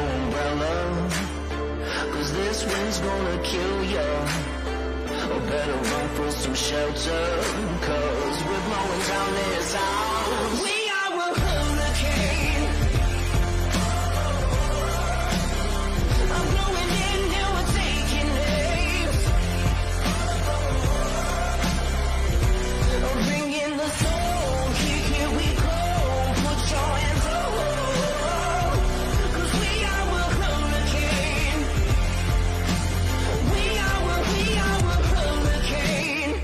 your umbrella, cause this wind's gonna kill ya. Or better run for some shelter, cause we're blowing down this house. We are a hurricane. I'm blowing in and we're taking names. Bring in the soul, here we go. Put your hands up, cause we are a hurricane. We are a hurricane.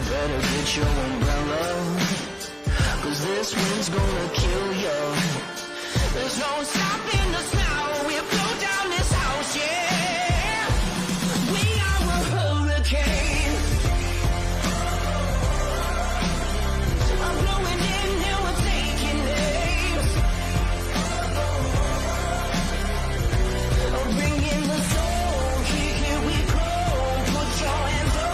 Better get your umbrella, cause this wind's gonna kill ya. There's no stopping us now, we'll blow down this house, yeah. We are a hurricane. I'm blowing in and we're taking names. Bring in the soul, here we go. Put your hands up.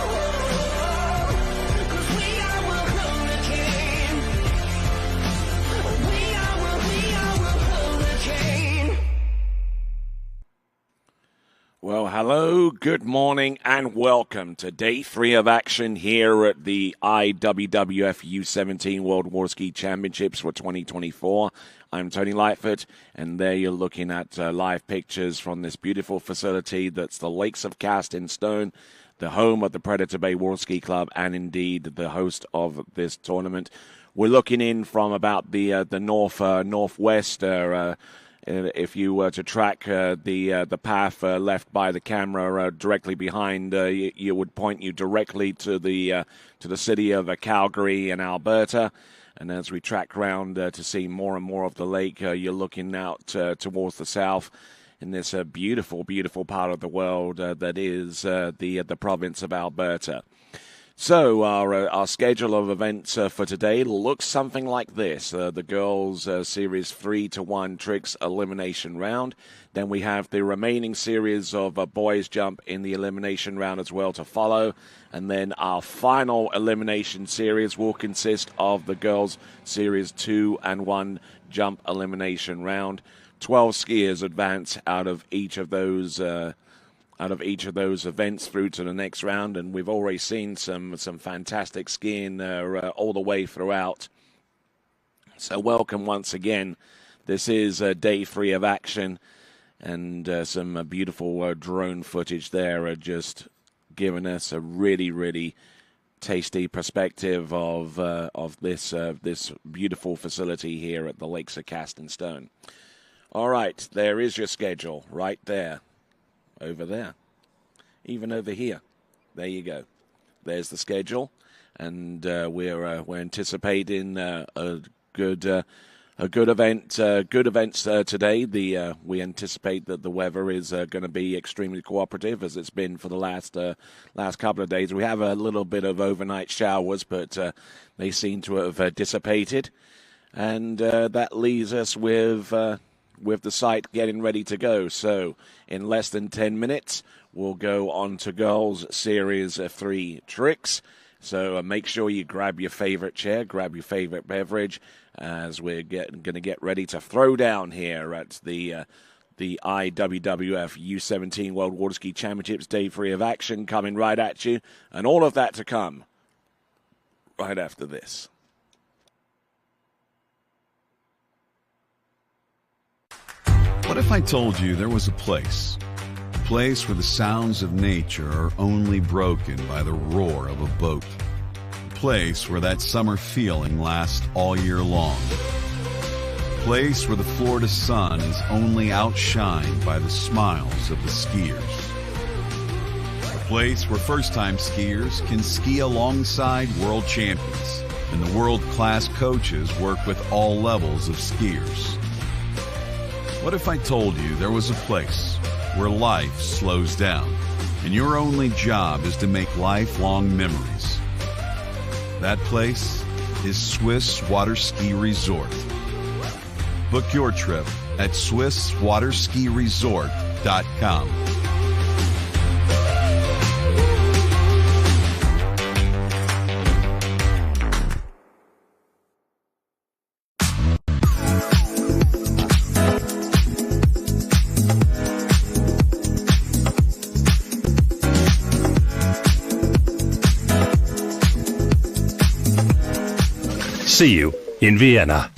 Well, hello, good morning, and welcome to day 3 of action here at the IWWF U17 World War Ski Championships for 2024. I'm Tony Lightfoot, and there you're looking at live pictures from this beautiful facility that's the Lakes of Cast in Stone, the home of the Predator Bay World Ski Club, and indeed the host of this tournament. We're looking in from about the northwest. If you were to track the path left by the camera directly behind, you would point you directly to the city of Calgary in Alberta. And as we track around to see more and more of the lake, you're looking out towards the south in this beautiful, beautiful part of the world that is the province of Alberta. So our schedule of events for today looks something like this. The girls' series 3-1 tricks elimination round. Then we have the remaining series of boys jump in the elimination round as well to follow. And then our final elimination series will consist of the girls' series 2-1 jump elimination round. 12 skiers advance out of each of those events through to the next round, and we've already seen some fantastic skiing all the way throughout. So welcome once again. This is day 3 of action, and some beautiful drone footage there just giving us a really, really tasty perspective of this beautiful facility here at the Lakes of Cast in Stone. All right, there is your schedule right there. Over there, even over here. There you go. There's the schedule, and we're anticipating a good event. Good events today. We anticipate that the weather is going to be extremely cooperative, as it's been for the last couple of days. We have a little bit of overnight showers, but they seem to have dissipated, and that leaves us with the site getting ready to go. So in less than 10 minutes, we'll go on to girls series 3 tricks. So make sure you grab your favorite chair, grab your favorite beverage, as we're going to get ready to throw down here at the IWWF U17 World Water Ski Championships Day 3 of action, coming right at you, and all of that to come right after this. What if I told you there was a place where the sounds of nature are only broken by the roar of a boat, a place where that summer feeling lasts all year long, a place where the Florida sun is only outshined by the smiles of the skiers, a place where first-time skiers can ski alongside world champions and the world-class coaches work with all levels of skiers. What if I told you there was a place where life slows down and your only job is to make lifelong memories? That place is Swiss Water Ski Resort. Book your trip at SwissWaterSkiResort.com. See you in Vienna.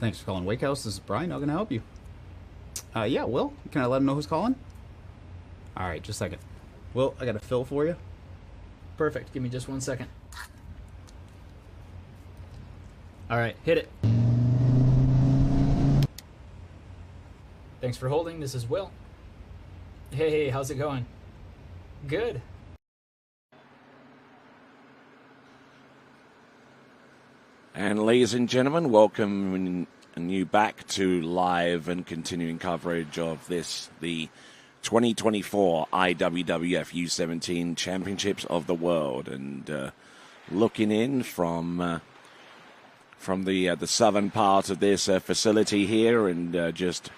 Thanks for calling Wake House. This is Brian. How can I help you? Yeah, Will. Can I let him know who's calling? All right, just a second. Will, I got a fill for you. Perfect. Give me just 1 second. All right, hit it. Thanks for holding. This is Will. Hey, how's it going? Good. And ladies and gentlemen, welcome you back to live and continuing coverage of this, the 2024 IWWF U17 Championships of the World. And looking in from the southern part of this facility here, and just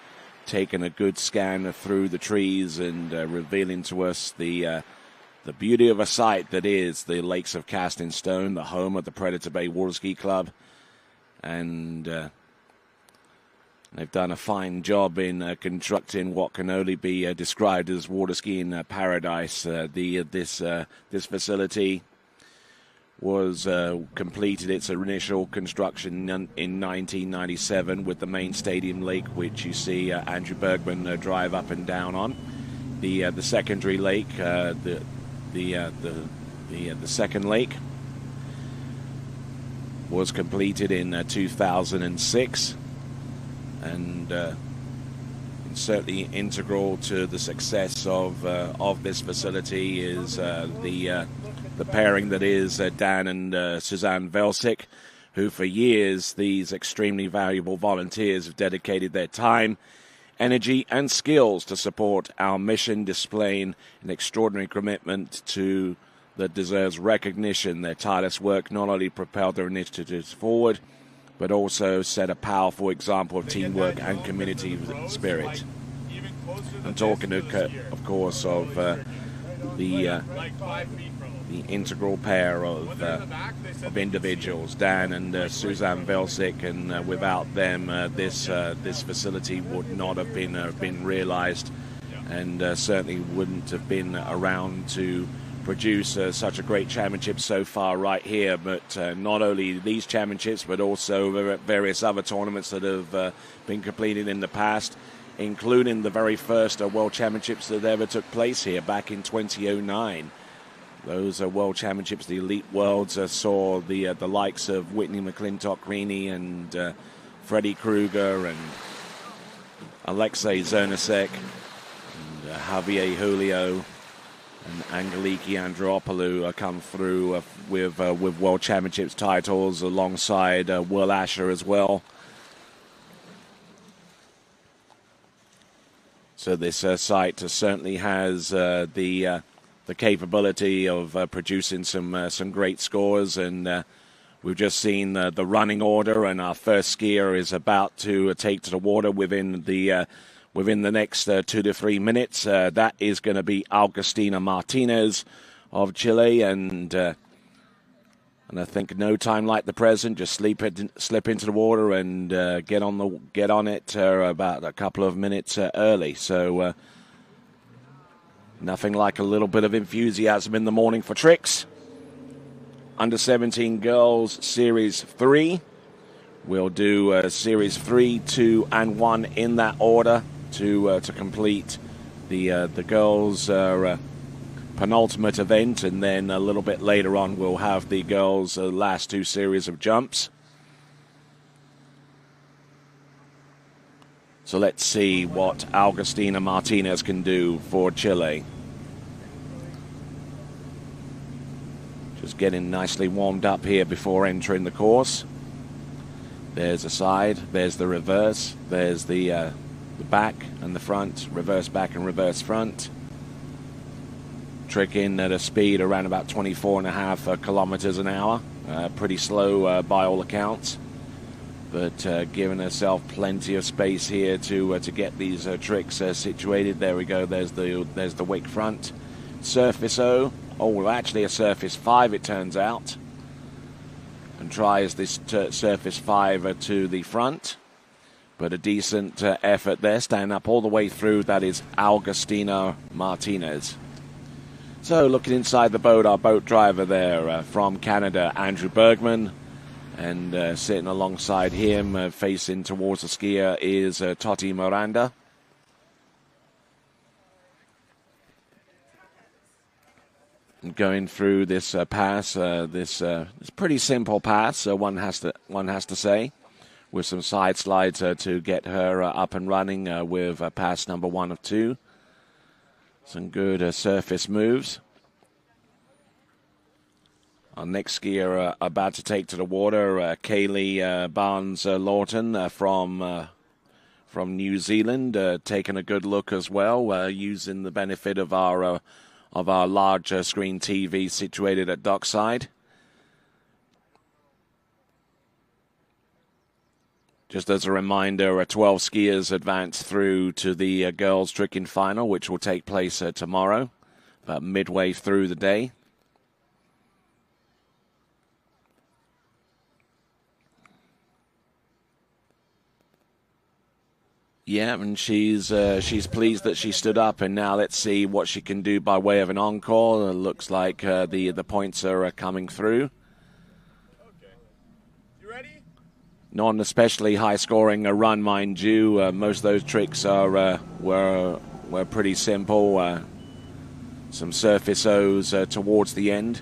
taking a good scan through the trees and revealing to us the beauty of a site that is the Lakes of Casting Stone, the home of the Predator Bay Water Ski Club. And they've done a fine job in constructing what can only be described as water skiing paradise. This facility was completed its initial construction in 1997 with the main stadium lake, which you see Andrew Bergman drive up and down on. The secondary lake, the second lake, was completed in 2006, and certainly integral to the success of this facility is the pairing that is Dan and Suzanne Velsic, who for years, these extremely valuable volunteers, have dedicated their time, energy and skills to support our mission, displaying an extraordinary commitment to that deserves recognition. Their tireless work not only propelled their initiatives forward, but also set a powerful example of teamwork and community spirit. I'm talking, of course, of the integral pair of individuals, Dan and Suzanne Velsic, and without them, this facility would not have been realized, and certainly wouldn't have been around to produce such a great championship so far right here. But not only these championships, but also various other tournaments that have been completed in the past, including the very first World Championships that ever took place here back in 2009. Those World Championships, the Elite Worlds, saw the likes of Whitney McClintock-Rini and Freddie Krueger and Alexei Zernasek and Javier Julio and Angeliki Andropoulou come through with World Championships titles alongside Will Asher as well. So this site certainly has the capability of producing some great scores, and we've just seen the running order, and our first skier is about to take to the water within the next 2 to 3 minutes. That is going to be Augustina Martinez of Chile, and I think no time like the present, just slip into the water and get on it about a couple of minutes early. So nothing like a little bit of enthusiasm in the morning for tricks. Under 17 girls Series 3. We'll do Series 3, 2, and 1 in that order to complete the girls' penultimate event, and then a little bit later on we'll have the girls' last 2 series of jumps. So let's see what Augustina Martinez can do for Chile. Just getting nicely warmed up here before entering the course. There's a side, there's the reverse, there's the back and the front, reverse back and reverse front. Tricking at a speed around about 24.5 kilometers an hour. Pretty slow by all accounts, but giving herself plenty of space here to get these tricks situated. There we go. There's the wake front. Surface O. Oh, actually a surface 5 it turns out. And tries this surface 5 to the front. But a decent effort there. Stand up all the way through. That is Augustina Martinez. So looking inside the boat, our boat driver there from Canada, Andrew Bergman. And sitting alongside him, facing towards the skier, is Toti Miranda. And going through this pass, this pretty simple pass, one has to say, with some side slides to get her up and running with pass number 1 of 2. Some good surface moves. Our next skier about to take to the water, Kaylee Barnes-Lawton from New Zealand, taking a good look as well, using the benefit of our large screen TV situated at dockside. Just as a reminder, 12 skiers advance through to the girls' tricking final, which will take place tomorrow, about midway through the day. Yeah, and she's pleased that she stood up, and now let's see what she can do by way of an encore. It looks like the points are coming through. Okay. You ready? Not an especially high-scoring run, mind you. Most of those tricks were pretty simple. Some surface O's towards the end,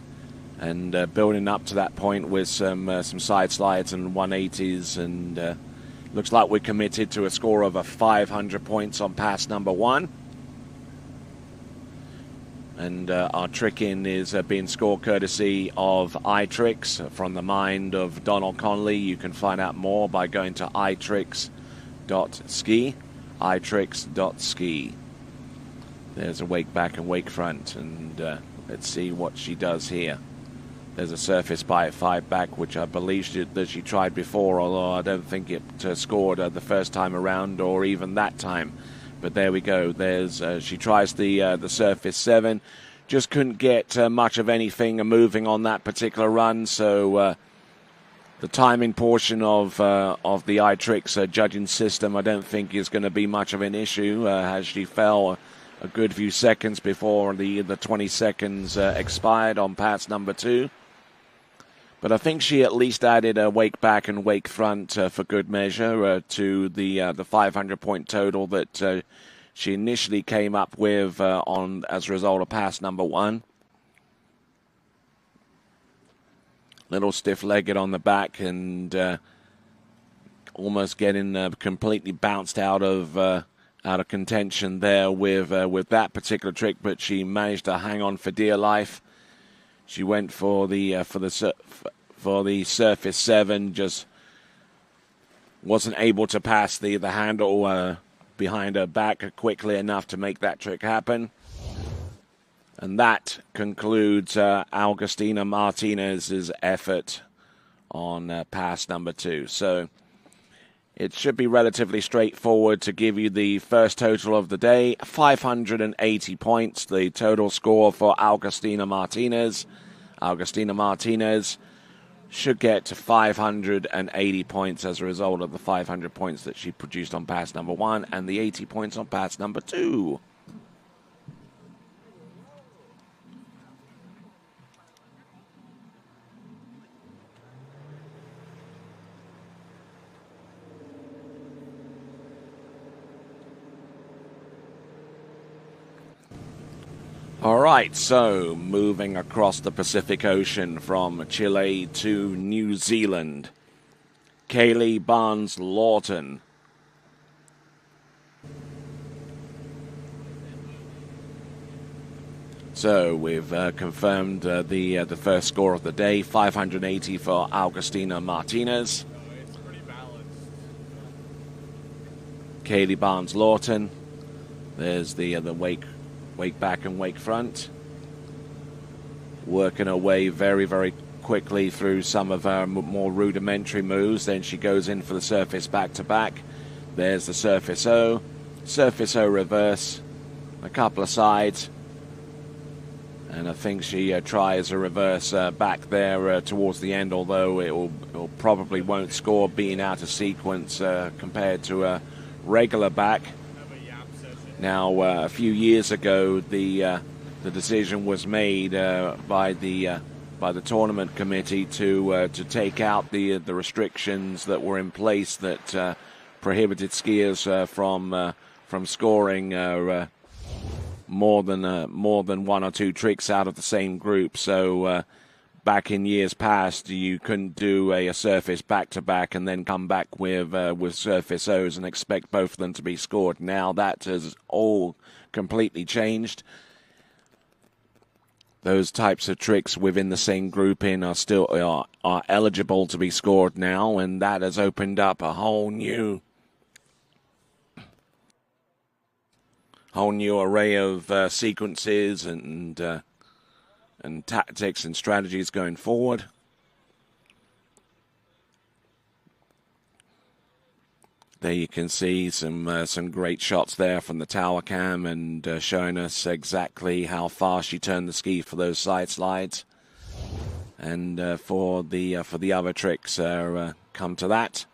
and building up to that point with some side slides and 180s, and looks like we're committed to a score of 500 points on pass number 1. And our trick-in is being scored courtesy of iTricks from the mind of Donald Conley. You can find out more by going to iTricks.ski, iTricks.ski. There's a wake back and wake front, and let's see what she does here. There's a surface by 5 back, which I believe that she tried before, although I don't think it scored the first time around or even that time. But there we go. There's she tries the surface 7. just couldn't get much of anything moving on that particular run. So the timing portion of the iTricks judging system, I don't think is going to be much of an issue, as she fell a good few seconds before the 20 seconds expired on pass number 2. But I think she at least added a wake back and wake front for good measure to the 500-point total that she initially came up with as a result of pass number 1. Little stiff-legged on the back and almost getting completely bounced out of contention there with that particular trick, but she managed to hang on for dear life. She went for the surface 7, just wasn't able to pass the handle behind her back quickly enough to make that trick happen. And that concludes Augustina Martinez's effort on pass number 2. So it should be relatively straightforward to give you the first total of the day. 580 points, the total score for Augustina Martinez. Augustina Martinez should get to 580 points as a result of the 500 points that she produced on pass number 1 and the 80 points on pass number 2. All right, so moving across the Pacific Ocean from Chile to New Zealand, Kaylee Barnes-Lawton. So we've confirmed the first score of the day, 580 for Augustina Martinez. It's pretty balanced. Kaylee Barnes-Lawton. There's the wake back and wake front. Working her way very, very quickly through some of her more rudimentary moves. Then she goes in for the surface back-to-back. There's the surface O reverse, a couple of sides. And I think she tries a reverse back there towards the end, although it probably won't score being out of sequence compared to a regular back. Now, a few years ago, the decision was made by the tournament committee to take out the restrictions that were in place that prohibited skiers from scoring more than one or two tricks out of the same group. So back in years past, you couldn't do a surface back-to-back and then come back with surface O's and expect both of them to be scored. Now that has all completely changed. Those types of tricks within the same grouping are still are eligible to be scored now, and that has opened up a whole new array of sequences and tactics and strategies going forward. There you can see some great shots there from the tower cam and showing us exactly how far she turned the ski for those side slides. And for the other tricks, come to that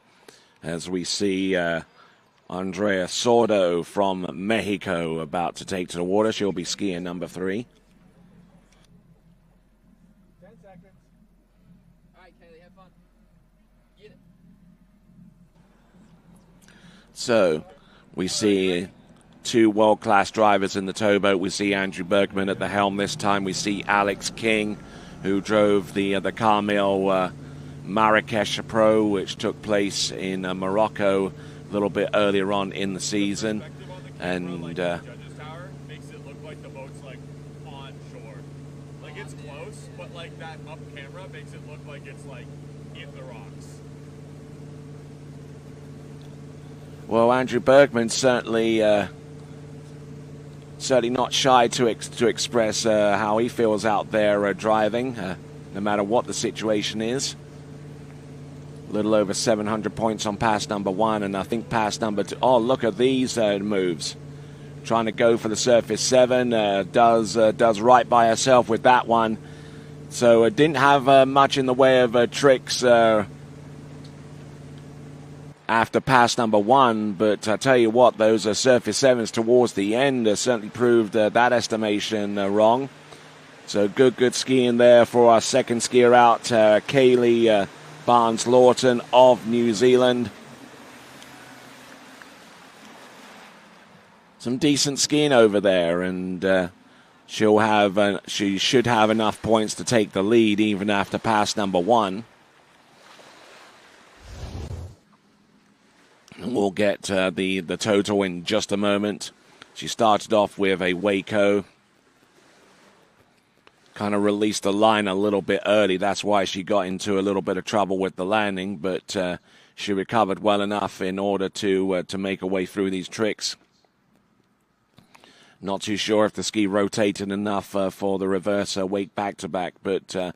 as we see Andrea Sordo from Mexico about to take to the water. She'll be skiing number 3. 10 seconds. All right, Kaylee, have fun. Get it. So we see two world-class drivers in the towboat. We see Andrew Bergman at the helm this time. We see Alex King, who drove the Carmel Marrakesh Pro, which took place in Morocco a little bit earlier on in the season. And Judges Tower makes it look like the boat's like on shore. Like it's close, but like that up camera makes it look like it's like in the rocks. well, Andrew Bergman certainly not shy to express how he feels out there driving, no matter what the situation is. A little over 700 points on pass number 1, and I think pass number 2. Oh, look at these moves. trying to go for the surface 7. Does right by herself with that one. So didn't have much in the way of tricks after pass number 1, but I tell you what, those surface 7s towards the end certainly proved that estimation wrong. So good skiing there for our second skier out, Kaylee Barnes-Lawton of New Zealand. Some decent skiing over there, and she should have enough points to take the lead even after pass number 1. We'll get the total in just a moment. She started off with a Waco. Kind of released the line a little bit early. That's why she got into a little bit of trouble with the landing, but she recovered well enough in order to make her way through these tricks. Not too sure if the ski rotated enough for the reverse wake back-to-back, but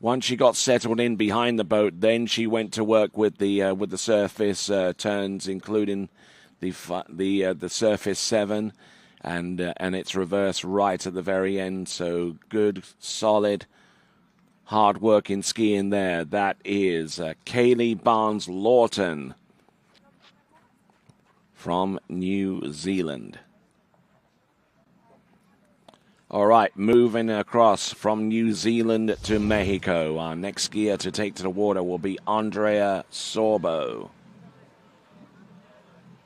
once she got settled in behind the boat, then she went to work with the surface turns, including the surface 7 and its reverse right at the very end. So good, solid, hard-working skiing there. That is Kaylee Barnes-Lawton from New Zealand. All right, moving across from New Zealand to Mexico. Our next skier to take to the water will be Andrea Sorbo.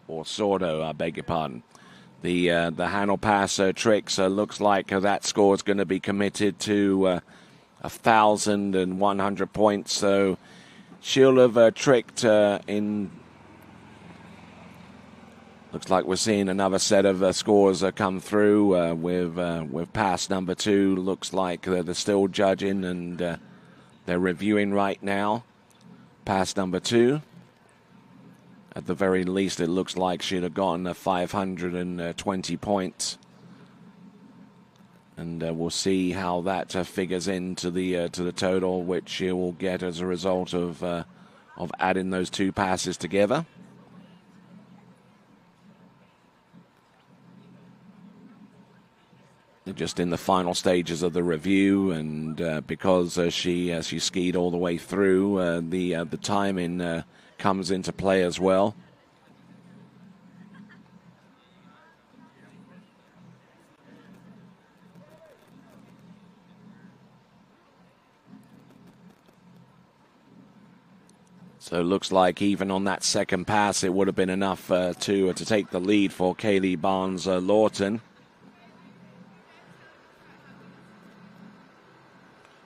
Or Sordo, I beg your pardon. The handle pass tricks looks like that score is going to be committed to 1,100 points. So she'll have tricked in. Looks like we're seeing another set of scores come through with pass number 2. Looks like they're still judging and they're reviewing right now. Pass number 2. At the very least, it looks like she'd have gotten 520 points. And we'll see how that figures into the total, which she will get as a result of adding those 2 passes together. Just in the final stages of the review, and because she skied all the way through, the timing comes into play as well. So it looks like even on that second pass, it would have been enough to take the lead for Kaylee Barnes-Lawton.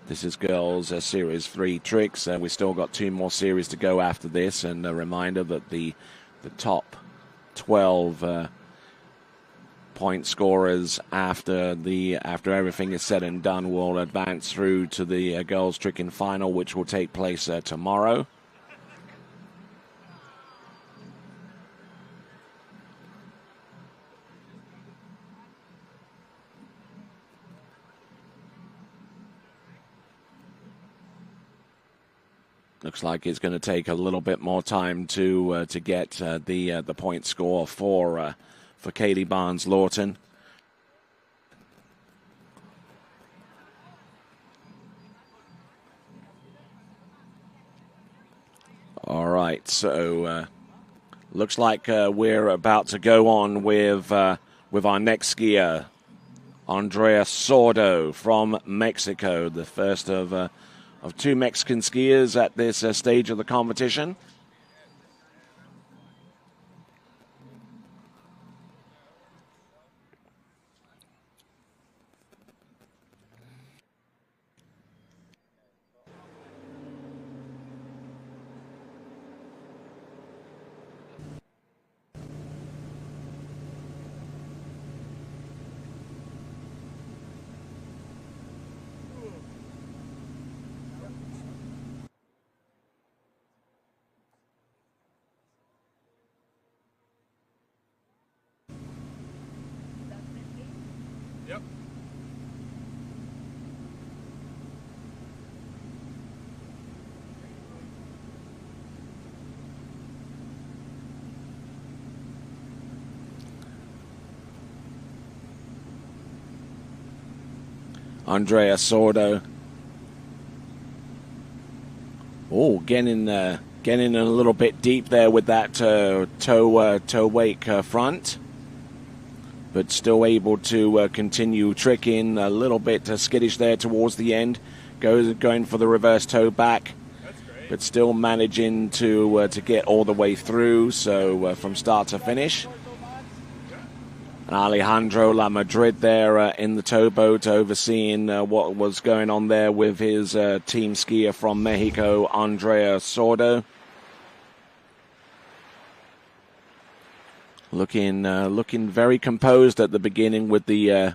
This is girls Series 3 tricks. We still got 2 more series to go after this. And a reminder that the top 12 point scorers after everything is said and done will advance through to the girls tricking final, which will take place tomorrow. Looks like it's going to take a little bit more time to get the point score for Kaylee Barnes-Lawton. All right, so looks like we're about to go on with our next skier, Andrea Sordo from Mexico, the first of 2 Mexican skiers at this stage of the competition. Andrea Sordo. Oh, getting a little bit deep there with that toe wake front, but still able to continue tricking. A little bit skittish there towards the end. Going for the reverse toe back, but still managing to get all the way through. So from start to finish. And Alejandro La Madrid there in the towboat, overseeing what was going on there with his team skier from Mexico, Andrea Sordo. Looking very composed at the beginning with the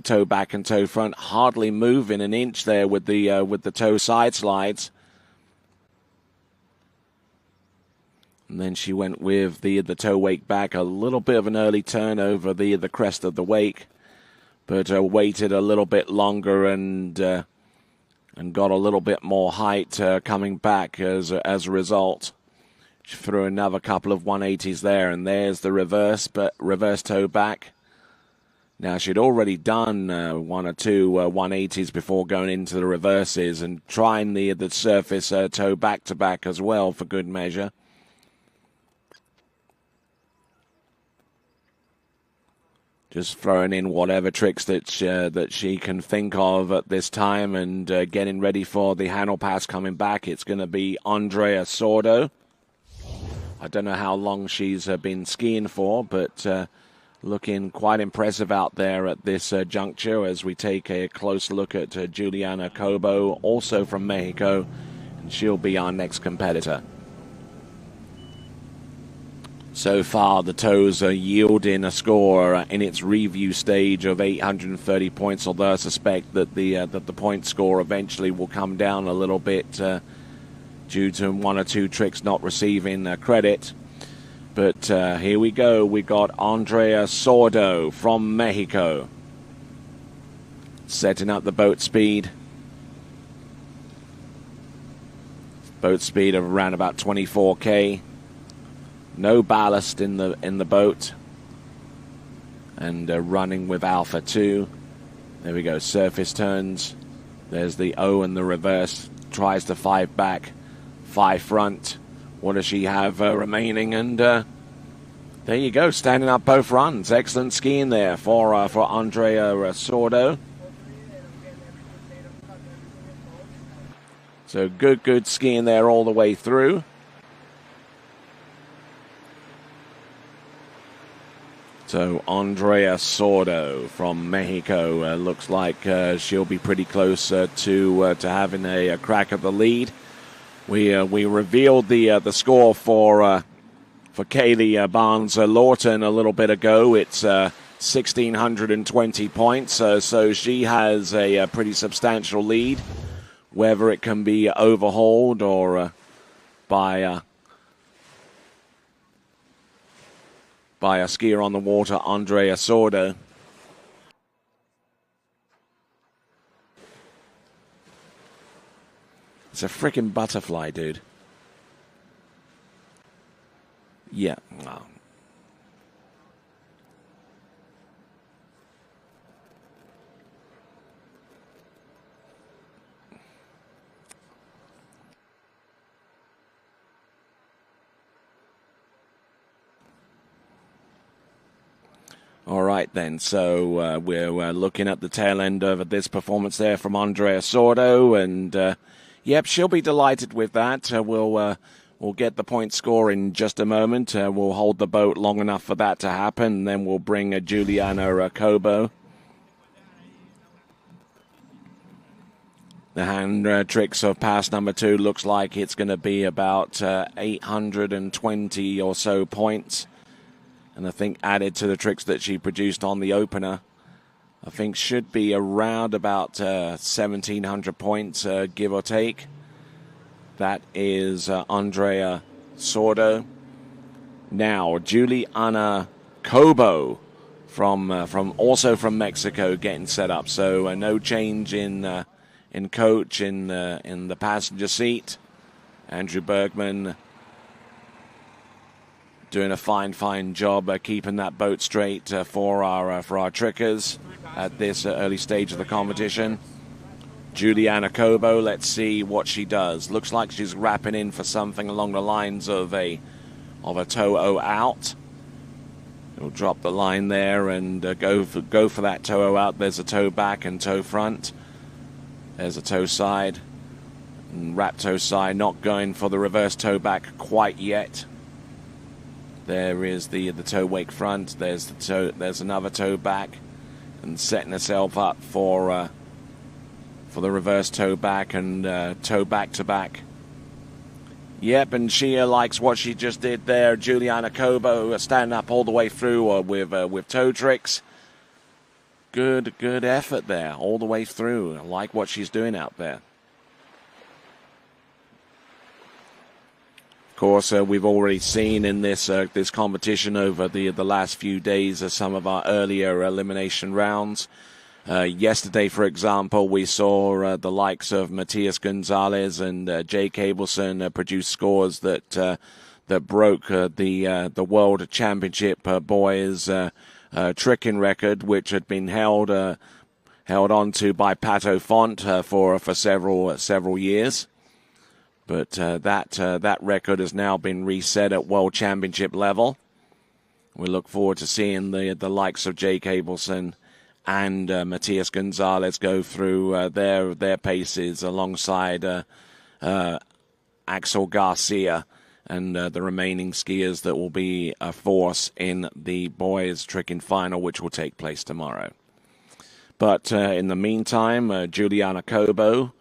toe back and toe front, hardly moving an inch there with the toe side slides. And then she went with the toe wake back, a little bit of an early turn over the crest of the wake, but waited a little bit longer and got a little bit more height coming back as a result. She threw another couple of 180s there, and there's the reverse toe back. Now, she'd already done one or two 180s before going into the reverses and trying the surface toe back-to-back as well for good measure. Just throwing in whatever tricks that she can think of at this time and getting ready for the handle pass coming back. It's going to be Andrea Sordo. I don't know how long she's been skiing for, but looking quite impressive out there at this juncture as we take a close look at Juliana Cobo, also from Mexico, and she'll be our next competitor. So far, the toes are yielding a score in its review stage of 830 points, although I suspect that the point score eventually will come down a little bit due to one or two tricks not receiving credit. But here we go. We got Andrea Sordo from Mexico setting up the boat speed. Boat speed of around about 24K. No ballast in the boat, and running with Alpha 2. There we go, surface turns. There's the O and the reverse. Tries to 5 back, 5 front. What does she have remaining? And there you go, standing up both runs. Excellent skiing there for Andrea Sordo. So good skiing there all the way through. So Andrea Sordo from Mexico looks like she'll be pretty close to having a crack at the lead. We revealed the score for Kaylee Barnes Lawton a little bit ago. It's 1,620 points, so she has a pretty substantial lead. Whether it can be overhauled or by a skier on the water, Andrea Sordo. It's a freaking butterfly, dude. Yeah. Oh. All right, then. So we're looking at the tail end of this performance there from Andrea Sordo, and yep, she'll be delighted with that. We'll get the point score in just a moment. We'll hold the boat long enough for that to happen, and then we'll bring Juliana Cobo. The hand tricks of pass number 2 looks like it's going to be about 820 or so points. And I think added to the tricks that she produced on the opener, I think should be around about 1,700 points, give or take. That is Andrea Sordo. Now, Juliana Cobo also from Mexico getting set up. So no change in coach in the passenger seat. Andrew Bergman doing a fine job keeping that boat straight for our trickers at this early stage of the competition. Juliana Cobo, let's see what she does. Looks like she's wrapping in for something along the lines of a tow-o out. We'll drop the line there and go for that tow-o out. There's a tow back and tow front. There's a tow side and wrap tow side. Not going for the reverse tow back quite yet. There is the tow wake front. There's another tow back, and setting herself up for the reverse tow back and tow back to back. Yep, and she likes what she just did there. Juliana Cobo standing up all the way through with tow tricks. Good effort there all the way through. I like what she's doing out there. Of course, we've already seen in this competition over the last few days some of our earlier elimination rounds. Yesterday, for example, we saw the likes of Matias Gonzalez and Jay Cableson produce scores that broke the World Championship boys tricking record, which had been held on to by Pato Font for several years. But that record has now been reset at World Championship level. We look forward to seeing the likes of Jay Cableson and Matias Gonzalez go through their paces alongside Axel Garcia and the remaining skiers that will be a force in the boys tricking final, which will take place tomorrow. But in the meantime, Juliana Cobo,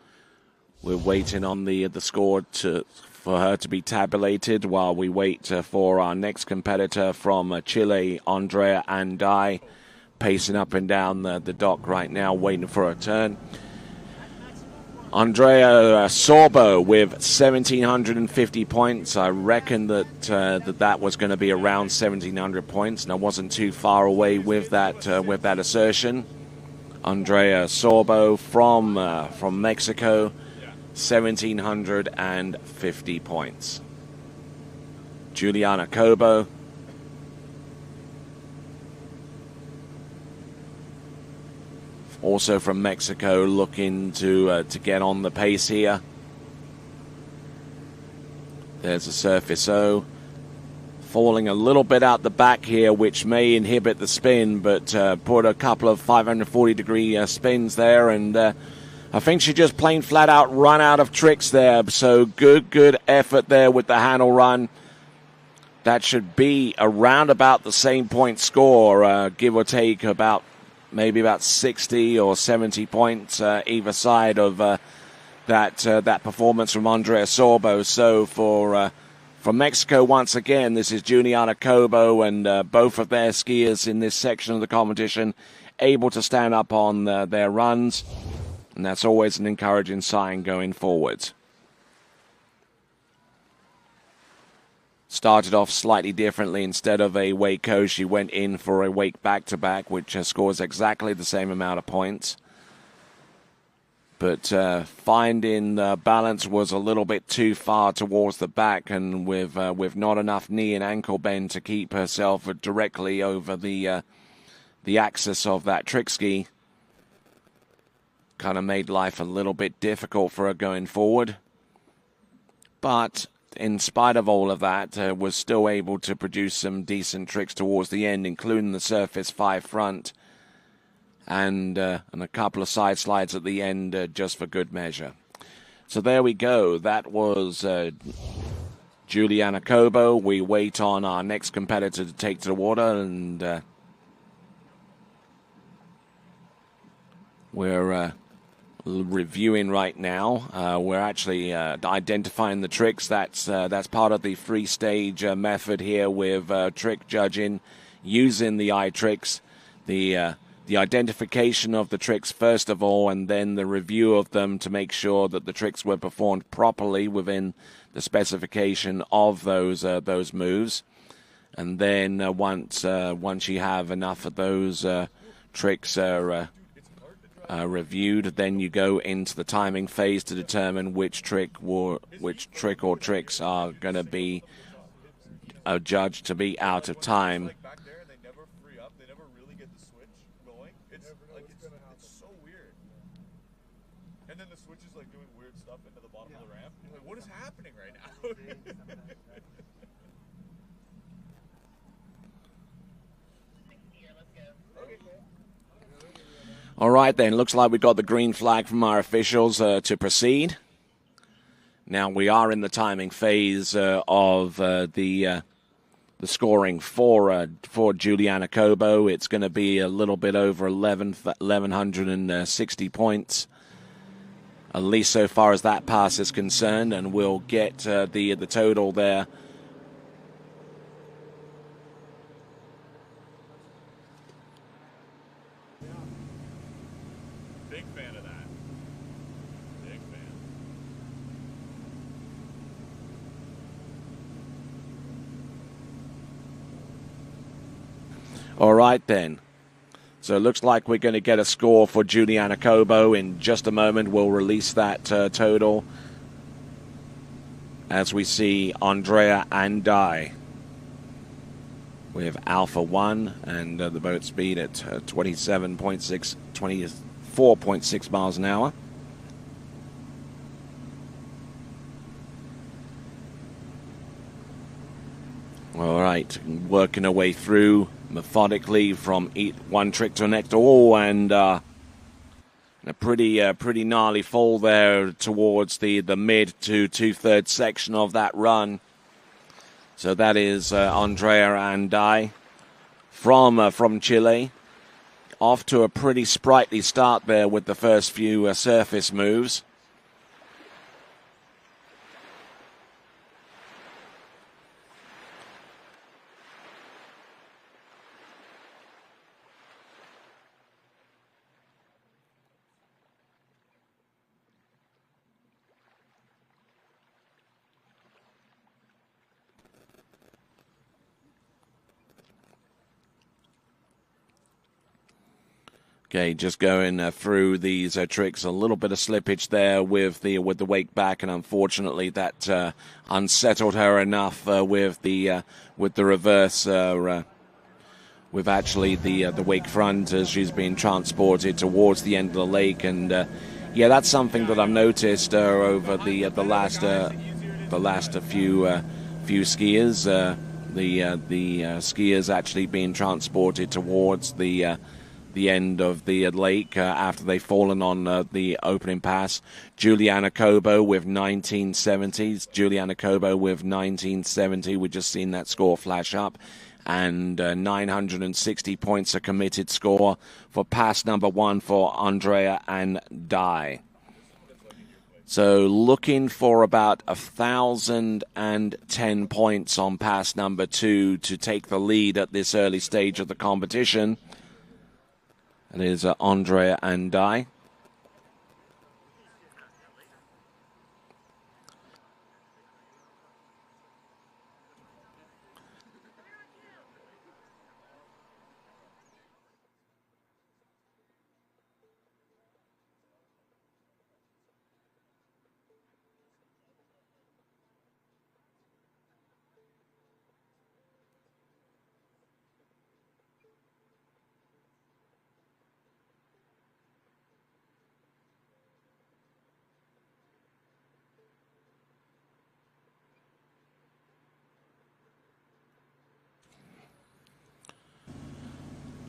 we're waiting on the score for her to be tabulated while we wait for our next competitor from Chile, Andrea Anday, pacing up and down the dock right now, waiting for her turn. Andrea Sorbo with 1,750 points. I reckon that was going to be around 1,700 points, and I wasn't too far away with that assertion. Andrea Sorbo from Mexico, 1,750 points. Juliana Cobo, also from Mexico, looking to get on the pace here. There's a surface O. Falling a little bit out the back here, which may inhibit the spin, but put a couple of 540-degree spins there, and I think she just plain flat out run out of tricks there. So good effort there with the handle run. That should be around about the same point score, give or take maybe about 60 or 70 points either side of that performance from Andrea Sorbo. So for Mexico, once again, this is Juliana Cobo, and both of their skiers in this section of the competition able to stand up on their runs, and that's always an encouraging sign going forward. Started off slightly differently. Instead of a wake-o, she went in for a wake back-to-back, which scores exactly the same amount of points. But finding the balance was a little bit too far towards the back, and with not enough knee and ankle bend to keep herself directly over the axis of that trick ski, kind of made life a little bit difficult for her going forward. But in spite of all of that, was still able to produce some decent tricks towards the end, including the surface 5 front and a couple of side slides at the end, just for good measure. So there we go. That was Juliana Cobo. We wait on our next competitor to take to the water, and we're reviewing right now. We're actually identifying the tricks. That's part of the free stage method here with trick judging using the eye tricks. The identification of the tricks first of all, and then the review of them to make sure that the tricks were performed properly within the specification of those moves. And then once you have enough of those tricks reviewed, then you go into the timing phase to determine which trick or tricks are going to be adjudged to be out of time. Like back there, and they never free up. They never really get the switch going. It's like it's so weird. And then the switch is like doing weird stuff into the bottom of the ramp. You're like, what is happening right now? All right, then. Looks like we got the green flag from our officials to proceed. Now we are in the timing phase of the scoring for Juliana Cobo. It's going to be a little bit over 1,160 points, at least so far as that pass is concerned, and we'll get the total there. Big fan of that. Big fan. All right, then. So it looks like we're going to get a score for Juliana Cobo in just a moment. We'll release that total as we see Andrea Andai with Alpha 1 and the boat speed at 24.6 miles an hour. All right, working our way through methodically from one trick to the next. Oh, and a pretty gnarly fall there towards the mid to two-thirds section of that run. So that is Andrea Andai from Chile. Off to a pretty sprightly start there with the first few surface moves. Okay, just going through these tricks. A little bit of slippage there with the wake back, and unfortunately that unsettled her enough with the reverse. With actually the wake front as she's being transported towards the end of the lake, and yeah, that's something that I've noticed over the last few skiers. The skiers actually being transported towards the end of the lake after they've fallen on the opening pass. Juliana Cobo with 1970s. Juliana Cobo with 1970. We've just seen that score flash up. And 960 points, a committed score for pass number 1 for Andrea Andai. So looking for about 1,010 points on pass number 2 to take the lead at this early stage of the competition. That is Andrea Andai.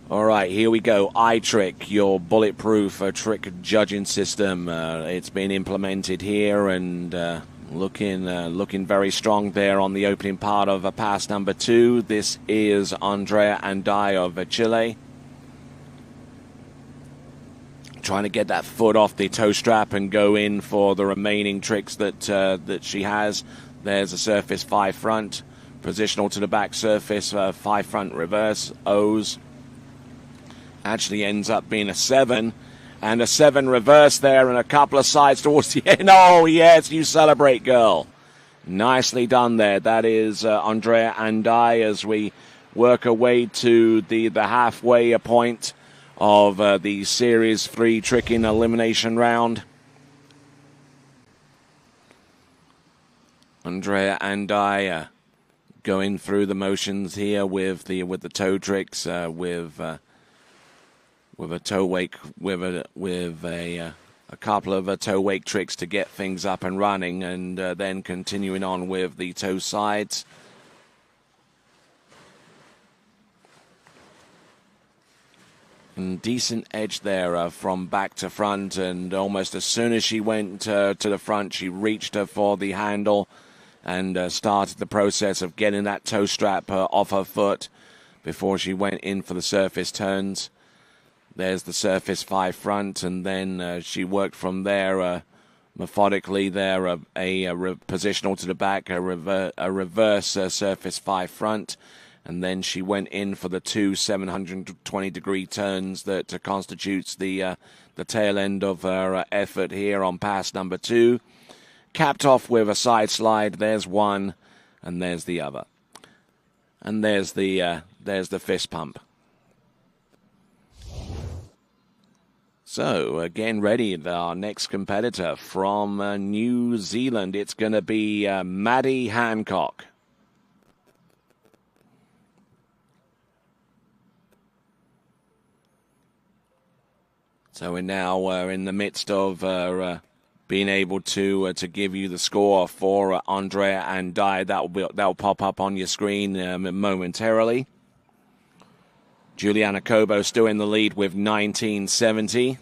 All right, here we go. iTrick, your bulletproof trick judging system. It's been implemented here and looking very strong there on the opening part of pass number 2. This is Andrea Andai of Chile. Trying to get that foot off the toe strap and go in for the remaining tricks that she has. There's a surface 5 front, positional to the back surface, 5 front reverse, O's. Actually ends up being a 7, and a 7 reverse there and a couple of sides towards the end. Oh, yes, you celebrate, girl. Nicely done there. That is Andrea Andai as we work our way to the halfway point of the Series 3 tricking elimination round. Andrea Andai going through the motions here with the toe tricks, with a toe wake, with a couple of toe wake tricks to get things up and running, and then continuing on with the toe sides. And decent edge there from back to front, and almost as soon as she went to the front, she reached her for the handle and started the process of getting that toe strap off her foot before she went in for the surface turns. There's the surface 5 front, and then she worked from there methodically there, a positional to the back, a reverse surface 5 front. And then she went in for the 2 720-degree turns that constitutes the tail end of her effort here on pass number 2. Capped off with a side slide. There's one, and there's the other. And there's the fist pump. So, again, ready, our next competitor from New Zealand. It's going to be Maddie Hancock. So we're now in the midst of being able to give you the score for Andrea and Di. That will pop up on your screen momentarily. Juliana Cobo still in the lead with 1970.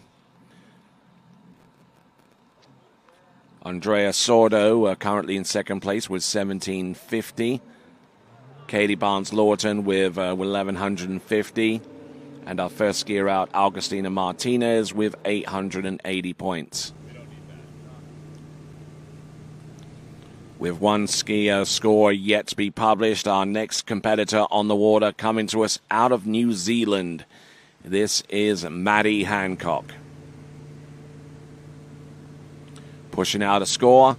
Andrea Sordo currently in second place with 1750. Katie Barnes-Lawton with 1150. And our first skier out, Augustina Martinez, with 880 points. With one skier score yet to be published, our next competitor on the water coming to us out of New Zealand. This is Maddie Hancock. Pushing out a score,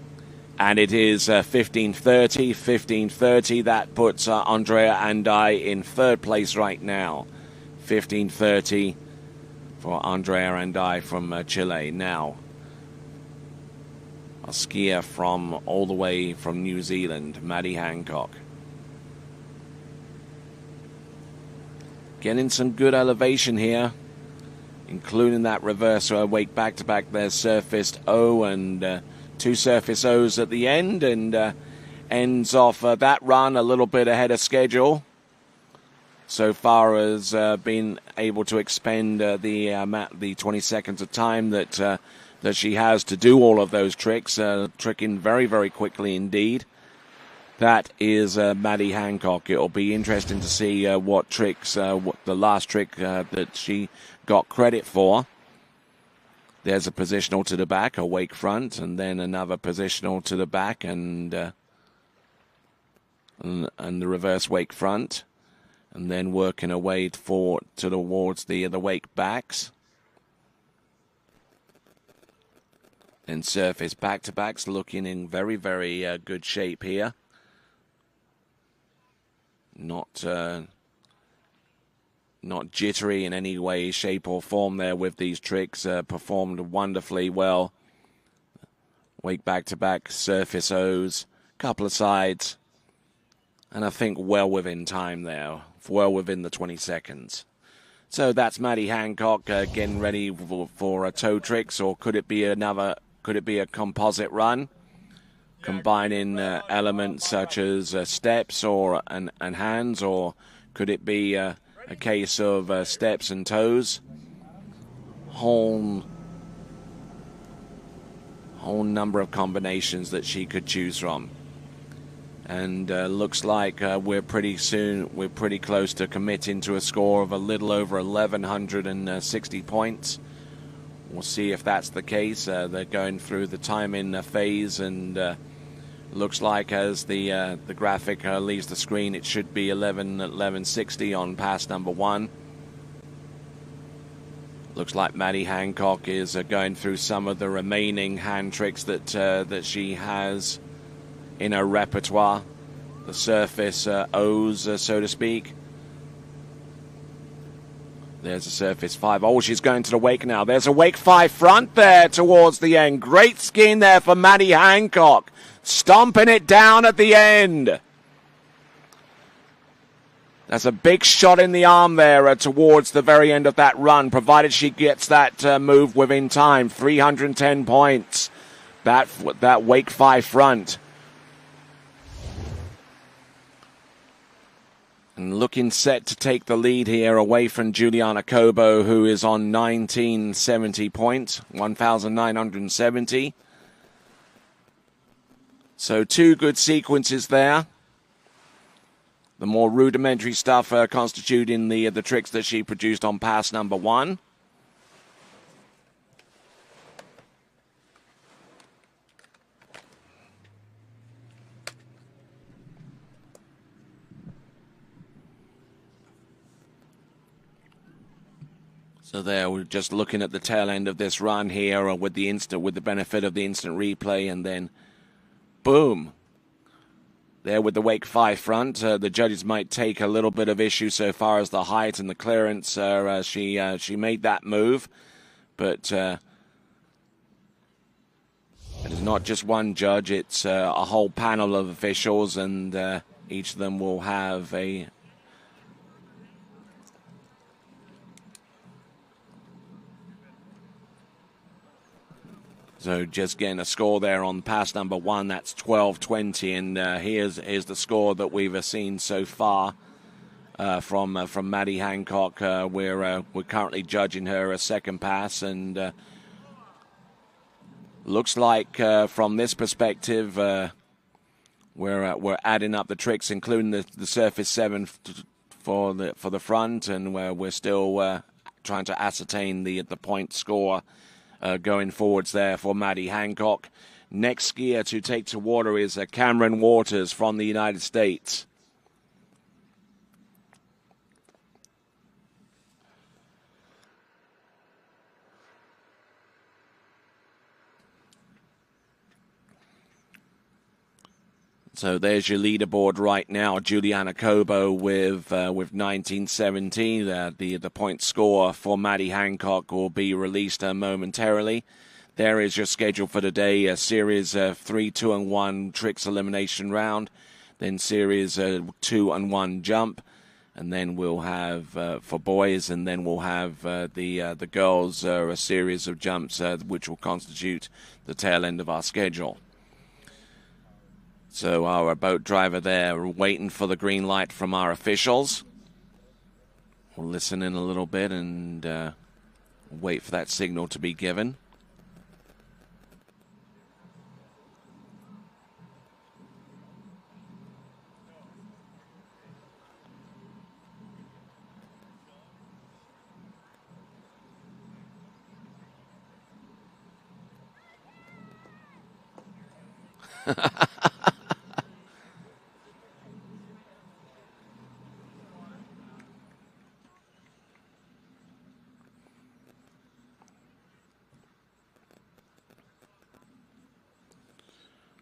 and it is 15:30. 15:30, that puts Andrea and I in third place right now. 15:30 for Andrea and I from Chile. Now, a skier from all the way from New Zealand, Maddie Hancock. Getting some good elevation here, including that reverse wake back-to-back. There's surfaced O and 2 surface O's at the end, and ends off that run a little bit ahead of schedule. So far as being able to expend the 20 seconds of time that she has to do all of those tricks, tricking very, very quickly indeed. That is Maddie Hancock. It'll be interesting to see what tricks, what the last trick that she got credit for. There's a positional to the back, a wake front, and then another positional to the back, and the reverse wake front. And then working her way towards the wake backs. And surface back-to-backs looking in very, very good shape here. Not jittery in any way, shape or form there with these tricks. Performed wonderfully well. Wake back-to-back, surface O's, couple of sides. And I think well within time there. Well within the 20 seconds. So that's Maddie Hancock getting ready for toe tricks, or could it be a composite run, combining elements such as steps and hands, or could it be a case of steps and toes? Whole number of combinations that she could choose from. And looks like we're pretty close to committing to a score of a little over 1,160 points. We'll see if that's the case. They're going through the timing phase, and looks like as the graphic leaves the screen, it should be 1160 on pass number 1. Looks like Maddie Hancock is going through some of the remaining hand tricks that she has in her repertoire, the surface O's, so to speak. There's a surface 5. Oh, she's going to the wake now. There's a wake 5 front there towards the end. Great skiing there for Maddie Hancock. Stomping it down at the end. That's a big shot in the arm there towards the very end of that run, provided she gets that move within time. 310 points. That Wake 5 front. And looking set to take the lead here away from Juliana Cobo, who is on 1970 points, 1,970. So 2 good sequences there. The more rudimentary stuff constituting the tricks that she produced on pass number 1. So there, we're just looking at the tail end of this run here with the benefit of the instant replay, and then boom. There with the Wake 5 front, the judges might take a little bit of issue so far as the height and the clearance. She made that move, but it is not just one judge, it's a whole panel of officials, and each of them will have a So just getting a score there on pass number 1, that's 12-20, and here's the score that we've seen so far from Maddie Hancock. We're currently judging her second pass, and looks like from this perspective we're adding up the tricks, including the surface 7 for the front, and we're still trying to ascertain the point score. Going forwards there for Maddie Hancock. Next skier to take to water is Cameron Waters from the United States. So there's your leaderboard right now. Juliana Cobo with 1917. The point score for Maddie Hancock will be released momentarily. There is your schedule for today. Series 3, 2, and 1 tricks elimination round. Then series 2 and 1 jump. And then we'll have for boys, and then we'll have the girls a series of jumps which will constitute the tail end of our schedule. So our boat driver there waiting for the green light from our officials. We'll listen in a little bit and wait for that signal to be given.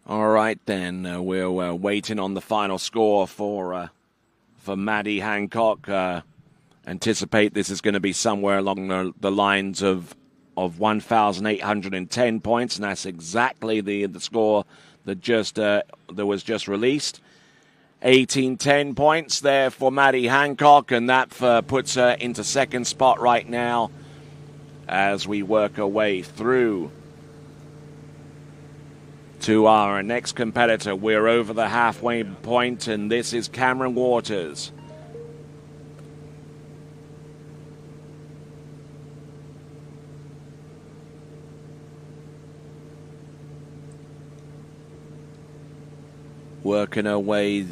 All right, then we're waiting on the final score for Maddie Hancock. Anticipate this is going to be somewhere along the lines of 1,810 points, and that's exactly the score that was just released. 1810 points there for Maddie Hancock, and that puts her into second spot right now as we work our way through to our next competitor. We're over the halfway point, and this is Cameron Waters. Working our way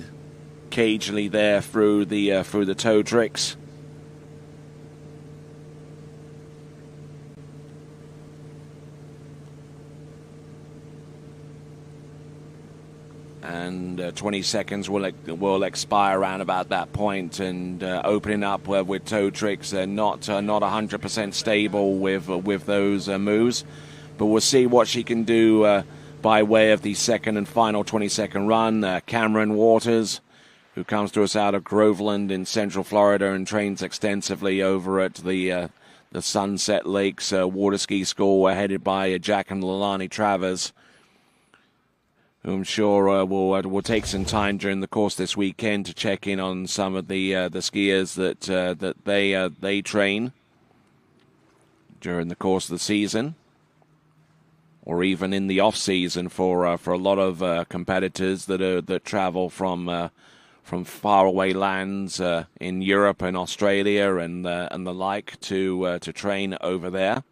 cagily there through the toe tricks. And 20 seconds will expire around about that point, and opening up with toe tricks, not 100% stable with those moves, but we'll see what she can do by way of the second and final 20-second run. Cameron Waters, who comes to us out of Groveland in Central Florida and trains extensively over at the Sunset Lakes Water Ski School, headed by Jack and Lalani Travers, who I'm sure will take some time during the course this weekend to check in on some of the skiers that they train during the course of the season, or even in the off season for a lot of competitors that travel from faraway lands in Europe and Australia and the like to train over there.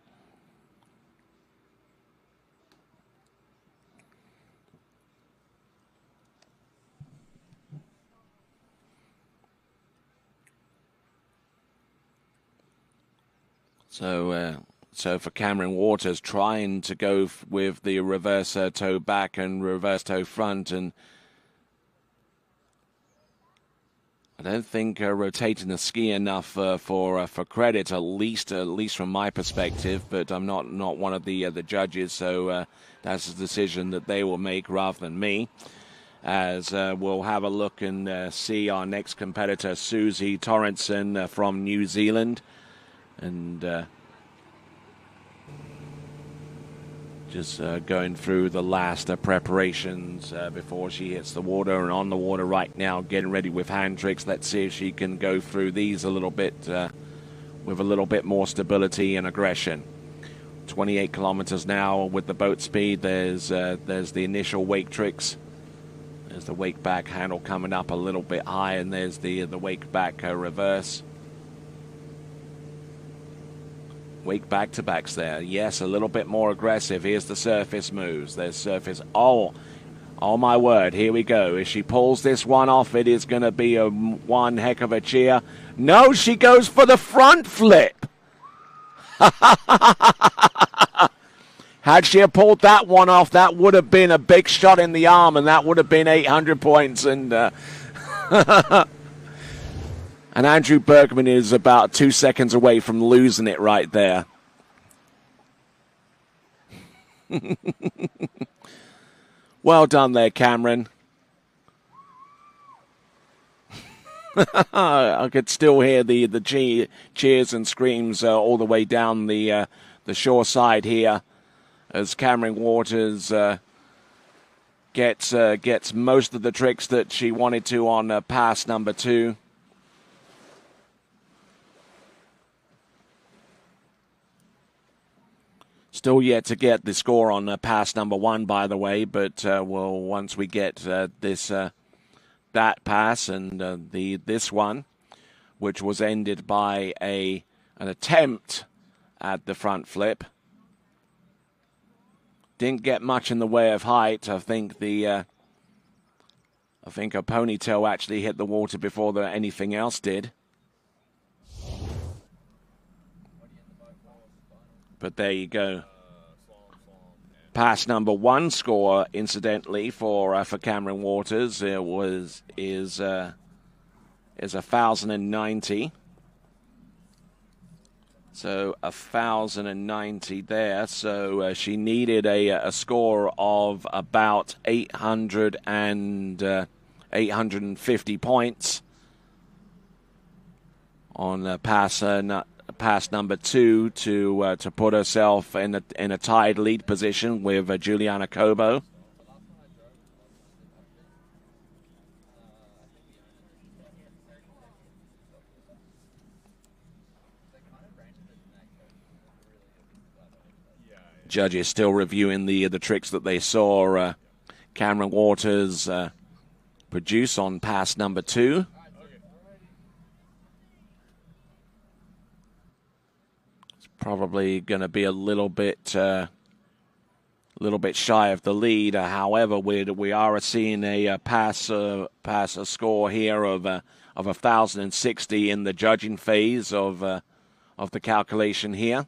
So for Cameron Waters, trying to go with the reverse toe back and reverse toe front, and I don't think rotating the ski enough for credit, at least from my perspective. But I'm not one of the judges, so that's a decision that they will make rather than me. As we'll have a look and see our next competitor, Susie Torrenson from New Zealand. And just going through the last preparations before she hits the water, and on the water right now, getting ready with hand tricks. Let's see if she can go through these a little bit with a little bit more stability and aggression. 28 kilometers now with the boat speed. There's the initial wake tricks. There's the wake back handle coming up a little bit high, and there's the wake back reverse. Wake back-to-backs there. Yes, a little bit more aggressive. Here's the surface moves. There's surface. Oh my word. Here we go. If she pulls this one off, it is going to be one heck of a cheer. No, she goes for the front flip. Had she have pulled that one off, that would have been a big shot in the arm, and that would have been 800 points. And and Andrew Bergman is about 2 seconds away from losing it right there. Well done there, Cameron. I could still hear the cheers and screams all the way down the shore side here as Cameron Waters gets most of the tricks that she wanted to on pass number 2. Still yet to get the score on pass number 1, by the way, but once we get that pass and this one, which was ended by an attempt at the front flip, didn't get much in the way of height. I think a ponytail actually hit the water before anything else did. But there you go. Pass number 1 score, incidentally, for Cameron Waters, is 1,090. So 1,090 there. So she needed a score of about 850 points on pass number 2 to put herself in a tied lead position with Juliana Cobo. Judges still reviewing the tricks that they saw Cameron Waters produce on pass number 2. Probably going to be a little bit shy of the lead. However, we are seeing a pass score here of 1,060 in the judging phase of the calculation here.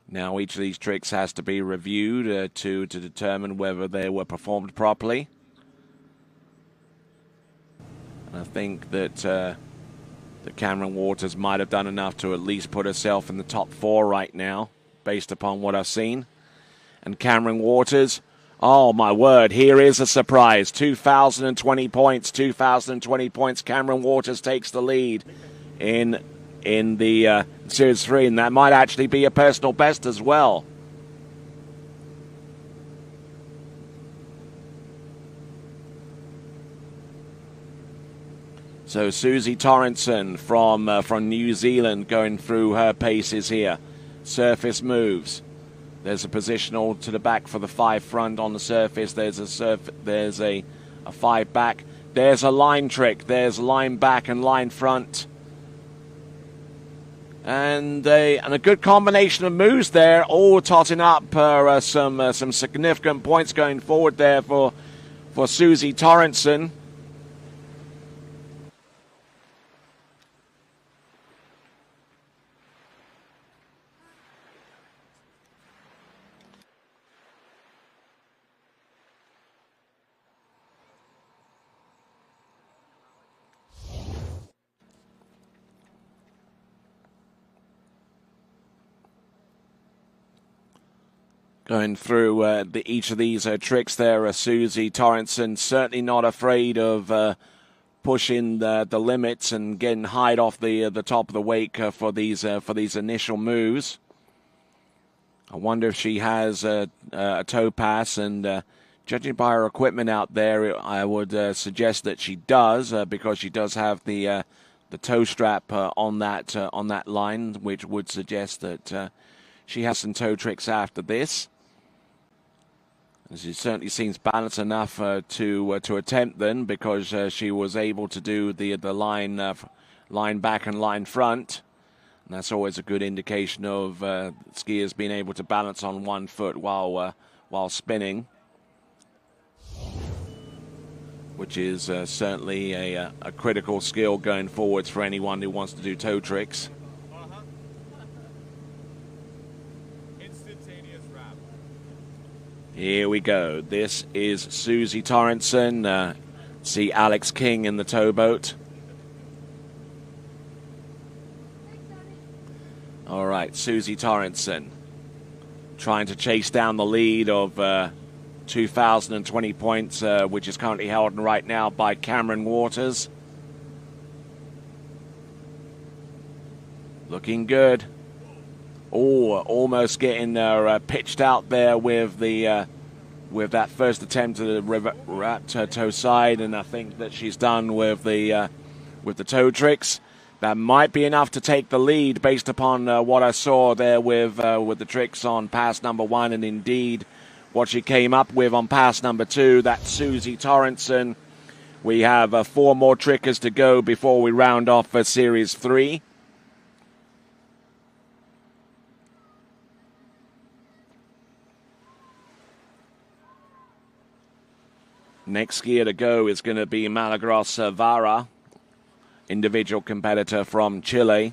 Now each of these tricks has to be reviewed to determine whether they were performed properly. And I think that Cameron Waters might have done enough to at least put herself in the top 4 right now, based upon what I've seen. And Cameron Waters, oh my word, here is a surprise. 2,020 points, 2,020 points. Cameron Waters takes the lead in the Series 3, and that might actually be a personal best as well. So Susie Torrenson from New Zealand going through her paces here. Surface moves. There's a positional to the back for the 5 front on the surface. There's a 5 back. There's a line trick. There's line back and line front. And a good combination of moves there, all totting up some significant points going forward there for Susie Torrenson. Going through each of these tricks there, Susie Torrenson certainly not afraid of pushing the limits and getting high off the top of the wake for these initial moves. I wonder if she has a toe pass, and judging by her equipment out there, I would suggest that she does, because she does have the toe strap on that line, which would suggest that she has some toe tricks after this. She certainly seems balanced enough to attempt them, because she was able to do the line back and line front. And that's always a good indication of skiers being able to balance on one foot while spinning, which is certainly a critical skill going forwards for anyone who wants to do toe tricks. Here we go. This is Susie Torrenson. See Alex King in the towboat. All right, Susie Torrenson trying to chase down the lead of 2,020 points, which is currently held right now by Cameron Waters. Looking good. Oh, almost getting pitched out there with that first attempt to wrap her toe side, and I think that she's done with the toe tricks. That might be enough to take the lead based upon what I saw there with the tricks on pass number 1, and indeed what she came up with on pass number 2. That's Susie Torrenson. We have 4 more trickers to go before we round off for Series 3. Next skier to go is going to be Malagros Vara, individual competitor from Chile.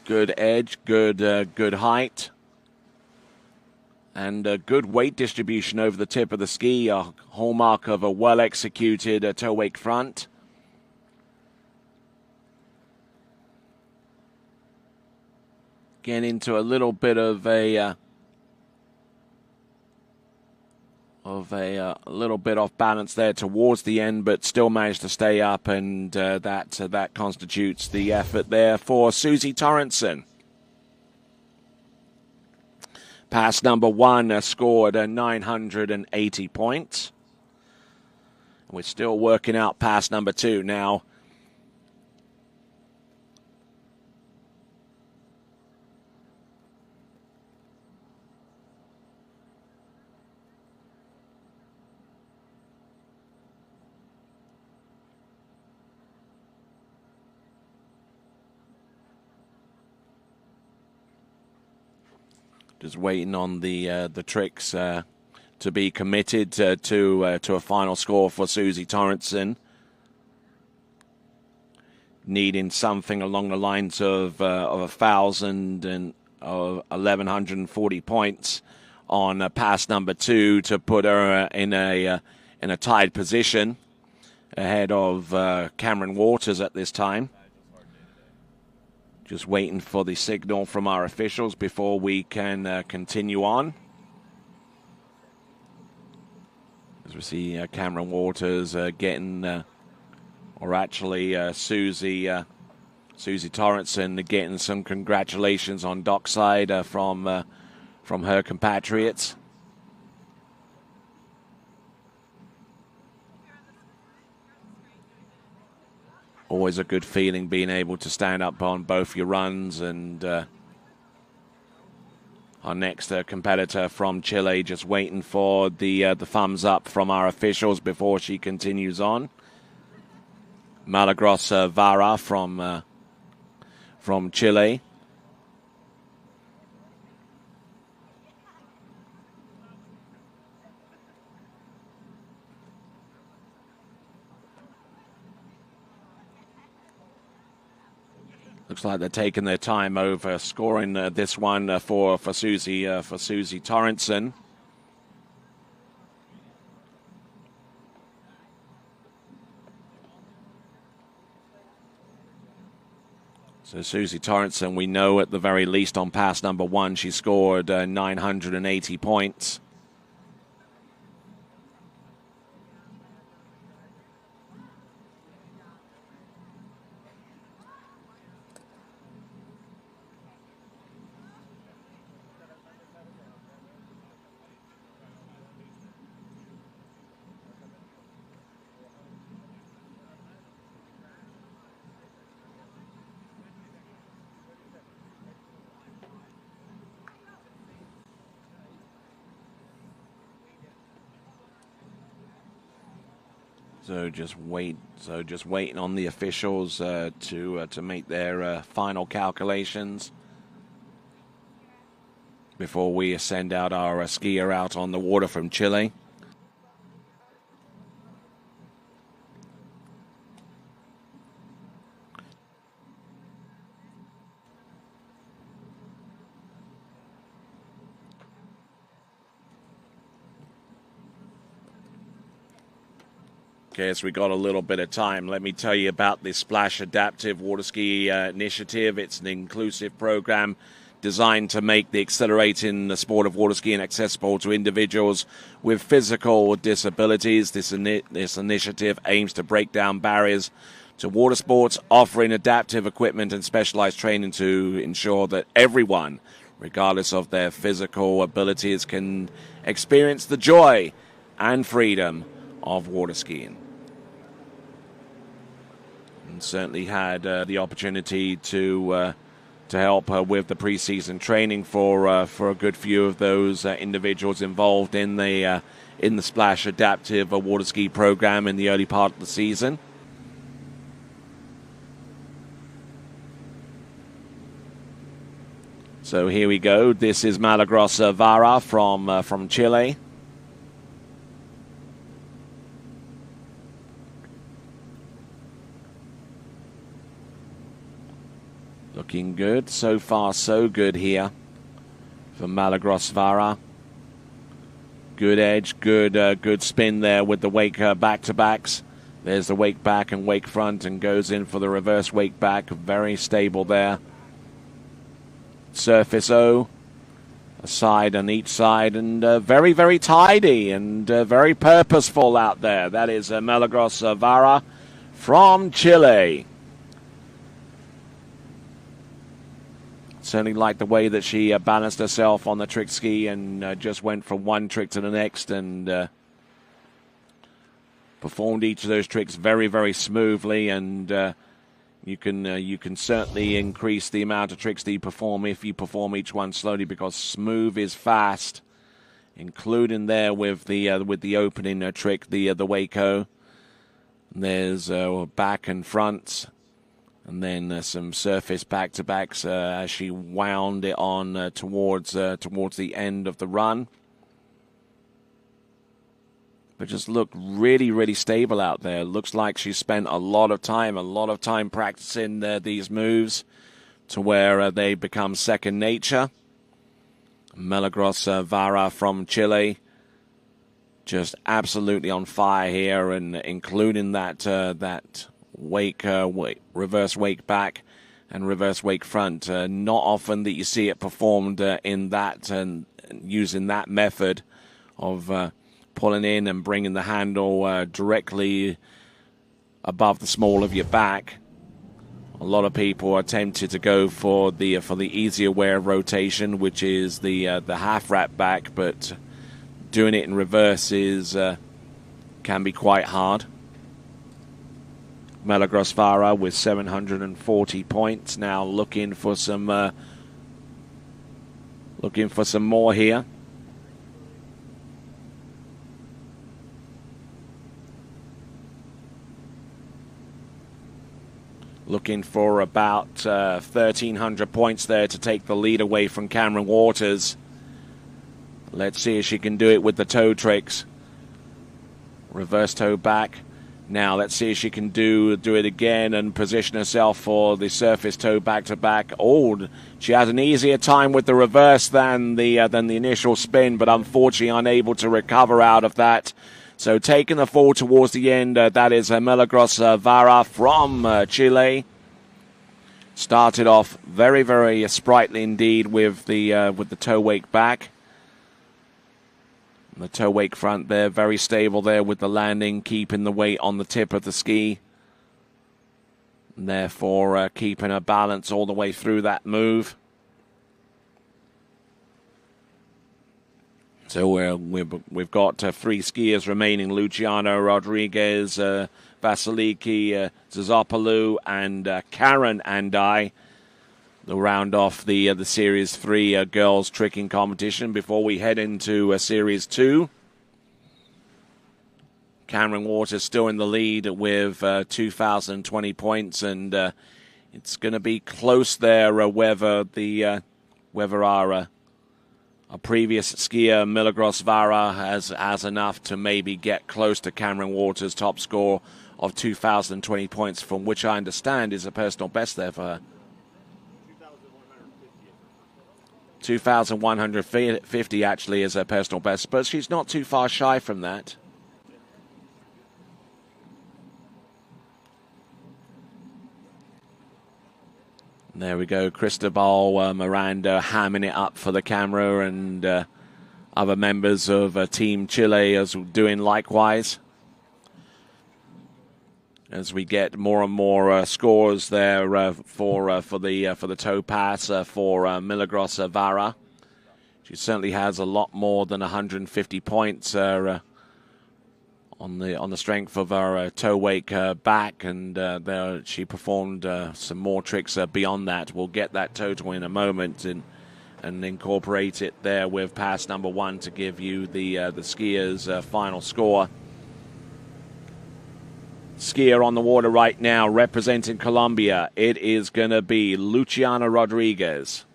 Good edge, good height, and a good weight distribution over the tip of the ski, a hallmark of a well-executed toe wake front. Getting into a little bit of a little bit off balance there towards the end, but still managed to stay up, and that constitutes the effort there for Susie Torrenson. Pass number 1 scored 980 points. We're still working out pass number 2 now. Just waiting on the tricks to be committed to a final score for Susie Torrenson. Needing something along the lines of 1,000 and 1,140 points on pass number 2 to put her in a tied position ahead of Cameron Waters at this time. Just waiting for the signal from our officials before we can continue on. As we see Cameron Waters getting, or actually Susie Torrenson getting some congratulations on dockside from her compatriots. Always a good feeling being able to stand up on both your runs. And our next competitor from Chile just waiting for the thumbs up from our officials before she continues on. Milagros Vara from Chile. Looks like they're taking their time over scoring this one for Susie Torrenson. So Susie Torrenson, we know at the very least on pass number 1, she scored 980 points. So just waiting on the officials to make their final calculations before we send out our skier out on the water from Chile. Okay, so we got a little bit of time. Let me tell you about the Splash Adaptive Water Ski Initiative. It's an inclusive program designed to make the accelerating the sport of water skiing accessible to individuals with physical disabilities. This initiative aims to break down barriers to water sports, offering adaptive equipment and specialized training to ensure that everyone, regardless of their physical abilities, can experience the joy and freedom of water skiing. And certainly had the opportunity to help with the preseason training for a good few of those individuals involved in the Splash Adaptive Water Ski program in the early part of the season. So here we go. This is Milagros Vara from Chile. Looking good. So far, so good here for Milagros Vara. Good edge, good spin there with the wake back-to-backs. There's the wake back and wake front and goes in for the reverse wake back. Very stable there. Surface O, a side on each side, and very, very tidy and very purposeful out there. That is Milagros Vara from Chile. Certainly like the way that she balanced herself on the trick ski and just went from one trick to the next and performed each of those tricks very, very smoothly. And you can certainly increase the amount of tricks that you perform if you perform each one slowly, because smooth is fast, including there with the opening trick, the Waco. There's back and front. And then some surface back-to-backs as she wound it on towards the end of the run. But just looked really, really stable out there. Looks like she spent a lot of time practicing these moves to where they become second nature. Milagros Vara from Chile, just absolutely on fire here, and including that reverse wake back and reverse wake front. Not often that you see it performed in that and using that method of pulling in and bringing the handle directly above the small of your back. A lot of people are tempted to go for the easier way of rotation, which is the half wrap back, but doing it in reverse can be quite hard. Milagrosvara with 740 points. Now looking for some more here. Looking for about 1,300 points there to take the lead away from Cameron Waters. Let's see if she can do it with the toe tricks. Reverse toe back. Now let's see if she can do it again and position herself for the surface toe back to back. Oh, she has an easier time with the reverse than the initial spin, but unfortunately unable to recover out of that. So taking the fall towards the end, that is Milagrosvara from Chile. Started off very, very sprightly indeed with the toe wake back. The toe wake front there, very stable there with the landing, keeping the weight on the tip of the ski. And therefore keeping her balance all the way through that move. So we've got 3 skiers remaining: Luciano Rodriguez, Vasiliki Zazopoulou, and Karen Andai. They'll round off the Series 3 girls tricking competition before we head into Series 2. Cameron Waters still in the lead with 2,020 points, and it's going to be close there whether our previous skier Milagrosvara has enough to maybe get close to Cameron Waters' top score of 2,020 points, from which I understand is a personal best there for her. 2,150 actually is her personal best, but she's not too far shy from that. There we go, Cristobal Miranda hamming it up for the camera, and other members of Team Chile as doing likewise. As we get more and more scores there for the toe pass for Milagrosvara. She certainly has a lot more than 150 points on the strength of her toe wake back, and there she performed some more tricks beyond that. We'll get that total in a moment and incorporate it there with pass number 1 to give you the skiers' final score. Skier on the water right now representing Colombia. It is going to be Luciana Rodriguez.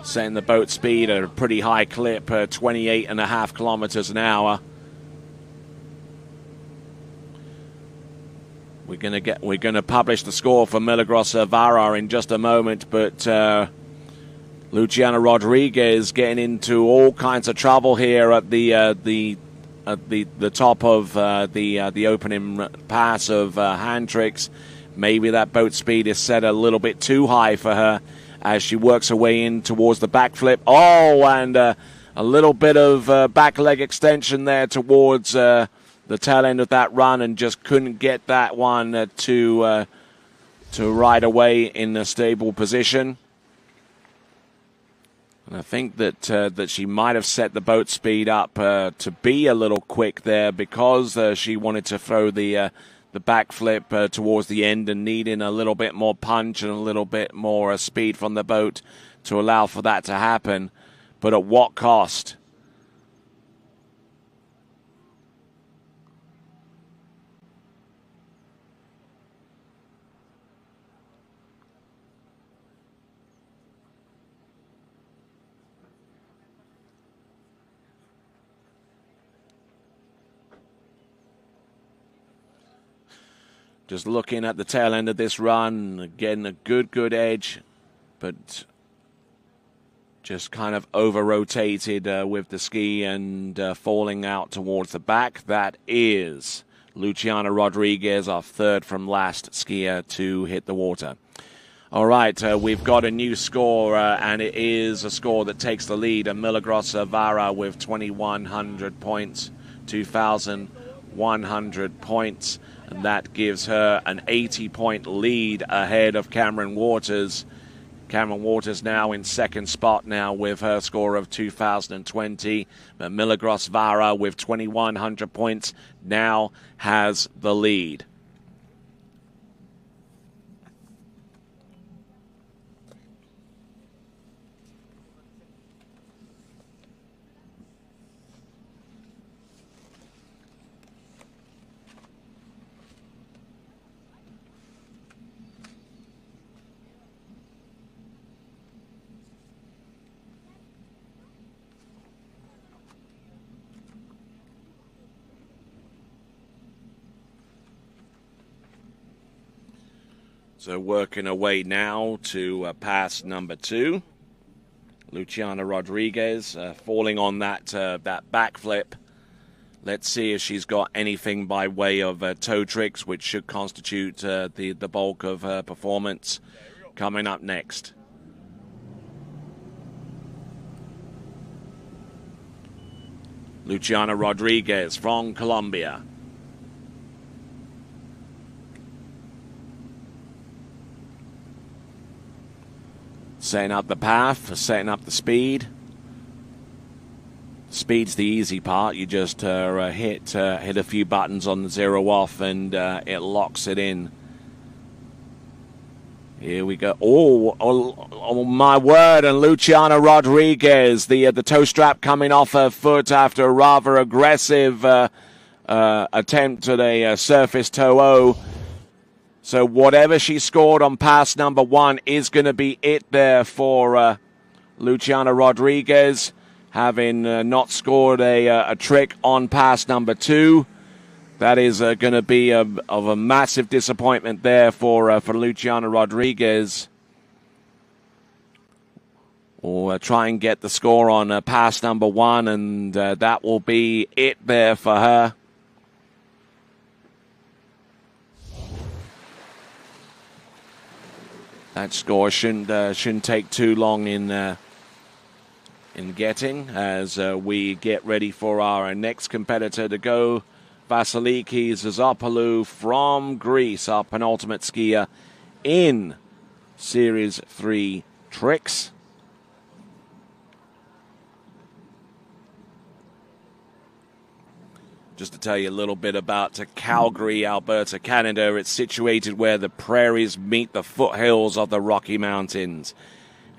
Setting the boat speed at a pretty high clip, 28.5 kilometers an hour. We're going to publish the score for Milagrosvara in just a moment, but Luciana Rodriguez getting into all kinds of trouble here at the top of the opening pass of hand tricks. Maybe that boat speed is set a little bit too high for her as she works her way in towards the backflip. Oh, and a little bit of back leg extension there towards the tail end of that run, and just couldn't get that one to ride away in a stable position. And I think that she might have set the boat speed up to be a little quick there, because she wanted to throw the backflip towards the end and needing a little bit more punch and a little bit more speed from the boat to allow for that to happen. But at what cost? Just looking at the tail end of this run, getting a good edge, but just kind of over-rotated with the ski and falling out towards the back. That is Luciana Rodriguez, our third from last skier to hit the water. All right, we've got a new score, and it is a score that takes the lead. Milagrosvara with 2,100 points, 2,100 points. And that gives her an 80-point lead ahead of Cameron Waters. Cameron Waters now in second spot now with her score of 2,020. But Milagros Vara with 2,100 points now has the lead. So working away now to pass number 2. Luciana Rodriguez falling on that backflip. Let's see if she's got anything by way of toe tricks, which should constitute the bulk of her performance. Coming up next. Luciana Rodriguez from Colombia. Setting up the path, setting up the speed. Speed's the easy part. You just hit a few buttons on the 0 off and it locks it in. Here we go. Oh my word. And Luciana Rodriguez, the toe strap coming off her foot after a rather aggressive attempt at a surface toe O. So whatever she scored on pass number 1 is going to be it there for Luciana Rodriguez, having not scored a trick on pass number 2. That is going to be of a massive disappointment there for Luciana Rodriguez. We'll try and get the score on pass number 1, and that will be it there for her. That score shouldn't take too long in getting as we get ready for our next competitor to go. Vasiliki Zazopoulou from Greece, our penultimate skier in Series 3 tricks. Just to tell you a little bit about Calgary, Alberta, Canada. It's situated where the prairies meet the foothills of the Rocky Mountains.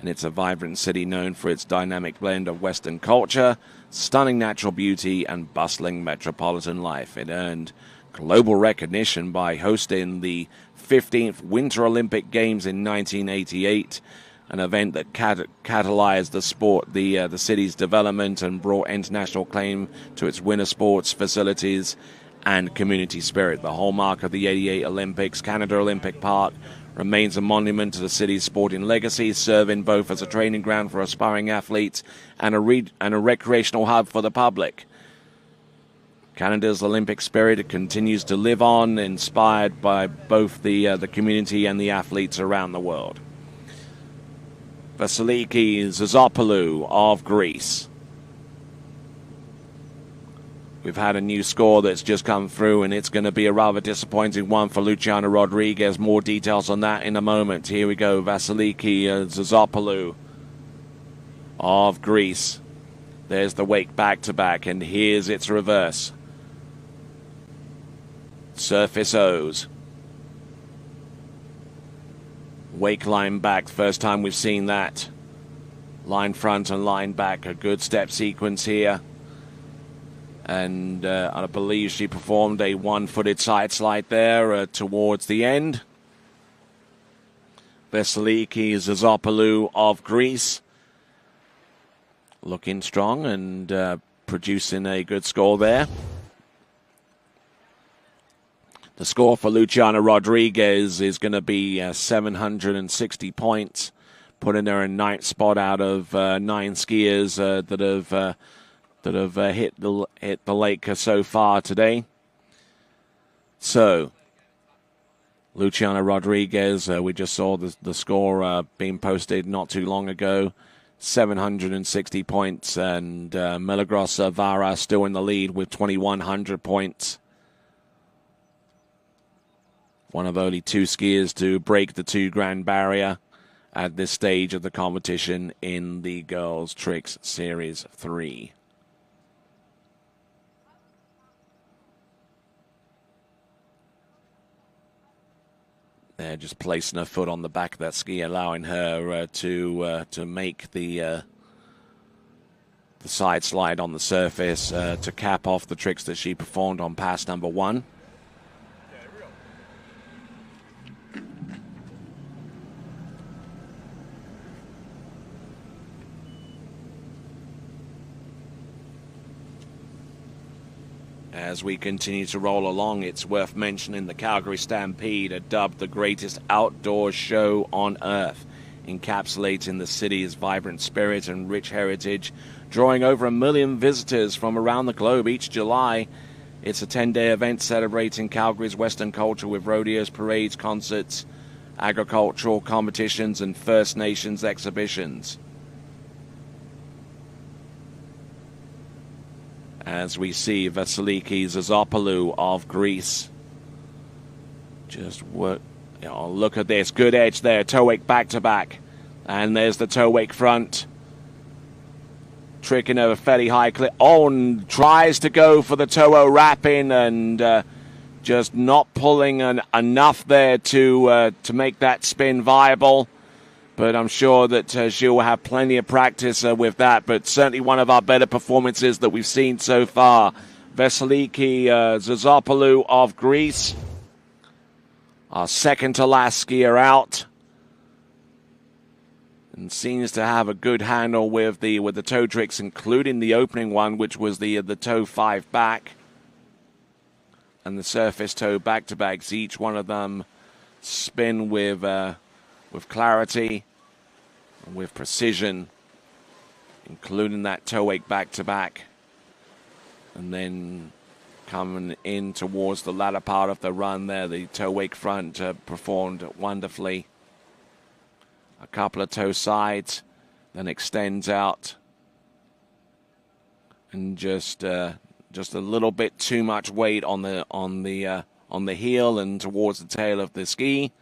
And it's a vibrant city known for its dynamic blend of Western culture, stunning natural beauty, and bustling metropolitan life. It earned global recognition by hosting the 15th Winter Olympic Games in 1988, an event that catalyzed the sport, the city's development, and brought international acclaim to its winter sports facilities and community spirit. The hallmark of the 88 Olympics, Canada Olympic Park remains a monument to the city's sporting legacy, serving both as a training ground for aspiring athletes and a recreational hub for the public. Canada's Olympic spirit continues to live on, inspired by both the community and the athletes around the world. Vasiliki Zazopoulou of Greece. We've had a new score that's just come through, and it's going to be a rather disappointing one for Luciana Rodriguez. More details on that in a moment. Here we go. Vasiliki Zazopoulou of Greece. There's the wake back-to-back, and here's its reverse. Surface O's. Wake line back. First time we've seen that. Line front and line back. A good step sequence here. And I believe she performed a one-footed side slide there towards the end. Vasiliki Zazopoulou of Greece. Looking strong and producing a good score there. The score for Luciana Rodriguez is going to be 760 points, putting her in 9th spot out of 9 skiers that have hit the lake so far today. So, Luciana Rodriguez, we just saw the score being posted not too long ago, 760 points, and Milagros Vara still in the lead with 2,100 points. One of only 2 skiers to break the 2 grand barrier, at this stage of the competition in the Girls Tricks Series 3. They're just placing her foot on the back of that ski, allowing her to make the side slide on the surface to cap off the tricks that she performed on pass number 1. As we continue to roll along, it's worth mentioning the Calgary Stampede are dubbed the greatest outdoor show on earth, encapsulating the city's vibrant spirit and rich heritage, drawing over 1 million visitors from around the globe each July. It's a 10-day event celebrating Calgary's Western culture with rodeos, parades, concerts, agricultural competitions, and First Nations exhibitions. As we see Vasiliki Zazopoulou of Greece just work. Look at this. Good edge there. Toe wake back to back. And there's the toe wake front. Tricking over fairly high clip. And tries to go for the toe wrap in and just not pulling enough there to make that spin viable. But I'm sure that she'll have plenty of practice with that. But certainly one of our better performances that we've seen so far. Vasiliki Zazopoulou of Greece, our second to last skier out, and seems to have a good handle with the toe tricks, including the opening one, which was the toe 5 back, and the surface toe back to backs. Each one of them spin with clarity and with precision, including that toe wake back to back. And then coming in towards the latter part of the run there, the toe wake front performed wonderfully. A couple of toe sides, then extends out, and just a little bit too much weight on the heel and towards the tail of the ski.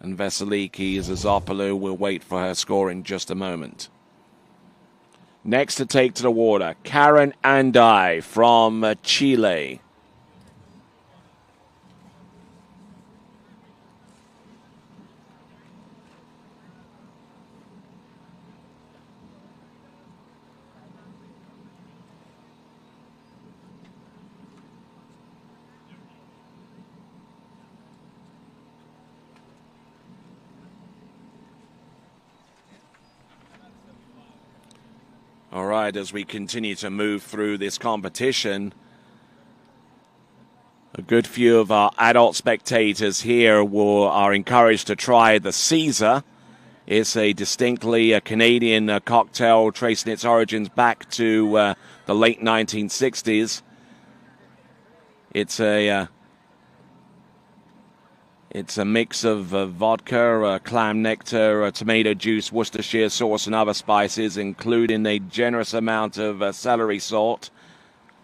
And Vasiliki Zazopoulou will wait for her score in just a moment. Next to take to the water, Karen Andai from Chile. All right, as we continue to move through this competition, a good few of our adult spectators here are encouraged to try the Caesar. It's a distinctly Canadian cocktail tracing its origins back to the late 1960s. It's a mix of vodka, clam nectar, tomato juice, Worcestershire sauce, and other spices, including a generous amount of celery salt.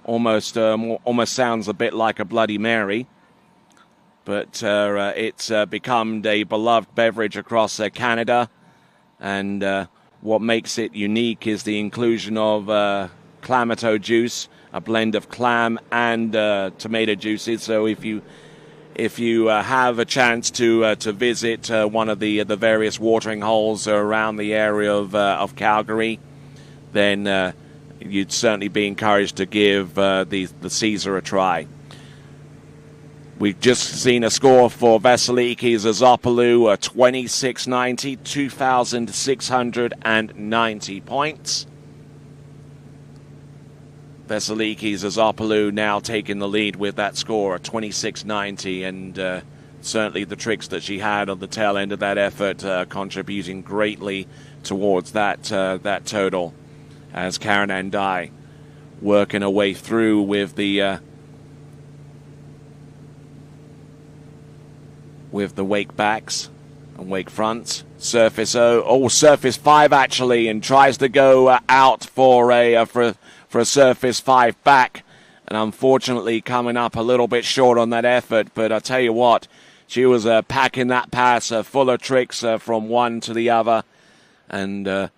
Almost sounds a bit like a Bloody Mary, but it's become a beloved beverage across Canada. And what makes it unique is the inclusion of clamato juice, a blend of clam and tomato juices. So if you have a chance to visit one of the various watering holes around the area of Calgary, then you'd certainly be encouraged to give the Caesar a try. We've just seen a score for Vasiliki Zazopoulou, 2690, 2,690 points. Vasiliki Zazopoulou now taking the lead with that score of 2690, and certainly the tricks that she had on the tail end of that effort contributing greatly towards that total, as Karen Andai working her way through with the wake backs and wake fronts. Surface surface 5 actually, and tries to go out for a surface 5 back, and unfortunately coming up a little bit short on that effort. But I tell you what, She was packing that pass full of tricks from one to the other, and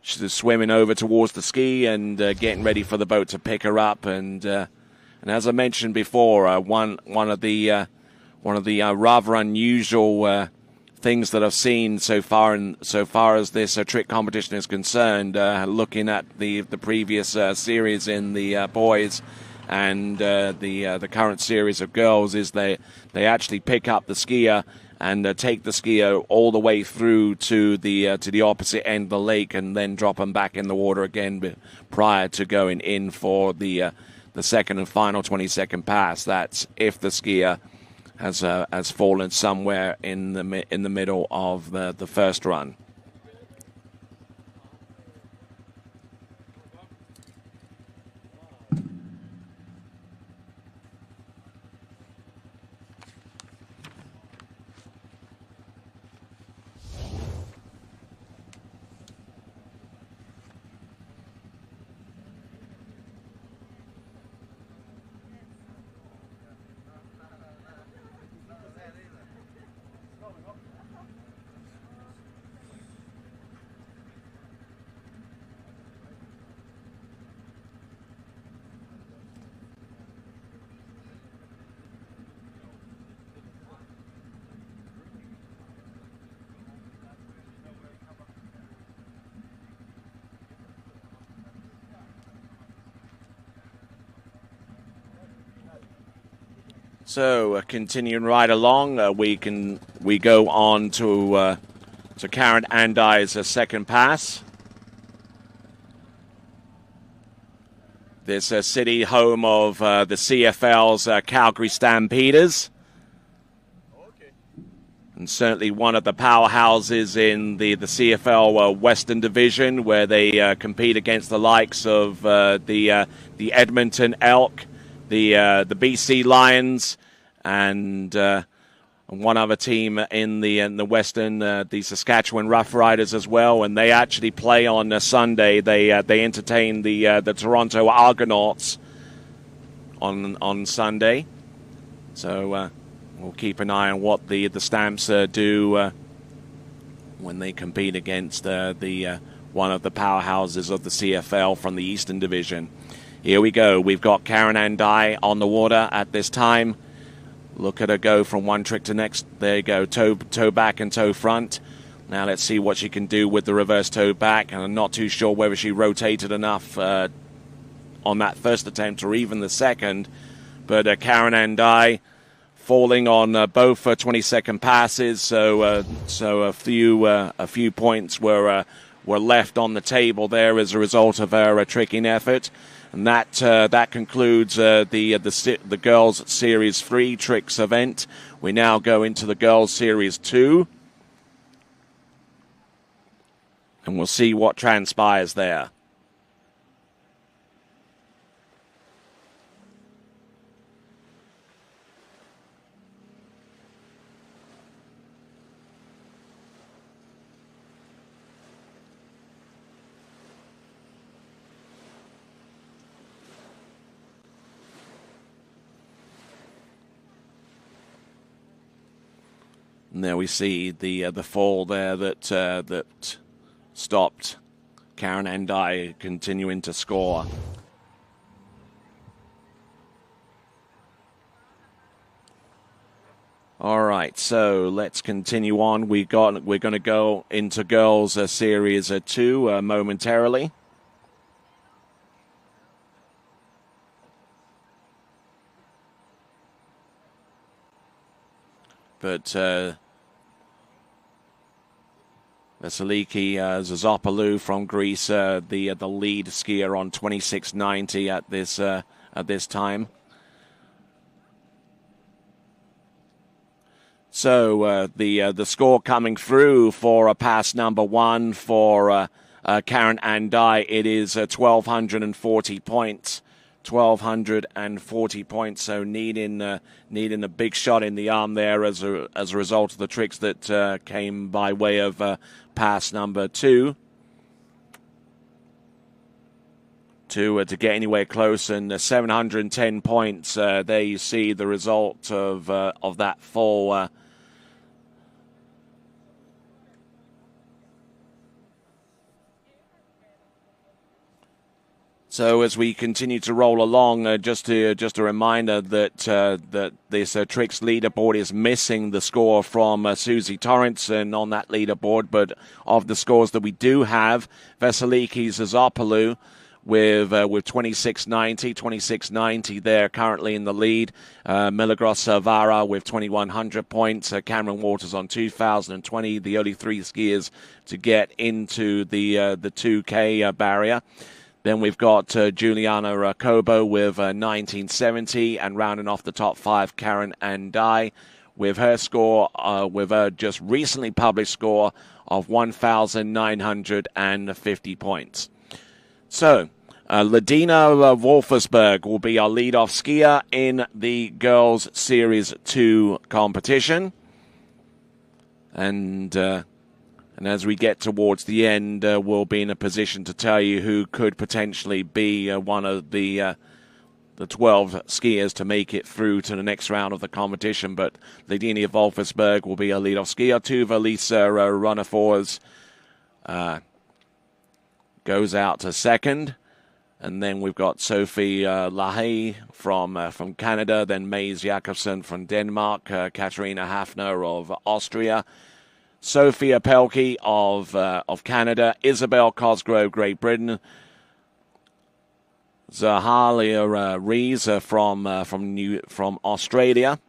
she's just swimming over towards the ski and getting ready for the boat to pick her up. And as I mentioned before, one of the rather unusual things that I've seen so far as this trick competition is concerned, looking at the previous series in the boys and the current series of girls, is they actually pick up the skier and take the skier all the way through to the opposite end of the lake, and then drop them back in the water again prior to going in for the second and final 20-second pass. That's if the skier has fallen somewhere in the middle of the first run. So continuing right along, we go on to Karen Andai's second pass. This city home of the CFL's Calgary Stampeders, and certainly one of the powerhouses in the CFL Western Division, where they compete against the likes of the Edmonton Elk, the BC Lions, and one other team in the Western, the Saskatchewan Roughriders as well. And they actually play on Sunday. They entertain the Toronto Argonauts on Sunday. So we'll keep an eye on what the Stamps do when they compete against one of the powerhouses of the CFL from the Eastern Division. Here we go. We've got Karen Andai on the water at this time. Look at her go from one trick to next. There you go, toe back and toe front. Now let's see what she can do with the reverse toe back. And I'm not too sure whether she rotated enough on that first attempt or even the second. But Karen Andai falling on both 20-second passes. So a few points were left on the table there as a result of her tricking effort. And that concludes the Girls Series 3 Tricks event. We now go into the Girls Series 2. And we'll see what transpires there. And there we see the fall there that stopped Karen Andai continuing to score. All right, so let's continue on. We're going to go into Girls Series 2 momentarily. But Vasiliki Zazopoulou from Greece, the lead skier on 26.90 at this time. So the score coming through for pass number 1 for Karen Andai, it is 1,240 points. 1,240 points, so needing a big shot in the arm there as a result of the tricks that came by way of pass number 2. to get anywhere close. And 710 points. There you see the result of that fall. So as we continue to roll along, just a reminder that that this Trix leaderboard is missing the score from Susie Torrance and on that leaderboard. But of the scores that we do have, Veseliki Zazopoulou with 2690 there currently in the lead. Milagros Vara with 2100 points. Cameron Waters on 2020, the only three skiers to get into the 2K barrier. Then we've got Juliana Kobo with 1970, and rounding off the top five, Karen Andai with her score, with a just recently published score of 1,950 points. So, Ladina Wolfersberg will be our lead-off skier in the Girls Series 2 competition. And as we get towards the end, we'll be in a position to tell you who could potentially be one of the 12 skiers to make it through to the next round of the competition. But Ladina Wolfersberg will be a lead-off skier. Tuva Lisa Runnefors goes out to second. And then we've got Sophie Lahaye from Canada, then Maze Jakobsen from Denmark, Katarina Hafner of Austria, Sophia Pelkey of Canada, Isabel Cosgrove, Great Britain, Zahalia Rees from Australia,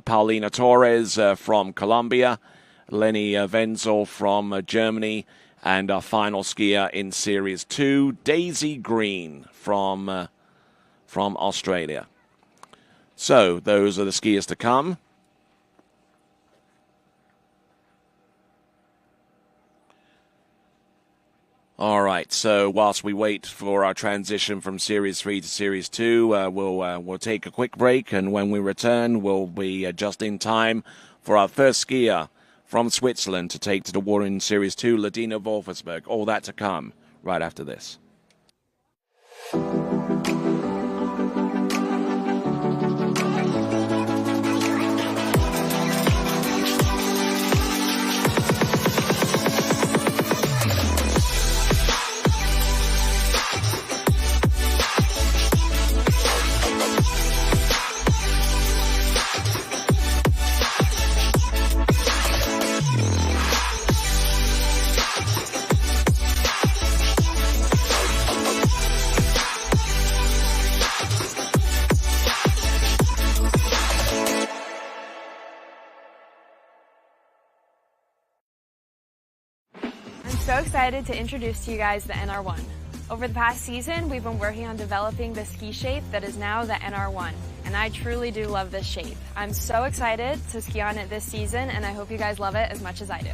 Paulina Torres from Colombia, Lenny Wenzel from Germany, and our final skier in Series 2, Daisy Green from Australia. So those are the skiers to come. All right, so whilst we wait for our transition from Series 3 to Series 2, we'll take a quick break, and when we return, we'll be just in time for our first skier from Switzerland to take to the water in Series 2, Ladina Wolfersberg. All that to come right after this. So excited to introduce to you guys the NR1. Over the past season, we've been working on developing the ski shape that is now the NR1, and I truly do love this shape. I'm so excited to ski on it this season, and I hope you guys love it as much as I do.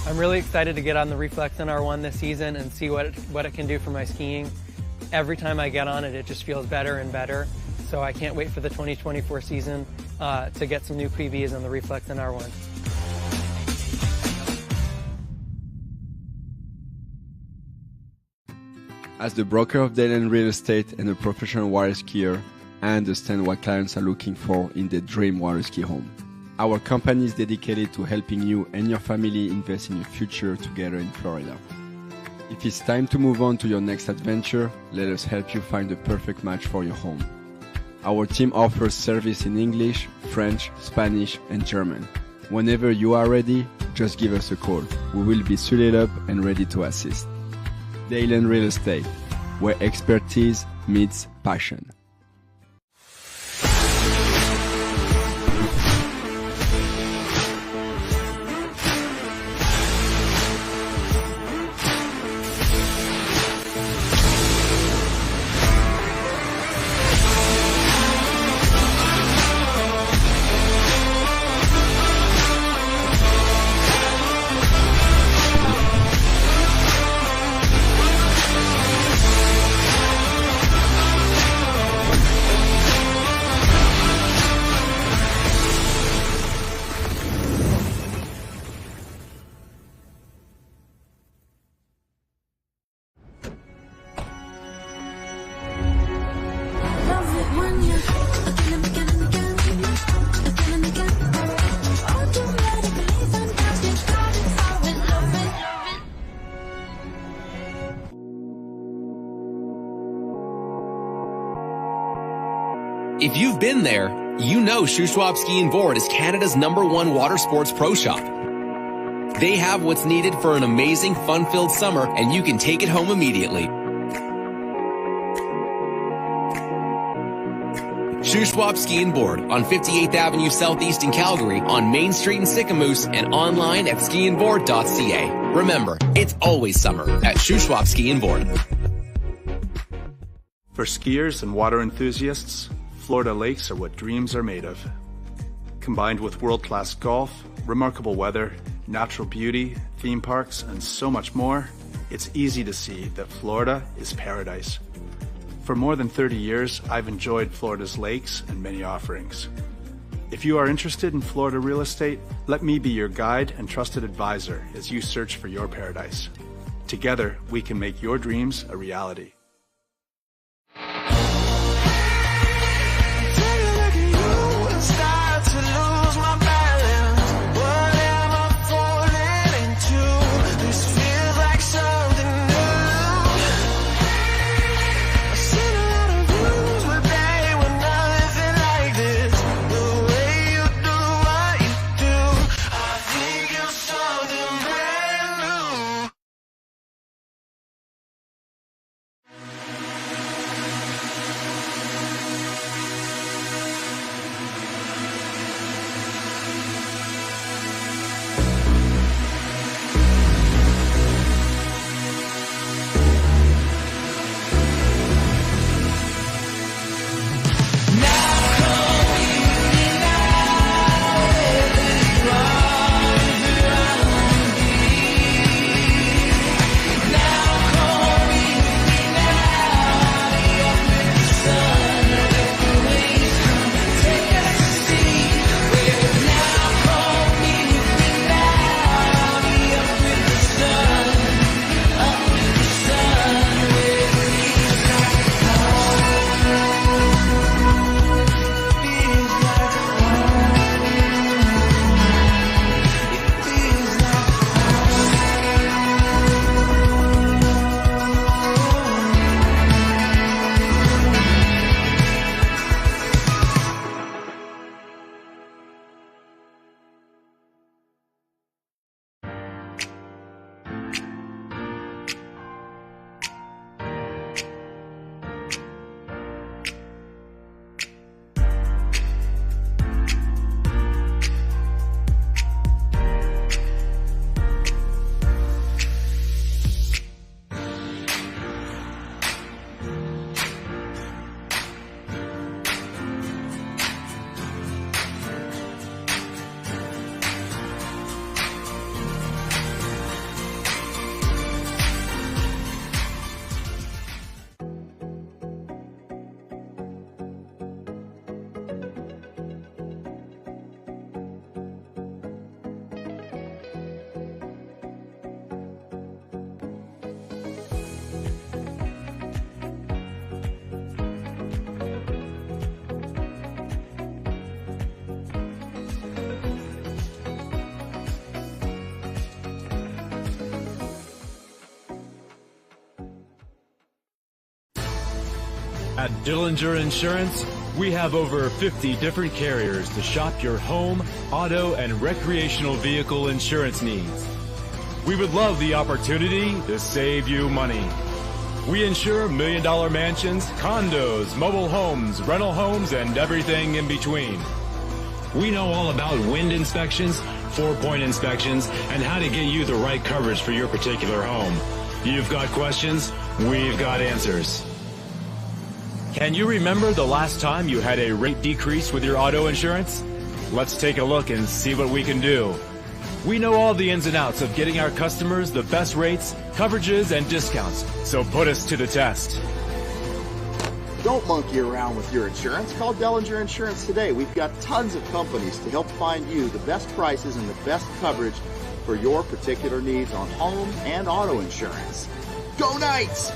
I'm really excited to get on the Reflex NR1 this season and see what it can do for my skiing. Every time I get on it, it just feels better and better. So I can't wait for the 2024 season to get some new PBs on the Reflex NR1. As the broker of Dayland Real Estate and a professional water skier, I understand what clients are looking for in their dream water ski home. Our company is dedicated to helping you and your family invest in your future together in Florida. If it's time to move on to your next adventure, let us help you find the perfect match for your home. Our team offers service in English, French, Spanish, and German. Whenever you are ready, just give us a call. We will be suited up and ready to assist. Dayland Real Estate, where expertise meets passion. If you've been there, you know Shuswap Ski and Board is Canada's #1 water sports pro shop. They have what's needed for an amazing, fun-filled summer, and you can take it home immediately. Shuswap Ski and Board on 58th Avenue Southeast in Calgary, on Main Street in Sicamous, and online at skiandboard.ca. Remember, it's always summer at Shuswap Ski and Board. For skiers and water enthusiasts, Florida lakes are what dreams are made of. Combined with world-class golf, remarkable weather, natural beauty, theme parks, and so much more, it's easy to see that Florida is paradise. For more than 30 years, I've enjoyed Florida's lakes and many offerings. If you are interested in Florida real estate, let me be your guide and trusted advisor as you search for your paradise. Together, we can make your dreams a reality. At Dillinger Insurance, we have over 50 different carriers to shop your home, auto, and recreational vehicle insurance needs. We would love the opportunity to save you money. We insure million-dollar mansions, condos, mobile homes, rental homes, and everything in between. We know all about wind inspections, 4-point inspections, and how to get you the right coverage for your particular home. You've got questions, we've got answers. Can you remember the last time you had a rate decrease with your auto insurance? Let's take a look and see what we can do. We know all the ins and outs of getting our customers the best rates, coverages, and discounts, so put us to the test. Don't monkey around with your insurance. Call Dillinger Insurance today. We've got tons of companies to help find you the best prices and the best coverage for your particular needs on home and auto insurance. Go Knights!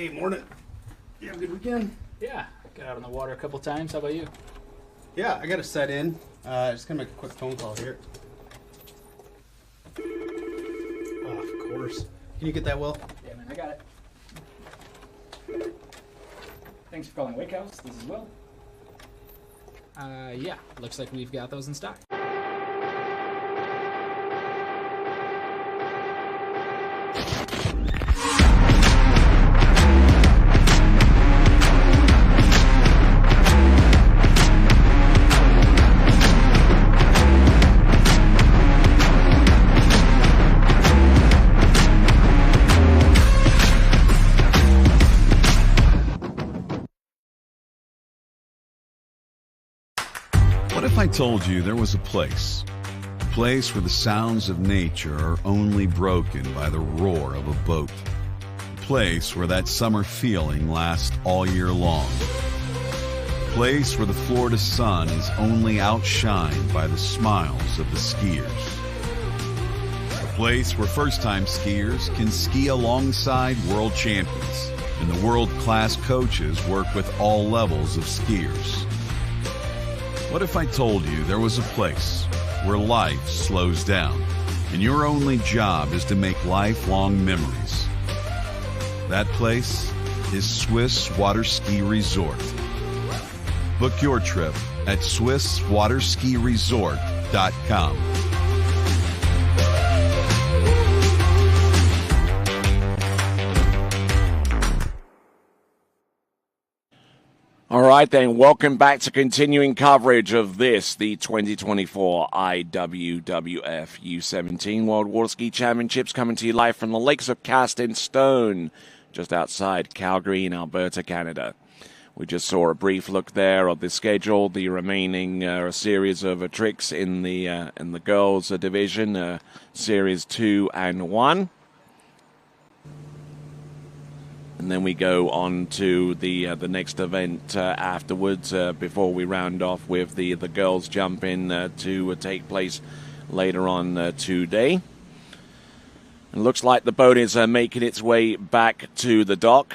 Hey, morning. You have a good weekend? Yeah, got out on the water a couple times. How about you? Yeah, I got to set in. Just gonna make a quick phone call here. Oh, of course. Can you get that, Will? Yeah, man, I got it. Thanks for calling Wake House. This is Will. Yeah, looks like we've got those in stock. What if I told you there was a place where the sounds of nature are only broken by the roar of a boat, a place where that summer feeling lasts all year long, a place where the Florida sun is only outshined by the smiles of the skiers, a place where first-time skiers can ski alongside world champions and the world-class coaches work with all levels of skiers. What if I told you there was a place where life slows down and your only job is to make lifelong memories? That place is Swiss Water Ski Resort. Book your trip at SwissWaterSkiResort.com. All right, then, welcome back to continuing coverage of this, the 2024 IWWF U17 World Water Ski Championships, coming to you live from the lakes of Cast in Stone, just outside Calgary in Alberta, Canada. We just saw a brief look there of the schedule, the remaining series of tricks in the girls' division, Series 2 and 1. And then we go on to the next event afterwards before we round off with the girls' jump in to take place later on today. It looks like the boat is making its way back to the dock.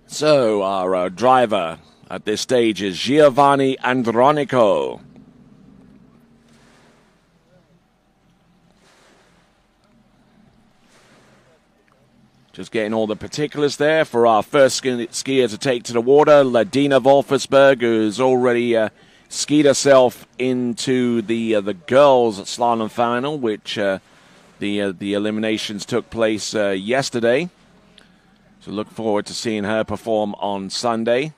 So our driver at this stage is Giovanni Andronico. Just getting all the particulars there for our first skier to take to the water, Ladina Wolfersberg, who's already skied herself into the girls' slalom final, which the eliminations took place yesterday. So look forward to seeing her perform on Sunday.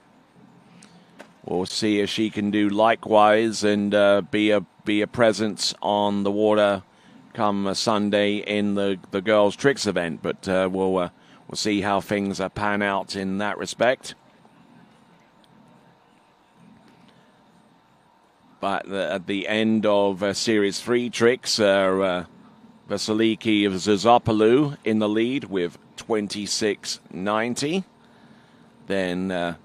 We'll see if she can do likewise and be a presence on the water come Sunday in the girls' tricks event, but we'll see how things pan out in that respect. But at the end of Series 3 tricks, Vasiliki Zizopoulou in the lead with 26.90. Then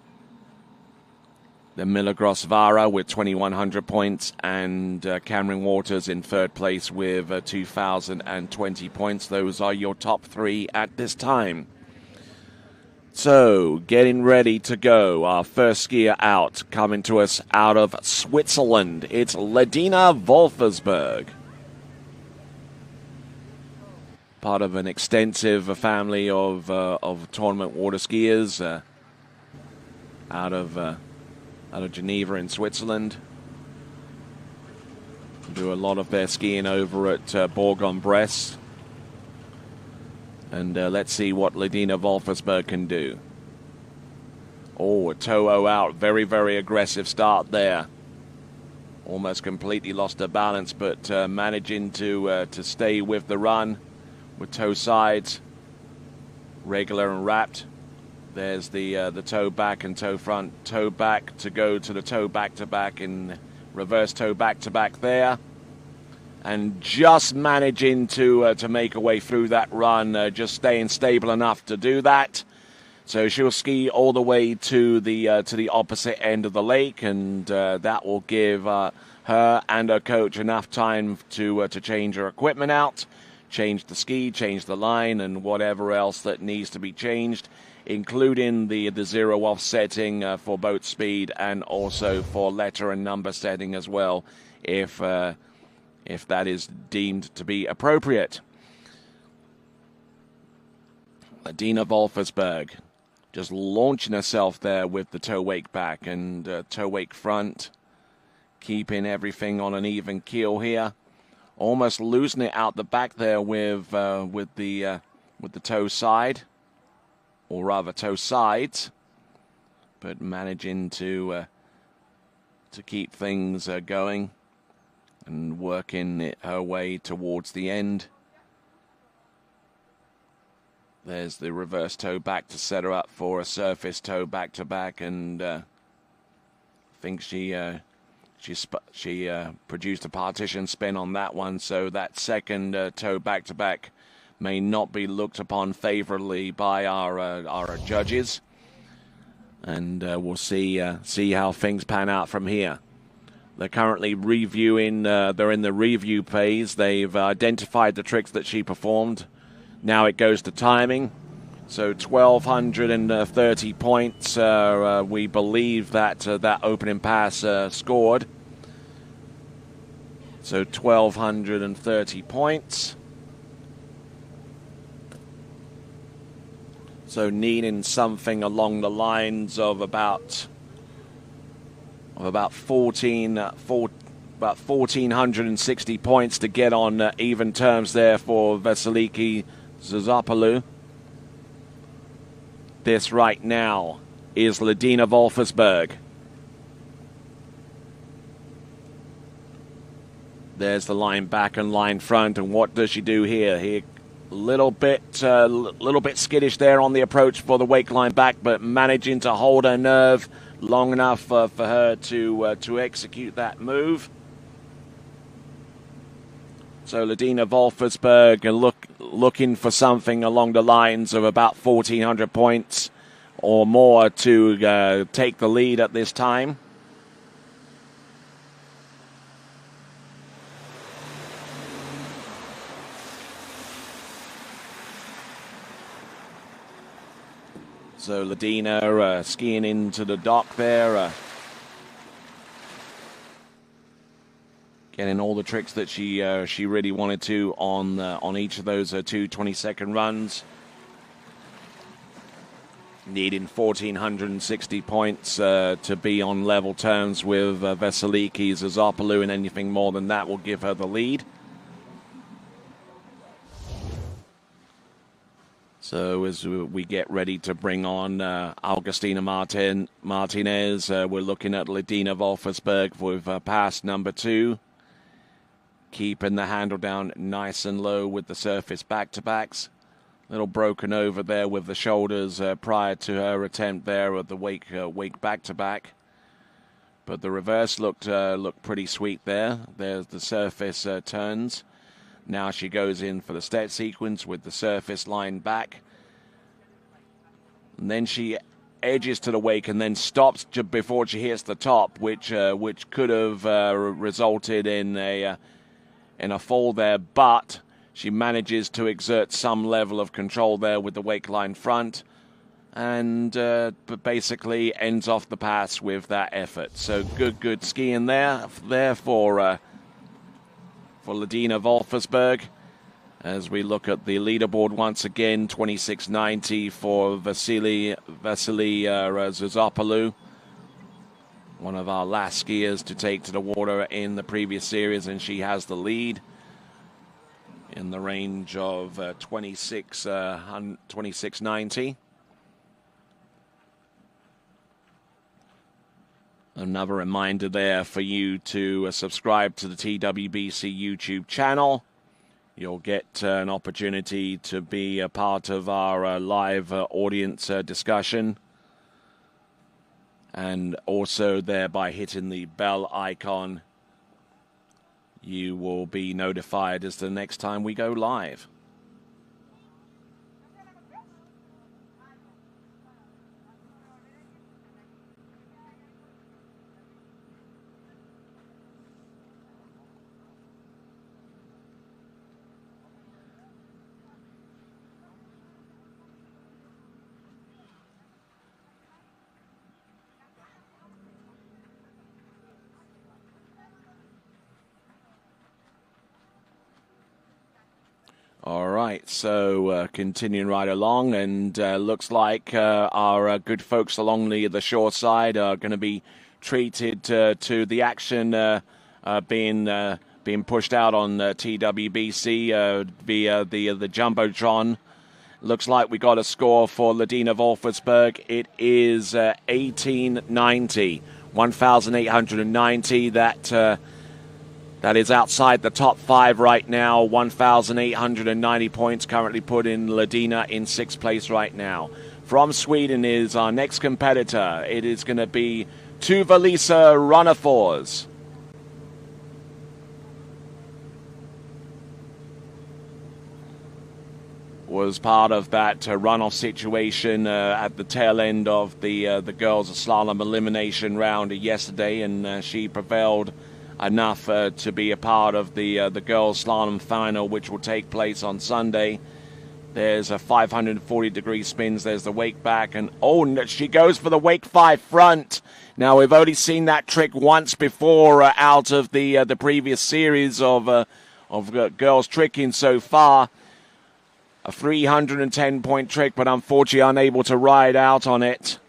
the Milagros Vara with 2,100 points, and Cameron Waters in third place with 2,020 points. Those are your top three at this time. So, getting ready to go. Our first skier out, coming to us out of Switzerland. It's Ladina Wolfersberg. Part of an extensive family of tournament water skiers out of Geneva in Switzerland. Do a lot of their skiing over at Bourg-en-Bresse. And let's see what Ladina Wolfersberg can do. Oh, a toe out. Very, very aggressive start there. Almost completely lost her balance, but managing to stay with the run with toe sides. Regular and wrapped. There's the toe back and toe front, toe back to go to the toe back to back in reverse toe back to back there, and just managing to make her way through that run, just staying stable enough to do that. So she'll ski all the way to the opposite end of the lake, and that will give her her and her coach enough time to change her equipment out, change the ski, change the line, and whatever else that needs to be changed, including the zero off setting for boat speed and also for letter and number setting as well, if that is deemed to be appropriate. Ladina Wolfersberg just launching herself there with the toe wake back and toe wake front, keeping everything on an even keel here. Almost losing it out the back there with the toe side, or rather toe sides, but managing to keep things going and working her way towards the end. There's the reverse toe back to set her up for a surface toe back to back, and I think she produced a partition spin on that one, so that second toe back to back may not be looked upon favorably by our judges, and we'll see how things pan out from here. They're currently reviewing. They're in the review phase. They've identified the tricks that she performed. Now it goes to timing. So 1,230 points, we believe that opening pass scored. So 1,230 points. So needing something along the lines of about 1,460 points to get on even terms there for Vasiliki Zazopoulou. This right now is Ladina Wolfersberg. There's the line back and line front, and what does she do here? Here, little bit skittish there on the approach for the wake line back, but managing to hold her nerve long enough for her to execute that move. So Ladina Wolfersberg looking for something along the lines of about 1,400 points or more to take the lead at this time. So Ladina skiing into the dock there. Getting all the tricks that she really wanted to on each of those 2 20-second runs. Needing 1,460 points to be on level terms with Vasiliki Zazopoulou, and anything more than that will give her the lead. So as we get ready to bring on Augustina Martinez, we're looking at Ladina Wolfersberg with pass number 2. Keeping the handle down nice and low with the surface back-to-backs. Little broken over there with the shoulders prior to her attempt there at the wake back-to-back. But the reverse looked pretty sweet there. There's the surface turns. Now she goes in for the step sequence with the surface line back. And then she edges to the wake and then stops before she hits the top, which could have resulted in a fall there, but she manages to exert some level of control there with the wake line front, and basically ends off the pass with that effort. So good skiing there for Ladina Wolfersberg. As we look at the leaderboard once again, 26.90 for Vasily Zazopoulou, one of our last skiers to take to the water in the previous series, and she has the lead in the range of 26.90. Another reminder there for you to subscribe to the TWBC YouTube channel. You'll get an opportunity to be a part of our live audience discussion. And also there, by hitting the bell icon, you will be notified as the next time we go live. right, so continuing right along, and looks like our good folks along the shore side are going to be treated to the action being pushed out on TWBC via the Jumbotron. Looks like we got a score for Ladina Wolfersberg. It is 1890, 1,890. That is outside the top 5 right now. 1,890 points currently put in Ladina in 6th place right now. From Sweden is our next competitor. It is going to be Tuva-Lisa Runnefors. Was part of that runoff situation at the tail end of the girls' slalom elimination round yesterday, and she prevailed enough to be a part of the girls' slalom final, which will take place on Sunday. There's a 540-degree spins. There's the wake back, and she goes for the wake 5 front. Now, we've only seen that trick once before out of the previous series of girls tricking so far. A 310-point trick, but unfortunately unable to ride out on it.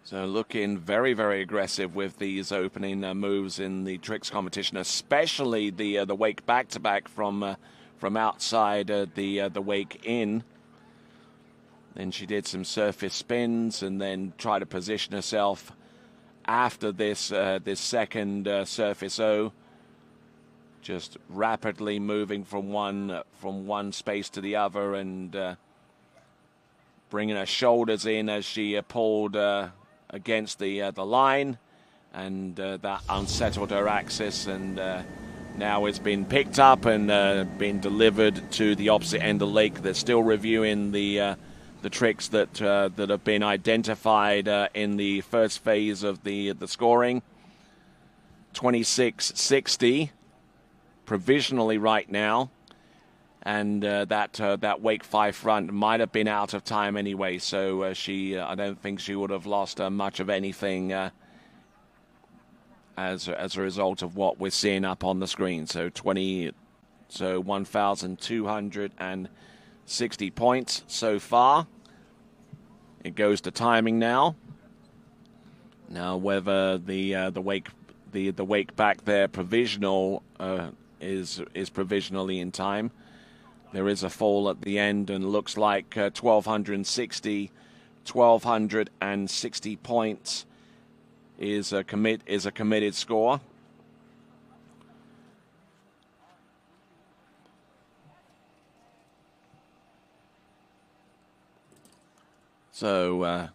So looking very, very aggressive with these opening moves in the tricks competition, especially the wake back-to-back from outside the wake in. Then she did some surface spins and then tried to position herself after this second surface O. Just rapidly moving from one space to the other and bringing her shoulders in as she pulled against the line, and that unsettled her axis, and now it's been picked up and been delivered to the opposite end of the lake. They're still reviewing the tricks that have been identified in the first phase of the scoring. 26.60 provisionally right now. And that wake 5 front might have been out of time anyway, so I don't think she would have lost much of anything as a result of what we're seeing up on the screen. So 1,260 points so far. It goes to timing now. Now whether the wake back there provisional is provisionally in time. There is a fall at the end, and looks like 1,260 points is a committed score. So,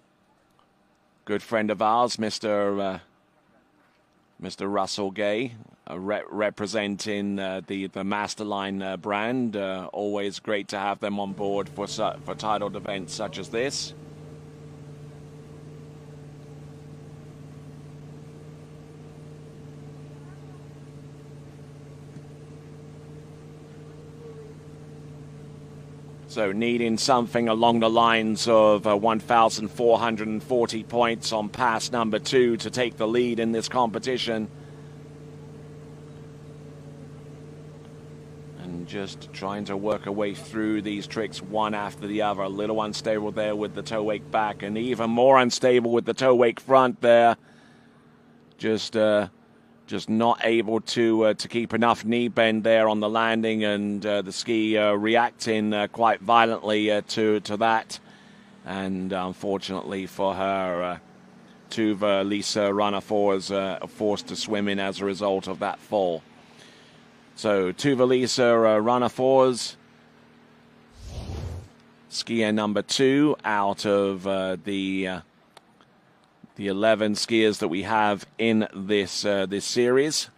good friend of ours, Mr. Russell Gay, representing the Masterline brand. Always great to have them on board for titled events such as this. So needing something along the lines of 1,440 points on pass number 2 to take the lead in this competition. And just trying to work her way through these tricks one after the other. A little unstable there with the toe wake back, and even more unstable with the toe wake front there. Just not able to keep enough knee bend there on the landing, and the ski reacting quite violently to that. And unfortunately for her, Tuva-Lisa Runnefors was forced to swim in as a result of that fall. So Tuva-Lisa Runnefors, skier number 2 out of the 11 skiers that we have in this series.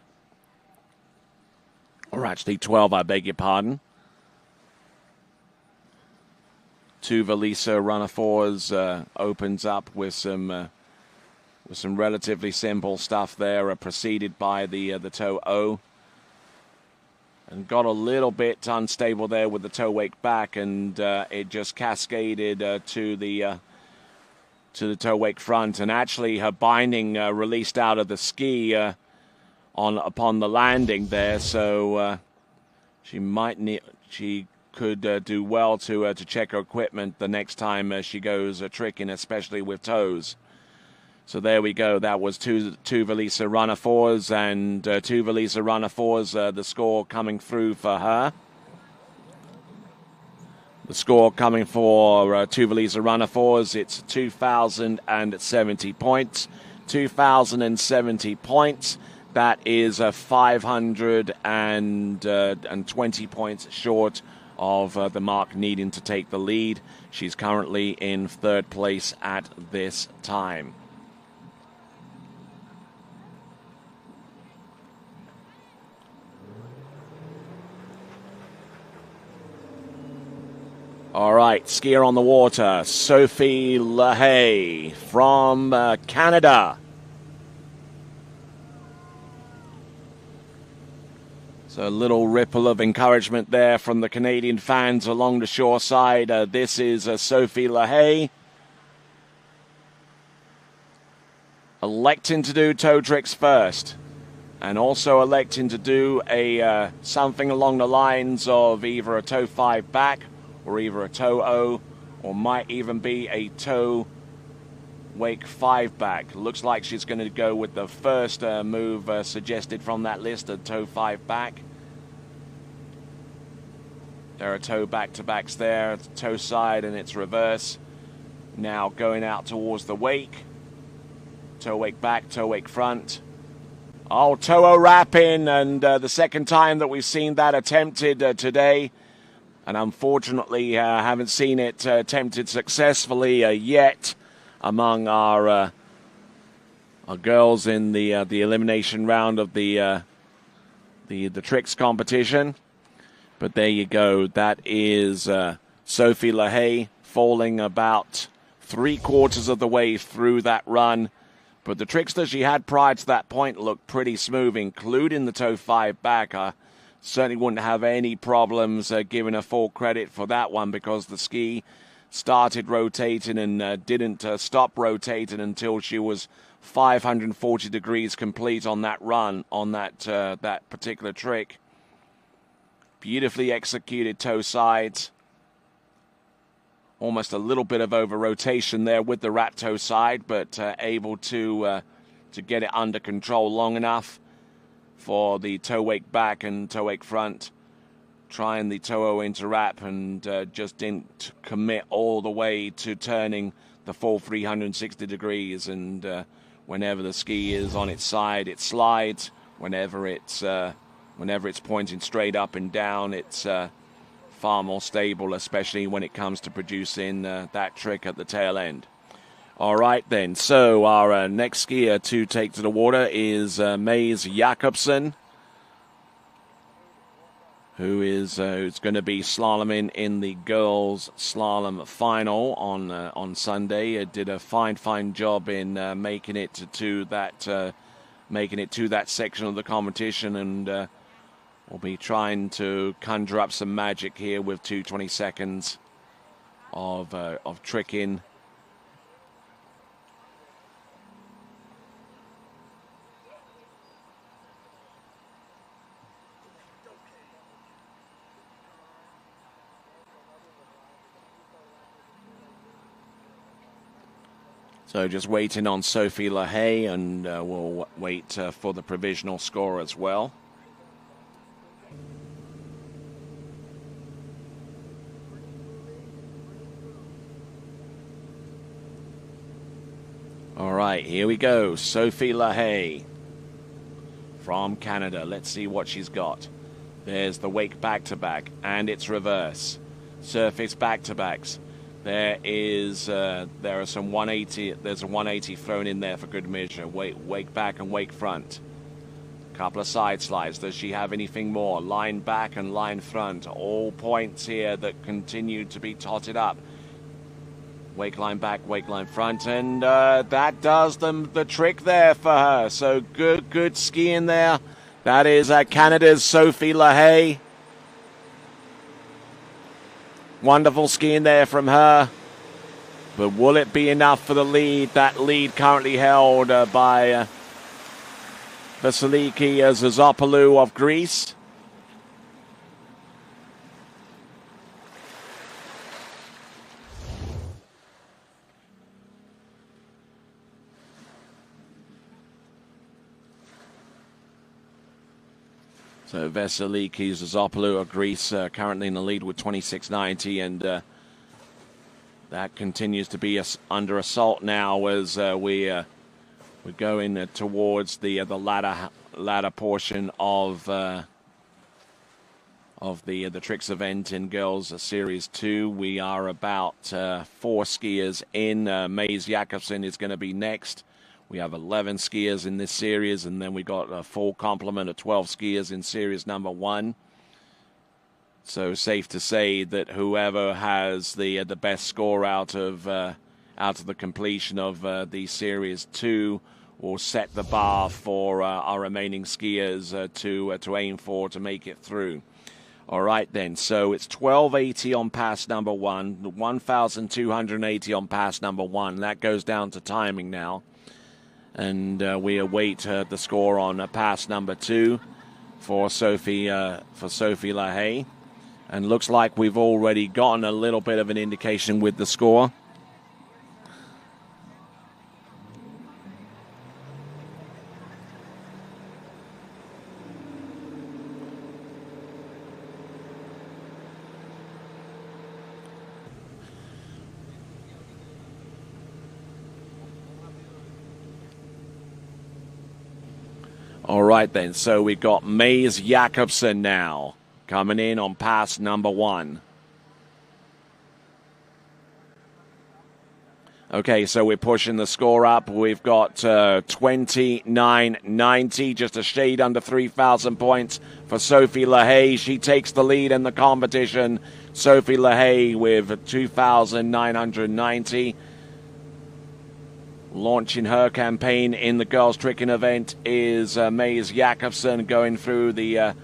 Or actually 12, I beg your pardon. Tuva-Lisa Runnefors opens up with some Some relatively simple stuff there, preceded by the toe O. And got a little bit unstable there with the toe wake back, and it just cascaded to the toe wake front. And actually her binding released out of the ski upon the landing there, so she could do well to check her equipment the next time she goes tricking, especially with toes. So there we go. That was two Velisa runner fours and two Velisa runner fours. The score coming through for her. The score coming for two Velisa runner fours. It's 2,070 points. 2,070 points. That is 520 points short of the mark needing to take the lead. She's currently in third place at this time. All right, skier on the water, Sophie LaHaye from Canada. So a little ripple of encouragement there from the Canadian fans along the shore side. This is Sophie LaHaye, electing to do toe tricks first, and also electing to do something along the lines of either a toe 5 back, or either a toe O, or might even be a toe wake 5 back. Looks like she's going to go with the first move suggested from that list, a toe 5 back. There are toe back-to-backs there, toe side and its reverse. Now going out towards the wake. Toe wake back, toe wake front. Oh, toe O wrap in, and the second time that we've seen that attempted today. And unfortunately, haven't seen it attempted successfully yet among our girls in the elimination round of the tricks competition. But there you go. That is Sophie LaHaye falling about 3/4 of the way through that run. But the tricks that she had prior to that point looked pretty smooth, including the toe 5 back. Certainly wouldn't have any problems giving her full credit for that one, because the ski started rotating and didn't stop rotating until she was 540 degrees complete on that run, on that particular trick. Beautifully executed toe sides. Almost a little bit of over rotation there with the wrap toe side, but able to get it under control long enough for the toe wake back and toe wake front. Trying the toe O into wrap, and just didn't commit all the way to turning the full 360 degrees. And whenever the ski is on its side, it slides. Whenever it's pointing straight up and down, it's far more stable, especially when it comes to producing that trick at the tail end. All right, then. So our next skier to take to the water is Maze Jakobsen, who's going to be slaloming in the girls' slalom final on Sunday. Did a fine job in making it to that section of the competition, and we'll be trying to conjure up some magic here with 2:20 seconds of tricking. So just waiting on Sophie LaHaye, and we'll wait for the provisional score as well. All right, here we go. Sophie LaHaye from Canada. Let's see what she's got. There's the wake back-to-back, and it's reverse. Surface back-to-backs. There are some 180. There's a 180 thrown in there for good measure. Wake back and wake front. Couple of side slides. Does she have anything more? Line back and line front. All points here that continue to be totted up. Wake line back, wake line front, and that does the trick there for her. So good skiing there. That is Canada's Sophie LaHaye. Wonderful skiing there from her. But will it be enough for the lead? That lead currently held by Vasiliki Zazopoulou of Greece. So Vasiliki Zazopoulou of Greece currently in the lead with 26.90, and that continues to be under assault now as we're going towards the latter portion of the Tricks event in Girls Series 2. We are about 4 skiers in. Maze Jakobsen is going to be next. We have 11 skiers in this series, and then we got a full complement of 12 skiers in series number 1. So safe to say that whoever has the best score out of the completion of the series 2 will set the bar for our remaining skiers to aim for to make it through. All right then, so it's 1280 on pass number 1, 1280 on pass number 1. That goes down to timing now. And we await the score on pass number 2 for Sophie LaHaye. And looks like we've already gotten a little bit of an indication with the score. All right, then. So we've got Maze Jakobsen now coming in on pass number 1. Okay, so we're pushing the score up. We've got 29.90, just a shade under 3,000 points for Sophie LaHaye. She takes the lead in the competition. Sophie LaHaye with 2,990. Launching her campaign in the girls' tricking event is Maze Jakobsen, going through the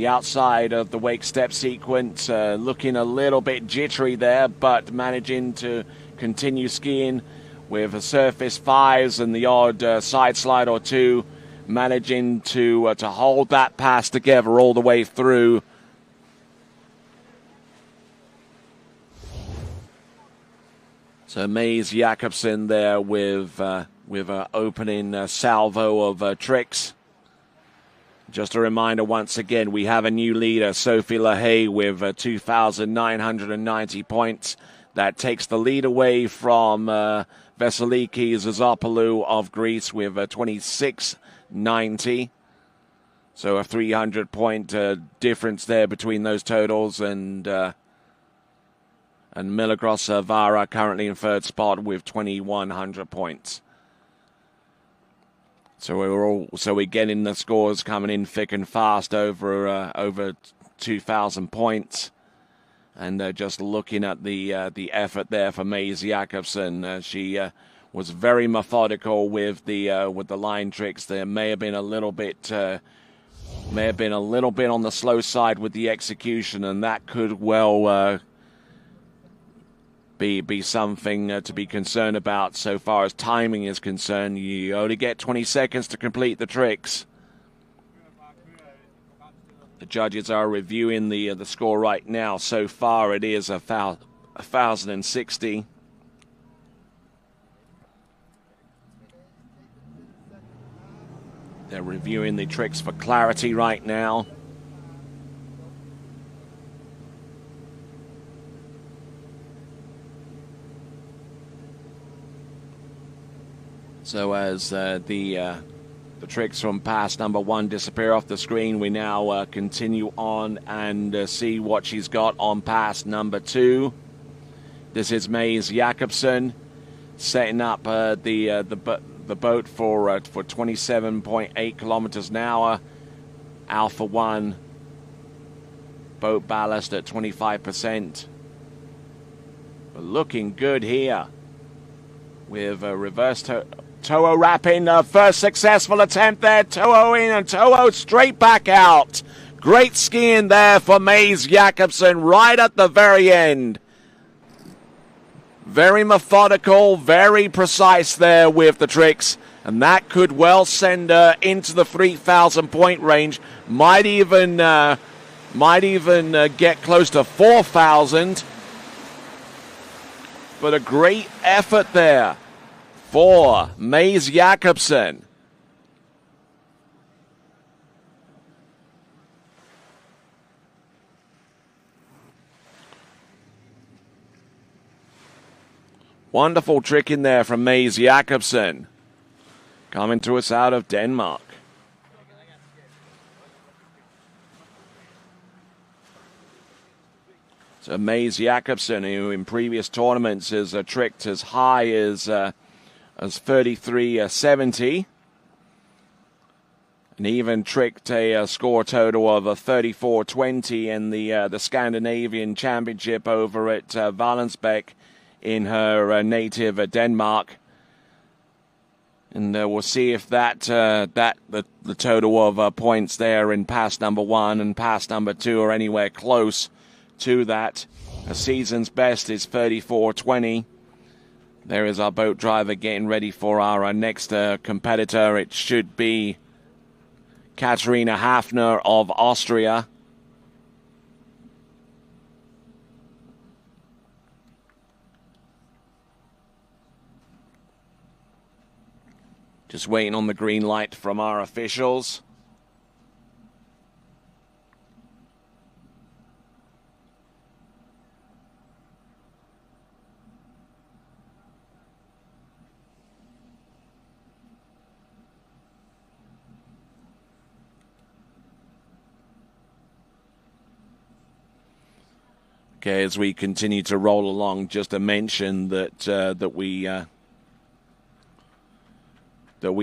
outside of the wake step sequence, looking a little bit jittery there, but managing to continue skiing with a surface 5s and the odd side slide or 2, managing to hold that pass together all the way through. So Maze Jakobsen there with an opening salvo of tricks. Just a reminder once again, we have a new leader, Sophie LaHaye, with 2,990 points. That takes the lead away from Vasiliki Zazopoulou of Greece with 26.90. So a 300-point difference there between those totals, and Milagros Vara currently in third spot with 2,100 points. So we're getting the scores coming in thick and fast over 2,000 points, and just looking at the effort there for Maze Jakobsen, she was very methodical with the line tricks. There may have been a little bit on the slow side with the execution, and that could well be something to be concerned about so far as timing is concerned. You only get 20 seconds to complete the tricks. The judges are reviewing the score right now. So far it is 1,060. They're reviewing the tricks for clarity right now. So as the tricks from pass number 1 disappear off the screen, we now continue on and see what she's got on pass number 2. This is Maze Jakobsen setting up the boat for 27.8 kilometers an hour. Alpha 1 boat ballast at 25%. Looking good here with a reverse Toho wrapping. First successful attempt there. Toho in and Toho straight back out. Great skiing there for Maze Jakobsen right at the very end. Very methodical, very precise there with the tricks. And that could well send her into the 3,000 point range. Might even get close to 4,000. But a great effort there for Maze Jakobsen. Wonderful trick in there from Maze Jakobsen. Coming to us out of Denmark. So Maze Jakobsen, who in previous tournaments has tricked as high as 33.70, and even tricked a score total of 34.20 in the Scandinavian Championship over at Vallensbæk in her native Denmark. And we'll see if the total of points there in pass number 1 and pass number 2 are anywhere close to that. A season's best is 34.20. There is our boat driver getting ready for our next competitor. It should be Katharina Hafner of Austria. Just waiting on the green light from our officials. Okay, as we continue to roll along, just to mention that we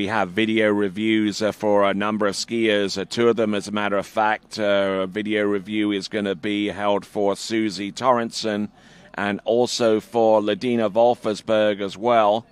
have video reviews for a number of skiers. 2 of them, as a matter of fact, a video review is going to be held for Susie Torrenson and also for Ladina Wolfersberg as well.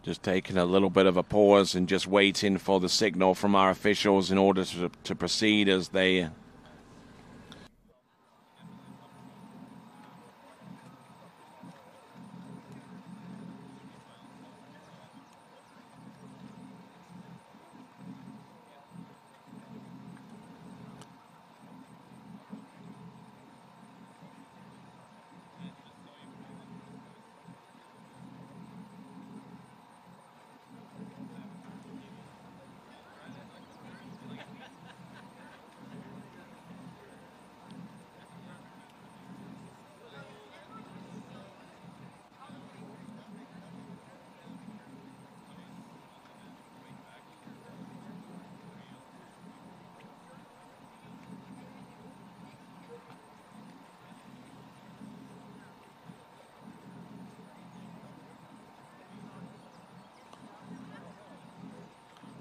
Just taking a little bit of a pause and just waiting for the signal from our officials in order to proceed as they...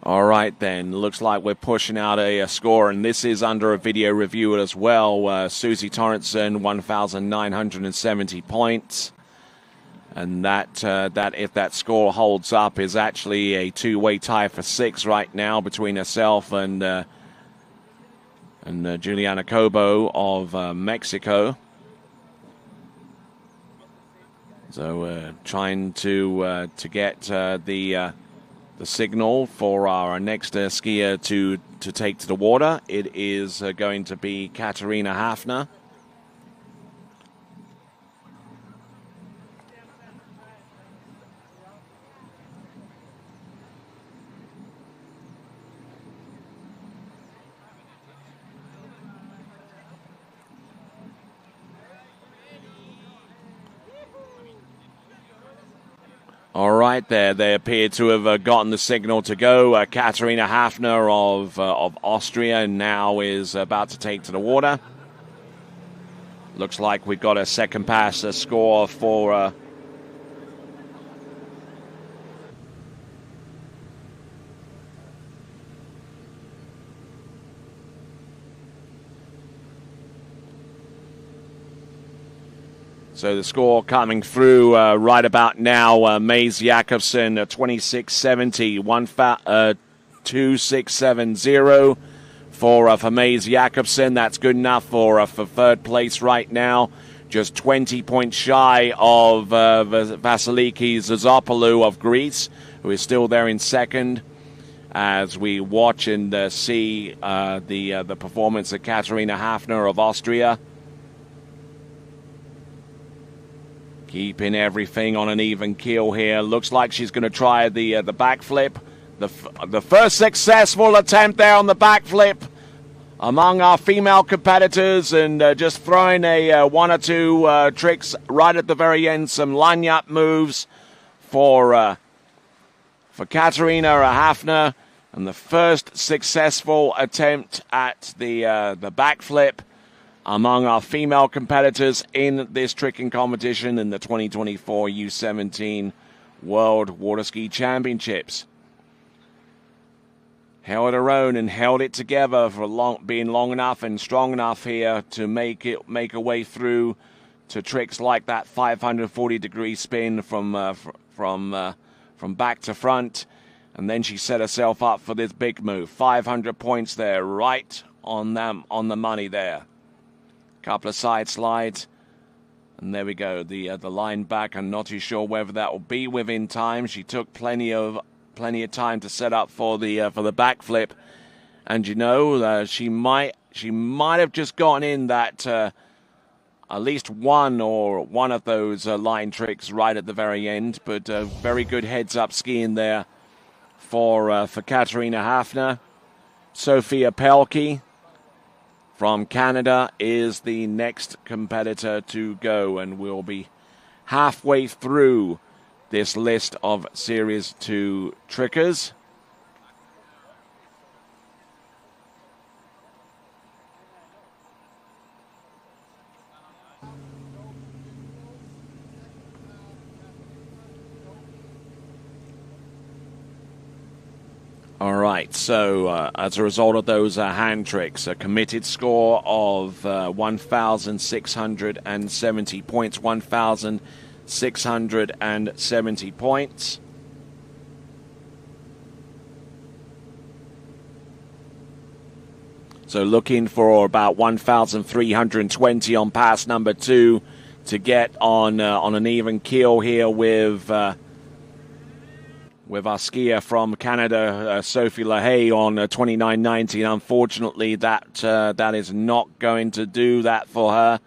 All right, then. Looks like we're pushing out a score, and this is under a video review as well. Susie Torrenson, 1,970 points. And that if that score holds up, is actually a 2-way tie for 6 right now between herself and Juliana Cobo of Mexico. So trying to get the signal for our next skier to take to the water. It is going to be Katharina Hafner. All right, there they appear to have gotten the signal to go. Katharina Hafner of Austria now is about to take to the water. Looks like we've got a second pass score for so the score coming through right about now, Mays Jakobsen 26.70, 2.670 for Mays Jakobsen. That's good enough for third place right now. Just 20 points shy of Vasiliki Zazopoulou of Greece, who is still there in second. As we watch and see the performance of Katharina Hafner of Austria. Keeping everything on an even keel here. Looks like she's going to try the backflip. The first successful attempt there on the backflip among our female competitors, and just throwing a one or two tricks right at the very end. Some line-up moves for Katharina Hafner, and the first successful attempt at the backflip among our female competitors in this tricking competition in the 2024 U17 World Water Ski Championships. Held her own and held it together for being long enough and strong enough here to make her way through to tricks like that 540-degree spin from back to front, and then she set herself up for this big move. 500 points there, right on the money there. Couple of side slides, and there we go. The line back. I'm not too sure whether that will be within time. She took plenty of time to set up for the backflip, and you know she might have just gotten in that at least one of those line tricks right at the very end. But very good heads up skiing there for Katharina Hafner. Sophia Pelkey from Canada is the next competitor to go, and we'll be halfway through this list of Series 2 trickers. All right, so as a result of those hand tricks, a committed score of 1,670 points, 1,670 points. So looking for about 1,320 on pass number 2 to get on an even keel here with our skier from Canada, Sophie LaHaye, on 29.90. Unfortunately, that is not going to do that for her.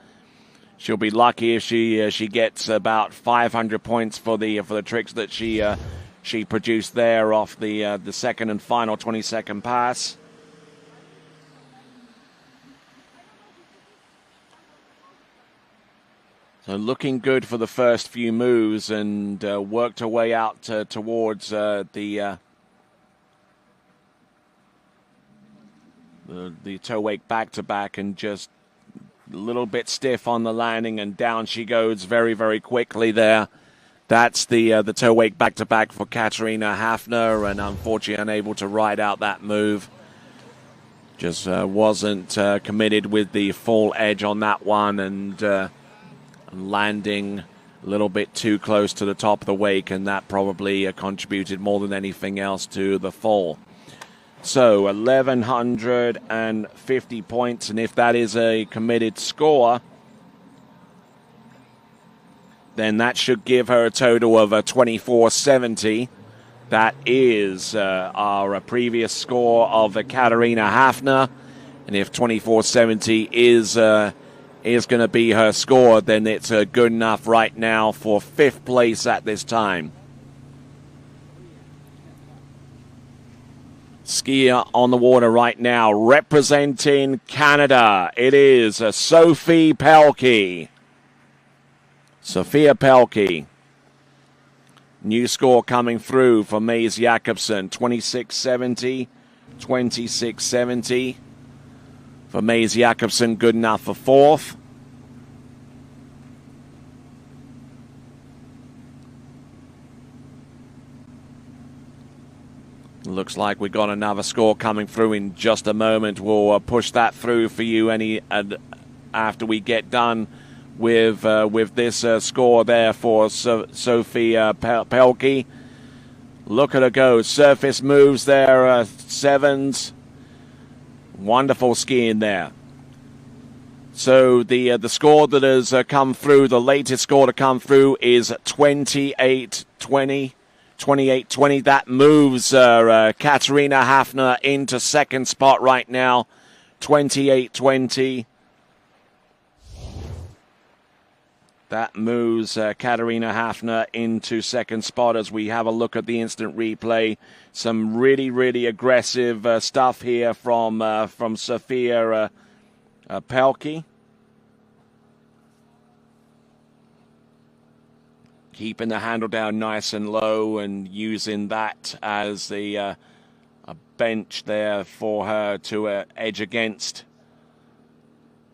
She'll be lucky if she gets about 500 points for the tricks that she produced there off the second and final 20-second pass. So looking good for the first few moves, and worked her way out towards the toe wake back-to-back, and just a little bit stiff on the landing, and down she goes very, very quickly there. That's the toe wake back-to-back for Katharina Hafner, and unfortunately unable to ride out that move. Just wasn't committed with the full edge on that one, and landing a little bit too close to the top of the wake, and that probably contributed more than anything else to the fall. So 1,150 points, and if that is a committed score, then that should give her a total of 2,470. That is our previous score of Katharina Hafner, and if 2,470 is going to be her score, then it's good enough right now for 5th place at this time. Skier on the water right now, representing Canada. It is Sophie Pelkey. Sophia Pelkey. New score coming through for Maze Jakobsen, 26.70, 26.70. For Maze Jakobsen, good enough for fourth. Looks like we got another score coming through in just a moment. We'll push that through for you after we get done with this score there for Sophie Pelkey. Look at her go. Surface moves there, sevens. Wonderful skiing there. So the score that has come through, the latest score to come through is 28.20. 28.20. That moves Katarina Hafner into second spot right now. 28.20. That moves Katarina Hafner into second spot as we have a look at the instant replay. Some really, really aggressive stuff here from Sophia Pelkey. Keeping the handle down nice and low and using that as a bench there for her to edge against.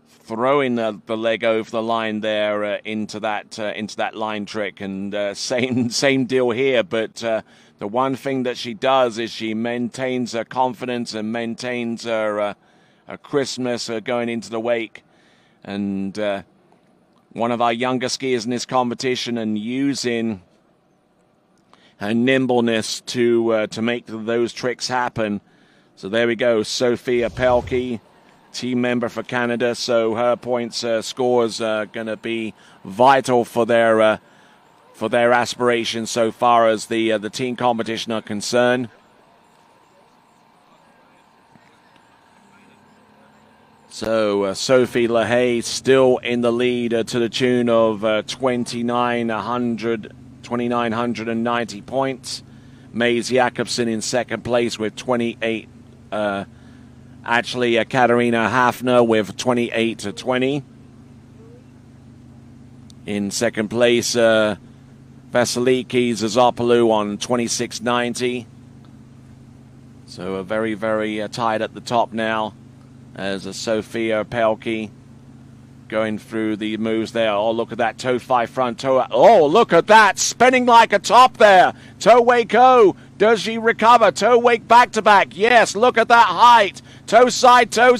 Throwing the leg over the line there into that line trick, and same deal here. But the one thing that she does is she maintains her confidence and maintains her crispness going into the wake. And one of our younger skiers in this competition, and using her nimbleness to make those tricks happen. So there we go, Sophia Pelkey, team member for Canada. So her points scores are going to be vital for their aspirations so far as the team competition are concerned. So Sophie LaHaye still in the lead to the tune of 2,990 points. Maze Jakobsen in second place with 28. Katarina Hafner with 28-20. In second place, Vasiliki Zazopoulou on 26.90. So very, very tight at the top now, as Sophia Pelkey going through the moves there. Oh, look at that toe 5 front toe. Oh, look at that, spinning like a top there. Toe wake O. Does she recover? Toe wake back to back. Yes, look at that height. Toe side, toe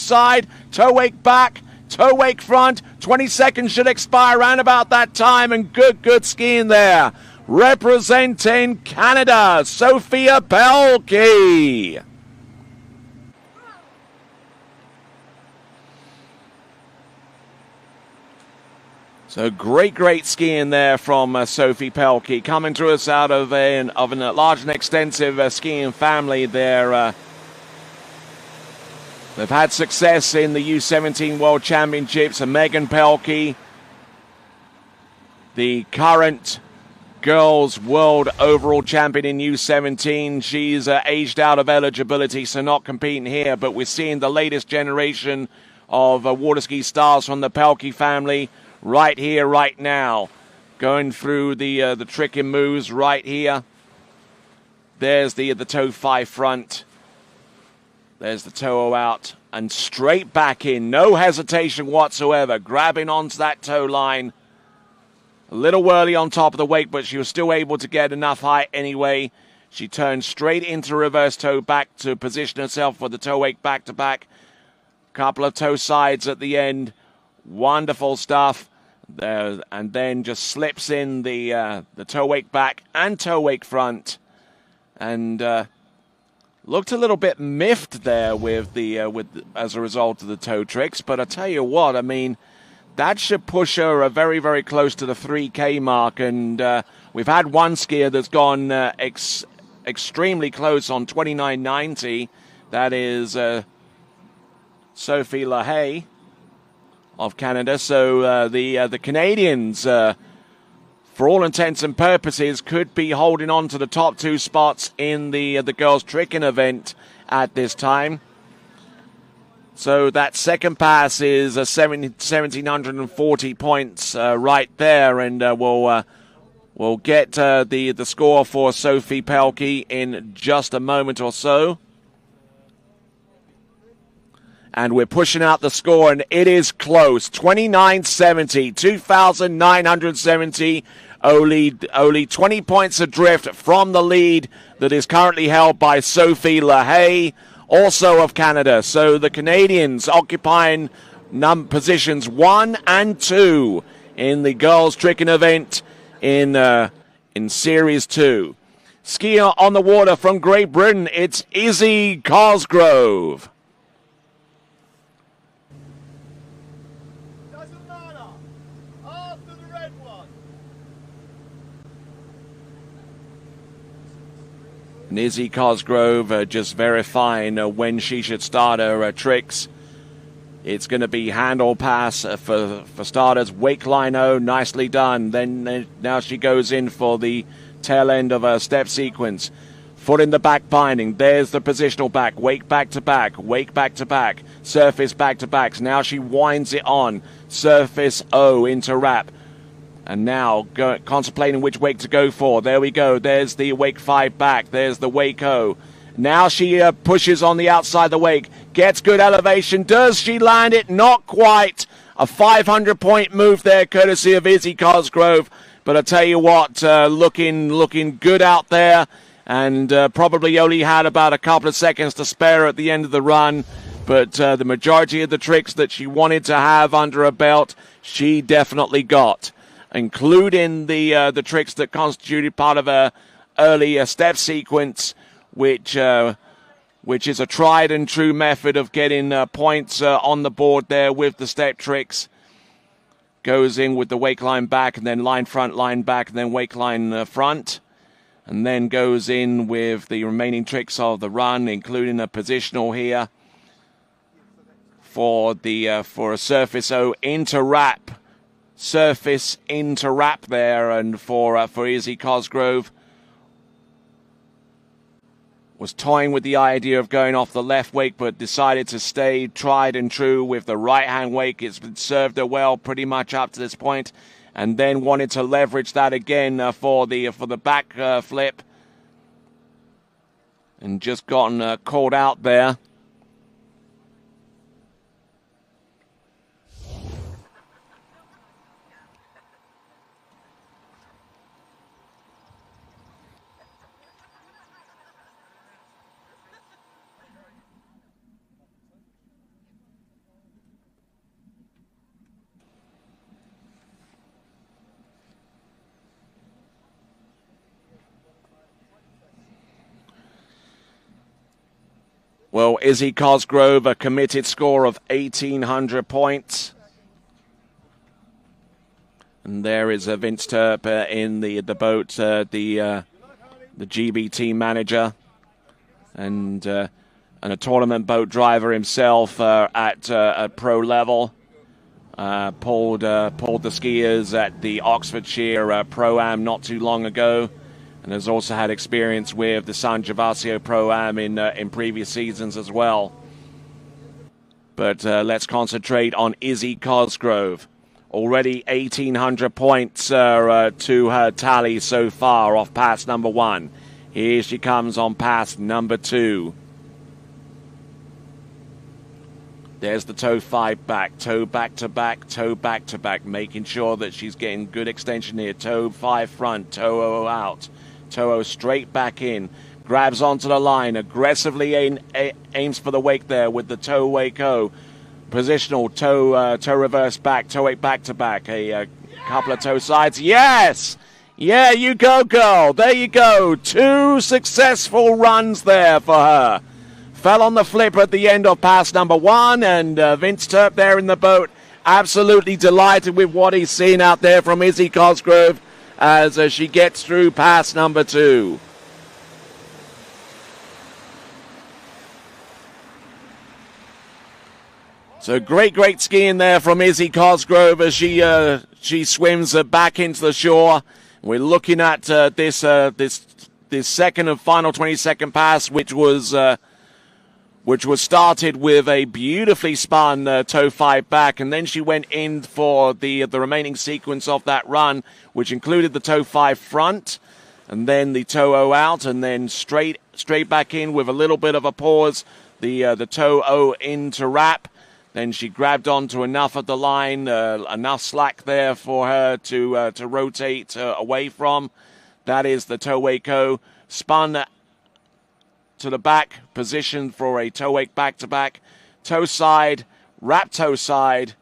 wake back, toe wake front. 20 seconds should expire around about that time, and good skiing there. Representing Canada, Sophia Pelkey. So great skiing there from Sophie Pelkey, coming to us out of a large and extensive skiing family there. They've had success in the U17 World Championships. And Megan Pelkey, the current girls world overall champion in U17. She's aged out of eligibility, so not competing here. But we're seeing the latest generation of water ski stars from the Pelkey family right here, right now, going through the tricking moves right here. There's the toe 5 front. There's the toe out and straight back in. No hesitation whatsoever. Grabbing onto that toe line. A little whirly on top of the wake, but she was still able to get enough height anyway. She turned straight into reverse toe back to position herself for the toe wake back to back. Couple of toe sides at the end. Wonderful stuff. There, and then just slips in the toe wake back and toe wake front, and looked a little bit miffed there with as a result of the toe tricks. But I tell you what, I mean, that should push her very, very close to the 3K mark. And we've had one skier that's gone extremely close on 29.90. That is Sophie LaHaye of Canada. So the Canadians, for all intents and purposes, could be holding on to the top 2 spots in the girls' tricking event at this time. So that second pass is 1,740 points right there, and we'll We'll get the score for Sophie Pelkey in just a moment or so. And we're pushing out the score, and it is close. 2970, 2,970. Only 20 points adrift from the lead that is currently held by Sophie LaHaye, also of Canada. So the Canadians occupying positions 1 and 2 in the girls' tricking event in Series 2. Skier on the water from Great Britain, it's Izzy Cosgrove. Izzy Cosgrove just verifying when she should start her tricks. It's going to be handle pass for starters. Wake line O, nicely done. Then now she goes in for the tail end of her step sequence. Foot in the back binding. There's the positional back. Wake back to back. Wake back to back. Surface back to backs. Now she winds it on. Surface O into wrap. And now contemplating which wake to go for. There we go. There's the wake 5 back. There's the wake O. Now she pushes on the outside the wake. Gets good elevation. Does she land it? Not quite. A 500-point move there, courtesy of Izzy Cosgrove. But I tell you what, looking good out there. And probably only had about a couple of seconds to spare at the end of the run. But the majority of the tricks that she wanted to have under her belt, she definitely got, including the tricks that constituted part of a early step sequence, which is a tried and true method of getting points on the board there with the step tricks. Goes in with the wake line back, and then line front, line back, and then wake line front, and then goes in with the remaining tricks of the run, including a positional here for a surface O into wrap. Surface into wrap there, and for Izzy Cosgrove was toying with the idea of going off the left wake, but decided to stay tried and true with the right hand wake. It's been served her well pretty much up to this point, and then wanted to leverage that again for the back flip, and just gotten caught out there. Well, Izzy Cosgrove, a committed score of 1,800 points. And there is Vince Turp in the boat, the GB team manager, and a tournament boat driver himself at pro level. Pulled the skiers at the Oxfordshire Pro-Am not too long ago. And has also had experience with the San Gervasio Pro-Am in previous seasons as well. But let's concentrate on Izzy Cosgrove. Already 1,800 points to her tally so far off pass number 1. Here she comes on pass number 2. There's the toe 5 back, toe back to back, toe back to back, making sure that she's getting good extension here. Toe 5 front, toe 0 out. Toho straight back in, grabs onto the line, aggressively aims for the wake there with the toe wake O. Positional toe reverse back, toe 8 back to back, a couple of toe sides. Yes! Yeah, you go, girl. There you go. 2 successful runs there for her. Fell on the flip at the end of pass number 1, and Vince Turp there in the boat, absolutely delighted with what he's seen out there from Izzy Cosgrove as she gets through pass number 2. So great skiing there from Izzy Cosgrove as she swims back into the shore. We're looking at this second and final 22nd pass, which which was started with a beautifully spun toe 5 back, and then she went in for the remaining sequence of that run, which included the toe 5 front, and then the toe O out, and then straight back in with a little bit of a pause, the toe O in to wrap. Then she grabbed onto enough of the line, enough slack there for her to rotate away from. That is the toe wake O. Spun to the back, positioned for a toe wake back-to-back. Toe side, wrap toe side,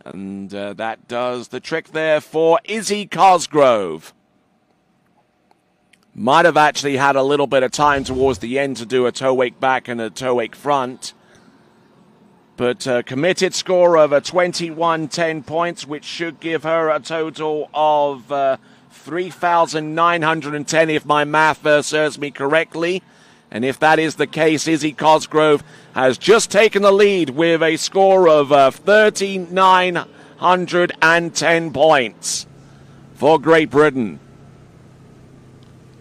and that does the trick there for Izzy Cosgrove. Might have actually had a little bit of time towards the end to do a toe wake back and a toe wake front. But committed score of 21.10 points, which should give her a total of 3,910 if my math serves me correctly. And if that is the case, Izzy Cosgrove has just taken the lead with a score of 3,910 points for Great Britain.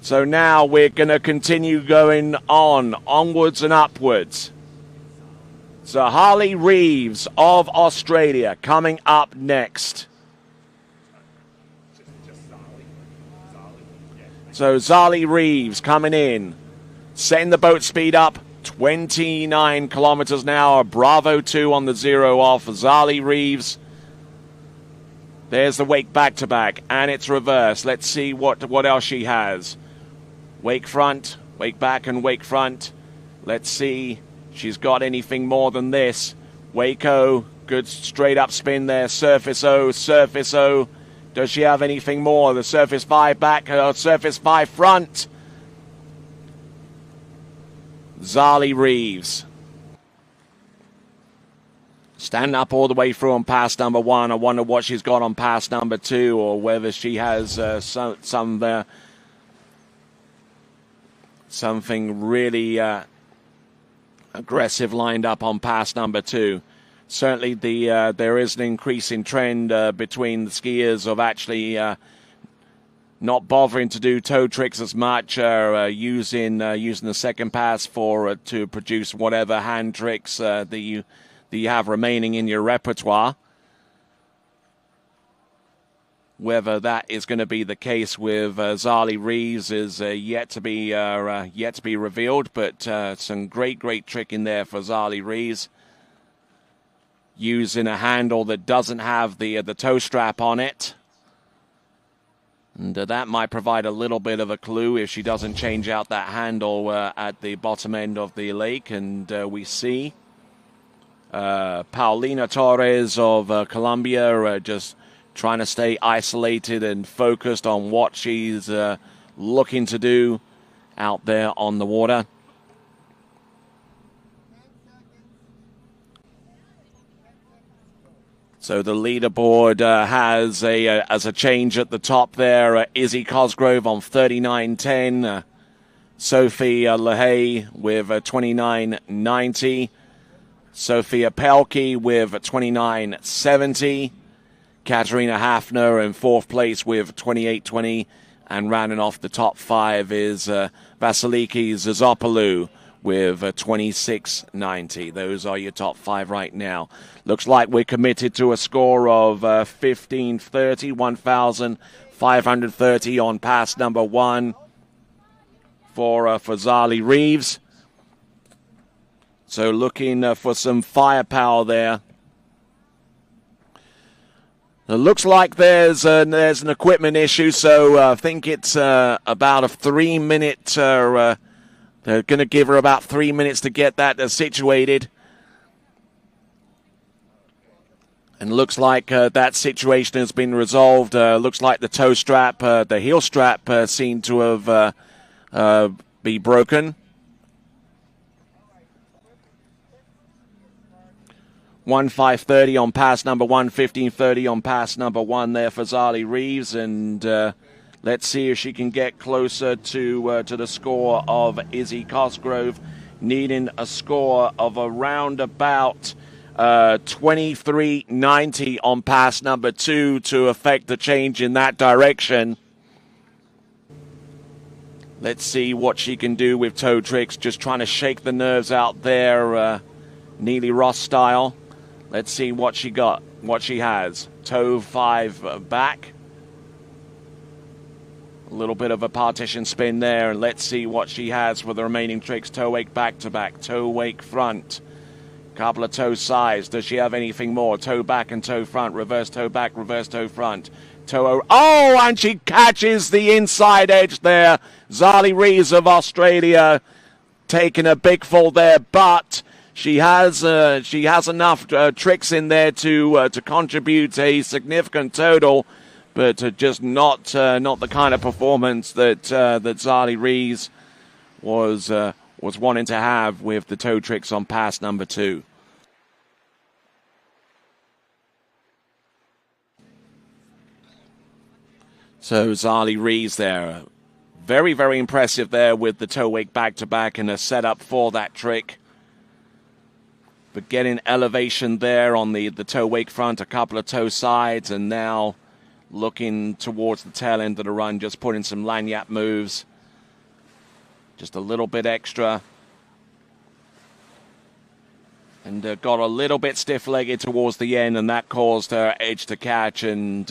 So now we're going to continue going onwards and upwards. So Harley Reeves of Australia coming up next. So Zali Reeves coming in, setting the boat speed up, 29 kilometers an hour, Bravo 2 on the 0 off. Zali Reeves. There's the wake back-to-back, and it's reverse. Let's see what else she has. Wake front, wake back and wake front. Let's see she's got anything more than this. Wake O, good straight up spin there. Surface O, surface O. Does she have anything more? The surface 5 back, surface 5 front. Zali Reeves. Standing up all the way through on pass number 1. I wonder what she's got on pass number 2, or whether she has something really aggressive lined up on pass number 2. Certainly there is an increasing trend between the skiers of actually not bothering to do toe tricks as much, using the second pass to produce whatever hand tricks that you have remaining in your repertoire. Whether that is going to be the case with Zali Reeves is yet to be revealed, but some great trick in there for Zali Reeves, using a handle that doesn't have the toe strap on it, and that might provide a little bit of a clue if she doesn't change out that handle at the bottom end of the lake. And we see Paulina Torres of Colombia just trying to stay isolated and focused on what she's looking to do out there on the water. So the leaderboard has a change at the top there. Izzy Cosgrove on 39.10. Sophie LaHaye with 29.90. Sophia Pelkey with 29.70. Katarina Hafner in 4th place with 28.20. And rounding off the top 5 is Vasiliki Zazopoulou with 26.90. Those are your top 5 right now. Looks like we're committed to a score of 1,530, 1,530 on pass number 1 for Zali Reeves. So looking for some firepower there. It looks like there's an equipment issue, so I think it's about a 3-minute. They're going to give her about 3 minutes to get that situated. And looks like that situation has been resolved. Looks like the toe strap, the heel strap seemed to have be broken. 1,530 on pass number 1, 1,530 on pass number 1 there for Zali Reeves, and let's see if she can get closer to the score of Izzy Cosgrove, needing a score of around about 23.90 on pass number 2 to affect the change in that direction. Let's see what she can do with toe tricks. Just trying to shake the nerves out there, Neely Ross style. Let's see what she got, what she has. Toe 5 back. A little bit of a partition spin there. And let's see what she has for the remaining tricks. Toe wake back to back. Toe wake front. Couple of toe sides. Does she have anything more? Toe back and toe front. Reverse toe back, reverse toe front. Toe. Oh, and she catches the inside edge there. Zali Rees of Australia taking a big fall there, but she has enough tricks in there to contribute a significant total, but just not the kind of performance that Zali Rees was wanting to have with the toe tricks on pass number 2. So Zali Rees there. Very, very impressive there with the toe wake back-to-back and a setup for that trick. But getting elevation there on the toe wake front, a couple of toe sides, and now looking towards the tail end of the run, just putting some lanyard moves. Just a little bit extra. And got a little bit stiff-legged towards the end, and that caused her edge to catch. And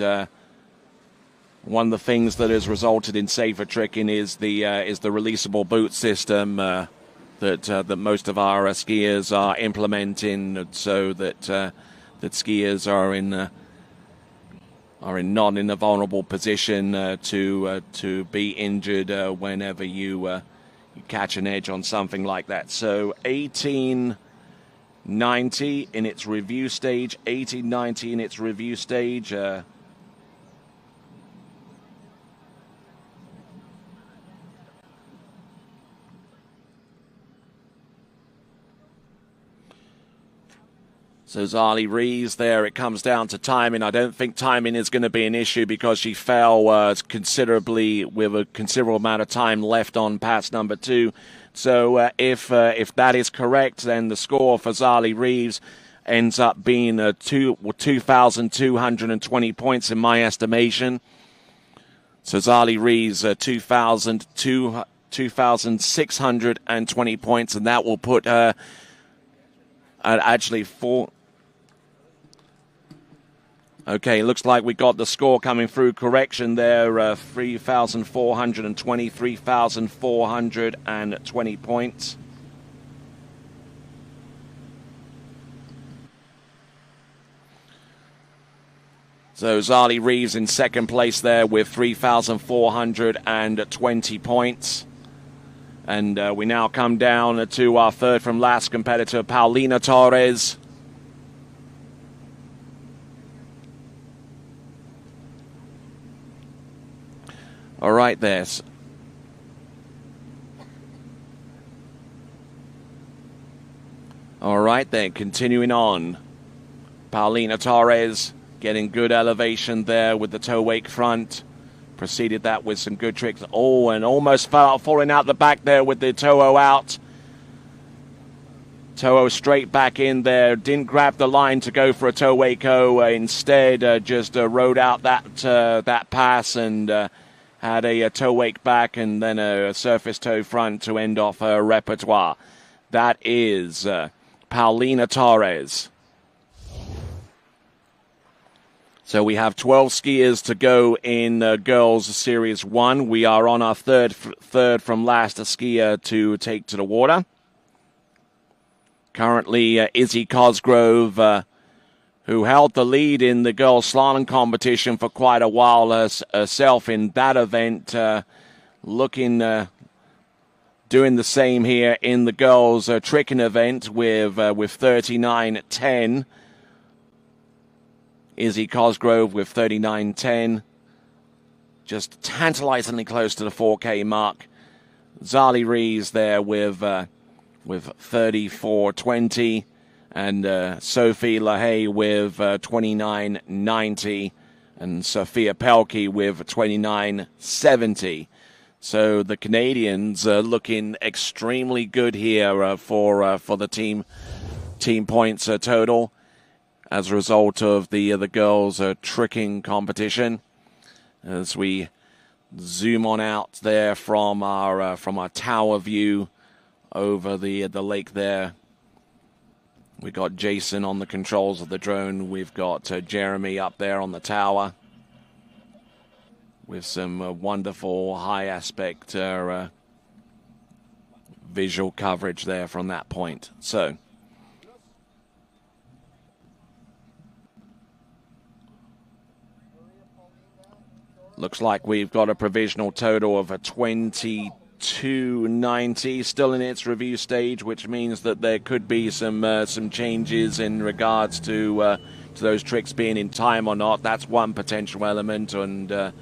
one of the things that has resulted in safer tricking is the releasable boot system that most of our skiers are implementing, so that skiers are not in a vulnerable position to be injured whenever you catch an edge on something like that. So 1890 in its review stage. 1890 in its review stage. So Zali Rees there, it comes down to timing. I don't think timing is going to be an issue because she fell considerably with a considerable amount of time left on pass number 2. So if that is correct, then the score for Zali Rees ends up being 2,220 points in my estimation. So Zali Rees 2,620 points, and that will put her at actually 4. Okay, looks like we got the score coming through. Correction there, 3,420, 3,420 points. So Zali Rees in second place there with 3,420 points. And we now come down to our third from last competitor, Paulina Torres. All right, there. All right, then, continuing on. Paulina Torres getting good elevation there with the toe wake front. Preceded that with some good tricks. Oh, and almost falling out the back there with the Toho out. Toho straight back in there. Didn't grab the line to go for a toe wake-o. Instead, just rode out that pass and had a toe wake back and then a surface toe front to end off her repertoire. That is Paulina Torres. So we have 12 skiers to go in Girls Series 1. We are on our third from last skier to take to the water. Currently, Izzy Cosgrove, who held the lead in the girls slalom competition for quite a while herself in that event, doing the same here in the girls tricking event with 39.10. Izzy Cosgrove with 39.10. Just tantalizingly close to the 4K mark. Zali Rees there with 34.20. And Sophie LaHaye with 29.90. And Sophia Pelkey with 29.70. So the Canadians looking extremely good here for the team points total as a result of the girls tricking competition. As we zoom on out there from our tower view over the lake there. We got Jason on the controls of the drone. We've got Jeremy up there on the tower with some wonderful high aspect visual coverage there from that point. So looks like we've got a provisional total of a 22.90, still in its review stage, which means that there could be some changes in regards to those tricks being in time or not. That's one potential element, and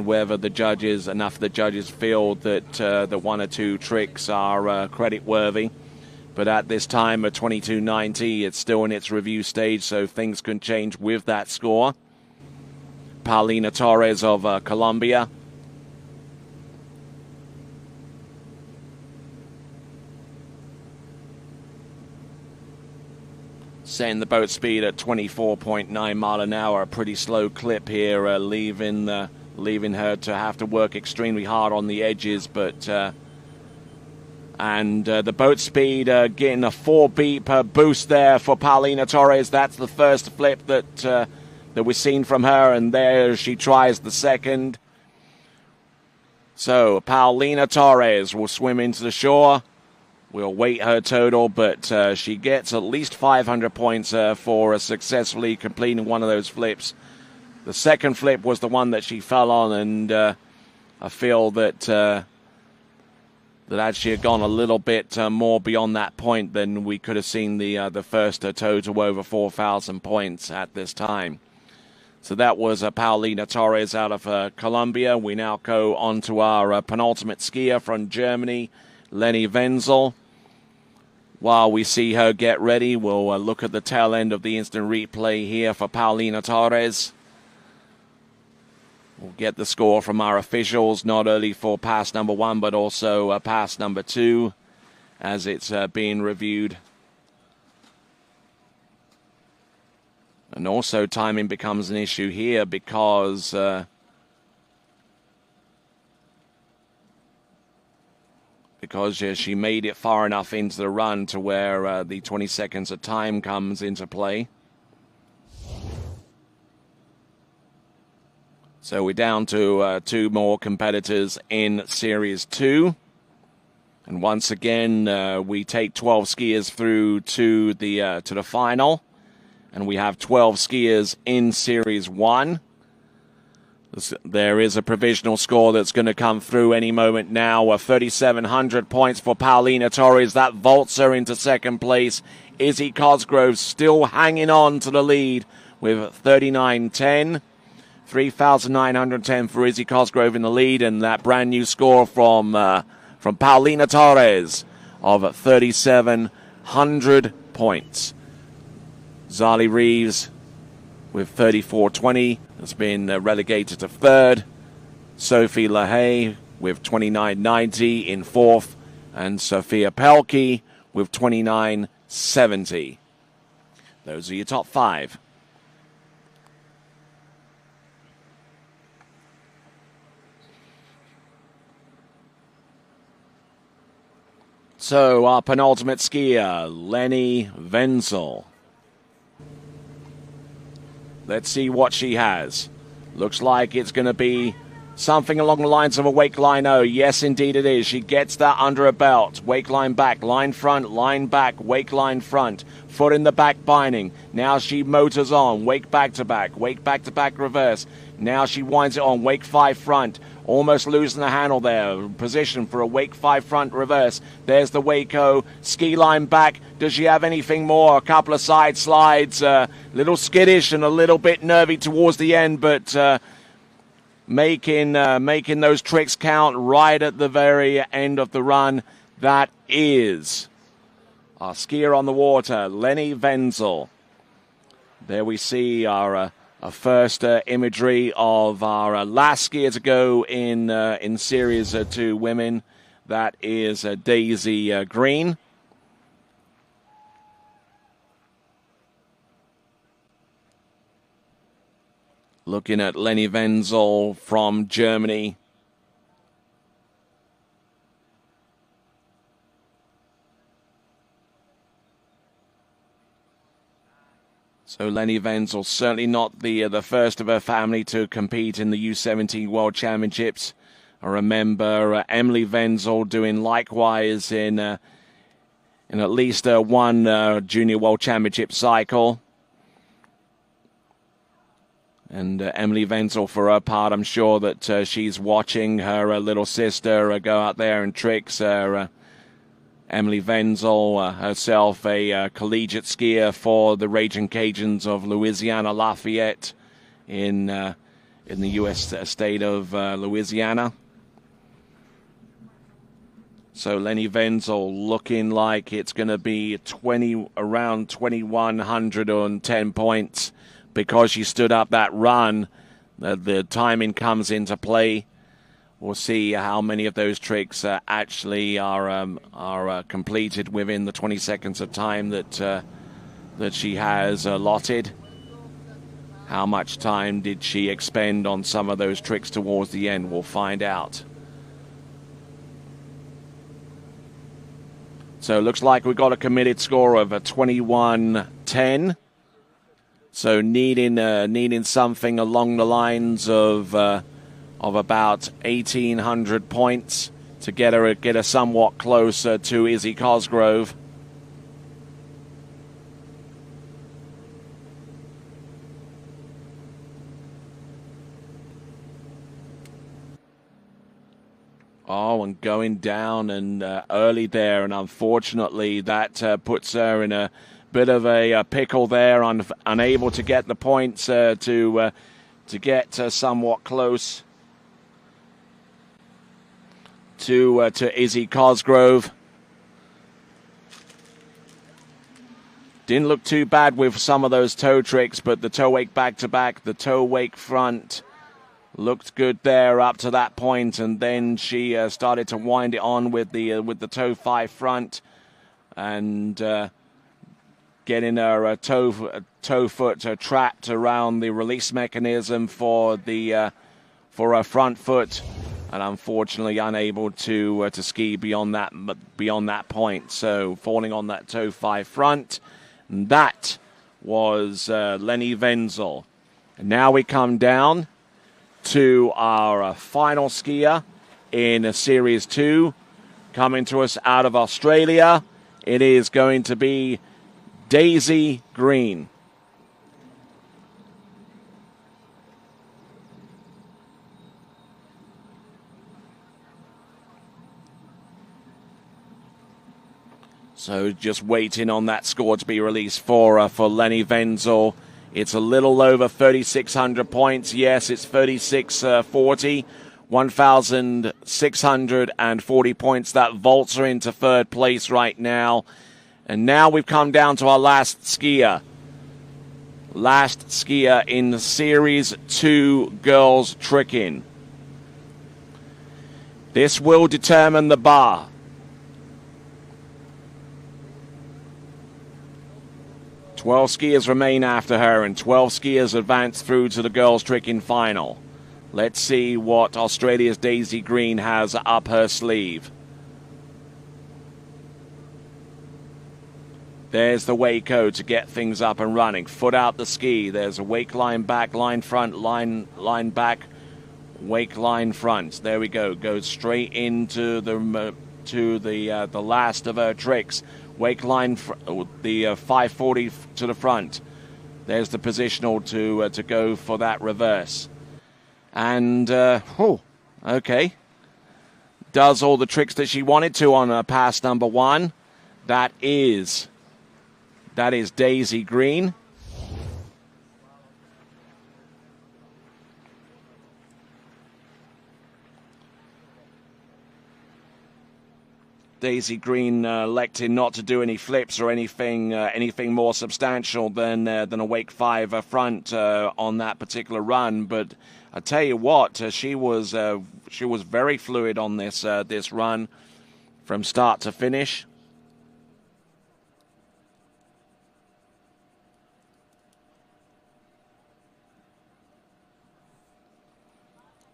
whether the judges feel that the one or two tricks are credit worthy. But at this time, a 22.90, it's still in its review stage, so things can change with that score. Paulina Torres of Colombia. Setting the boat speed at 24.9 mile an hour, a pretty slow clip here, leaving her to have to work extremely hard on the edges. But the boat speed getting a 4 beat per boost there for Paulina Torres. That's the first flip that we've seen from her, and there she tries the second. So Paulina Torres will swim into the shore. We'll wait her total, but she gets at least 500 points for successfully completing one of those flips. The second flip was the one that she fell on, and I feel that had she had gone a little bit more beyond that point, then we could have seen the first total over 4,000 points at this time. So that was Paulina Torres out of Colombia. We now go on to our penultimate skier from Germany, Leni Wenzel. While we see her get ready, we'll look at the tail end of the instant replay here for Paulina Torres. We'll get the score from our officials, not only for pass number 1, but also pass number 2, as it's being reviewed. And also timing becomes an issue here because she made it far enough into the run to where the 20 seconds of time comes into play. So we're down to 2 more competitors in Series 2. And once again, we take 12 skiers through to the final. And we have 12 skiers in Series 1. There is a provisional score that's going to come through any moment now. 3,700 points for Paulina Torres. That vaults her into second place. Izzy Cosgrove still hanging on to the lead with 39.10. 3,910 for Izzy Cosgrove in the lead. And that brand new score from Paulina Torres of 3,700 points. Zali Reeves with 34.20 has been relegated to third. Sophie LaHaye with 29.90 in fourth. And Sophia Pelkey with 29.70. Those are your top 5. So our penultimate skier, Leni Wenzel. Let's see what she has. Looks like it's going to be something along the lines of a wake line O. Yes, indeed it is. She gets that under her belt. Wake line back, line front, line back, wake line front. Foot in the back binding. Now she motors on. Wake back to back reverse. Now she winds it on. Wake 5 front. Almost losing the handle there. Position for a wake 5 front reverse. There's the Waco. Ski line back. Does she have anything more? A couple of side slides. Little skittish and a little bit nervy towards the end, but making those tricks count right at the very end of the run. That is our skier on the water, Leni Wenzel. There we see our first imagery of our last skier to go in Series 2 women. That is Daisy Green. Looking at Lenny Wenzel from Germany. So Lenny Wenzel, certainly not the first of her family to compete in the U17 World Championships. I remember Emily Wenzel doing likewise in at least one Junior World Championship cycle. And Emily Wenzel, for her part, I'm sure that she's watching her little sister go out there and tricks. Emily Wenzel, herself a collegiate skier for the Raging Cajuns of Louisiana Lafayette in the U.S. state of Louisiana. So Lenny Wenzel looking like it's going to be around 2,110 points because she stood up that run. The timing comes into play. We'll see how many of those tricks actually are completed within the 20 seconds of time that she has allotted. How much time did she expend on some of those tricks towards the end? We'll find out. So it looks like we got a committed score of 21-10. So needing something along the lines of about 1,800 points to get her somewhat closer to Izzy Cosgrove. Oh, and going down and early there, and unfortunately that puts her in a bit of a pickle there, unable to get the points to get somewhat close to Izzy Cosgrove. Didn't look too bad with some of those toe tricks, but the toe wake back-to-back, the toe wake front looked good there up to that point, and then she started to wind it on with the toe 5 front and getting her toe foot trapped around the release mechanism for her front foot, and unfortunately unable to ski beyond that point. So falling on that toe 5 front, and that was Lenny Wenzel. And now we come down to our final skier in Series 2, coming to us out of Australia. It is going to be Daisy Green. So just waiting on that score to be released for Lenny Wenzel. It's a little over 3,600 points. Yes, it's 3,640. 1,640 points. That vaults her into third place right now. And now we've come down to our last skier. Last skier in the Series 2 girls tricking. This will determine the bar. Twelve skiers remain after her, and 12 skiers advance through to the girls tricking final. Let's see what Australia's Daisy Green has up her sleeve. There's the Waco to get things up and running. Foot out the ski. There's a wake line back, line front, line back, wake line front. There we go. Goes straight into the last of her tricks. Wake line, the 540 to the front. There's the positional to go for that reverse. And, okay. Does all the tricks that she wanted to on pass number 1. That is Daisy Green. Daisy Green elected not to do any flips or anything more substantial than a wake 5 front on that particular run. But I tell you what, she was very fluid on this run from start to finish.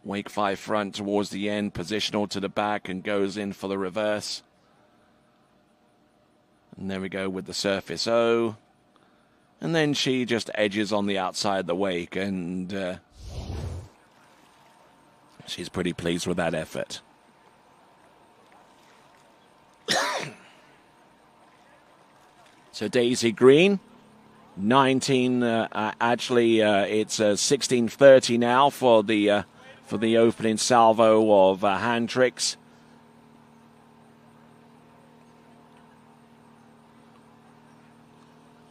Wake 5 front towards the end, positional to the back and goes in for the reverse. And there we go with the surface O. And then she just edges on the outside of the wake, and she's pretty pleased with that effort. So Daisy Green, 19. It's 16:30 now for the opening salvo of hand tricks.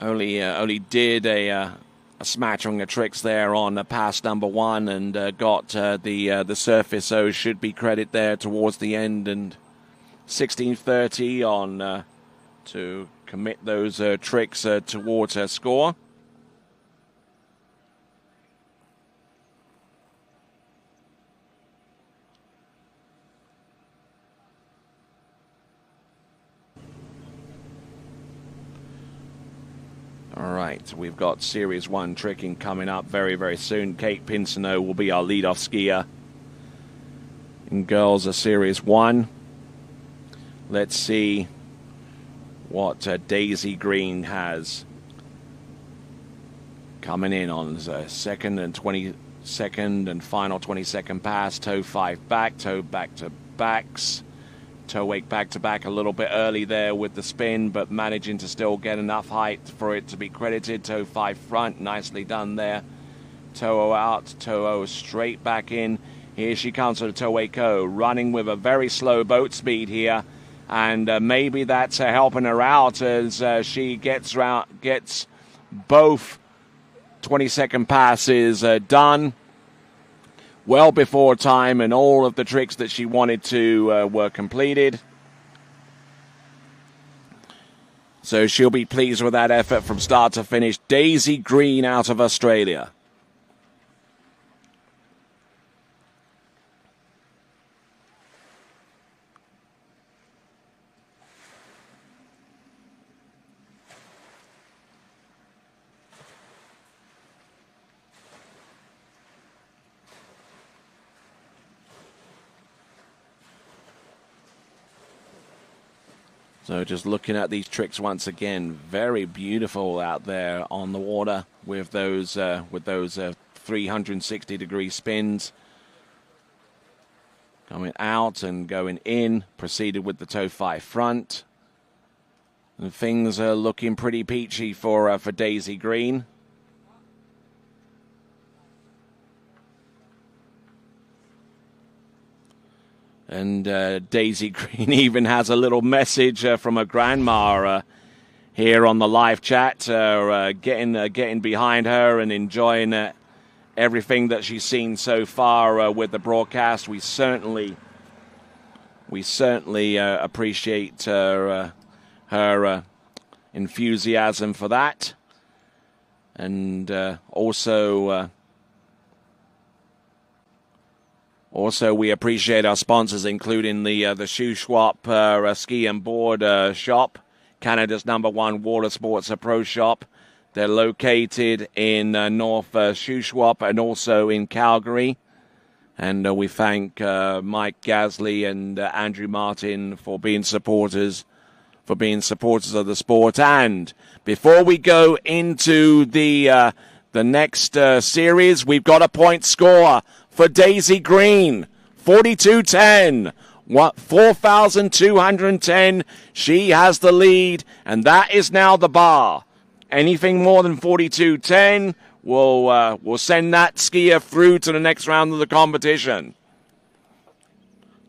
Only did a smattering of tricks there on pass number 1, and got the surface O should be credit there towards the end, and 16:30 on to commit those tricks towards her score. All right, we've got Series 1 tricking coming up very, very soon. Kate Pinsonneau will be our lead-off skier. And girls are Series 1. Let's see what Daisy Green has coming in on the second and final 20-second pass. Toe 5 back, toe back to backs. Toe wake back to back a little bit early there with the spin, but managing to still get enough height for it to be credited. Toe 5 front, nicely done there. Toe O out, toe O straight back in. Here she comes to the toe wake O, running with a very slow boat speed here. And maybe that's helping her out as she gets both 20-second passes done well before time, and all of the tricks that she wanted to were completed. So she'll be pleased with that effort from start to finish. Daisy Green out of Australia. So just looking at these tricks once again, very beautiful out there on the water with those 360-degree spins. Coming out and going in, proceeded with the toe 5 front. And things are looking pretty peachy for Daisy Green. And Daisy Green even has a little message from her grandma here on the live chat, getting behind her and enjoying everything that she's seen so far with the broadcast. We certainly appreciate her enthusiasm for that, and also we appreciate our sponsors, including the Shoe Swap ski and board shop, Canada's #1 water sports pro shop. They're located in North Shuswap and also in Calgary. And we thank Mike Gasly and Andrew Martin for being supporters of the sport. And before we go into the next series, we've got a point score for Daisy Green, 42-10. 4,210. She has the lead, and that is now the bar. Anything more than 42-10 will send that skier through to the next round of the competition.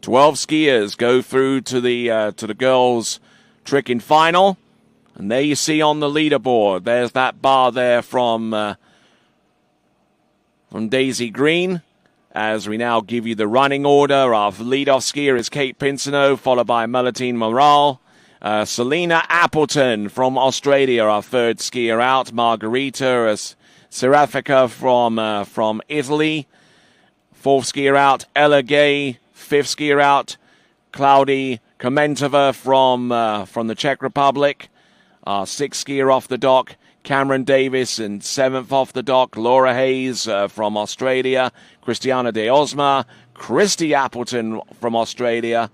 12 skiers go through to the girls' tricking final, and there you see on the leaderboard. There's that bar there from Daisy Green. As we now give you the running order, our leadoff skier is Kate Pinsonneau, followed by Melitine Morale. Selena Appleton from Australia, our third skier out. Margarita Serafica from Italy, fourth skier out. Ella Gay, fifth skier out. Claudia Komentova from the Czech Republic. Our 6th skier off the dock, Cameron Davis, and 7th off the dock, Laura Hayes from Australia, Christiana de Osma, Christy Appleton from Australia,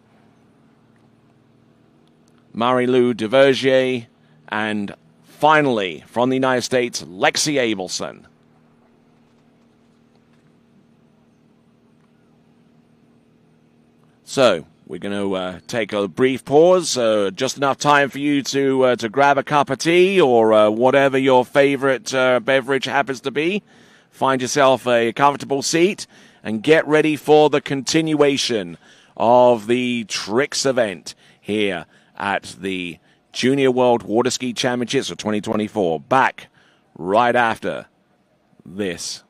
Marie-Lou Duvergier, and finally, from the United States, Lexi Abelson. So, we're going to take a brief pause, just enough time for you to grab a cup of tea or whatever your favorite beverage happens to be. Find yourself a comfortable seat and get ready for the continuation of the Tricks event here at the Junior World Water Ski Championships of 2024. Back right after this.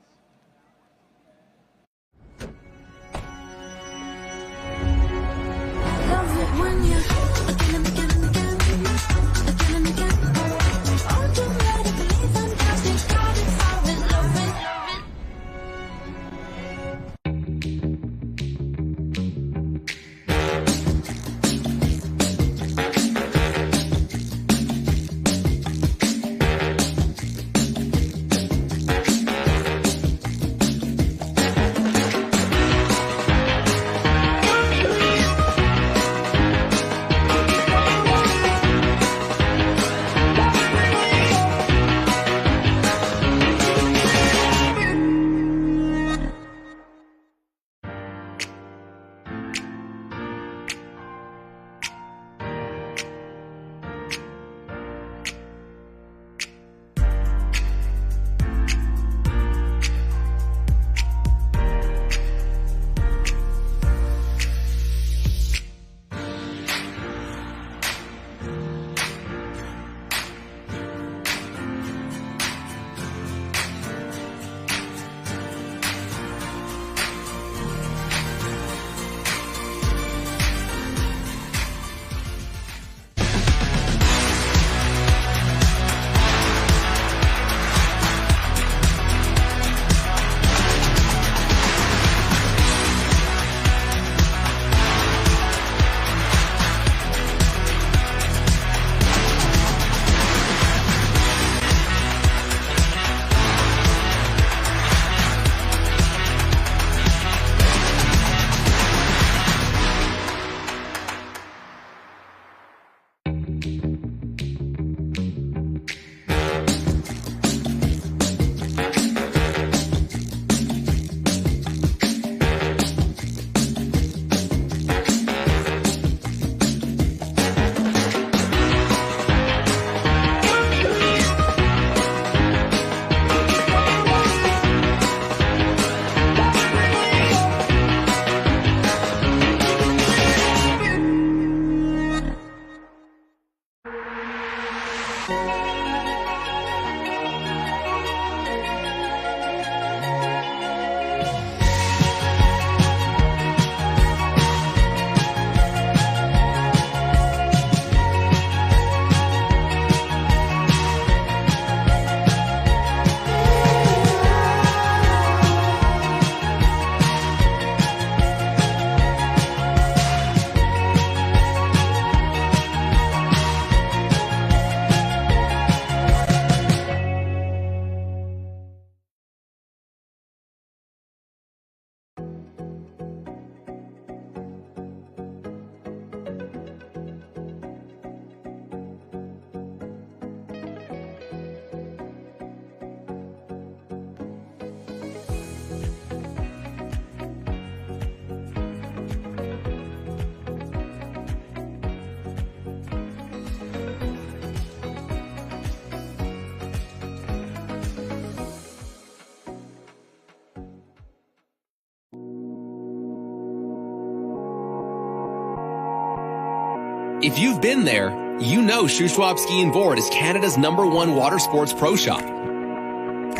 If you've been there, you know Shuswap Ski and Board is Canada's #1 water sports pro shop.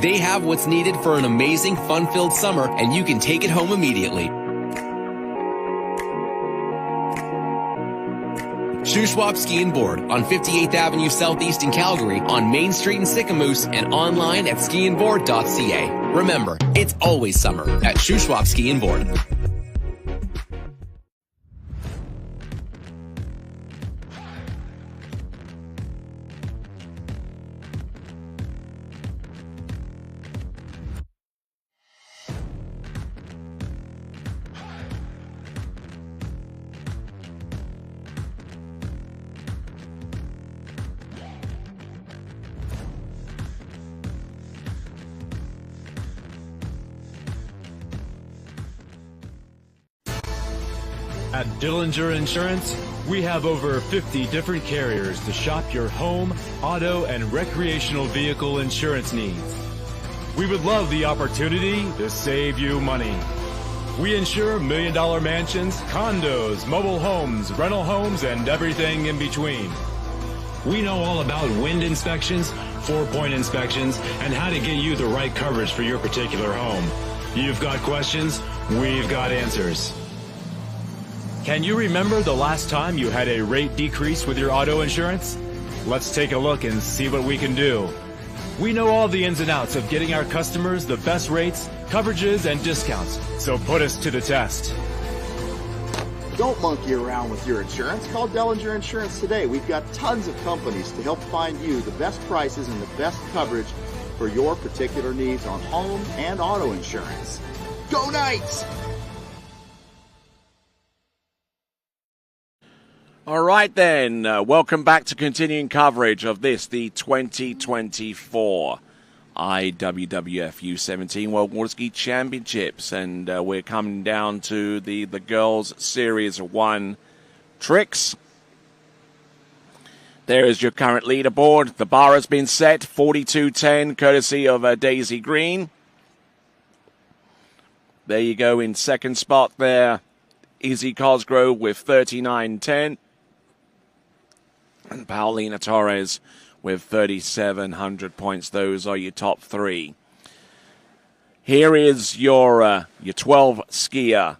They have what's needed for an amazing, fun-filled summer, and you can take it home immediately. Shuswap Ski and Board on 58th Avenue Southeast in Calgary, on Main Street in Sicamous, and online at skiandboard.ca. Remember, it's always summer at Shuswap Ski and Board. At Dillinger Insurance, we have over 50 different carriers to shop your home, auto, and recreational vehicle insurance needs. We would love the opportunity to save you money. We insure million-dollar mansions, condos, mobile homes, rental homes, and everything in between. We know all about wind inspections, 4-point inspections, and how to get you the right coverage for your particular home. You've got questions, we've got answers. Can you remember the last time you had a rate decrease with your auto insurance? Let's take a look and see what we can do. We know all the ins and outs of getting our customers the best rates, coverages, and discounts, so put us to the test. Don't monkey around with your insurance. Call Dellinger Insurance today. We've got tons of companies to help find you the best prices and the best coverage for your particular needs on home and auto insurance. Go Knights! All right, then. Welcome back to continuing coverage of this, the 2024 IWWF U17 World Water Ski Championships. And we're coming down to the Girls Series 1 tricks. There is your current leaderboard. The bar has been set, 42.10, courtesy of Daisy Green. There you go in second spot there. Izzy Cosgrove with 39.10. And Paulina Torres with 3,700 points. Those are your top three. Here is your 12 skier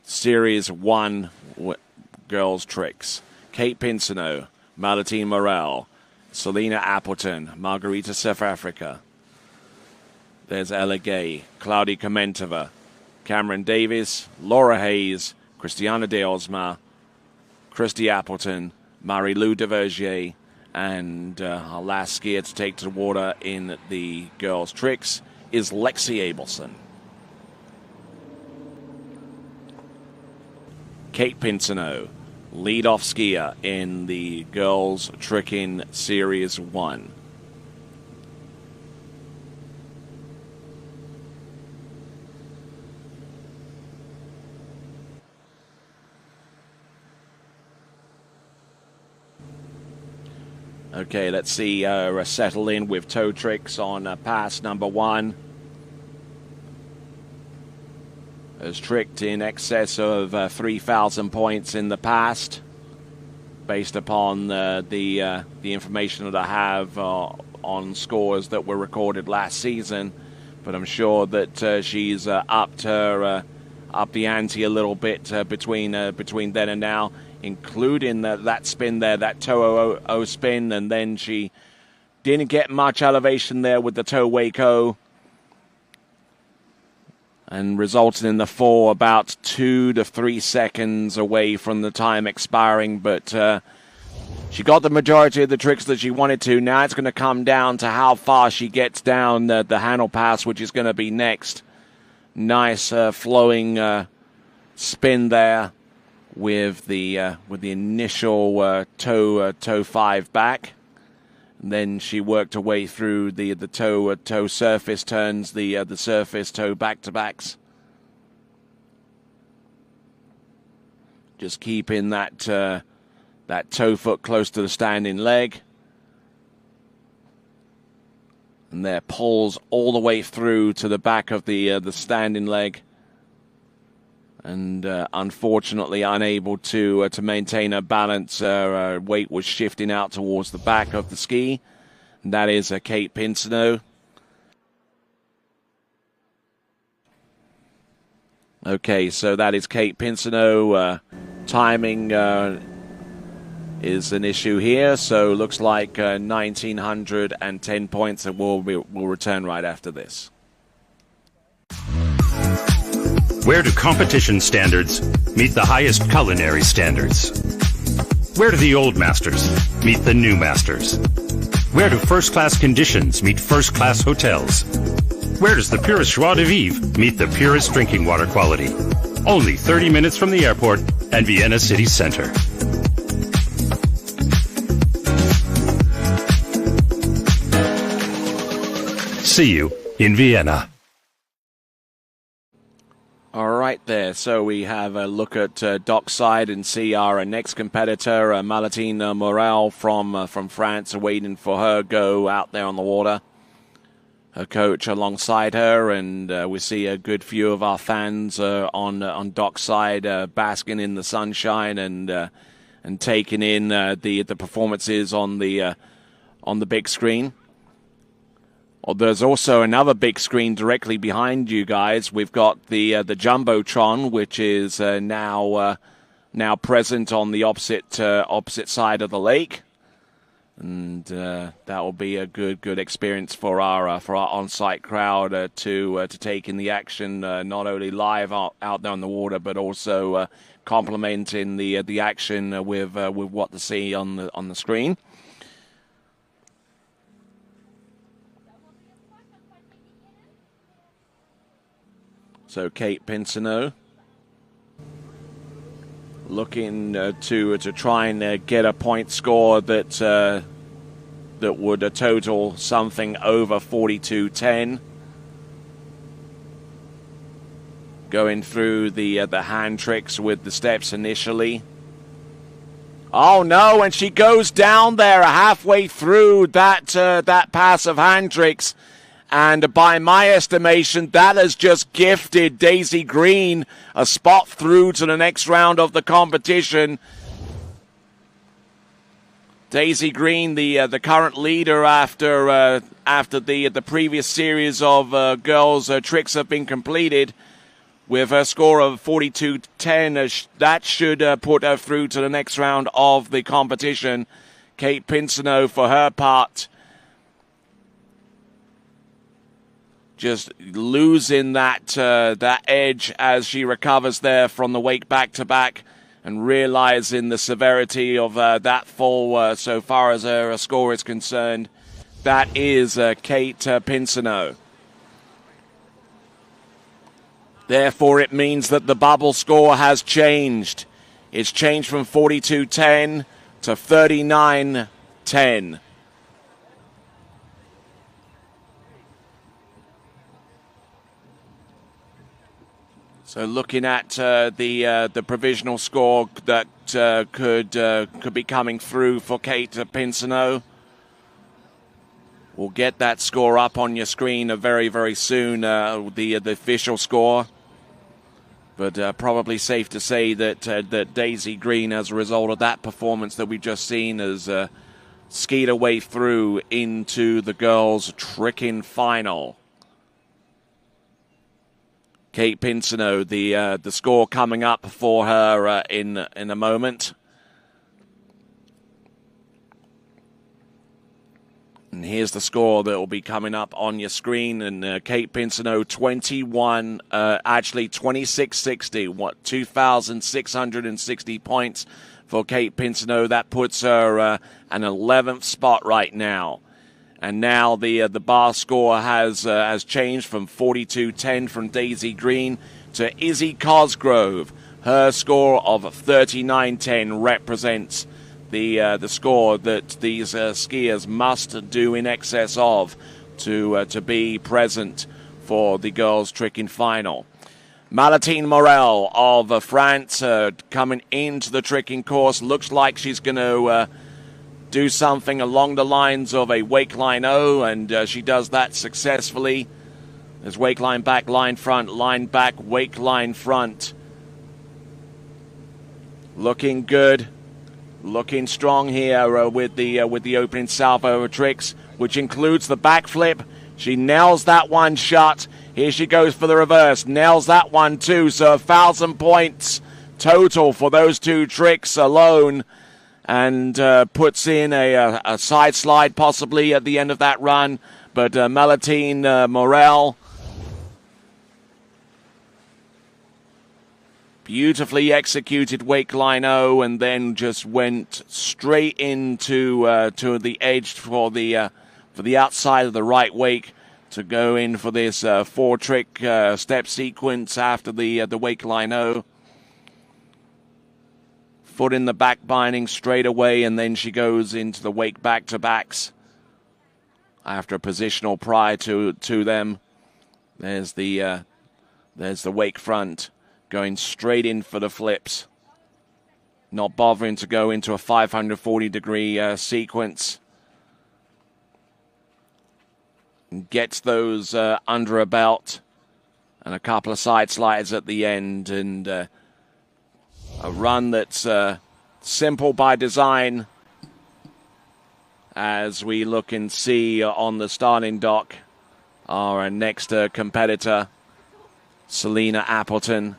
Series 1 girls tricks. Kate Pinsino, Malatine Morel, Selena Appleton, Margarita South Africa. There's Ella Gay, Claudia Komentova, Cameron Davis, Laura Hayes, Christiana De Osma, Christy Appleton, Marie-Lou Devergier, and our last skier to take to the water in the girls' tricks is Lexi Abelson. Kate Pinsino, lead-off skier in the girls' tricking Series 1. Okay, let's see settle in with toe tricks on pass number 1. Has tricked in excess of 3,000 points in the past, based upon the information that I have on scores that were recorded last season. But I'm sure that she's upped the ante a little bit between then and now, including that spin there, that toe O spin, and then she didn't get much elevation there with the toe wake O, and resulted in the fall about 2 to 3 seconds away from the time expiring. But she got the majority of the tricks that she wanted to. Now it's going to come down to how far she gets down the handle pass, which is going to be next. Nice flowing spin there with the initial toe 5 back. And then she worked her way through the toe surface turns, the surface toe back-to-backs. Just keeping that toe foot close to the standing leg. And there, pulls all the way through to the back of the standing leg. And unfortunately unable to maintain her balance. Her weight was shifting out towards the back of the ski. And that is Kate Pinsino. Okay, so that is Kate Pinsino. Timing is an issue here. So looks like 1,910 points, and we'll return right after this. Where do competition standards meet the highest culinary standards? Where do the old masters meet the new masters? Where do first-class conditions meet first-class hotels? Where does the purest joie de vivre meet the purest drinking water quality? Only 30 minutes from the airport and Vienna city center. See you in Vienna. All right. right there. So we have a look at dockside and see our next competitor, Malatine Morel from France, waiting for her go out there on the water. Her coach alongside her, and we see a good few of our fans on dockside, basking in the sunshine and taking in the performances on the big screen. Well, there's also another big screen directly behind you guys. We've got the Jumbotron, which is now present on the opposite side of the lake, and that will be a good experience for our on-site crowd to take in the action, not only live out there on the water, but also complementing the action with what they see on the screen. So Kate Pinsonneau looking to try and get a point score that would total something over 42.10. Going through the hand tricks with the steps initially. Oh no! And she goes down there halfway through that pass of hand tricks. And by my estimation, that has just gifted Daisy Green a spot through to the next round of the competition. Daisy Green, the current leader after the previous series of girls' tricks have been completed, with a score of 42.10, that should put her through to the next round of the competition. Kate Pinsonneau, for her part, just losing that edge as she recovers there from the wake back-to-back and realizing the severity of that fall so far as her score is concerned. That is Kate Pinsonneau. Therefore, it means that the bubble score has changed. It's changed from 42.10 to 39.10. So looking at the provisional score that could be coming through for Kate Pinsonneau. We'll get that score up on your screen very, very soon, the official score. But probably safe to say that Daisy Green, as a result of that performance that we've just seen, has skied her way through into the girls' tricking final. Kate Pinsonneau, the score coming up for her in a moment. And here's the score that will be coming up on your screen. And Kate Pinsonneau, 2660, 2,660 points for Kate Pinsonneau. That puts her an 11th spot right now. And now the bar score has changed from 42.10 from Daisy Green to Izzy Cosgrove. Her score of 39.10 represents the score that these skiers must do in excess of to be present for the girls' tricking final. Malatine Morel of France coming into the tricking course. Looks like she's going to do something along the lines of a wake line O, and she does that successfully. There's wake line back, line front, line back, wake line front. Looking good. Looking strong here with the opening salvo tricks, which includes the backflip. She nails that one shut. Here she goes for the reverse. Nails that one too. So 1,000 points total for those two tricks alone. And puts in a side slide possibly at the end of that run. But Malatine Morel, beautifully executed wake line O, and then just went straight into to the edge for the outside of the right wake to go in for this 4-trick step sequence after the wake line O. Foot in the back binding straight away, and then she goes into the wake back-to-backs after a positional prior to them. There's the wake front. going straight in for the flips. Not bothering to go into a 540-degree sequence. Gets those under a belt. And a couple of side slides at the end. And a run that's simple by design. As we look and see on the starting dock our next competitor, Selena Appleton.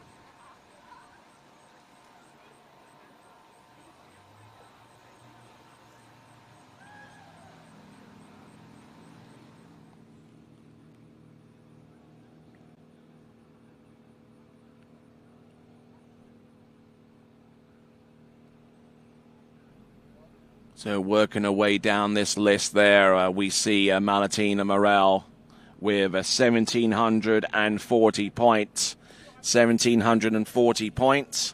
So working our way down this list there, we see Malatina Morel with 1,740 points. 1,740 points.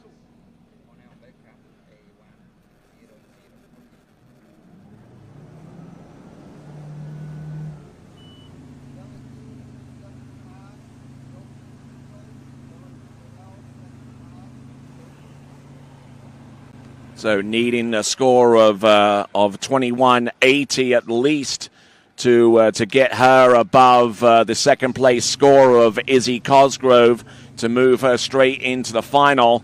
So needing a score of 2180 at least to get her above the second place score of Izzy Cosgrove to move her straight into the final.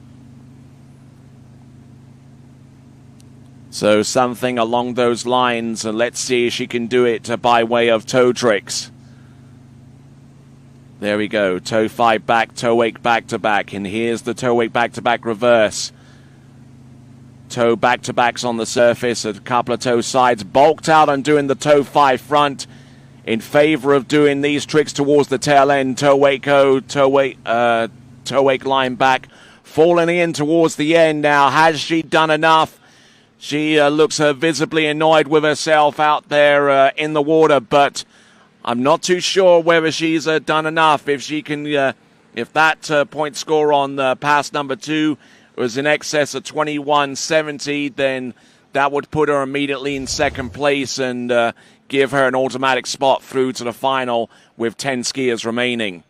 So something along those lines, and let's see if she can do it by way of toe tricks. There we go, toe 5 back, toe wake back to back, and here's the toe wake back to back reverse. Toe back-to-backs on the surface, a couple of toe sides, bulked out and doing the toe 5 front in favor of doing these tricks towards the tail end. Toe wake line back, falling in towards the end now. Has she done enough? She looks visibly annoyed with herself out there in the water, but I'm not too sure whether she's done enough. If she can, if that point score on pass number 2 was in excess of 2170, then that would put her immediately in second place and give her an automatic spot through to the final with 10 skiers remaining.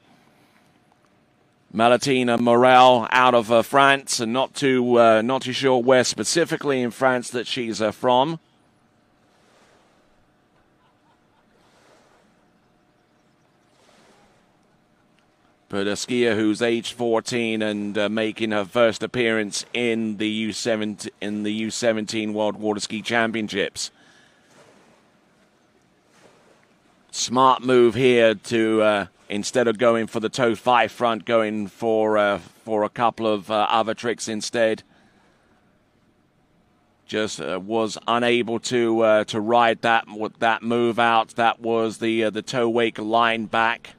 Malatina Morel out of France, and not too sure where specifically in France that she's from. But a skier who's aged 14 and making her first appearance in the U17 World Water Ski Championships. Smart move here to instead of going for the toe 5 front, going for a couple of other tricks instead. Just was unable to ride that move out. That was the toe wake line back.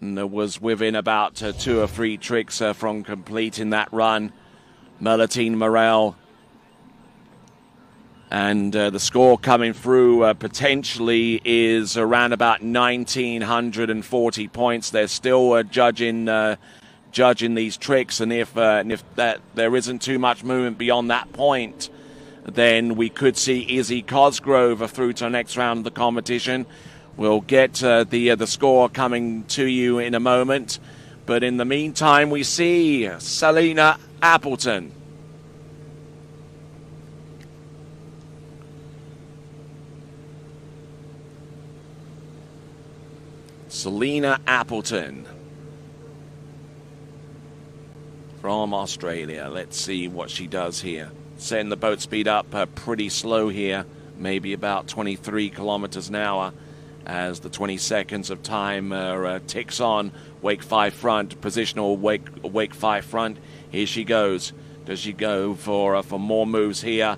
And was within about 2 or 3 tricks from completing that run. Malatina Morel. And the score coming through potentially is around about 1,940 points. They're still judging these tricks, and if that there isn't too much movement beyond that point, then we could see Izzy Cosgrove through to the next round of the competition. We'll get the score coming to you in a moment. But in the meantime, we see Selena Appleton. Selena Appleton from Australia. Let's see what she does here. Setting the boat speed up pretty slow here, maybe about 23 kilometers an hour. As the 20 seconds of time ticks on. Wake 5 front, positional wake 5 front. Here she goes. Does she go for more moves here?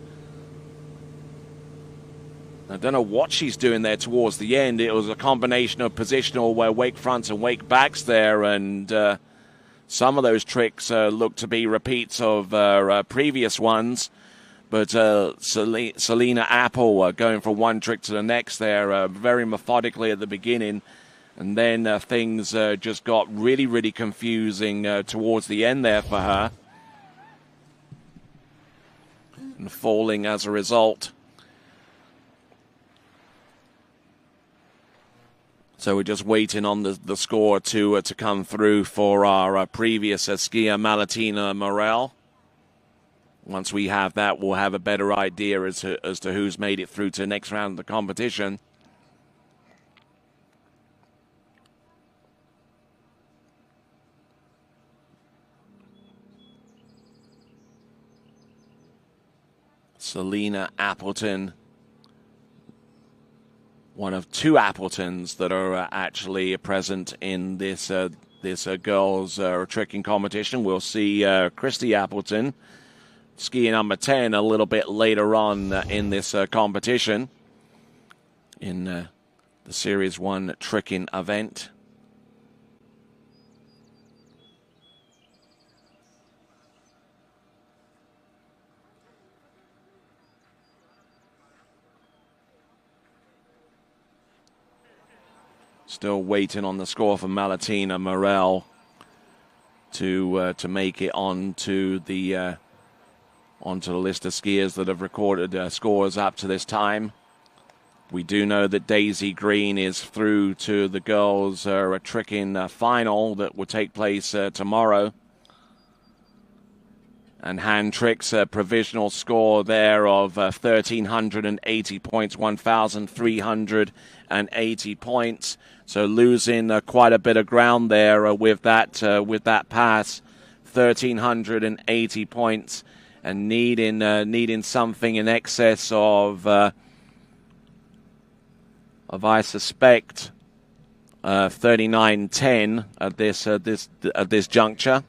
I don't know what she's doing there towards the end. It was a combination of positional wake fronts and wake backs there, and some of those tricks look to be repeats of previous ones. But Selena Apple going from one trick to the next there very methodically at the beginning. And then things just got really, really confusing towards the end there for her. And falling as a result. So we're just waiting on the score to come through for our previous skier, Malatina Morel. Once we have that, we'll have a better idea as to who's made it through to the next round of the competition. Selena Appleton, one of two Appletons that are actually present in this girls tricking competition. We'll see Christy Appleton, skier number 10, a little bit later on in this competition in the Series 1 tricking event. Still waiting on the score for Malatina Morel to make it onto the list of skiers that have recorded scores up to this time. We do know that Daisy Green is through to the girls' tricking final that will take place tomorrow. And Hand Tricks a provisional score there of 1,380 points, 1,380 points. So losing quite a bit of ground there with that pass, 1,380 points, and needing something in excess of I suspect 39.10 at this juncture.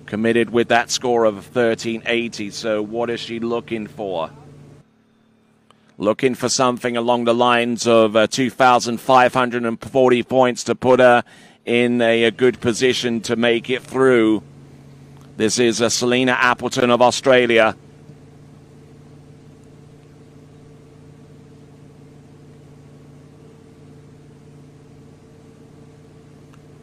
Committed with that score of 1380. So what is she looking for? Looking for something along the lines of 2,540 points to put her in a good position to make it through. This is Selena Appleton of Australia.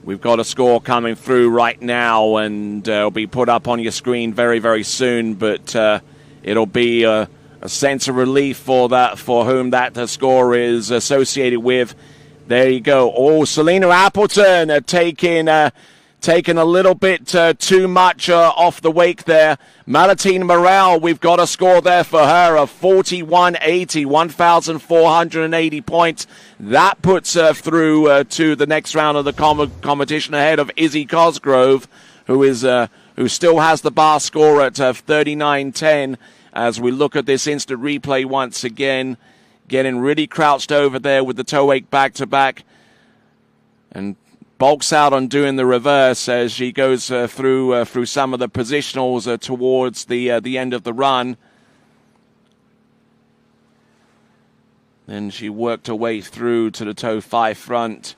We've got a score coming through right now, and it'll be put up on your screen very, very soon. But it'll be a sense of relief for whom that score is associated with. There you go. Oh, Selena Appleton taking a little bit too much off the wake there. Malatina Morel, we've got a score there for her of 41.80, 1,480 points. That puts her through to the next round of the competition ahead of Izzy Cosgrove, who still has the bar score at 39.10. As we look at this instant replay once again, getting really crouched over there with the toe wake back-to-back, and bulks out on doing the reverse as she goes through some of the positionals towards the end of the run. Then she worked her way through to the toe 5 front.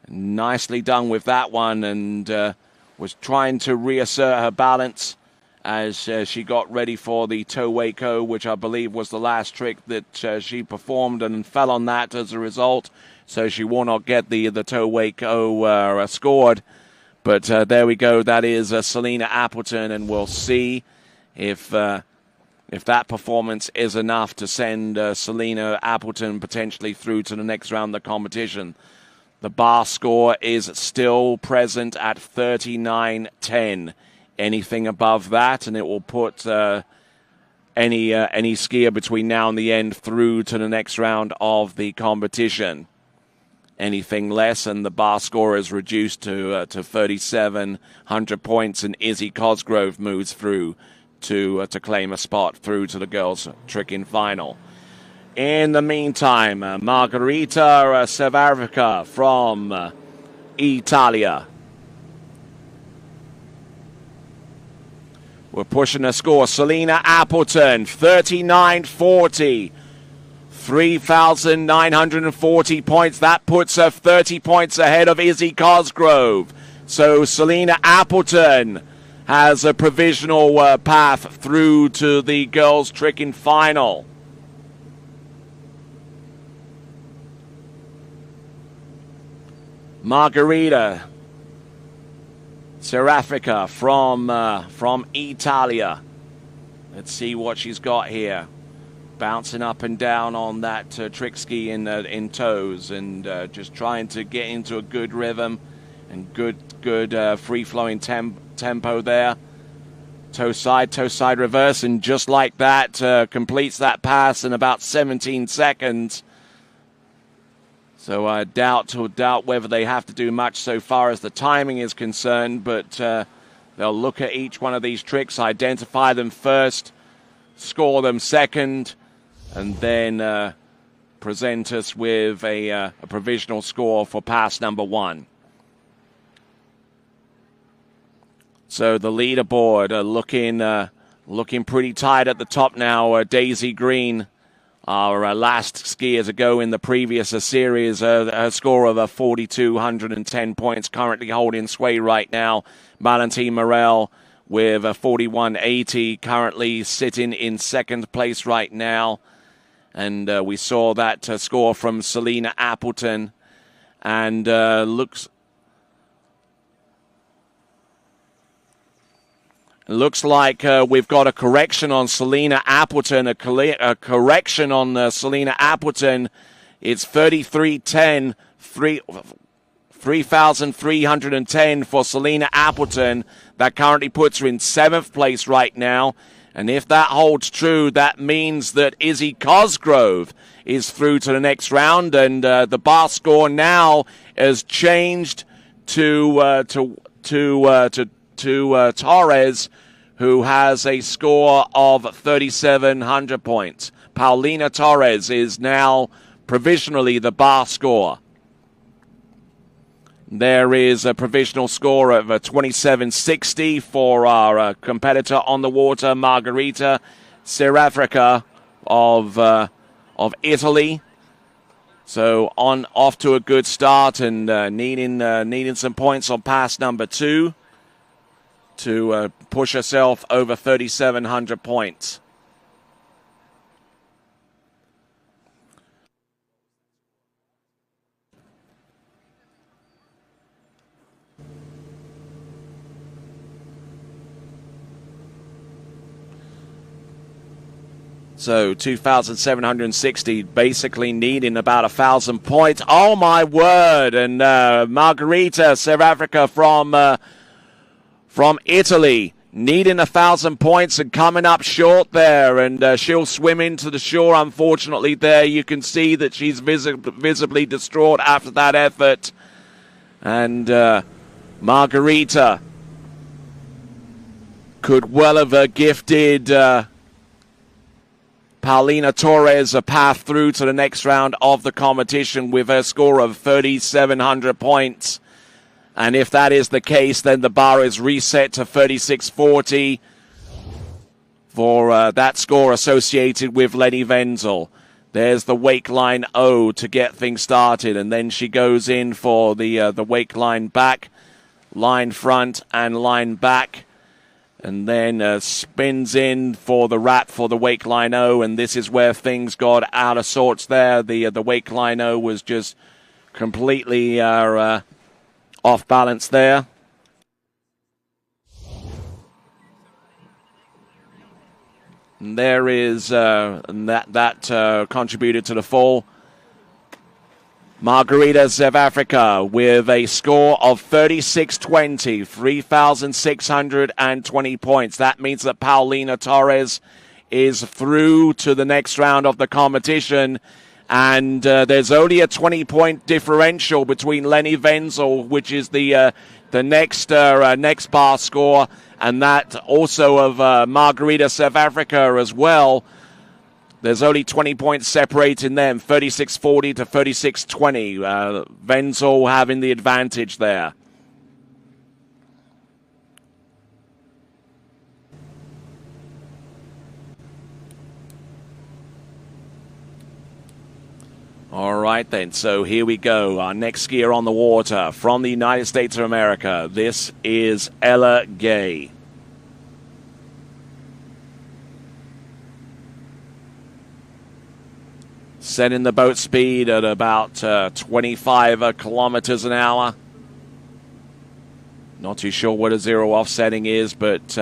Nicely done with that one, and was trying to reassert her balance as she got ready for the toe wake O, which I believe was the last trick that she performed, and fell on that as a result. So she will not get the toe wake O scored. But there we go. That is Selena Appleton, and we'll see if that performance is enough to send Selena Appleton potentially through to the next round of the competition. The bar score is still present at 39.10. Anything above that, and it will put any skier between now and the end through to the next round of the competition. Anything less, and the bar score is reduced to 3,700 points, and Izzy Cosgrove moves through to claim a spot through to the girls' tricking final. In the meantime, Margherita Severica from Italia. We're pushing a score. Selena Appleton, 39.40. 3,940 points. That puts her 30 points ahead of Izzy Cosgrove. So Selena Appleton has a provisional path through to the girls' tricking final. Margherita Serafrica from Italia. Let's see what she's got here. bouncing up and down on that trick ski in toes, and just trying to get into a good rhythm and good free-flowing tempo there. Toe side reverse, and just like that, completes that pass in about 17 seconds. So I doubt whether they have to do much so far as the timing is concerned, but they'll look at each one of these tricks, identify them first, score them second, and then present us with a provisional score for pass number 1. So the leaderboard looking pretty tight at the top now. Daisy Green, our last skier to go in the previous series, her score of 4,210 points, currently holding sway right now. Valentine Morel with a 4,180, currently sitting in second place right now. And we saw that score from Selena Appleton, and looks like we've got a correction on Selena Appleton, a correction on Selena Appleton. It's 3310, 3,310 for Selena Appleton. That currently puts her in 7th place right now. And if that holds true, that means that Izzy Cosgrove is through to the next round. And the bar score now has changed to Torres, who has a score of 3,700 points. Paulina Torres is now provisionally the bar score. There is a provisional score of 2760 for our competitor on the water, Margherita Serafrica of Italy. So off to a good start, and needing some points on pass number 2 to push herself over 3,700 points. So 2,760, basically needing about 1,000 points. Oh my word! And Margherita Serafrica from Italy, needing 1,000 points and coming up short there, and she'll swim into the shore. Unfortunately, there you can see that she's visibly distraught after that effort. And Margherita could well have gifted Paulina Torres a path through to the next round of the competition with her score of 3,700 points. And if that is the case, then the bar is reset to 3,640 for that score associated with Lenny Wenzel. There's the wake line O to get things started, and then she goes in for the wake line back, line front, and line back, and then spins in for the wrap for the wake line O, and this is where things got out of sorts there. The wake line O was just completely off balance there. And there is that contributed to the fall. Margherita Serafrica with a score of 3,620, 3,620 points. That means that Paulina Torres is through to the next round of the competition. And there's only a 20-point differential between Lenny Wenzel, which is the next bar score, and that also of Margherita Serafrica as well. There's only 20 points separating them, 36.40 to 36.20. Wenzel having the advantage there. All right, then. So here we go. Our next skier on the water from the United States of America. This is Ella Gay. Setting the boat speed at about 25 kilometers an hour. Not too sure what a zero offsetting is, but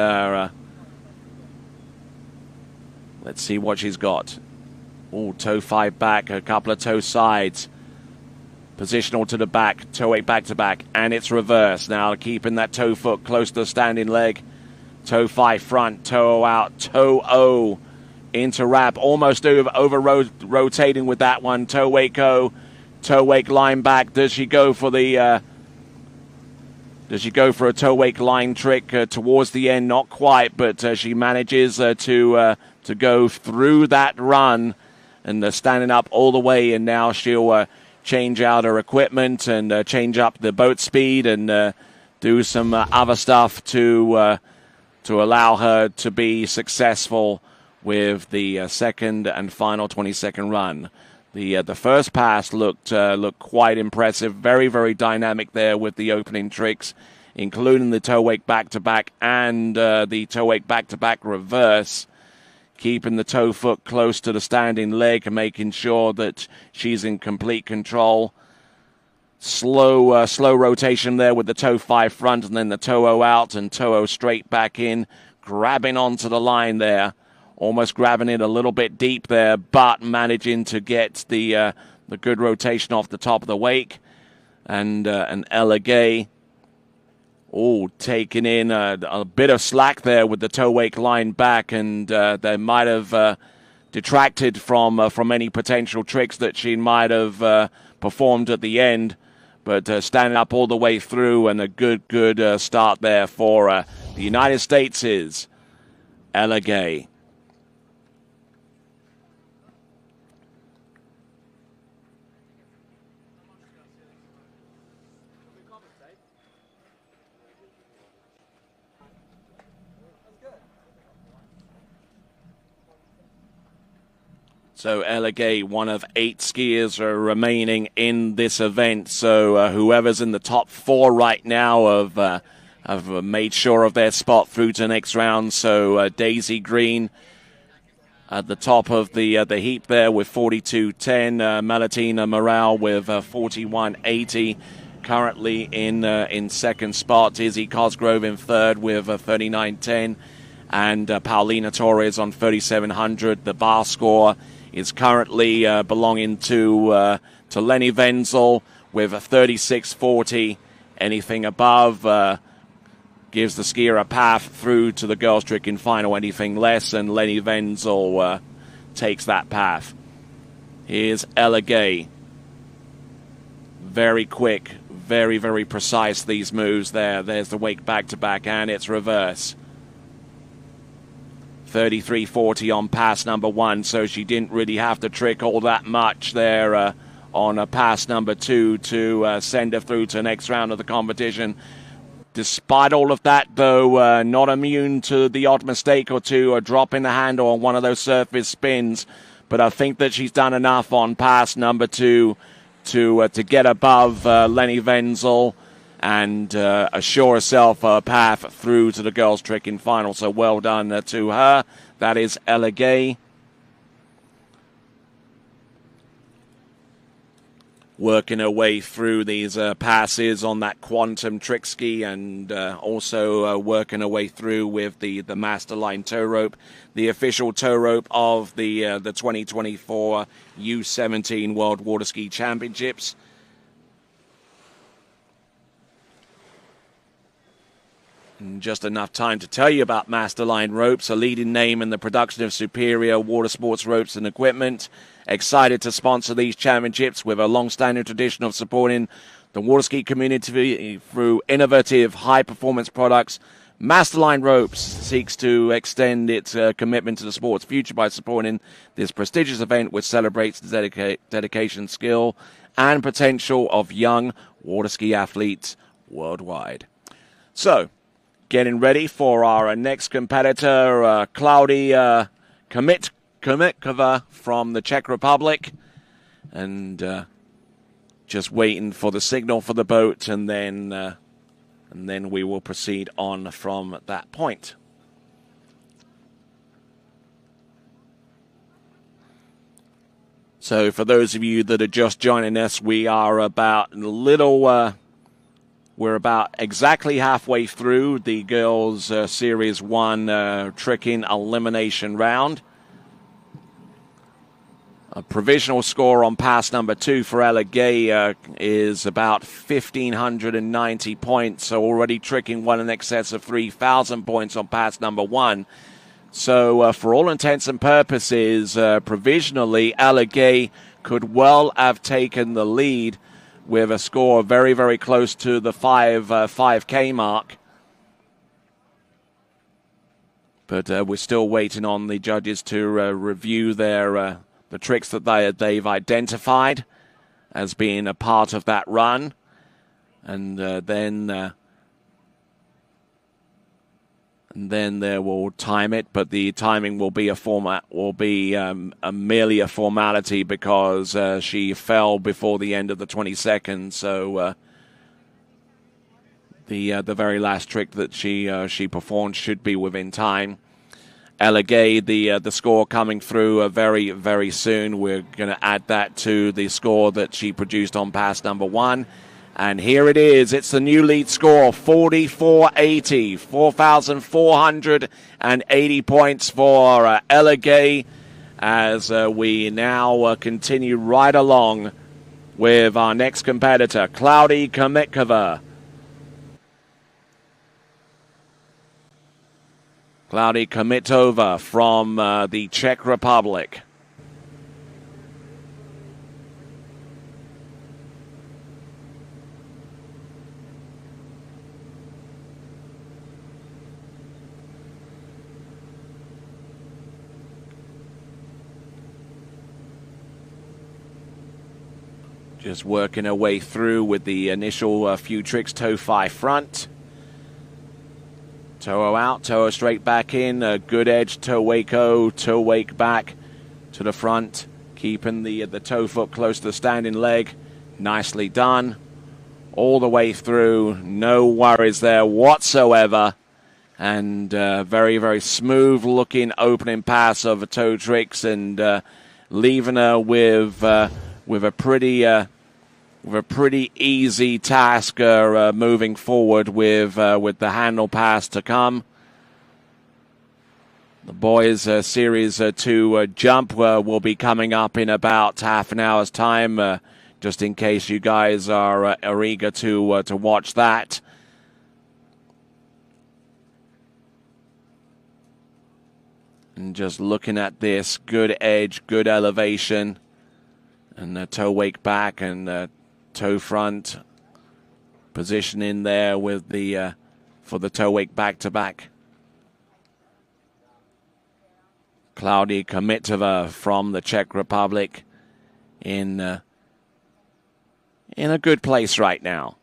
let's see what she's got. Oh, toe 5 back, a couple of toe sides. Positional to the back, toe 8 back to back, and it's reverse. Now keeping that toe foot close to the standing leg. Toe 5 front, toe 0 out, toe 0 into wrap. Almost over rotating with that one. Toe wake O, toe wake line back. Does she go for the... Does she go for a toe wake line trick towards the end? Not quite, but she manages to go through that run and standing up all the way. And now she'll change out her equipment and change up the boat speed and do some other stuff to allow her to be successful with the second and final 20-second run. The first pass looked quite impressive, very, very dynamic there with the opening tricks, including the toe wake back-to-back and the toe wake back-to-back reverse, keeping the toe foot close to the standing leg and making sure that she's in complete control. Slow rotation there with the toe 5 front and then the toe 0 out and toe 0 straight back in, grabbing onto the line there. Almost grabbing it a little bit deep there, but managing to get the good rotation off the top of the wake. And Ella Gay, taking in a bit of slack there with the toe wake line back, and they might have detracted from any potential tricks that she might have performed at the end. But standing up all the way through, and a good start there for the United States is Ella Gay. So Ella Gay, one of 8 skiers are remaining in this event. So whoever's in the top 4 right now have made sure of their spot through to the next round. So Daisy Green at the top of the heap there with 42.10. Malatina Morale with 41.80. Currently in second spot. Izzy Cosgrove in third with 39.10. And Paulina Torres on 3,700. The bar score is currently belonging to Lenny Wenzel with a 36.40. Anything above gives the skier a path through to the girls' tricking final. Anything less, and Lenny Wenzel takes that path. Here's Ella Gay. Very quick, very, very precise, these moves there. There's the wake back-to-back, and it's reverse. 33.40 on pass number 1, so she didn't really have to trick all that much there on pass number 2 to send her through to the next round of the competition. Despite all of that, though, not immune to the odd mistake or two, or dropping the handle on one of those surface spins. But I think that she's done enough on pass number 2 to get above Lenny Wenzel and assure herself a path through to the girls' tricking final. So well done to her. That is Ella Gay. Working her way through these passes on that quantum trick ski, and also working her way through with the Masterline tow rope, the official tow rope of the 2024 U17 World Water Ski Championships. And just enough time to tell you about Masterline Ropes, a leading name in the production of superior water sports ropes and equipment. Excited to sponsor these championships with a long-standing tradition of supporting the water ski community through innovative, high-performance products. Masterline Ropes seeks to extend its commitment to the sport's future by supporting this prestigious event, which celebrates the dedication, skill, and potential of young water ski athletes worldwide. So, getting ready for our next competitor, Claudia Komitkova from the Czech Republic. And just waiting for the signal for the boat, and then we will proceed on from that point. So for those of you that are just joining us, we are about we're about exactly halfway through the girls' Series 1 tricking elimination round. A provisional score on pass number 2 for Ella Gay is about 1,590 points, so already tricking one in excess of 3,000 points on pass number 1. So for all intents and purposes, provisionally, Ella Gay could well have taken the lead with a score very, very close to the 5K mark. But we're still waiting on the judges to review their the tricks that they've identified as being a part of that run, and then they will time it. But the timing will be merely a formality because she fell before the end of the 20 seconds. So the very last trick that she performed should be within time. Ella Gay, the score coming through very, very soon. We're going to add that to the score that she produced on pass number 1. And here it is. It's the new lead score, 4480. 4,480 points for Ella Gay as we now continue right along with our next competitor, Cloudy Komitkova. Cloudy Komitova from the Czech Republic. Just working her way through with the initial few tricks, toe 5 front. Toe out, toe straight back in, good edge, toe wake toe wake back to the front, keeping the toe foot close to the standing leg. Nicely done. All the way through, no worries there whatsoever. And very, very smooth looking opening pass of the toe tricks, and leaving her with a pretty easy task moving forward with the handle pass to come. The boys' Series 2 jump will be coming up in about half an hour's time, just in case you guys are eager to watch that. And just looking at this, good edge, good elevation, and toe wake back and toe front position in there with the for the toe wake back to back. Cloudy Komitova from the Czech Republic in a good place right now.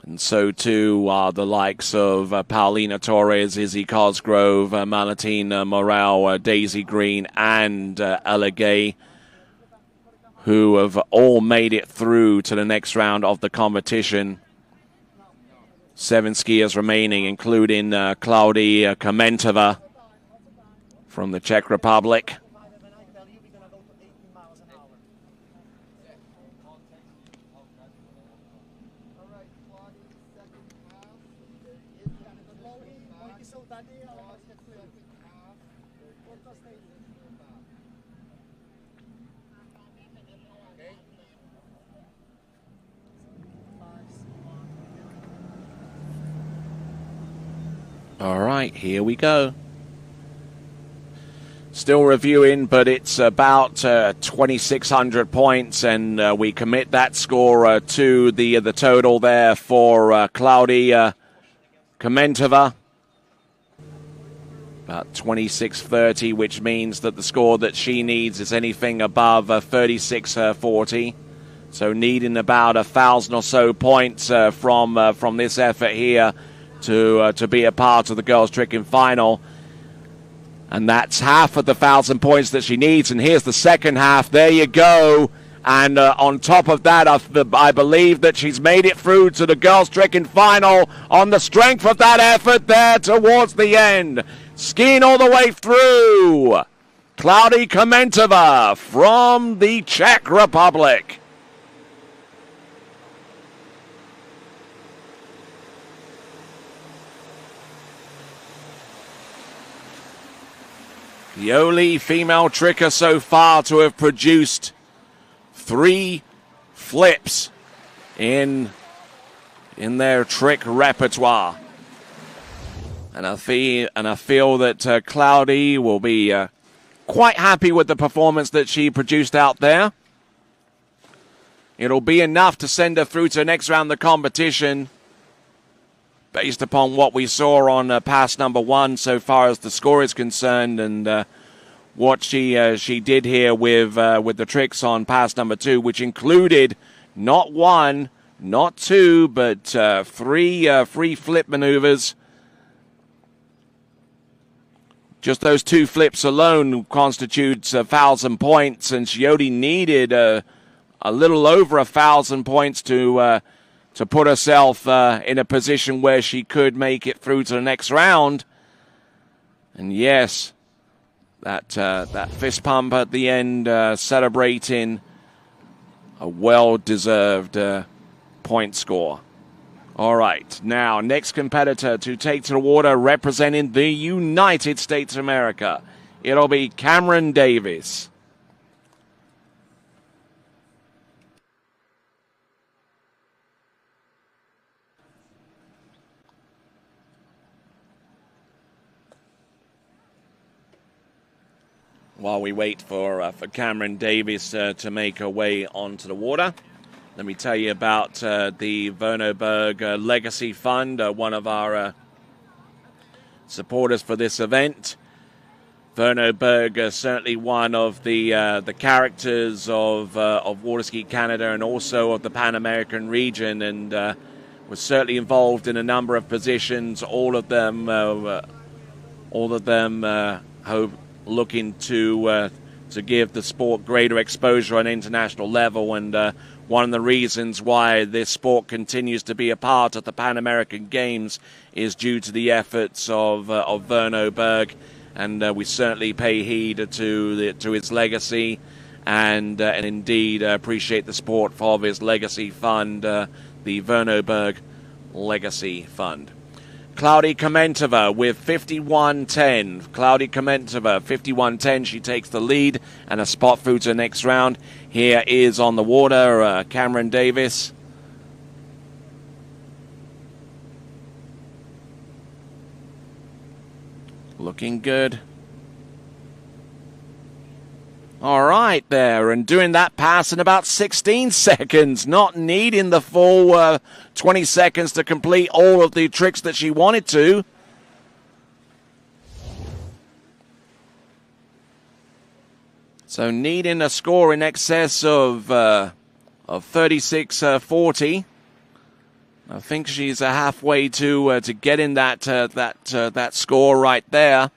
And so too are the likes of Paulina Torres, Izzy Cosgrove, Malatina Morel, Daisy Green, and Ella Gay, who have all made it through to the next round of the competition. 7 skiers remaining, including Cloudy Komitova from the Czech Republic. All right, here we go. Still reviewing, but it's about 2,600 points, and we commit that score to the total there for Cloudy Komitova. About 2630, which means that the score that she needs is anything above 3640. So needing about 1,000 or so points from this effort here to be a part of the girls' tricking final. And that's half of the 1,000 points that she needs. And here's the second half. There you go. And on top of that, I believe that she's made it through to the girls' tricking final on the strength of that effort there towards the end. Skiing all the way through, Cloudy Komitova from the Czech Republic. The only female tricker so far to have produced 3 flips in their trick repertoire. And I feel that Cloudy will be quite happy with the performance that she produced out there. It'll be enough to send her through to the next round of the competition based upon what we saw on pass number 1 so far as the score is concerned, and what she did here with the tricks on pass number 2, which included not 1, not 2, but 3 free flip maneuvers. Just those 2 flips alone constitutes 1,000 points, and she only needed a little over 1,000 points to put herself in a position where she could make it through to the next round. And yes, that fist pump at the end, celebrating a well-deserved point score. All right, now next competitor to take to the water representing the United States of America. It'll be Cameron Davis. While we wait for Cameron Davis to make her way onto the water, let me tell you about the Vernoberg Legacy Fund, one of our supporters for this event. Vernoberg is certainly one of the characters of Water Ski Canada and also of the Pan American region, and was certainly involved in a number of positions. All of them looking to give the sport greater exposure on an international level, and one of the reasons why this sport continues to be a part of the Pan American Games is due to the efforts of Vernoberg, and we certainly pay heed to his legacy, and indeed appreciate the support of his legacy fund, the Vernoberg Legacy Fund. Cloudy Komentova with 51.10. Cloudy Komentova, 51.10. She takes the lead and a spot through to the next round. Here is on the water Cameron Davis. Looking good. All right there, and doing that pass in about 16 seconds, not needing the full 20 seconds to complete all of the tricks that she wanted to. So needing a score in excess of 36-40. I think she's halfway to getting that score right there.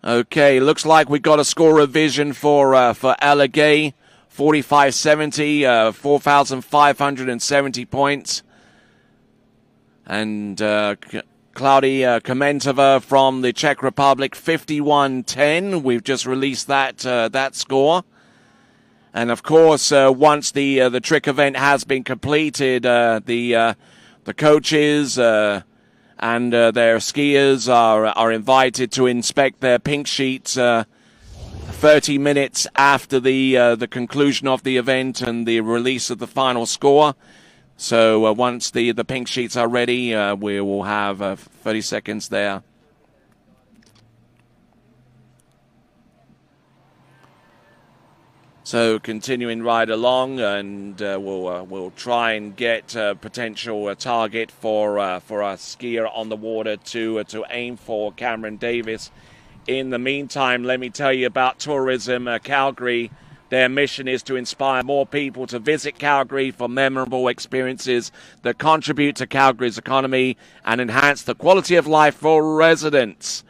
Okay, looks like we got a score revision for Ella Gay, 45.70, 4,570 points. And Cloudy Komentova from the Czech Republic, 51.10. We've just released that score. And of course, once the trick event has been completed, the coaches and their skiers are invited to inspect their pink sheets 30 minutes after the conclusion of the event and the release of the final score. So once the pink sheets are ready, we will have 30 seconds there. So continuing right along, and we'll try and get a potential target for a skier on the water to aim for, Cameron Davis. In the meantime, let me tell you about Tourism Calgary. Their mission is to inspire more people to visit Calgary for memorable experiences that contribute to Calgary's economy and enhance the quality of life for residents.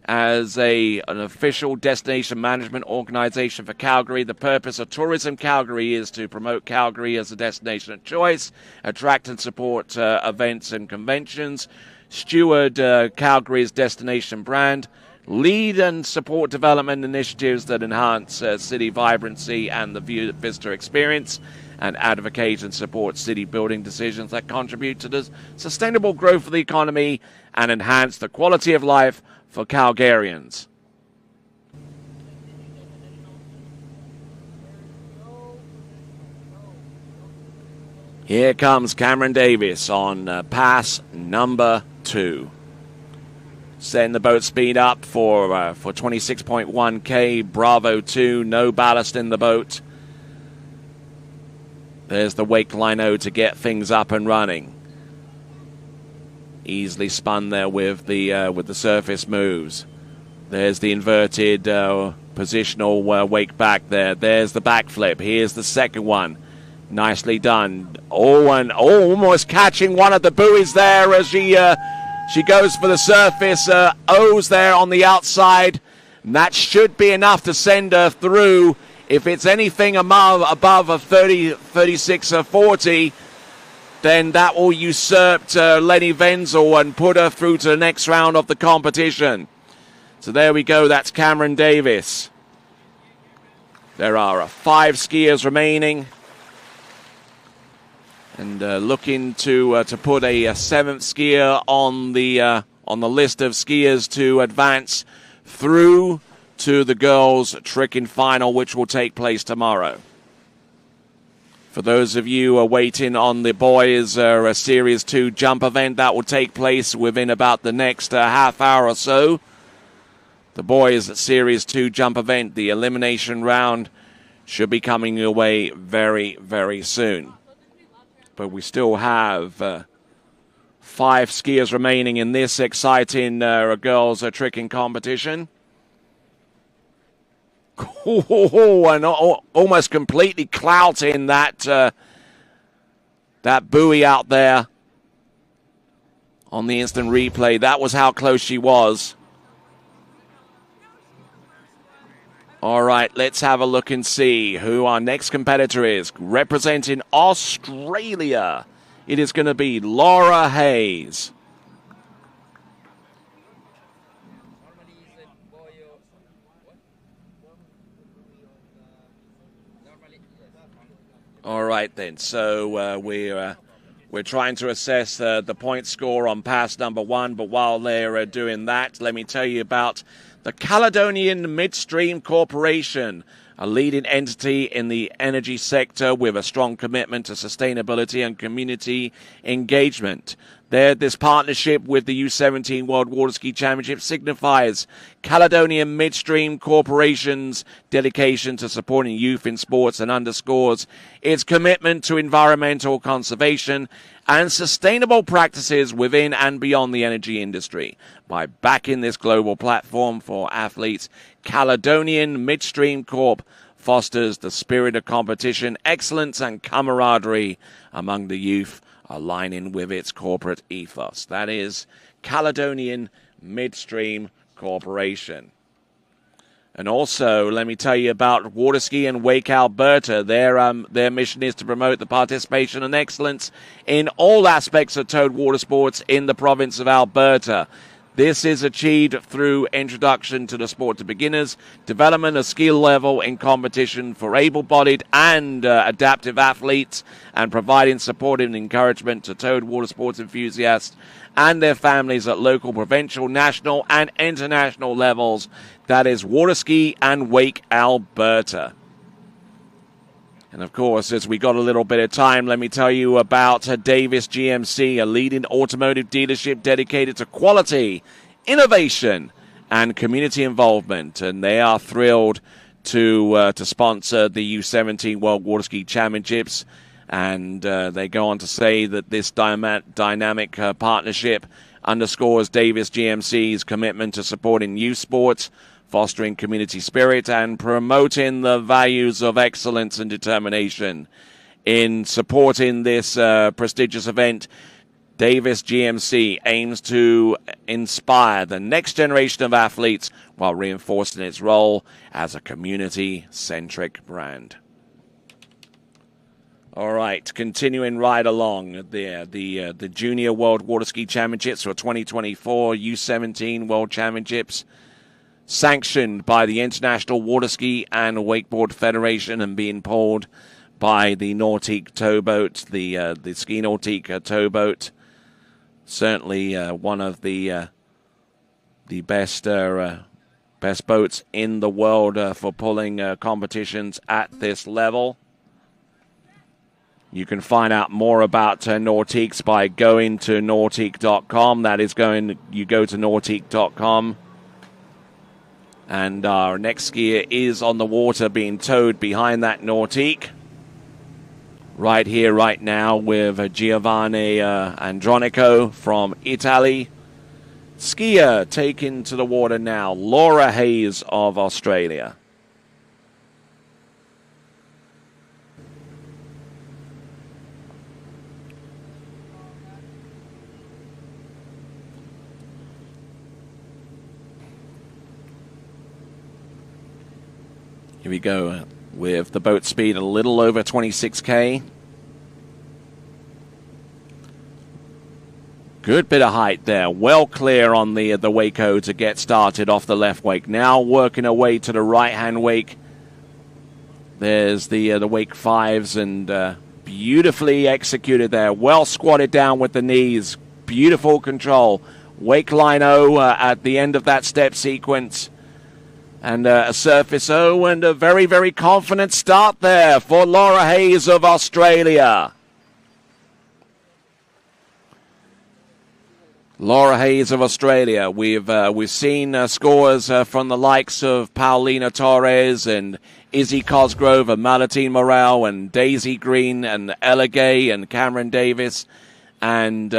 As an official destination management organization for Calgary, the purpose of Tourism Calgary is to promote Calgary as a destination of choice, attract and support events and conventions, steward Calgary's destination brand, lead and support development initiatives that enhance city vibrancy and the visitor experience, and advocate and support city building decisions that contribute to the sustainable growth of the economy and enhance the quality of life for Calgarians. Here comes Cameron Davis on pass number 2. Setting the boat speed up for 26.1K, Bravo 2, no ballast in the boat. There's the wake lino to get things up and running. Easily spun there with the surface moves. There's the inverted positional wake back there. There's the backflip. Here's the second one. Nicely done. Almost catching one of the buoys there as she goes for the surface. O's there on the outside. And that should be enough to send her through. If it's anything above a 36 or 40, then that will usurp Lenny Wenzel and put her through to the next round of the competition. So there we go. That's Cameron Davis. There are 5 skiers remaining. And looking to put a 7th skier on the list of skiers to advance through to the girls' tricking final, which will take place tomorrow. For those of you waiting on the boys' Series 2 jump event, that will take place within about the next half hour or so. The boys' Series 2 jump event, the elimination round, should be coming your way very, very soon. But we still have 5 skiers remaining in this exciting girls' tricking competition. And almost completely clouting that buoy out there on the instant replay. That was how close she was. All right, let's have a look and see who our next competitor is. Representing Australia, it is going to be Laura Hayes. All right, then. So we're trying to assess the point score on pass number 1. But while they're doing that, let me tell you about the Caledonian Midstream Corporation, a leading entity in the energy sector with a strong commitment to sustainability and community engagement. This partnership with the U17 World Water Ski Championship signifies Caledonian Midstream Corporation's dedication to supporting youth in sports and underscores its commitment to environmental conservation and sustainable practices within and beyond the energy industry. By backing this global platform for athletes, Caledonian Midstream Corp fosters the spirit of competition, excellence, and camaraderie among the youth, aligning with its corporate ethos. That is Caledonian Midstream Corporation. And also, let me tell you about Water Ski and Wake Alberta. Their mission is to promote the participation and excellence in all aspects of towed water sports in the province of Alberta. This is achieved through introduction to the sport to beginners, development of skill level in competition for able-bodied and adaptive athletes, and providing support and encouragement to towed water sports enthusiasts and their families at local, provincial, national, and international levels. That is Water Ski and Wake Alberta. And of course, as we got a little bit of time, let me tell you about Davis GMC, a leading automotive dealership dedicated to quality, innovation, and community involvement. And they are thrilled to sponsor the U17 World Water Ski Championships. And they go on to say that this dynamic partnership underscores Davis GMC's commitment to supporting youth sports, fostering community spirit, and promoting the values of excellence and determination. In supporting this prestigious event, Davis GMC aims to inspire the next generation of athletes while reinforcing its role as a community-centric brand. All right, continuing right along there, the Junior World Water Ski Championships for 2024 U17 World Championships, sanctioned by the International Water Ski and Wakeboard Federation and being pulled by the Nautique towboat, the Ski Nautique towboat. Certainly one of the best boats in the world for pulling competitions at this level. You can find out more about Nautiques by going to nautique.com. That is you go to nautique.com. And our next skier is on the water being towed behind that Nautique. Right here, right now, with Giovanni Andronico from Italy. Skier taken to the water now, Laura Hayes of Australia. Here we go with the boat speed a little over 26K. Good bit of height there. Well clear on the Waco to get started off the left wake. Now working her way to the right-hand wake. There's the wake fives, and beautifully executed there. Well squatted down with the knees. Beautiful control. Wake line O at the end of that step sequence. And a surface O, and a very, very confident start there for Laura Hayes of Australia. Laura Hayes of Australia. We've seen scores from the likes of Paulina Torres and Izzy Cosgrove and Malatine Morel and Daisy Green and Ella Gay and Cameron Davis and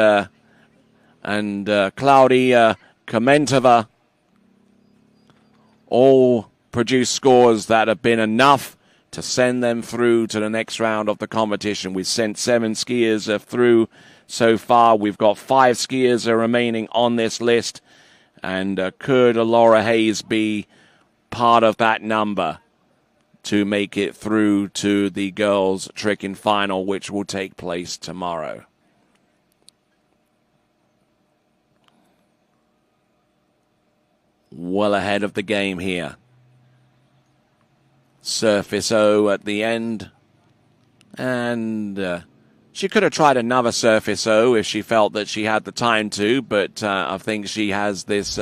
Claudia Komentova. All produce scores that have been enough to send them through to the next round of the competition. We've sent 7 skiers through so far. We've got 5 skiers remaining on this list. And could Laura Hayes be part of that number to make it through to the girls' tricking final, which will take place tomorrow? Well ahead of the game here. Surface O at the end. And she could have tried another surface O if she felt that she had the time to, but I think she has this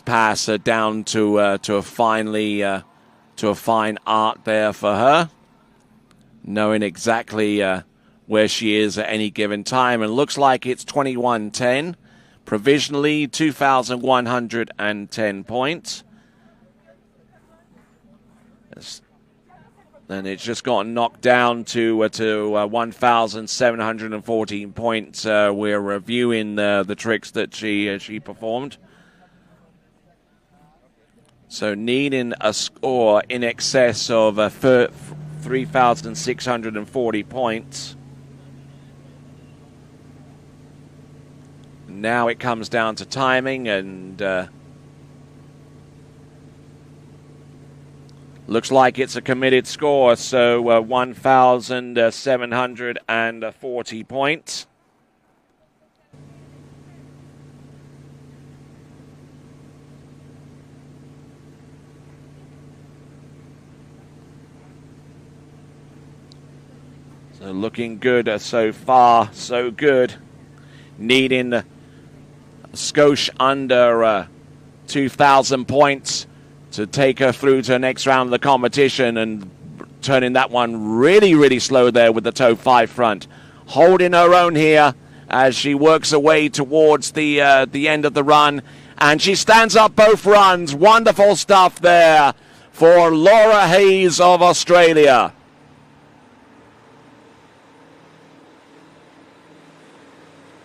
pass down to a fine art there for her, knowing exactly where she is at any given time. And looks like it's 21:10. Provisionally, 2,110 points. Then it's just gotten knocked down to 1,714 points. We're reviewing the tricks that she performed. So needing a score in excess of 3,640 points. Now it comes down to timing, and looks like it's a committed score, so 1,740 points. So looking good so far, so good. Needing a skosh under 2,000 points to take her through to the next round of the competition, and turning that one really, really slow there with the toe 5 front. Holding her own here as she works her way towards the end of the run, and she stands up both runs. Wonderful stuff there for Laura Hayes of Australia.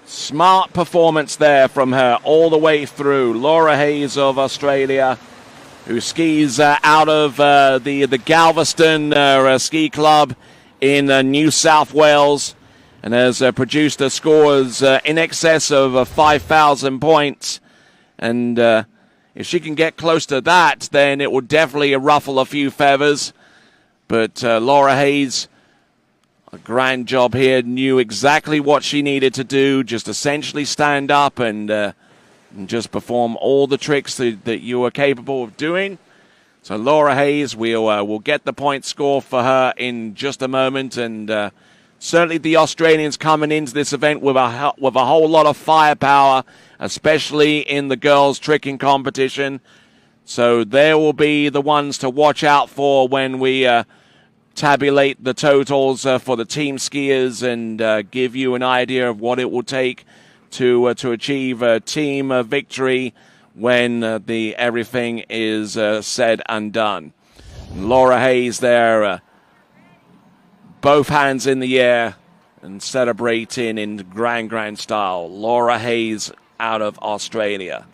Smart performance there from her all the way through. Laura Hayes of Australia, who skis out of the Galveston Ski Club in New South Wales, and has produced her scores in excess of 5,000 points. And if she can get close to that, then it will definitely ruffle a few feathers. But Laura Hayes, a grand job here, knew exactly what she needed to do, just essentially stand up and just perform all the tricks that you are capable of doing. So Laura Hayes, we'll get the point score for her in just a moment, and certainly the Australians coming into this event with a whole lot of firepower, especially in the girls' tricking competition. So they will be the ones to watch out for when we tabulate the totals for the team skiers and give you an idea of what it will take to achieve a team victory when everything is said and done. Laura Hayes there, both hands in the air and celebrating in grand style. Laura Hayes out of Australia.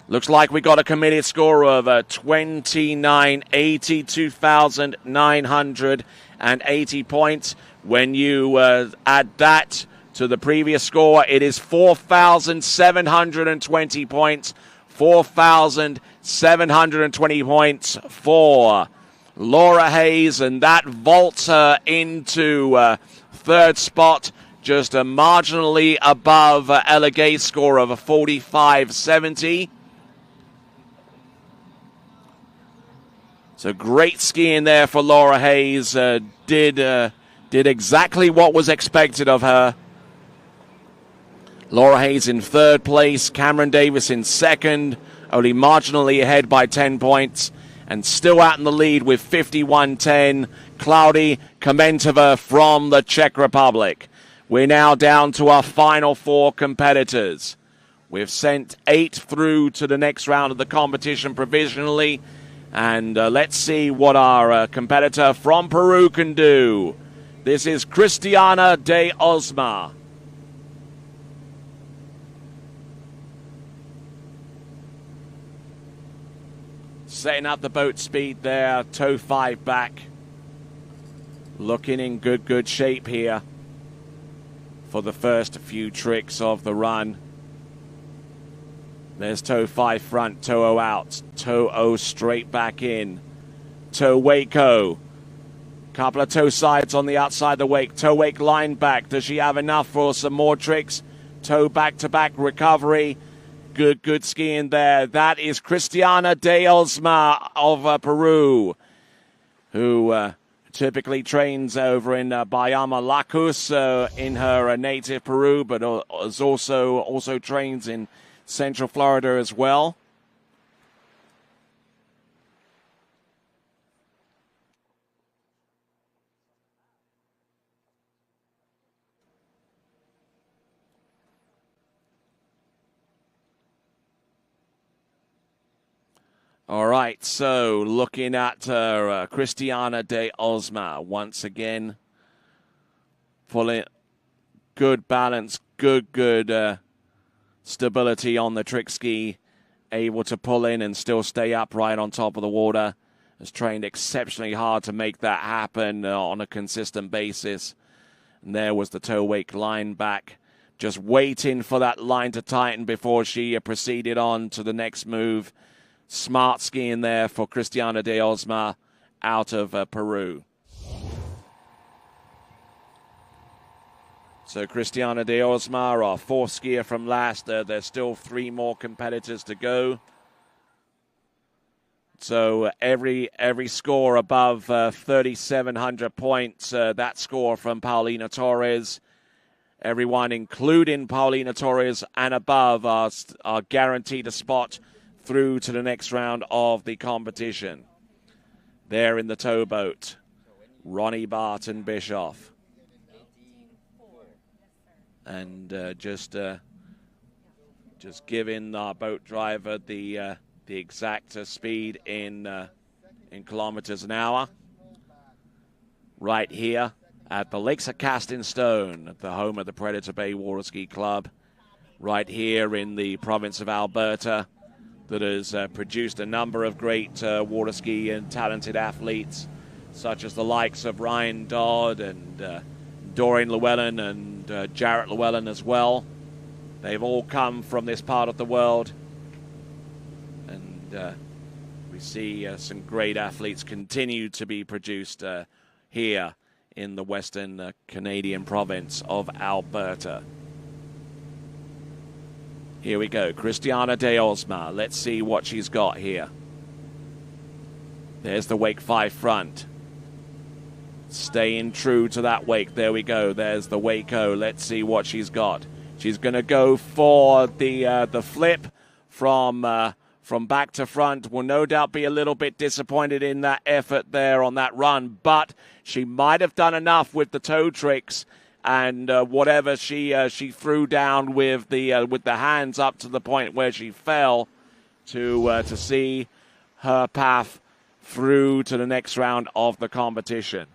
Looks like we got a committed score of 2980, 2,980 points. When you add that to the previous score, it is 4,720 points. 4,720 points for Laura Hayes, and that vaults her into third spot, just marginally above Ella Gay's score of a 45.70. So great skiing there for Laura Hayes. Did exactly what was expected of her. Laura Hayes in third place. Cameron Davis in second. Only marginally ahead by 10 points. And still out in the lead with 51.10. Cloudy Komentova from the Czech Republic. We're now down to our final 4 competitors. We've sent 8 through to the next round of the competition provisionally. And let's see what our competitor from Peru can do. This is Cristiana de Osma. Setting up the boat speed there, toe 5 back. Looking in good shape here for the first few tricks of the run. There's toe 5 front, toe 0 out, toe 0 straight back in. Toe Waco. Couple of toe sides on the outside of the wake. Toe wake line back. Does she have enough for some more tricks? Toe back to back recovery. Good skiing there. That is Cristiana de Osma of Peru, who typically trains over in Bayama Lacus in her native Peru, but is also trains in Central Florida as well. All right, so looking at Cristiana de Osma once again. Pulling good balance, good stability on the trick ski, able to pull in and still stay upright on top of the water. Has trained exceptionally hard to make that happen on a consistent basis. And there was the toe wake line back, just waiting for that line to tighten before she proceeded on to the next move. Smart skiing there for Cristiana de Osma out of Peru. So Cristiana de Osma, our 4th skier from last. There's still 3 more competitors to go. So every score above 3,700 points, that score from Paulina Torres. Everyone, including Paulina Torres and above, are guaranteed a spot through to the next round of the competition. There in the towboat, Ronnie Barton Bischoff. And just giving our boat driver the exact speed in kilometers an hour. Right here at the Lakes of Casting Stone, the home of the Predator Bay Water Ski Club. Right here in the province of Alberta, that has produced a number of great water ski and talented athletes, such as the likes of Ryan Dodd and Dorian Llewellyn and Jarrett Llewellyn as well. They've all come from this part of the world. And we see some great athletes continue to be produced here in the Western Canadian province of Alberta. Here we go, Christiana de Osma. Let's see what she's got here. There's the wake 5 front. Staying true to that wake. There we go. There's the Waco. Let's see what she's got. She's going to go for the flip from back to front. Will no doubt be a little bit disappointed in that effort there on that run, but she might have done enough with the toe tricks and whatever she threw down with the hands up to the point where she fell to see her path through to the next round of the competition.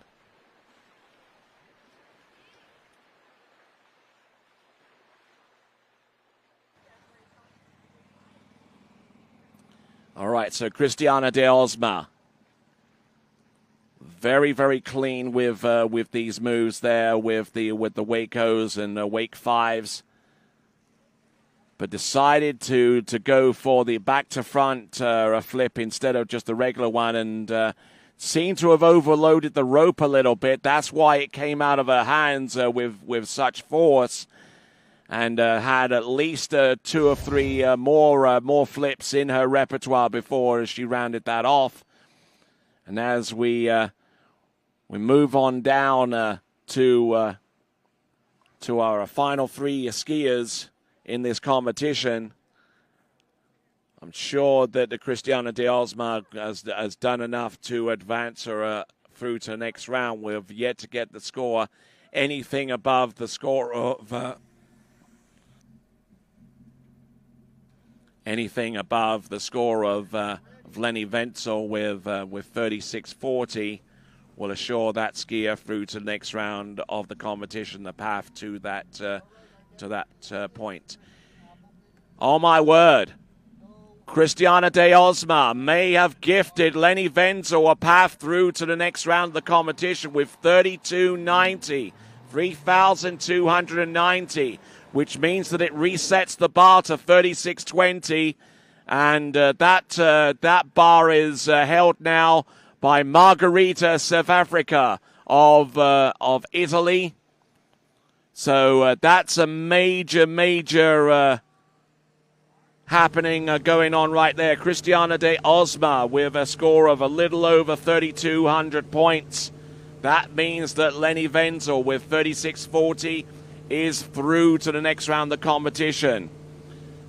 All right, so Christiana de Osma, very, very clean with these moves there, with the Wacos and wake 5s, but decided to go for the back to front a flip instead of just the regular one, and seemed to have overloaded the rope a little bit. That's why it came out of her hands with such force. And had at least 2 or 3 more flips in her repertoire before she rounded that off. And as we move on down to our final 3 skiers in this competition, I'm sure that the Christiana de Osma has done enough to advance her through to the next round. We've yet to get the score anything above the score of. Anything above the score of Lenny Wenzel with 36.40 will assure that skier through to the next round of the competition, the path to that point. Oh my word! Christiana de Osma may have gifted Lenny Wenzel a path through to the next round of the competition with 32.90, 3,290. Which means that it resets the bar to 36.20, and that bar is held now by Margarita South Africa of Italy. So that's a major happening going on right there. Christiana de Osma with a score of a little over 3,200 points. That means that Lenny Wenzel with 36.40 is through to the next round of the competition.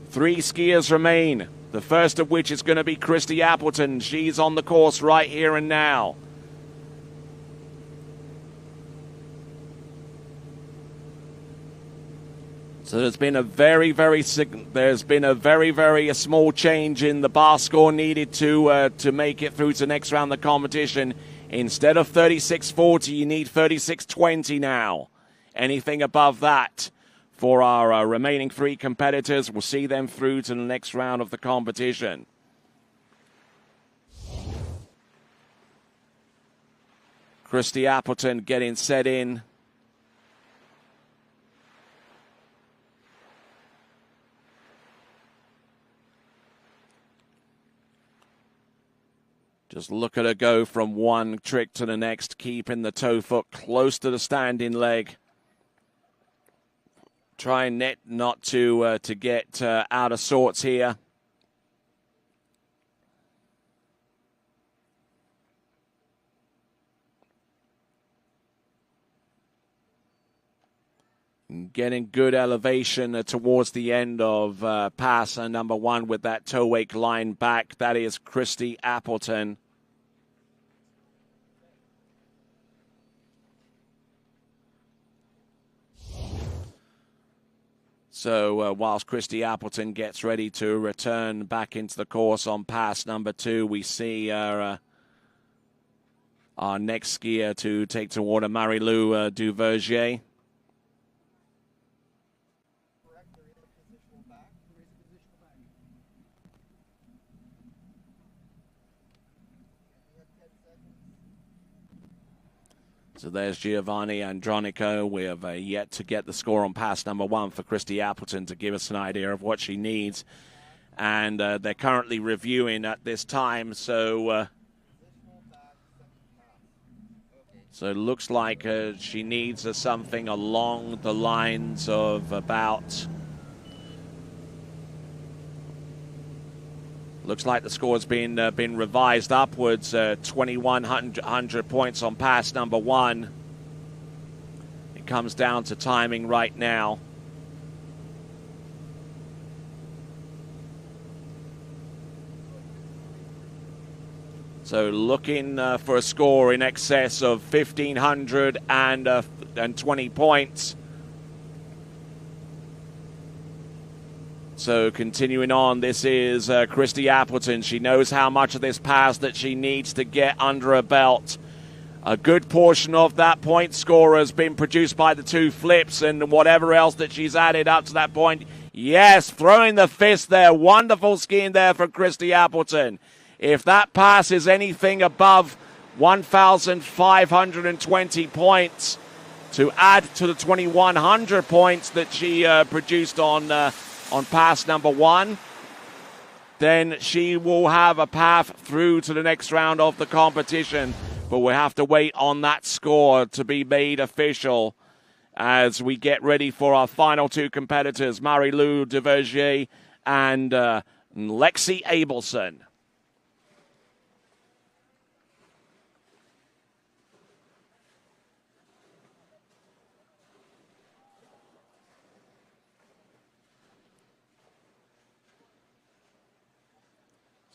3 skiers remain, the first of which is going to be Christy Appleton. She's on the course right here and now. So there's been a very small change in the bar score needed to make it through to the next round of the competition. Instead of 36.40, you need 36.20 now. Anything above that for our remaining 3 competitors will see them through to the next round of the competition. Christy Appleton getting set in. Just look at her go from one trick to the next, keeping the toe foot close to the standing leg. Trying not to get out of sorts here. Getting good elevation towards the end of pass number 1 with that toe wake line back. That is Christy Appleton. So whilst Christy Appleton gets ready to return back into the course on pass number 2, we see our next skier to take to water, Marie-Lou Duvergier. So there's Giovanni Andronico. We have yet to get the score on pass number 1 for Christy Appleton to give us an idea of what she needs. And they're currently reviewing at this time. So So it looks like she needs something along the lines of about... Looks like the score's been revised upwards, 2,100 points on pass number 1. It comes down to timing right now. So looking for a score in excess of 1,520 points. So continuing on, this is Christy Appleton. She knows how much of this pass that she needs to get under her belt. A good portion of that point score has been produced by the 2 flips and whatever else that she's added up to that point. Yes, throwing the fist there. Wonderful skiing there from Christy Appleton. If that pass is anything above 1,520 points to add to the 2,100 points that she produced on pass number 1, then she will have a path through to the next round of the competition. But we'll have to wait on that score to be made official as we get ready for our final 2 competitors, Marie-Lou Duvergier and Lexi Abelson.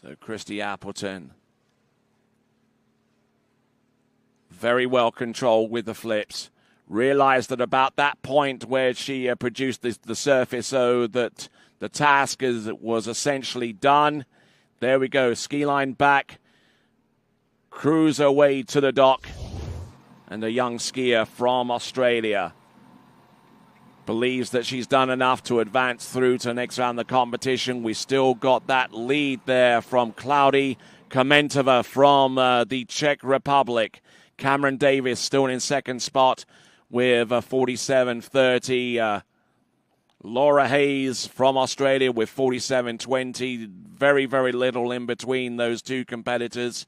So Christy Appleton, very well controlled with the flips. Realized that about that point where she produced the surface so that the task was essentially done. There we go, ski line back, cruise her way to the dock. And a young skier from Australia believes that she's done enough to advance through to the next round of the competition. We still got that lead there from Claudia Komentova from the Czech Republic. Cameron Davis still in second spot with 47.30. Laura Hayes from Australia with 47.20. Very, very little in between those 2 competitors.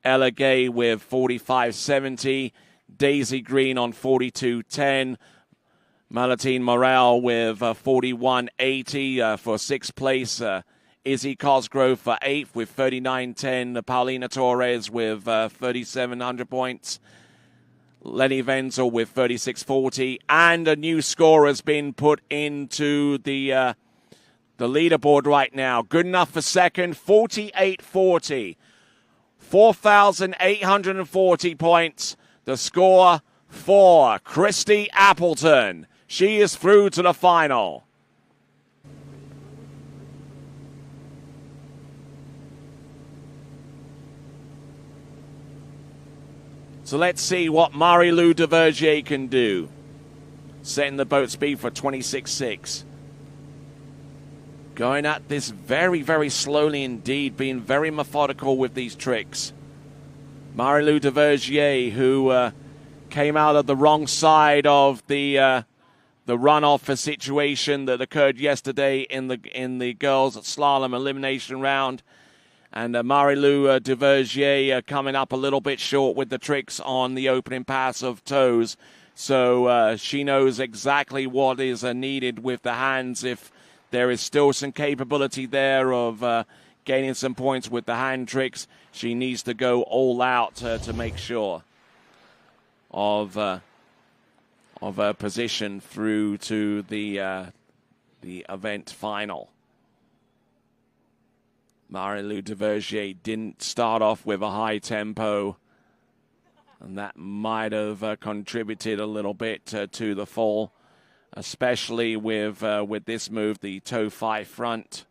Ella Gay with 45.70. Daisy Green on 42.10. Malatine Morel with 41.80 for 6th place. Izzy Cosgrove for 8th with 39.10. Paulina Torres with 3,700 points. Lenny Wenzel with 36.40. And a new score has been put into the leaderboard right now. Good enough for second, 48.40. 4,840 points. The score for Christy Appleton. She is through to the final. So let's see what Marie-Lou Duvergier can do. Setting the boat speed for 26.6. Going at this very, very slowly indeed, being very methodical with these tricks. Marie-Lou Duvergier, who came out of the wrong side of the runoff situation that occurred yesterday in the girls' slalom elimination round. And Marie-Lou Duvergier coming up a little bit short with the tricks on the opening pass of toes. So she knows exactly what is needed with the hands. If there is still some capability there of gaining some points with the hand tricks, she needs to go all out to make sure of her position through to the event final. Marie-Lou Duvergier didn't start off with a high tempo, and that might have contributed a little bit to the fall, especially with this move, the toe 5 front.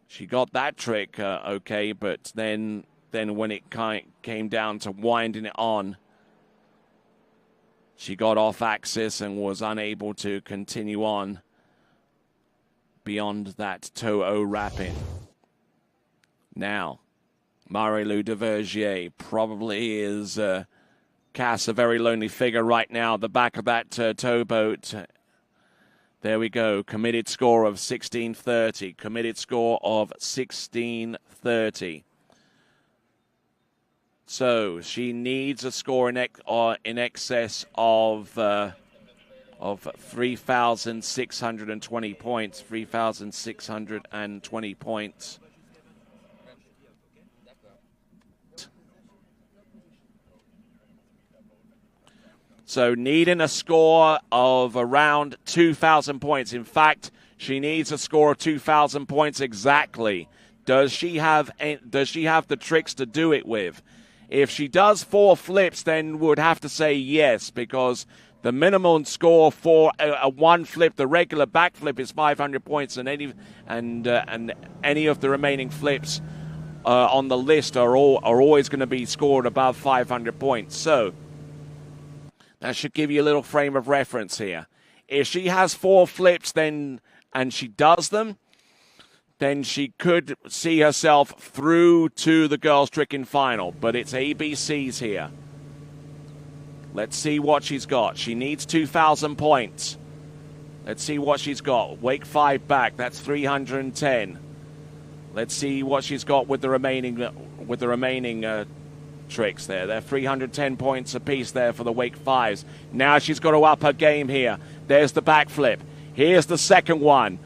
She got that trick okay, but then when it came down to winding it on, she got off axis and was unable to continue on beyond that toe O wrapping. Now, Marie-Lou Duvergier probably is casts a very lonely figure right now at the back of that towboat. There we go. Committed score of 16.30. Committed score of 16.30. So she needs a score in excess of 3,620 points. 3,620 points. So needing a score of around 2,000 points. In fact, she needs a score of 2,000 points exactly. Does she have the tricks to do it with? If she does 4 flips, then would have to say yes, because the minimum score for a 1 flip, the regular backflip, is 500 points, and any of the remaining flips on the list are always going to be scored above 500 points. So that should give you a little frame of reference here. If she has 4 flips, and she does them, then she could see herself through to the girls' tricking final. But it's ABCs here. Let's see what she's got. She needs 2,000 points. Let's see what she's got. Wake 5 back. That's 310. Let's see what she's got with the remaining tricks there. They're 310 points apiece there for the Wake 5s. Now she's got to up her game here. There's the backflip. Here's the second one.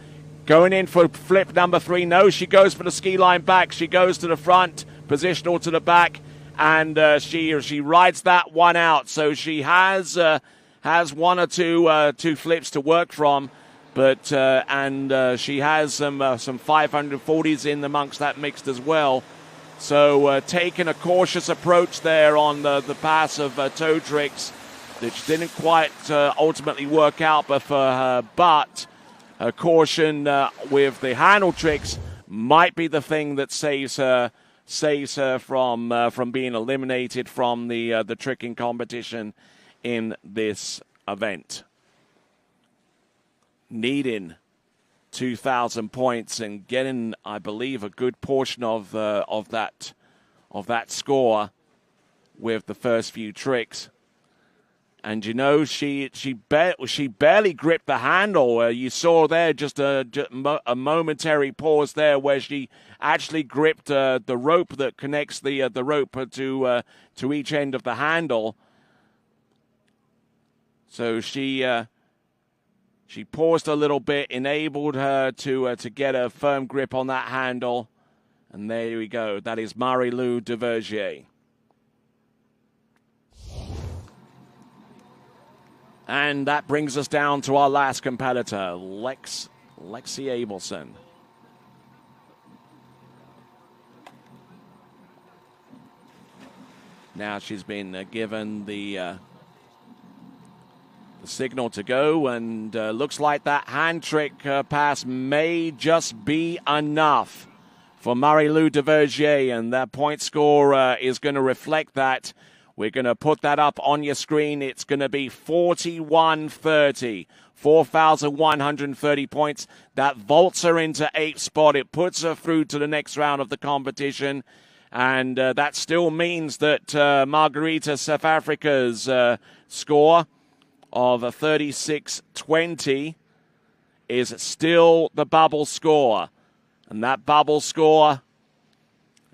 Going in for flip number 3. No, she goes for the ski line back. She goes to the front, positional to the back, and she rides that one out. So she has 1 or 2 flips to work from, but she has some 540s in amongst that mixed as well. So taking a cautious approach there on the pass of toe tricks, which didn't quite ultimately work out, but for her butt. Caution with the handle tricks might be the thing that saves her from being eliminated from the tricking competition in this event. Needing 2,000 points and getting, I believe, a good portion of that score with the first few tricks. And, you know, she barely gripped the handle. You saw there just a momentary pause there where she actually gripped the rope that connects the rope to each end of the handle. So she paused a little bit, enabled her to get a firm grip on that handle. And there we go. That is Marie-Lou Duvergier. And that brings us down to our last competitor, Lexi Abelson. Now she's been given the signal to go, and looks like that hand trick pass may just be enough for Marie-Lou Duvergier, and that point score is going to reflect that. We're going to put that up on your screen. It's going to be 41-30, 4,130 points. That vaults her into 8th spot. It puts her through to the next round of the competition. And that still means that Margarita South Africa's score of 36-20 is still the bubble score. And that bubble score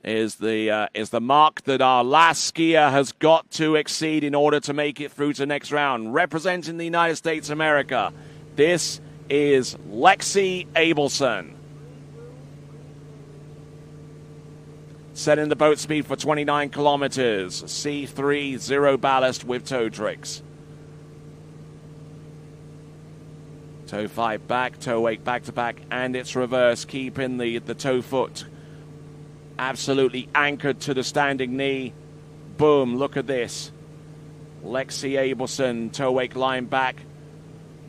is the mark that our last skier has got to exceed in order to make it through to the next round. Representing the United States of America, this is Lexi Abelson. Setting the boat speed for 29 kilometers. C3, 0 ballast with toe tricks. Toe 5 back, toe 8 back to back, and it's reverse, keeping the toe foot absolutely anchored to the standing knee. Boom, look at this. Lexi Abelson, toe wake line back.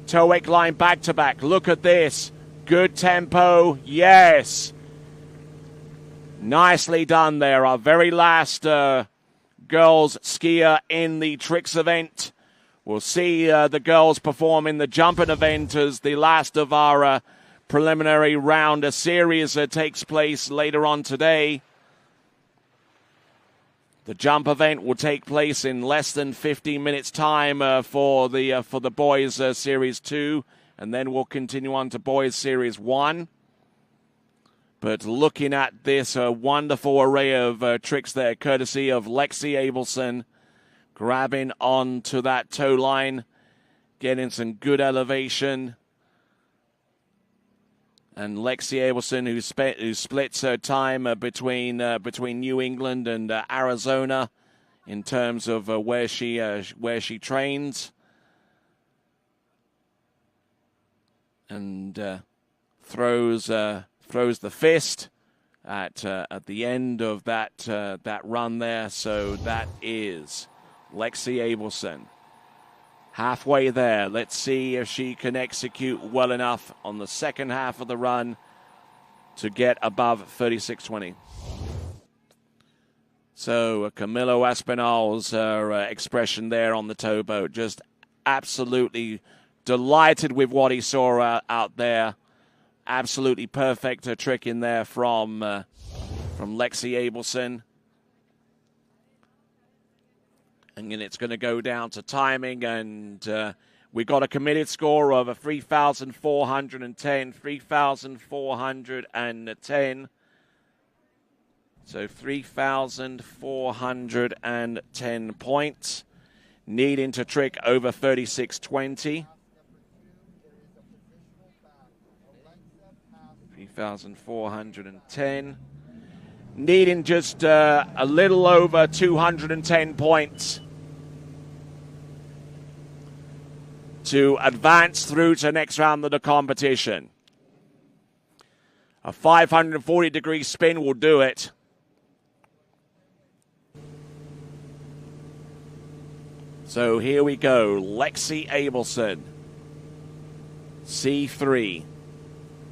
Toe wake line back to back. Look at this. Good tempo. Yes. Nicely done there. Our very last girls skier in the tricks event. We'll see the girls perform in the jumping event as the last of our preliminary round. A series takes place later on today. The jump event will take place in less than 15 minutes' time for the boys Series 2, and then we'll continue on to boys Series 1. But looking at this wonderful array of tricks there, courtesy of Lexi Abelson, grabbing onto that toe line, getting some good elevation. And Lexi Abelson, who splits her time between New England and Arizona in terms of where she trains, and throws the fist at the end of that run there. So that is Lexi Abelson. Halfway there. Let's see if she can execute well enough on the second half of the run to get above 36:20. So Camilo Espinal's expression there on the towboat, just absolutely delighted with what he saw out there. Absolutely perfect trick in there from Lexi Abelson. And then it's going to go down to timing, and we got a committed score of 3,410, 3,410. So 3,410 points, needing to trick over 36:20. 3,410. Needing just a little over 210 points to advance through to the next round of the competition. A 540-degree spin will do it. So here we go. Lexi Abelson, C3,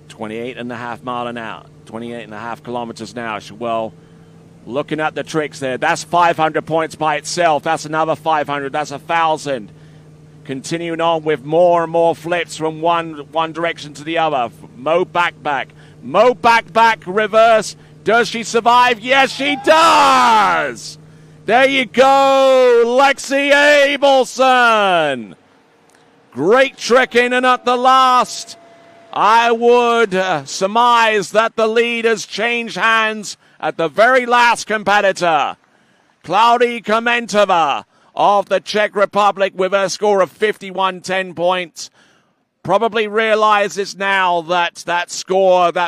28.5 mile an hour, 28.5 kilometers an hour. Well, looking at the tricks there, that's 500 points by itself. That's another 500. That's 1,000. Continuing on with more and more flips from one direction to the other. Mo back. Mo back, reverse. Does she survive? Yes, she does! There you go, Lexi Abelson. Great tricking, and at the last, I would surmise that the lead has changed hands at the very last competitor. Claudia Komentova of the Czech Republic with her score of 51.10 points. Probably realizes now that that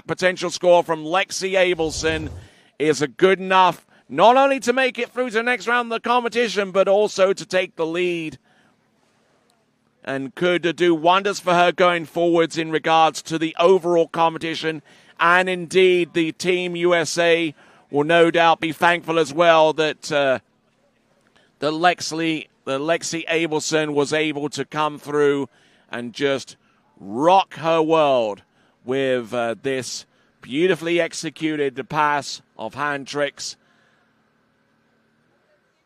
potential score from Lexi Abelson is a good enough, not only to make it through to the next round of the competition, but also to take the lead. And could do wonders for her going forwards in regards to the overall competition. And indeed, the Team USA will no doubt be thankful as well that the Lexi Abelson was able to come through and just rock her world with this beautifully executed pass of hand tricks.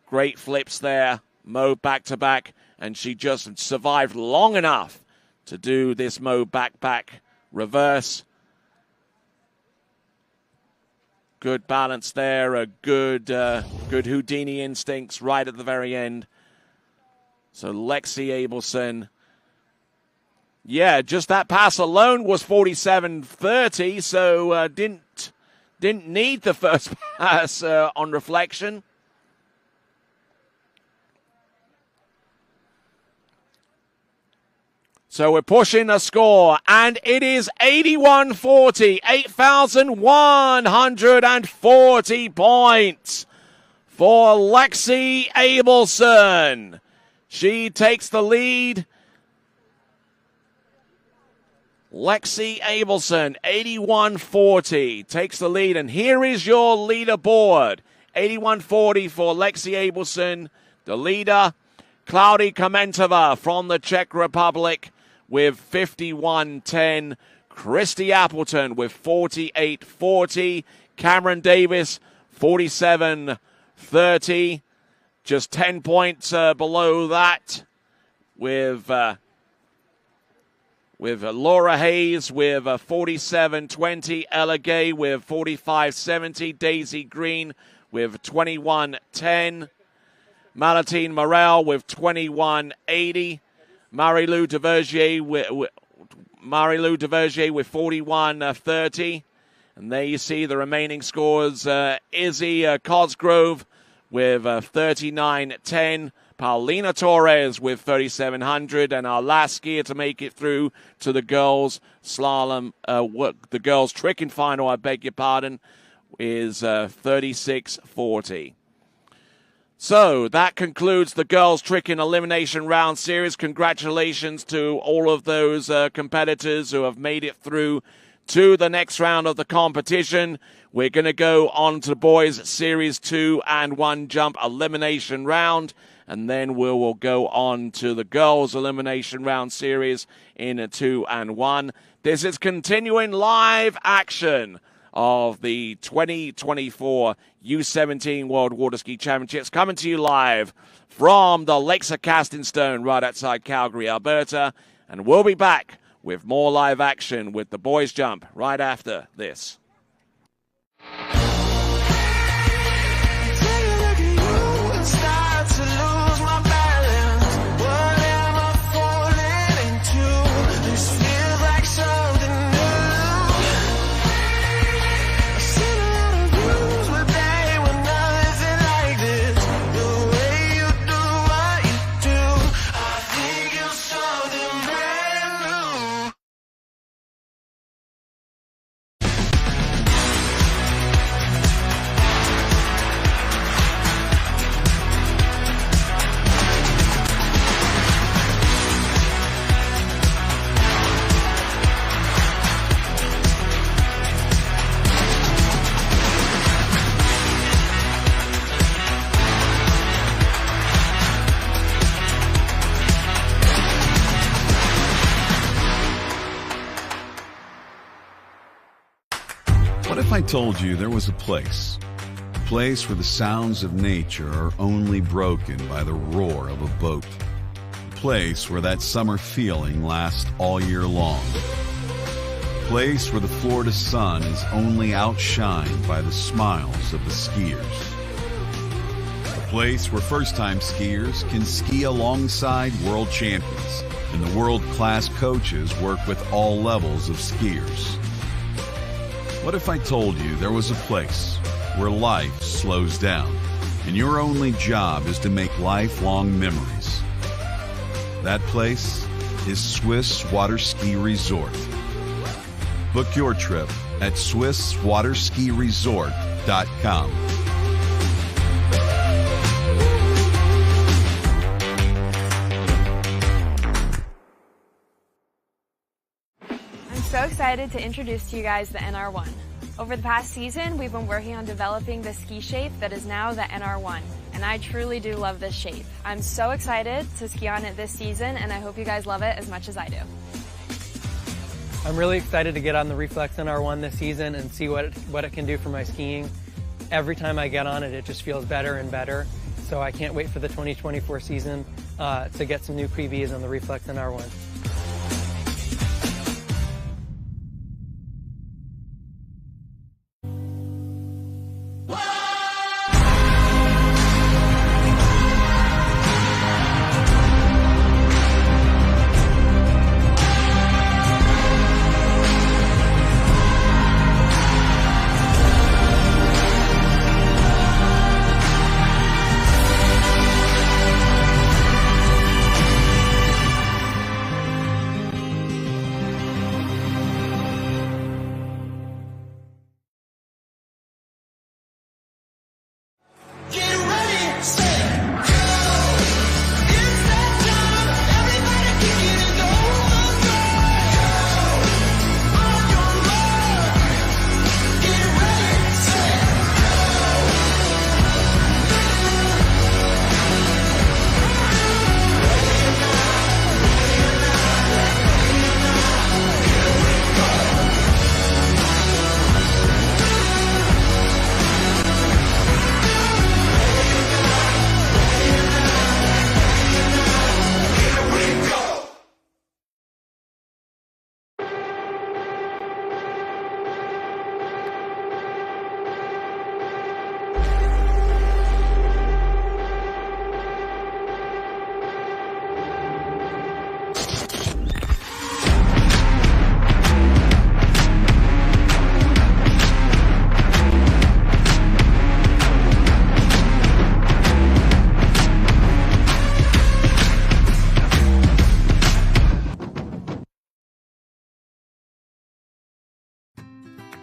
Great flips there, Mo back-to-back, and she just survived long enough to do this Mo back reverse. Good balance there, a good Houdini instincts right at the very end. So Lexi Abelson, yeah, just that pass alone was 47.30, so didn't need the first pass on reflection. So we're pushing a score, and it is 81.40, 8,140 points for Lexi Abelson. She takes the lead. Lexi Abelson, 81.40, takes the lead, and here is your leaderboard. 81.40 for Lexi Abelson, the leader. Claudia Komentova from the Czech Republic with 51.10. Christy Appleton with 48.40. Cameron Davis, 47.30. Just 10 points below that with Laura Hayes with 47.20. Ella Gay with 45.70. Daisy Green with 21.10. Malatine Morel with 21.80. Marie-Lou Duvergier with 41.30. And there you see the remaining scores. Izzy Cosgrove with 39.10. Paulina Torres with 3,700. And our last skier to make it through to the girls' slalom, the girls' trick and final, I beg your pardon, is 36.40. So that concludes the girls' trick and elimination round series. Congratulations to all of those competitors who have made it through to the next round of the competition. We're going to go on to the boys' series 2 and 1 jump elimination round, and then we will go on to the girls' elimination round series in a 2 and 1. This is continuing live action of the 2024 U17 World Water Ski Championships, coming to you live from the Lakes of Castingstone right outside Calgary, Alberta. And we'll be back with more live action with the boys jump right after this. What if I told you there was a place where the sounds of nature are only broken by the roar of a boat, a place where that summer feeling lasts all year long, a place where the Florida sun is only outshined by the smiles of the skiers, a place where first-time skiers can ski alongside world champions and the world-class coaches work with all levels of skiers. What if I told you there was a place where life slows down and your only job is to make lifelong memories? That place is Swiss Water Ski Resort. Book your trip at SwissWaterSkiResort.com. So excited to introduce to you guys the NR1. Over the past season, we've been working on developing the ski shape that is now the NR1, and I truly do love this shape. I'm so excited to ski on it this season, and I hope you guys love it as much as I do. I'm really excited to get on the Reflex NR1 this season and see what it can do for my skiing. Every time I get on it, it just feels better and better. So I can't wait for the 2024 season to get some new PBs on the Reflex NR1.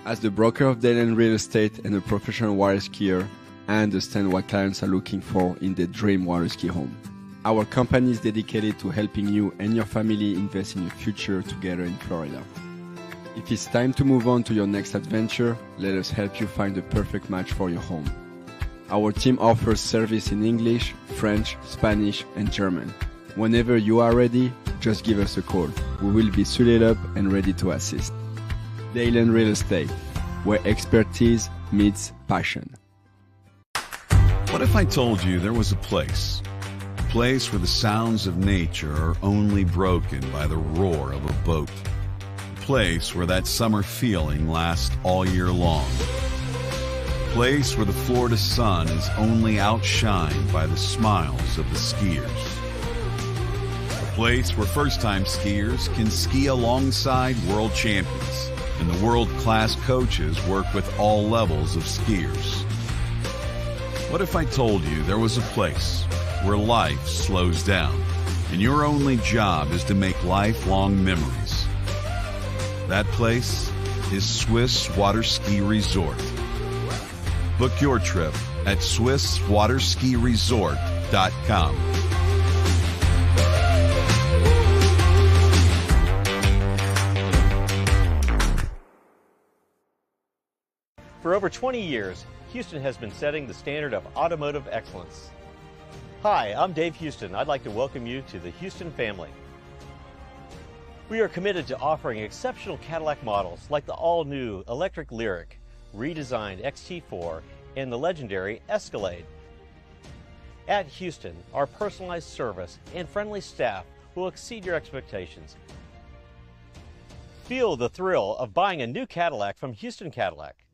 As the broker of Dayland Real Estate and a professional water skier, I understand what clients are looking for in their dream water ski home. Our company is dedicated to helping you and your family invest in your future together in Florida. If it's time to move on to your next adventure, let us help you find the perfect match for your home. Our team offers service in English, French, Spanish, and German. Whenever you are ready, just give us a call. We will be suited up and ready to assist. Dayland Real Estate, where expertise meets passion. What if I told you there was a place where the sounds of nature are only broken by the roar of a boat? A place where that summer feeling lasts all year long. A place where the Florida sun is only outshined by the smiles of the skiers. A place where first-time skiers can ski alongside world champions, and the world-class coaches work with all levels of skiers. What if I told you there was a place where life slows down and your only job is to make lifelong memories? That place is Swiss Water Ski Resort. Book your trip at SwissWaterSkiResort.com. For over 20 years, Houston has been setting the standard of automotive excellence. Hi, I'm Dave Houston. I'd like to welcome you to the Houston family. We are committed to offering exceptional Cadillac models like the all-new electric Lyriq, redesigned XT4, and the legendary Escalade. At Houston, our personalized service and friendly staff will exceed your expectations. Feel the thrill of buying a new Cadillac from Houston Cadillac.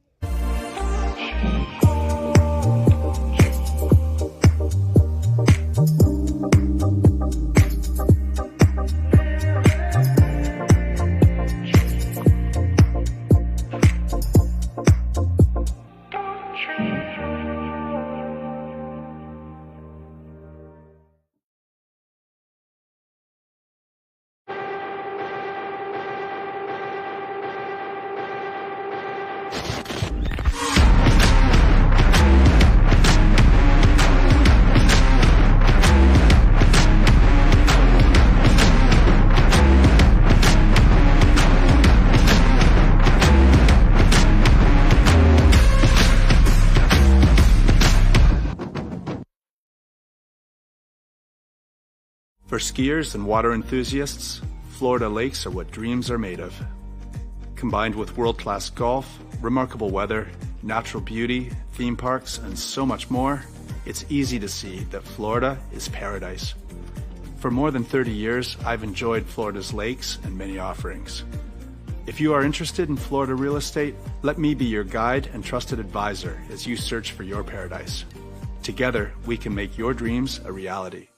For skiers and water enthusiasts, Florida lakes are what dreams are made of. Combined with world-class golf, remarkable weather, natural beauty, theme parks, and so much more, it's easy to see that Florida is paradise. For more than 30 years, I've enjoyed Florida's lakes and many offerings. If you are interested in Florida real estate, let me be your guide and trusted advisor as you search for your paradise. Together, we can make your dreams a reality.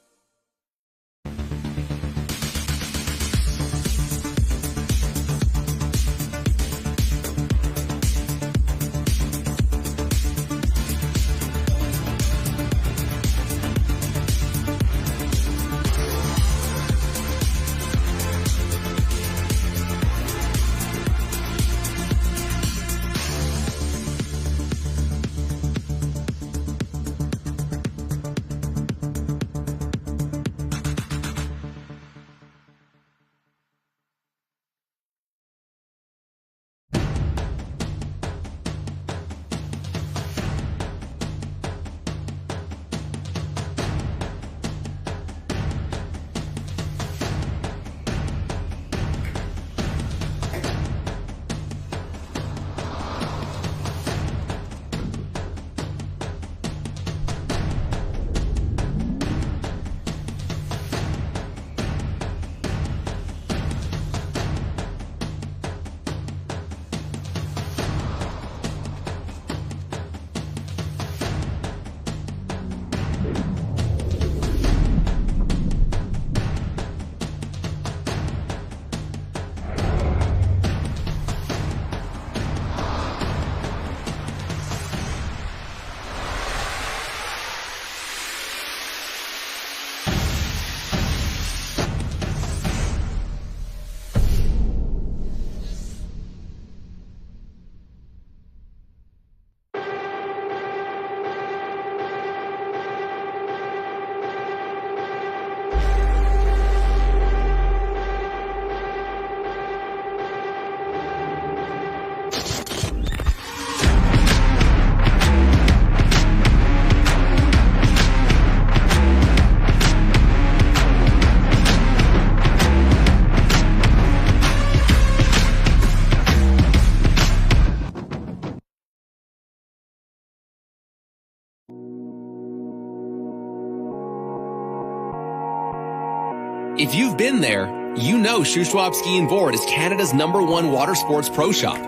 If you've been there, you know Shuswap Ski and Board is Canada's #1 water sports pro shop.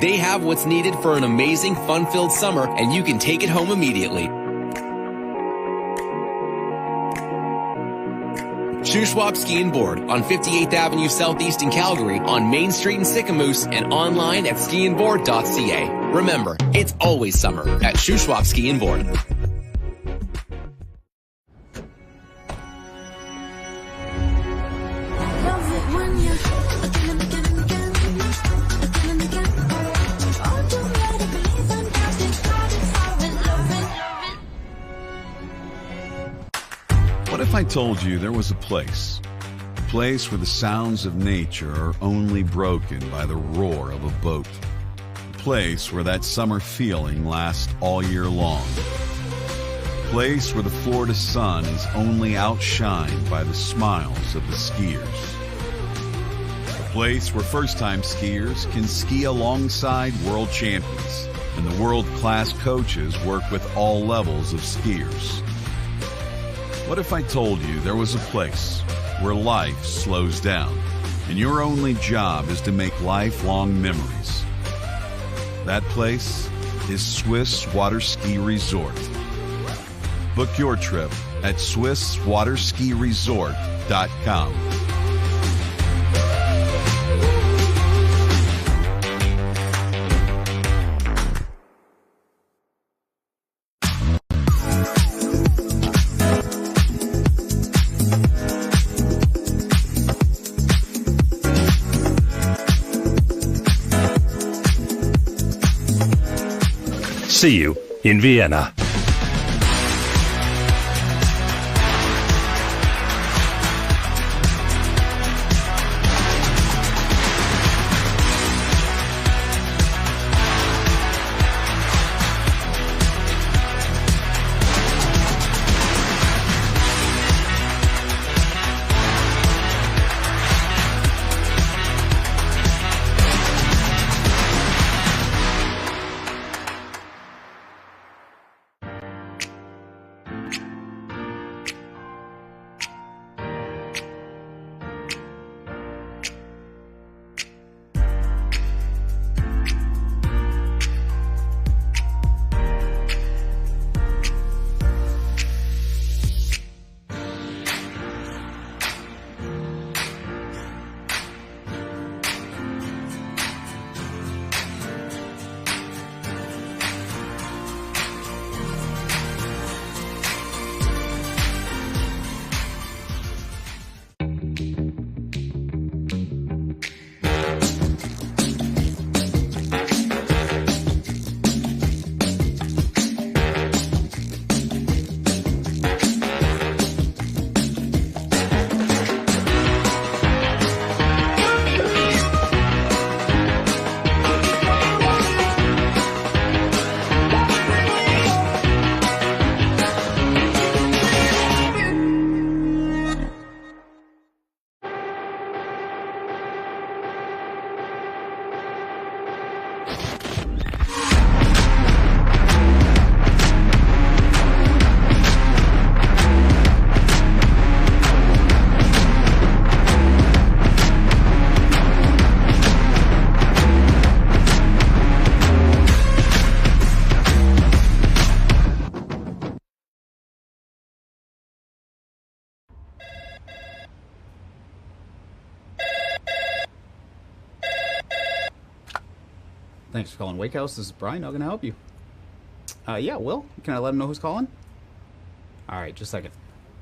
They have what's needed for an amazing, fun-filled summer, and you can take it home immediately. Shuswap Ski and Board on 58th Avenue Southeast in Calgary, on Main Street in Sycamoose, and online at skiandboard.ca. Remember, it's always summer at Shuswap Ski and Board. What if I told you there was a place where the sounds of nature are only broken by the roar of a boat, a place where that summer feeling lasts all year long, a place where the Florida sun is only outshined by the smiles of the skiers, a place where first-time skiers can ski alongside world champions and the world-class coaches work with all levels of skiers. What if I told you there was a place where life slows down and your only job is to make lifelong memories? That place is Swiss Water Ski Resort. Book your trip at SwissWaterSkiResort.com. See you in Vienna. Thanks for calling Wake House. This is Brian. How can I help you? Yeah, Will. Can I let him know who's calling? All right, just a second.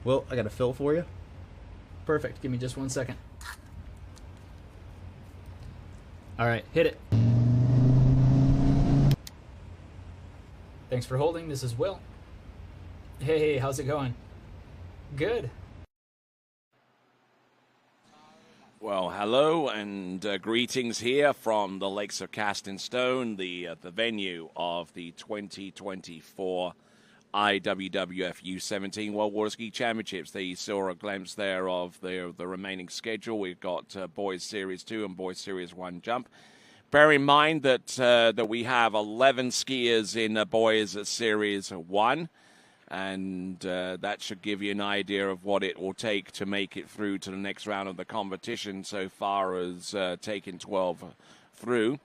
Will, I got a fill for you. Perfect. Give me just 1 second. All right, hit it. Thanks for holding. This is Will. Hey, how's it going? Good. Well, hello and greetings here from the Lakes of Casting Stone, the venue of the 2024 IWWF U17 World Water Ski Championships. They saw a glimpse there of the remaining schedule. We've got Boys Series 2 and Boys Series 1 jump. Bear in mind that we have 11 skiers in Boys Series 1. and that should give you an idea of what it will take to make it through to the next round of the competition, so far as taking 12 through.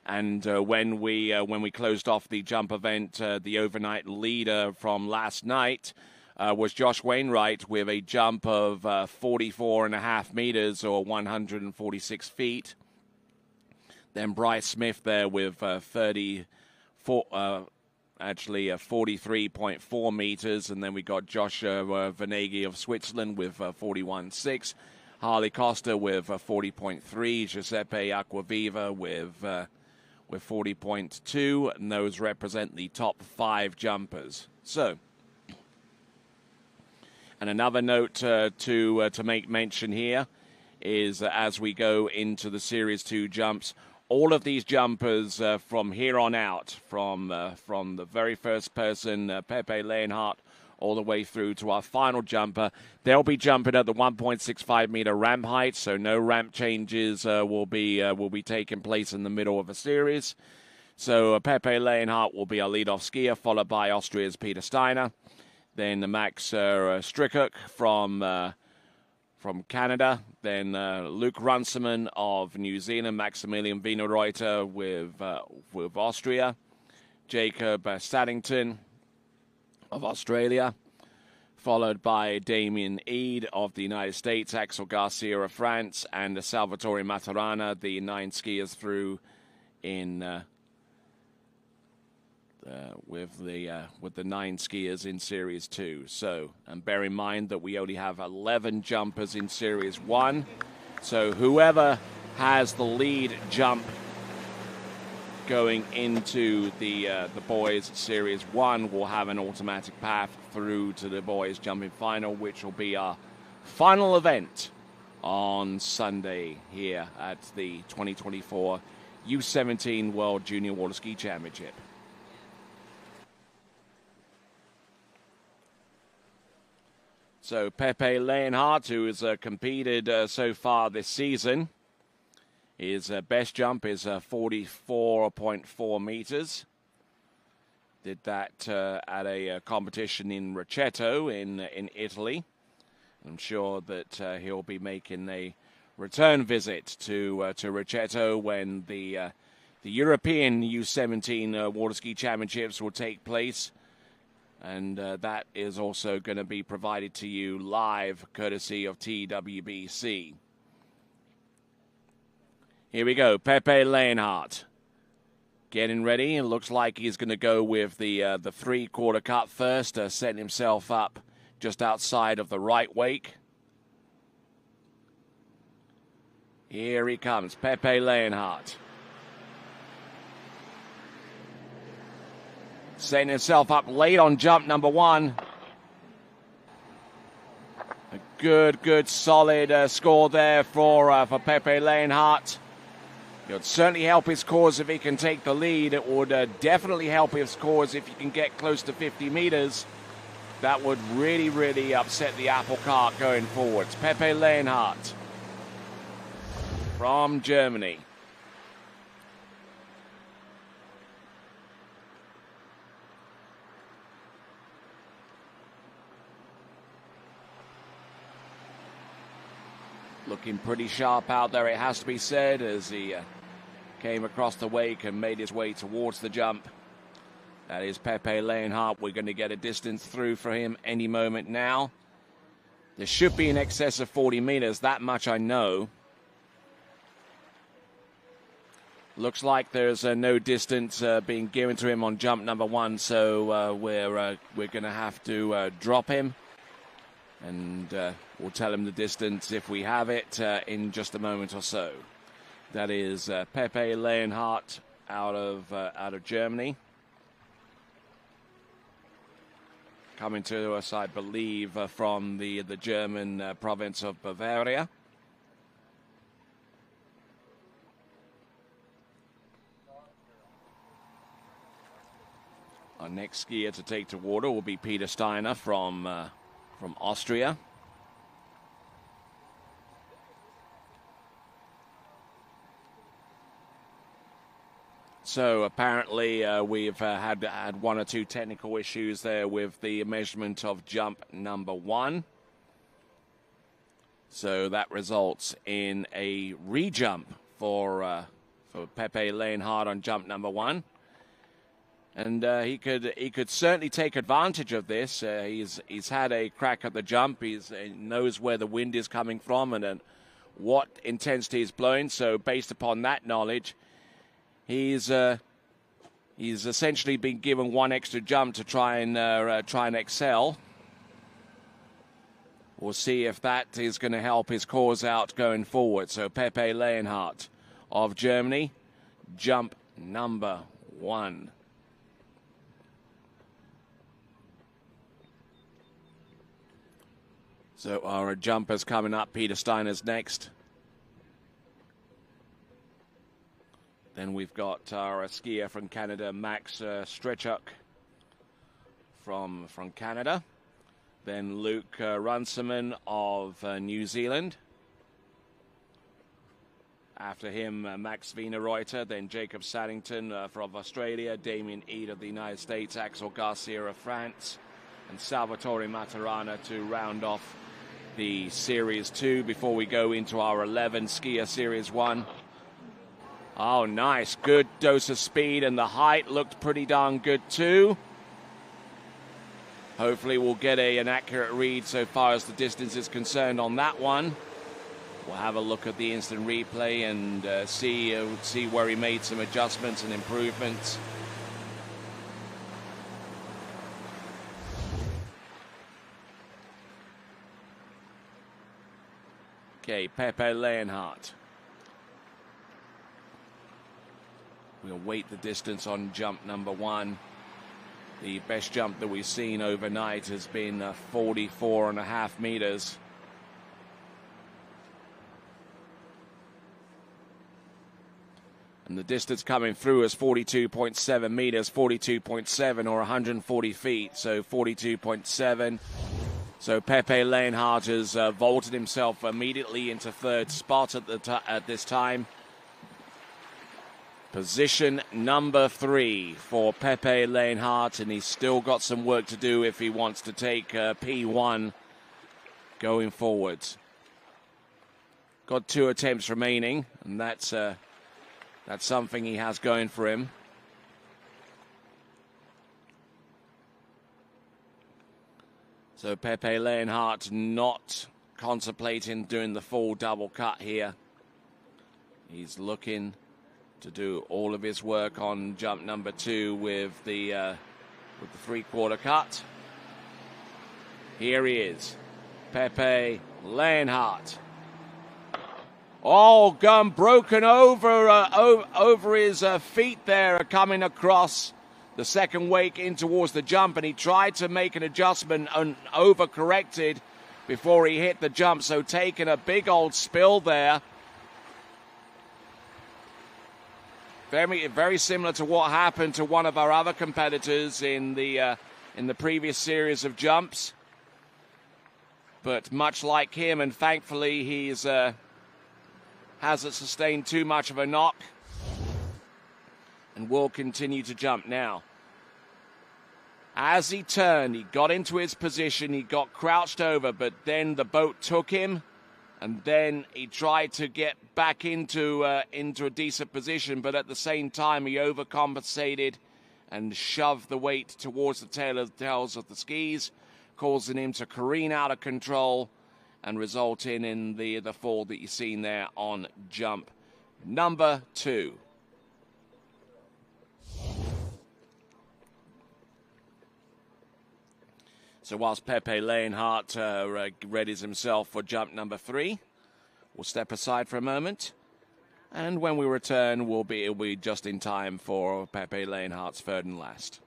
And when we closed off the jump event, the overnight leader from last night was Josh Wainwright with a jump of 44.5 meters, or 146 feet. Then Bryce Smith there with 43.4 meters, and then we got Josh Venegi of Switzerland with 41.6, Harley Costa with 40.3, Giuseppe Acquaviva with 40.2, and those represent the top 5 jumpers. So, and another note to make mention here is as we go into the Series 2 jumps, all of these jumpers from here on out, from the very first person, Pepe Leonhardt, all the way through to our final jumper, they'll be jumping at the 1.65 meter ramp height, so no ramp changes will be taking place in the middle of a series. So Pepe Leonhardt will be our leadoff skier, followed by Austria's Peter Steiner, then Max Strickhook from Canada, then Luke Runciman of New Zealand, Maximilian Wienerreuter with Austria, Jacob Staddington of Australia, followed by Damien Eade of the United States, Axel Garcia of France, and Salvatore Maturana, the 9 skiers through in with the 9 skiers in Series 2. So, and bear in mind that we only have 11 jumpers in Series 1. So whoever has the lead jump going into the boys Series 1 will have an automatic path through to the boys jumping final, which will be our final event on Sunday here at the 2024 U17 World Junior Water Ski Championship. So Pepe Leonhardt, who has competed so far this season, his best jump is 44.4 meters. Did that at a competition in Rocchetto in Italy. I'm sure that he'll be making a return visit to Rocchetto when the European U17 Water Ski Championships will take place. And that is also going to be provided to you live, courtesy of TWBC. Here we go, Pepe Leonhardt getting ready. It looks like he's going to go with the 3/4 cut first, setting himself up just outside of the right wake. Here he comes, Pepe Leonhardt. Setting himself up late on jump number 1. A good, solid score there for Pepe Leonhardt. It would certainly help his cause if he can take the lead. It would definitely help his cause if he can get close to 50 meters. That would really upset the apple cart going forwards. Pepe Leonhardt from Germany. Looking pretty sharp out there, it has to be said, as he came across the wake and made his way towards the jump. That is Pepe Leonhardt. We're going to get a distance through for him any moment now. There should be in excess of 40 meters, that much I know. Looks like there's no distance being given to him on jump number 1, so we're going to have to drop him. And we'll tell him the distance if we have it in just a moment or so. That is Pepe Leonhardt out of Germany. Coming to us, I believe, from the German province of Bavaria. Our next skier to take to water will be Peter Steiner from Austria. So apparently we've had one or two technical issues there with the measurement of jump number 1. So that results in a rejump for Pepe Leonhardt on jump number 1. And he could certainly take advantage of this. He's had a crack at the jump. He knows where the wind is coming from and what intensity is blowing. So based upon that knowledge, he's essentially been given one extra jump to try and excel. We'll see if that is going to help his cause out going forward. So Pepe Leonhardt of Germany, jump number 1. So our jumpers coming up. Peter Steiner's next. Then we've got our skier from Canada, Max Strechuk from Canada. Then Luke Runciman of New Zealand. After him, Max Wienerreuter. Then Jacob Saddington from Australia. Damien Eade of the United States. Axel Garcia of France. And Salvatore Maturana to round off the Series 2 before we go into our 11 skier Series 1. Oh, nice. Good dose of speed, and the height looked pretty darn good too. Hopefully we'll get an accurate read so far as the distance is concerned on that one. We'll have a look at the instant replay and see where he made some adjustments and improvements. Okay, Pepe Leonhardt. We'll wait the distance on jump number 1. The best jump that we've seen overnight has been 44.5 meters. And the distance coming through is 42.7 meters, 42.7 or 140 feet, so 42.7. So Pepe Leonhardt has vaulted himself immediately into third spot at this time. Position number 3 for Pepe Leonhardt, and he's still got some work to do if he wants to take P1 going forwards. Got 2 attempts remaining, and that's something he has going for him. So Pepe Leonhardt not contemplating doing the full double cut here. He's looking to do all of his work on jump number 2 with the 3/4 cut. Here he is, Pepe Leonhardt. Oh, gun broken over his feet there, coming across the second wake in towards the jump, and he tried to make an adjustment and overcorrected before he hit the jump, so taking a big old spill there. Very, very similar to what happened to one of our other competitors in the previous series of jumps. But much like him, and thankfully he's hasn't sustained too much of a knock and will continue to jump now. As he turned, he got into his position, he got crouched over, but then the boat took him, and then he tried to get back into a decent position, but at the same time he overcompensated and shoved the weight towards the tails of the skis, causing him to careen out of control and resulting in the fall that you've seen there on jump number 2. So whilst Pepe Leonhardt readies himself for jump number 3, we'll step aside for a moment, and when we return, it'll be just in time for Pepe Leonhardt's third and last.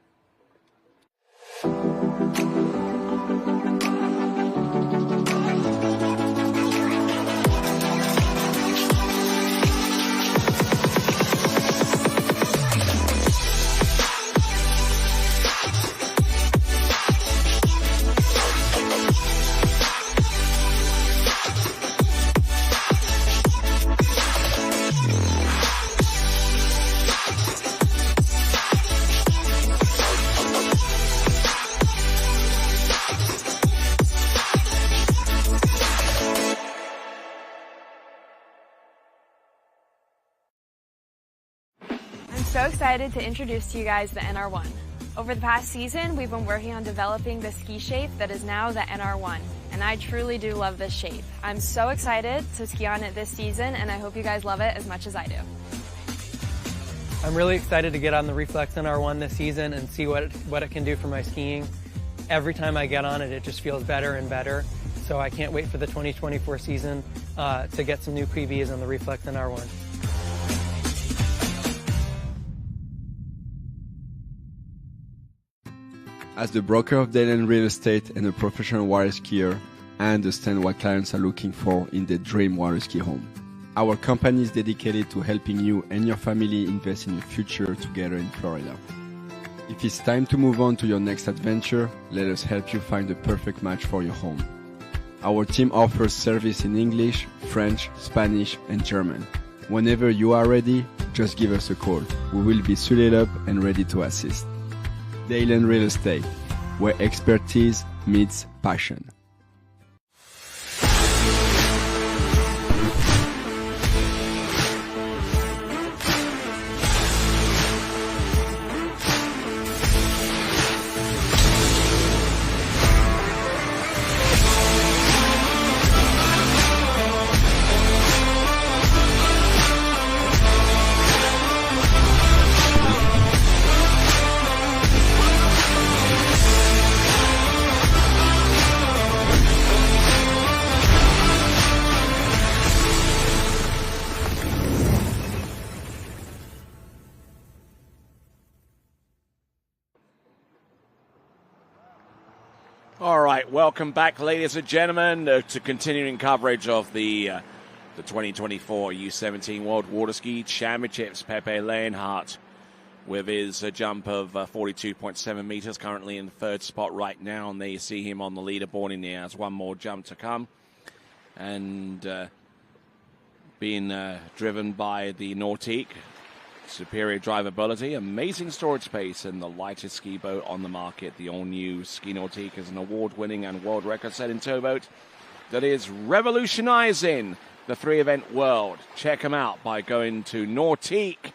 excited to introduce to you guys the NR1. Over the past season, we've been working on developing the ski shape that is now the NR1, and I truly do love this shape. I'm so excited to ski on it this season, and I hope you guys love it as much as I do. I'm really excited to get on the Reflex NR1 this season and see what it can do for my skiing. Every time I get on it, it just feels better and better. So I can't wait for the 2024 season to get some new PBs on the Reflex NR1. As the broker of Dayland Real Estate and a professional water skier, I understand what clients are looking for in their dream water ski home. Our company is dedicated to helping you and your family invest in your future together in Florida. If it's time to move on to your next adventure, let us help you find the perfect match for your home. Our team offers service in English, French, Spanish, and German. Whenever you are ready, just give us a call. We will be suited up and ready to assist. Dayland Real Estate, where expertise meets passion. All right, welcome back, ladies and gentlemen, to continuing coverage of the 2024 U17 World Water Ski Championships. Pepe Leonhardt with his jump of 42.7 meters, currently in the third spot right now, and there you see him on the leaderboard, and he has one more jump to come. And being driven by the Nautique. Superior drivability, amazing storage space, and the lightest ski boat on the market. The all-new Ski Nautique is an award-winning and world record-setting towboat that is revolutionizing the three-event world. Check them out by going to nautique.com.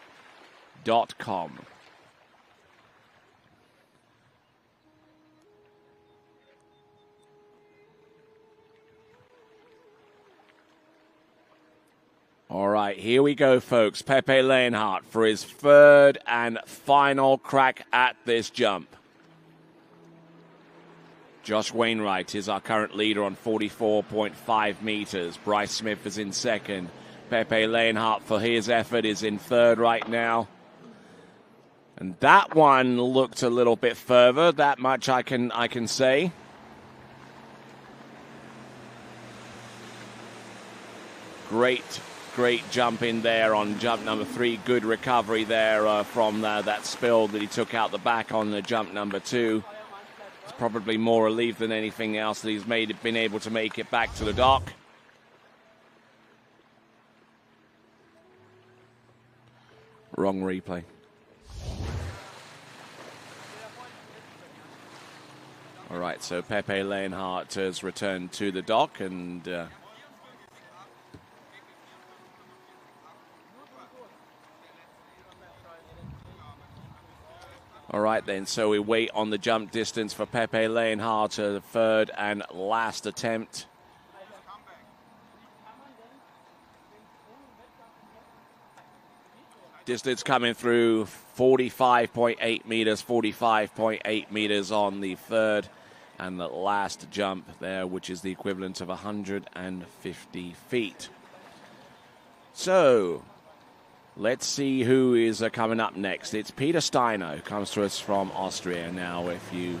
All right, here we go, folks. Pepe Leonhardt for his third and final crack at this jump. Josh Wainwright is our current leader on 44.5 meters. Bryce Smith is in second. Pepe Leonhardt for his effort is in third right now. And that one looked a little bit further. That much I can say. Great jump in there on jump number 3. Good recovery there from that spill that he took out the back on the jump number 2. It's probably more relief than anything else that he's been able to make it back to the dock. Wrong replay. All right, so Pepe Leonhardt has returned to the dock, and all right, then, so we wait on the jump distance for Pepe Leonhardt, the third and last attempt. Distance coming through 45.8 meters, 45.8 meters on the third and the last jump there, which is the equivalent of 150 feet. So let's see who is coming up next. It's Peter Steiner, who comes to us from Austria. Now, if you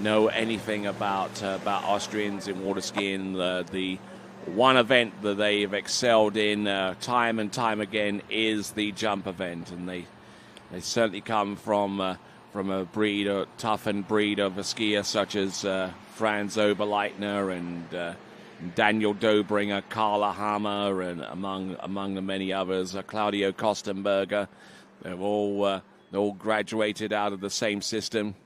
know anything about Austrians in water skiing, the one event that they've excelled in time and time again is the jump event, and they certainly come from a toughened breed of a skier such as Franz Oberleitner and Daniel Dobringer, Carla Hammer, and among the many others, Claudio Kostenberger. They're all graduated out of the same system.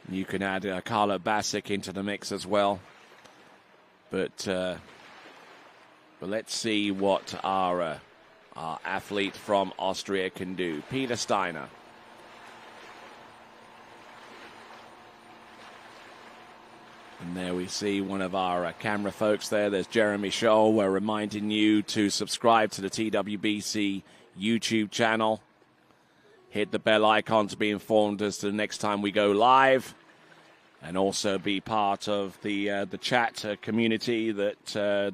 You can add Carlo Basic into the mix as well. But let's see what our our athlete from Austria can do. Peter Steiner. And there we see one of our camera folks there. There's Jeremy Scholl. We're reminding you to subscribe to the TWBC YouTube channel. Hit the bell icon to be informed as to the next time we go live. And also be part of the chat community that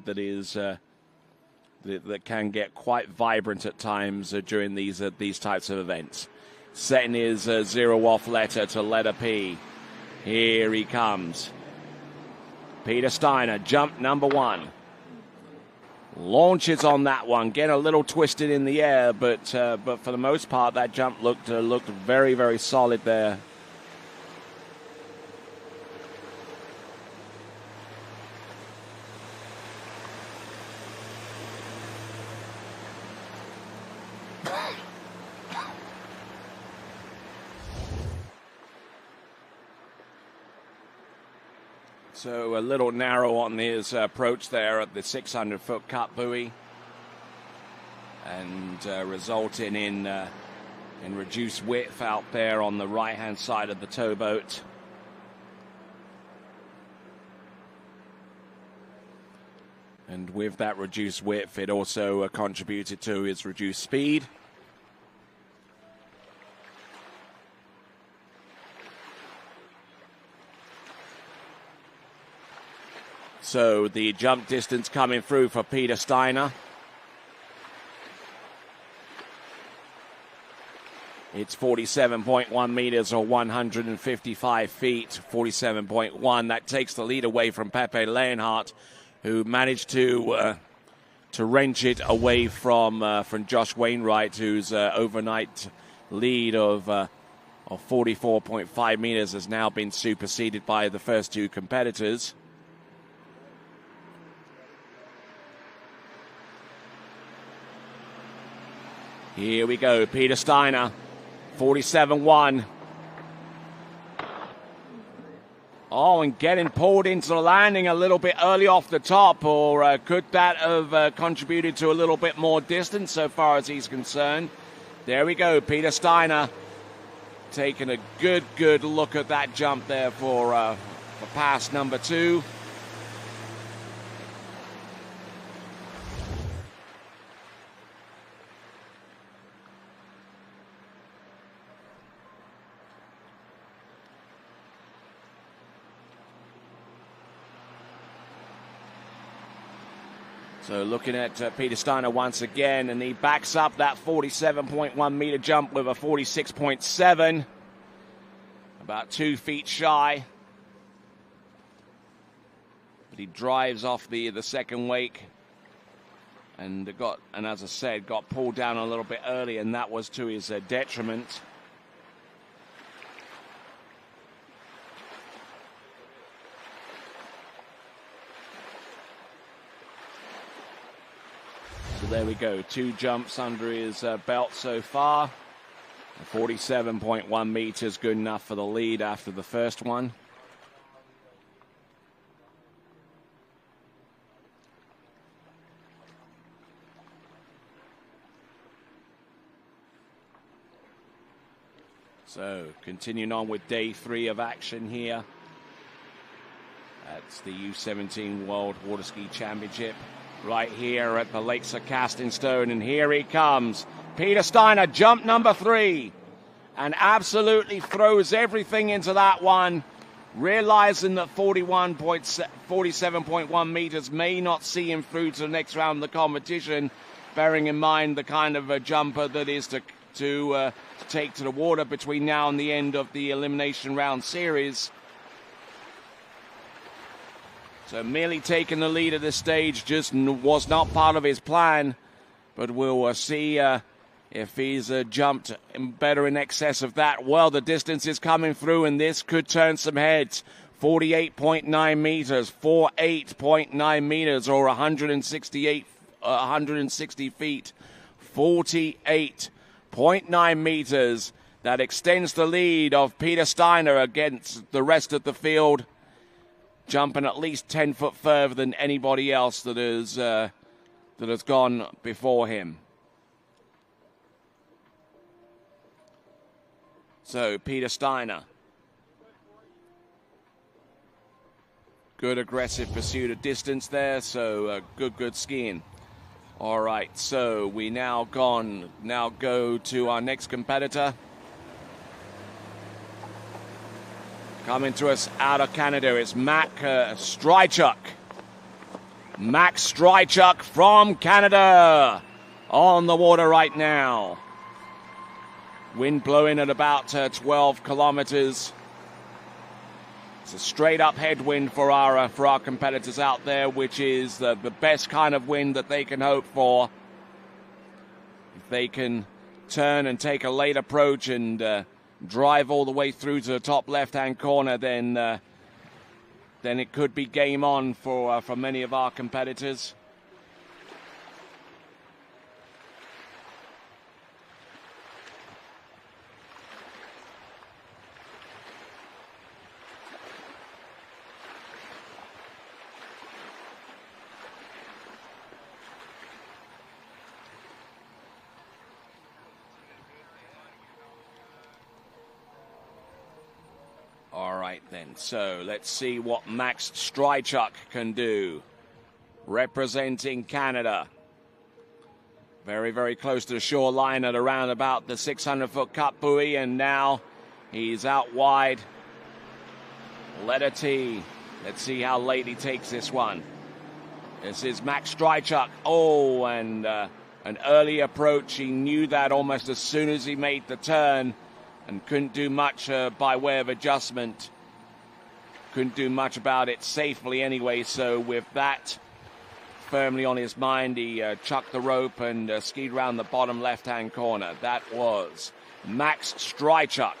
can get quite vibrant at times during these types of events. Setting his zero-off letter to letter P. Here he comes. Peter Steiner, jump number 1. Launches on that one, getting a little twisted in the air, but for the most part, that jump looked very, very solid there. So a little narrow on his approach there at the 600-foot cut buoy, and resulting in reduced width out there on the right-hand side of the towboat. And with that reduced width, it also contributed to his reduced speed. So the jump distance coming through for Peter Steiner. It's 47.1 meters or 155 feet, 47.1. That takes the lead away from Pepe Leonhardt, who managed to wrench it away from Josh Wainwright, whose overnight lead of 44.5 meters has now been superseded by the first two competitors. Here we go, Peter Steiner, 47.1. Oh, and getting pulled into the landing a little bit early off the top, or could that have contributed to a little bit more distance so far as he's concerned? There we go, Peter Steiner taking a good look at that jump there for pass number 2. So looking at Peter Steiner once again, and he backs up that 47.1 meter jump with a 46.7, about 2 feet shy. But he drives off the second wake, and as I said, got pulled down a little bit early, and that was to his detriment. So there we go, 2 jumps under his belt so far. 47.1 meters, good enough for the lead after the first one. So continuing on with day 3 of action here. That's the U17 World Water Ski Championship. Right here at the Lakes of Casting Stone, and here he comes. Peter Steiner, jump number 3, and absolutely throws everything into that one, realizing that 47.1 meters may not see him through to the next round of the competition, bearing in mind the kind of a jumper that is to take to the water between now and the end of the Elimination Round Series. So merely taking the lead at this stage just was not part of his plan, but we'll see if he's jumped better in excess of that. Well, the distance is coming through, and this could turn some heads. 48.9 meters, 48.9 meters, or 160 feet. 48.9 meters. That extends the lead of Peter Steiner against the rest of the field, jumping at least 10 foot further than anybody else that has gone before him. So Peter Steiner. Good aggressive pursuit of distance there, so good skiing. All right, so we now go to our next competitor. Coming to us out of Canada, it's Max Strychuk. Max Strychuk from Canada on the water right now. Wind blowing at about 12 kilometers. It's a straight up headwind for our competitors out there, which is the best kind of wind that they can hope for. If they can turn and take a late approach and drive all the way through to the top left-hand corner, then it could be game on for many of our competitors. All right, then. So let's see what Max Strychuk can do. Representing Canada. Very, very close to the shoreline at around about the 600-foot cut buoy, and now he's out wide. Letter T. Let's see how late he takes this one. This is Max Strychuk. Oh, and an early approach. He knew that almost as soon as he made the turn, and couldn't do much by way of adjustment. Couldn't do much about it safely anyway, so with that firmly on his mind, he chucked the rope and skied around the bottom left-hand corner. That was Max Strychuk.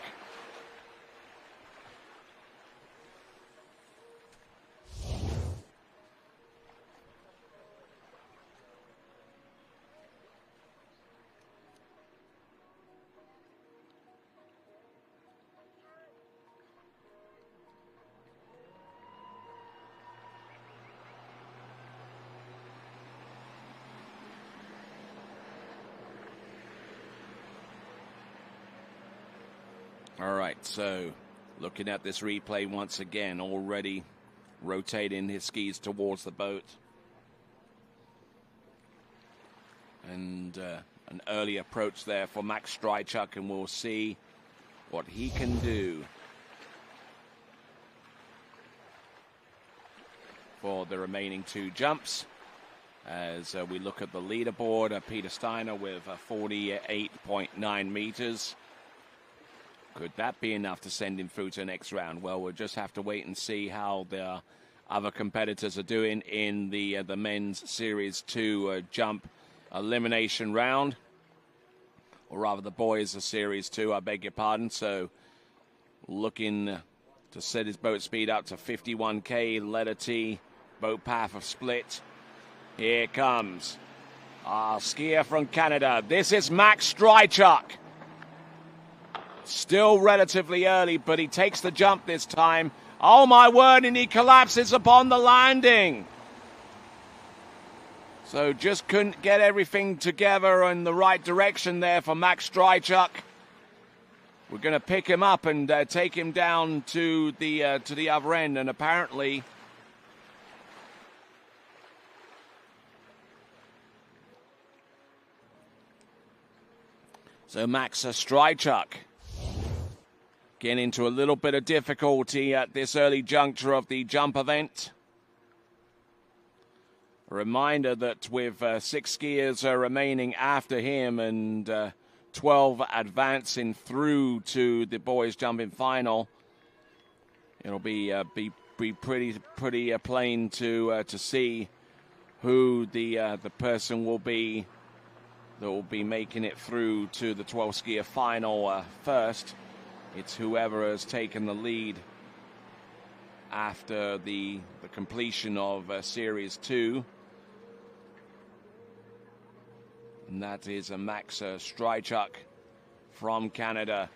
All right, so looking at this replay once again, already rotating his skis towards the boat. And an early approach there for Max Strychuk, and we'll see what he can do for the remaining two jumps. As we look at the leaderboard, Peter Steiner with 48.9 meters. Could that be enough to send him through to the next round? Well, we'll just have to wait and see how the other competitors are doing in the men's Series 2 jump elimination round. Or rather, the boys are Series 2, I beg your pardon. So looking to set his boat speed up to 51K, letter T, boat path of split. Here comes our skier from Canada. This is Max Strychuk. Still relatively early, but he takes the jump this time. Oh, my word, and he collapses upon the landing. So just couldn't get everything together in the right direction there for Max Strychuk. We're going to pick him up and take him down to the other end, and apparently so Max Strychuk getting into a little bit of difficulty at this early juncture of the jump event. A reminder that with 6 skiers remaining after him and 12 advancing through to the boys jumping final, it'll be pretty plain to see who the person will be that will be making it through to the 12 skier final first. It's whoever has taken the lead after the completion of Series 2. And that is a Max Strychuk from Canada,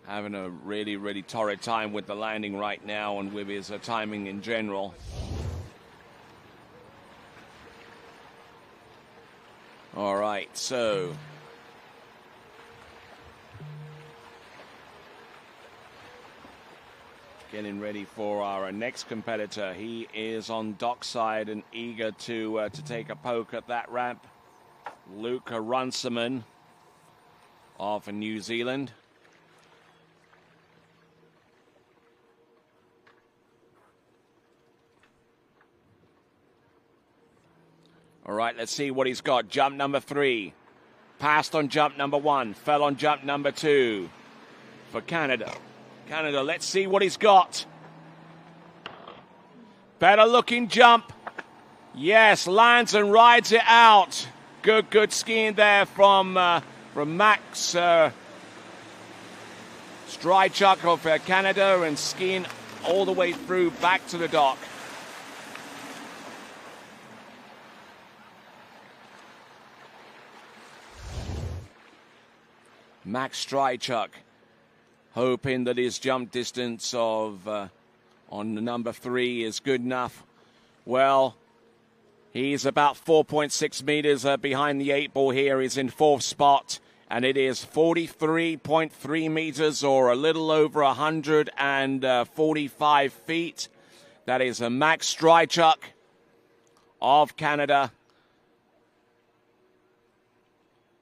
having a really, really torrid time with the landing right now and with his timing in general. All right, so Getting ready for our next competitor. He is on dockside and eager to take a poke at that ramp. Luke Runciman of New Zealand. All right, let's see what he's got. Jump number 3. Passed on jump number 1. Fell on jump number 2 for Canada. Canada, let's see what he's got. Better looking jump. Yes, lands and rides it out. Good skiing there from Max Strychuk of Canada, and skiing all the way through back to the dock. Max Strychuk hoping that his jump distance of on the number 3 is good enough. Well, he's about 4.6 meters behind the 8 ball here. He's in 4th spot, and it is 43.3 meters, or a little over 145 feet. That is a Max Strychuk of Canada.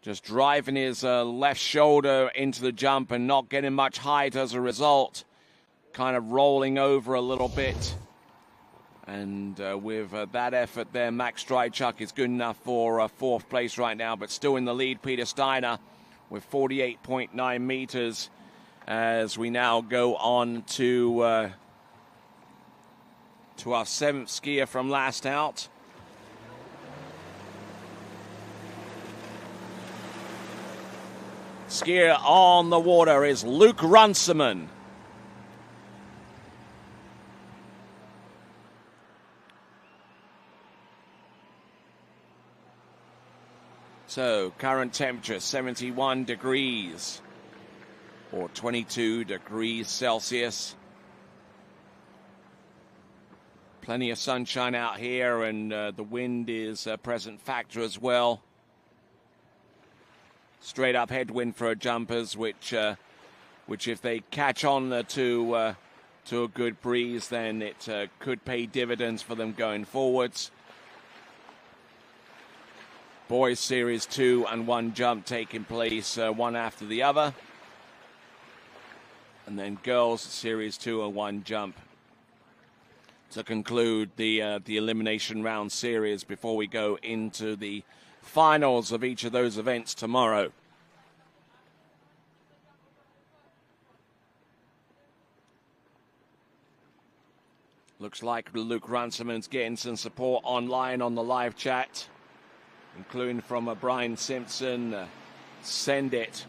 Just driving his left shoulder into the jump and not getting much height as a result. Kind of rolling over a little bit. And with that effort there, Max Strychuk is good enough for 4th place right now, but still in the lead, Peter Steiner with 48.9 meters as we now go on to our 7th skier from last out. Skier on the water is Luke Runciman. So, current temperature 71 degrees or 22 degrees Celsius. Plenty of sunshine out here, and the wind is a present factor as well. Straight up headwind for jumpers, which if they catch on to a good breeze, then it could pay dividends for them going forwards. Boys Series 2 and 1 jump taking place one after the other. And then Girls Series 2 and 1 jump to conclude the Elimination Round Series before we go into the finals of each of those events tomorrow. Looks like Luke Runciman's getting some support online on the live chat, including from Brian Simpson. Send it.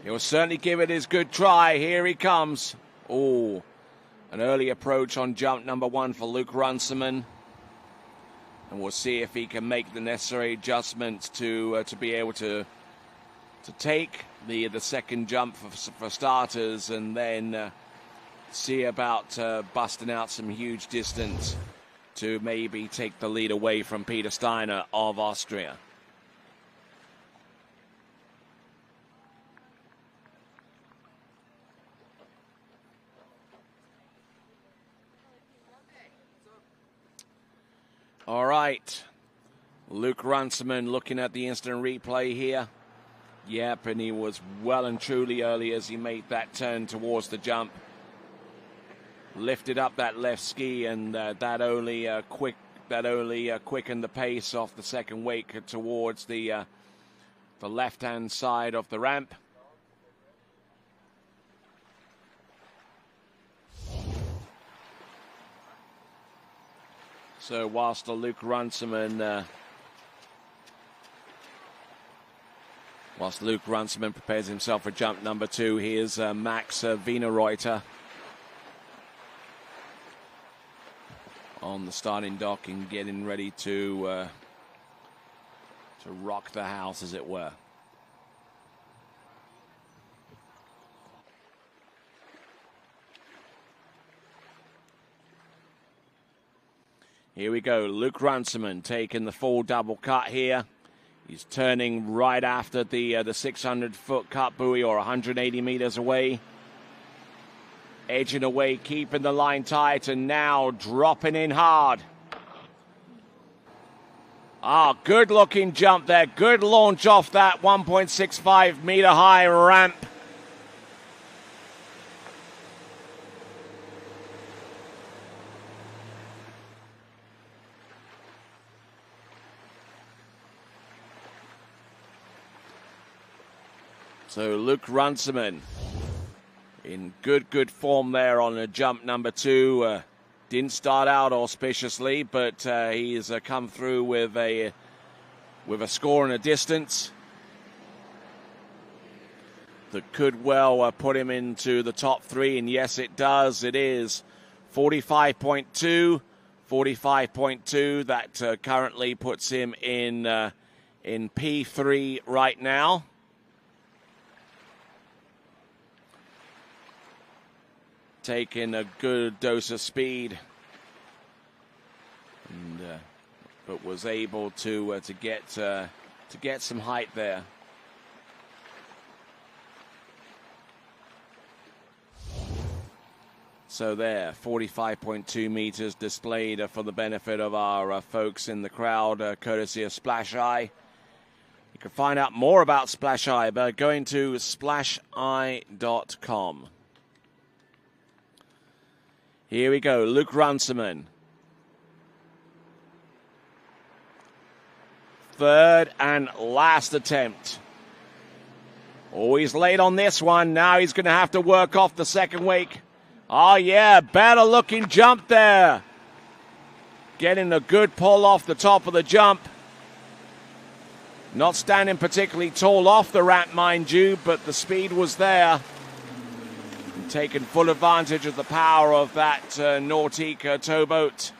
He'll certainly give it his good try. Here he comes. Oh, an early approach on jump number 1 for Luke Runciman. And we'll see if he can make the necessary adjustments to be able to take the second jump for starters, and then see about busting out some huge distance to maybe take the lead away from Peter Steiner of Austria. All right, Luke Runciman looking at the instant replay here. Yep, and he was well and truly early as he made that turn towards the jump. Lifted up that left ski, and that only quickened the pace off the second wake towards the left-hand side of the ramp. So whilst Luke Runciman prepares himself for jump number 2, here's Max Wienerreuter on the starting dock and getting ready to rock the house, as it were. Here we go. Luke Runciman taking the full double cut here. He's turning right after the 600-foot cut buoy, or 180 meters away. edging away, keeping the line tight, and now dropping in hard. Good looking jump there. Good launch off that 1.65 meter high ramp. So Luke Runciman in good form there on jump number 2. Didn't start out auspiciously, but he's come through with a score and a distance that could well put him into the top 3, and yes, it does. It is 45.2, 45.2. That currently puts him in P3 right now. Taking a good dose of speed, and but was able to get some height there. So there, 45.2 meters displayed for the benefit of our folks in the crowd, courtesy of Splash Eye. You can find out more about Splash Eye by going to splasheye.com. Here we go, Luke Runciman. Third and last attempt. Always late on this one. Now he's going to have to work off the second wake. Oh, yeah, better looking jump there. Getting a good pull off the top of the jump. Not standing particularly tall off the ramp, mind you, but the speed was there. Taking full advantage of the power of that Nautica towboat.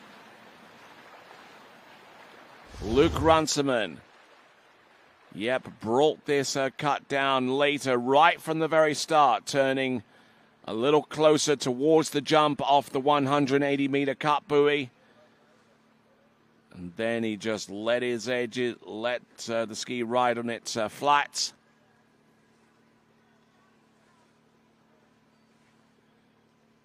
Luke Runciman. Yep, brought this cut down later, right from the very start, turning a little closer towards the jump off the 180-meter cut buoy. And then he just let his edges, let the ski ride on its flats.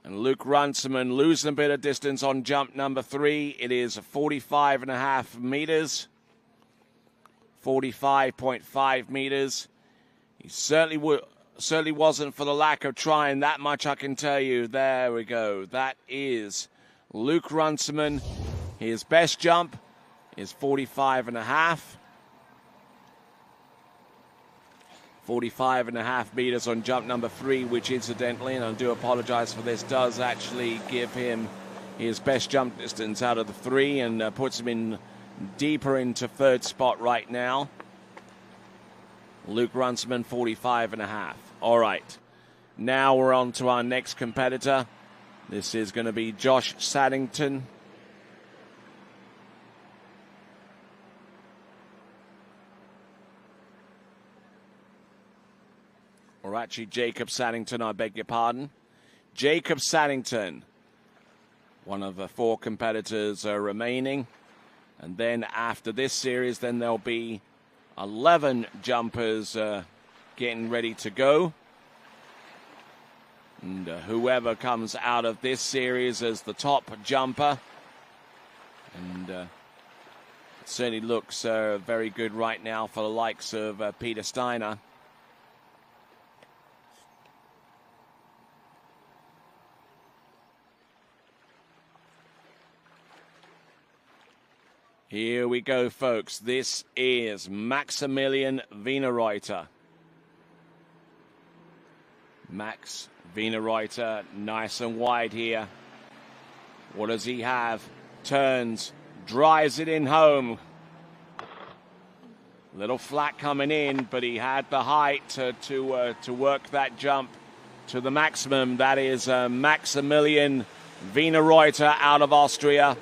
And Luke Runciman losing a bit of distance on jump number 3. It is 45.5 meters. 45.5 meters. He certainly wasn't for the lack of trying. That much I can tell you. There we go. That is Luke Runciman. His best jump is 45.5. 45.5 meters on jump number 3, which incidentally, and I do apologize for this, does actually give him his best jump distance out of the 3 and puts him in deeper into third spot right now. Luke Runciman, 45.5. All right, now we're on to our next competitor. This is going to be Josh Saddington. Or actually, Jacob Saddington, I beg your pardon. Jacob Saddington, one of the 4 competitors remaining. And then after this series, then there'll be 11 jumpers getting ready to go. And whoever comes out of this series as the top jumper. And it certainly looks very good right now for the likes of Peter Steiner. Here we go, folks. This is Maximilian Wienerreuter. Max Wienerreuter, nice and wide here. What does he have? Turns, drives it in home. Little flat coming in, but he had the height to work that jump to the maximum. That is Maximilian Wienerreuter out of Austria.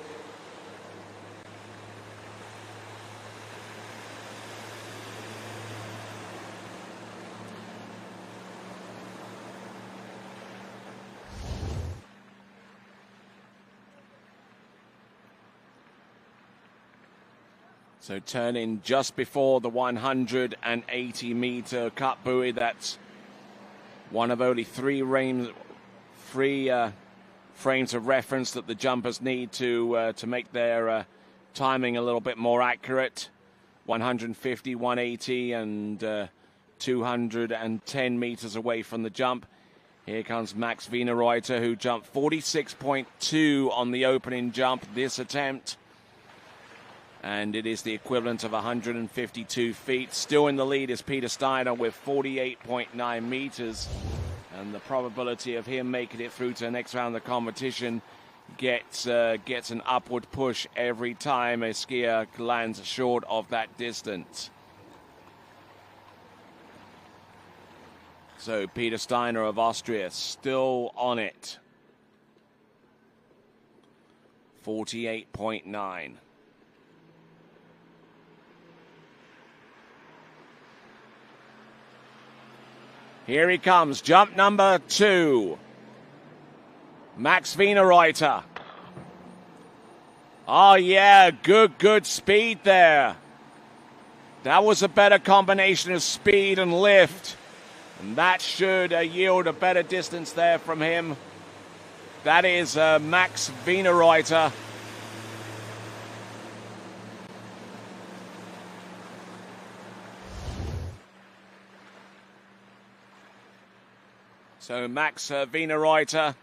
So turning just before the 180-meter cut buoy. That's one of only three 3 frames of reference that the jumpers need to make their timing a little bit more accurate. 150, 180, and 210 meters away from the jump. Here comes Max Wienerreuter, who jumped 46.2 on the opening jump this attempt. And it is the equivalent of 152 feet. Still in the lead is Peter Steiner with 48.9 meters. And the probability of him making it through to the next round of the competition gets an upward push every time a skier lands short of that distance. So Peter Steiner of Austria still on it. 48.9. Here he comes, jump number 2. Max Wienerreuter. Oh yeah, good speed there. That was a better combination of speed and lift. And that should yield a better distance there from him. That is Max Wienerreuter. So Max Wienerreuter,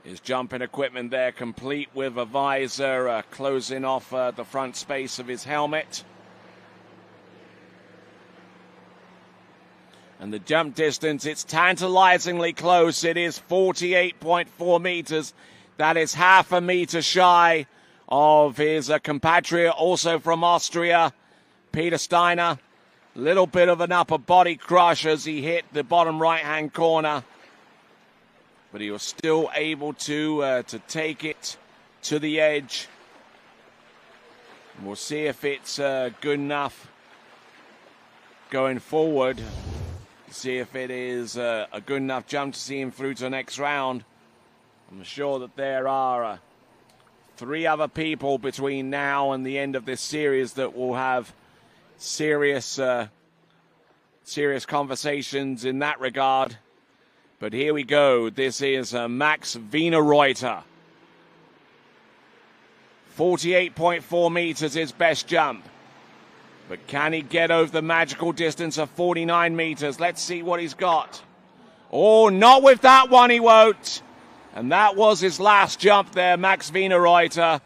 his jumping equipment there complete with a visor closing off the front space of his helmet. And the jump distance, it's tantalizingly close. It is 48.4 meters. That is half a meter shy of his compatriot, also from Austria, Peter Steiner. Little bit of an upper body crush as he hit the bottom right-hand corner. But he was still able to take it to the edge. And we'll see if it's good enough going forward. See if it is a good enough jump to see him through to the next round. I'm sure that there are 3 other people between now and the end of this series that will have serious conversations in that regard. But here we go. This is Max Wienerreuter. 48.4 meters, his best jump. But can he get over the magical distance of 49 meters? Let's see what he's got. Oh, not with that one, he won't. And that was his last jump there, Max Wienerreuter.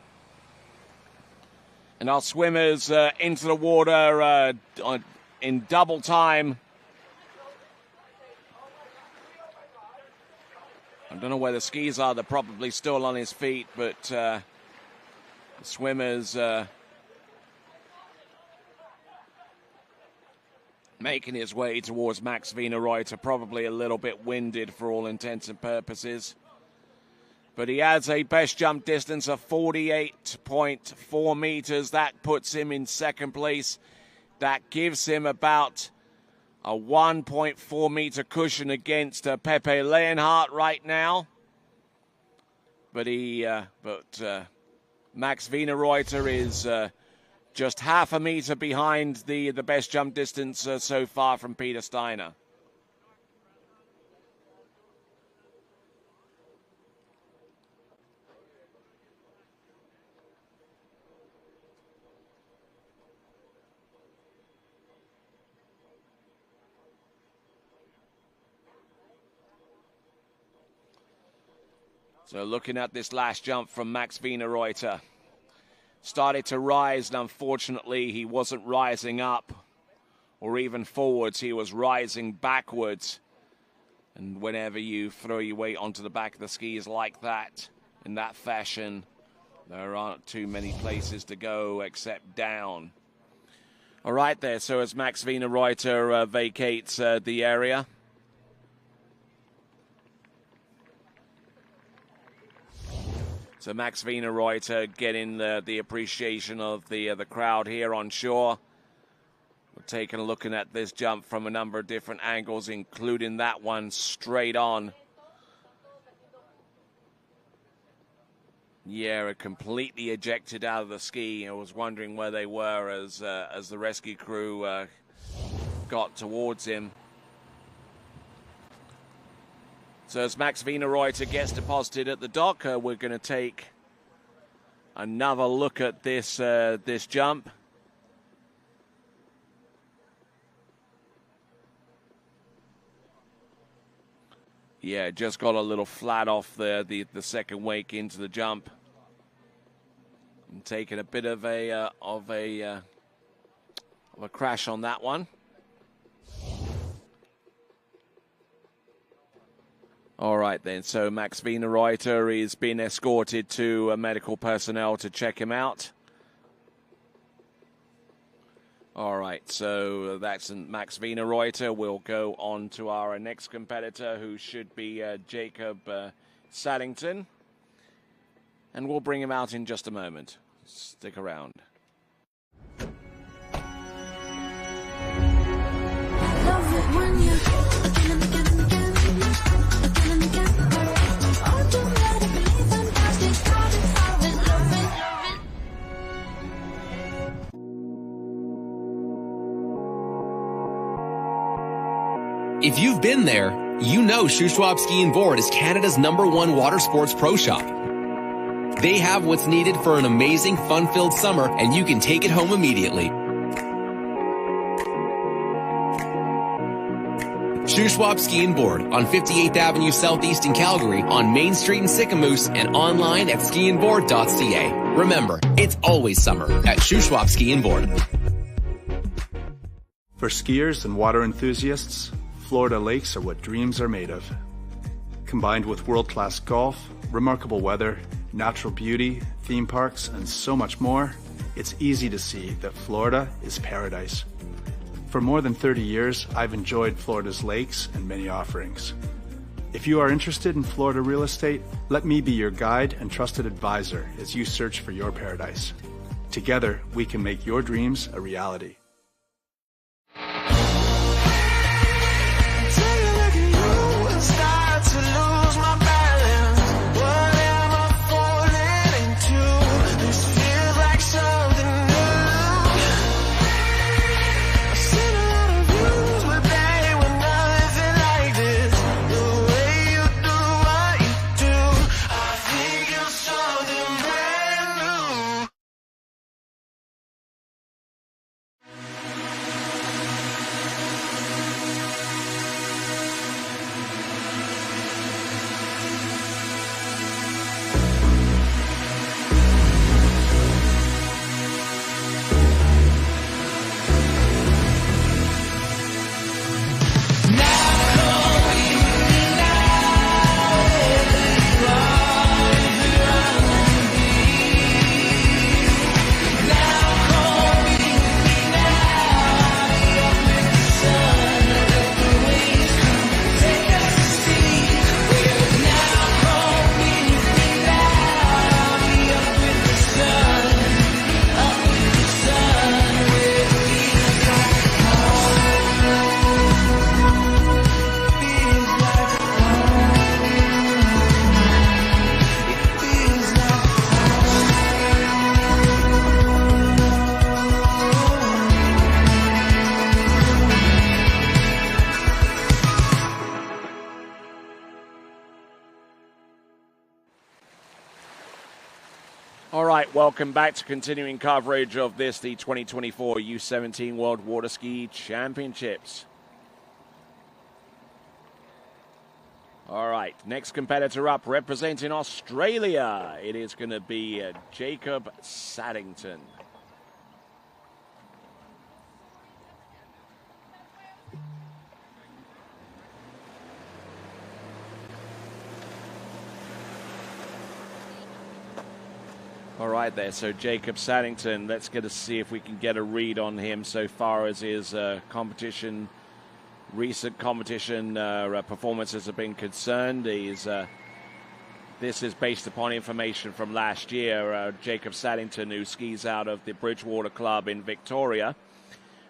And our swimmers into the water in double time. I don't know where the skis are. They're probably still on his feet, but the swimmers making his way towards Max Wienerreuter, probably a little bit winded for all intents and purposes. But he has a best jump distance of 48.4 meters. That puts him in second place. That gives him about a 1.4 meter cushion against Pepe Leonhardt right now. But Max Wienerreuter is just half a meter behind the best jump distance so far from Peter Steiner. So looking at this last jump from Max Wienerreuter. Started to rise, and unfortunately he wasn't rising up or even forwards. He was rising backwards. And whenever you throw your weight onto the back of the skis like that, in that fashion, there aren't too many places to go except down. All right there, so as Max Wienerreuter vacates the area. So Max Wienerreuter getting the appreciation of the crowd here on shore. We're taking a look at this jump from a number of different angles, including that one straight on. Yeah, completely ejected out of the ski. I was wondering where they were as the rescue crew got towards him. So as Max Wienerreuter gets deposited at the dock, we're going to take another look at this this jump. Yeah, just got a little flat off the second wake into the jump. And taking a bit of a crash on that one. All right then, so Max Wienerreuter is being escorted to medical personnel to check him out. All right, so that's Max Wienerreuter. We'll go on to our next competitor, who should be Jacob Saddington. And we'll bring him out in just a moment. Stick around. If you've been there, you know Shuswap Ski and Board is Canada's #1 water sports pro shop. They have what's needed for an amazing, fun-filled summer, and you can take it home immediately. Shuswap Ski and Board on 58th Avenue Southeast in Calgary, on Main Street in Sicamous, and online at skiandboard.ca. Remember, it's always summer at Shuswap Ski and Board. For skiers and water enthusiasts, Florida lakes are what dreams are made of. Combined with world-class golf, remarkable weather, natural beauty, theme parks, and so much more, it's easy to see that Florida is paradise. For more than 30 years, I've enjoyed Florida's lakes and many offerings. If you are interested in Florida real estate, let me be your guide and trusted advisor as you search for your paradise. Together, we can make your dreams a reality. Start to lose my balance. What am I falling into? This feels like something new. I've seen a lot of views, but they were nothing like this. The way you do what you do, I think you're something brand new. All right, welcome back to continuing coverage of the 2024 U17 World Water Ski Championships. All right, next competitor up representing Australia. It is going to be Jacob Saddington. All right there, so Jacob Saddington, let's get to see if we can get a read on him so far as his recent competition performances have been concerned. This is based upon information from last year. Jacob Saddington, who skis out of the Bridgewater Club in Victoria,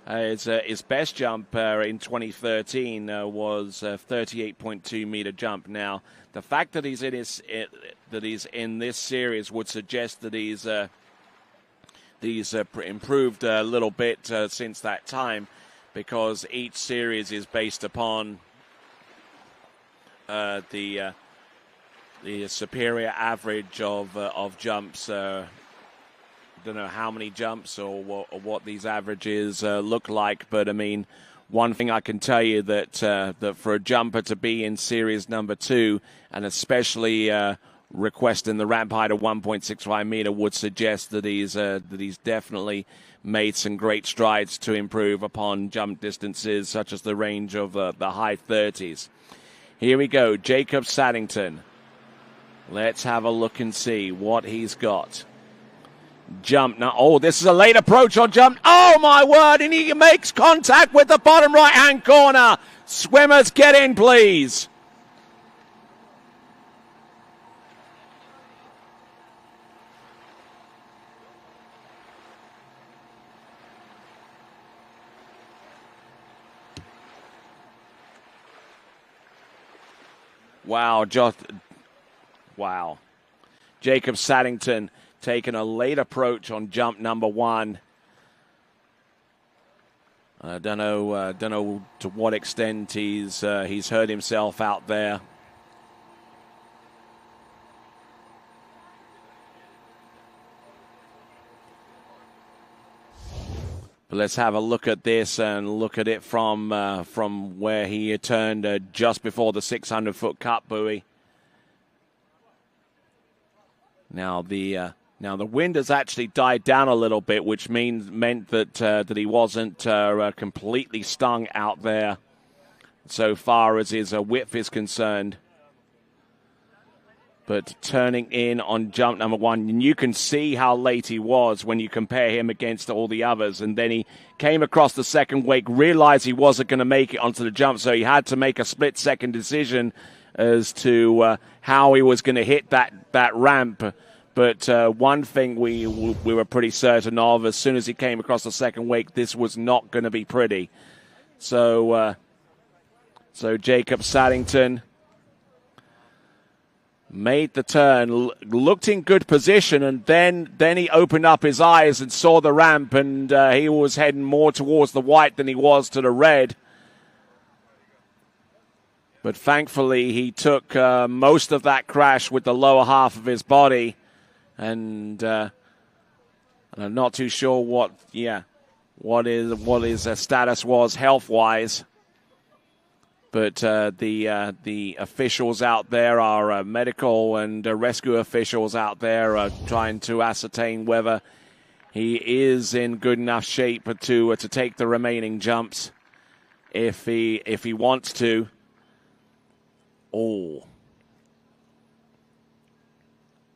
his best jump in 2013 was a 38.2 meter jump. Now, the fact that he's in this series would suggest that he's improved a little bit since that time, because each series is based upon the superior average of jumps. Don't know how many jumps or what these averages look like, but I mean, one thing I can tell you that for a jumper to be in series number 2, and especially requesting the ramp height of 1.65 meter, would suggest that he's definitely made some great strides to improve upon jump distances, such as the range of the high 30s. Here we go, Jacob Saddington. Let's have a look and see what he's got. Jump now. Oh, this is a late approach on jump. Oh, my word. And he makes contact with the bottom right-hand corner. Swimmers, get in, please. Wow, wow. Jacob Saddington taking a late approach on jump number 1. I don't know to what extent he's hurt himself out there. But let's have a look at this and look at it from where he turned just before the 600-foot cut buoy. Now the wind has actually died down a little bit, which meant that he wasn't completely stung out there so far as his width is concerned. But turning in on jump number 1, and you can see how late he was when you compare him against all the others. And then he came across the second wake, realized he wasn't going to make it onto the jump, so he had to make a split-second decision as to how he was going to hit that ramp. But one thing we were pretty certain of, as soon as he came across the second wake, this was not going to be pretty. So Jacob Saddington made the turn, looked in good position, and then he opened up his eyes and saw the ramp, and he was heading more towards the white than he was to the red. But thankfully, he took most of that crash with the lower half of his body, and I'm not too sure what his status was health-wise. But the officials out there, our medical and rescue officials out there, are trying to ascertain whether he is in good enough shape to take the remaining jumps if he wants to. Oh.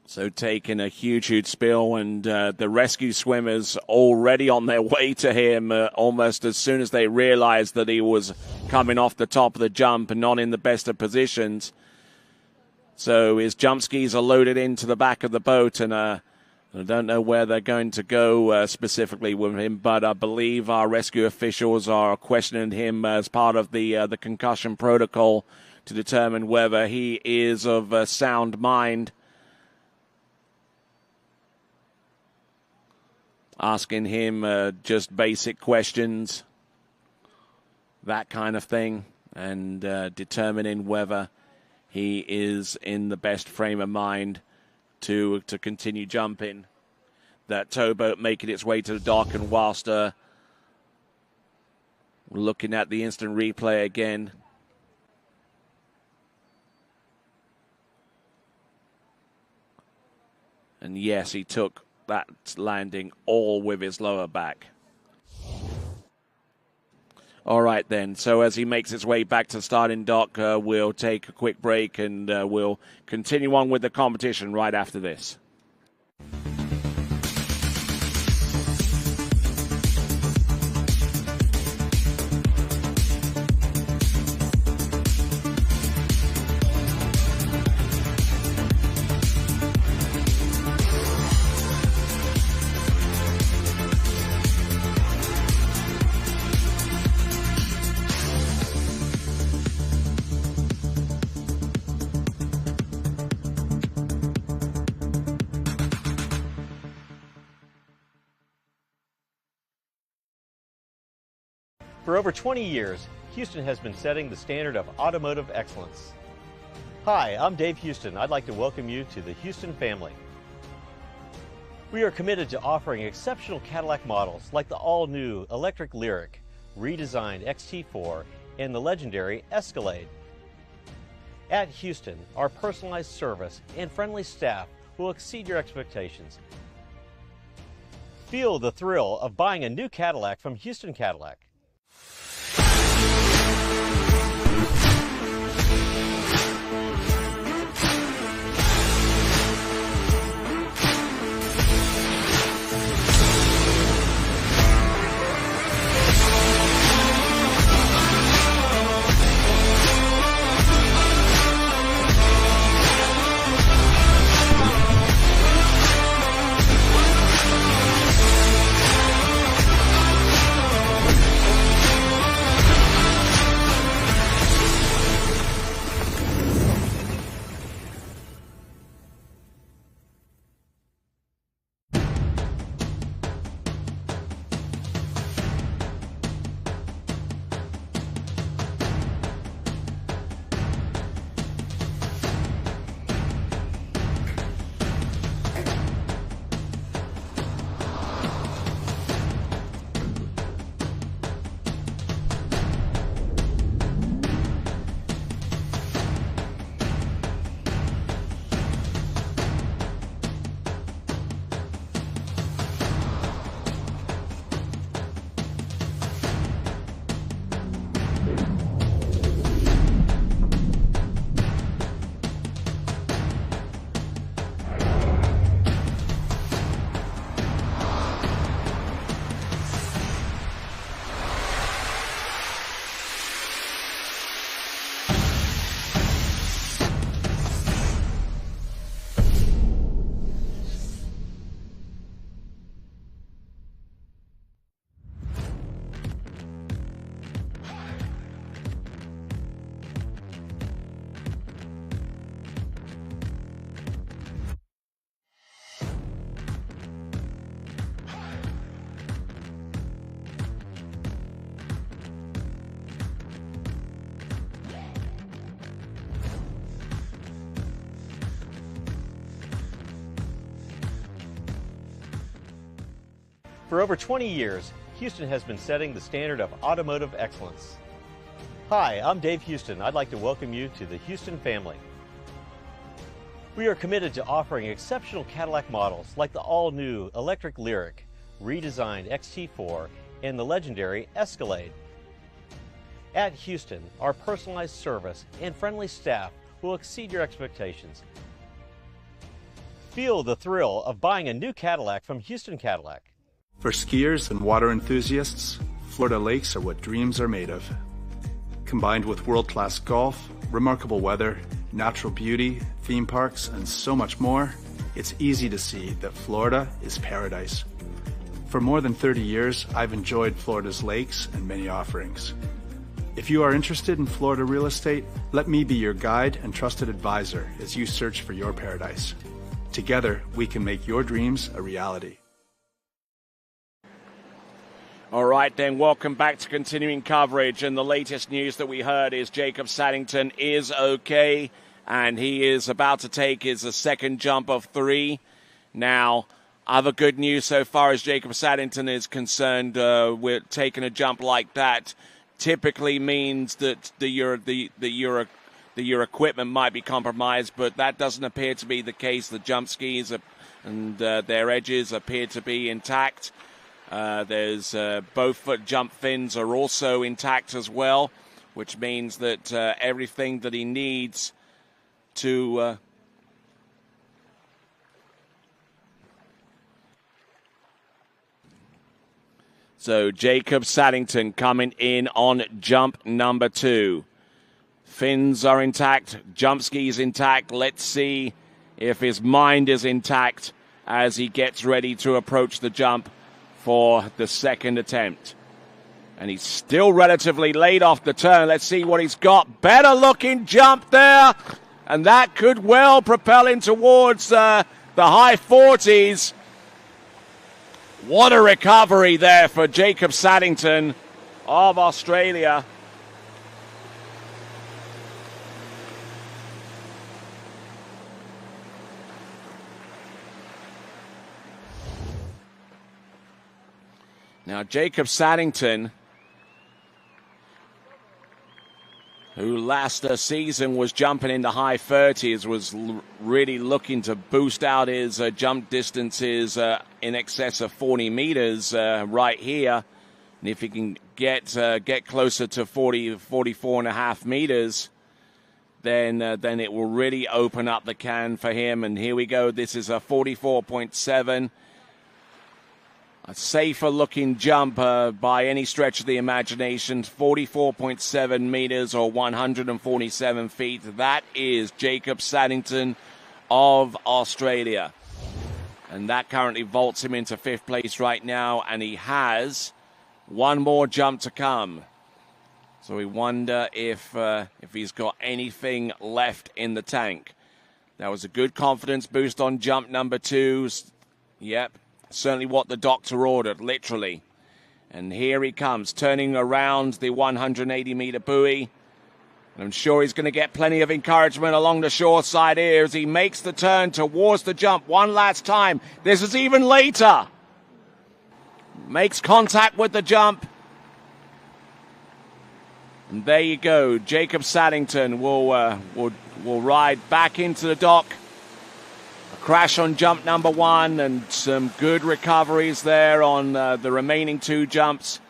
So taking a huge spill, and the rescue swimmers already on their way to him almost as soon as they realized that he was coming off the top of the jump and not in the best of positions. So his jump skis are loaded into the back of the boat, and I don't know where they're going to go specifically with him, but I believe our rescue officials are questioning him as part of the concussion protocol to determine whether he is of sound mind. Asking him just basic questions, that kind of thing, and determining whether he is in the best frame of mind to continue jumping. That towboat making its way to the dock, and whilst we're looking at the instant replay again, and yes, he took that landing all with his lower back. All right, then. So as he makes his way back to the starting dock, we'll take a quick break, and we'll continue on with the competition right after this. For over 20 years, Houston has been setting the standard of automotive excellence. Hi, I'm Dave Houston. I'd like to welcome you to the Houston family. We are committed to offering exceptional Cadillac models like the all-new electric Lyric, redesigned XT4, and the legendary Escalade. At Houston, our personalized service and friendly staff will exceed your expectations. Feel the thrill of buying a new Cadillac from Houston Cadillac. For over 20 years, Houston has been setting the standard of automotive excellence. Hi, I'm Dave Houston. I'd like to welcome you to the Houston family. We are committed to offering exceptional Cadillac models like the all-new electric Lyric, redesigned XT4, and the legendary Escalade. At Houston, our personalized service and friendly staff will exceed your expectations. Feel the thrill of buying a new Cadillac from Houston Cadillac. For skiers and water enthusiasts, Florida lakes are what dreams are made of. Combined with world-class golf, remarkable weather, natural beauty, theme parks, and so much more, it's easy to see that Florida is paradise. For more than 30 years, I've enjoyed Florida's lakes and many offerings. If you are interested in Florida real estate, let me be your guide and trusted advisor as you search for your paradise. Together, we can make your dreams a reality. All right, then, welcome back to continuing coverage. And the latest news that we heard is Jacob Saddington is okay, and he is about to take his second jump of 3. Now, other good news so far as Jacob Saddington is concerned, with taking a jump like that typically means that your equipment might be compromised, but that doesn't appear to be the case. The jump skis and their edges appear to be intact. There's both foot jump fins are also intact as well, which means that everything that he needs to so Jacob Saddington coming in on jump number 2. Fins are intact, jump skis intact. Let's see if his mind is intact as he gets ready to approach the jump for the second attempt. And he's still relatively late off the turn. Let's see what he's got. Better looking jump there. And that could well propel him towards the high 40s. What a recovery there for Jacob Saddington of Australia. Now, Jacob Saddington, who last season was jumping in the high 30s, was really looking to boost out his jump distances in excess of 40 meters right here. And if he can get closer to 44 and a half meters, then it will really open up the can for him. And here we go. This is a 44.7. A safer looking jump by any stretch of the imagination. 44.7 meters or 147 feet. That is Jacob Saddington of Australia. And that currently vaults him into 5th place right now. And he has one more jump to come. So we wonder if he's got anything left in the tank. That was a good confidence boost on jump number 2. Yep. Certainly what the doctor ordered, literally. And here he comes, turning around the 180-meter buoy. And I'm sure he's going to get plenty of encouragement along the shore side here as he makes the turn towards the jump one last time. This is even later. Makes contact with the jump. And there you go. Jacob Saddington will ride back into the dock. Crash on jump number 1 and some good recoveries there on the remaining 2 jumps.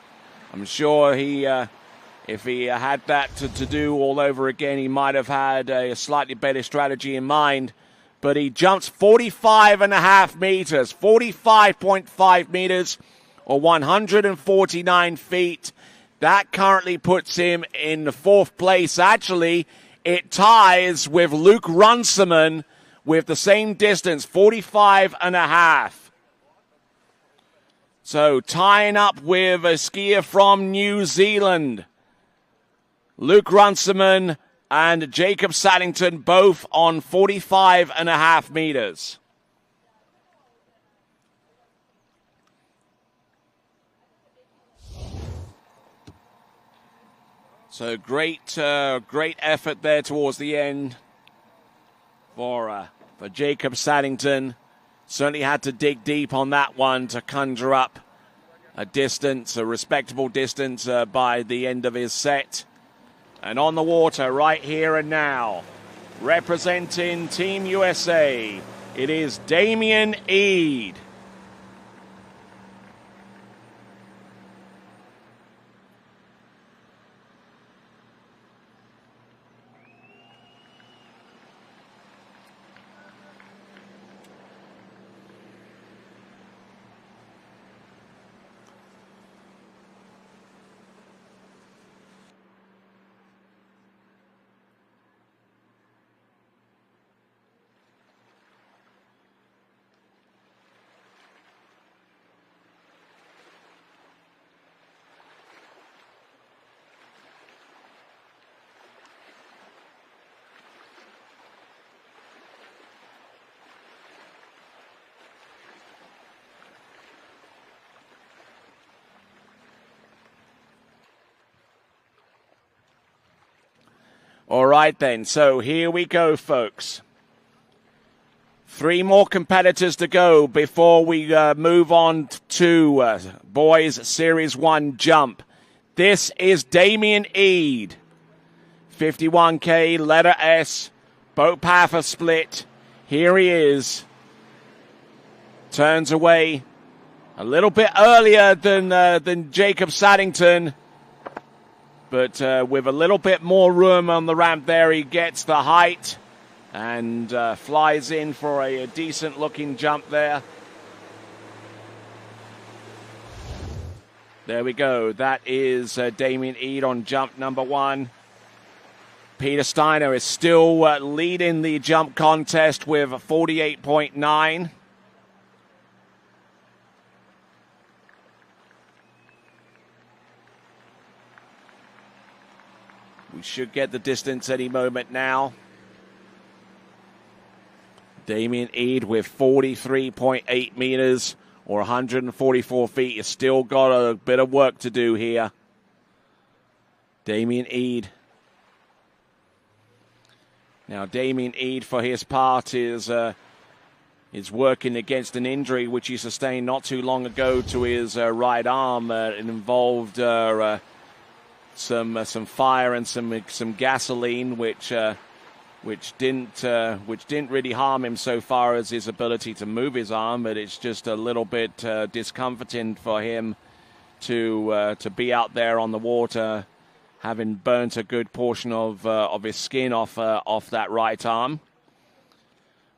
I'm sure if he had that to do all over again, he might have had a slightly better strategy in mind. But he jumps 45.5 meters, 45.5 meters or 149 feet. That currently puts him in the 4th place. Actually, it ties with Luke Runciman with the same distance, 45.5. So tying up with a skier from New Zealand. Luke Runciman and Jacob Saddington both on 45.5 meters. So great effort there towards the end for Jacob Saddington. Certainly had to dig deep on that one to conjure up a distance, a respectable distance by the end of his set. And on the water right here and now, representing Team USA, it is Damien Eade. All right, then. So here we go, folks. 3 more competitors to go before we move on to Boys Series 1 Jump. This is Damien Eade. 51K, letter S, boat path of split. Here he is. Turns away a little bit earlier than Jacob Saddington. But with a little bit more room on the ramp there, he gets the height and flies in for a decent-looking jump there. There we go. That is Damien Eade on jump number 1. Peter Steiner is still leading the jump contest with 48.9. We should get the distance any moment now. Damien Eade with 43.8 meters or 144 feet. He's still got a bit of work to do here. Damien Eade. Now, Damien Eade, for his part, is is working against an injury which he sustained not too long ago to his right arm. It involved some fire and some gasoline, which didn't really harm him so far as his ability to move his arm, but it's just a little bit discomforting for him to be out there on the water, having burnt a good portion of his skin off that right arm.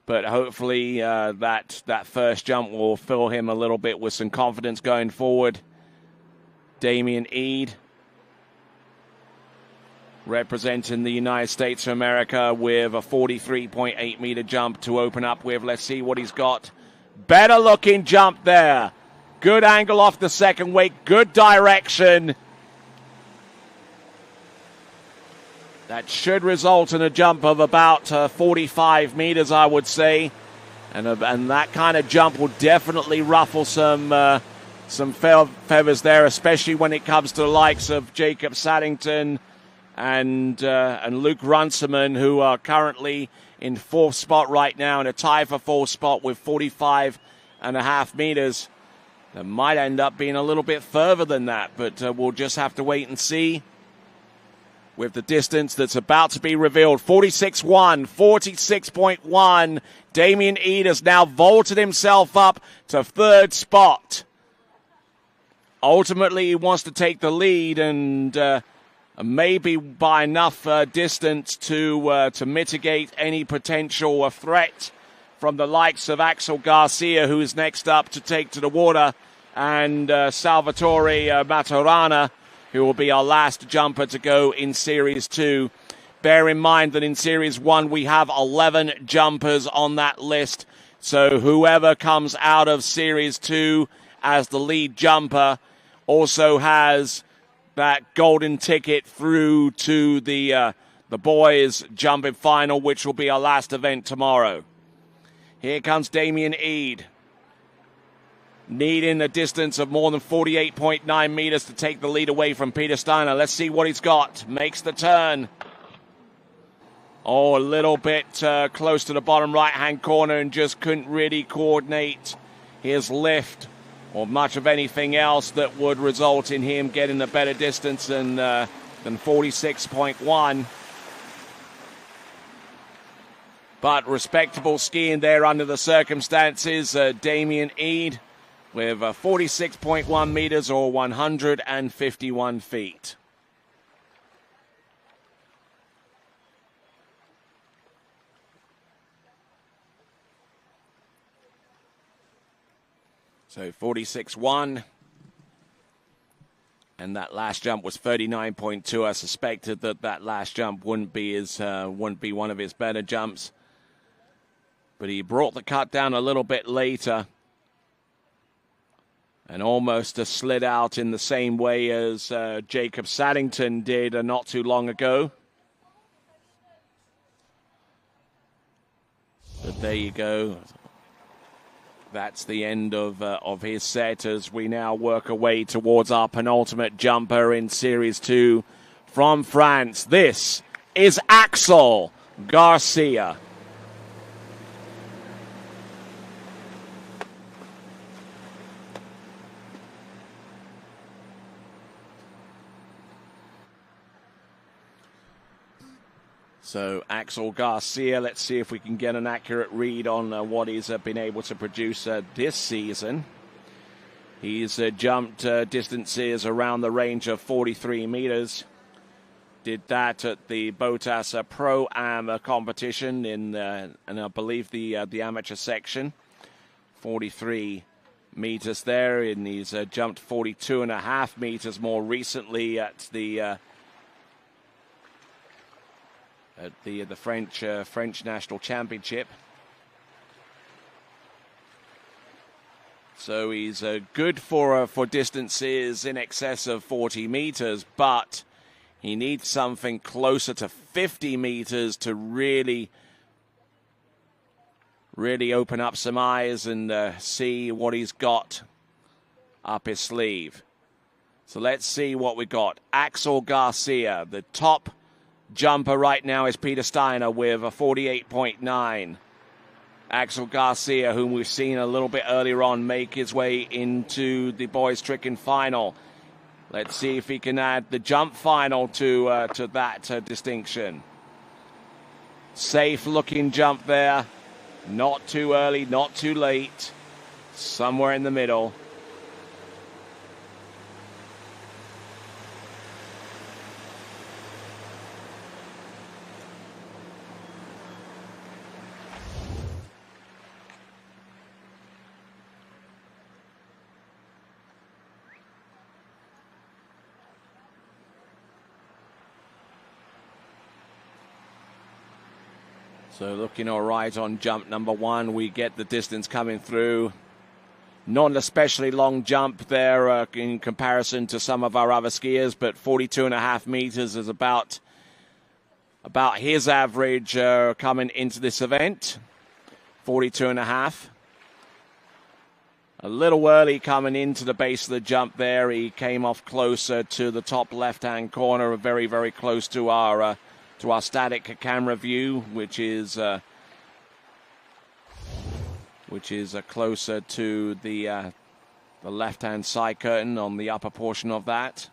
But hopefully that first jump will fill him a little bit with some confidence going forward. Damien Eade, representing the United States of America, with a 43.8 meter jump to open up with. Let's see what he's got. Better looking jump there. Good angle off the second wake. Good direction. That should result in a jump of about 45 meters, I would say. And that kind of jump will definitely ruffle some feathers there, especially when it comes to the likes of Jacob Saddington and Luke Runciman, who are currently in fourth spot right now, in a tie for fourth spot with 45.5 meters. That might end up being a little bit further than that, but we'll just have to wait and see. With the distance that's about to be revealed, 46.1, 46.1. Damien Eade has now vaulted himself up to third spot. Ultimately, he wants to take the lead, and maybe by enough distance to mitigate any potential threat from the likes of Axel Garcia, who is next up to take to the water, and Salvatore Maturana, who will be our last jumper to go in Series 2. Bear in mind that in Series 1 we have 11 jumpers on that list. So whoever comes out of Series 2 as the lead jumper also has that golden ticket through to the boys' jumping final, which will be our last event tomorrow. Here comes Damien Eade, needing a distance of more than 48.9 meters to take the lead away from Peter Steiner. Let's see what he's got. Makes the turn. Oh, a little bit close to the bottom right-hand corner, and just couldn't really coordinate his lift or much of anything else that would result in him getting a better distance than 46.1. But respectable skiing there under the circumstances. Damien Eade with 46.1 meters or 151 feet. So 46.1. And that last jump was 39.2. I suspected that last jump wouldn't be one of his better jumps. But he brought the cut down a little bit later, and almost slid out in the same way as Jacob Saddington did not too long ago. But there you go. That's the end of his set as we now work our way towards our penultimate jumper in Series 2 from France. This is Axel Garcia. So Axel Garcia, let's see if we can get an accurate read on what he's been able to produce this season. He's jumped distances around the range of 43 meters. Did that at the Botas Pro-Am competition in I believe the amateur section. 43 meters there, and he's jumped 42.5 meters more recently at the French National Championship. So he's good for distances in excess of 40 meters, but he needs something closer to 50 meters to really open up some eyes and see what he's got up his sleeve. So let's see what we got. Axel Garcia, the top jumper right now is Peter Steiner with a 48.9. Axel Garcia, whom we've seen a little bit earlier on, make his way into the boys' trick and final. Let's see if he can add the jump final to that distinction. Safe looking jump there. Not too early, not too late. Somewhere in the middle. So looking all right on jump number one. We get the distance coming through. Not an especially long jump there in comparison to some of our other skiers, but 42.5 meters is about his average coming into this event. 42.5. A little early coming into the base of the jump there. He came off closer to the top left-hand corner, very, very close to our static camera view, which is closer to the left-hand side curtain on the upper portion of that.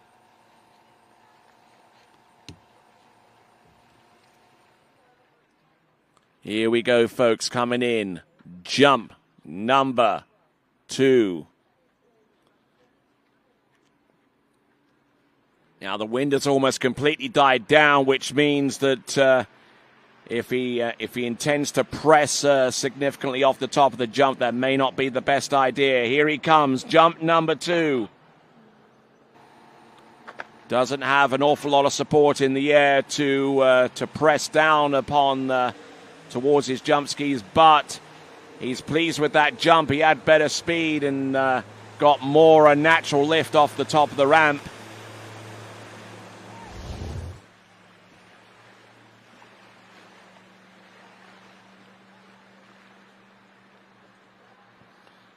Here we go, folks, coming in. Jump number 2. Now the wind has almost completely died down, which means that if he intends to press significantly off the top of the jump, that may not be the best idea. Here he comes, jump number 2. Doesn't have an awful lot of support in the air to press down upon towards his jump skis, but he's pleased with that jump. He had better speed and got more natural lift off the top of the ramp.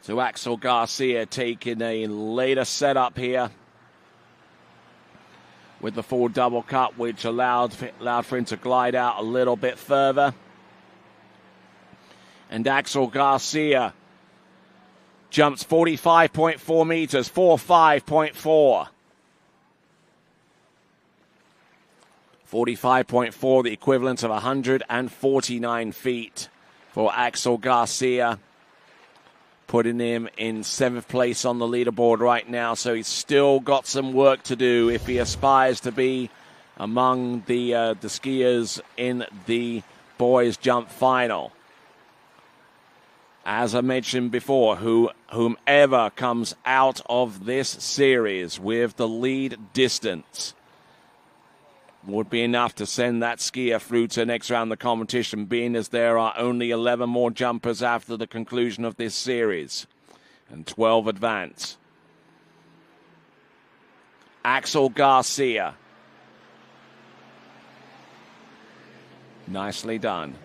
So Axel Garcia taking a later setup here with the full double cut, which allowed for him to glide out a little bit further. And Axel Garcia jumps 45.4 meters, 45.4. 45.4, the equivalent of 149 feet for Axel Garcia, putting him in 7th place on the leaderboard right now. So he's still got some work to do if he aspires to be among the skiers in the boys' jump final. As I mentioned before, whomever comes out of this series with the lead distance would be enough to send that skier through to the next round of the competition, being as there are only 11 more jumpers after the conclusion of this series, and 12 advance. Axel Garcia. Nicely done.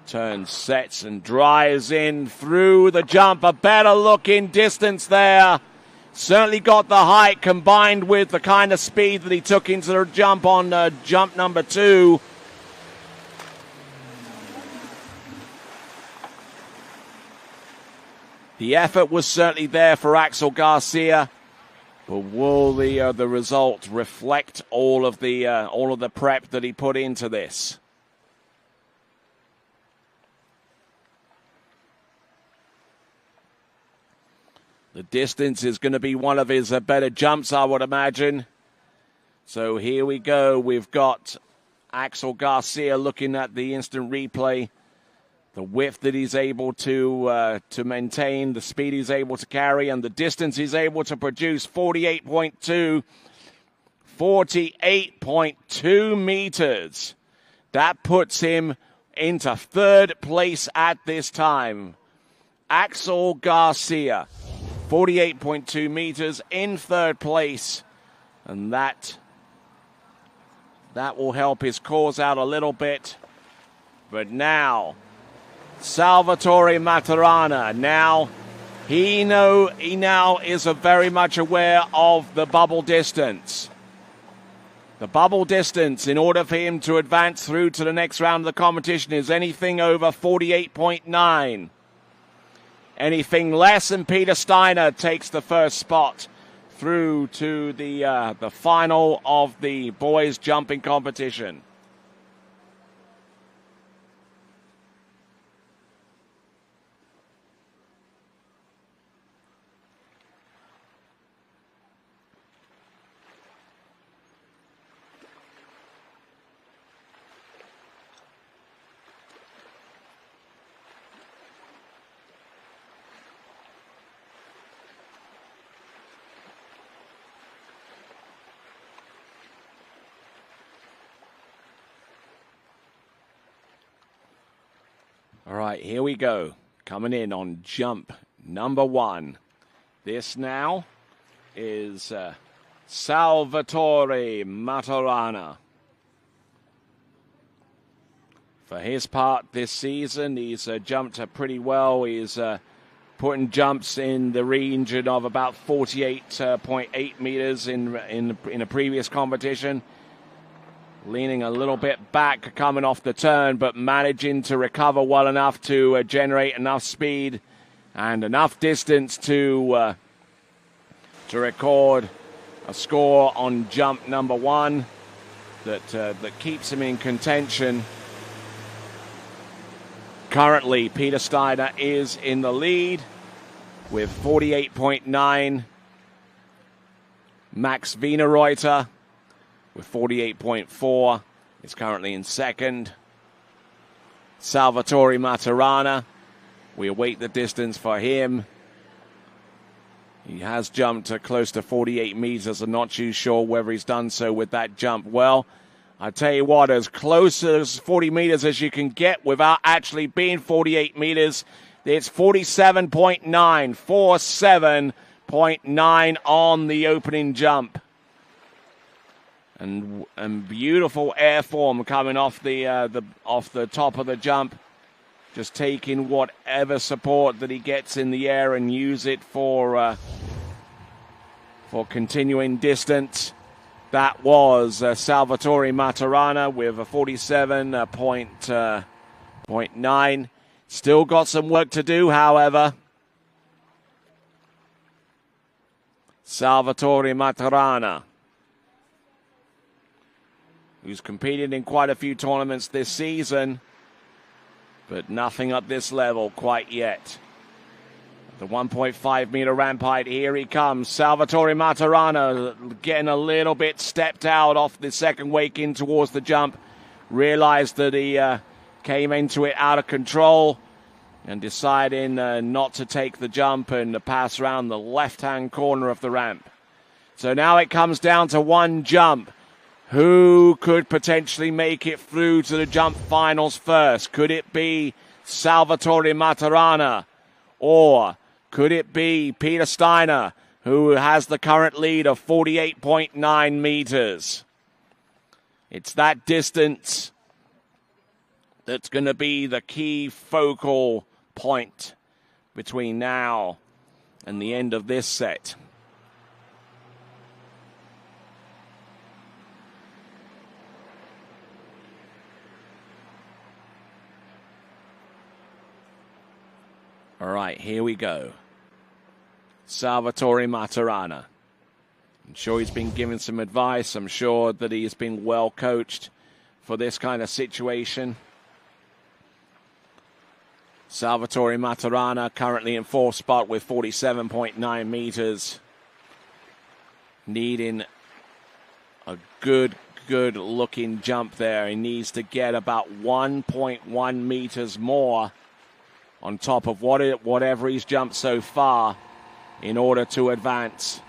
Turns, sets, and drives in through the jump. A better looking distance there. Certainly got the height combined with the kind of speed that he took into the jump on jump number 2. The effort was certainly there for Axel Garcia, but will the result reflect all of the prep that he put into this? The distance is going to be one of his better jumps, I would imagine. So here we go. We've got Axel Garcia looking at the instant replay. The width that he's able to maintain, the speed he's able to carry, and the distance he's able to produce, 48.2. 48.2 meters. That puts him into 3rd place at this time. Axel Garcia. 48.2 meters in 3rd place, and that will help his cause out a little bit. But now, Salvatore Maturana, now he now is very much aware of the bubble distance. The bubble distance in order for him to advance through to the next round of the competition is anything over 48.9. Anything less than Peter Steiner takes the first spot through to the final of the boys jumping competition. All right, here we go. Coming in on jump number 1. This now is Salvatore Maturana. For his part this season, he's jumped pretty well. He's putting jumps in the region of about 48.8 meters in a previous competition. Leaning a little bit back coming off the turn, but managing to recover well enough to generate enough speed and enough distance to record a score on jump number 1 that keeps him in contention. Currently, Peter Steiner is in the lead with 48.9. Max Wienerreuter with 48.4 is currently in second. Salvatore Maturana, we await the distance for him. He has jumped close to 48 meters. I'm not too sure whether he's done so with that jump well. I tell you what, as close as 40 meters as you can get without actually being 48 meters, it's 47.9, 47.9 on the opening jump. And beautiful air form coming off the top of the jump, just taking whatever support that he gets in the air and use it for continuing distance. That was Salvatore Maturana with a 47.9. Still got some work to do, however. Salvatore Maturana, who's competed in quite a few tournaments this season, but nothing at this level quite yet. The 1.5 meter ramp height, here he comes. Salvatore Maturana getting a little bit stepped out off the second wake in towards the jump. Realized that he came into it out of control and deciding not to take the jump and pass around the left-hand corner of the ramp. So now it comes down to one jump. Who could potentially make it through to the jump finals first? Could it be Salvatore Maturana? Or could it be Peter Steiner, who has the current lead of 48.9 meters? It's that distance that's going to be the key focal point between now and the end of this set. All right, here we go. Salvatore Maturana. I'm sure he's been given some advice. I'm sure that he's been well coached for this kind of situation. Salvatore Maturana currently in fourth spot with 47.9 meters. Needing a good looking jump there. He needs to get about 1.1 meters more on top of whatever he's jumped so far in order to advance.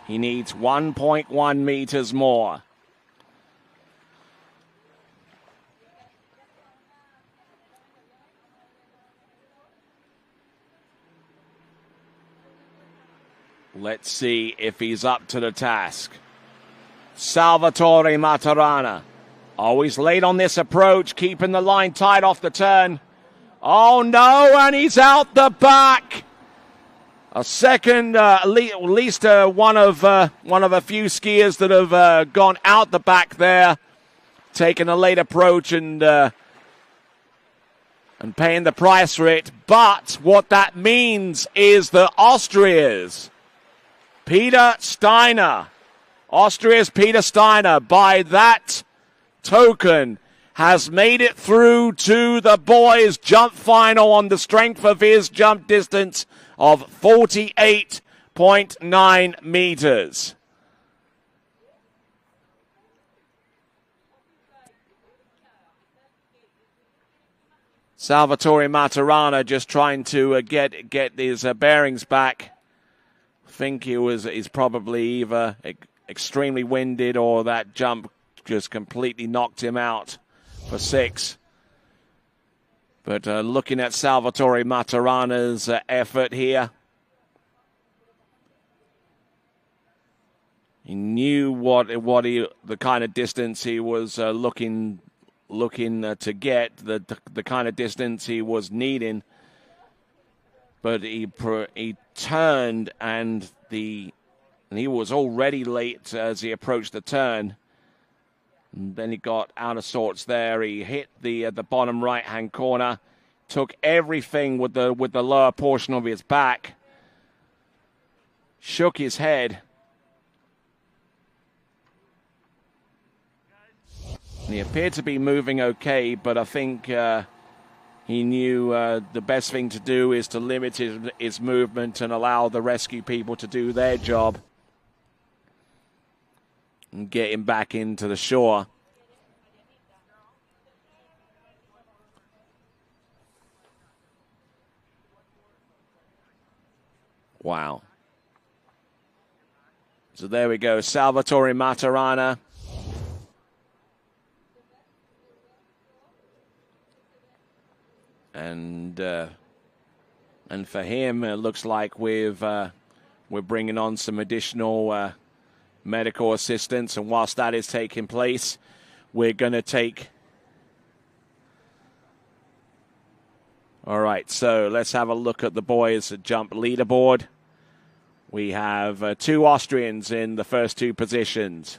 He needs 1.1 meters more. Let's see if he's up to the task. Salvatore Maturana, always late on this approach, keeping the line tight off the turn. Oh no, and he's out the back. a second, at least one of a few skiers that have gone out the back there, taking a late approach and paying the price for it. But what that means is that Austria's Peter Steiner, by that token, has made it through to the boys' jump final on the strength of his jump distance of 48.9 meters. Salvatore Maturana just trying to get his bearings back. I think he's probably either extremely winded or that jump just completely knocked him out for 6. But looking at Salvatore Maturana's effort here, he knew the kind of distance he was looking to get, the kind of distance he was needing. But he turned and he was already late as he approached the turn. And then he got out of sorts there. He hit the bottom right-hand corner, took everything with the lower portion of his back, shook his head. And he appeared to be moving okay, but I think he knew the best thing to do is to limit his movement and allow the rescue people to do their job and get him back into the shore. Wow. So there we go, Salvatore Maturana. And for him, it looks like we're bringing on some additional medical assistance. And whilst that is taking place, we're going to take... All right, so let's have a look at the boys' jump leaderboard. We have 2 Austrians in the first 2 positions.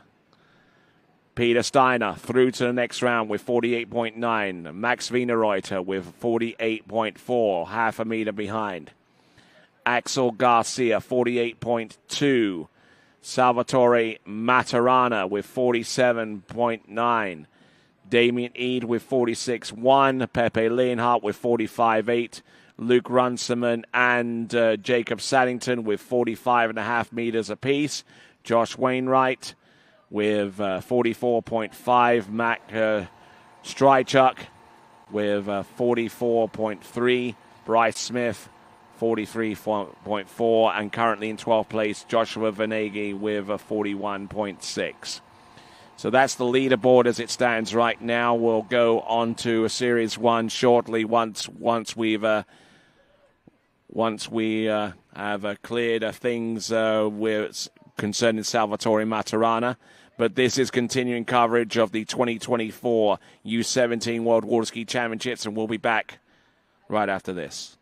Peter Steiner through to the next round with 48.9. Max Wienerreuter with 48.4, half a meter behind. Axel Garcia, 48.2. Salvatore Maturana with 47.9. Damien Eade with 46.1. Pepe Leonhardt with 45.8. Luke Runciman and Jacob Saddington with 45.5 meters apiece. Josh Wainwright with 44.5. Mac Strychuk with 44.3. Bryce Smith, 43.4. And currently in 12th place, Joshua Venegi with 41.6. So that's the leaderboard as it stands right now. We'll go on to a Series 1 shortly once we have cleared things concerning Salvatore Maturana. But this is continuing coverage of the 2024 U17 World Water Ski Championships, and we'll be back right after this.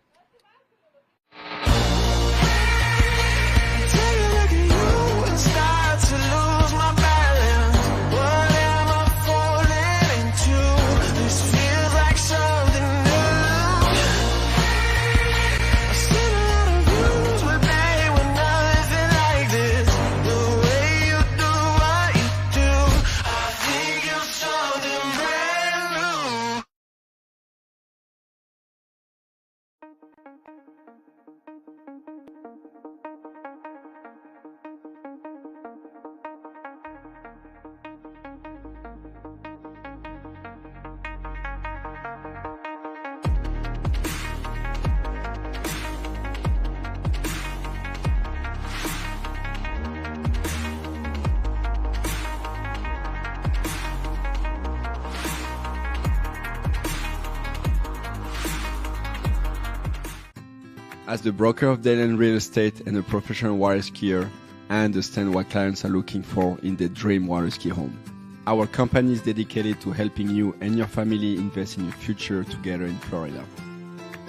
As the broker of Dayland Real Estate and a professional water skier, I understand what clients are looking for in their dream water ski home. Our company is dedicated to helping you and your family invest in your future together in Florida.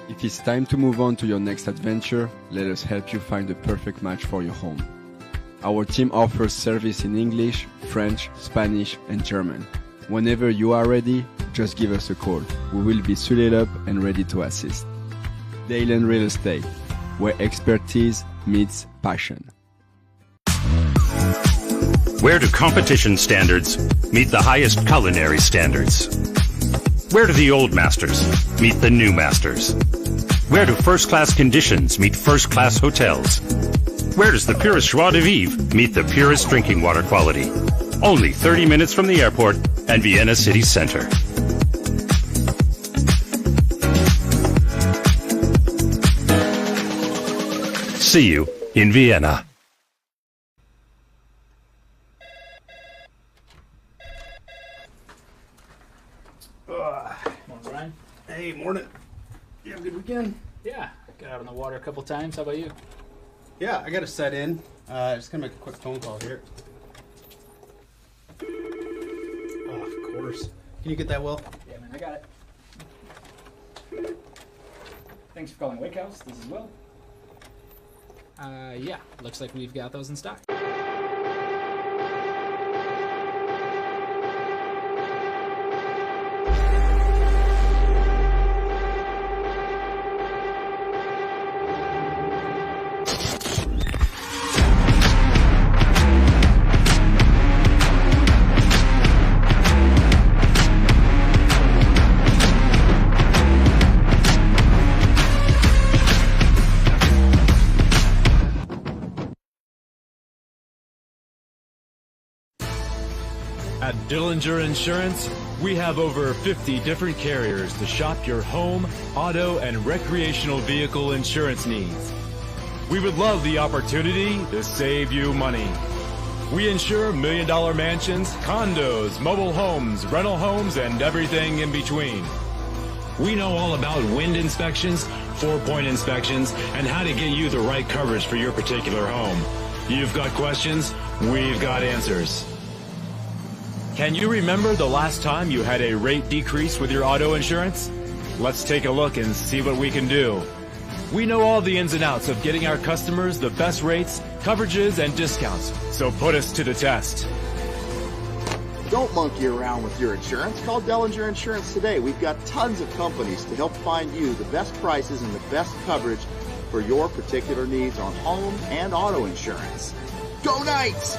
If it's time to move on to your next adventure, let us help you find the perfect match for your home. Our team offers service in English, French, Spanish, and German. Whenever you are ready, just give us a call. We will be suited up and ready to assist. Dalen Real Estate, where expertise meets passion. Where do competition standards meet the highest culinary standards? Where do the old masters meet the new masters? Where do first-class conditions meet first-class hotels? Where does the purest joie de vivre meet the purest drinking water quality? Only 30 minutes from the airport and Vienna city center. See you in Vienna. Morning, Brian. Hey, morning. You have a good weekend? Yeah, got out on the water a couple times. How about you? Yeah, I got to set in. Just gonna make a quick phone call here. Oh, of course. Can you get that, Will? Yeah, man, I got it. Thanks for calling Wake House. This is Will. Yeah, looks like we've got those in stock. At Dillinger Insurance, we have over 50 different carriers to shop your home, auto, and recreational vehicle insurance needs. We would love the opportunity to save you money. We insure million-dollar mansions, condos, mobile homes, rental homes, and everything in between. We know all about wind inspections, 4-point inspections, and how to get you the right coverage for your particular home. You've got questions, we've got answers. Can you remember the last time you had a rate decrease with your auto insurance? Let's take a look and see what we can do. We know all the ins and outs of getting our customers the best rates, coverages, and discounts, so put us to the test. Don't monkey around with your insurance. Call Dellinger Insurance today. We've got tons of companies to help find you the best prices and the best coverage for your particular needs on home and auto insurance. Go Knights!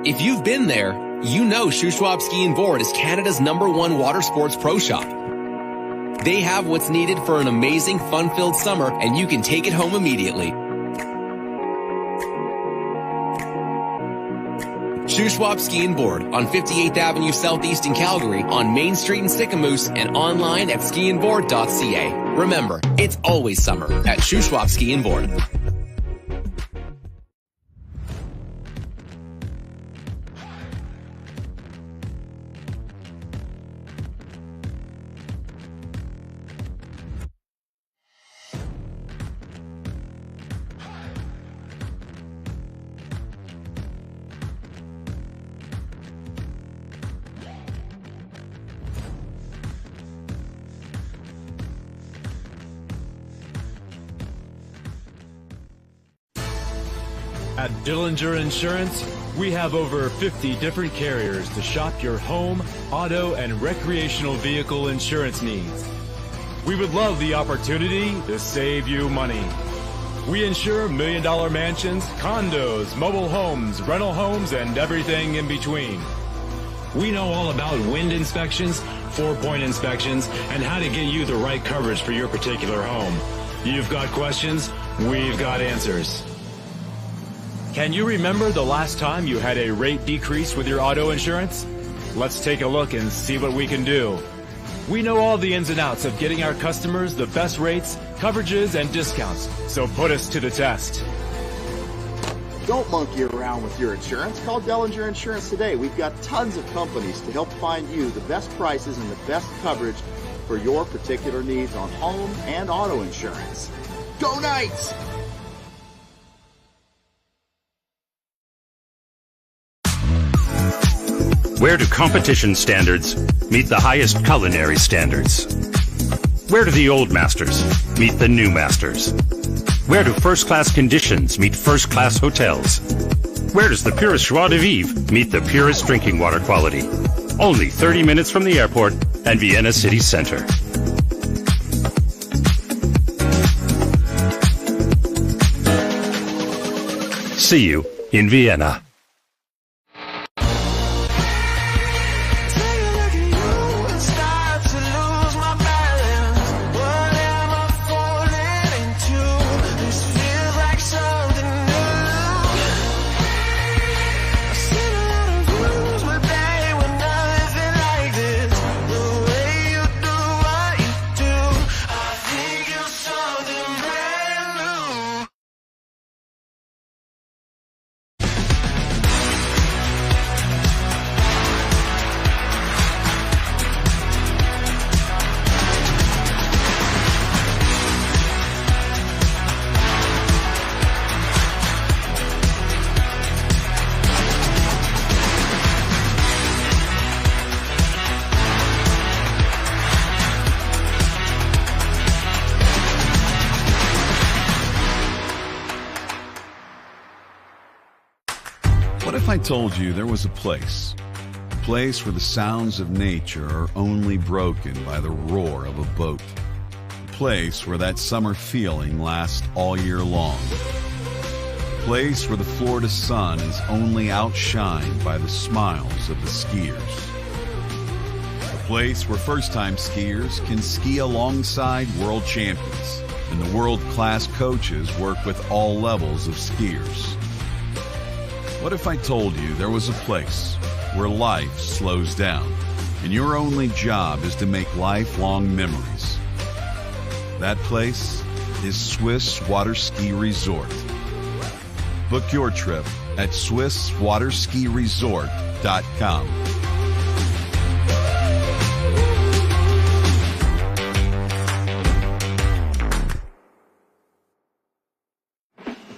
If you've been there, you know Shuswap Ski and Board is Canada's #1 water sports pro shop. They have what's needed for an amazing, fun-filled summer, and you can take it home immediately. Shuswap Ski and Board on 58th Avenue Southeast in Calgary, on Main Street in Sicamous, and online at skiandboard.ca. Remember, it's always summer at Shuswap Ski and Board. At Dillinger Insurance, we have over 50 different carriers to shop your home, auto, and recreational vehicle insurance needs. We would love the opportunity to save you money. We insure million-dollar mansions, condos, mobile homes, rental homes, and everything in between. We know all about wind inspections, 4-point inspections, and how to get you the right coverage for your particular home. You've got questions, we've got answers. Can you remember the last time you had a rate decrease with your auto insurance? Let's take a look and see what we can do. We know all the ins and outs of getting our customers the best rates, coverages, and discounts, so put us to the test. Don't monkey around with your insurance. Call Dellinger Insurance today. We've got tons of companies to help find you the best prices and the best coverage for your particular needs on home and auto insurance. Go Knights! Where do competition standards meet the highest culinary standards? Where do the old masters meet the new masters? Where do first-class conditions meet first-class hotels? Where does the purest joie de vivre meet the purest drinking water quality? Only 30 minutes from the airport and Vienna city center. See you in Vienna. What if I told you there was a place where the sounds of nature are only broken by the roar of a boat, a place where that summer feeling lasts all year long, a place where the Florida sun is only outshined by the smiles of the skiers, a place where first-time skiers can ski alongside world champions and the world-class coaches work with all levels of skiers. What if I told you there was a place where life slows down and your only job is to make lifelong memories? That place is Swiss Water Ski Resort. Book your trip at SwissWaterSkiResort.com.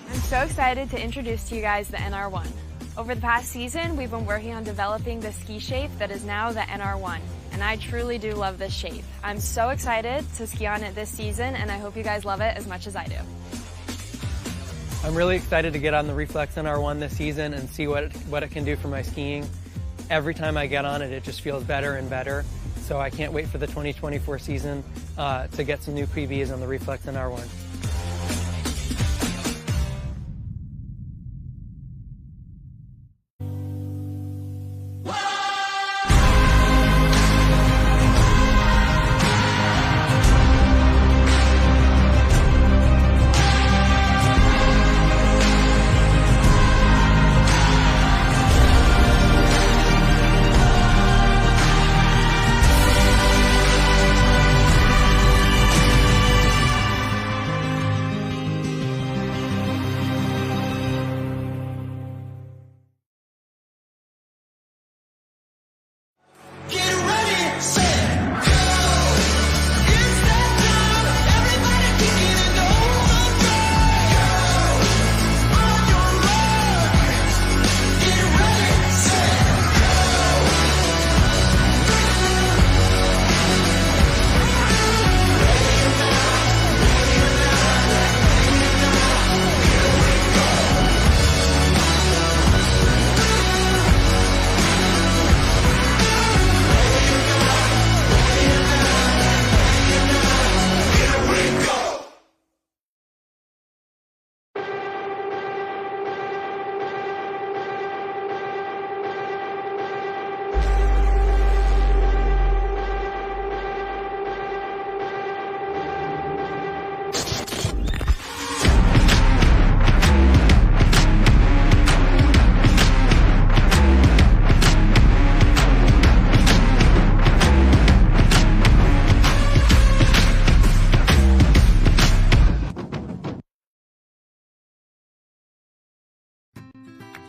I'm so excited to introduce to you guys the NR1. Over the past season, we've been working on developing the ski shape that is now the NR1, and I truly do love this shape. I'm so excited to ski on it this season, and I hope you guys love it as much as I do. I'm really excited to get on the Reflex NR1 this season and see what it can do for my skiing. Every time I get on it, it just feels better and better. So I can't wait for the 2024 season to get some new PBs on the Reflex NR1.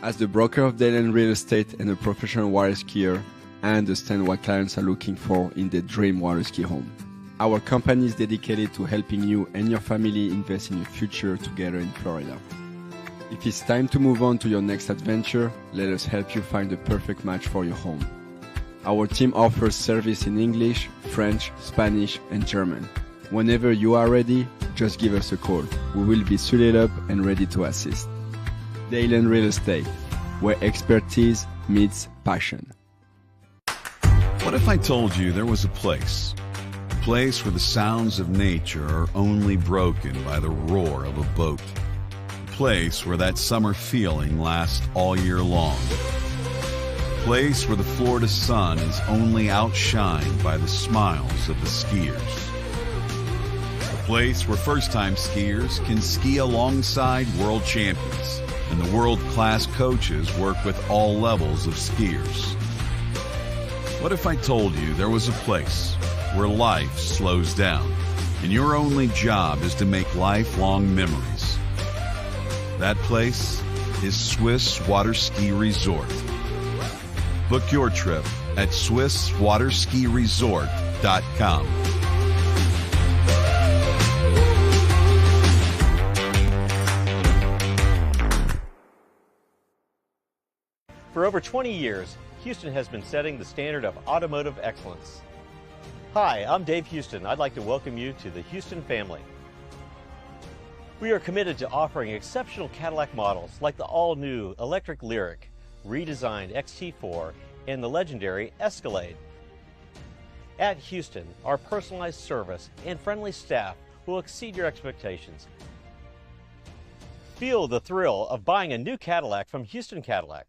As the broker of Dayland Real Estate and a professional water skier, I understand what clients are looking for in their dream water ski home. Our company is dedicated to helping you and your family invest in your future together in Florida. If it's time to move on to your next adventure, let us help you find the perfect match for your home. Our team offers service in English, French, Spanish, and German. Whenever you are ready, just give us a call. We will be suited up and ready to assist. Dayland Real Estate, where expertise meets passion. What if I told you there was a place where the sounds of nature are only broken by the roar of a boat? A place where that summer feeling lasts all year long. A place where the Florida sun is only outshined by the smiles of the skiers. A place where first-time skiers can ski alongside world champions, and the world-class coaches work with all levels of skiers. What if I told you there was a place where life slows down and your only job is to make lifelong memories? That place is Swiss Water Ski Resort. Book your trip at SwissWaterSkiResort.com. For over 20 years, Houston has been setting the standard of automotive excellence. Hi, I'm Dave Houston. I'd like to welcome you to the Houston family. We are committed to offering exceptional Cadillac models like the all-new electric Lyriq, redesigned XT4, and the legendary Escalade. At Houston, our personalized service and friendly staff will exceed your expectations. Feel the thrill of buying a new Cadillac from Houston Cadillac.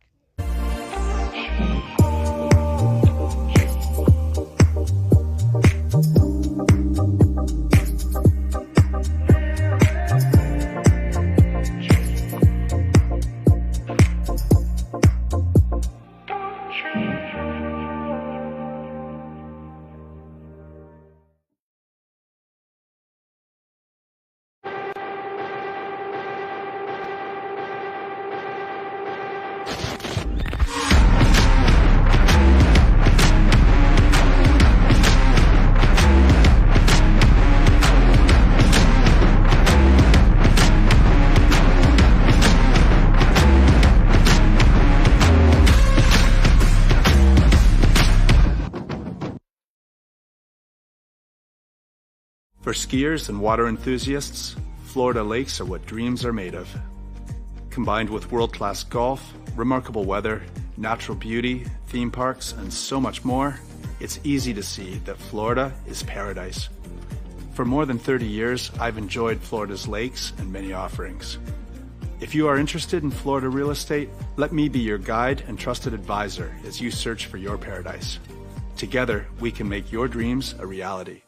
For skiers and water enthusiasts, Florida lakes are what dreams are made of. Combined with world-class golf, remarkable weather, natural beauty, theme parks, and so much more, it's easy to see that Florida is paradise. For more than 30 years, I've enjoyed Florida's lakes and many offerings. If you are interested in Florida real estate, let me be your guide and trusted advisor as you search for your paradise. Together, we can make your dreams a reality.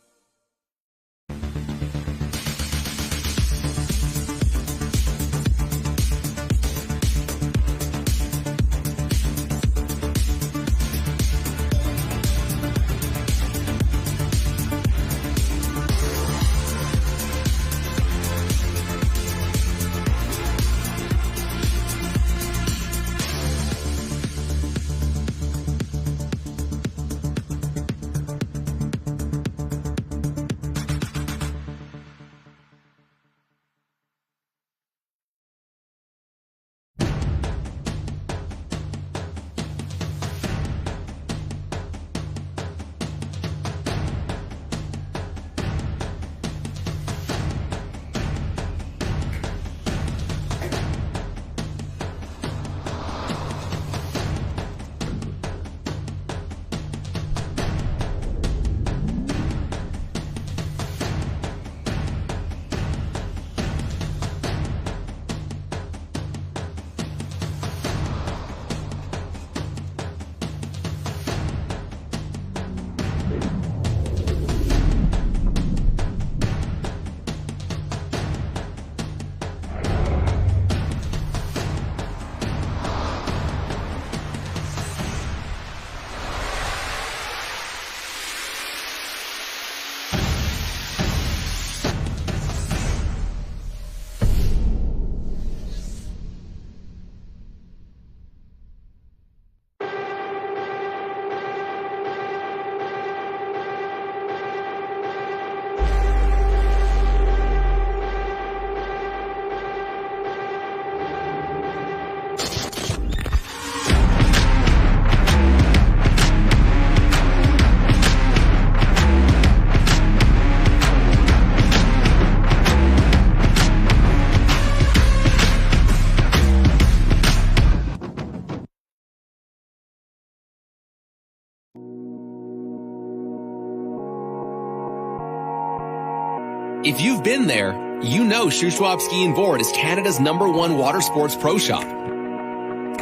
If you've been there, you know Shuswap Ski and Board is Canada's #1 water sports pro shop.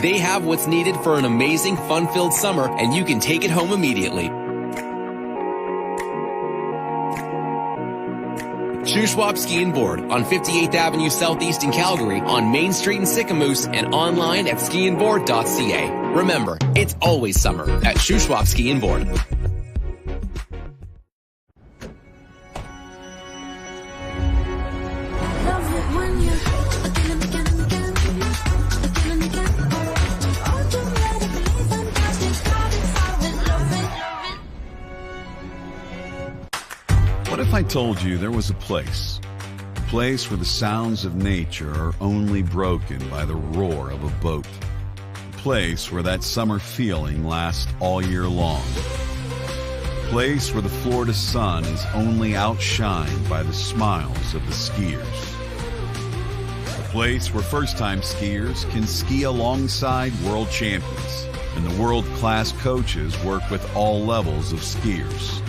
They have what's needed for an amazing, fun-filled summer, and you can take it home immediately. Shuswap Ski and Board on 58th Avenue Southeast in Calgary, on Main Street in Sicamous, and online at skiandboard.ca. Remember, it's always summer at Shuswap Ski and Board. What if I told you there was a place where the sounds of nature are only broken by the roar of a boat, a place where that summer feeling lasts all year long, a place where the Florida sun is only outshined by the smiles of the skiers, a place where first-time skiers can ski alongside world champions and the world-class coaches work with all levels of skiers.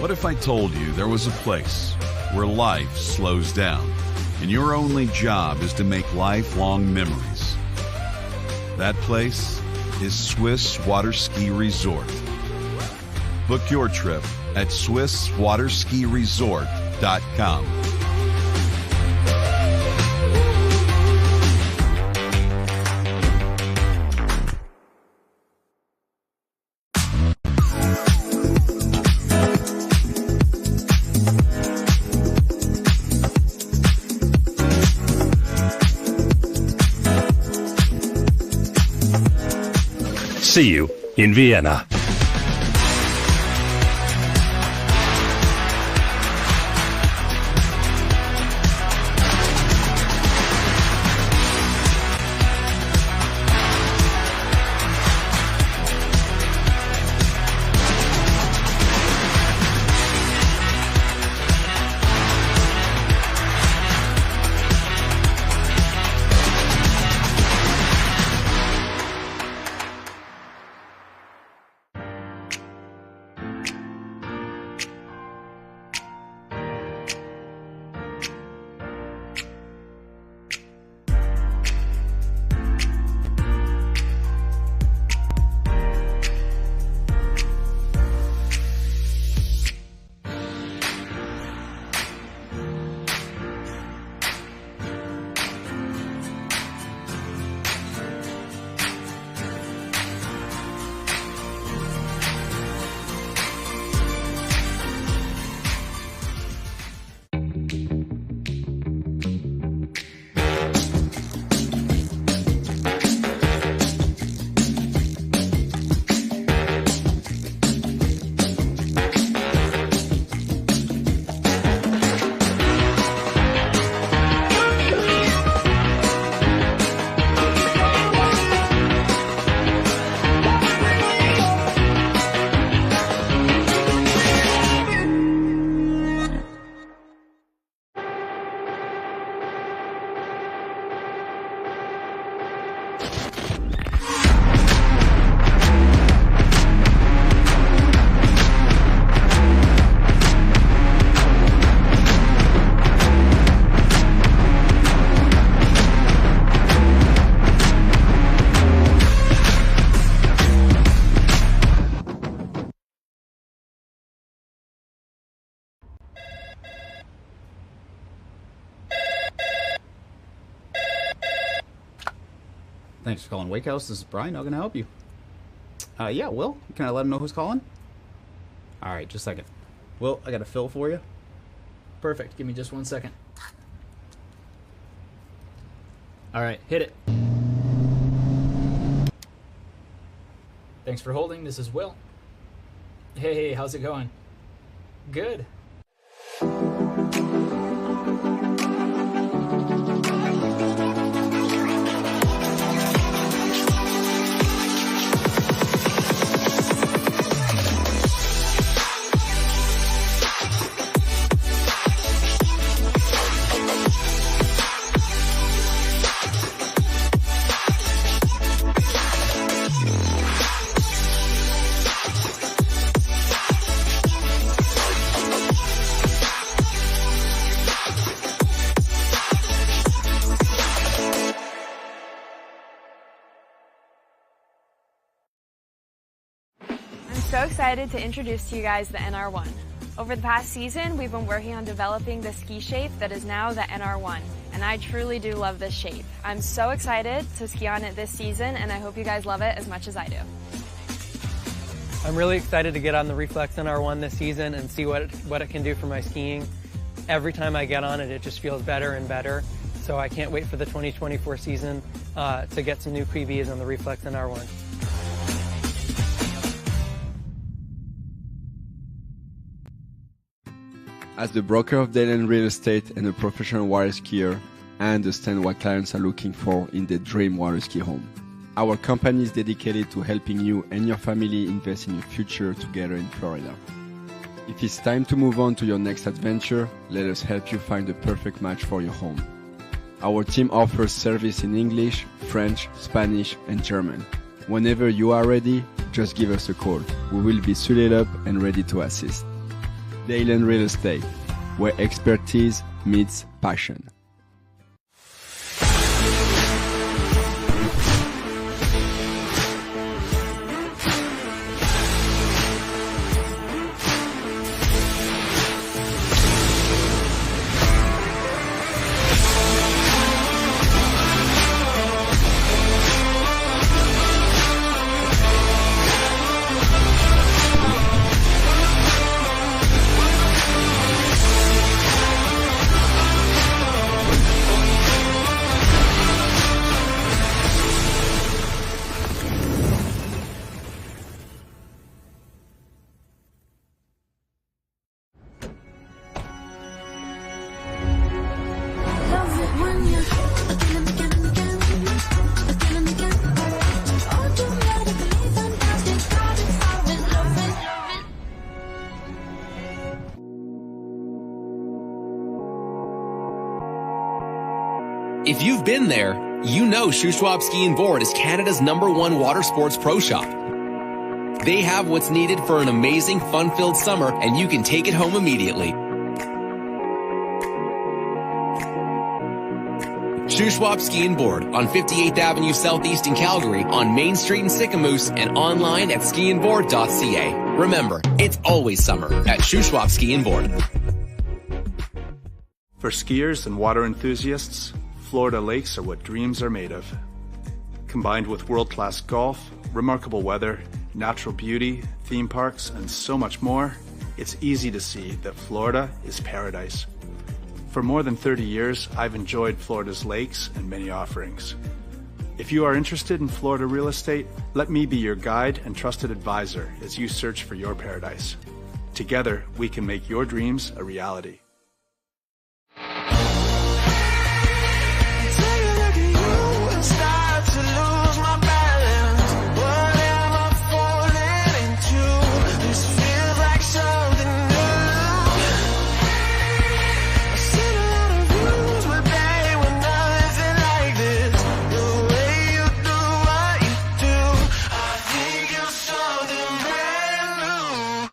What if I told you there was a place where life slows down and your only job is to make lifelong memories? That place is Swiss Water Ski Resort. Book your trip at SwissWaterSkiResort.com. See you in Vienna. Thanks for calling Wake House. This is Brian. How can I help you? Yeah, Will. Can I let him know who's calling? All right, just a second. Will, I got a fill for you. Perfect. Give me just 1 second. All right, hit it. Thanks for holding. This is Will. Hey, how's it going? Good. excited to introduce to you guys the NR1. Over the past season, we've been working on developing the ski shape that is now the NR1, and I truly do love this shape. I'm so excited to ski on it this season, and I hope you guys love it as much as I do. I'm really excited to get on the Reflex NR1 this season and see what it can do for my skiing. Every time I get on it, it just feels better and better. So I can't wait for the 2024 season to get some new PBs on the Reflex NR1. As the broker of Dayland Real Estate and a professional water skier, I understand what clients are looking for in their dream water ski home. Our company is dedicated to helping you and your family invest in your future together in Florida. If it's time to move on to your next adventure, let us help you find the perfect match for your home. Our team offers service in English, French, Spanish, and German. Whenever you are ready, just give us a call. We will be suited up and ready to assist. Dayland Real Estate, where expertise meets passion. If you've been there, you know Shuswap Ski and Board is Canada's #1 water sports pro shop. They have what's needed for an amazing, fun-filled summer, and you can take it home immediately. Shuswap Ski and Board on 58th Avenue Southeast in Calgary, on Main Street in Sicamous, and online at skiandboard.ca. Remember, it's always summer at Shuswap Ski and Board. For skiers and water enthusiasts, Florida lakes are what dreams are made of. Combined with world-class golf, remarkable weather, natural beauty, theme parks, and so much more, it's easy to see that Florida is paradise. For more than 30 years, I've enjoyed Florida's lakes and many offerings. If you are interested in Florida real estate, let me be your guide and trusted advisor as you search for your paradise. Together, we can make your dreams a reality. Start to lose my balance. What am I falling into? This feels like something new. I seen a lot of rules, but they were nothing like this. The way you do what you do, I think you're something brand new.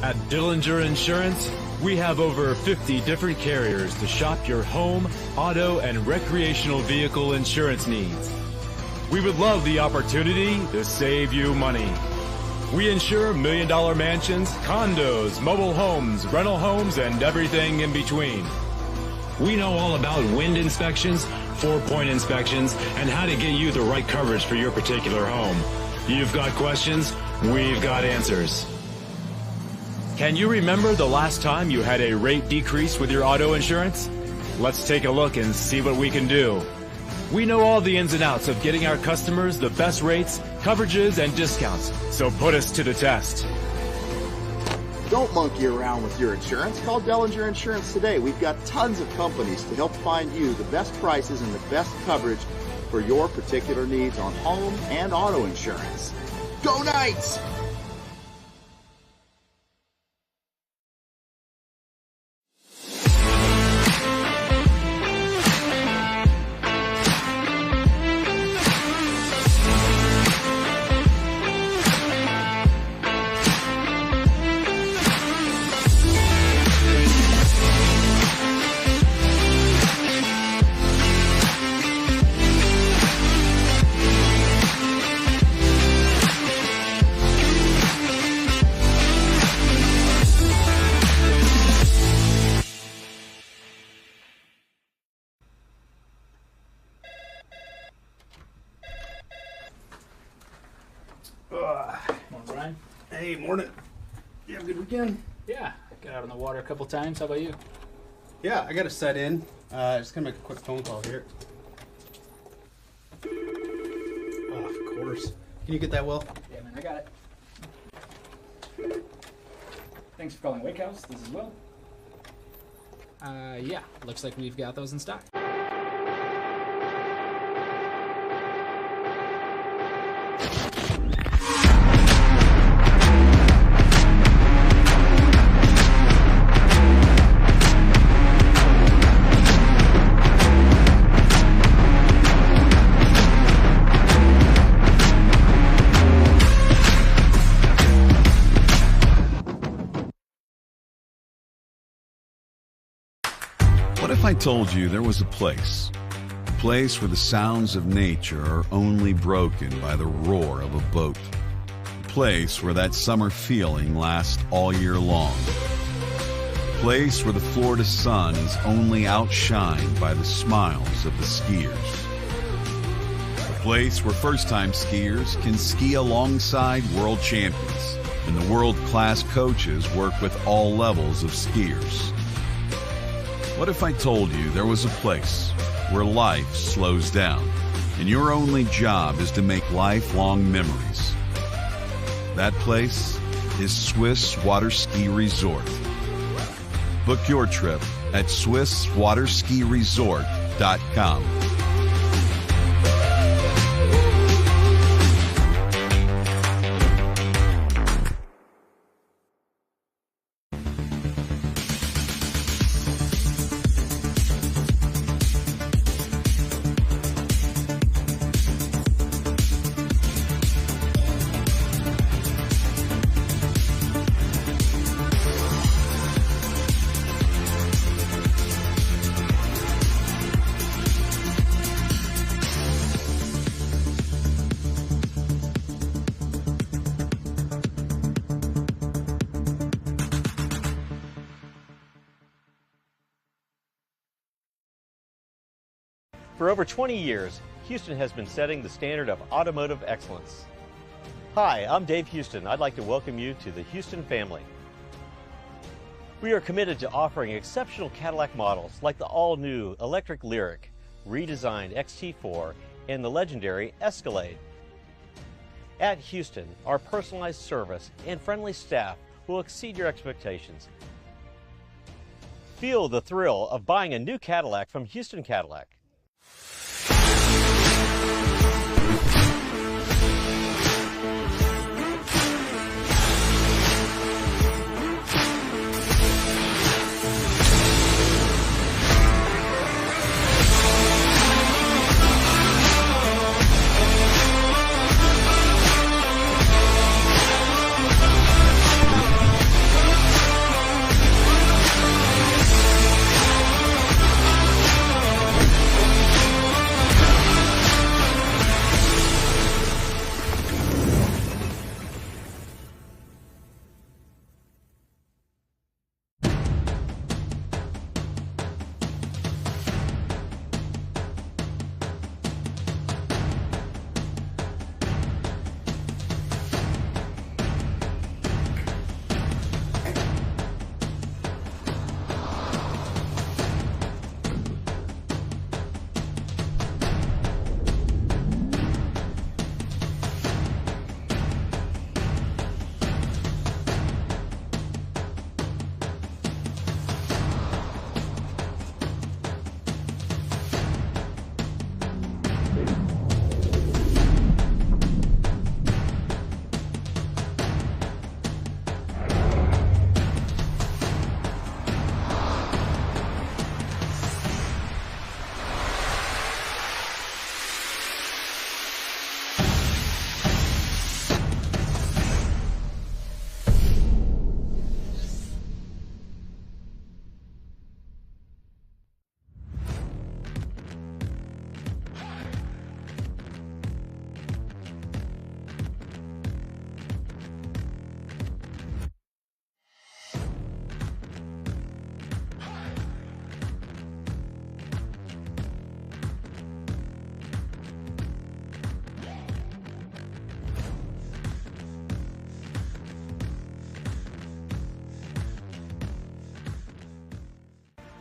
At Dillinger Insurance, we have over 50 different carriers to shop your home, auto, and recreational vehicle insurance needs. We would love the opportunity to save you money. We insure million-dollar mansions, condos, mobile homes, rental homes, and everything in between. We know all about wind inspections, 4-point inspections, and how to get you the right coverage for your particular home. You've got questions, we've got answers. Can you remember the last time you had a rate decrease with your auto insurance? Let's take a look and see what we can do. We know all the ins and outs of getting our customers the best rates, coverages, and discounts, so put us to the test. Don't monkey around with your insurance. Call Dellinger Insurance today. We've got tons of companies to help find you the best prices and the best coverage for your particular needs on home and auto insurance. Go Knights! Brian. Hey, morning. You have a good weekend? Yeah, got out on the water a couple times. How about you? Yeah, I got to set in. Just gonna make a quick phone call here. Oh, of course. Can you get that, Will? Yeah, man, I got it. Thanks for calling Wake House. This is Will. Yeah, looks like we've got those in stock. What if I told you there was a place where the sounds of nature are only broken by the roar of a boat, a place where that summer feeling lasts all year long, a place where the Florida sun is only outshined by the smiles of the skiers, a place where first-time skiers can ski alongside world champions and the world-class coaches work with all levels of skiers. What if I told you there was a place where life slows down and your only job is to make lifelong memories? That place is Swiss Water Ski Resort. Book your trip at SwissWaterSkiResort.com. For over 20 years, Houston has been setting the standard of automotive excellence. Hi, I'm Dave Houston. I'd like to welcome you to the Houston family. We are committed to offering exceptional Cadillac models like the all-new electric Lyriq, redesigned XT4, and the legendary Escalade. At Houston, our personalized service and friendly staff will exceed your expectations. Feel the thrill of buying a new Cadillac from Houston Cadillac.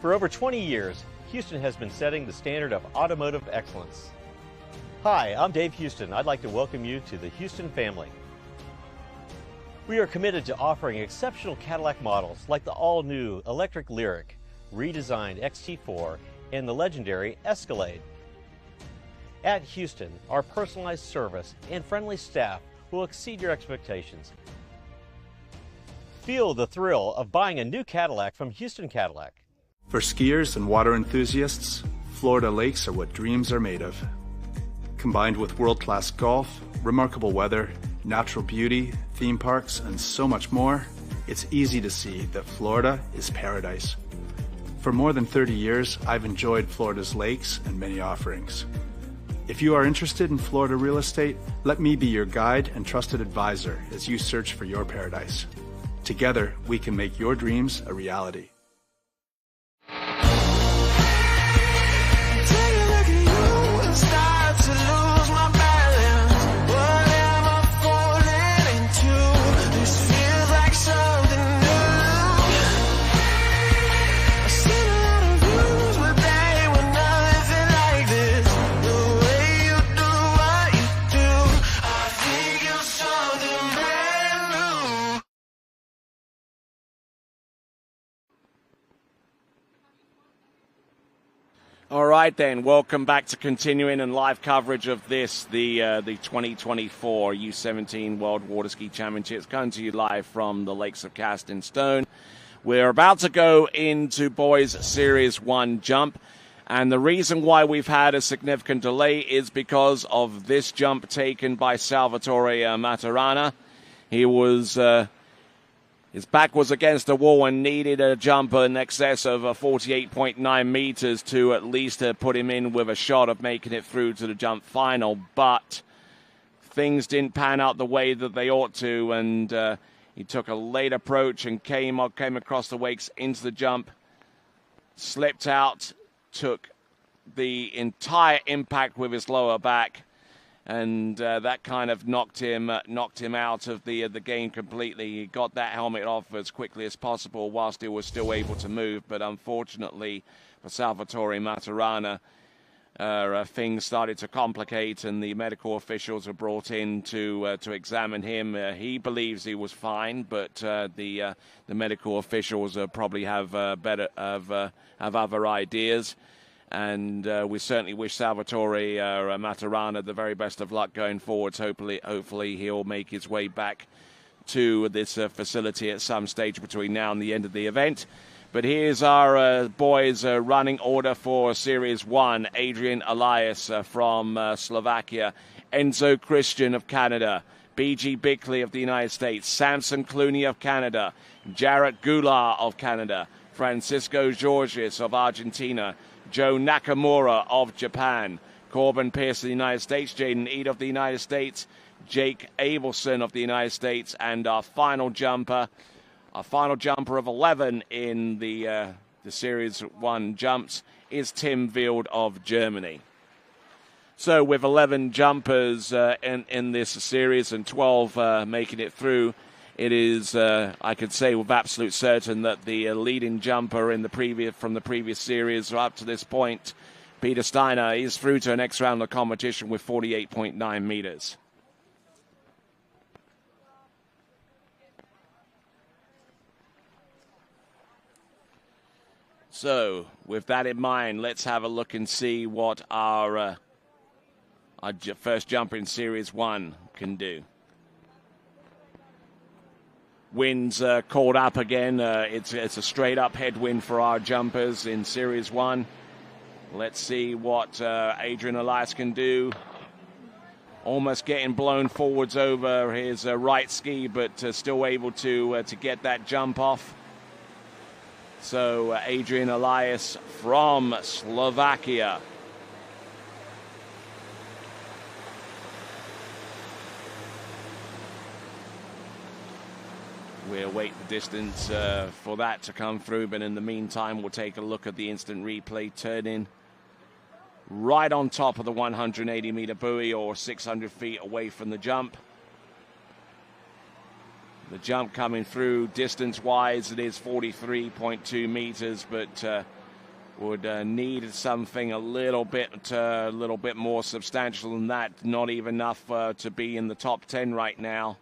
For over 20 years, Houston has been setting the standard of automotive excellence. Hi, I'm Dave Houston. I'd like to welcome you to the Houston family. We are committed to offering exceptional Cadillac models like the all-new electric Lyriq, redesigned XT4, and the legendary Escalade. At Houston, our personalized service and friendly staff will exceed your expectations. Feel the thrill of buying a new Cadillac from Houston Cadillac. For skiers and water enthusiasts, Florida lakes are what dreams are made of. Combined with world-class golf, remarkable weather, natural beauty, theme parks, and so much more, it's easy to see that Florida is paradise. For more than 30 years, I've enjoyed Florida's lakes and many offerings. If you are interested in Florida real estate, let me be your guide and trusted advisor as you search for your paradise. Together, we can make your dreams a reality. Start to lose my balance. What am I falling into? This feels like something new. I've seen a lot of views, but they were nothing like this. The way you do what you do, I think you're something brand new. All right, then. Welcome back to continuing and live coverage of this, the 2024 U17 World Water Ski Championships, coming to you live from the Lakes of Casting Stone. We're about to go into Boys Series 1 jump, and the reason why we've had a significant delay is because of this jump taken by Salvatore Maturana. He was... his back was against the wall and needed a jumper in excess of 48.9 meters to at least put him in with a shot of making it through to the jump final. But things didn't pan out the way that they ought to, and he took a late approach and came across the wakes into the jump, slipped out, took the entire impact with his lower back, and that kind of knocked him out of the game completely. He got that helmet off as quickly as possible whilst he was still able to move, but unfortunately for Salvatore Maturana, things started to complicate, and the medical officials were brought in to examine him. He believes he was fine, but the medical officials probably have other ideas. And we certainly wish Salvatore Maturana the very best of luck going forwards. Hopefully he'll make his way back to this facility at some stage between now and the end of the event. But here's our boys' running order for Series 1. Adrian Elias from Slovakia, Enzo Christian of Canada, B.G. Bickley of the United States, Samson Clooney of Canada, Jarrett Goulart of Canada, Francisco Georges of Argentina, Joe Nakamura of Japan, Corbin Pierce of the United States, Jaden Eade of the United States, Jake Abelson of the United States, and our final jumper of 11 in the Series 1 jumps is Tim Wild of Germany. So with 11 jumpers in this series and 12 making it through, it is, I could say with absolute certain that the leading jumper from the previous series up to this point, Peter Steiner, is through to the next round of competition with 48.9 meters. So, with that in mind, let's have a look and see what our first jumper in Series 1 can do. Winds caught up again. It's a straight-up headwind for our jumpers in Series 1. Let's see what Adrian Elias can do. Almost getting blown forwards over his right ski, but still able to get that jump off. So Adrian Elias from Slovakia. We'll wait the distance for that to come through, but in the meantime, we'll take a look at the instant replay. Turning right on top of the 180-meter buoy, or 600 feet away from the jump. The jump coming through, distance-wise, it is 43.2 meters, but would need something a little bit more substantial than that. Not even enough to be in the top 10 right now.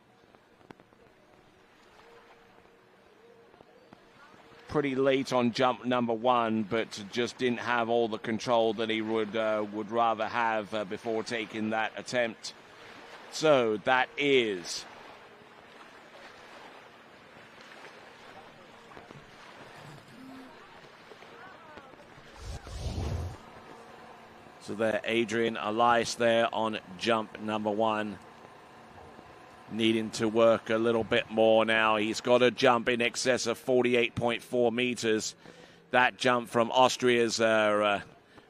Pretty late on jump number 1, but just didn't have all the control that he would rather have before taking that attempt. So that is there, Adrian Elias there on jump number 1. Needing to work a little bit more now. He's got a jump in excess of 48.4 meters. That jump from Austria's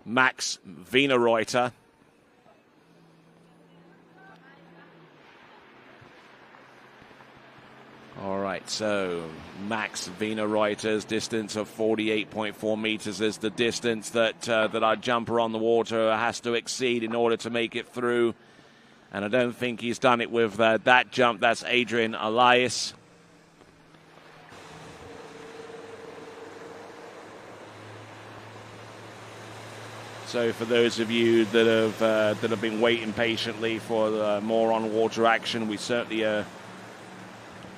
Max Wienerreuter. All right, so Max Wienerreuter's distance of 48.4 meters is the distance that our jumper on the water has to exceed in order to make it through. And I don't think he's done it with that jump. That's Adrian Elias. So for those of you that have been waiting patiently for the more on water action, we certainly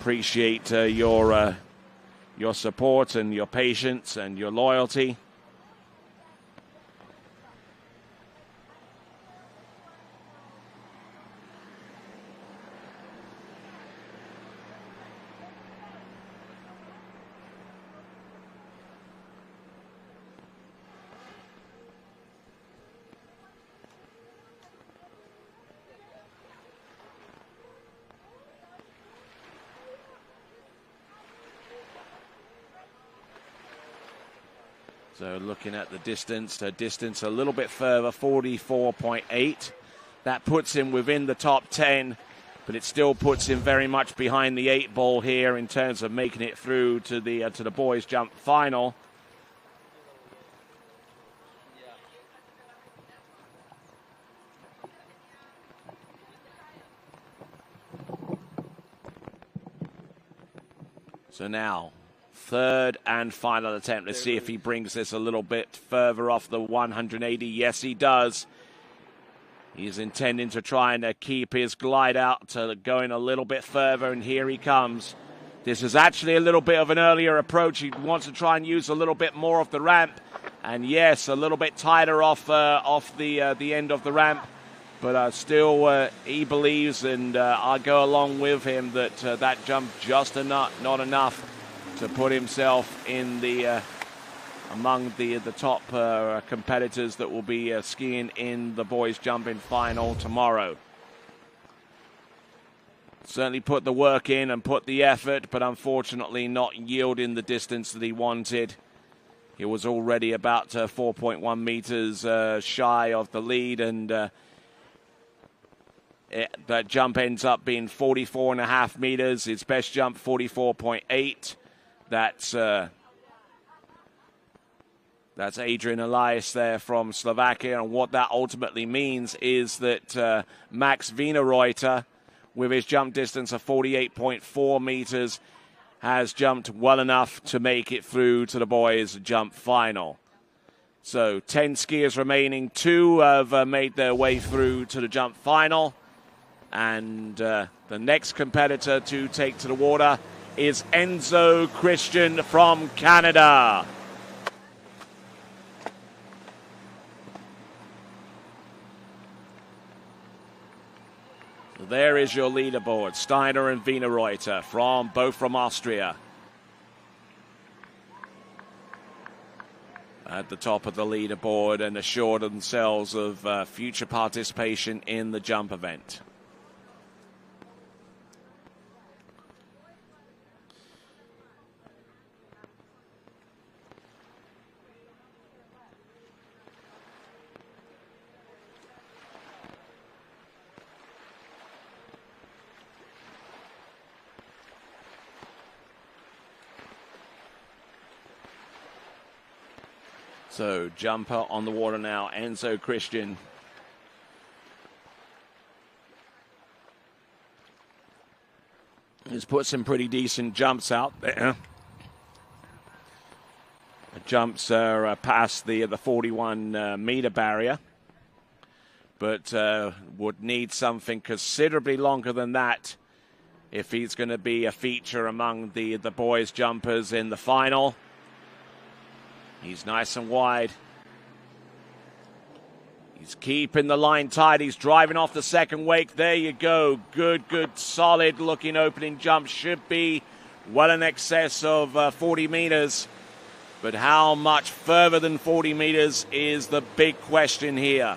appreciate your support and your patience and your loyalty. So looking at the distance a little bit further, 44.8. That puts him within the top 10, but it still puts him very much behind the 8 ball here in terms of making it through to the boys' jump final. So now, third and final attempt. Let's see if he brings this a little bit further off the 180. Yes, he does. He's intending to try and keep his glide out to going a little bit further, and here he comes. This is actually a little bit of an earlier approach. He wants to try and use a little bit more of the ramp, and yes, a little bit tighter off the end of the ramp. But still, he believes, and I go along with him, that that jump just not enough to put himself in the among the top competitors that will be skiing in the boys' jumping final tomorrow. Certainly put the work in and put the effort, but unfortunately not yielding the distance that he wanted. He was already about 4.1 meters shy of the lead, and that jump ends up being 44.5 meters. His best jump, 44.8. That's Adrian Elias there from Slovakia, and what that ultimately means is that Max Wienerreuter, with his jump distance of 48.4 meters, has jumped well enough to make it through to the boys' jump final. So 10 skiers remaining. 2 have made their way through to the jump final, and the next competitor to take to the water is Enzo Christian from Canada. So there is your leaderboard. Steiner and Wienerreuter, both from Austria. At the top of the leaderboard and assured themselves of future participation in the jump event. So, jumper on the water now, Enzo Christian. He's put some pretty decent jumps out there. Jumps are past the 41 meter barrier, but would need something considerably longer than that if he's going to be a feature among the boys jumpers in the final. He's nice and wide. He's keeping the line tight. He's driving off the second wake. There you go. Good, solid looking opening jump. Should be well in excess of 40 meters. But how much further than 40 meters is the big question here.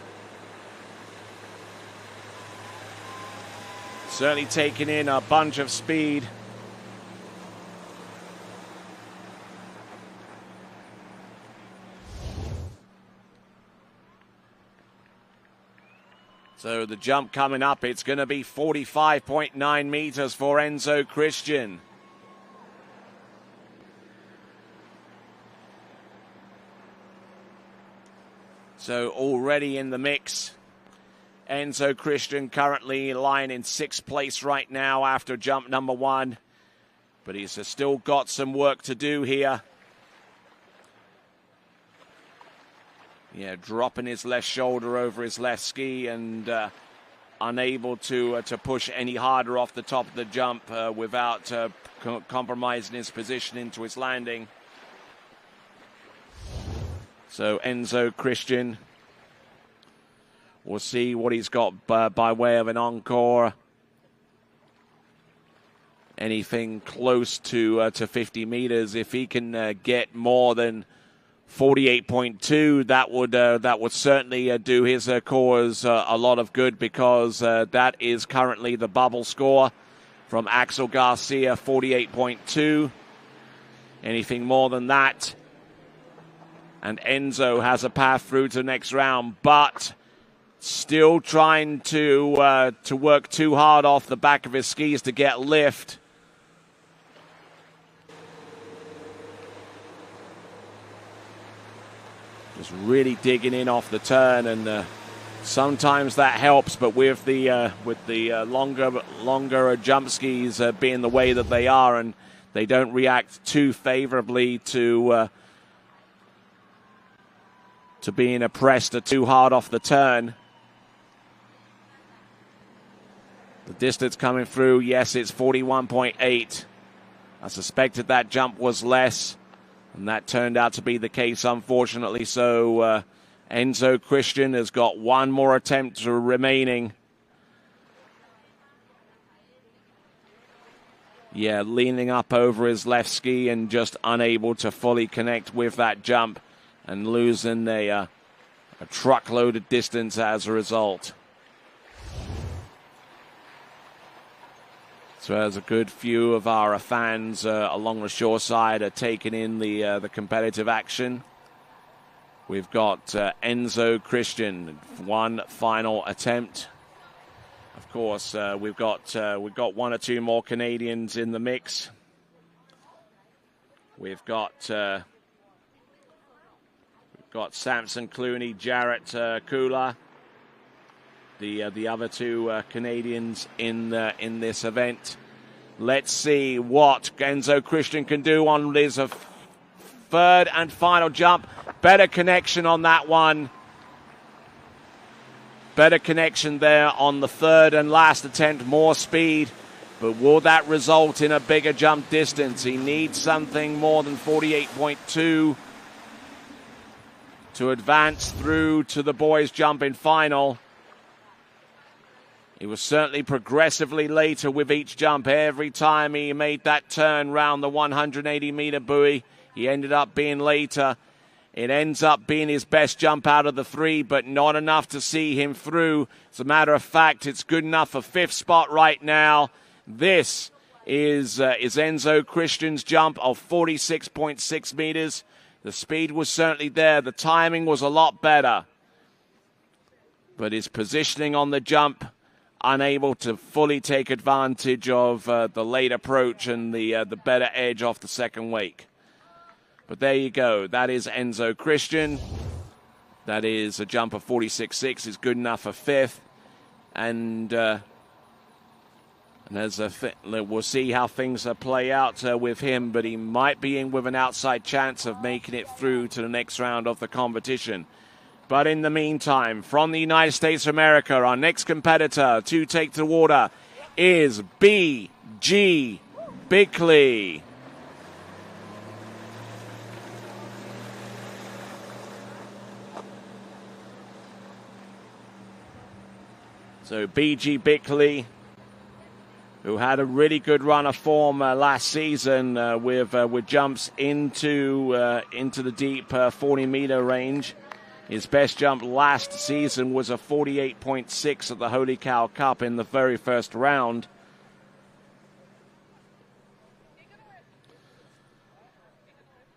Certainly taking in a bunch of speed. So the jump coming up, it's going to be 45.9 meters for Enzo Christian. So already in the mix. Enzo Christian currently lying in 6th place right now after jump number 1. But he's still got some work to do here. Yeah, dropping his left shoulder over his left ski and unable to push any harder off the top of the jump without compromising his position into his landing. So Enzo Christian, we'll see what he's got by way of an encore. Anything close to 50 meters. If he can get more than 48.2, that would certainly do his cause a lot of good, because that is currently the bubble score from Axel Garcia, 48.2. Anything more than that, and Enzo has a path through to the next round, but still trying to work too hard off the back of his skis to get lift. Just really digging in off the turn, and sometimes that helps. But with the longer jump skis being the way that they are, and they don't react too favorably to being pressed too hard off the turn. The distance coming through, yes, it's 41.8. I suspected that jump was less, and that turned out to be the case, unfortunately. So Enzo Christian has got one more attempt remaining. Yeah, leaning up over his left ski and just unable to fully connect with that jump, and losing a truckload of distance as a result. So as a good few of our fans along the shore side are taking in the competitive action. We've got Enzo Christian, one final attempt. Of course, we've got one or two more Canadians in the mix. We've got Samson Clooney, Jarrett Kula, the other two Canadians in this event. Let's see what Enzo Christian can do on his third and final jump. Better connection on that one. Better connection there on the third and last attempt, more speed. But will that result in a bigger jump distance? He needs something more than 48.2 to advance through to the boys' jumping final. He was certainly progressively later with each jump. Every time he made that turn round the 180-meter buoy, he ended up being later. It ends up being his best jump out of the three, but not enough to see him through. As a matter of fact, it's good enough for 5th spot right now. This is Enzo Christian's jump of 46.6 meters. The speed was certainly there. The timing was a lot better. But his positioning on the jump, unable to fully take advantage of the late approach and the better edge off the second wake. But there you go. That is Enzo Christian. That is a jump of 46.6. Is good enough for 5th. And And as we'll see how things play out with him, but he might be in with an outside chance of making it through to the next round of the competition. But in the meantime, from the United States of America, our next competitor to take to the water is B.G. Bickley. So B.G. Bickley, who had a really good run of form last season with jumps into the deep 40-meter range. His best jump last season was a 48.6 at the Holy Cow Cup in the very first round.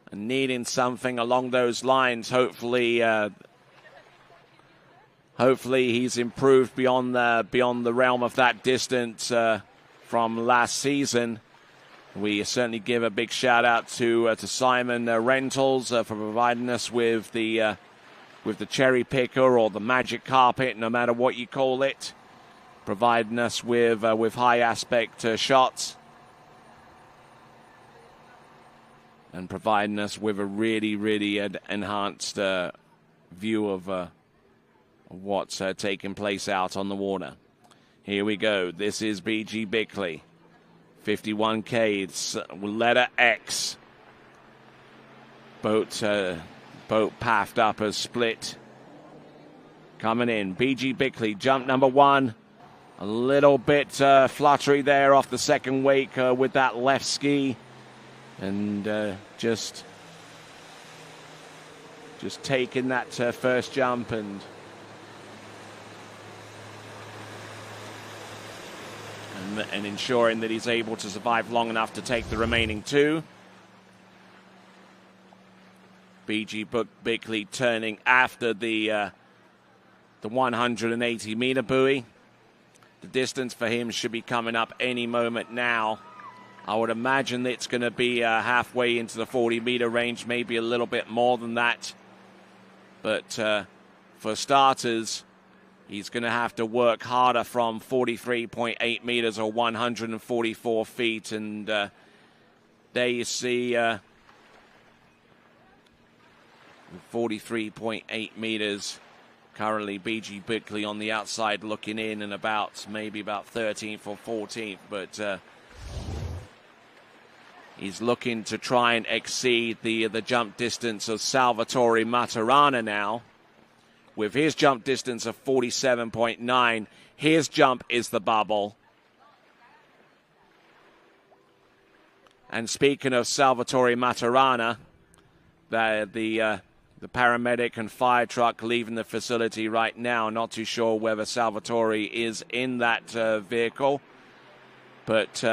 And needing something along those lines, hopefully he's improved beyond the realm of that distance from last season. We certainly give a big shout out to Simon Rentals for providing us with the cherry picker or the magic carpet, no matter what you call it, providing us with high aspect shots and providing us with a really enhanced view of what's taking place out on the water. Here we go. This is B.G. Bickley. 51K, it's letter X. Boat pathed up as split. Coming in, B.G. Bickley, jump number 1. A little bit fluttery there off the second wake with that left ski. And just taking that first jump and ensuring that he's able to survive long enough to take the remaining 2. B.G. Bickley turning after the 180-meter buoy. The distance for him should be coming up any moment now. I would imagine that it's going to be halfway into the 40-meter range, maybe a little bit more than that. But for starters, he's going to have to work harder from 43.8 meters or 144 feet. And there you see 43.8 meters. Currently, B.G. Bickley on the outside looking in and maybe about 13th or 14th. But he's looking to try and exceed the jump distance of Salvatore Maturana now. With his jump distance of 47.9, his jump is the bubble. And speaking of Salvatore Maturana, the paramedic and fire truck leaving the facility right now. Not too sure whether Salvatore is in that vehicle. But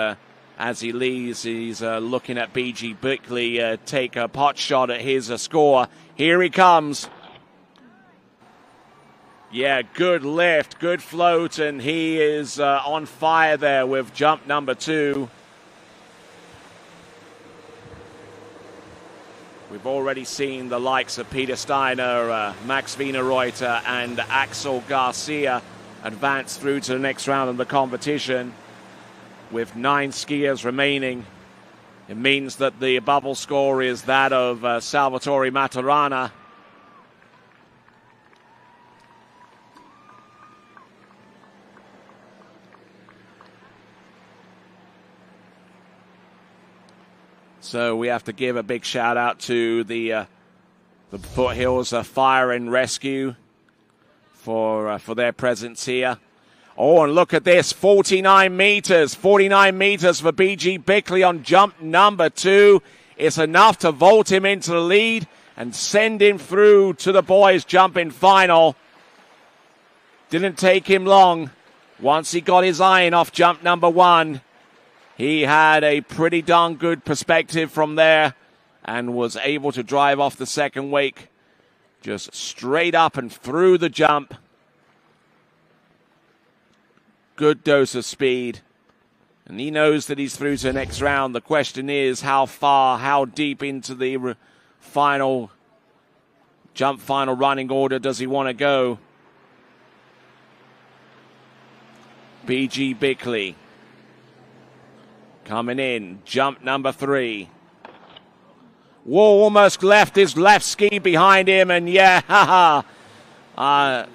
as he leaves, he's looking at B.G. Bickley take a pot shot at his score. Here he comes. Yeah, good lift, good float, and he is on fire there with jump number 2. We've already seen the likes of Peter Steiner, Max Wienerreuter, and Axel Garcia advance through to the next round of the competition. With 9 skiers remaining, it means that the bubble score is that of Salvatore Maturana. So we have to give a big shout out to the Foothills Fire and Rescue for their presence here. Oh, and look at this, 49 meters for B.G. Bickley on jump number 2. It's enough to vault him into the lead and send him through to the boys' jumping final. Didn't take him long. Once he got his iron off jump number 1, he had a pretty darn good perspective from there and was able to drive off the second wake just straight up and through the jump. Good dose of speed. And he knows that he's through to the next round. The question is how far, how deep into the final running order does he want to go? B.G. Bickley Coming in, jump number 3. Whoa, almost left his left ski behind him, and yeah,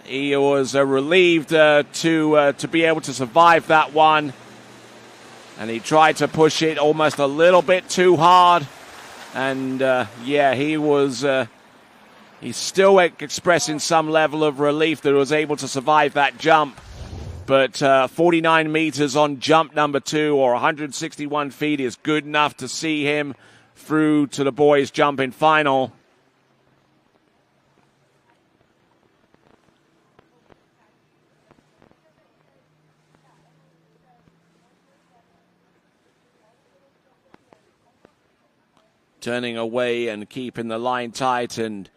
he was relieved to be able to survive that one. And he tried to push it almost a little bit too hard. And yeah, he's still expressing some level of relief that he was able to survive that jump. But 49 meters on jump number 2, or 161 feet, is good enough to see him through to the boys' jumping final. Turning away and keeping the line tight, and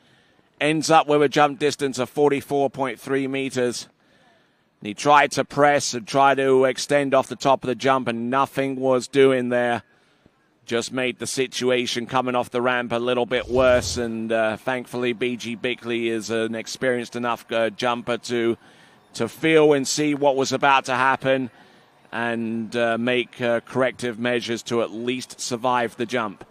ends up with a jump distance of 44.3 meters. And he tried to press and try to extend off the top of the jump, and nothing was doing there. Just made the situation coming off the ramp a little bit worse, and thankfully B.G. Bickley is an experienced enough jumper to feel and see what was about to happen and make corrective measures to at least survive the jump.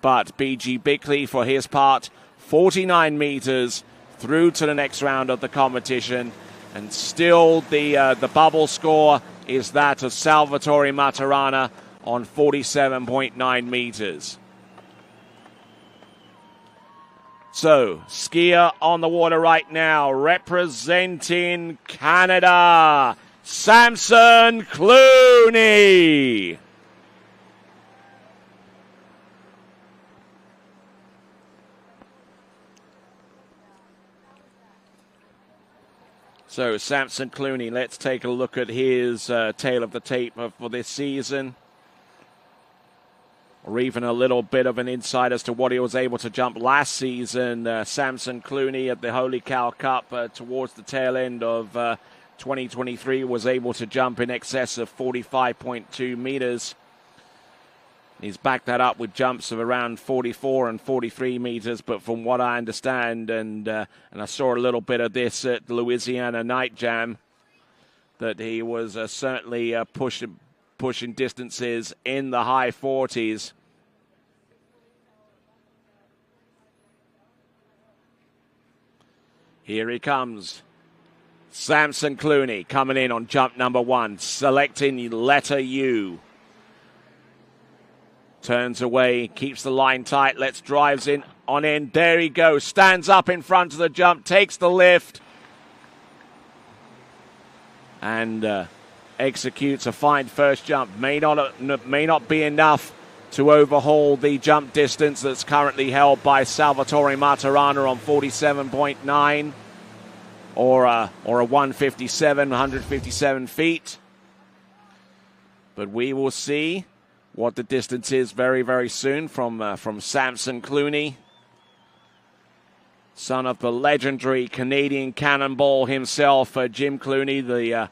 But B.G. Bickley, for his part, 49 meters through to the next round of the competition. And still the bubble score is that of Salvatore Maturana on 47.9 meters. So, skier on the water right now, representing Canada, Samson Clooney. So, Samson Clooney, let's take a look at his tail of the tape for this season. Or even a little bit of an insight as to what he was able to jump last season. Samson Clooney at the Holy Cow Cup towards the tail end of 2023 was able to jump in excess of 45.2 meters. He's backed that up with jumps of around 44 and 43 meters, but from what I understand, and I saw a little bit of this at the Louisiana Night Jam, that he was certainly pushing distances in the high 40s. Here he comes. Samson Clooney coming in on jump number 1, selecting letter U. Turns away, keeps the line tight, drives in on in. There he goes, stands up in front of the jump, takes the lift, and executes a fine first jump. May not be enough to overhaul the jump distance that's currently held by Salvatore Maturana on 47.9 or a 157 feet. But we will see what the distance is very, very soon from Samson Clooney, son of the legendary Canadian cannonball himself, Jim Clooney, the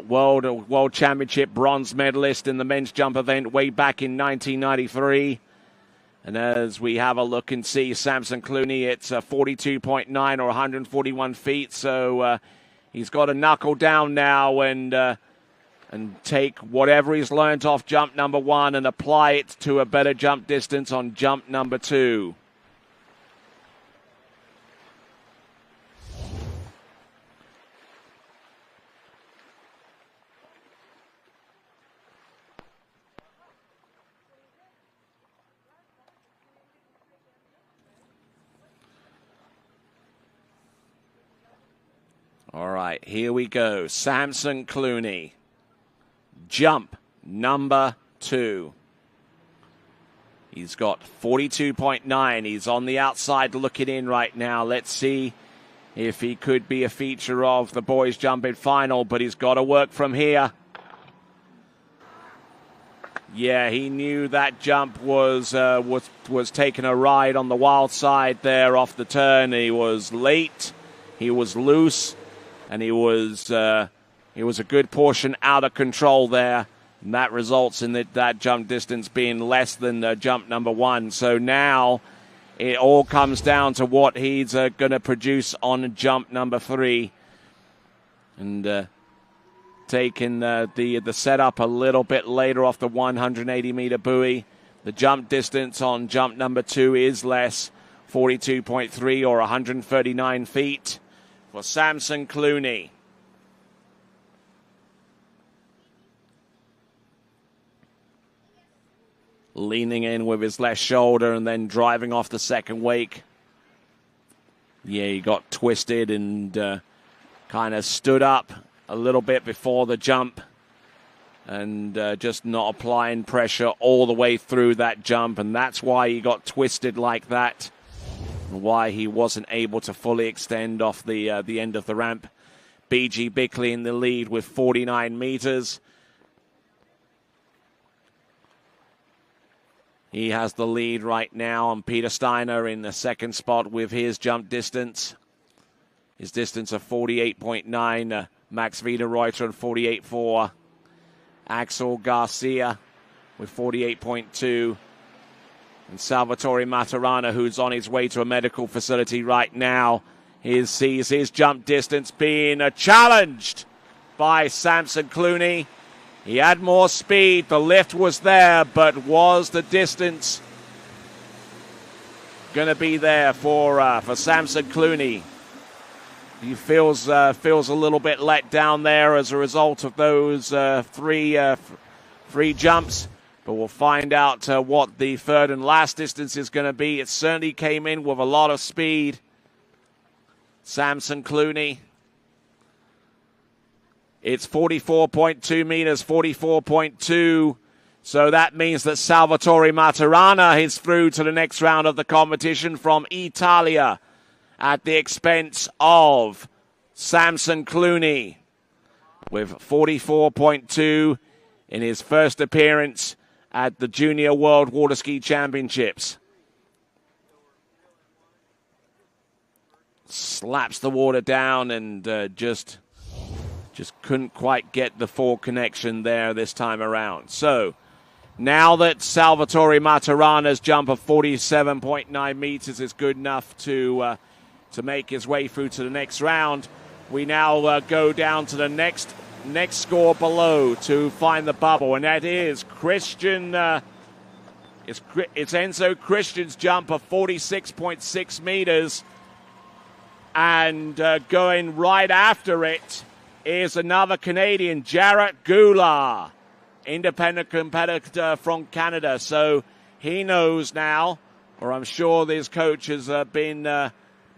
World Championship bronze medalist in the men's jump event way back in 1993. And as we have a look and see Samson Clooney, it's 42.9 or 141 feet. So he's got to knuckle down now and take whatever he's learned off jump number 1 and apply it to a better jump distance on jump number 2. All right, here we go. Samson Clooney. Jump number 2. He's got 42.9. He's on the outside looking in right now. Let's see if he could be a feature of the boys' jumping final, but he's got to work from here. Yeah, he knew that jump was taking a ride on the wild side there off the turn. He was late, he was loose, and he was a good portion out of control there. And that results in that jump distance being less than jump number 1. So now it all comes down to what he's going to produce on jump number 3. And taking the setup a little bit later off the 180-meter buoy. The jump distance on jump number 2 is less, 42.3 or 139 feet for Samson Clooney. Leaning in with his left shoulder and then driving off the second wake. Yeah, he got twisted and kind of stood up a little bit before the jump and just not applying pressure all the way through that jump, and that's why he got twisted like that and why he wasn't able to fully extend off the end of the ramp. B.G. Bickley in the lead with 49 meters. He has the lead right now, and Peter Steiner in the second spot with his jump distance. His distance of 48.9. Max Wiederreuter and 48.4. Axel Garcia with 48.2. And Salvatore Maturana, who's on his way to a medical facility right now, sees his jump distance being challenged by Samson Clooney. He had more speed, the lift was there, but was the distance going to be there for Samson Clooney? He feels a little bit let down there as a result of those three jumps, but we'll find out what the third and last distance is going to be. It certainly came in with a lot of speed. Samson Clooney. It's 44.2 meters, 44.2. So that means that Salvatore Maturana is through to the next round of the competition from Italia at the expense of Samson Clooney with 44.2 in his first appearance at the Junior World Water Ski Championships. Slaps the water down and just couldn't quite get the full connection there this time around. So now that Salvatore Maturana's jump of 47.9 meters is good enough to make his way through to the next round, we now go down to the next score below to find the bubble, and that is Christian. It's Enzo Christian's jump of 46.6 meters, and going right after it is another Canadian, Jarrett Goulart, independent competitor from Canada. So he knows now, or I'm sure his coach has been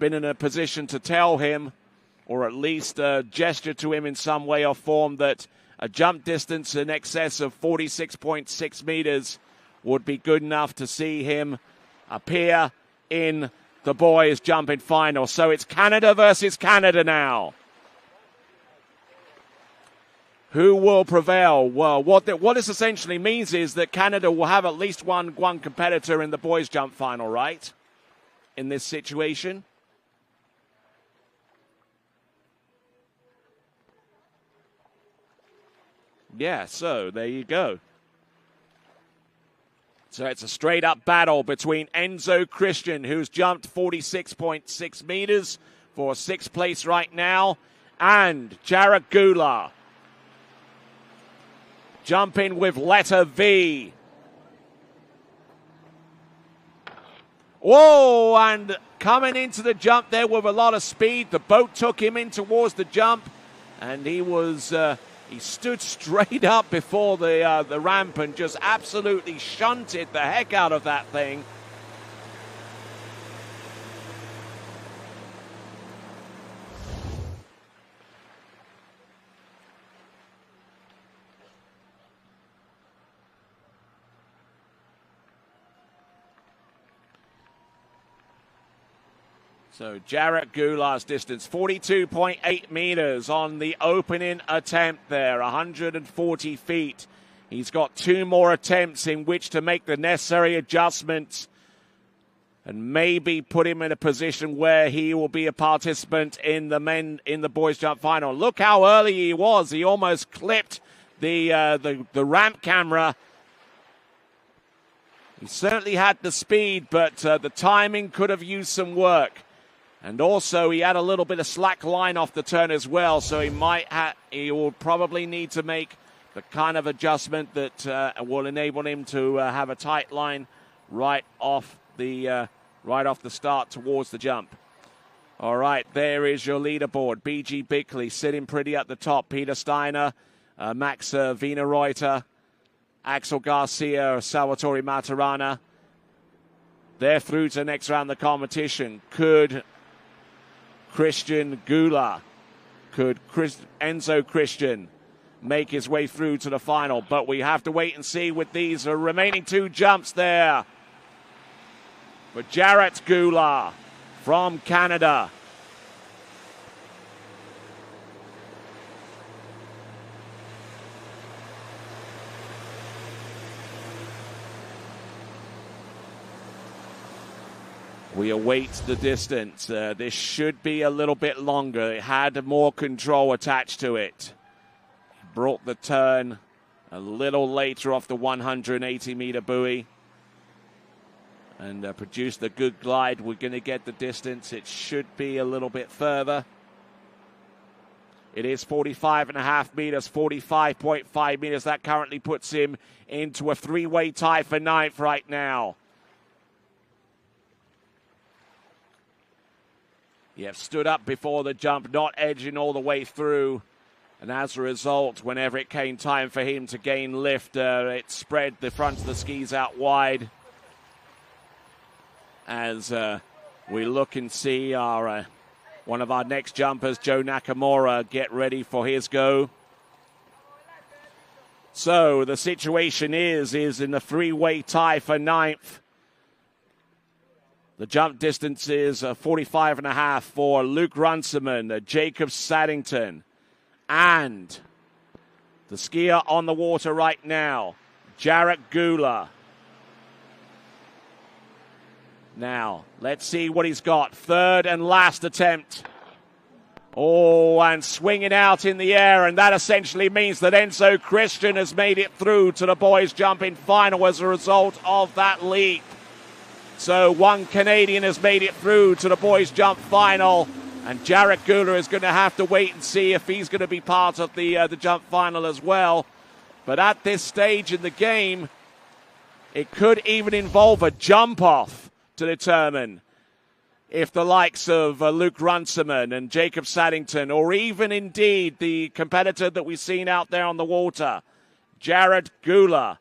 in a position to tell him, or at least gesture to him in some way or form, that a jump distance in excess of 46.6 meters would be good enough to see him appear in the boys' jumping final. So it's Canada versus Canada now. Who will prevail? Well, what this essentially means is that Canada will have at least one competitor in the boys' jump final, right? In this situation. Yeah, so there you go. So it's a straight-up battle between Enzo Christian, who's jumped 46.6 meters for 6th place right now, and Jarrett Goulart, jumping with letter V. Whoa, and coming into the jump there with a lot of speed. The boat took him in towards the jump, and he was... he stood straight up before the ramp and just absolutely shunted the heck out of that thing. So Jarrett Goulart's distance, 42.8 meters on the opening attempt there, 140 feet. He's got 2 more attempts in which to make the necessary adjustments and maybe put him in a position where he will be a participant in the boys' jump final. Look how early he was. He almost clipped the ramp camera. He certainly had the speed, but the timing could have used some work. And also, he had a little bit of slack line off the turn as well, so he will probably need to make the kind of adjustment that will enable him to have a tight line right off the start towards the jump. All right, there is your leaderboard. BG Bickley sitting pretty at the top. Peter Steiner, Max Wienerreuter, Axel Garcia, Salvatore Maturana. They're through to the next round of the competition. Could Christian Gula, Enzo Christian make his way through to the final? But we have to wait and see with these remaining two jumps there. But Jarrett Gula from Canada. We await the distance. This should be a little bit longer. It had more control attached to it. Brought the turn a little later off the 180-meter buoy and produced a good glide. We're going to get the distance. It should be a little bit further. It is 45.5 meters, 45.5 meters. That currently puts him into a three-way tie for ninth right now. Yep, stood up before the jump, not edging all the way through. And as a result, whenever it came time for him to gain lift, it spread the front of the skis out wide. As we look and see our one of our next jumpers, Joe Nakamura, get ready for his go. So the situation is in the three-way tie for ninth. The jump distance is 45.5 for Luke Runciman, Jacob Saddington, and the skier on the water right now, Jarrett Gula. Now, let's see what he's got. Third and last attempt. Oh, and swinging out in the air, and that essentially means that Enzo Christian has made it through to the boys' jumping final as a result of that leap. So one Canadian has made it through to the boys' jump final, and Jarrett Gula is going to have to wait and see if he's going to be part of the jump final as well. But at this stage in the game, it could even involve a jump-off to determine if the likes of Luke Runciman and Jacob Saddington, or even indeed the competitor that we've seen out there on the water, Jarrett Gula,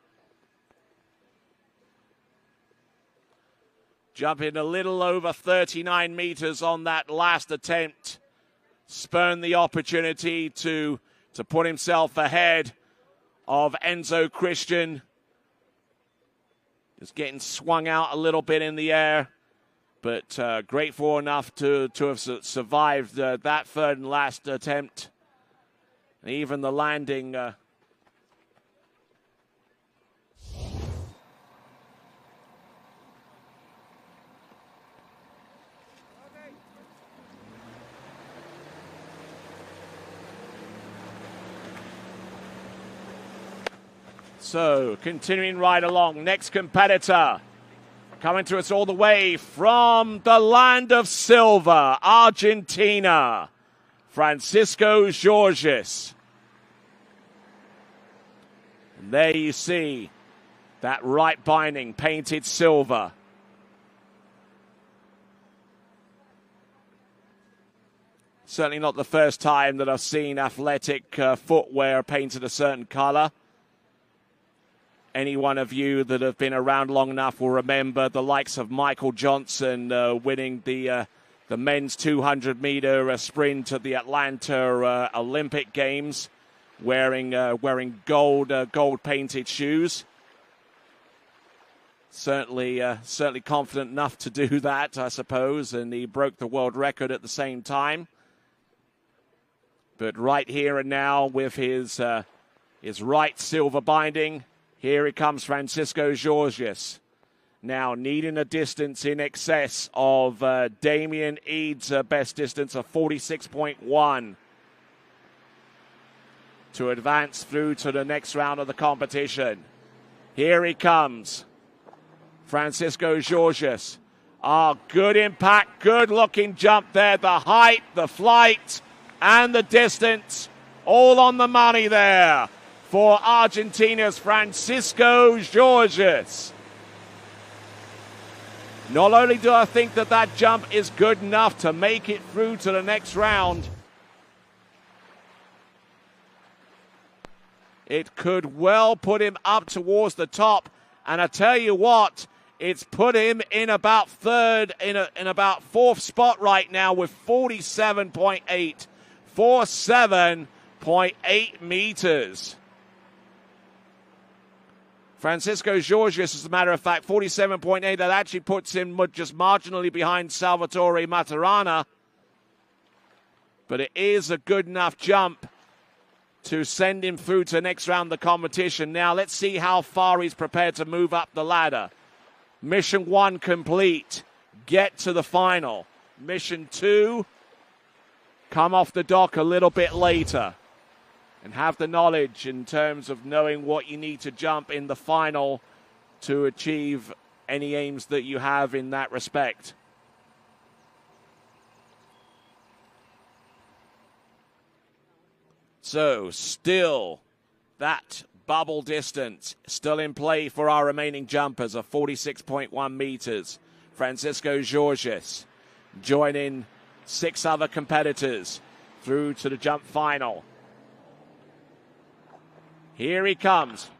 jumping a little over 39 meters on that last attempt, spurned the opportunity to put himself ahead of Enzo Christian. Just getting swung out a little bit in the air, but grateful enough to have survived that third and last attempt. And even the landing So, continuing right along, next competitor coming to us all the way from the land of silver, Argentina, Francisco Georges. And there you see that right binding painted silver. Certainly not the first time that I've seen athletic footwear painted a certain color. Any one of you that have been around long enough will remember the likes of Michael Johnson winning the men's 200-meter sprint at the Atlanta Olympic Games, wearing gold painted shoes. Certainly confident enough to do that, I suppose, and he broke the world record at the same time. But right here and now, with his right silver binding, here it comes, Francisco Georges. Now needing a distance in excess of Damien Eads' best distance of 46.1 to advance through to the next round of the competition. Here he comes, Francisco Georges. Oh, good impact, good looking jump there. The height, the flight, and the distance, all on the money there for Argentina's Francisco Georges. Not only do I think that that jump is good enough to make it through to the next round, it could well put him up towards the top. And I tell you what, it's put him in about third, in about fourth spot right now with 47.8. 47.8 meters. Francisco Georges, as a matter of fact, 47.8. That actually puts him just marginally behind Salvatore Maturana. But it is a good enough jump to send him through to the next round of the competition. Now, let's see how far he's prepared to move up the ladder. Mission 1 complete. Get to the final. Mission 2, come off the dock a little bit later and have the knowledge in terms of knowing what you need to jump in the final to achieve any aims that you have in that respect. So, still that bubble distance still in play for our remaining jumpers of 46.1 meters. Francisco Georges joining 6 other competitors through to the jump final. Here he comes.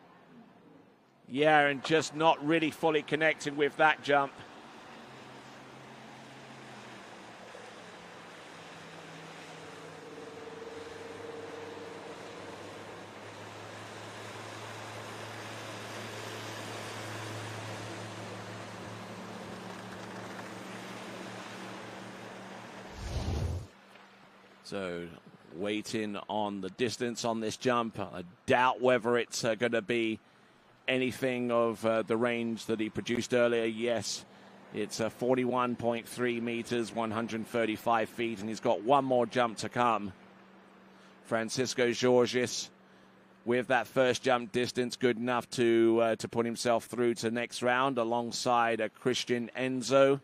Yeah, and just not really fully connecting with that jump. So, waiting on the distance on this jump. I doubt whether it's going to be anything of the range that he produced earlier. Yes, it's 41.3 meters, 135 feet, and he's got one more jump to come. Francisco Georges, with that first jump distance, good enough to put himself through to next round alongside Christian Enzo.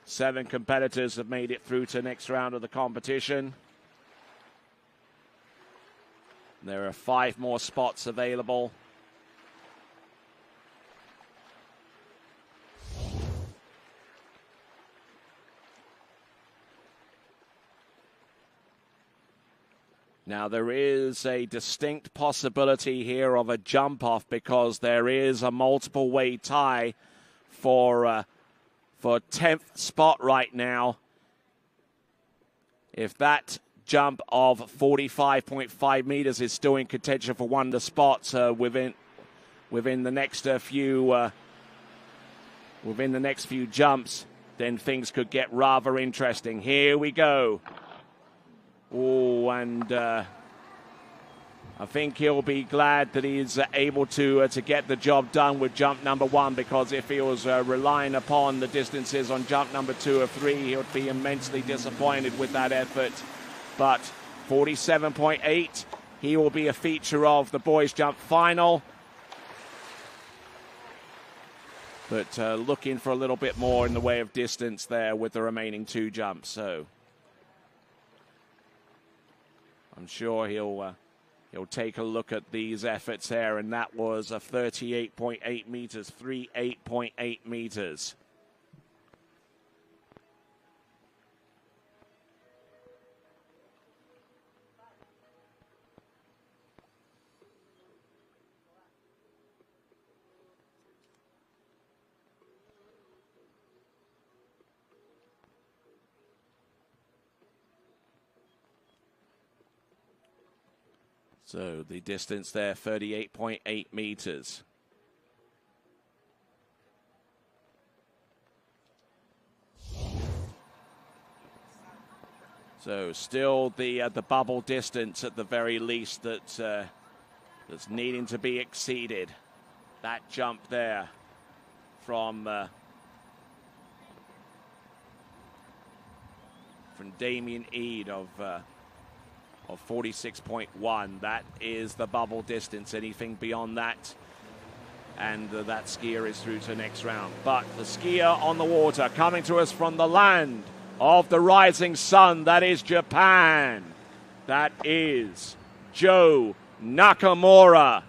7 competitors have made it through to the next round of the competition. There are 5 more spots available. Now, there is a distinct possibility here of a jump-off because there is a multiple-way tie for 10th spot right now. If that jump of 45.5 meters is still in contention for one of the spots within the next few jumps, then things could get rather interesting. Here we go. Oh, and I think he'll be glad that he's able to get the job done with jump number 1, because if he was relying upon the distances on jump number 2 or 3, he would be immensely disappointed with that effort. But 47.8, he will be a feature of the boys' jump final. But looking for a little bit more in the way of distance there with the remaining 2 jumps. So I'm sure he'll take a look at these efforts there, and that was a 38.8 meters, 38.8 meters. So the distance there, 38.8 meters. So still the bubble distance at the very least that's needing to be exceeded. That jump there from Damien Eade of 46.1. That is the bubble distance. Anything beyond that and that skier is through to the next round. But the skier on the water coming to us from the land of the rising sun, that is Japan. That is Joe Nakamura.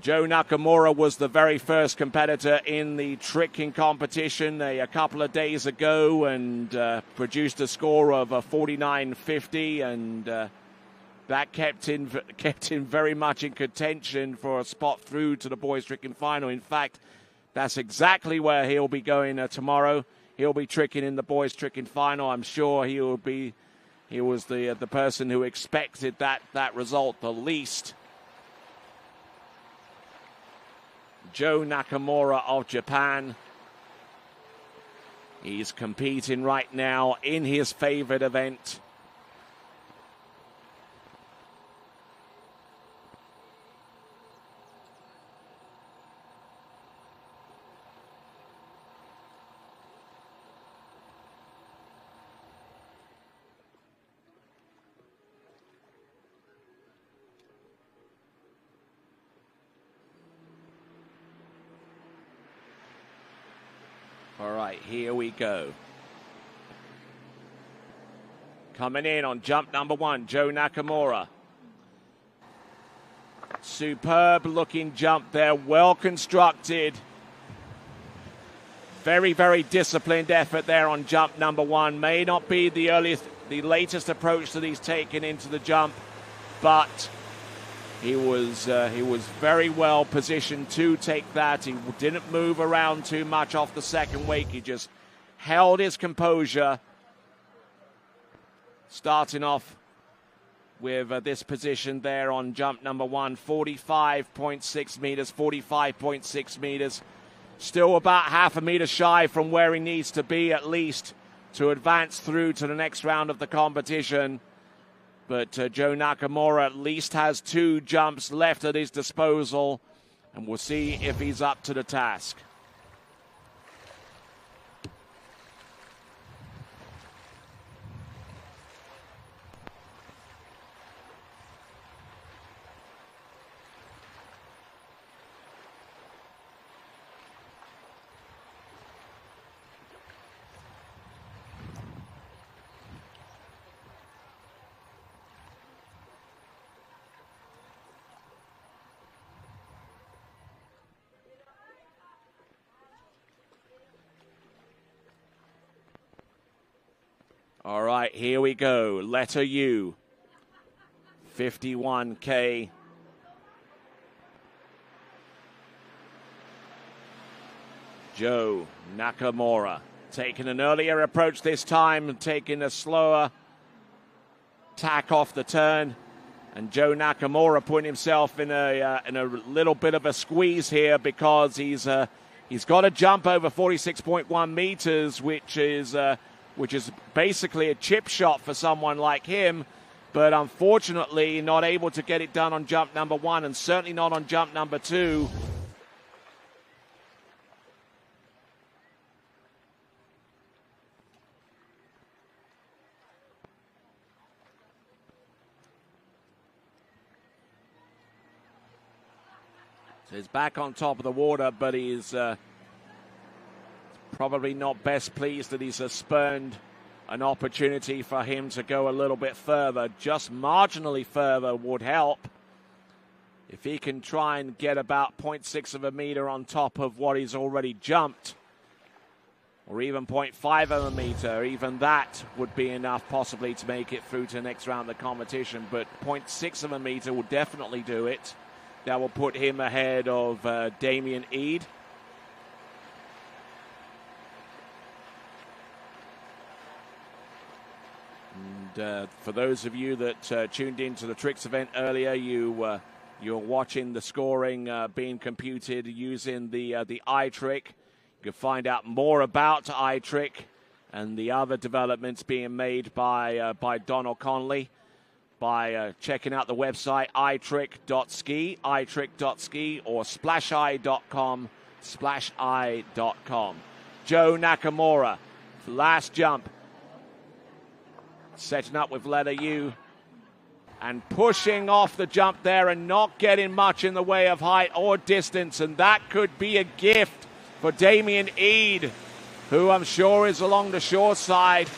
Joe Nakamura was the very first competitor in the tricking competition a couple of days ago and produced a score of 49.50, and that kept him very much in contention for a spot through to the boys tricking final. In fact, that's exactly where he'll be going tomorrow. He'll be tricking in the boys tricking final. I'm sure he was the person who expected that result the least. Joe Nakamura of Japan. He's competing right now in his favorite event. All right, here we go. Coming in on jump number one, Joe Nakamura. Superb looking jump there, well constructed. Very, very disciplined effort there on jump number one. May not be the latest approach that he's taken into the jump, but he was very well positioned to take that. He didn't move around too much off the second wake. He just held his composure. Starting off with this position there on jump number one, 45.6 meters, 45.6 meters. Still about half a meter shy from where he needs to be at least to advance through to the next round of the competition. But Joe Nakamura at least has 2 jumps left at his disposal, and we'll see if he's up to the task. All right, here we go. Letter U. 51K. Joe Nakamura taking an earlier approach this time, taking a slower tack off the turn. And Joe Nakamura putting himself in a little bit of a squeeze here because he's got a jump over 46.1 meters, which is basically a chip shot for someone like him, but unfortunately not able to get it done on jump number one and certainly not on jump number two. So he's back on top of the water, but he's probably not best pleased that he's spurned an opportunity for him to go a little bit further. Just marginally further would help. If he can try and get about 0.6 of a meter on top of what he's already jumped, or even 0.5 of a meter, even that would be enough possibly to make it through to the next round of the competition. But 0.6 of a meter will definitely do it. That will put him ahead of Damien Eade. And for those of you that tuned into the Tricks event earlier, you're watching the scoring being computed using the iTrick. You can find out more about iTrick and the other developments being made by Donald Conley by checking out the website iTrick.ski or splasheye.com, splasheye.com. Joe Nakamura, last jump. Setting up with letter U and pushing off the jump there and not getting much in the way of height or distance. And that could be a gift for Damien Eade, who I'm sure is along the shore side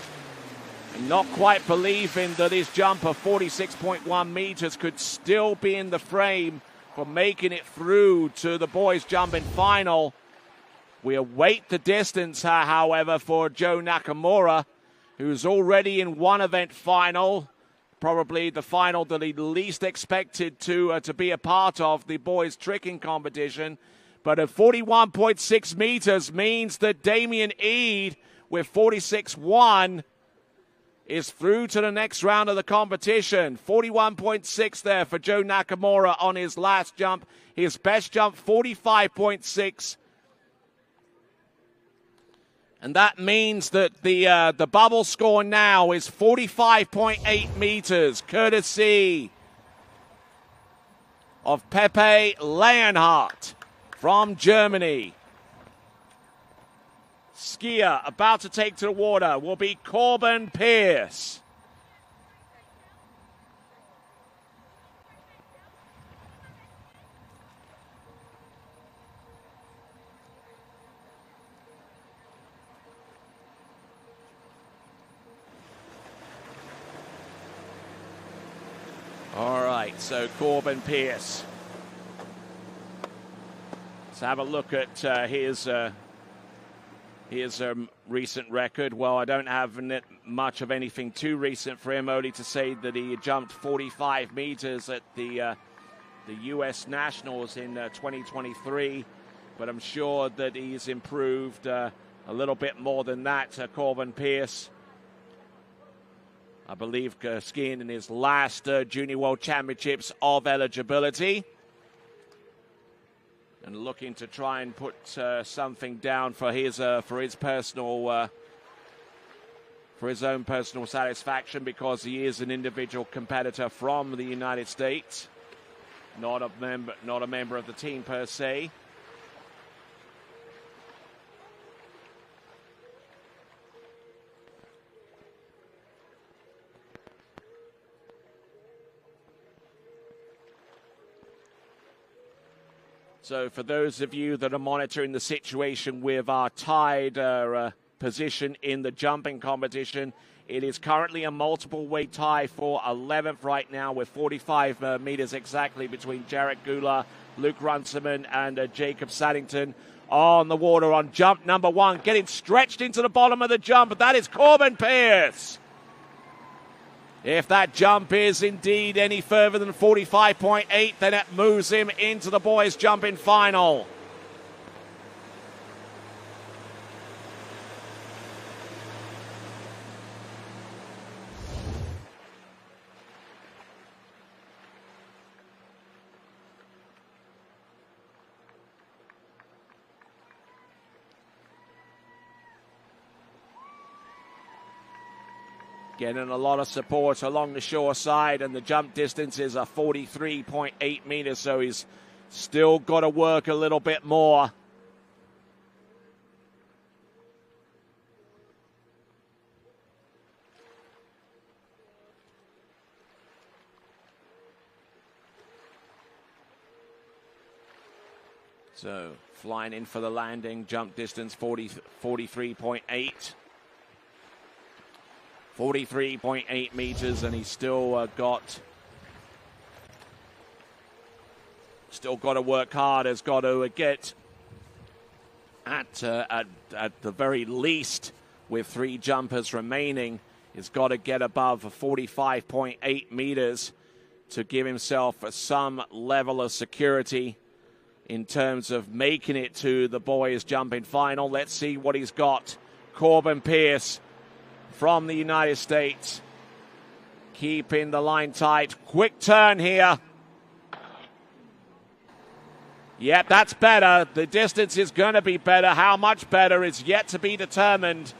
and not quite believing that his jump of 46.1 meters could still be in the frame for making it through to the boys' jumping final. We await the distance, however, for Joe Nakamura, who's already in one event final, probably the final that he least expected to be a part of, the boys' tricking competition. But at 41.6 meters means that Damien Eade with 46.1 is through to the next round of the competition. 41.6 there for Joe Nakamura on his last jump. His best jump, 45.6. And that means that the bubble score now is 45.8 meters, courtesy of Pepe Leonhardt from Germany. Skier about to take to the water will be Corbin Pierce. All right, so Corbin Pierce. Let's have a look at his recent record. Well, I don't have much of anything too recent for him, only to say that he jumped 45 meters at the U.S. Nationals in 2023. But I'm sure that he's improved a little bit more than that, Corbin Pierce. I believe skiing in his last Junior World Championships of eligibility. And looking to try and put something down for his personal, for his own personal satisfaction, because he is an individual competitor from the United States, not a member of the team per se. So for those of you that are monitoring the situation with our tied position in the jumping competition, it is currently a multiple weight tie for 11th right now, with 45 meters exactly between Jarrett Gula, Luke Runciman, and Jacob Saddington on the water on jump number one. Getting stretched into the bottom of the jump, that is Corbin Pierce. If that jump is indeed any further than 45.8, then it moves him into the boys' jumping final. Getting a lot of support along the shore side, and the jump distance is a 43.8 meters, so he's still got to work a little bit more. So flying in for the landing, jump distance 43.8. 43.8 meters, and he's still got to work hard. Has got to get at the very least, with 3 jumpers remaining, he's got to get above 45.8 meters to give himself some level of security in terms of making it to the boys' jumping final. Let's see what he's got. Corbin Pierce from the United States, keeping the line tight. Quick turn here. Yep, that's better. The distance is going to be better. How much better is yet to be determined.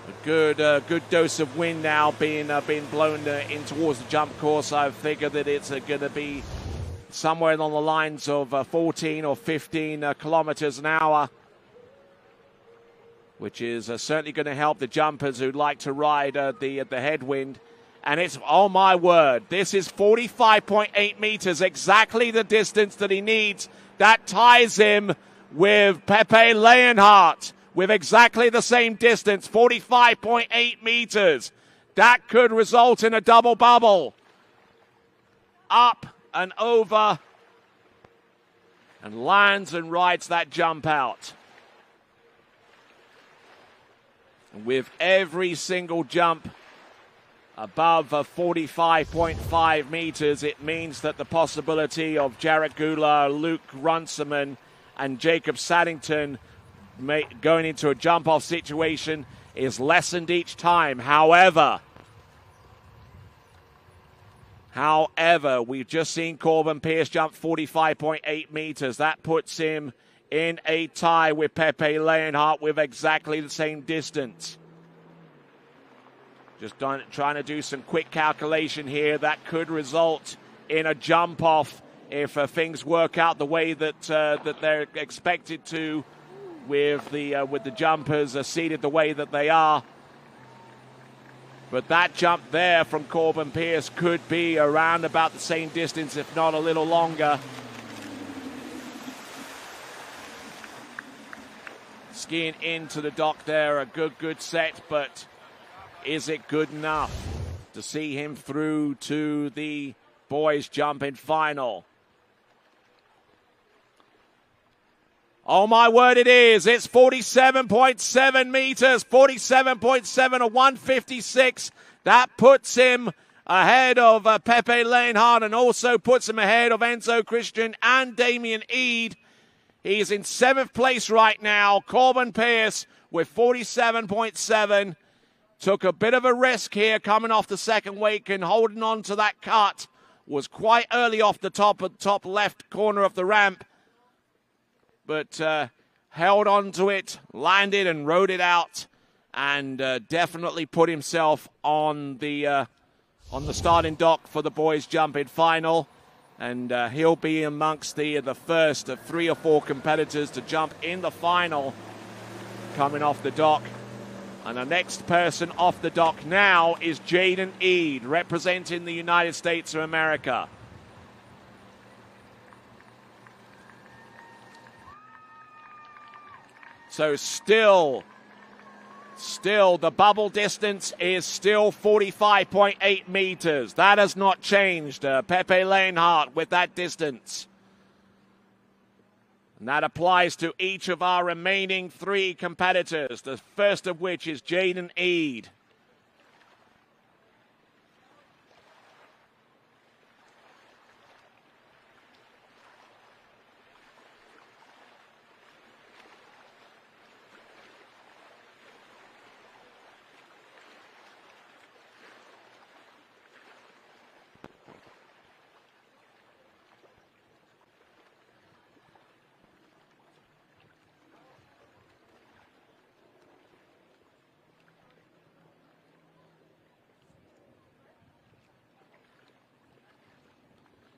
A good dose of wind now being blown in towards the jump course. I figure that it's going to be somewhere along the lines of 14 or 15 kilometers an hour. which is certainly going to help the jumpers who'd like to ride the headwind. And it's, oh my word, this is 45.8 meters, exactly the distance that he needs. That ties him with Pepe Leonhardt with exactly the same distance, 45.8 meters. That could result in a double bubble. Up and over, and lands and rides that jump out. With every single jump above 45.5 meters, it means that the possibility of Jarrett Gula, Luke Runciman, and Jacob Saddington going into a jump-off situation is lessened each time. However, we've just seen Corbin Pierce jump 45.8 meters. That puts him in a tie with Pepe Leonhardt with exactly the same distance. Just trying to do some quick calculation here. That could result in a jump-off if things work out the way that they're expected to, with the jumpers seated the way that they are. But that jump there from Corbin Pierce could be around about the same distance, if not a little longer. Skiing into the dock there, a good set, but is it good enough to see him through to the boys jumping final? Oh my word, it is. It's 47.7 meters, 47.7 or 156. That puts him ahead of Pepe Leonhardt and also puts him ahead of Enzo Christian and Damien Eade. He's in 7th place right now. Corbin Pierce with 47.7. Took a bit of a risk here coming off the second wake and holding on to that cut. Was quite early off the top left corner of the ramp. But held on to it, landed and rode it out, and definitely put himself on the starting dock for the boys jumping final. And he'll be amongst the first of 3 or 4 competitors to jump in the final coming off the dock. And the next person off the dock now is Jaden Eade, representing the United States of America. So still the bubble distance is still 45.8 meters. That has not changed. Pepe Leonhardt with that distance. And that applies to each of our remaining 3 competitors, the first of which is Jaden Eade.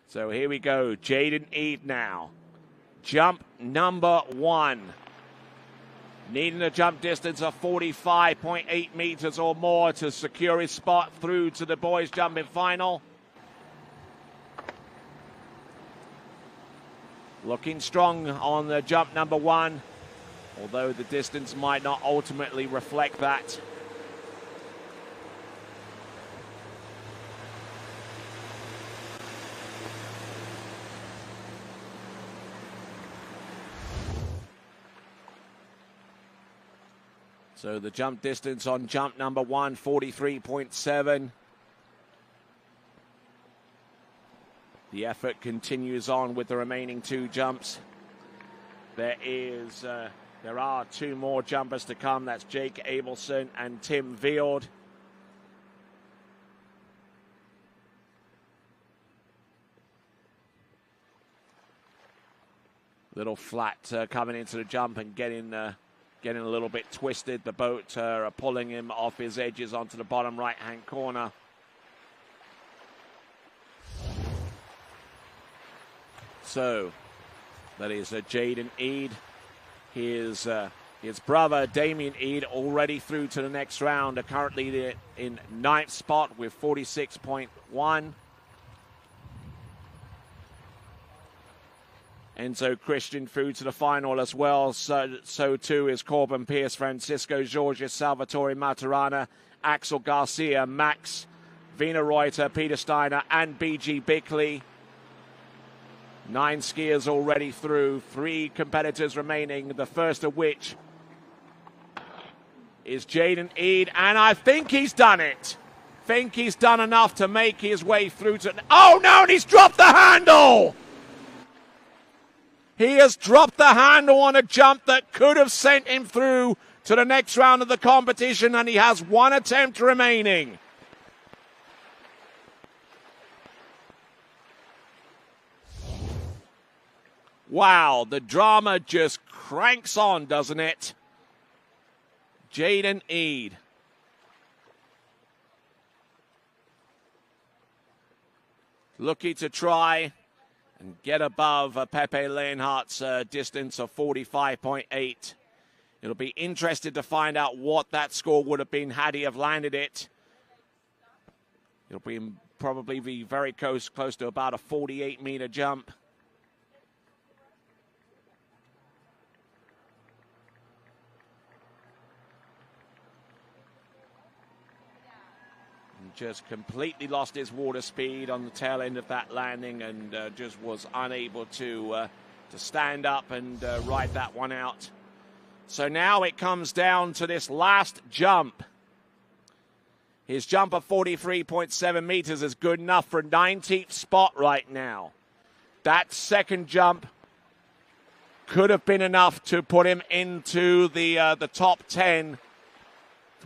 So here we go, Jaden Eade now. Jump number 1. Needing a jump distance of 45.8 meters or more to secure his spot through to the boys jumping final. Looking strong on the jump number 1, although the distance might not ultimately reflect that. So the jump distance on jump number 1, 43.7. The effort continues on with the remaining 2 jumps. There are 2 more jumpers to come. That's Jake Abelson and Tim Viord. Little flat coming into the jump and getting a little bit twisted. The boat pulling him off his edges onto the bottom right-hand corner. So that is Jaden Eade. He is His brother, Damien Eade, already through to the next round, are currently in 9th spot with 46.1. Enzo Christian through to the final as well. So too is Corbin Pierce, Francisco Georges, Salvatore Maturana, Axel Garcia, Max Wiener Reuter, Peter Steiner, and BG Bickley. 9 skiers already through, 3 competitors remaining, the first of which is Jaden Eade, and I think he's done it. Think he's done enough to make his way through to... Oh no, and he's dropped the handle! He has dropped the handle on a jump that could have sent him through to the next round of the competition, and he has 1 attempt remaining. Wow, the drama just cranks on, doesn't it? Jaden Eade. Looking to try and get above Pepe Leonhardt's distance of 45.8. It'll be interesting to find out what that score would have been had he have landed it. It'll probably be very close to about a 48-meter jump. Just completely lost his water speed on the tail end of that landing, and just was unable to stand up and ride that one out. So now it comes down to this last jump. His jump of 43.7 meters is good enough for a 19th spot right now. That second jump could have been enough to put him into the top 10,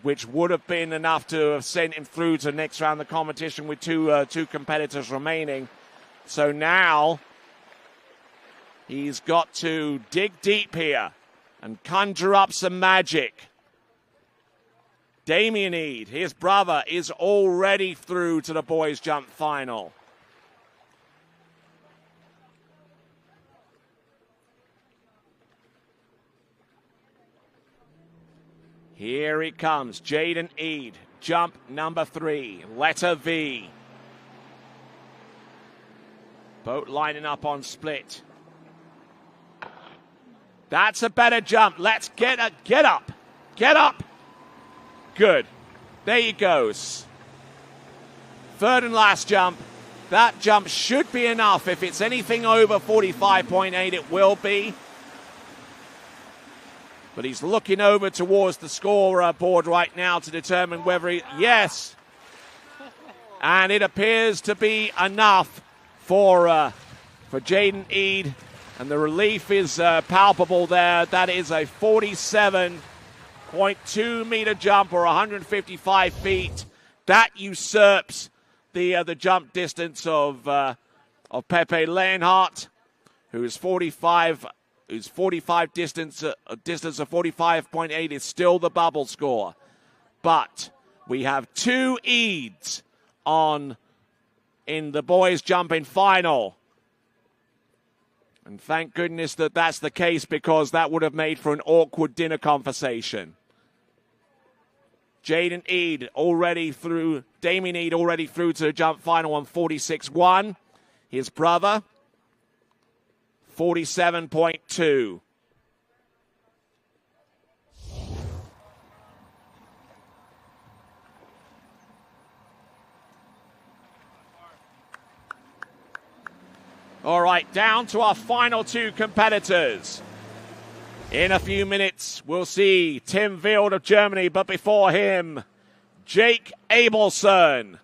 which would have been enough to have sent him through to the next round of the competition with two competitors remaining. So now he's got to dig deep here and conjure up some magic. Damien Eade, his brother, is already through to the boys' jump final. Here he comes, Jaden Eade, jump number 3, letter V. Boat lining up on split. That's a better jump. Let's get up. Get up. Good. There he goes. Third and last jump. That jump should be enough. If it's anything over 45.8, it will be. But he's looking over towards the scoreboard right now to determine whether he... Yes! And it appears to be enough for Jaden Eade. And the relief is palpable there. That is a 47.2 meter jump, or 155 feet. That usurps the jump distance of Pepe Leonhardt, who's 45 distance of 45.8 is still the bubble score. But we have 2 Eades in the boys jumping final. And thank goodness that that's the case, because that would have made for an awkward dinner conversation. Jaden Eade already through, Damien Eade already through to the jump final on 46.1. His brother, 47.2. All right, down to our final 2 competitors. In a few minutes, we'll see Tim Wild of Germany, but before him, Jake Abelson.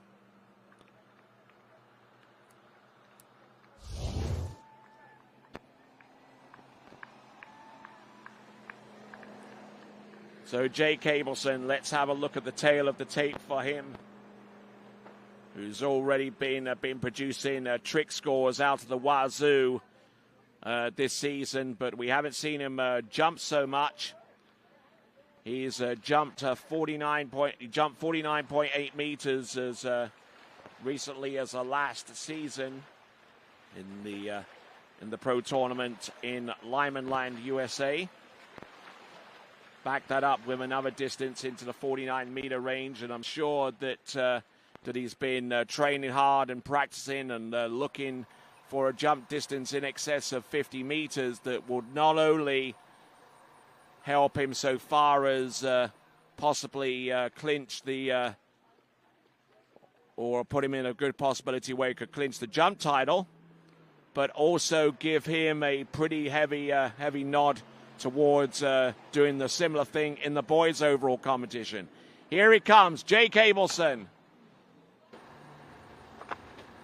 So Jake Abelson, let's have a look at the tail of the tape for him, who's already been producing trick scores out of the wazoo this season, but we haven't seen him jump so much. He's jumped 49.8 meters as recently as last season in the pro tournament in Lymanland, USA. back that up with another distance into the 49-meter range, and I'm sure that that he's been training hard and practicing and looking for a jump distance in excess of 50 meters that would not only help him so far as possibly clinch the or put him in a good possibility where he could clinch the jump title, but also give him a pretty heavy nod towards doing the similar thing in the boys' overall competition. Here he comes, Jake Abelson.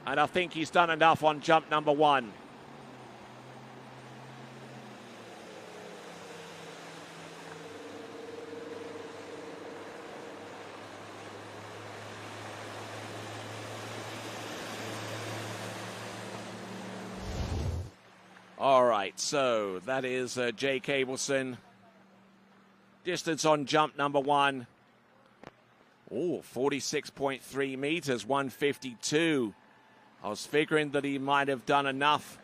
And I think he's done enough on jump number 1. All right, so that is Jake Abelson. Distance on jump number 1. Oh, 46.3 meters, 152. I was figuring that he might have done enough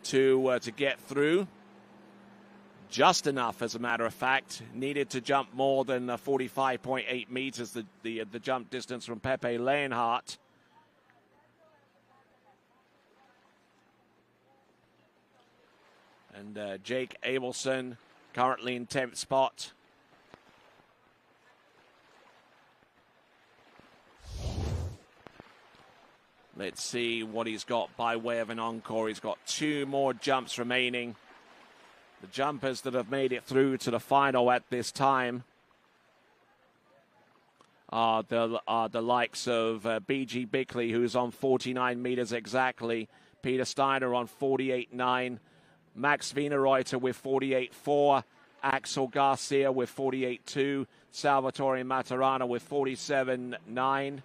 to get through. Just enough, as a matter of fact. Needed to jump more than 45.8 meters, the jump distance from Pepe Leonhardt. And Jake Abelson currently in 10th spot. Let's see what he's got by way of an encore. He's got 2 more jumps remaining. The jumpers that have made it through to the final at this time are the likes of B.G. Bickley, who's on 49 meters exactly. Peter Steiner on 48.9. Max Wienerreuter with 48.4. Axel Garcia with 48.2. Salvatore Maturana with 47.9.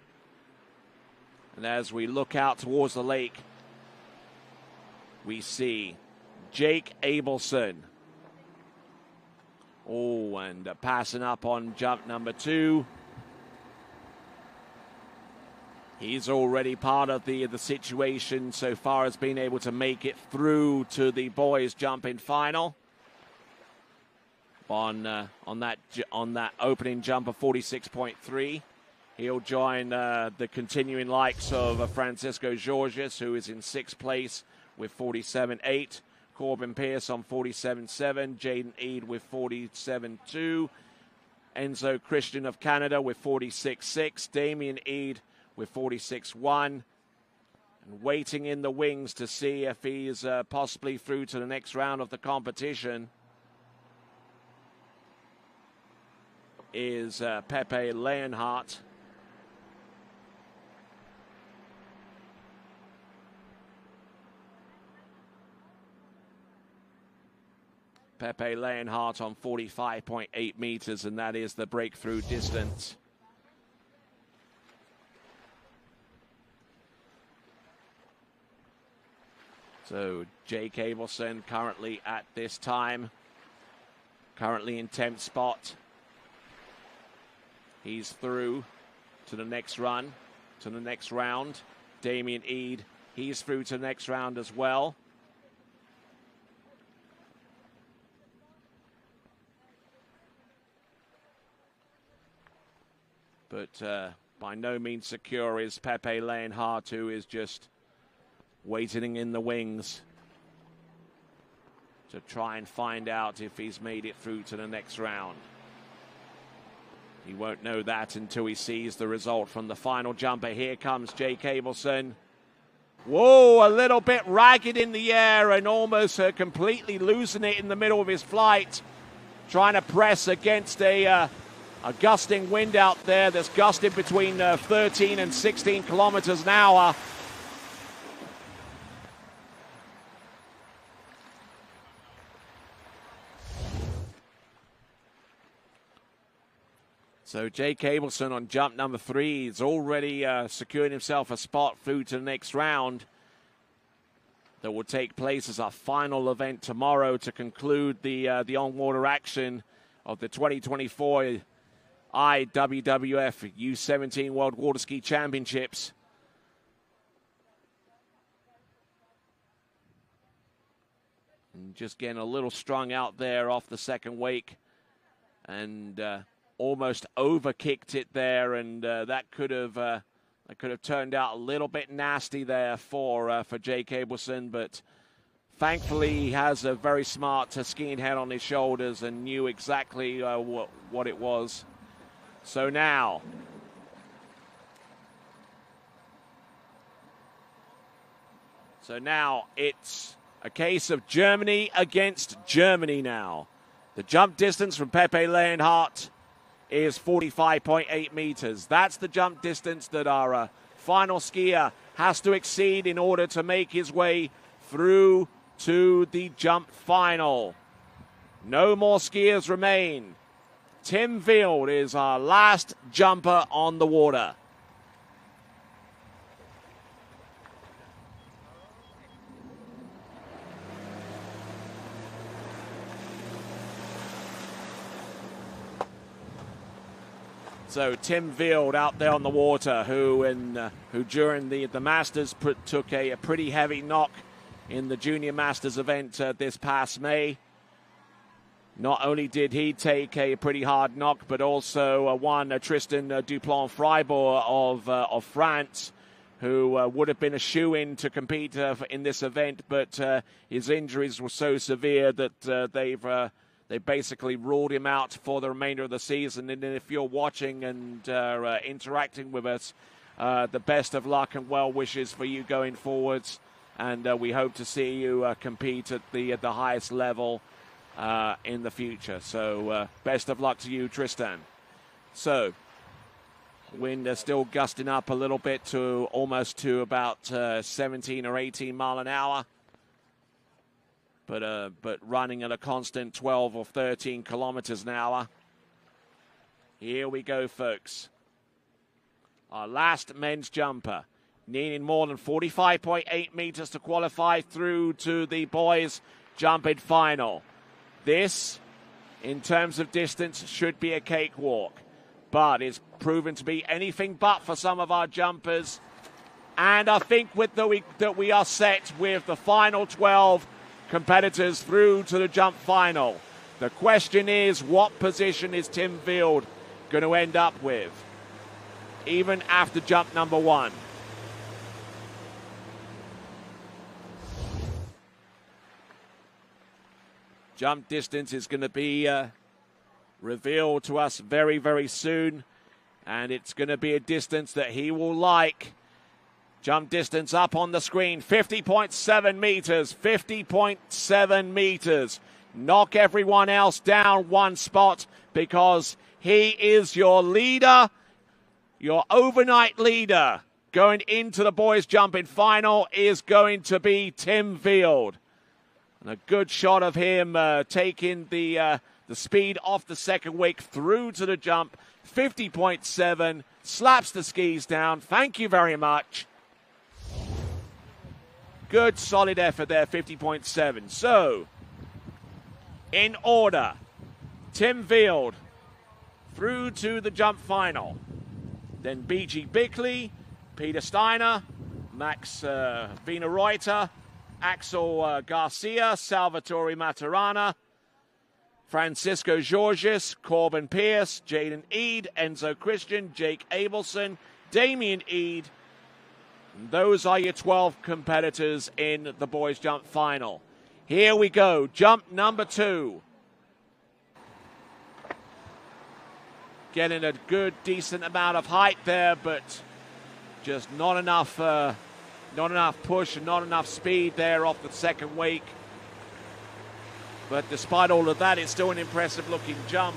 And as we look out towards the lake, we see Jake Abelson. Oh, and passing up on jump number 2. He's already part of the situation so far as being able to make it through to the boys' jumping final. On that opening jump of 46.3. He'll join the continuing likes of Francisco Georges, who is in 6th place with 47.8. Corbin Pierce on 47.7. Jaden Eade with 47.2. Enzo Christian of Canada with 46.6. Damien Eade with 46.1. And waiting in the wings to see if he's possibly through to the next round of the competition is Pepe Leonhardt. Pepe Leonhardt on 45.8 meters, and that is the breakthrough distance. So Jake Abelson currently at this time, currently in 10th spot. He's through to the next run, to the next round. Damien Eade, he's through to the next round as well. But by no means secure is Pepe Leonhardt, who is just waiting in the wings to try and find out if he's made it through to the next round. He won't know that until he sees the result from the final jumper. Here comes Jake Abelson. Whoa, a little bit ragged in the air and almost completely losing it in the middle of his flight. Trying to press against a gusting wind out there that's gusting between 13 and 16 kilometers an hour. So Jake Abelson on jump number 3 has already secured himself a spot through to the next round that will take place as our final event tomorrow to conclude the on-water action of the 2024 IWWF U17 World Water Ski Championships. And just getting a little strung out there off the second wake and almost overkicked it there, and that could have turned out a little bit nasty there for Jake Abelson, but thankfully he has a very smart skiing head on his shoulders and knew exactly what it was. So now it's a case of Germany against Germany now. The jump distance from Pepe Leonhardt is 45.8 meters. That's the jump distance that our final skier has to exceed in order to make his way through to the jump final. No more skiers remain. Tim Field is our last jumper on the water. So Tim Field out there on the water, who during the Masters took a pretty heavy knock in the Junior Masters event this past May. Not only did he take a pretty hard knock, but also won Tristan Duplan-Fribourg of France, who would have been a shoo-in to compete in this event, but his injuries were so severe that they basically ruled him out for the remainder of the season. And if you're watching and interacting with us, the best of luck and well wishes for you going forwards. And we hope to see you compete at the highest level in the future. So best of luck to you, Tristan. So wind is still gusting up a little bit to almost to about 17 or 18 mile an hour. But running at a constant 12 or 13 kilometers an hour. Here we go, folks. Our last men's jumper, needing more than 45.8 meters to qualify through to the boys' jumping final. This, in terms of distance, should be a cakewalk, but it's proven to be anything but for some of our jumpers. And I think that we are set with the final 12 competitors through to the jump final. The question is, what position is Tim Field going to end up with, even after jump number 1? Jump distance is going to be revealed to us very, very soon, and it's going to be a distance that he will like. Jump distance up on the screen, 50.7 meters, 50.7 meters. Knock everyone else down one spot, because he is your leader, your overnight leader. Going into the boys' jumping final is going to be Tim Field. And a good shot of him taking the speed off the second wake through to the jump. 50.7, slaps the skis down. Thank you very much. Good, solid effort there, 50.7. So, in order, Tim Field through to the jump final. Then B.G. Bickley, Peter Steiner, Max Wiener-Reuter, Axel Garcia, Salvatore Maturana, Francisco Georges, Corbin Pierce, Jaden Eade, Enzo Christian, Jake Abelson, Damien Eade. Those are your 12 competitors in the boys' jump final. Here we go, jump number 2. Getting a good, decent amount of height there, but just not enough push and not enough speed there off the second wake. But despite all of that, it's still an impressive-looking jump,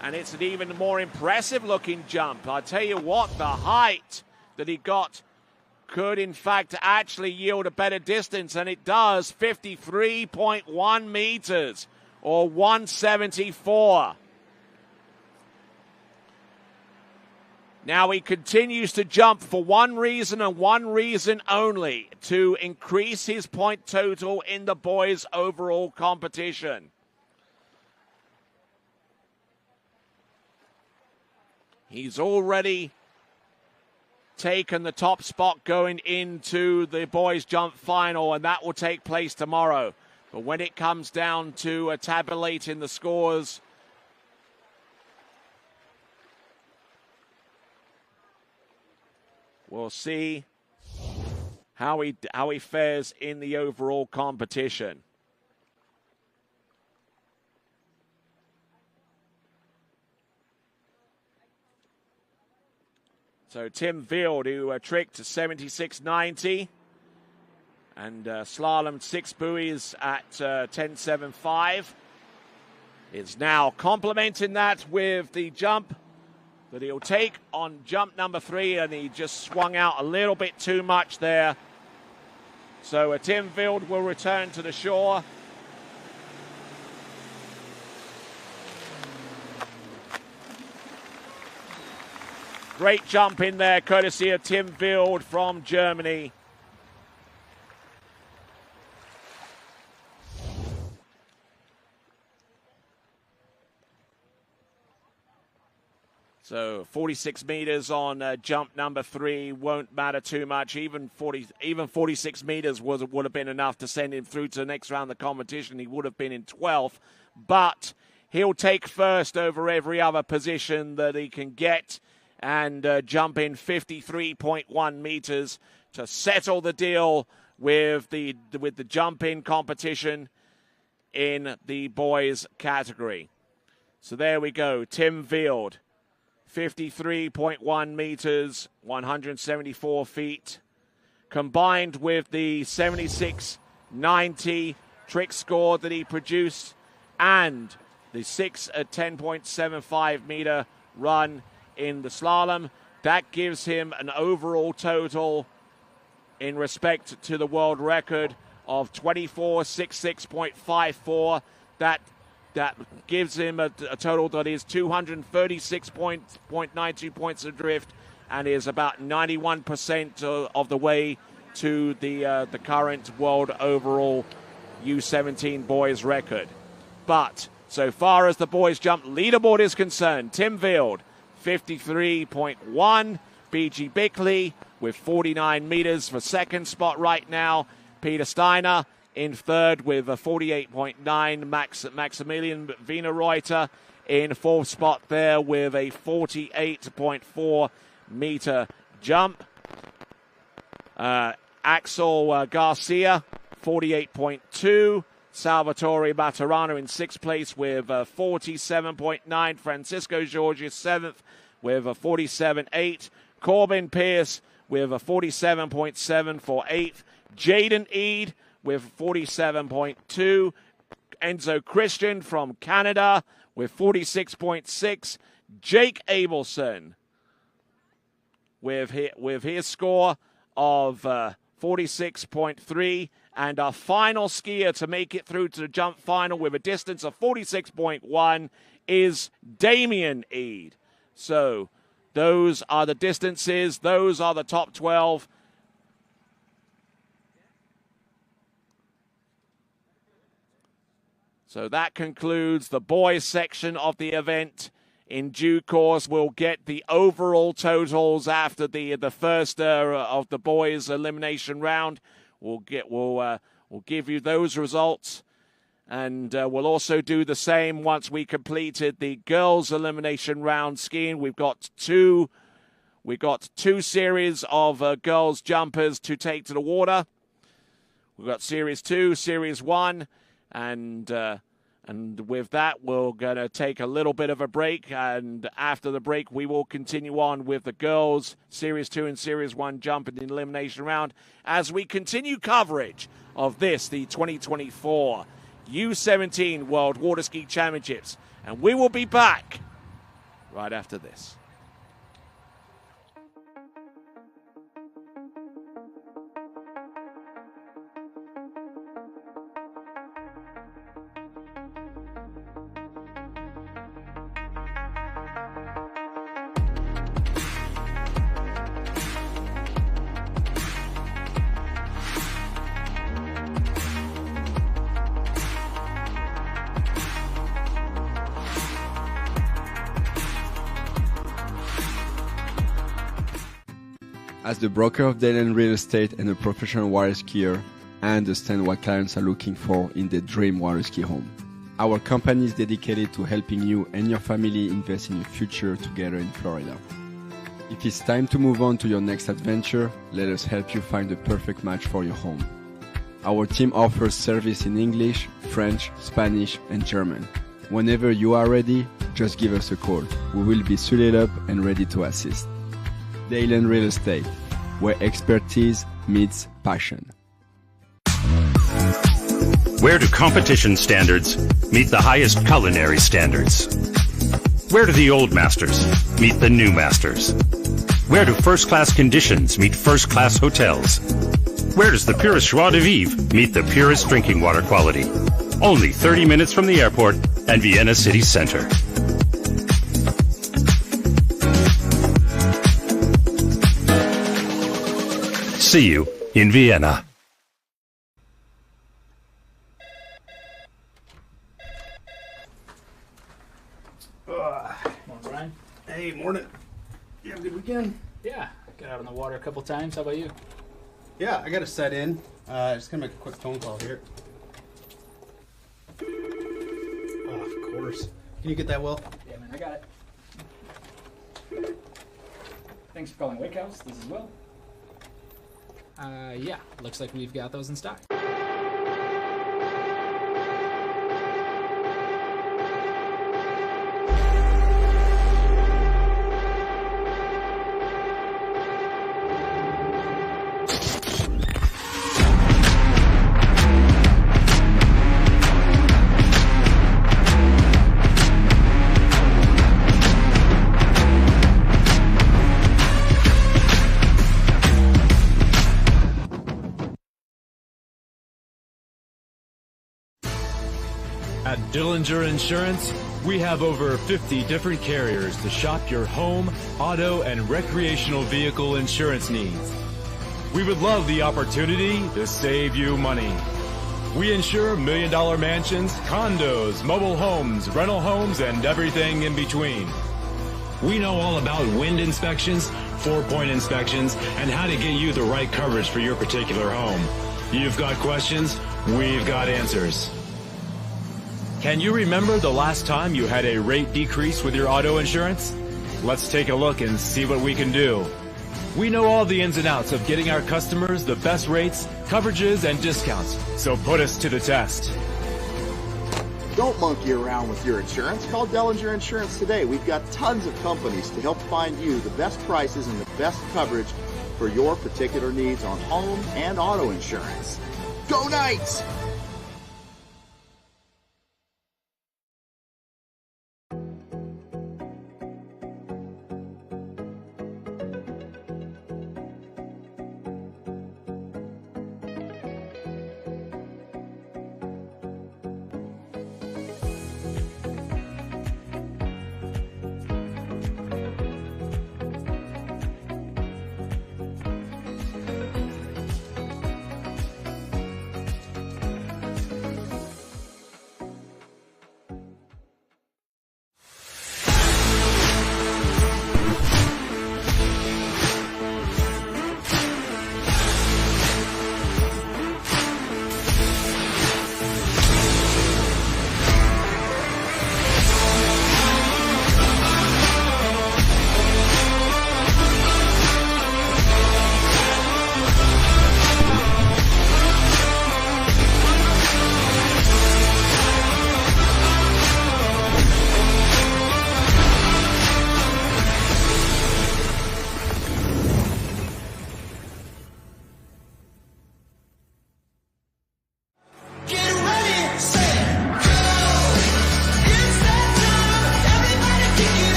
and it's an even more impressive-looking jump. I tell you what, the height that he got could, in fact, actually yield a better distance, and it does, 53.1 meters, or 174. Now he continues to jump for one reason and one reason only, to increase his point total in the boys' overall competition. He's already taken the top spot going into the boys' jump final, and that will take place tomorrow. But when it comes down to tabulating the scores, we'll see how he fares in the overall competition. So Tim Field, who tricked 76.90 and slalomed 6 buoys at 10.75, is now complementing that with the jump that he'll take on jump number 3, and he just swung out a little bit too much there. So Tim Field will return to the shore. Great jump in there, courtesy of Tim Field from Germany. So 46 meters on jump number 3 won't matter too much. Even 46 meters would have been enough to send him through to the next round of the competition. He would have been in 12th, but he'll take first over every other position that he can get and jump in 53.1 meters to settle the deal with the jump-in competition in the boys category. So there we go, Tim Field, 53.1 meters, 174 feet, combined with the 76.90 trick score that he produced and the 6 at 10.75 meter run in the slalom. That gives him an overall total in respect to the world record of 24.66.54. That gives him a total that is 236.92 points adrift and is about 91% of the way to the current world overall U17 boys record. But so far as the boys jump leaderboard is concerned, Tim Field, 53.1. B.G. Bickley with 49 meters for second spot right now. Peter Steiner in third with a 48.9. Maximilian Wienerreuter in fourth spot there with a 48.4 meter jump. Axel Garcia, 48.2. Salvatore Maturano in sixth place with 47.9. Francisco Georges seventh with a 47.8. Corbin Pierce with a 47.7 for eighth. Jaden Eade with 47.2. Enzo Christian from Canada with 46.6. Jake Abelson with his score of 46.3. And our final skier to make it through to the jump final with a distance of 46.1 is Damien Eade. So those are the distances. Those are the top 12. So that concludes the boys section of the event. In due course, we'll get the overall totals after the first of the boys elimination round. We'll give you those results, and we'll also do the same once we completed the girls' elimination round skiing. We've got two series of girls jumpers to take to the water. We've got Series 2, Series 1, and with that, we're going to take a little bit of a break, and after the break, we will continue on with the girls' Series 2 and Series 1 jump in the elimination round as we continue coverage of the 2024 U17 World Water Ski Championships. And we will be back right after this. As the broker of Dayland Real Estate and a professional water skier, and understand what clients are looking for in their dream water ski home. Our company is dedicated to helping you and your family invest in your future together in Florida. If it's time to move on to your next adventure, let us help you find the perfect match for your home. Our team offers service in English, French, Spanish, and German. Whenever you are ready, just give us a call. We will be suited up and ready to assist. Dalen Real Estate, where expertise meets passion. Where do competition standards meet the highest culinary standards? Where do the old masters meet the new masters? Where do first-class conditions meet first-class hotels? Where does the purest joie de vivre meet the purest drinking water quality? Only 30 minutes from the airport and Vienna city center. See you in Vienna. Morning, Brian. Hey, morning. You have a good weekend? Yeah, got out on the water a couple times. How about you? Yeah, I got to set in. Just gonna make a quick phone call here. Oh, of course. Can you get that, Will? Yeah, man, I got it. Thanks for calling Wake House. This is Will. Yeah, looks like we've got those in stock. At Dillinger Insurance, we have over 50 different carriers to shop your home, auto, and recreational vehicle insurance needs. We would love the opportunity to save you money. We insure million-dollar mansions, condos, mobile homes, rental homes, and everything in between. We know all about wind inspections, 4-point inspections, and how to get you the right coverage for your particular home. You've got questions, we've got answers. Can you remember the last time you had a rate decrease with your auto insurance? Let's take a look and see what we can do. We know all the ins and outs of getting our customers the best rates, coverages, and discounts, so put us to the test. Don't monkey around with your insurance. Call Dellinger Insurance today. We've got tons of companies to help find you the best prices and the best coverage for your particular needs on home and auto insurance. Go Knights!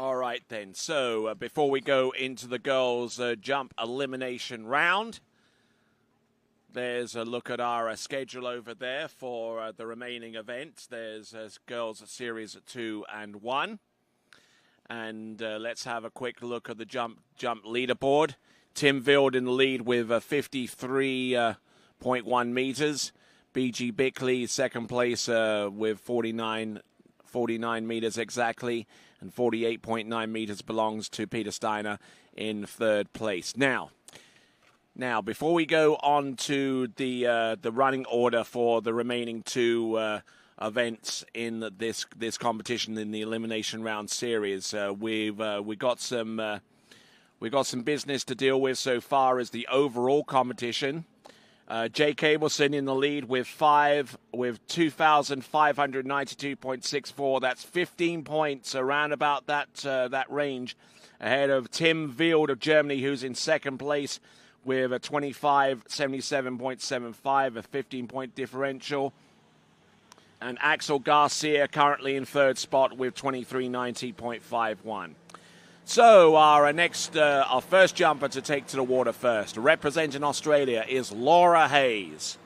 All right, then. So before we go into the girls' jump elimination round, there's a look at our schedule over there for the remaining events. There's girls' series 2 and 1. And let's have a quick look at the jump leaderboard. Tim Vild in the lead with 53.1 meters. BG Bickley second place with 49 meters exactly, and 48.9 meters belongs to Peter Steiner in third place. Now, before we go on to the running order for the remaining 2 events in this competition in the elimination round series, we got some business to deal with so far as the overall competition. Jay Cableson in the lead with 2,592.64. That's 15 points around about that range ahead of Tim Vild of Germany, who's in second place with a 25.77.75, a 15-point differential. And Axel Garcia currently in third spot with 23.90.51. So our first jumper to take to the water first, representing Australia, is Laura Hayes.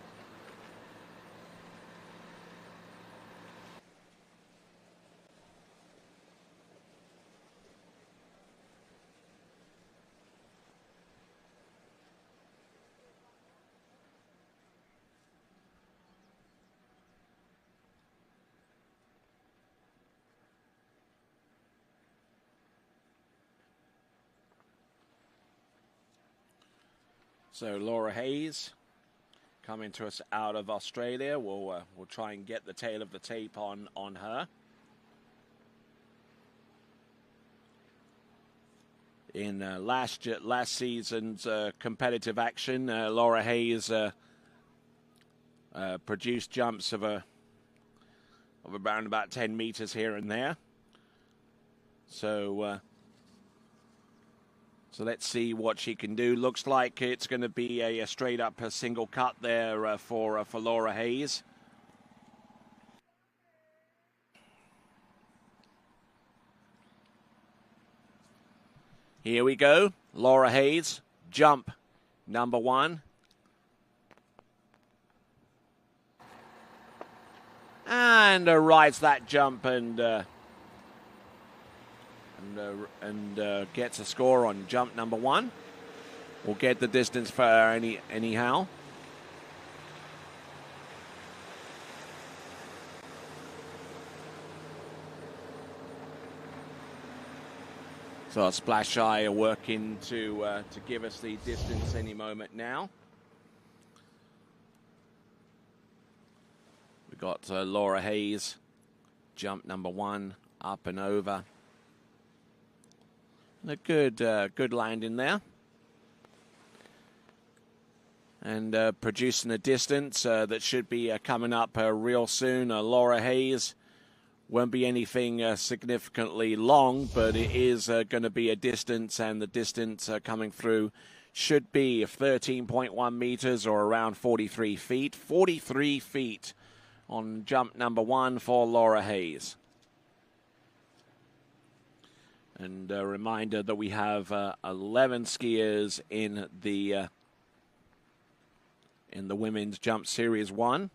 So Laura Hayes coming to us out of Australia. We'll try and get the tail of the tape on her. In last season's competitive action, Laura Hayes produced jumps of around about 10 meters here and there. So let's see what she can do. Looks like it's going to be a straight up single cut there for Laura Hayes. Here we go. Laura Hayes, jump number 1. And rides that jump and gets a score on jump number 1. We'll get the distance for her anyhow. So our splash eye are working to give us the distance any moment now. We've got Laura Hayes, jump number 1, up and over. A good landing there. And producing a distance that should be coming up real soon. Laura Hayes won't be anything significantly long, but it is going to be a distance, and the distance coming through should be 13.1 meters or around 43 feet. 43 feet on jump number 1 for Laura Hayes. And a reminder that we have 11 skiers in the women's jump series 1.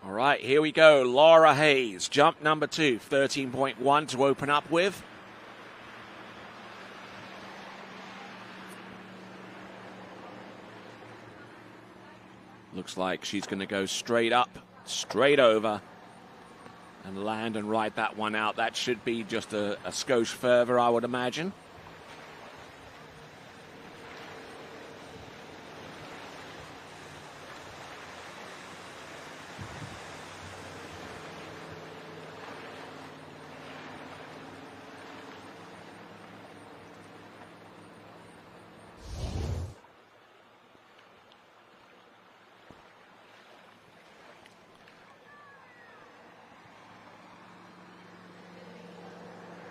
All right, here we go. Laura Hayes, jump number 2, 13.1 to open up with. Looks like she's going to go straight up, straight over, and land and ride that one out. That should be just a skosh further, I would imagine.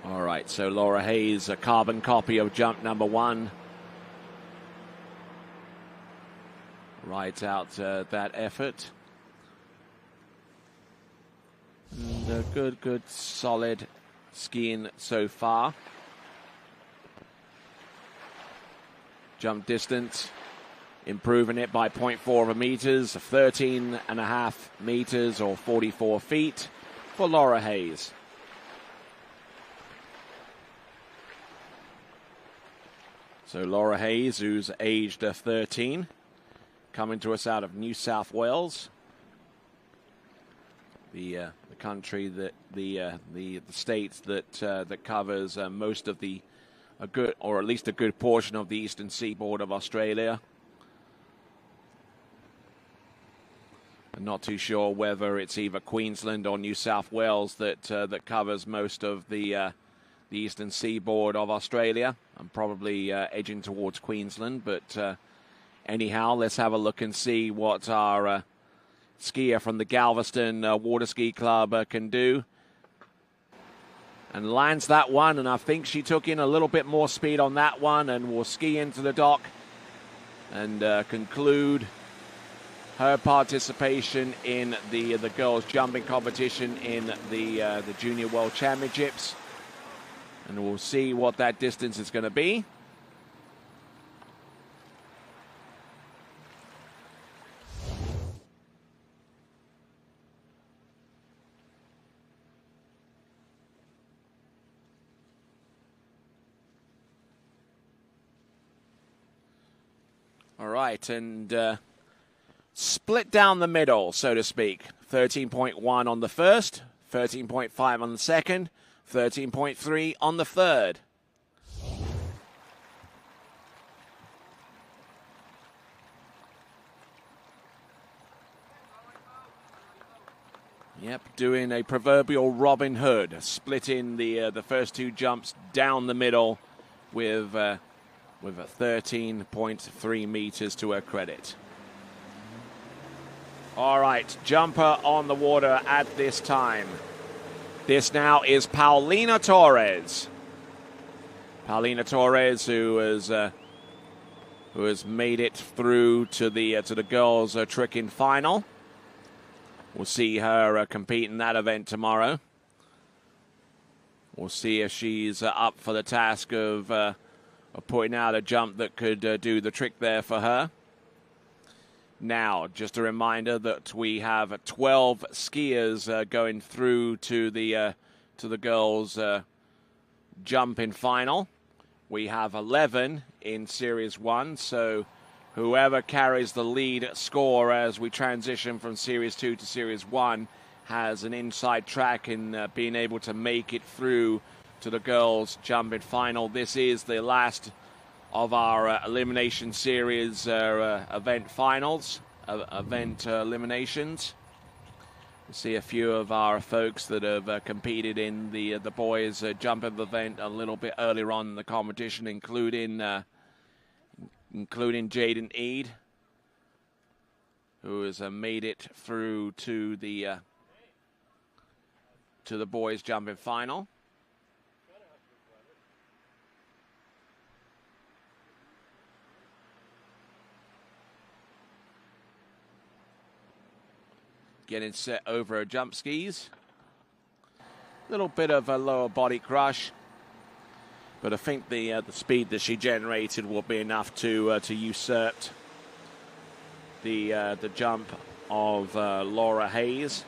All right, so Laura Hayes, a carbon copy of jump number 1. Rides out that effort. And good, solid skiing so far. Jump distance, improving it by 0.4 meters, 13.5 meters or 44 feet for Laura Hayes. So Laura Hayes, who's aged 13, coming to us out of New South Wales, the country that the state that covers most of a good, or at least a good portion of the eastern seaboard of Australia. I'm not too sure whether it's either Queensland or New South Wales that covers most of the eastern seaboard of Australia. I'm probably edging towards Queensland, but anyhow, let's have a look and see what our skier from the Galveston Water Ski Club can do. And lands that one, and I think she took in a little bit more speed on that one, and will ski into the dock and conclude her participation in the girls jumping competition in the Junior World Championships. And we'll see what that distance is going to be. All right, and split down the middle, so to speak. 13.1 on the first, 13.5 on the second, 13.3 on the third. Yep, doing a proverbial Robin Hood, splitting the first 2 jumps down the middle with a 13.3 meters to her credit. All right, jumper on the water at this time. This now is Paulina Torres. Paulina Torres, who has made it through to the girls' tricking final. We'll see her compete in that event tomorrow. We'll see if she's up for the task of putting out a jump that could do the trick there for her. Now, just a reminder that we have 12 skiers going through to the girls' jumping final. We have 11 in Series 1, so whoever carries the lead score as we transition from Series 2 to Series 1 has an inside track in being able to make it through to the girls' jumping final. This is the last of our Elimination Series event finals, event eliminations. We see a few of our folks that have competed in the boys' jumping event a little bit earlier on in the competition, including Jaden Eade, who has made it through to the boys' jumping final. Getting set over her jump skis. A little bit of a lower body crush, but I think the speed that she generated will be enough to usurp the jump of Laura Hayes.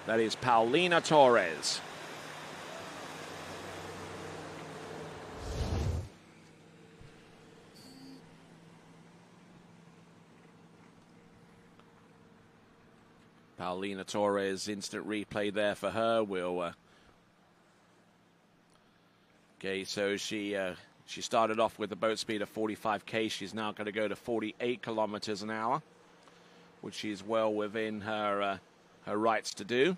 That is Paulina Torres. Paulina Torres, instant replay there for her. Okay, so she started off with a boat speed of 45k. She's now going to go to 48 kilometers an hour, which is well within her rights to do.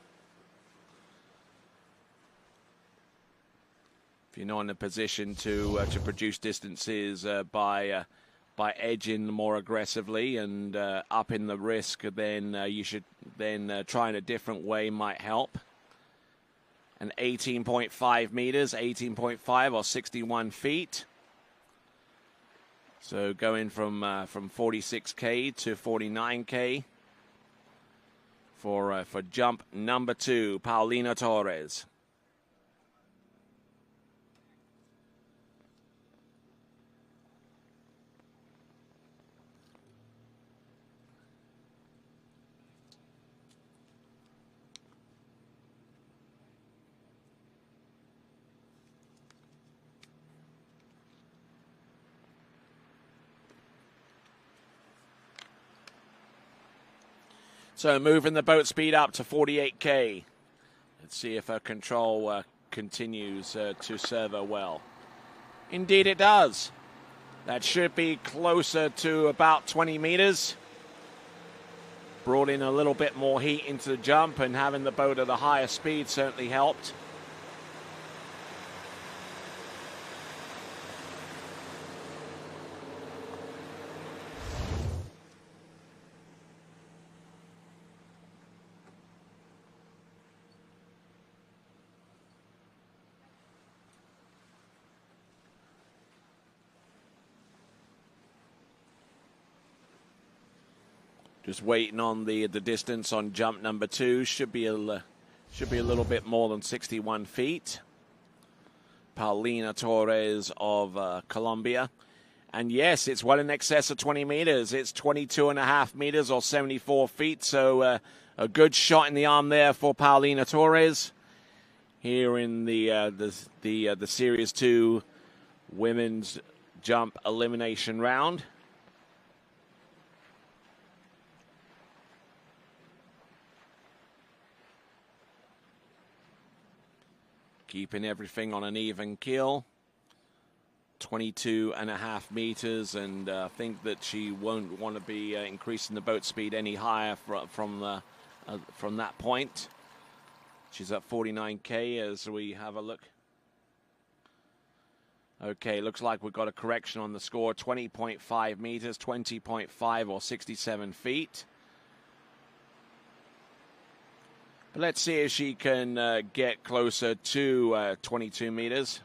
If you're not in a position to produce distances by edging more aggressively and upping the risk, then you should trying a different way might help. and 18.5 meters, 18.5 or 61 feet. So going from 46K to 49K for jump number 2, Paulina Torres. So moving the boat speed up to 48K. Let's see if her control continues to serve her well. Indeed it does. That should be closer to about 20 meters. Brought in a little bit more heat into the jump, and having the boat at a higher speed certainly helped. Just waiting on the distance on jump number 2. Should be a little bit more than 61 feet. Paulina Torres of Colombia. And yes, it's well in excess of 20 meters. It's 22.5 meters or 74 feet. So a good shot in the arm there for Paulina Torres here in the Series 2 women's jump elimination round. Keeping everything on an even keel. 22.5 meters, and I think that she won't want to be increasing the boat speed any higher from that point. She's at 49K as we have a look. Okay, looks like we've got a correction on the score. 20.5 meters, 20.5 or 67 feet. But let's see if she can get closer to 22 meters.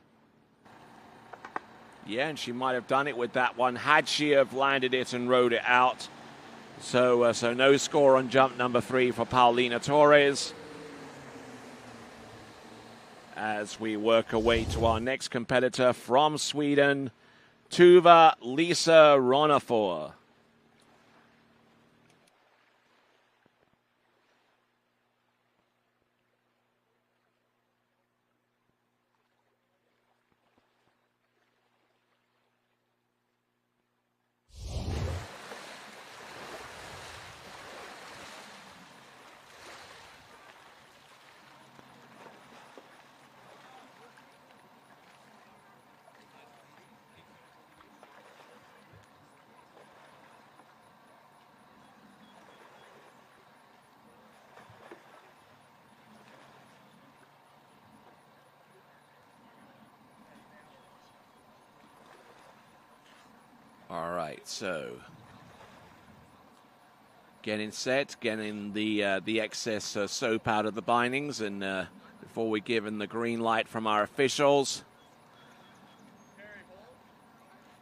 Yeah, and she might have done it with that one had she have landed it and rode it out. So no score on jump number 3 for Paulina Torres. As we work our way to our next competitor from Sweden, Tuva Lisa Ronafor. All right, so getting set, getting the excess soap out of the bindings, and before we're given the green light from our officials,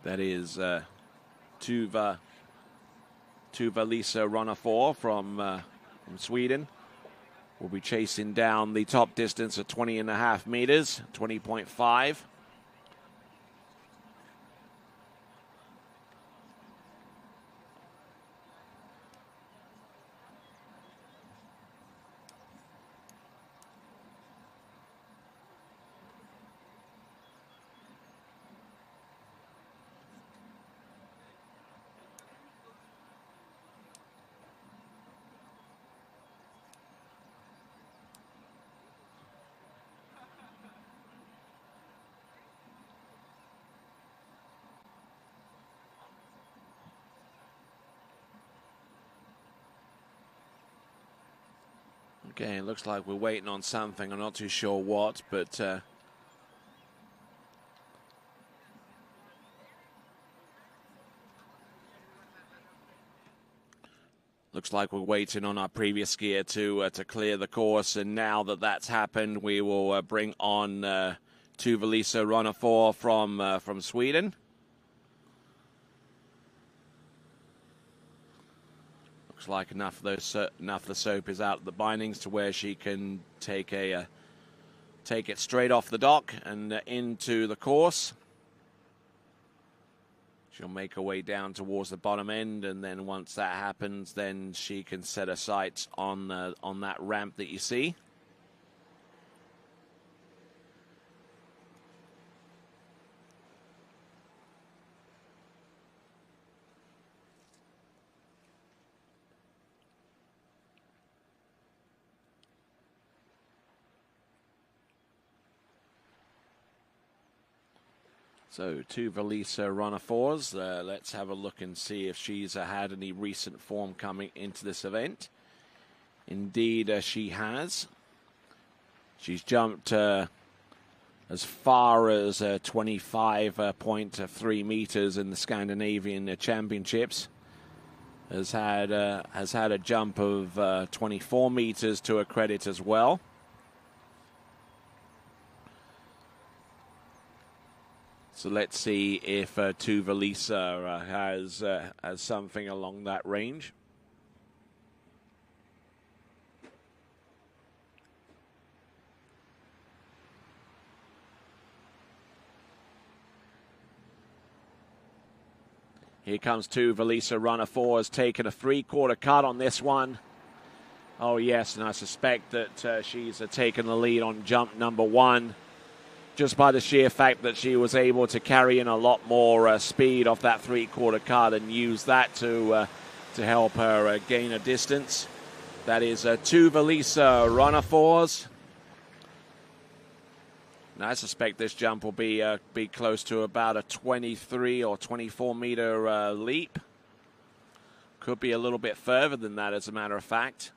that is Tuva Lisa Ronafor from Sweden. We'll be chasing down the top distance at 20.5 meters, 20.5. Okay, it looks like we're waiting on something. I'm not too sure what, but Looks like we're waiting on our previous skier to clear the course, and now that that's happened, we will bring on Tuvelisa runner 4 from Sweden. Looks like enough the soap is out of the bindings to where she can take it straight off the dock and into the course. She'll make her way down towards the bottom end, and then once that happens, then she can set her sights on that ramp that you see. So, Tuvelisa runner 4s. Let's have a look and see if she's had any recent form coming into this event. Indeed, she has. She's jumped as far as 25.3 meters in the Scandinavian Championships. Has had a jump of 24 meters to her credit as well. So let's see if Tuvelisa has something along that range. Here comes Tuvelisa runner 4, has taken a 3/4 cut on this one. Oh yes, and I suspect that she's taken the lead on jump number 1. Just by the sheer fact that she was able to carry in a lot more speed off that 3/4 cut and use that to help her gain a distance. That is Tuvelisa runner 4s. And I suspect this jump will be close to about a 23 or 24 meter leap. Could be a little bit further than that, as a matter of fact.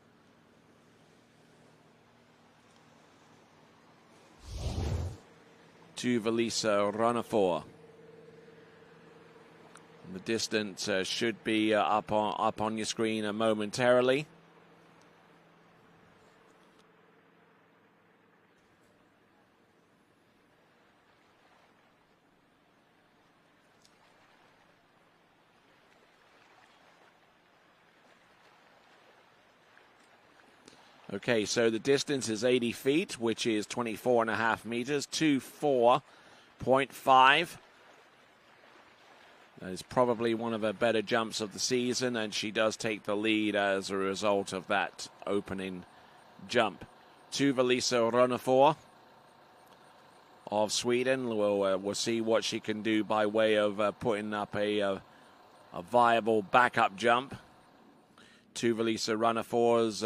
Tuvelisa runner 4. The distance should be up on your screen momentarily. Okay, so the distance is 80 feet, which is 24.5 meters, 24.5. That is probably one of her better jumps of the season, and she does take the lead as a result of that opening jump. Tuvelisa runner 4 of Sweden. We'll see what she can do by way of putting up a viable backup jump. Tuvelisa runner 4's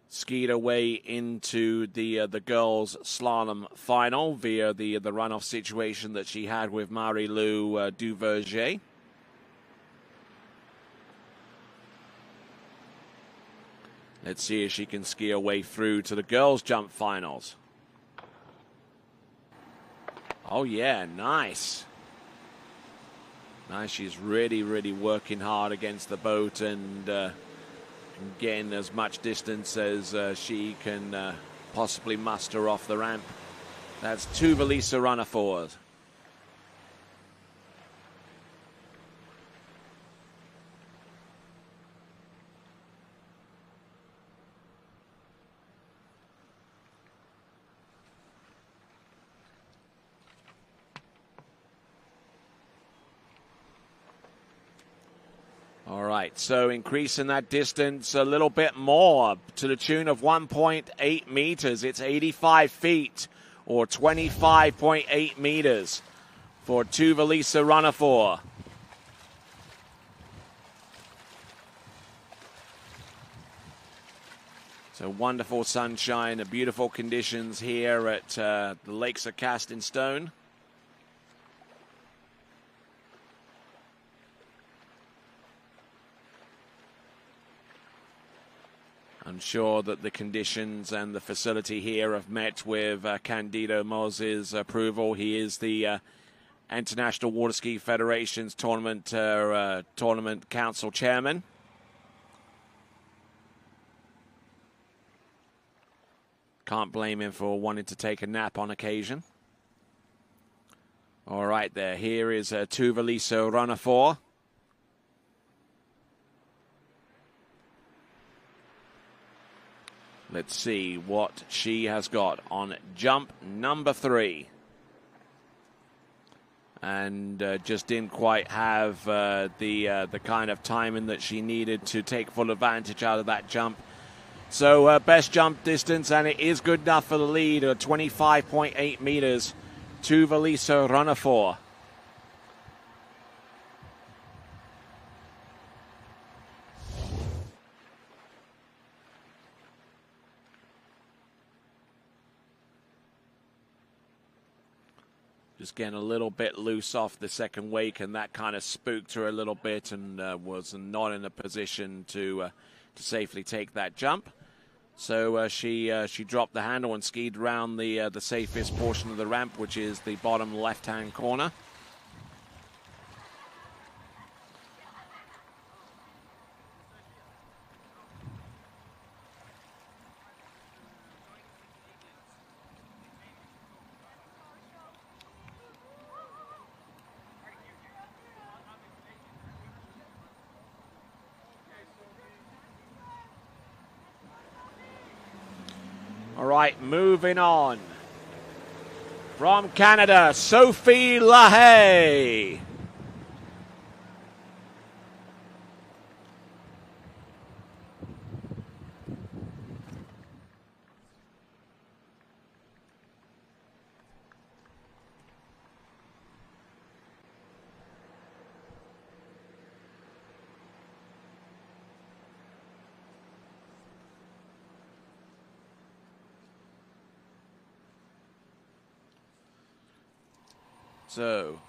skied away into the girls' slalom final via the runoff situation that she had with Marie-Lou Duverger. Let's see if she can ski her way through to the girls' jump finals. Oh yeah, nice. Nice, she's really working hard against the boat and getting as much distance as she can possibly muster off the ramp. That's Tuvelisa runner 4s. All right, so increasing that distance a little bit more to the tune of 1.8 meters. It's 85 feet or 25.8 meters for Tuvelisa runner 4. So wonderful sunshine, beautiful conditions here at the Lakes of Cast in Stone. I'm sure that the conditions and the facility here have met with Candido Moses' approval. He is the International Water Ski Federation's tournament council chairman. Can't blame him for wanting to take a nap on occasion. All right, there. Here is Tuivasa runner 4. Let's see what she has got on jump number 3. And just didn't quite have the kind of timing that she needed to take full advantage out of that jump. So best jump distance, and it is good enough for the lead, 25.8 meters. Tuivasa runner 4. Just getting a little bit loose off the second wake, and that kind of spooked her a little bit, and was not in a position to safely take that jump. So she dropped the handle and skied around the safest portion of the ramp, which is the bottom left-hand corner. All right, moving on. From Canada, Sophie LaHaye. So,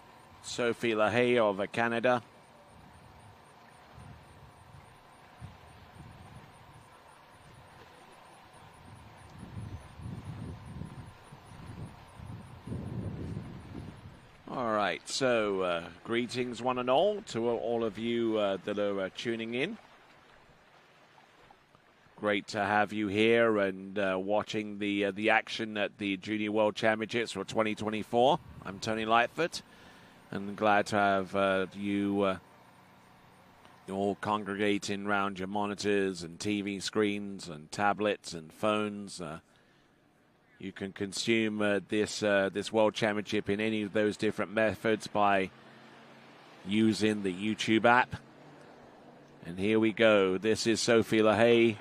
Sophie LaHaye of Canada. All right, so greetings one and all to all of you that are tuning in. Great to have you here and watching the action at the Junior World Championships for 2024. I'm Tony Lightfoot, and glad to have you all congregating around your monitors and TV screens and tablets and phones. You can consume this World Championship in any of those different methods by using the YouTube app. And here we go. This is Sophie LaHaye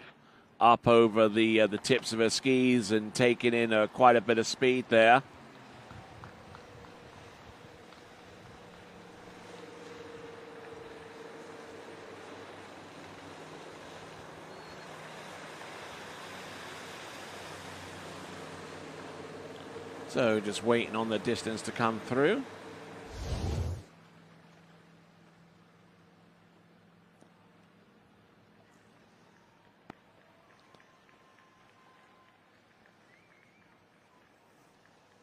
up over the tips of her skis and taking in quite a bit of speed there. So just waiting on the distance to come through.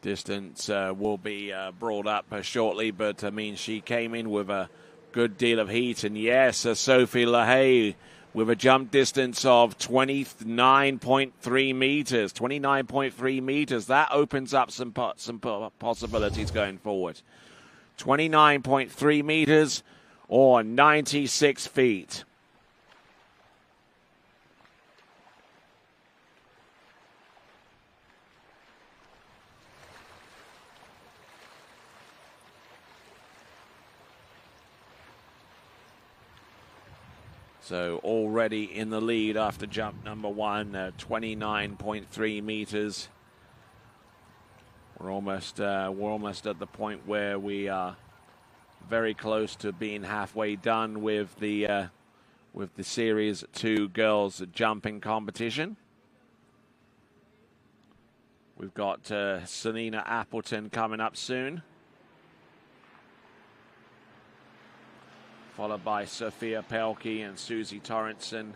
Distance will be brought up shortly, but I mean, she came in with a good deal of heat. And yes, Sophie LaHaye with a jump distance of 29.3 meters. 29.3 meters. That opens up some possibilities going forward. 29.3 meters or 96 feet. So already in the lead after jump number 1, 29.3 meters. We're almost at the point where we are very close to being halfway done with the Series 2 girls jumping competition. We've got Selena Appleton coming up soon, followed by Sophia Pelkey and Susie Torrenson.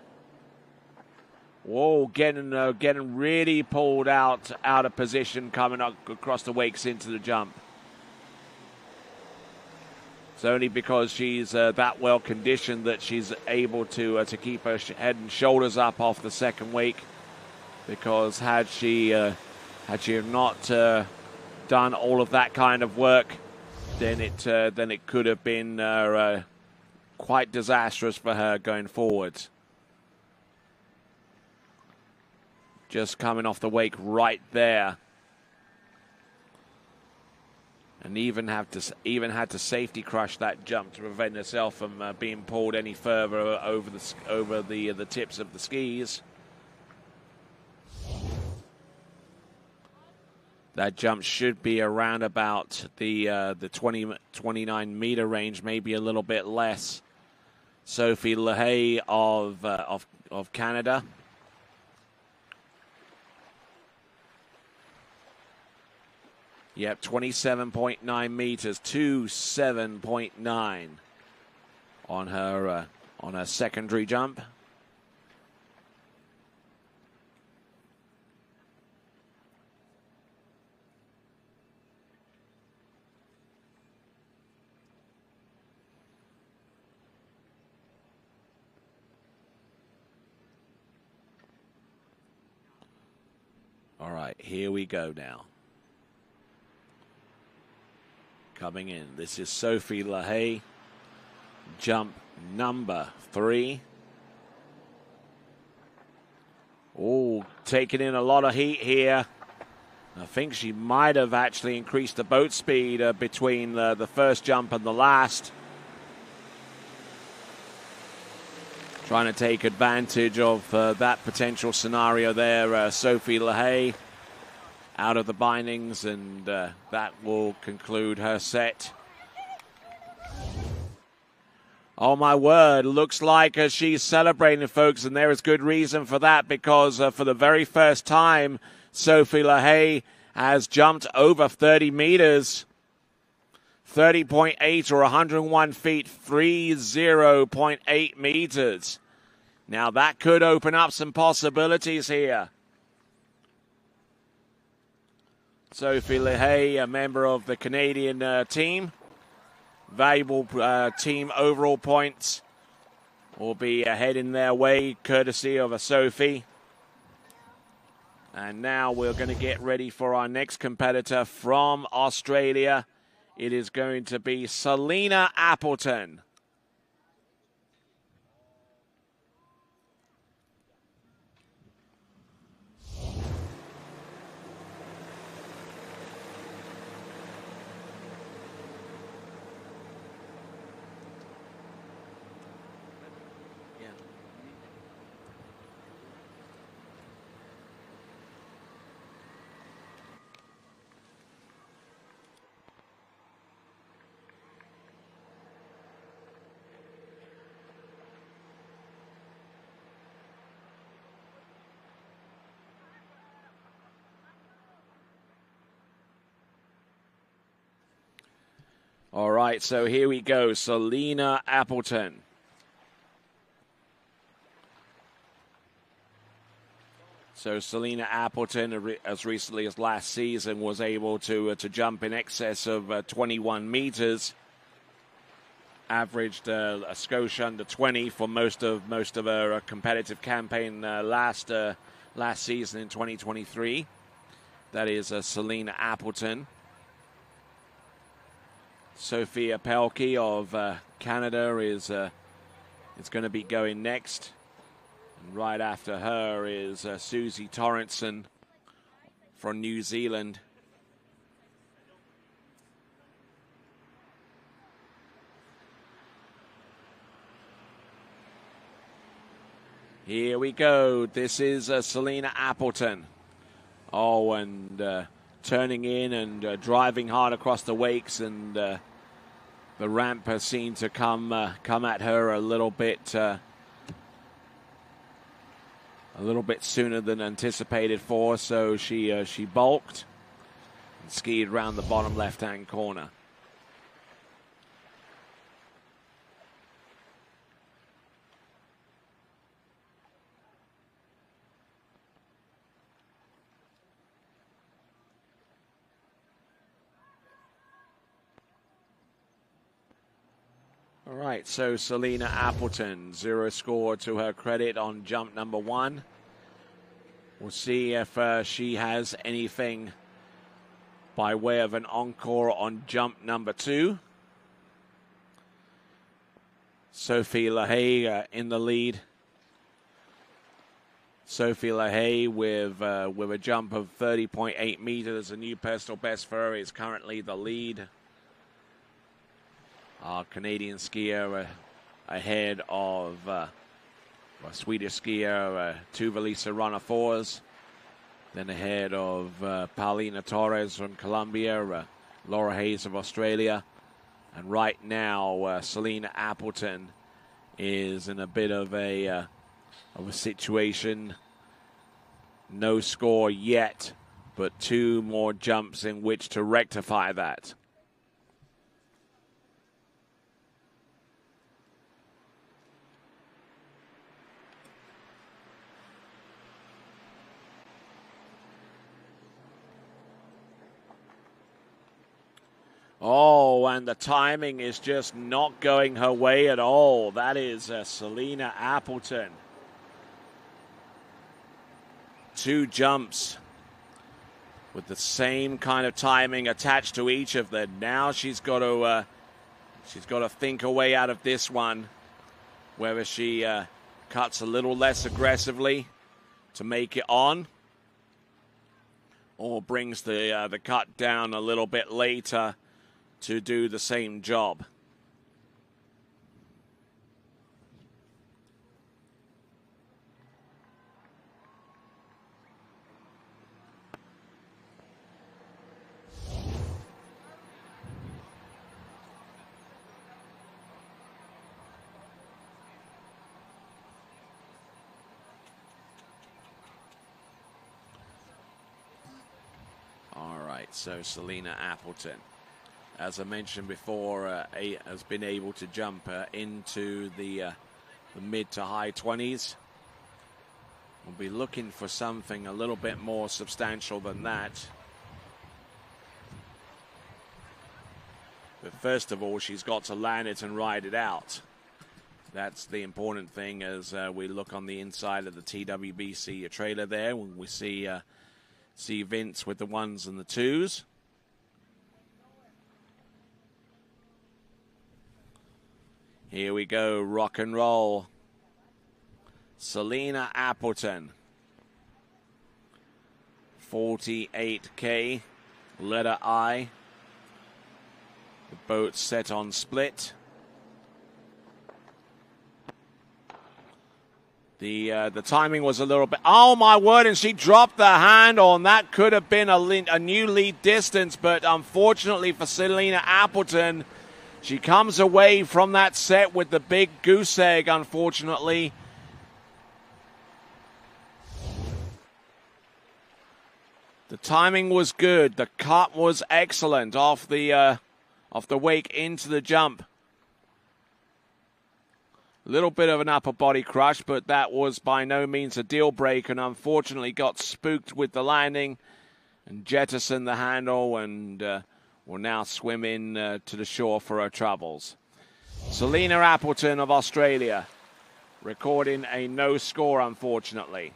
Whoa, getting really pulled out of position coming up across the wakes into the jump. It's only because she's that well conditioned that she's able to keep her head and shoulders up off the second wake. because had she not done all of that kind of work, then it could have been quite disastrous for her going forward. Just coming off the wake right there, and even had to safety crush that jump to prevent herself from being pulled any further over the tips of the skis. That jump should be around about the 29 meter range, maybe a little bit less. Sophie LaHaye of Canada. Yep, 27.9 meters, 27.9 on her secondary jump. All right, here we go now. Coming in, this is Sophie LaHaye, jump number 3. Oh, taking in a lot of heat here. I think she might have actually increased the boat speed between the first jump and the last. Trying to take advantage of that potential scenario there, Sophie LaHaye. Out of the bindings, and that will conclude her set. Oh my word, looks like she's celebrating, folks, and there is good reason for that, because for the very first time, Sophie LaHaye has jumped over 30 meters. 30.8 or 101 feet, 30.8 meters. Now that could open up some possibilities here. Sophie LaHaye, a member of the Canadian team. Valuable team overall points will be heading their way, courtesy of a Sophie. And now we're going to get ready for our next competitor from Australia. It is going to be Selena Appleton. All right, so here we go. Selena Appleton. So Selena Appleton, as recently as last season, was able to jump in excess of 21 meters. Averaged a skosh under 20 for most of her competitive campaign last season in 2023. That is Selena Appleton. Sophia Pelkey of Canada is going to be going next. And right after her is Susie Torrenson from New Zealand. Here we go. This is Selena Appleton. Oh, and turning in and driving hard across the wakes, and the ramp has seemed to come at her a little bit sooner than anticipated for. So she balked and skied around the bottom left-hand corner. All right, so Selena Appleton, 0 score to her credit on jump number 1. We'll see if she has anything by way of an encore on jump number 2. Sophie LaHaye in the lead. Sophie LaHaye with a jump of 30.8 meters, a new personal best for her, is currently the lead. Our Canadian skier ahead of a Swedish skier, Tuva-Lisa Runner-Fours. Then ahead of Paulina Torres from Colombia, Laura Hayes of Australia. And right now, Selena Appleton is in a bit of a situation. No score yet, but 2 more jumps in which to rectify that. Oh, and the timing is just not going her way at all. That is Selena Appleton. 2 jumps with the same kind of timing attached to each of them. Now she's got to think her way out of this one, whether she cuts a little less aggressively to make it on, or brings the cut down a little bit later to do the same job. All right, so Selena Appleton, as I mentioned before, has been able to jump into the mid to high 20s. We'll be looking for something a little bit more substantial than that. But first of all, she's got to land it and ride it out. That's the important thing as we look on the inside of the TWBC trailer there. When we see Vince with the 1s and the 2s. Here we go, rock and roll. Selena Appleton. 48K, letter I. The boat set on split. The timing was a little bit... Oh, my word, and she dropped the handle, and that could have been a new lead distance, but unfortunately for Selena Appleton, she comes away from that set with the big goose egg, unfortunately. The timing was good. The cut was excellent off the wake into the jump. A little bit of an upper body crush, but that was by no means a deal breaker, and unfortunately got spooked with the landing and jettisoned the handle, and will now swim in to the shore for her troubles. Selena Appleton of Australia recording a no score, unfortunately.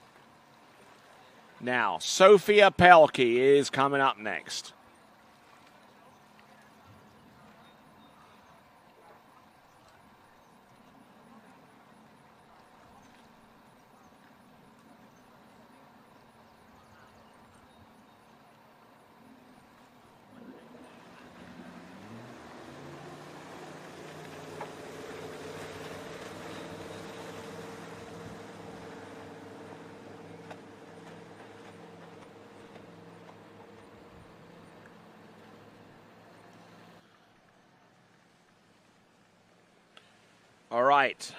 Now, Sophia Pelkey is coming up next. All right,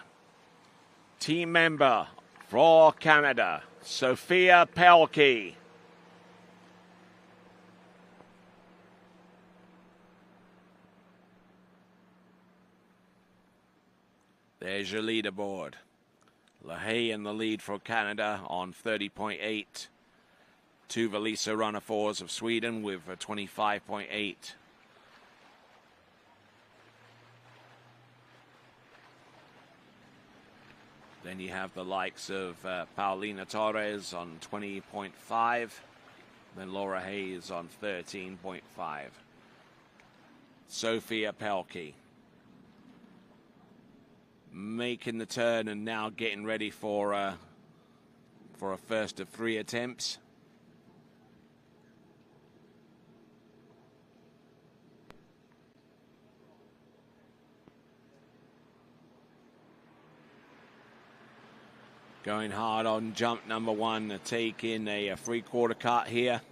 team member for Canada, Sophia Pelkey. There's your leaderboard. LaHaye in the lead for Canada on 30.8. Tuva-Lisa Runner-Fours of Sweden with 25.8. Then you have the likes of Paulina Torres on 20.5. Then Laura Hayes on 13.5. Sophia Pelkey making the turn and now getting ready for a first of 3 attempts. Going hard on jump number 1 to take in a 3/4 cut here.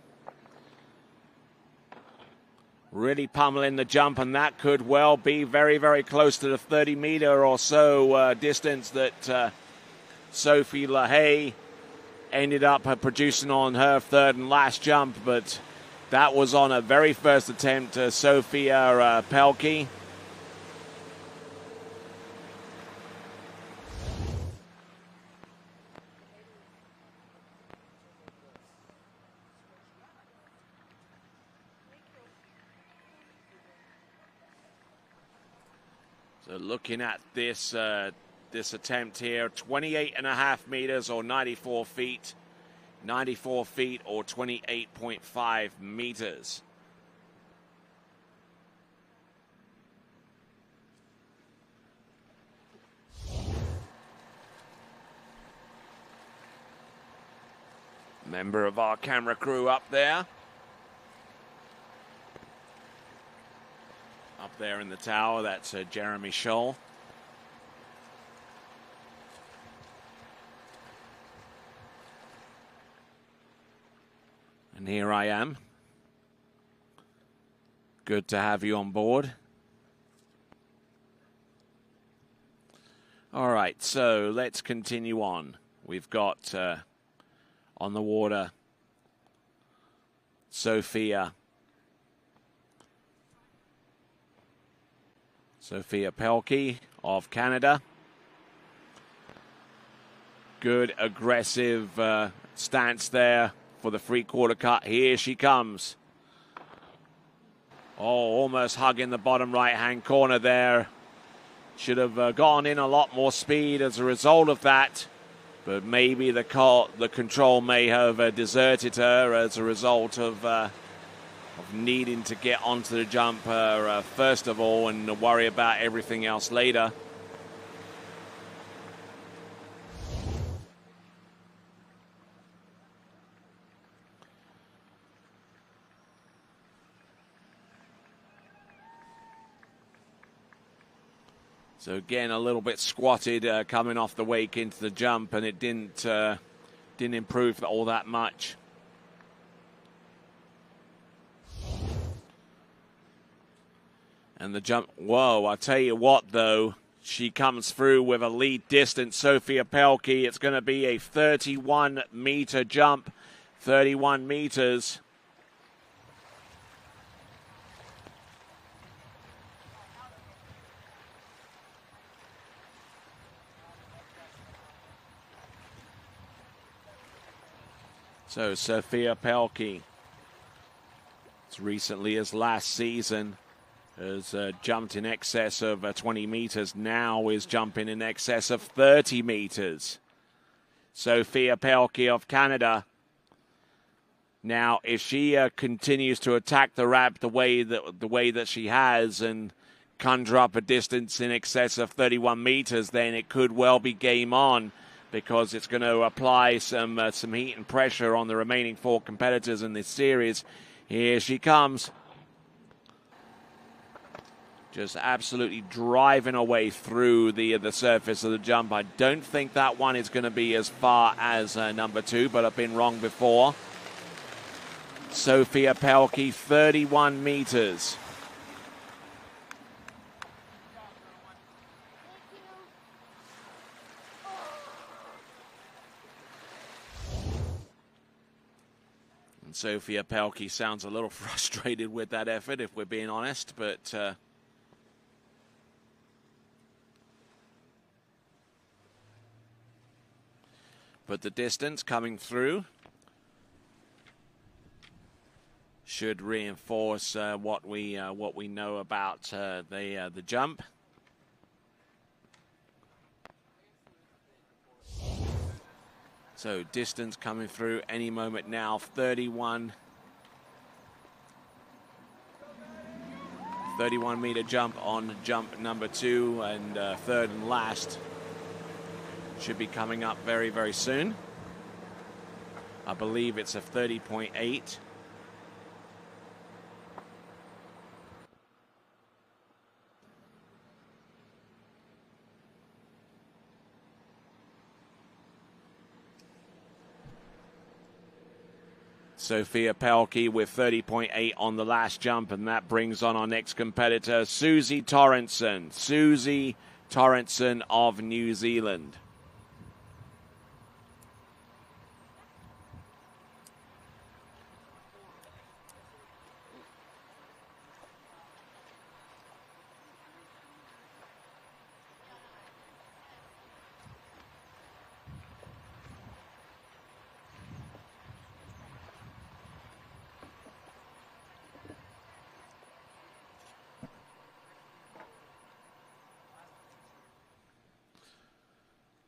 Really pummeling the jump, and that could well be very, very close to the 30-meter or so distance that Sophie LaHaye ended up producing on her third and last jump. But that was on a very first attempt, Sophia Pelkey. So looking at this this attempt here, 28.5 meters or 94 feet. 94 feet or 28.5 meters. Member of our camera crew up there. Up there in the tower, that's Jeremy Scholl. And here I am. Good to have you on board. All right, so let's continue on. We've got on the water Sophia Pelkey of Canada. Good aggressive stance there for the 3/4 cut. Here she comes. Oh, almost hugging the bottom right-hand corner there. Should have gone in a lot more speed as a result of that. But maybe the control may have deserted her as a result of needing to get onto the jump first of all and worry about everything else later. So again, a little bit squatted coming off the wake into the jump, and it didn't improve all that much. And the jump, whoa, I tell you what though, she comes through with a lead distance, Sophia Pelkey. It's going to be a 31-meter jump, 31 meters. So Sophia Pelkey, as recently as last season, has jumped in excess of 20 meters, now is jumping in excess of 30 meters. Sophia Pelkey of Canada. Now, if she continues to attack the ramp the way that she has and conjure up a distance in excess of 31 meters, then it could well be game on, because it's going to apply some heat and pressure on the remaining 4 competitors in this series. Here she comes. Just absolutely driving away through the surface of the jump. I don't think that one is going to be as far as number 2, but I've been wrong before. Sophia Pelkey, 31 meters. And Sophia Pelkey sounds a little frustrated with that effort, if we're being honest, but the distance coming through should reinforce what we know about the jump. So distance coming through any moment now. 31 meter jump on jump number 2, and third and last should be coming up very, very soon. I believe it's a 30.8. Sophia Pelkey with 30.8 on the last jump, and that brings on our next competitor, Susie Torrenson. Susie Torrenson of New Zealand.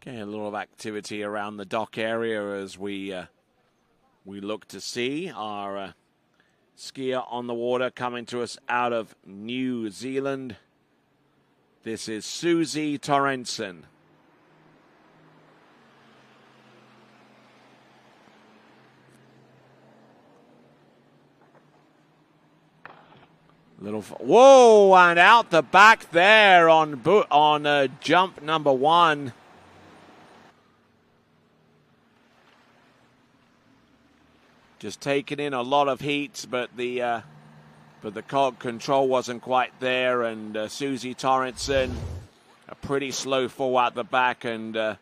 Okay, a little of activity around the dock area as we look to see our skier on the water coming to us out of New Zealand. This is Susie Torrenson. Whoa, and out the back there on jump number 1. Just taking in a lot of heat, but the cog control wasn't quite there, and Susie Torrenson, a pretty slow fall out the back, and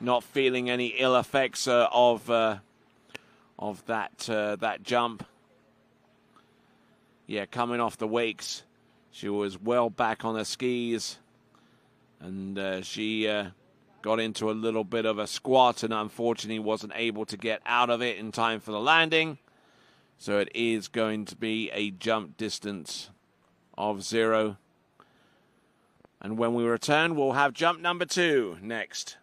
not feeling any ill effects of that jump. Yeah, coming off the wakes, she was well back on her skis, and she got into a little bit of a squat and unfortunately wasn't able to get out of it in time for the landing. So it is going to be a jump distance of 0. And when we return, we'll have jump number 2 next.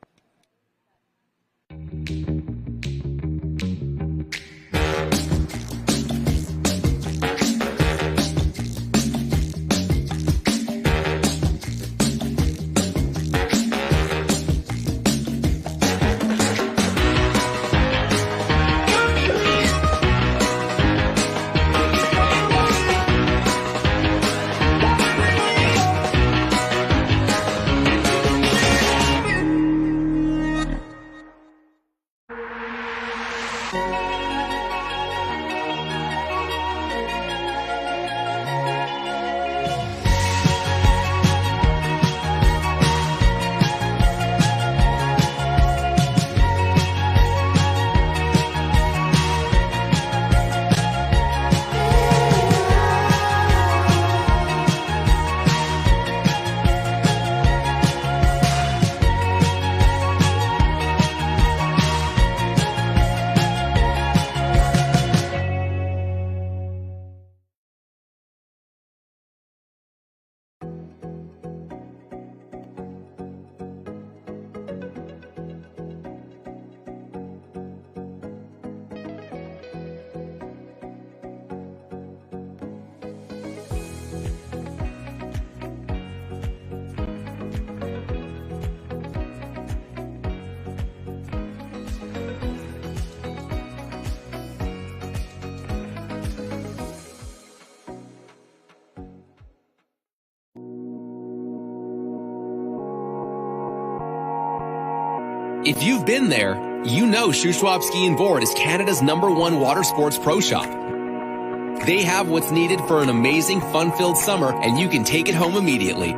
If you've been there, you know Shuswap Ski and Board is Canada's #1 water sports pro shop. They have what's needed for an amazing fun-filled summer, and you can take it home immediately.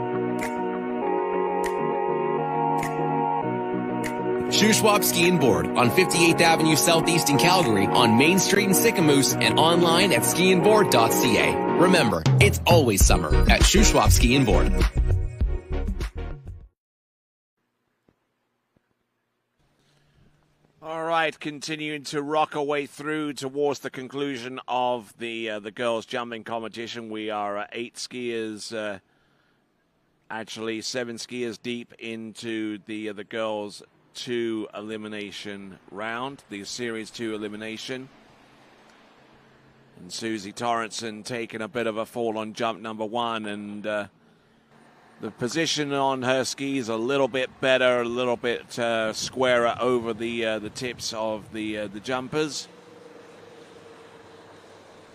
Shuswap Ski and Board on 58th Avenue Southeast in Calgary, on Main Street in Sicamous, and online at skiandboard.ca. Remember, it's always summer at Shuswap Ski and Board. All right, continuing to rock our way through towards the conclusion of the girls' jumping competition. We are 8 skiers, actually 7 skiers deep into the girls' 2 elimination round, the Series 2 elimination. And Susie Torrenson taking a bit of a fall on jump number 1, and the position on her skis a little bit better, a little bit squarer over the tips of the jumpers.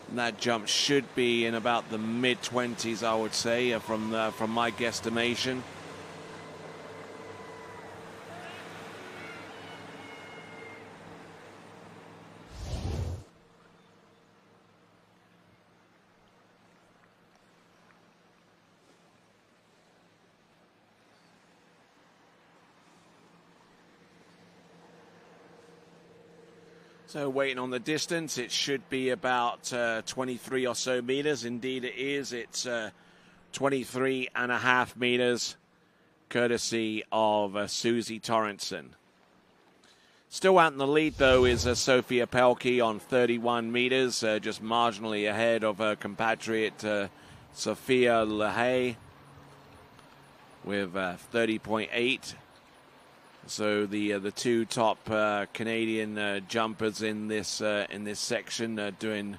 And that jump should be in about the mid-20s, I would say, from my guesstimation. So waiting on the distance, it should be about 23 or so meters. Indeed it is. It's 23.5 meters, courtesy of Susie Torrenson. Still out in the lead, though, is Sophia Pelkey on 31 meters, just marginally ahead of her compatriot Sophia LaHaye with 30.8. So the 2 top Canadian jumpers in this section are doing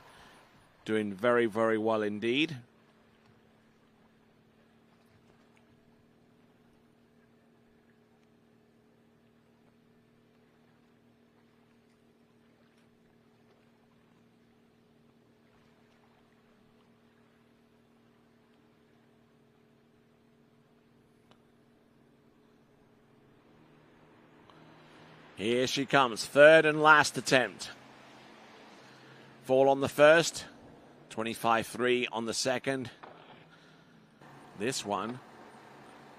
very, very well indeed. Here she comes, third and last attempt. Fall on the first, 25.3 on the second. This one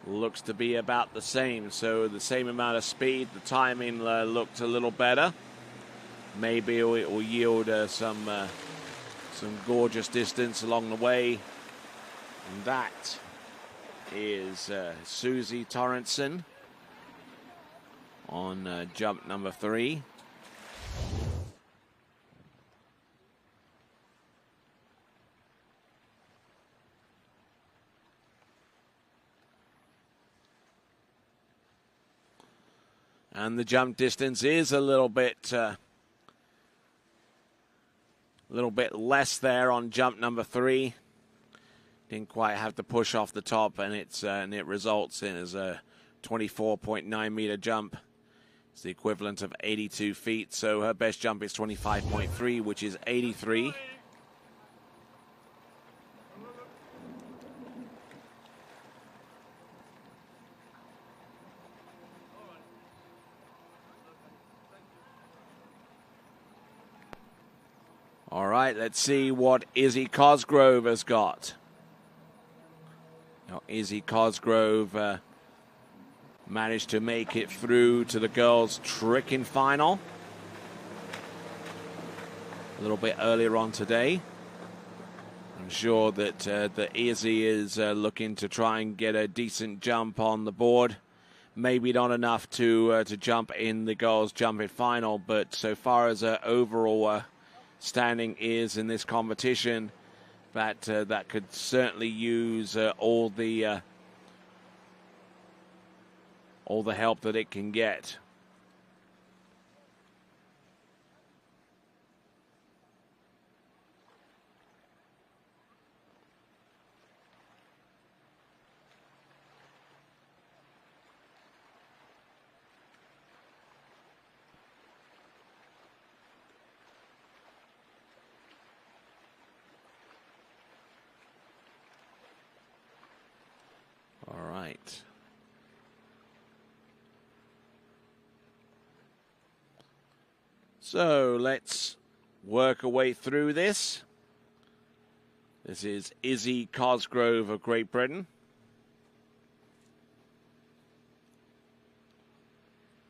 looks to be about the same, so the same amount of speed. The timing looked a little better. Maybe it will yield some gorgeous distance along the way. And that is Susie Torrenson on jump number 3. And the jump distance is a little bit less there on jump number 3. Didn't quite have to push off the top, and it results in as a 24.9 meter jump. It's the equivalent of 82 feet, so her best jump is 25.3, which is 83. All right, let's see what Izzy Cosgrove has got. Now, Izzy Cosgrove managed to make it through to the girls' tricking final a little bit earlier on today. I'm sure that Izzy is looking to try and get a decent jump on the board. Maybe not enough to jump in the girls' jumping final, but so far as her overall standing is in this competition, that could certainly use all the help that it can get. All right. So let's work our way through this. This is Izzy Cosgrove of Great Britain,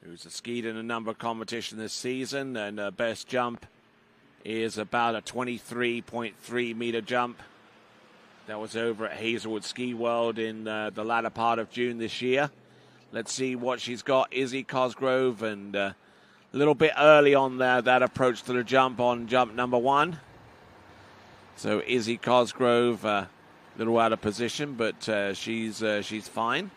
who's skied in a number of competitions this season, and her best jump is about a 23.3 meter jump. That was over at Hazelwood Ski World in the latter part of June this year. Let's see what she's got, Izzy Cosgrove, and a little bit early on there, that approach to the jump on jump number 1. So Izzy Cosgrove, a little out of position, but she's fine.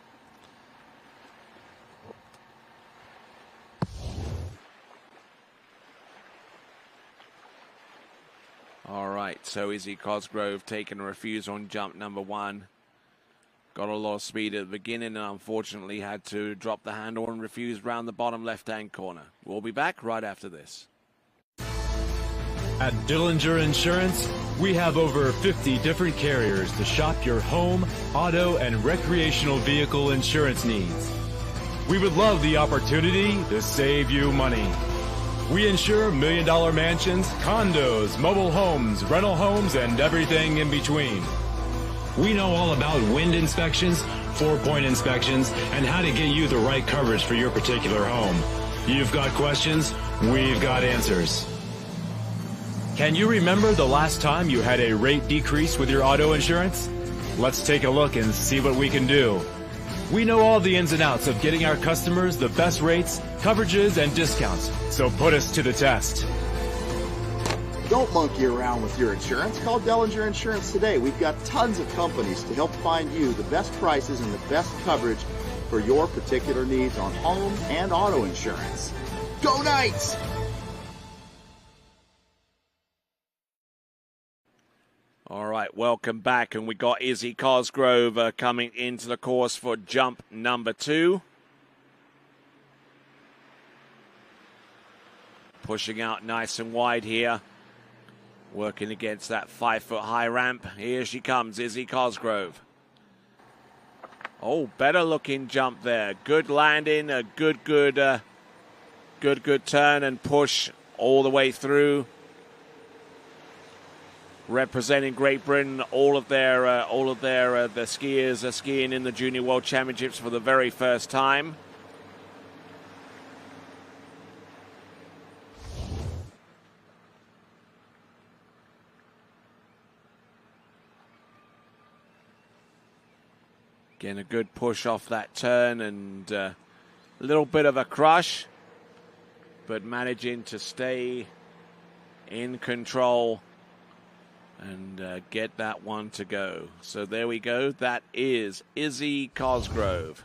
All right, so Izzy Cosgrove taking a refuse on jump number 1. Got a lot of speed at the beginning and unfortunately had to drop the handle and refuse round the bottom left-hand corner. We'll be back right after this. At Dillinger Insurance, we have over 50 different carriers to shop your home, auto, and recreational vehicle insurance needs. We would love the opportunity to save you money. We insure million-dollar mansions, condos, mobile homes, rental homes, and everything in between. We know all about wind inspections, 4-point inspections, and how to get you the right coverage for your particular home. You've got questions, we've got answers. Can you remember the last time you had a rate decrease with your auto insurance? Let's take a look and see what we can do. We know all the ins and outs of getting our customers the best rates, coverages, and discounts, so put us to the test. Don't monkey around with your insurance. Call Dellinger Insurance today. We've got tons of companies to help find you the best prices and the best coverage for your particular needs on home and auto insurance. Go Knights! All right, welcome back, and we got Izzy Cosgrove coming into the course for jump number 2. Pushing out nice and wide here. Working against that 5-foot-high ramp. Here she comes, Izzy Cosgrove. Oh, better looking jump there. Good landing, a good turn and push all the way through. Representing Great Britain, all of their the skiers are skiing in the Junior World Championships for the very first time. Getting a good push off that turn and a little bit of a crush, but managing to stay in control and get that one to go. So there we go. That is Izzy Cosgrove.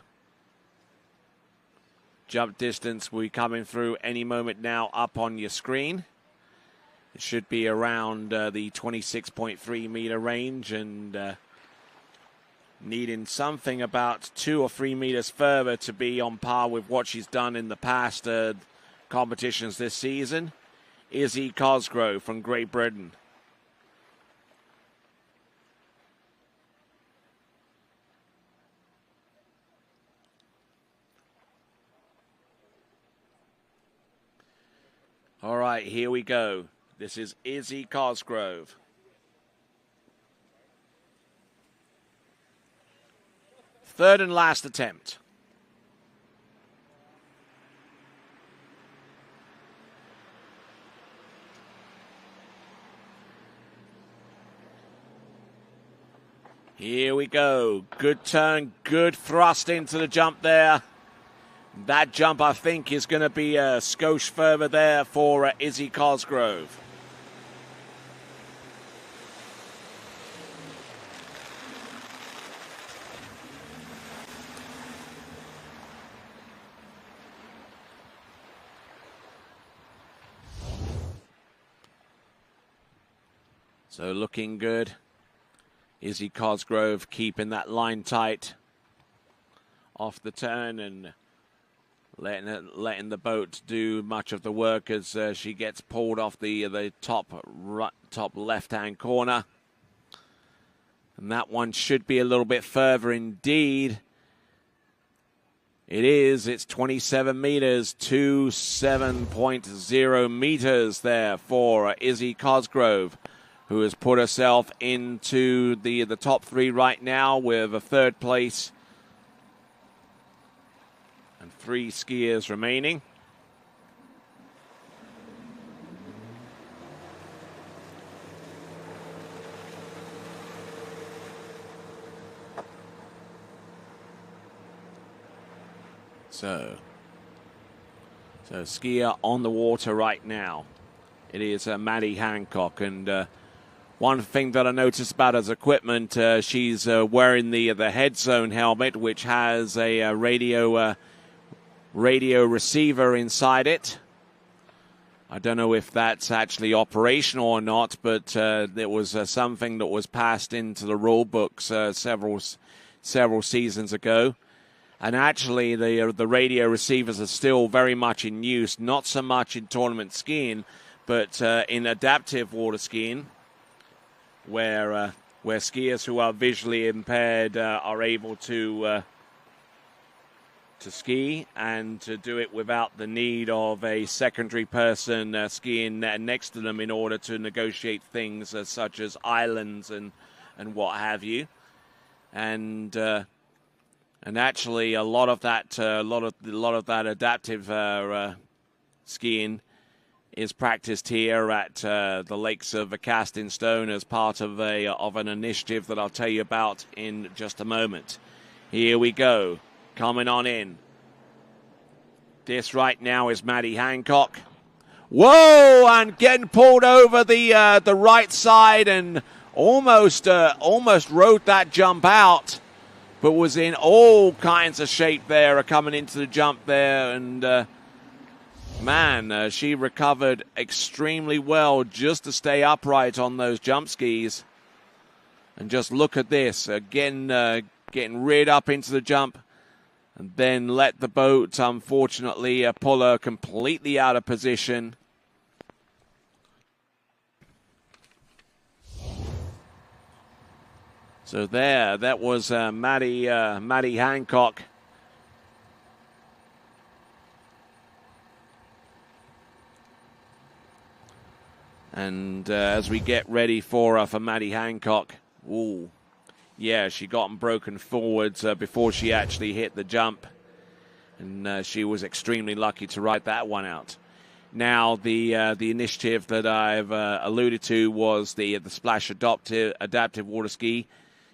Jump distance will be coming through any moment now up on your screen. It should be around the 26.3 meter range and needing something about 2 or 3 meters further to be on par with what she's done in the past competitions this season. Izzy Cosgrove from Great Britain. All right, here we go. This is Izzy Cosgrove. Third and last attempt. Here we go. Good turn, good thrust into the jump there. That jump, I think, is going to be a skosh further there for Izzy Cosgrove. So looking good. Izzy Cosgrove keeping that line tight off the turn and letting the boat do much of the work as she gets pulled off the top left-hand corner. And that one should be a little bit further indeed. It is. It's 27 meters, 27.0 meters there for Izzy Cosgrove, who has put herself into the top 3 right now with a 3rd place. 3 skiers remaining. So skier on the water right now. It is Maddie Hancock, and one thing that I noticed about her equipment, she's wearing the head zone helmet, which has a radio receiver inside it. I don't know if that's actually operational or not, but it was something that was passed into the rule books several seasons ago. And actually, the radio receivers are still very much in use, not so much in tournament skiing, but in adaptive water skiing, where skiers who are visually impaired are able to ski and to do it without the need of a secondary person skiing next to them in order to negotiate things such as islands and what have you. And actually, a lot of that adaptive skiing is practiced here at the lakes of Casting Stone as part of an initiative that I'll tell you about in just a moment. Here we go. Coming on in. This right now is Maddie Hancock. Whoa! And getting pulled over the right side and almost rode that jump out, but was in all kinds of shape there coming into the jump there. And man, she recovered extremely well just to stay upright on those jump skis. And just look at this, again, getting reared up into the jump. And then let the boat, unfortunately, pull her completely out of position. So that was Maddie Hancock. And as we get ready for Maddie Hancock, ooh. Yeah, she got them broken forwards before she actually hit the jump. And she was extremely lucky to ride that one out. Now, the initiative that I've alluded to was the Splash Adaptive Water Ski.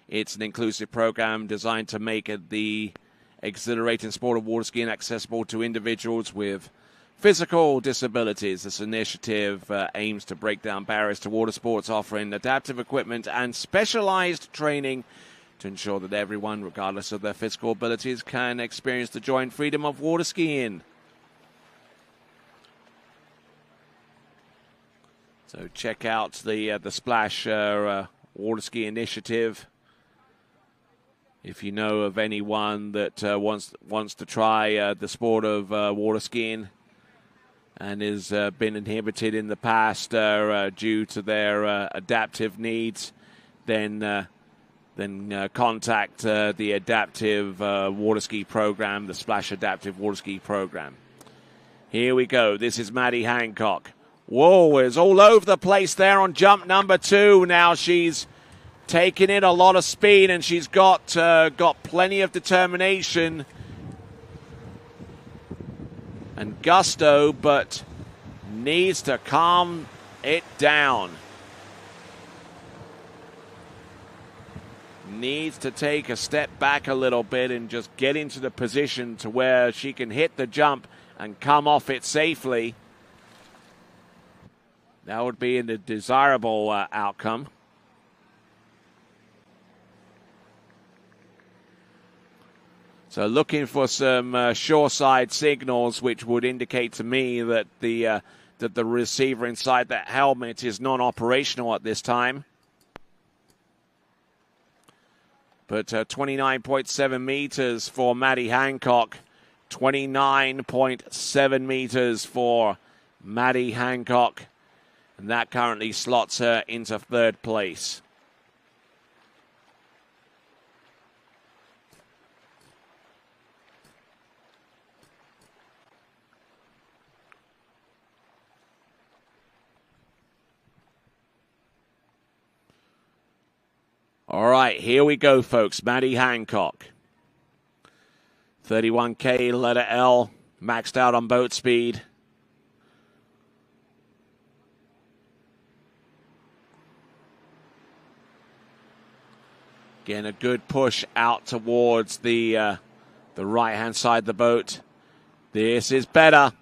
It's an inclusive program designed to make the exhilarating sport of water skiing accessible to individuals with physical disabilities. This initiative aims to break down barriers to water sports, offering adaptive equipment and specialized training to ensure that everyone, regardless of their physical abilities, can experience the joy and freedom of water skiing. So check out the Splash Water Ski Initiative. If you know of anyone that wants to try the sport of water skiing and has been inhibited in the past due to their adaptive needs, then contact the adaptive water ski program, the Splash Adaptive Water Ski program. Here we go. This is Maddie Hancock. Whoa, it's all over the place there on jump number 2. Now she's taking in a lot of speed, and she's got plenty of determination and gusto, but needs to calm it down. Needs to take a step back a little bit and just get into the position to where she can hit the jump and come off it safely. That would be a desirable outcome. So looking for some shoreside signals, which would indicate to me that the receiver inside that helmet is non-operational at this time. But 29.7 meters for Maddie Hancock. 29.7 meters for Maddie Hancock. And that currently slots her into 3rd place. All right, here we go, folks. Maddie Hancock. 31K, letter L, maxed out on boat speed. Again, a good push out towards the right-hand side of the boat. This is better.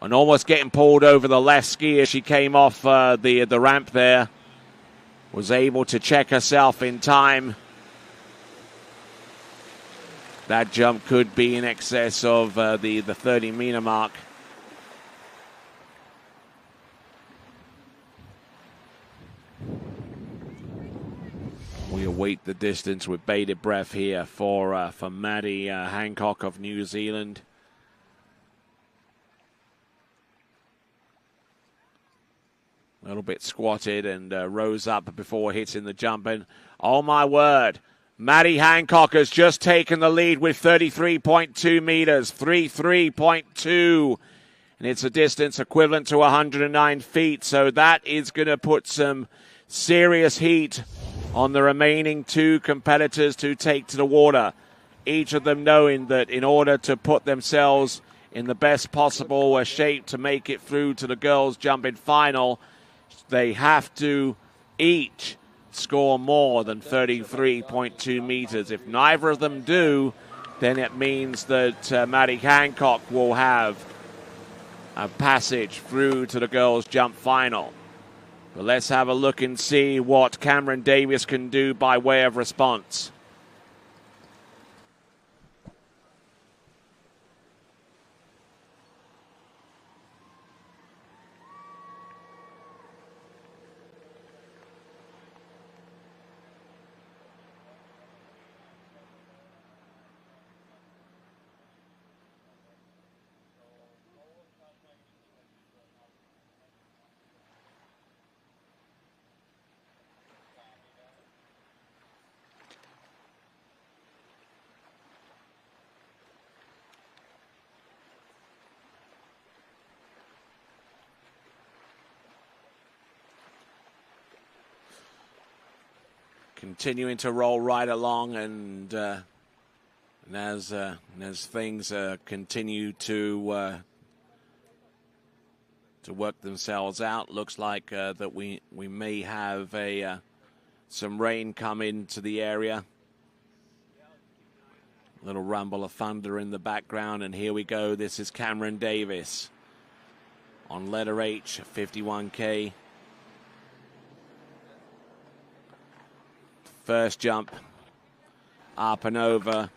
And almost getting pulled over the left ski as she came off the ramp there. Was able to check herself in time. That jump could be in excess of the 30-meter mark. wait the distance with bated breath here for Maddie Hancock of New Zealand. A little bit squatted and rose up before hitting the jump. And oh my word, Maddie Hancock has just taken the lead with 33.2 meters, 33.2. And it's a distance equivalent to 109 feet. So that is going to put some serious heat on the remaining two competitors to take to the water. Each of them knowing that in order to put themselves in the best possible shape to make it through to the girls' jumping final, they have to each score more than 33.2 meters. If neither of them do, then it means that Maddie Hancock will have a passage through to the girls' jump final. But let's have a look and see what Cameron Davis can do by way of response. Continuing to roll right along, and as things continue to work themselves out, looks like that we may have some rain come into the area. A little rumble of thunder in the background, and here we go. This is Cameron Davis on letter H, 51K. First jump, up and over.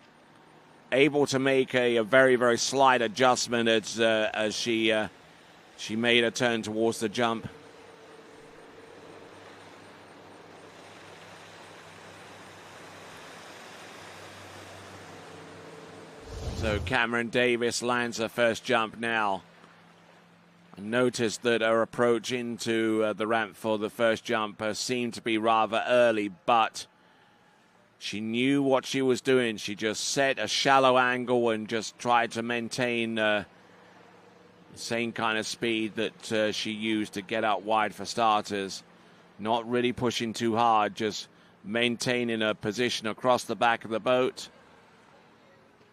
Able to make a very, very slight adjustment as she made a turn towards the jump. So Cameron Davis lands her first jump now. Noticed that her approach into the ramp for the first jump seemed to be rather early, but she knew what she was doing. She just set a shallow angle and just tried to maintain the same kind of speed that she used to get out wide for starters. Not really pushing too hard, just maintaining a position across the back of the boat.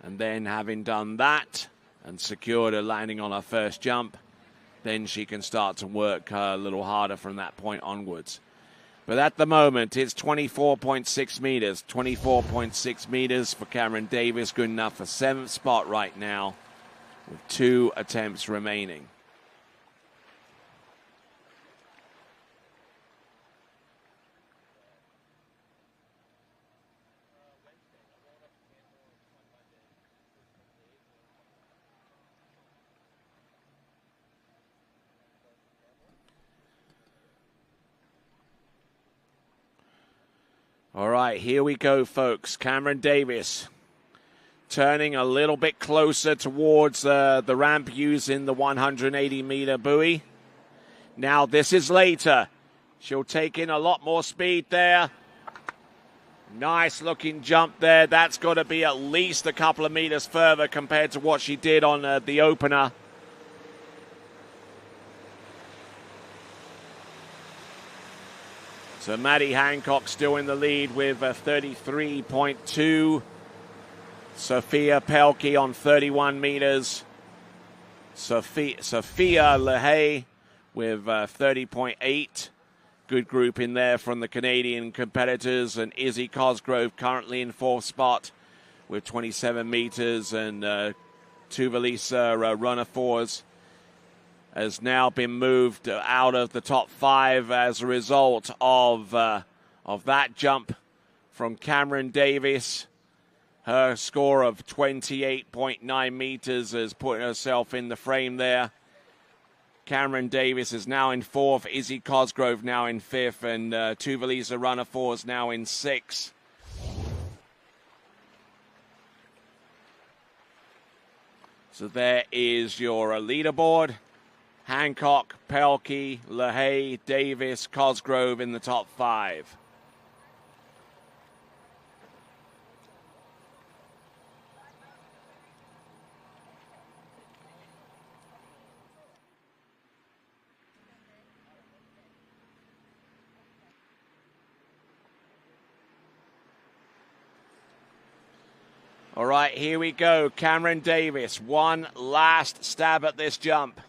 And then having done that and secured her landing on her first jump, then she can start to work a little harder from that point onwards. But at the moment, it's 24.6 meters. 24.6 meters for Cameron Davis. Good enough for 7th spot right now with 2 attempts remaining. All right, here we go, folks. Cameron Davis turning a little bit closer towards the ramp using the 180-meter buoy. Now, this is later. She'll take in a lot more speed there. Nice-looking jump there. That's got to be at least a couple of meters further compared to what she did on the opener. So Maddie Hancock still in the lead with 33.2. Sophia Pelkey on 31 meters. Sophia LeHay with 30.8. Good group in there from the Canadian competitors. And Izzy Cosgrove currently in 4th spot with 27 meters. And Tuvalisa Runafors has now been moved out of the top 5 as a result of that jump from Cameron Davis. Her score of 28.9 meters has put herself in the frame there. Cameron Davis is now in 4th. Izzy Cosgrove now in 5th. And Tuvalisa Runafors now in 6th. So there is your leaderboard. Hancock, Pelkey, LaHaye, Davis, Cosgrove in the top 5. All right, here we go. Cameron Davis, one last stab at this jump.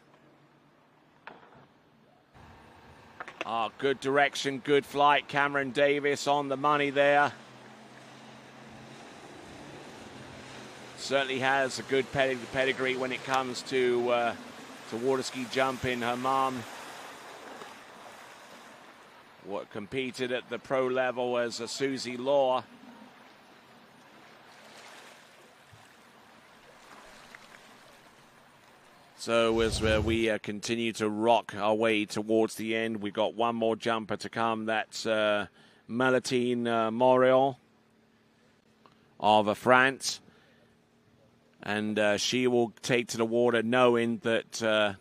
Oh, good direction, good flight. Cameron Davis on the money there. Certainly has a good pedigree when it comes to water ski jumping. Her mom competed at the pro level as a Susie Law. So as we continue to rock our way towards the end, we've got one more jumper to come. That's Malatine Morial of France. And she will take to the water knowing that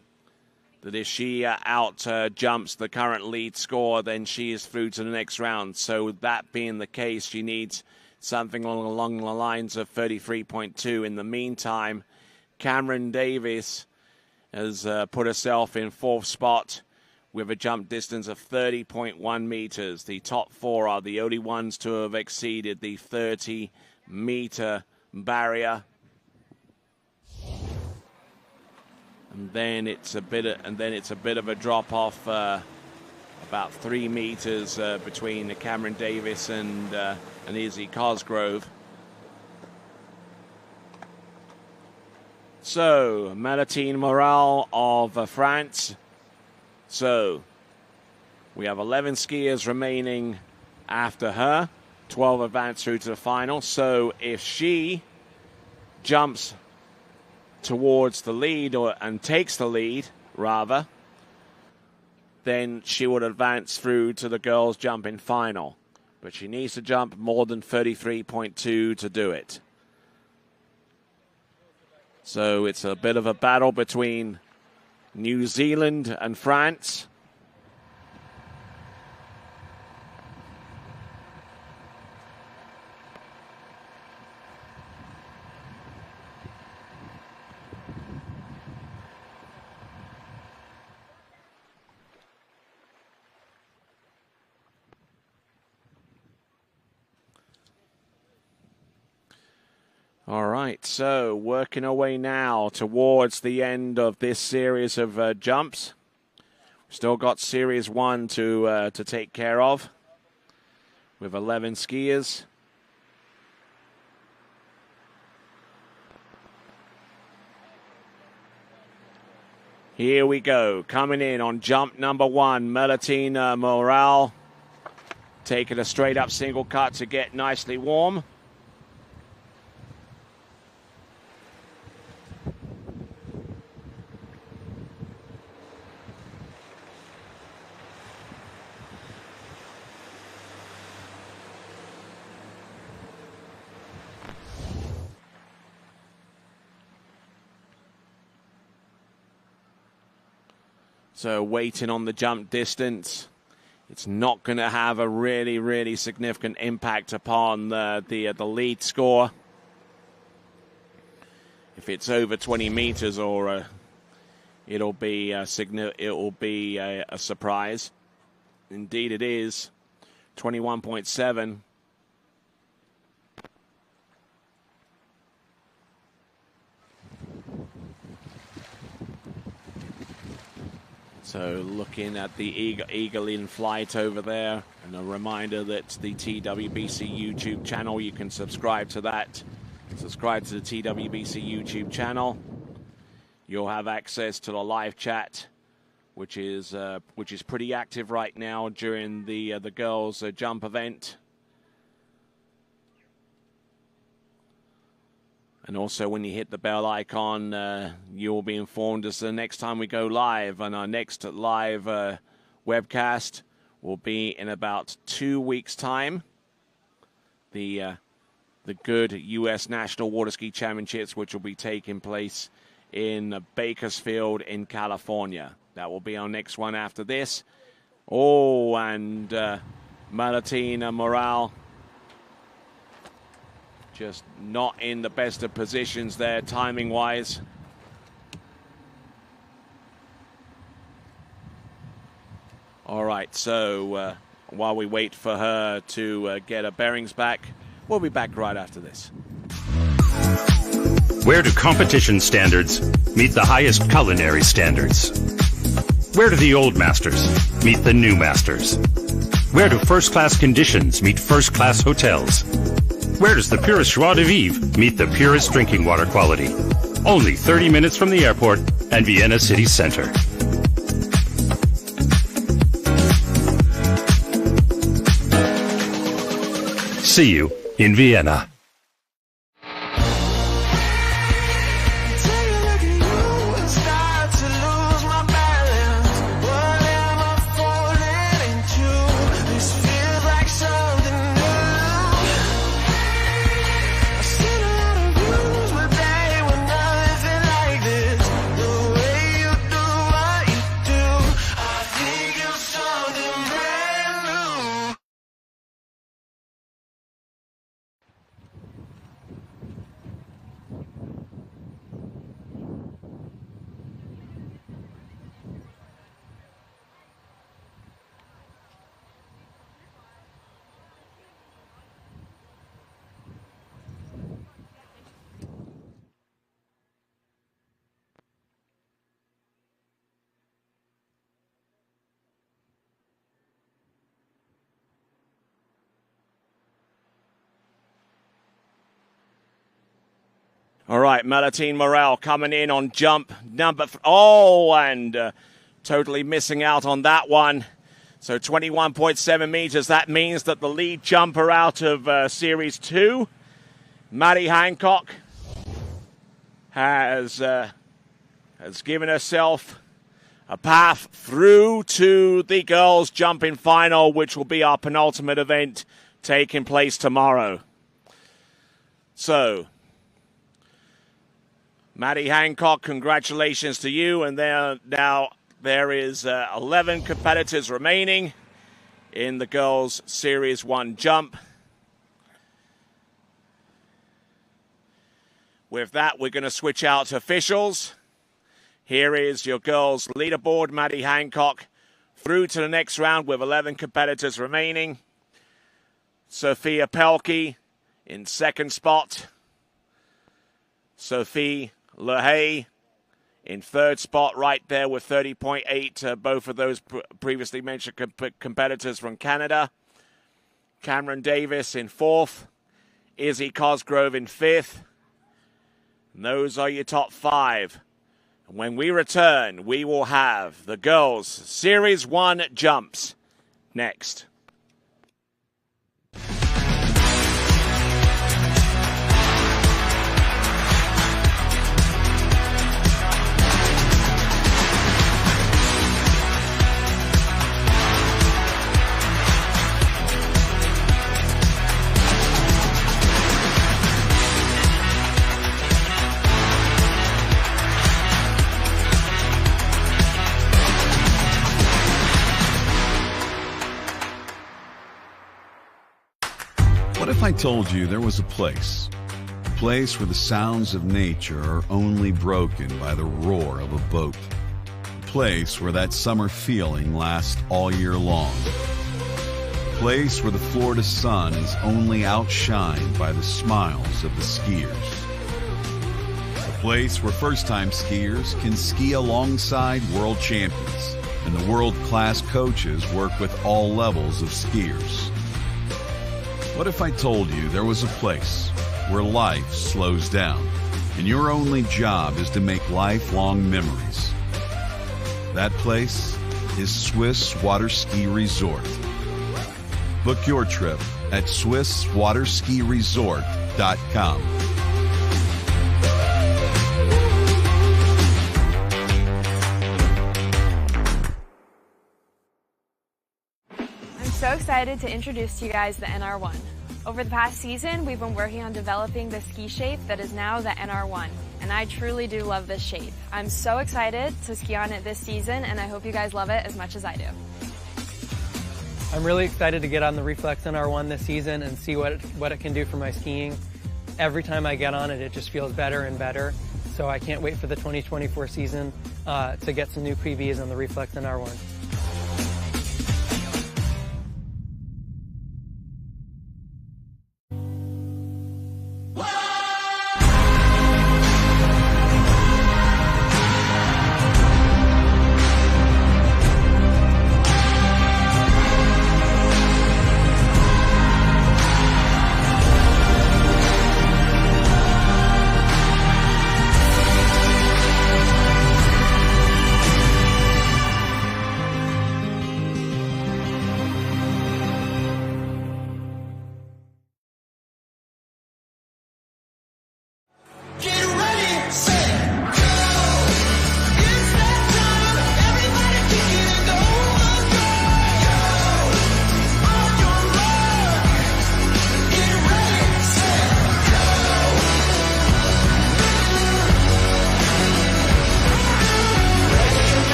if she out jumps the current lead score, then she is through to the next round. So that being the case, she needs something along the lines of 33.2. In the meantime, Cameron Davis has put herself in 4th spot with a jump distance of 30.1 meters. The top 4 are the only ones to have exceeded the 30-meter barrier. And then it's a bit of a drop off, about 3 meters between Cameron Davis and Izzy Cosgrove. So, Malatine Morale of France. So, we have 11 skiers remaining after her. 12 advance through to the final. So, if she jumps towards the lead, and takes the lead, rather, then she would advance through to the girls' jumping final. But she needs to jump more than 33.2 to do it. So it's a bit of a battle between New Zealand and France. All right, so working our way now towards the end of this series of jumps. Still got Series 1 to take care of with 11 skiers. Here we go, coming in on jump number 1, Malatine Morale, taking a straight up single cut to get nicely warm. So waiting on the jump distance. It's not going to have a really, really significant impact upon the lead score. If it's over 20 meters, or it'll be a surprise. Indeed, it is 21.7. So looking at the eagle in flight over there, and a reminder that the TWBC YouTube channel, you can subscribe to that. Subscribe to the TWBC YouTube channel. You'll have access to the live chat, which is pretty active right now during the girls' jump event. And also, when you hit the bell icon, you'll be informed as the next time we go live. And our next live webcast will be in about 2 weeks' time. The good U.S. National Water Ski Championships, which will be taking place in Bakersfield in California. That will be our next one after this. Oh, and Malatina Morale just not in the best of positions there, timing-wise. All right, so while we wait for her to get her bearings back, we'll be back right after this. Where do competition standards meet the highest culinary standards? Where do the old masters meet the new masters? Where do first-class conditions meet first-class hotels? Where does the purest joie de vivre meet the purest drinking water quality? Only 30 minutes from the airport and Vienna city center. See you in Vienna. All right, Malatine Morale coming in on jump number and totally missing out on that one. So 21.7 meters. That means that the lead jumper out of Series 2, Maddie Hancock, has given herself a path through to the girls' jumping final, which will be our penultimate event taking place tomorrow. So, Maddie Hancock, congratulations to you. And there is 11 competitors remaining in the girls' Series 1 jump. With that, we're going to switch out to officials. Here is your girls' leaderboard. Maddie Hancock through to the next round with 11 competitors remaining. Sophia Pelkey in second spot. Sophie LaHaye in third spot, right there with 30.8. Both of those previously mentioned competitors from Canada. Cameron Davis in fourth. Izzy Cosgrove in fifth. And those are your top five. And when we return, we will have the girls' Series 1 jumps next. What if I told you there was a place where the sounds of nature are only broken by the roar of a boat, a place where that summer feeling lasts all year long, a place where the Florida sun is only outshined by the smiles of the skiers, a place where first-time skiers can ski alongside world champions and the world-class coaches work with all levels of skiers. What if I told you there was a place where life slows down and your only job is to make lifelong memories? That place is Swiss Water Ski Resort. Book your trip at SwissWaterSkiResort.com. I'm so excited to introduce to you guys the NR1. Over the past season, we've been working on developing the ski shape that is now the NR1, and I truly do love this shape. I'm so excited to ski on it this season, and I hope you guys love it as much as I do. I'm really excited to get on the Reflex NR1 this season and see what it can do for my skiing. Every time I get on it, it just feels better and better. So I can't wait for the 2024 season to get some new PBs on the Reflex NR1.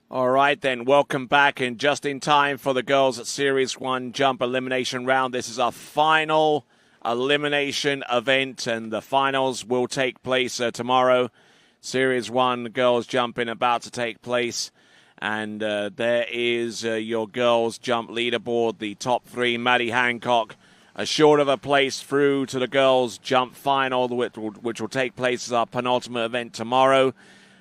All right, then, welcome back, and just in time for the girls at Series 1 Jump Elimination Round. This is our final elimination event, and the finals will take place tomorrow. Series 1 girls jumping about to take place, and there is your girls jump leaderboard. The top three: Maddie Hancock, short of a place through to the girls jump final, which will take place as our penultimate event tomorrow.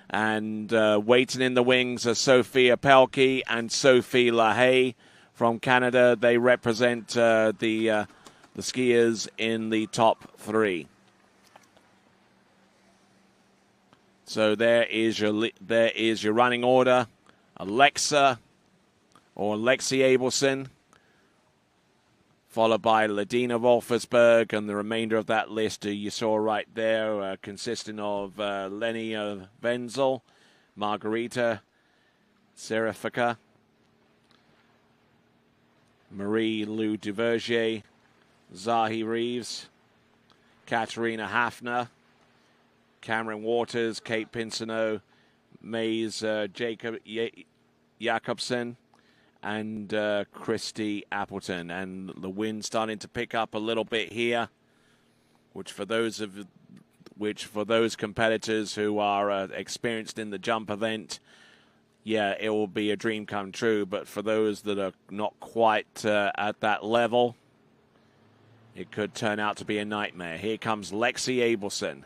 And waiting in the wings are Sophia Pelkey and Sophie LaHaye from Canada. They represent the skiers in the top three. So there is your running order: Alexa or Lexi Abelson, followed by Ladina Wolfersberg, and the remainder of that list you saw right there, consisting of Lenny Wenzel, Margarita Serifica, Marie-Lou Duvergier, Zahi Reeves, Katarina Hafner, Cameron Waters, Kate Pinsonneau, Mays Jacobson, and Christy Appleton. And the wind starting to pick up a little bit here, which for those competitors who are experienced in the jump event, yeah, it will be a dream come true. But for those that are not quite at that level, it could turn out to be a nightmare. Here comes Lexi Abelson.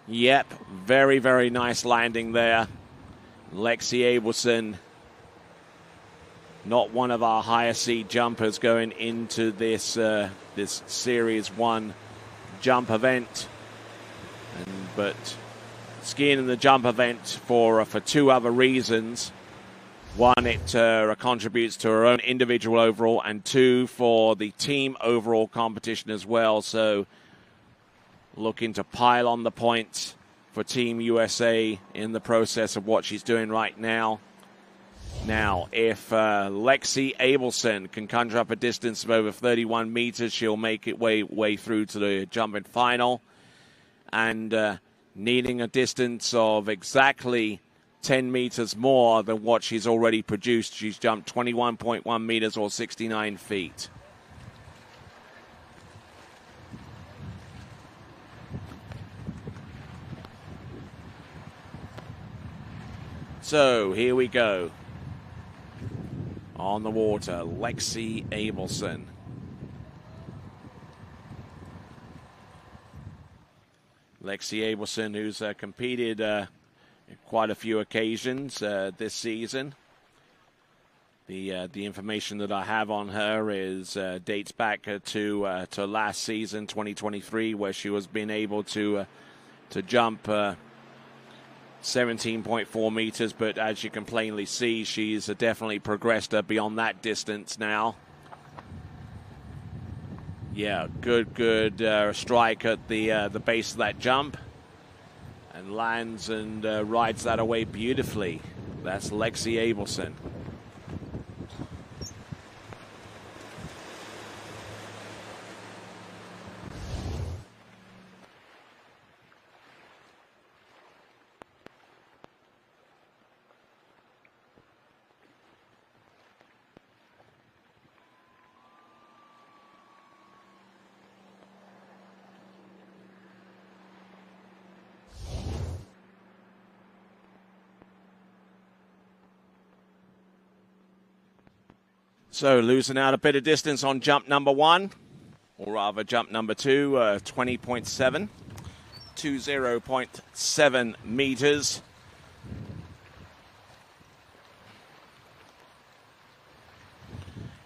Yep, very, very nice landing there. Lexi Abelson, not one of our higher seed jumpers going into this this Series 1 jump event. But skiing in the jump event for two other reasons. One, it contributes to her own individual overall, and two, for the team overall competition as well. So looking to pile on the points for Team USA in the process of what she's doing right now. Now, if Lexi Abelson can conjure up a distance of over 31 meters, she'll make it way through to the jumping final. And needing a distance of exactly 10 meters more than what she's already produced, she's jumped 21.1 meters or 69 feet. So here we go. On the water, Lexi Abelson. Lexi Abelson, who's competed in quite a few occasions this season. The information that I have on her is dates back to last season, 2023, where she was being able to jump 17.4 meters, but as you can plainly see, she's definitely progressed beyond that distance now. Yeah, good strike at the base of that jump, and lands and rides that away beautifully. That's Lexi Abelson. So losing out a bit of distance on jump number 1, or rather jump number 2, 20.7, 20.7 meters.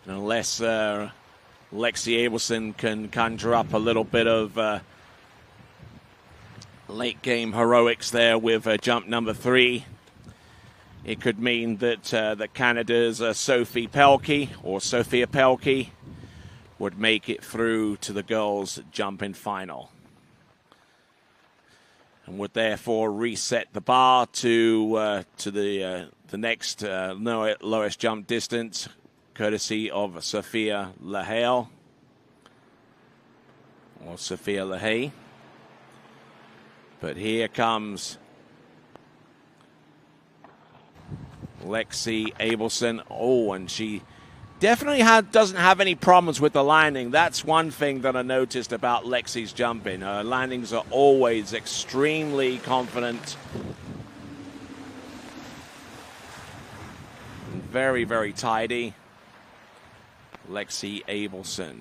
And unless Lexi Abelson can conjure up a little bit of late game heroics there with jump number 3, it could mean that that Canada's Sophia Pelkey would make it through to the girls' jumping final, and would therefore reset the bar to the next lowest jump distance, courtesy of Sophia LaHaye or Sophia LaHaye. But here comes Lexi Abelson. Oh, and she definitely doesn't have any problems with the landing. That's one thing that I noticed about Lexi's jumping. Her landings are always extremely confident. And very, very tidy. Lexi Abelson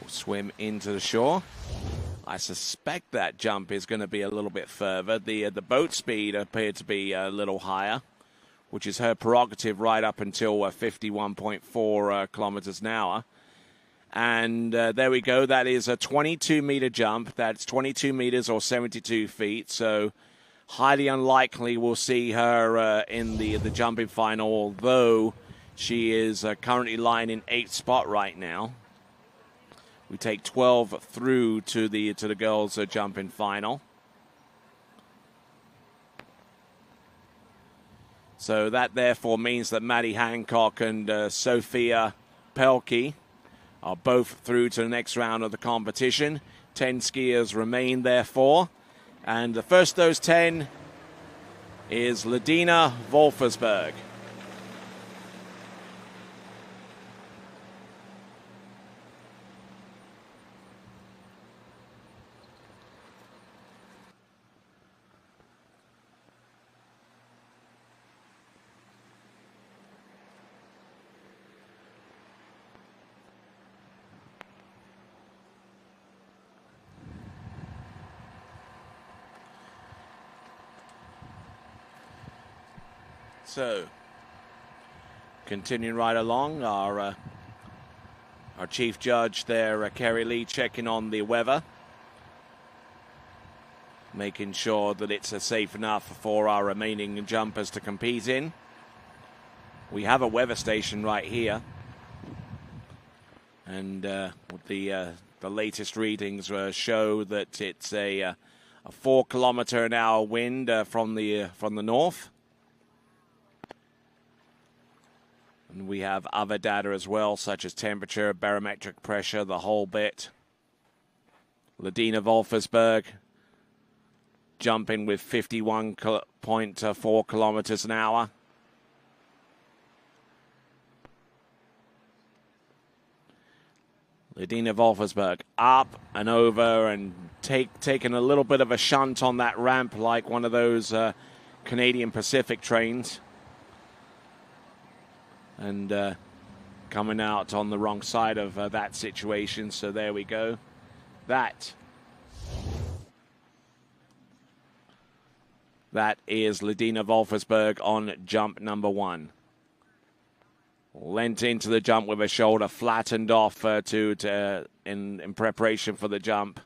will swim into the shore. I suspect that jump is going to be a little bit further. The boat speed appeared to be a little higher, which is her prerogative right up until 51.4 kilometers an hour. And there we go. That is a 22-meter jump. That's 22 meters or 72 feet. So highly unlikely we'll see her in the jumping final, although she is currently lying in 8th spot right now. We take 12 through to the girls' jumping final. So that therefore means that Maddie Hancock and Sophia Pelkey are both through to the next round of the competition. 10 skiers remain therefore. And the first of those 10 is Ladina Wolfersberg. So, continuing right along, our chief judge there, Kerry Lee, checking on the weather, making sure that it's safe enough for our remaining jumpers to compete in. We have a weather station right here, and the latest readings show that it's a 4 kilometer an hour wind from the north. And we have other data as well, such as temperature, barometric pressure, the whole bit. Ladina Wolfersberg jumping with 51.4 kilometers an hour. Ledina Wolfersberg up and over and taking a little bit of a shunt on that ramp like one of those Canadian Pacific trains. And coming out on the wrong side of that situation. So there we go. That is Ledina Wolfersberg on jump number 1. Leant into the jump with her shoulder flattened off in preparation for the jump,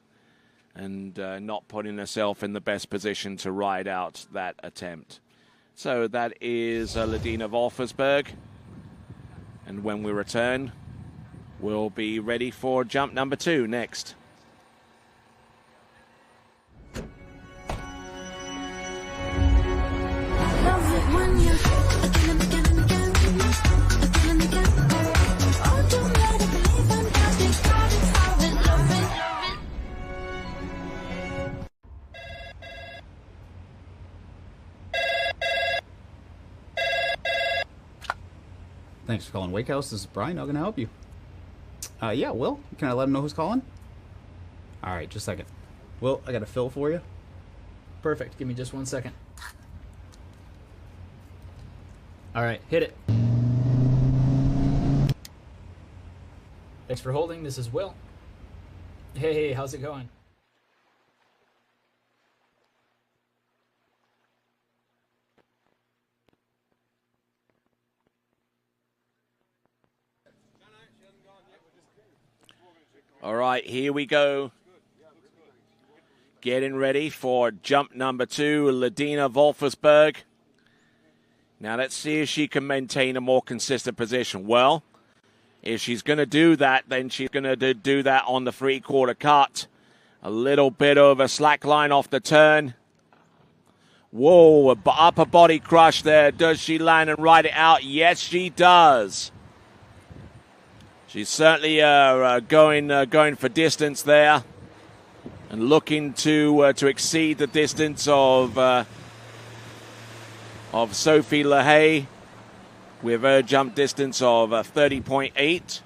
and not putting herself in the best position to ride out that attempt. So that is Ledina Wolfersberg. And when we return, we'll be ready for jump number 2 next. Thanks for calling Wake House. This is Brian. How can I help you? Yeah, Will. Can I let him know who's calling? All right, just a second. Will, I got a fill for you. Perfect. Give me just 1 second. All right, hit it. Thanks for holding. This is Will. Hey, how's it going? All right, here we go. Getting ready for jump number 2, Ledina Wolfersberg. Now let's see if she can maintain a more consistent position. Well, if she's going to do that, then she's going to do that on the 3/4 cut. A little bit of a slack line off the turn. Whoa, upper body crush there. Does she land and ride it out? Yes, she does. She's certainly going for distance there, and looking to exceed the distance of Sophie LaHaye with her jump distance of 30.8.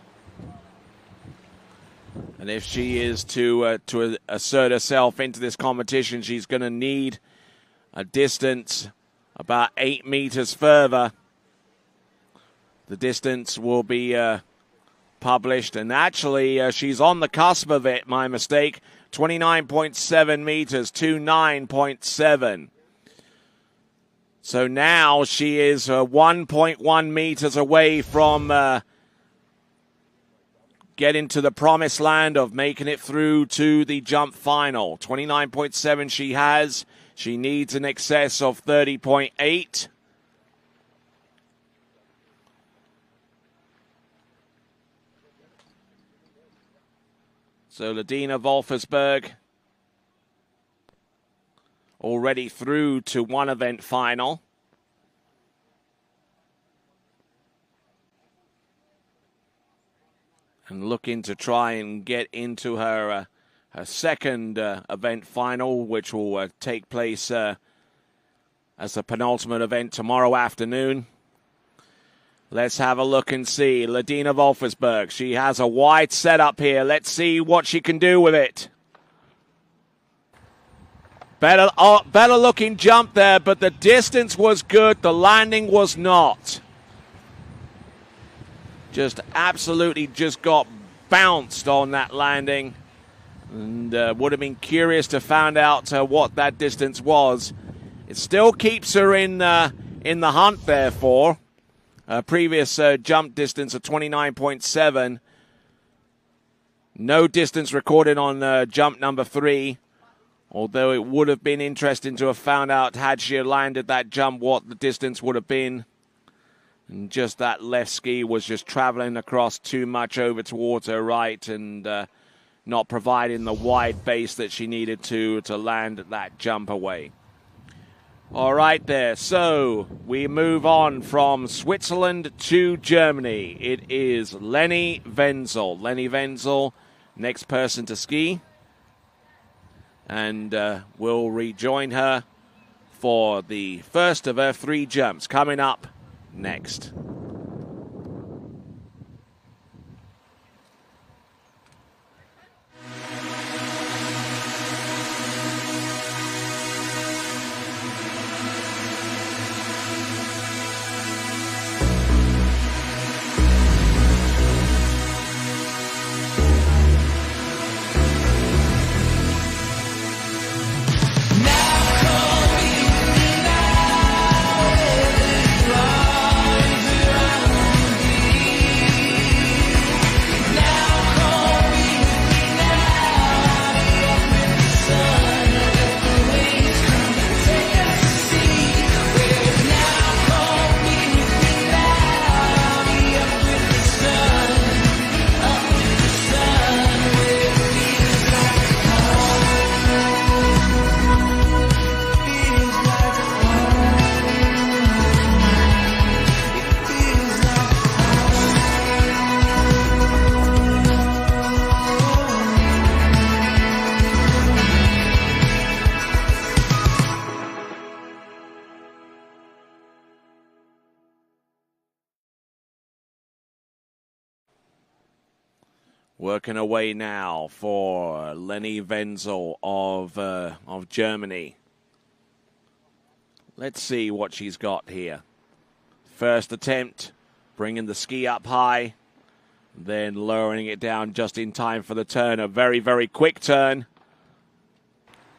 And if she is to assert herself into this competition, she's going to need a distance about 8 meters further. The distance will be published, and actually she's on the cusp of it. My mistake. 29.7 meters to 9.7. So now she is 1.1 meters away from getting to the promised land of making it through to the jump final. 29.7 she has. She needs an excess of 30.8. So Ledina Wolfersberg already through to one event final. And looking to try and get into her second event final, which will take place as the penultimate event tomorrow afternoon. Let's have a look and see. Ledina Wolfersberg, she has a wide setup here. Let's see what she can do with it. Better looking jump there, but the distance was good. The landing was not. Just absolutely just got bounced on that landing. And would have been curious to find out what that distance was. It still keeps her in the hunt, therefore. Previous jump distance of 29.7. No distance recorded on jump number 3. Although it would have been interesting to have found out, had she landed that jump, what the distance would have been. And just that left ski was just traveling across too much over towards her right, and not providing the wide base that she needed to land that jump away. All right there, so we move on from Switzerland to Germany. It is Leni Wenzel. Leni Wenzel, next person to ski. And we'll rejoin her for the first of her 3 jumps coming up next. Working away now for Lenny Wenzel of Germany. Let's see what she's got here. First attempt, bringing the ski up high, then lowering it down just in time for the turn. A very, very quick turn.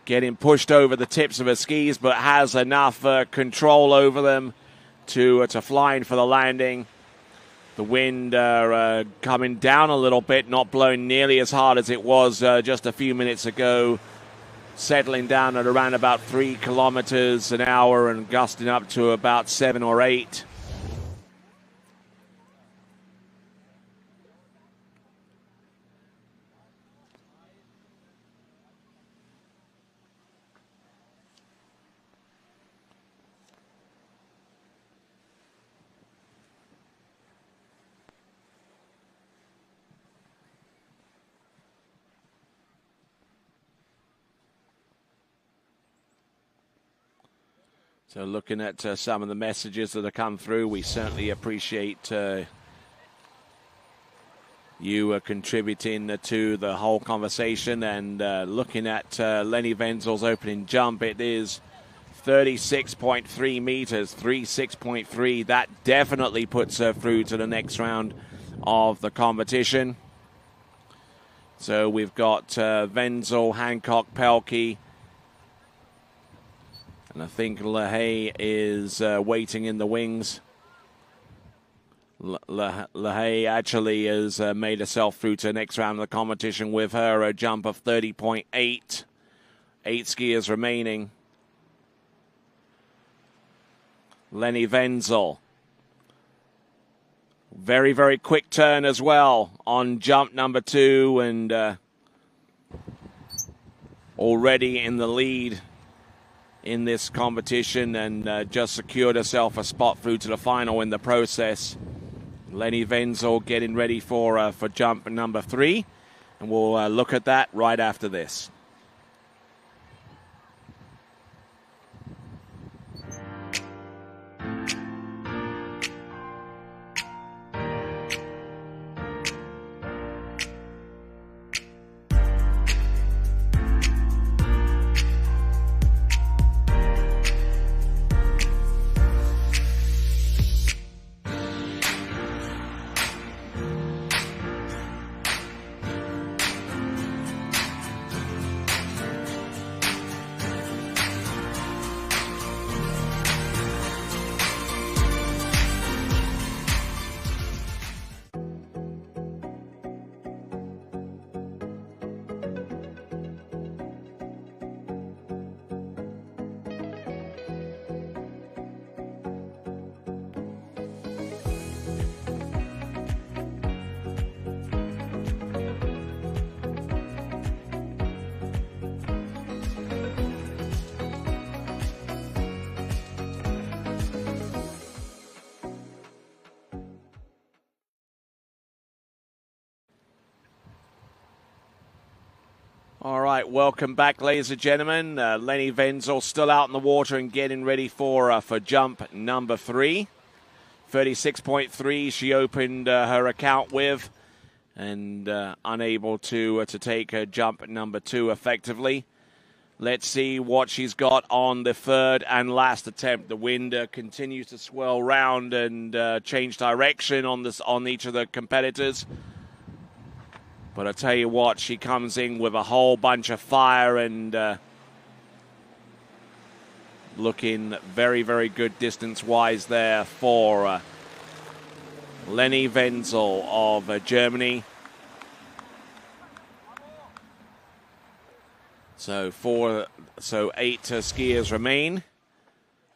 Getting pushed over the tips of her skis, but has enough control over them to fly in for the landing. The wind coming down a little bit, not blowing nearly as hard as it was just a few minutes ago. Settling down at around about 3 kilometers an hour and gusting up to about 7 or 8. So looking at some of the messages that have come through, we certainly appreciate you contributing to the whole conversation. And looking at Lenny Wenzel's opening jump, it is 36.3 meters, 36.3. That definitely puts her through to the next round of the competition. So we've got Wenzel, Hancock, Pelkey. And I think LaHaye is waiting in the wings. LaHaye actually has made herself through to the next round of the competition with her a jump of 30.8. 8 skiers remaining. Lenny Wenzel. Very, very quick turn as well on jump number 2, and already in the lead in this competition, and just secured herself a spot through to the final in the process. Lenny Wenzel getting ready for jump number 3, and we'll look at that right after this. All right, welcome back, ladies and gentlemen. Lenny Wenzel still out in the water and getting ready for jump number 3. 36.3 she opened her account with, and unable to take jump number 2 effectively. Let's see what she's got on the third and last attempt. The wind continues to swirl round and change direction on each of the competitors. But I tell you what, she comes in with a whole bunch of fire and looking very, very good distance-wise there for Lenny Wenzel of Germany. So 8 skiers remain.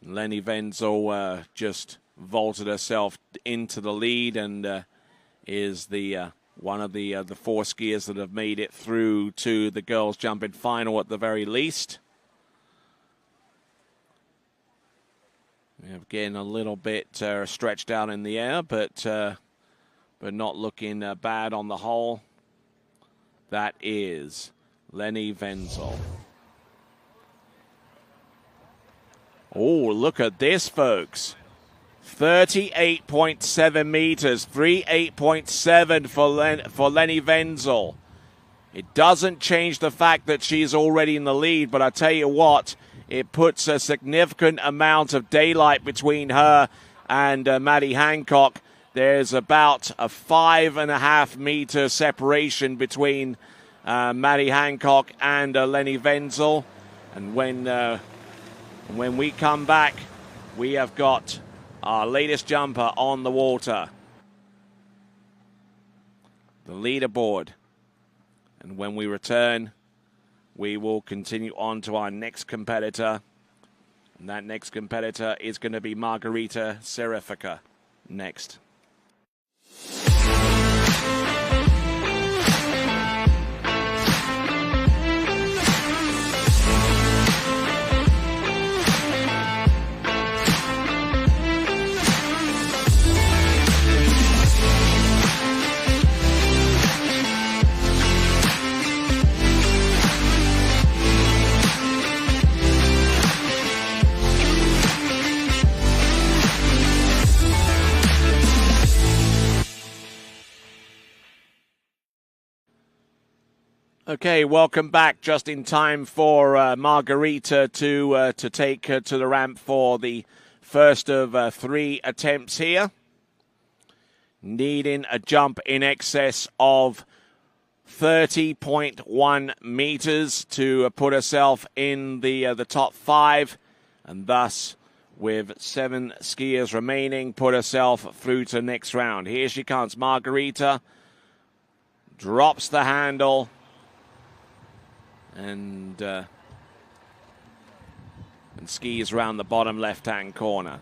Lenny Wenzel just vaulted herself into the lead and is the one of the 4 skiers that have made it through to the girls' jumping final at the very least. Again, a little bit stretched out in the air, but not looking bad on the whole. That is Lenny Wenzel. Oh, look at this, folks. 38.7 meters, 38.7 for Lenny Wenzel. It doesn't change the fact that she's already in the lead, but I tell you what, it puts a significant amount of daylight between her and Maddie Hancock. There's about a 5.5 meter separation between Maddie Hancock and Lenny Wenzel. And when we come back, we have got our latest jumper on the water, the leaderboard. And when we return, we will continue on to our next competitor. And that next competitor is going to be Margarita Serifica next. Okay, welcome back. Just in time for Margarita to take to the ramp for the first of 3 attempts here. Needing a jump in excess of 30.1 meters to put herself in the top 5, and thus, with 7 skiers remaining, put herself through to the next round. Here she comes, Margarita. Drops the handle. And skis around the bottom left-hand corner.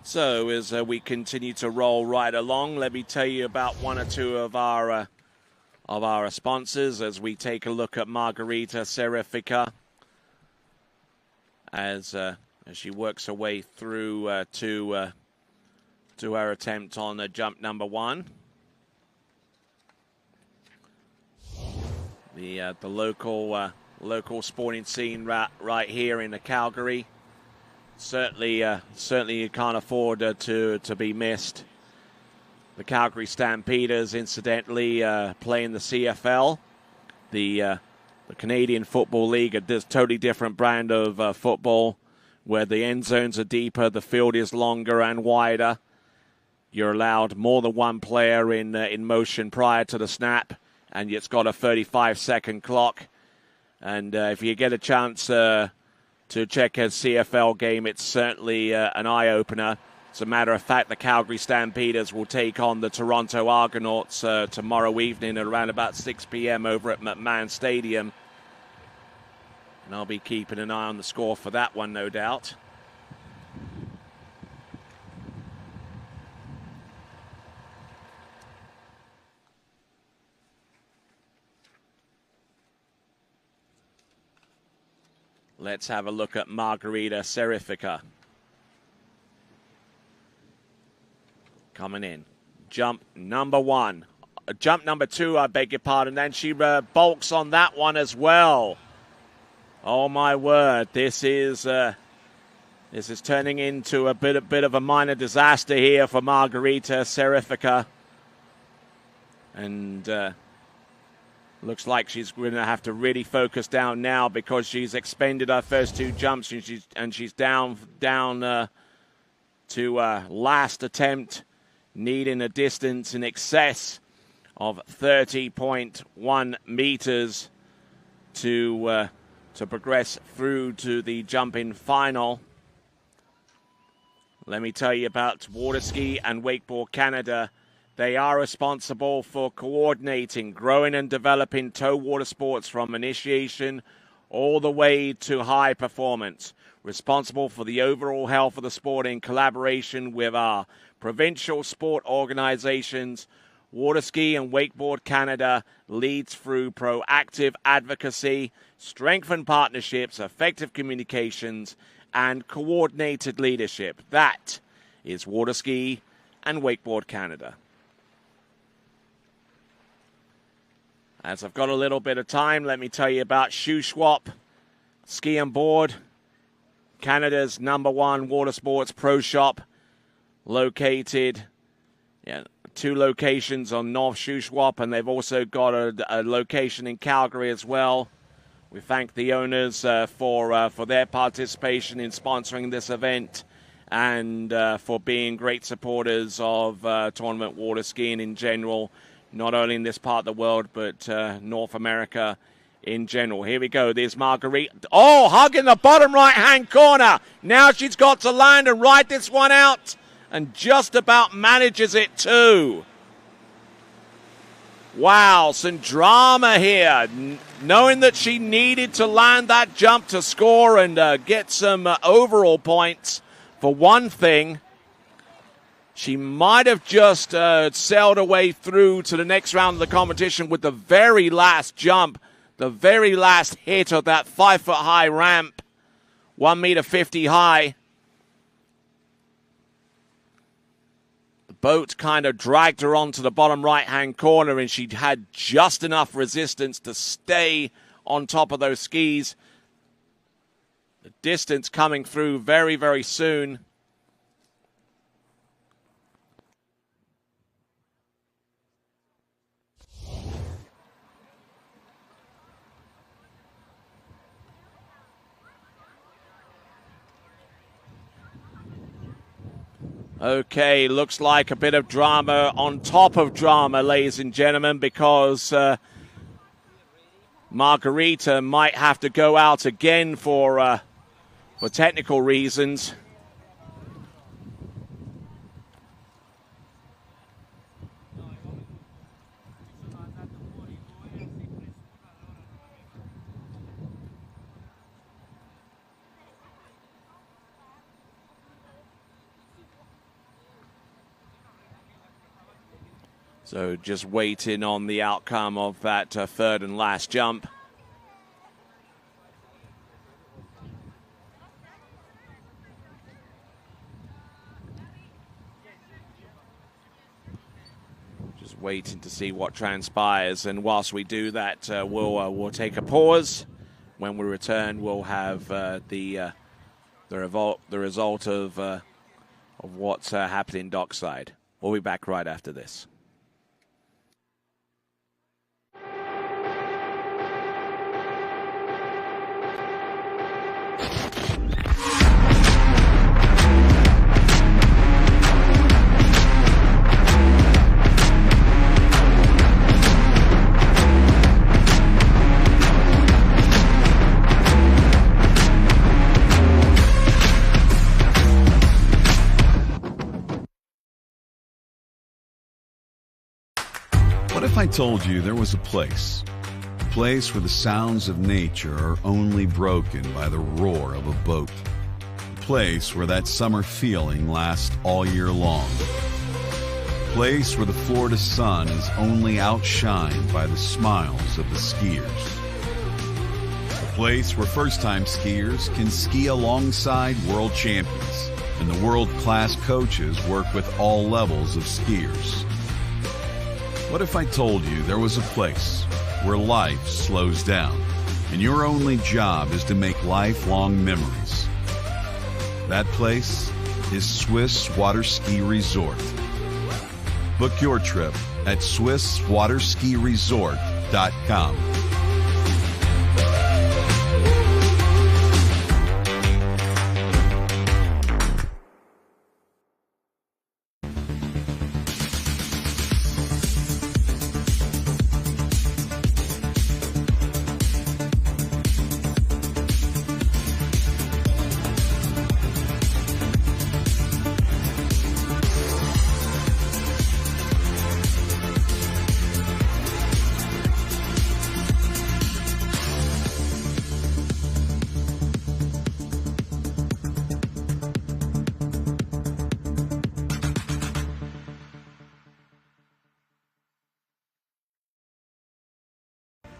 So as we continue to roll right along, let me tell you about one or two of our sponsors as we take a look at Margarita Serifica as she works her way through to her attempt on jump number 1. The local sporting scene right here in Calgary. Certainly you can't afford to be missed. The Calgary Stampeders, incidentally, play in the CFL, the Canadian Football League, a totally different brand of football, where the end zones are deeper, the field is longer and wider. You're allowed more than one player in motion prior to the snap, and it's got a 35-second clock. And if you get a chance to check a CFL game, it's certainly an eye-opener. As a matter of fact, the Calgary Stampeders will take on the Toronto Argonauts tomorrow evening at around about 6 p.m. over at McMahon Stadium. And I'll be keeping an eye on the score for that one, no doubt. Let's have a look at Margarita Serifica. Coming in. Jump number 1. Jump number 2, I beg your pardon. Then she bulks on that one as well. Oh, my word. This is turning into a bit of a minor disaster here for Margarita Serifica. And looks like she's going to have to really focus down now because she's expended her first 2 jumps and she's down to last attempt, needing a distance in excess of 30.1 meters to progress through to the jumping final. Let me tell you about Water Ski and Wakeboard Canada. They are responsible for coordinating, growing and developing tow water sports from initiation all the way to high performance. Responsible for the overall health of the sport in collaboration with our provincial sport organizations. Water Ski and Wakeboard Canada leads through proactive advocacy, strengthened partnerships, effective communications, and coordinated leadership. That is Water Ski and Wakeboard Canada. As I've got a little bit of time, let me tell you about Shoe Swap Ski and Board, Canada's #1 water sports pro shop. located. Yeah, 2 locations on North Shuswap, and they've also got a location in Calgary as well. We thank the owners for their participation in sponsoring this event and for being great supporters of tournament water skiing in general, not only in this part of the world, but North America in general. Here we go. There's Marguerite. Oh, hugging the bottom right-hand corner. Now she's got to land and ride this one out, and just about manages it too. Wow, some drama here. Knowing that she needed to land that jump to score and get some overall points. For one thing, she might have just sailed away through to the next round of the competition with the very last jump, the very last hit of that 5-foot-high ramp, 1.50 meter high. Boat kind of dragged her onto the bottom right-hand corner, and she had just enough resistance to stay on top of those skis. The distance coming through very, very soon. Okay, looks like a bit of drama on top of drama, ladies and gentlemen, because Margarita might have to go out again for technical reasons. So just waiting on the outcome of that third and last jump. Just waiting to see what transpires, and whilst we do that, we'll take a pause. When we return, we'll have the result of what's happening dockside. We'll be back right after this. What if I told you there was a place where the sounds of nature are only broken by the roar of a boat, a place where that summer feeling lasts all year long, a place where the Florida sun is only outshined by the smiles of the skiers, a place where first-time skiers can ski alongside world champions and the world-class coaches work with all levels of skiers. What if I told you there was a place where life slows down and your only job is to make lifelong memories? That place is Swiss Water Ski Resort. Book your trip at SwissWaterSkiResort.com.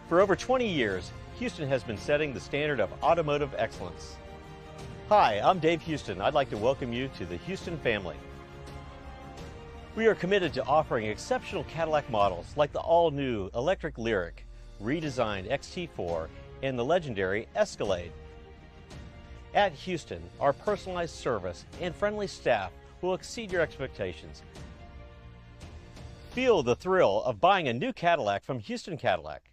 For over 20 years, Houston has been setting the standard of automotive excellence. Hi, I'm Dave Houston. I'd like to welcome you to the Houston family. We are committed to offering exceptional Cadillac models like the all-new electric Lyriq, redesigned XT4, and the legendary Escalade. At Houston, our personalized service and friendly staff will exceed your expectations. Feel the thrill of buying a new Cadillac from Houston Cadillac.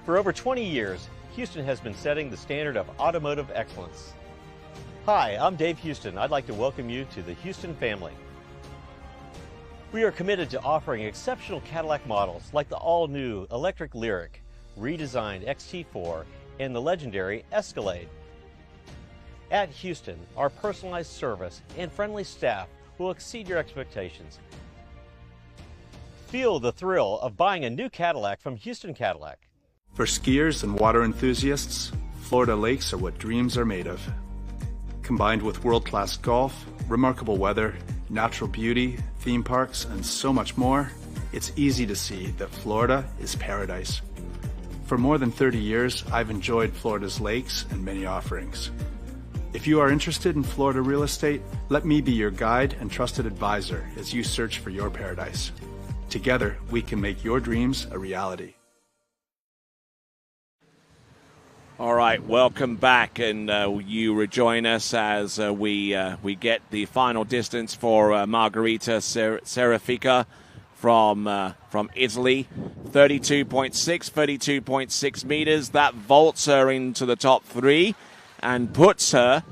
For over 20 years, Houston has been setting the standard of automotive excellence. Hi, I'm Dave Houston. I'd like to welcome you to the Houston family. We are committed to offering exceptional Cadillac models like the all-new electric Lyriq, redesigned XT4, and the legendary Escalade. At Houston, our personalized service and friendly staff will exceed your expectations. Feel the thrill of buying a new Cadillac from Houston Cadillac. For skiers and water enthusiasts, Florida lakes are what dreams are made of. Combined with world-class golf, remarkable weather, natural beauty, theme parks, and so much more, it's easy to see that Florida is paradise. For more than 30 years, I've enjoyed Florida's lakes and many offerings. If you are interested in Florida real estate, let me be your guide and trusted advisor as you search for your paradise. Together, we can make your dreams a reality. All right, welcome back, and you rejoin us as we get the final distance for Margherita Serifica from Italy, 32.6 meters. That vaults her into the top three and puts her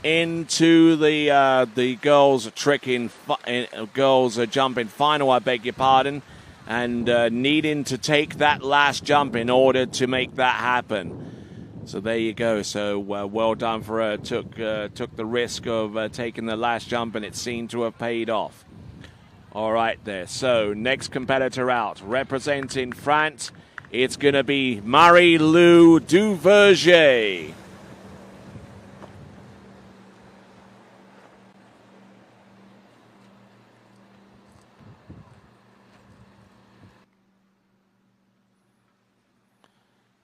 into the girls' jumping final. I beg your pardon, and needing to take that last jump in order to make that happen. So there you go. So well done for her. Took the risk of taking the last jump, and it seemed to have paid off. All right there. So next competitor out, representing France, it's going to be Marie-Lou Duverger.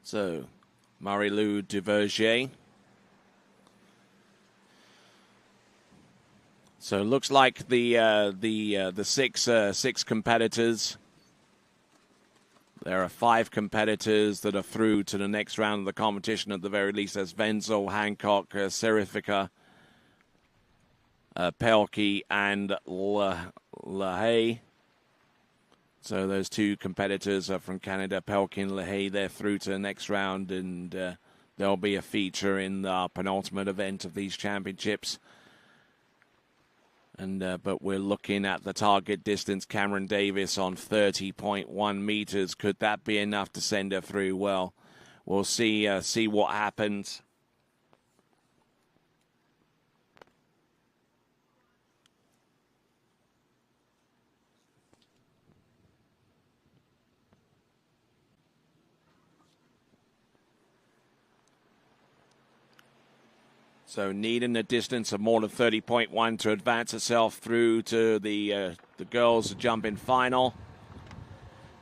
So Marie-Lou Duverger. So it looks like the six competitors. There are 5 competitors that are through to the next round of the competition. At the very least, there's Wenzel, Hancock, Serifica, Pelkey, and LaHaye. So those 2 competitors are from Canada, Pelkey and LaHaye. They're through to the next round, and there'll be a feature in the penultimate event of these championships. And but we're looking at the target distance, Cameron Davis on 30.1 meters. Could that be enough to send her through? Well, we'll see what happens. So needing a distance of more than 30.1 to advance herself through to the girls' jumping final.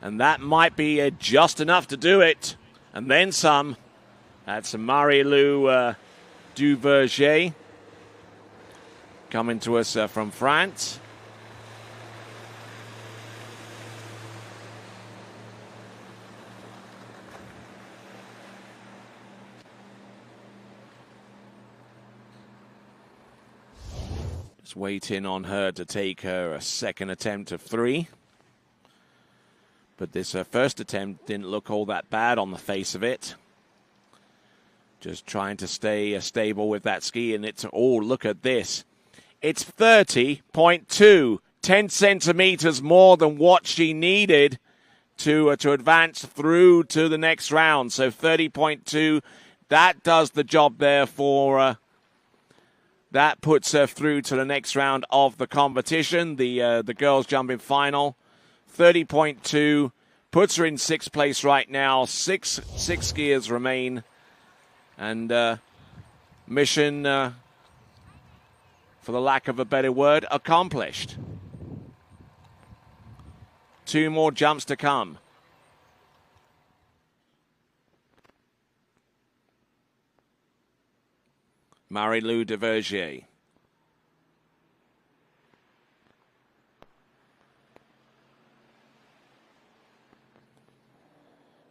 And that might be just enough to do it. And then some. That's Marie-Lou Duverger coming to us from France. Waiting on her to take her second attempt of 3. But this first attempt didn't look all that bad on the face of it. Just trying to stay stable with that ski. And it's, oh, look at this. It's 30.2, 10 centimeters more than what she needed to advance through to the next round. So 30.2, that does the job there for... That puts her through to the next round of the competition, the girls' jumping final. 30.2 puts her in 6th place right now. Six skiers remain. And mission, for the lack of a better word, accomplished. 2 more jumps to come. Marie-Lou Duverger.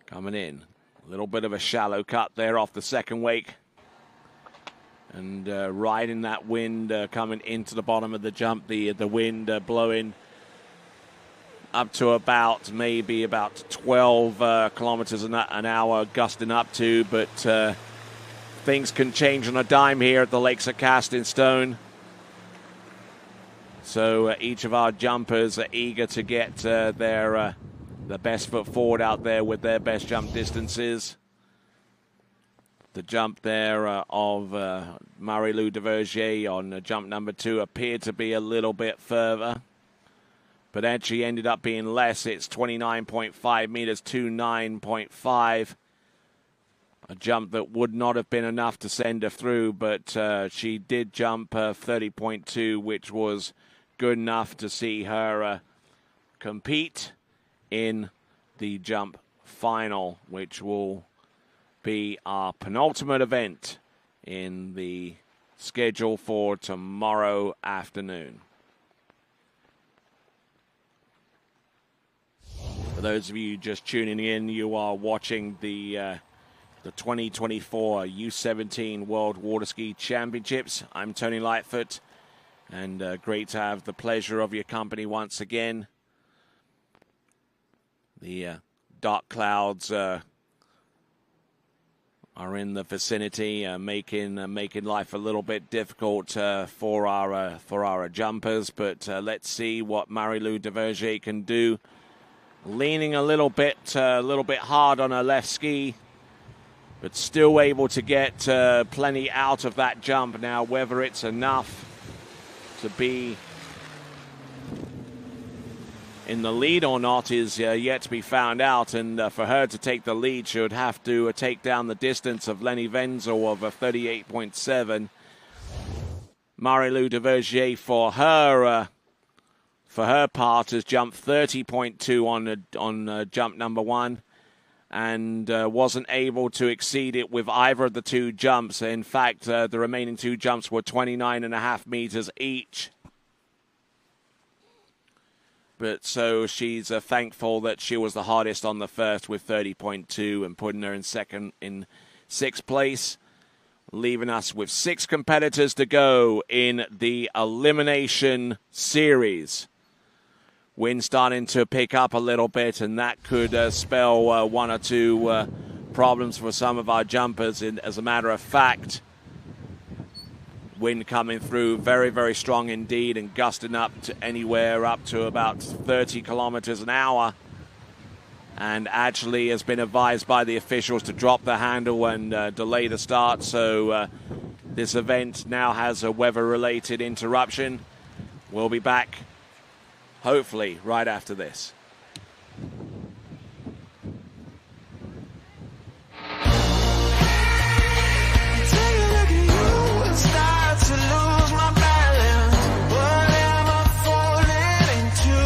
Coming in. A little bit of a shallow cut there off the second wake. And riding that wind coming into the bottom of the jump. The wind blowing up to maybe about 12 kilometers an hour, gusting up to, but... things can change on a dime here at the Lakes are Cast in Stone. So each of our jumpers are eager to get their best foot forward out there with their best jump distances. The jump there of Marie-Lou Duverger on jump number 2 appeared to be a little bit further, but actually ended up being less. It's 29.5 meters to 9.5. A jump that would not have been enough to send her through, but she did jump 30.2, which was good enough to see her compete in the jump final, which will be our penultimate event in the schedule for tomorrow afternoon. For those of you just tuning in, you are watching the 2024 U17 World Water Ski Championships. I'm Tony Lightfoot, and great to have the pleasure of your company once again. The dark clouds are in the vicinity, making life a little bit difficult for our jumpers. But let's see what Marie-Lou Duverger can do. Leaning a little bit hard on her left ski, but still able to get plenty out of that jump. Now, whether it's enough to be in the lead or not is yet to be found out. And for her to take the lead, she would have to take down the distance of Lenny Wenzel of 38.7. Marie-Lou Duverger, for her part, has jumped 30.2 on jump number 1. And wasn't able to exceed it with either of the 2 jumps. In fact, the remaining 2 jumps were 29.5 meters each. But so she's thankful that she was the hardest on the first with 30.2 and putting her in 6th place, leaving us with 6 competitors to go in the elimination series. Wind starting to pick up a little bit, and that could spell 1 or 2 problems for some of our jumpers. As a matter of fact, Wind coming through very, very strong indeed and gusting up to anywhere up to about 30 kilometers an hour. And actually has been advised by the officials to drop the handle and delay the start. So this event now has a weather-related interruption. We'll be back, hopefully, right after this. Start to lose my balance. What am I falling into?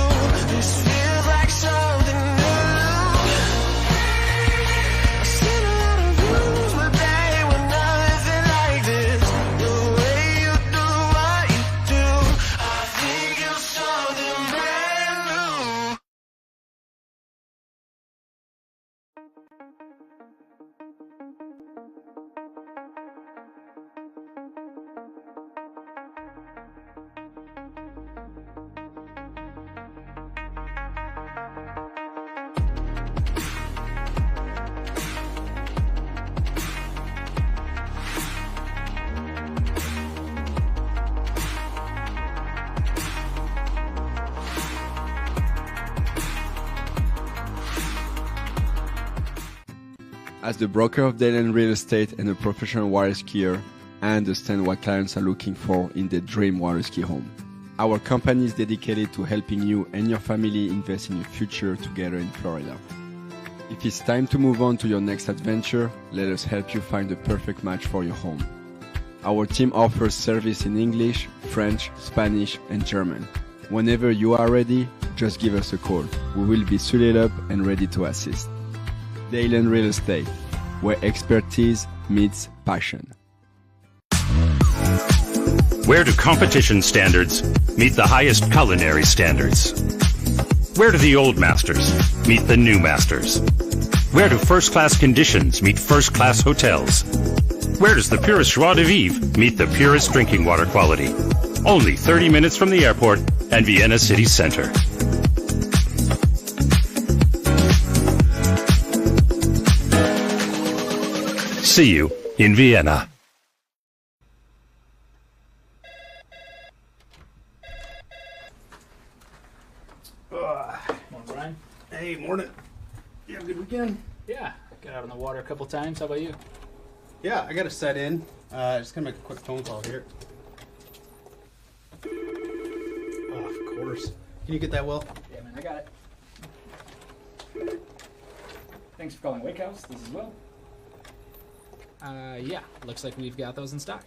This feels like something new. I've seen a lot of views, but they were nothing like this. The way you do what you do, I think you're something brand new. As the broker of Dayland Real Estate and a professional water skier, I understand what clients are looking for in their dream water ski home. Our company is dedicated to helping you and your family invest in your future together in Florida. If it's time to move on to your next adventure, let us help you find the perfect match for your home. Our team offers service in English, French, Spanish, and German. Whenever you are ready, just give us a call. We will be suited up and ready to assist. Dayland Real Estate, where expertise meets passion. Where do competition standards meet the highest culinary standards? Where do the old masters meet the new masters? Where do first-class conditions meet first-class hotels? Where does the purest joie de vivre meet the purest drinking water quality? Only 30 minutes from the airport and Vienna city center. See you in Vienna. Morning, Brian. Hey, morning. You have a good weekend? Yeah, got out on the water a couple times. How about you? Yeah, I got to set in. Just gonna make a quick phone call here. Oh, of course. Can you get that, Will? Yeah, man, I got it. Thanks for calling Wake House. This is Will. Yeah, looks like we've got those in stock.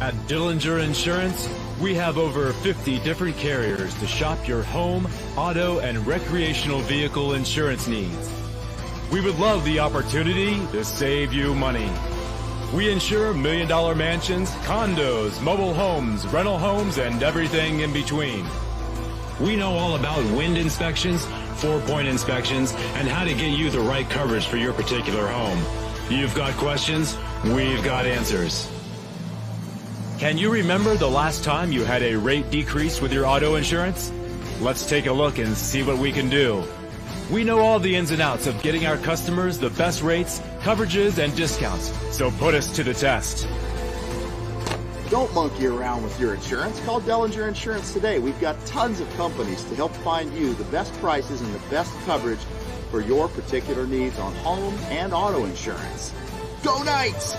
At Dillinger Insurance, we have over 50 different carriers to shop your home, auto, and recreational vehicle insurance needs. We would love the opportunity to save you money. We insure million-dollar mansions, condos, mobile homes, rental homes, and everything in between. We know all about wind inspections, 4-point inspections, and how to get you the right coverage for your particular home. You've got questions, we've got answers. Can you remember the last time you had a rate decrease with your auto insurance? Let's take a look and see what we can do. We know all the ins and outs of getting our customers the best rates, coverages, and discounts, so put us to the test. Don't monkey around with your insurance. Call Dellinger Insurance today. We've got tons of companies to help find you the best prices and the best coverage for your particular needs on home and auto insurance. Go Knights!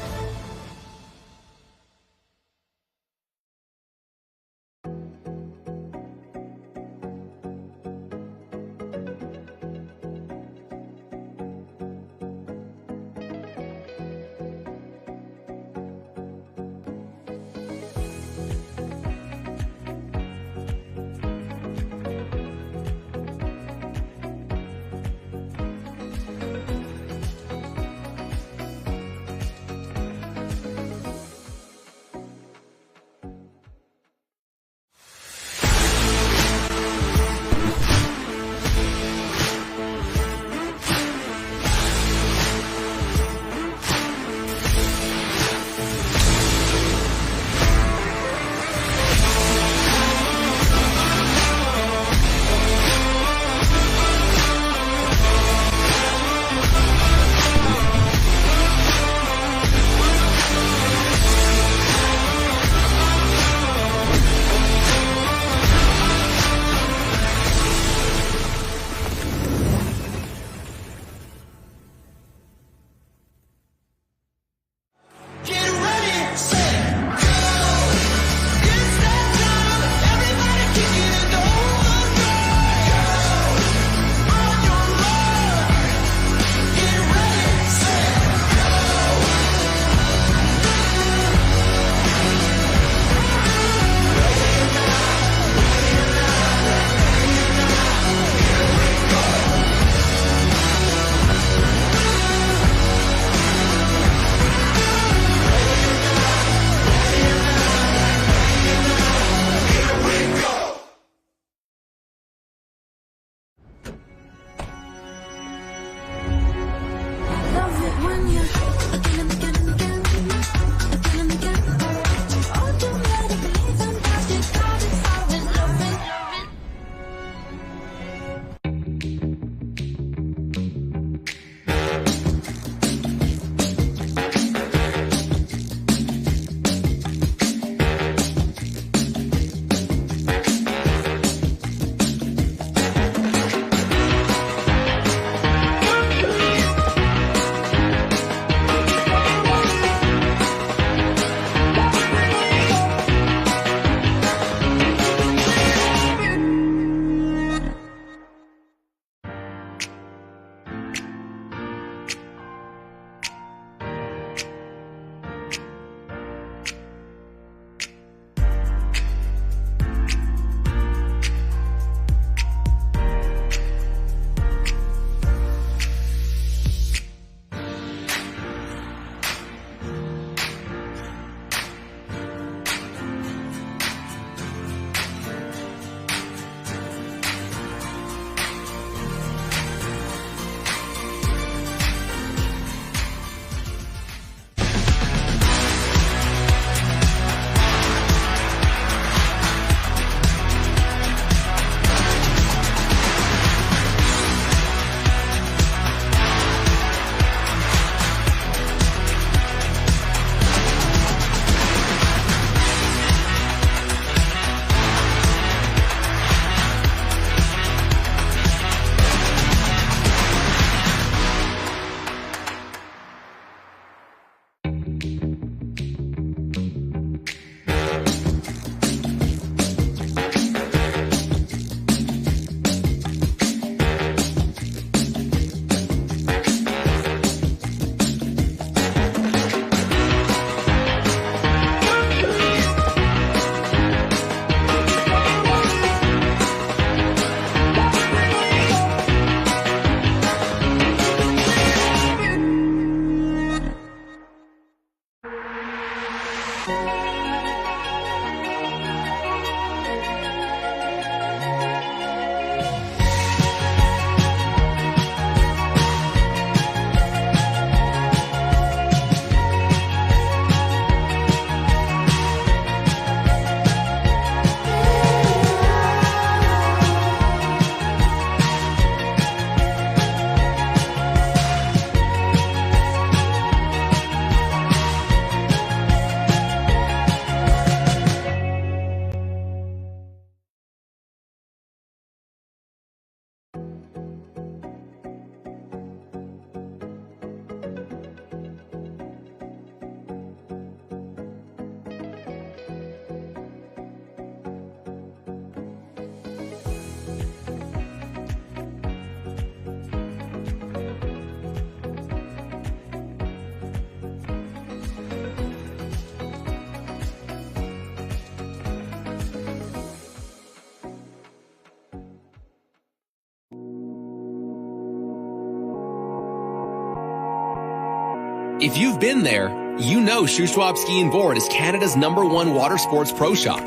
If you've been there, you know Shuswap Ski and Board is Canada's #1 water sports pro shop.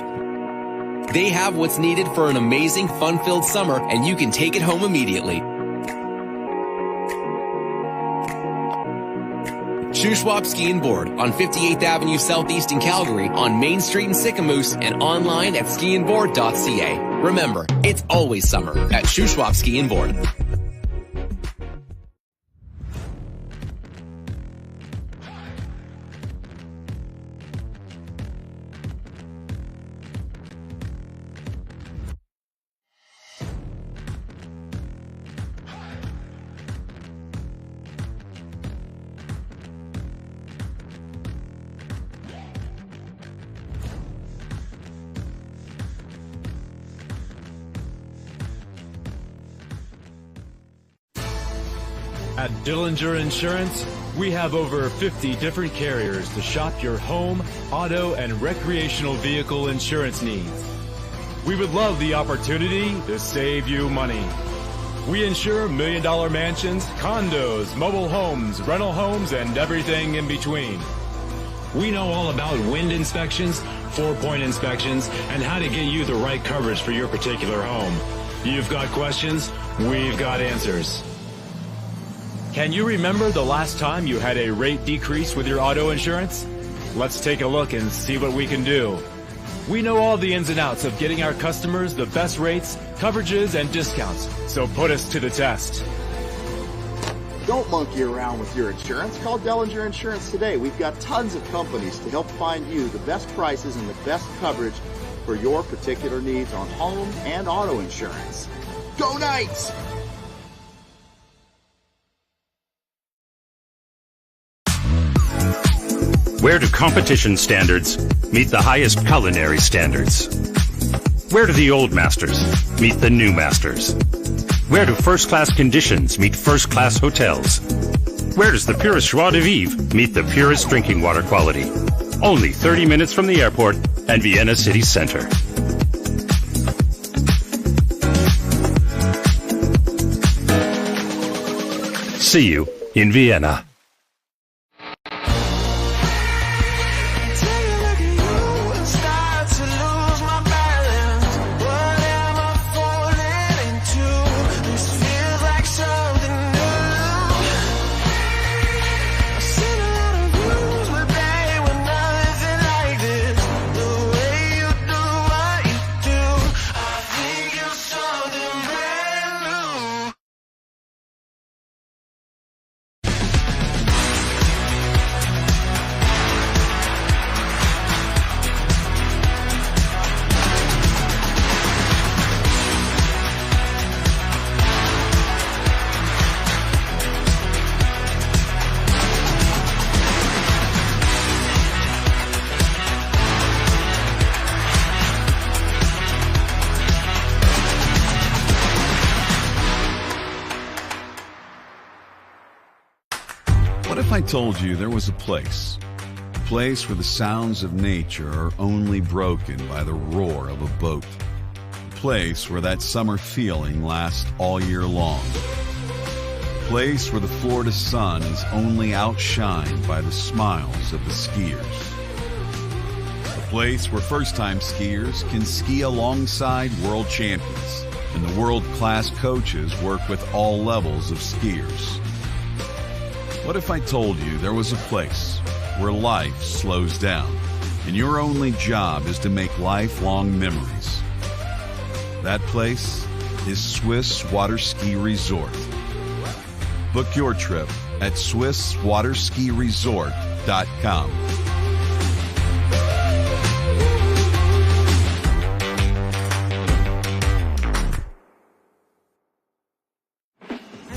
They have what's needed for an amazing, fun-filled summer, and you can take it home immediately. Shuswap Ski and Board on 58th Avenue Southeast in Calgary, on Main Street in Sicamous, and online at skiandboard.ca. Remember, it's always summer at Shuswap Ski and Board. At Dillinger Insurance, we have over 50 different carriers to shop your home, auto, and recreational vehicle insurance needs. We would love the opportunity to save you money. We insure $1 million mansions, condos, mobile homes, rental homes, and everything in between. We know all about wind inspections, 4-point inspections, and how to get you the right coverage for your particular home. You've got questions, we've got answers. Can you remember the last time you had a rate decrease with your auto insurance? Let's take a look and see what we can do. We know all the ins and outs of getting our customers the best rates, coverages, and discounts, so put us to the test. Don't monkey around with your insurance. Call Dellinger Insurance today. We've got tons of companies to help find you the best prices and the best coverage for your particular needs on home and auto insurance. Go Knights! Where do competition standards meet the highest culinary standards? Where do the old masters meet the new masters? Where do first-class conditions meet first-class hotels? Where does the purest joie de vivre meet the purest drinking water quality? Only 30 minutes from the airport and Vienna city center. See you in Vienna. What if I told you there was a place where the sounds of nature are only broken by the roar of a boat, a place where that summer feeling lasts all year long, a place where the Florida sun is only outshined by the smiles of the skiers, a place where first-time skiers can ski alongside world champions and the world-class coaches work with all levels of skiers. What if I told you there was a place where life slows down and your only job is to make lifelong memories? That place is Swiss Water Ski Resort. Book your trip at SwissWaterSkiResort.com.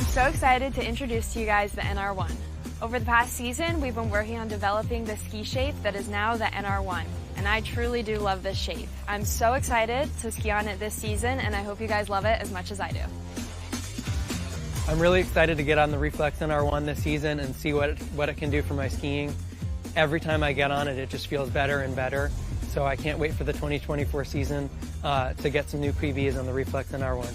So excited to introduce to you guys the NR1. Over the past season, we've been working on developing the ski shape that is now the NR1, and I truly do love this shape. I'm so excited to ski on it this season, and I hope you guys love it as much as I do. I'm really excited to get on the Reflex NR1 this season and see what it can do for my skiing. Every time I get on it, it just feels better and better. So I can't wait for the 2024 season to get some new PBs on the Reflex NR1.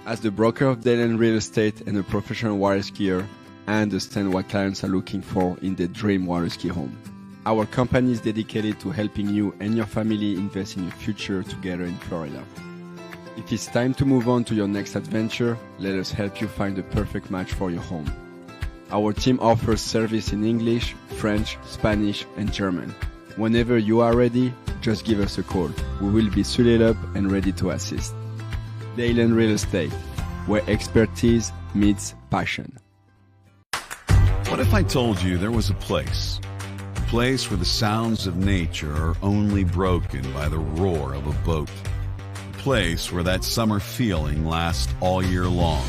As the broker of Dayland Real Estate and a professional water skier, I understand what clients are looking for in their dream water ski home. Our company is dedicated to helping you and your family invest in your future together in Florida. If it's time to move on to your next adventure, let us help you find the perfect match for your home. Our team offers service in English, French, Spanish, and German. Whenever you are ready, just give us a call. We will be suited up and ready to assist. Dayland Real Estate, where expertise meets passion. What if I told you there was a place where the sounds of nature are only broken by the roar of a boat? A place where that summer feeling lasts all year long.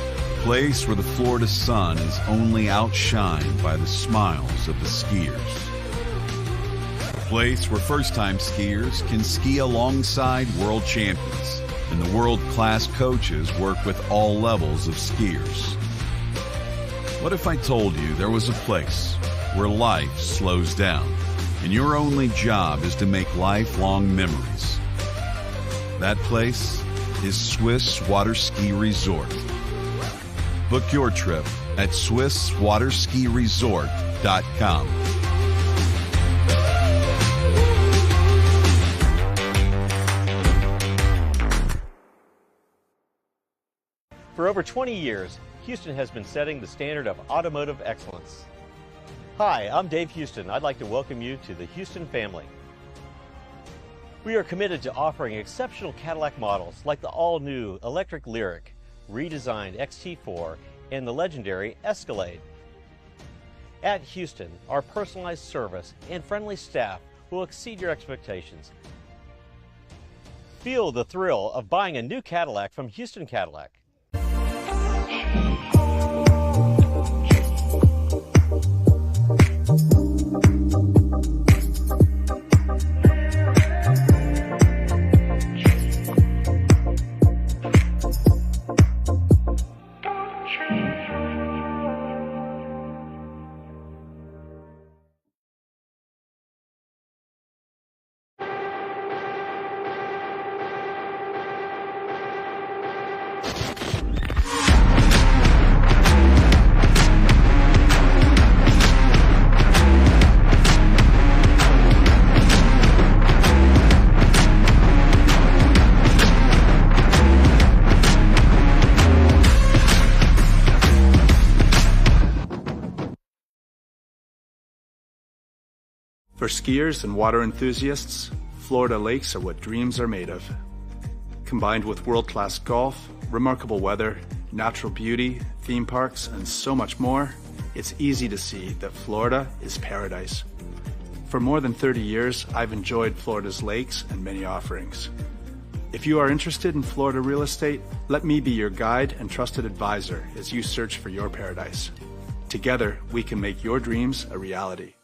A place where the Florida sun is only outshined by the smiles of the skiers. A place where first-time skiers can ski alongside world champions, and the world-class coaches work with all levels of skiers. What if I told you there was a place where life slows down and your only job is to make lifelong memories? That place is Swiss Water Ski Resort. Book your trip at SwissWaterSkiResort.com. For over 20 years, Houston has been setting the standard of automotive excellence. Hi, I'm Dave Houston. I'd like to welcome you to the Houston family. We are committed to offering exceptional Cadillac models like the all-new electric Lyriq, redesigned XT4, and the legendary Escalade. At Houston, our personalized service and friendly staff will exceed your expectations. Feel the thrill of buying a new Cadillac from Houston Cadillac. For skiers and water enthusiasts, Florida lakes are what dreams are made of. Combined with world-class golf, remarkable weather, natural beauty, theme parks, and so much more, it's easy to see that Florida is paradise. For more than 30 years, I've enjoyed Florida's lakes and many offerings. If you are interested in Florida real estate, let me be your guide and trusted advisor as you search for your paradise. Together, we can make your dreams a reality.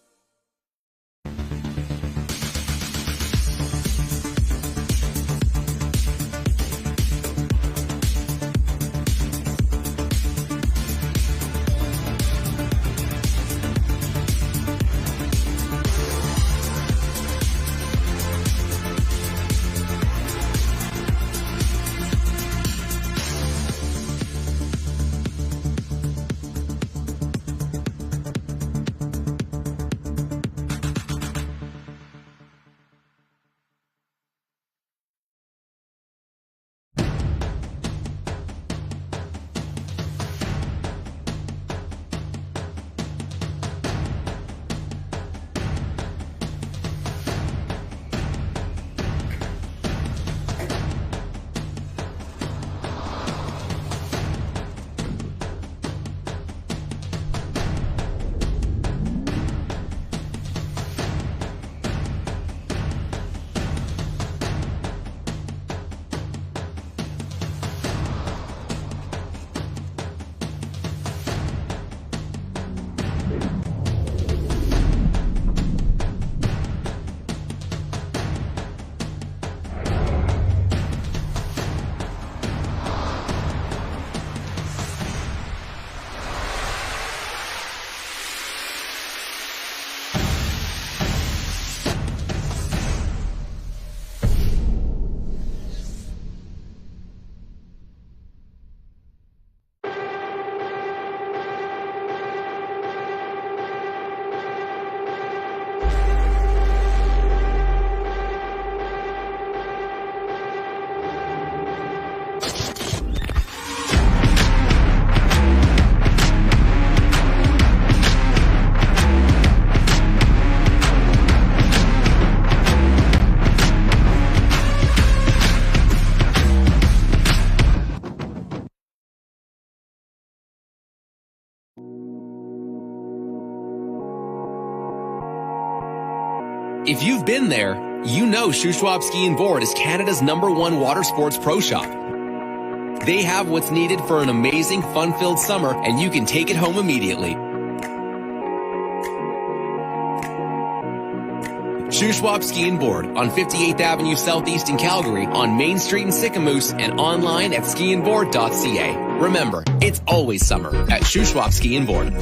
If you've been there, you know Shuswap Ski and Board is Canada's #1 water sports pro shop. They have what's needed for an amazing, fun-filled summer, and you can take it home immediately. Shuswap Ski and Board on 58th Avenue Southeast in Calgary, on Main Street in Sicamous, and online at skiandboard.ca. Remember, it's always summer at Shuswap Ski and Board.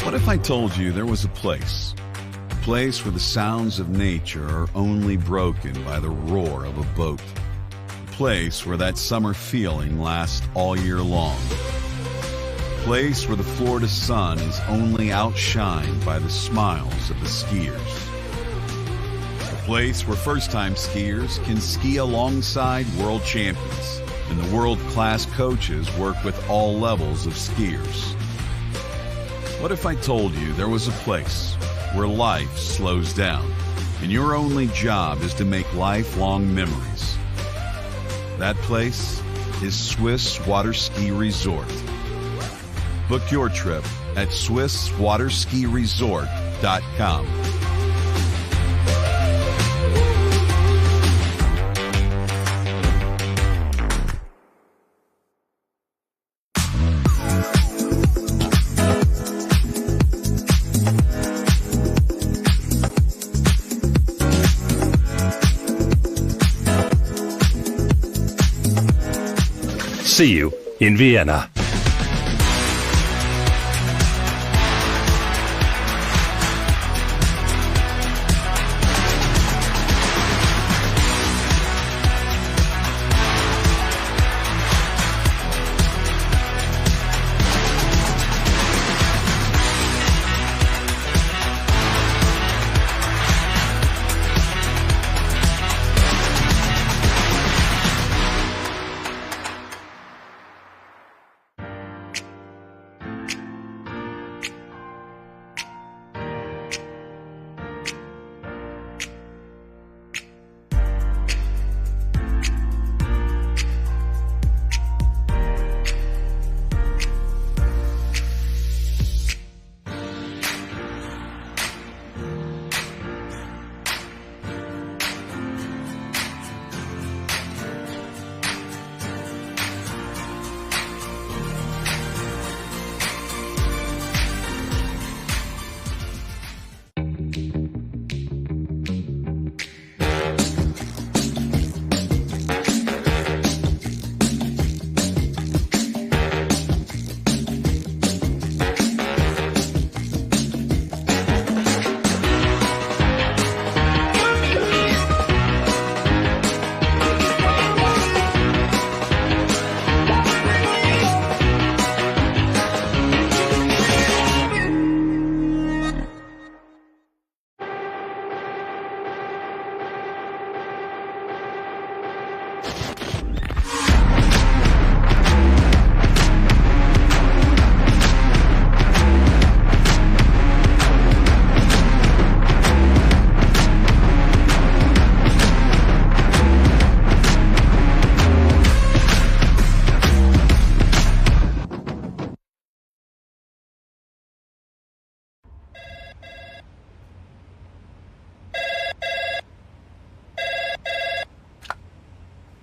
What if I told you there was a place where the sounds of nature are only broken by the roar of a boat, a place where that summer feeling lasts all year long, a place where the Florida sun is only outshined by the smiles of the skiers, a place where first-time skiers can ski alongside world champions and the world-class coaches work with all levels of skiers. What if I told you there was a place where life slows down and your only job is to make lifelong memories? That place is Swiss Water Ski Resort. Book your trip at SwissWaterSkiResort.com. See you in Vienna.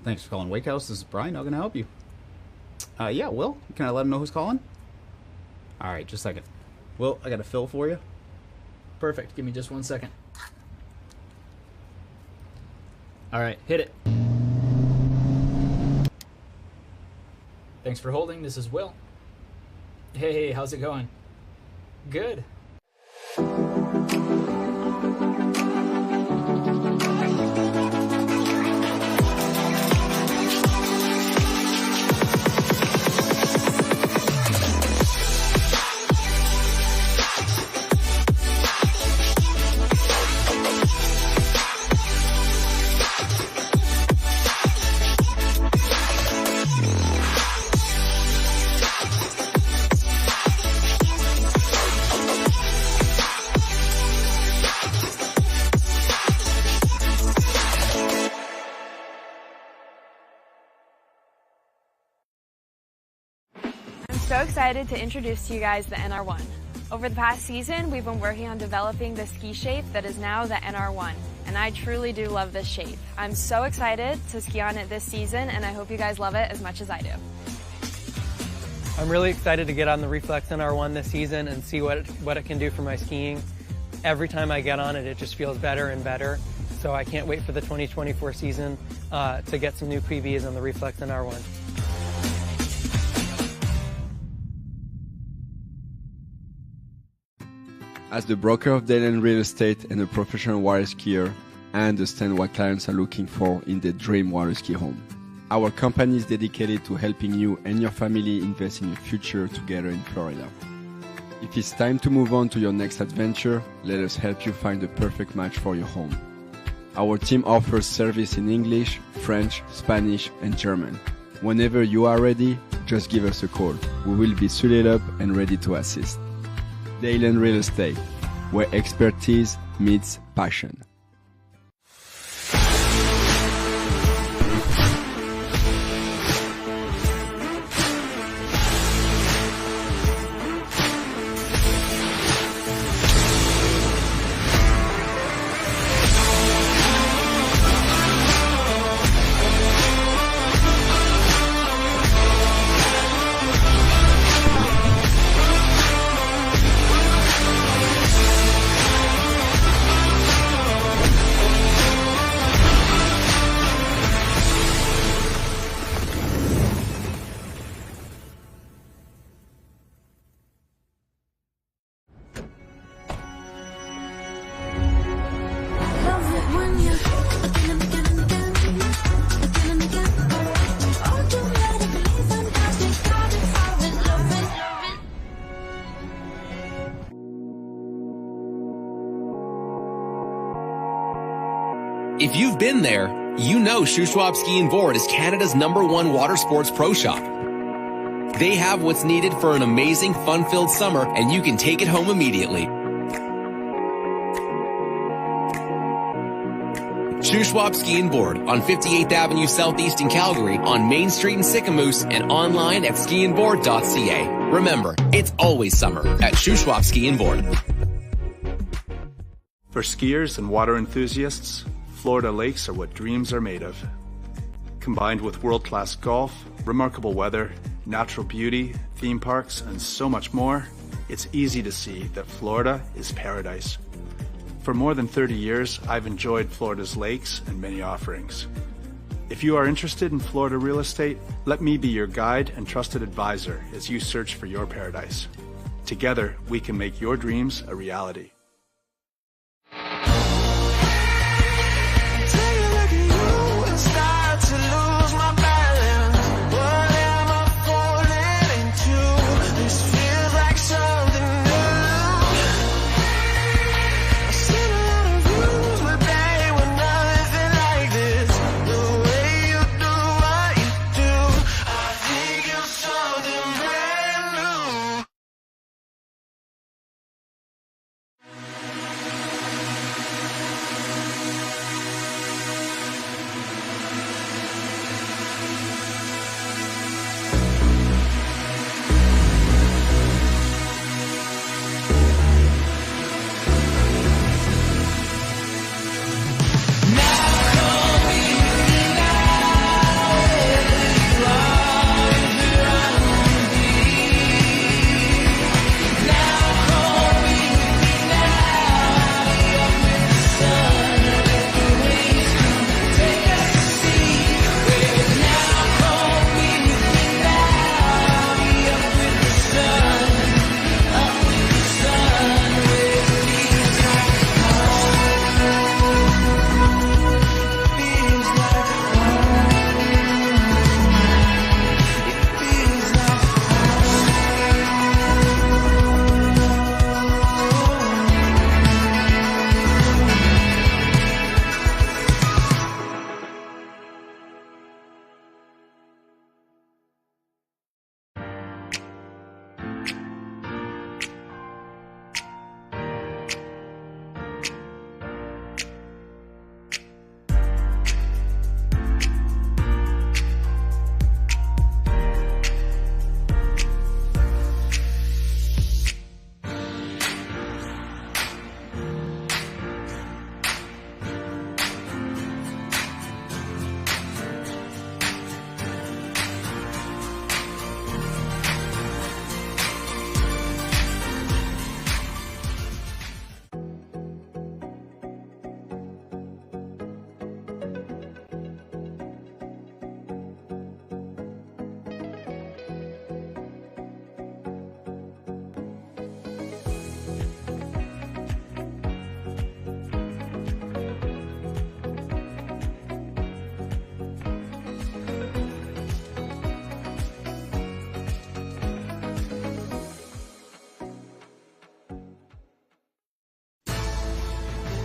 Thanks for calling Wake House. This is Brian. How can I help you? Yeah, Will. Can I let him know who's calling? All right, just a second. Will, I got a fill for you. Perfect. Give me just 1 second. All right, hit it. Thanks for holding. This is Will. Hey, how's it going? Good. excited to introduce to you guys the NR1. Over the past season, we've been working on developing the ski shape that is now the NR1, and I truly do love this shape. I'm so excited to ski on it this season, and I hope you guys love it as much as I do. I'm really excited to get on the Reflex NR1 this season and see what it can do for my skiing. Every time I get on it, it just feels better and better. So I can't wait for the 2024 season to get some new PBs on the Reflex NR1. As the broker of Dayland Real Estate and a professional water skier, I understand what clients are looking for in their dream water ski home. Our company is dedicated to helping you and your family invest in your future together in Florida. If it's time to move on to your next adventure, let us help you find the perfect match for your home. Our team offers service in English, French, Spanish, and German. Whenever you are ready, just give us a call. We will be suited up and ready to assist. Dayland Real Estate, where expertise meets passion. If you've been there, you know Shuswap Ski and Board is Canada's #1 water sports pro shop. They have what's needed for an amazing, fun-filled summer, and you can take it home immediately. Shuswap Ski and Board on 58th Avenue Southeast in Calgary, on Main Street in Sicamous, and online at skiandboard.ca. Remember, it's always summer at Shuswap Ski and Board. For skiers and water enthusiasts, Florida lakes are what dreams are made of. Combined with world-class golf, remarkable weather, natural beauty, theme parks, and so much more, it's easy to see that Florida is paradise. For more than 30 years, I've enjoyed Florida's lakes and many offerings. If you are interested in Florida real estate, let me be your guide and trusted advisor as you search for your paradise. Together, we can make your dreams a reality.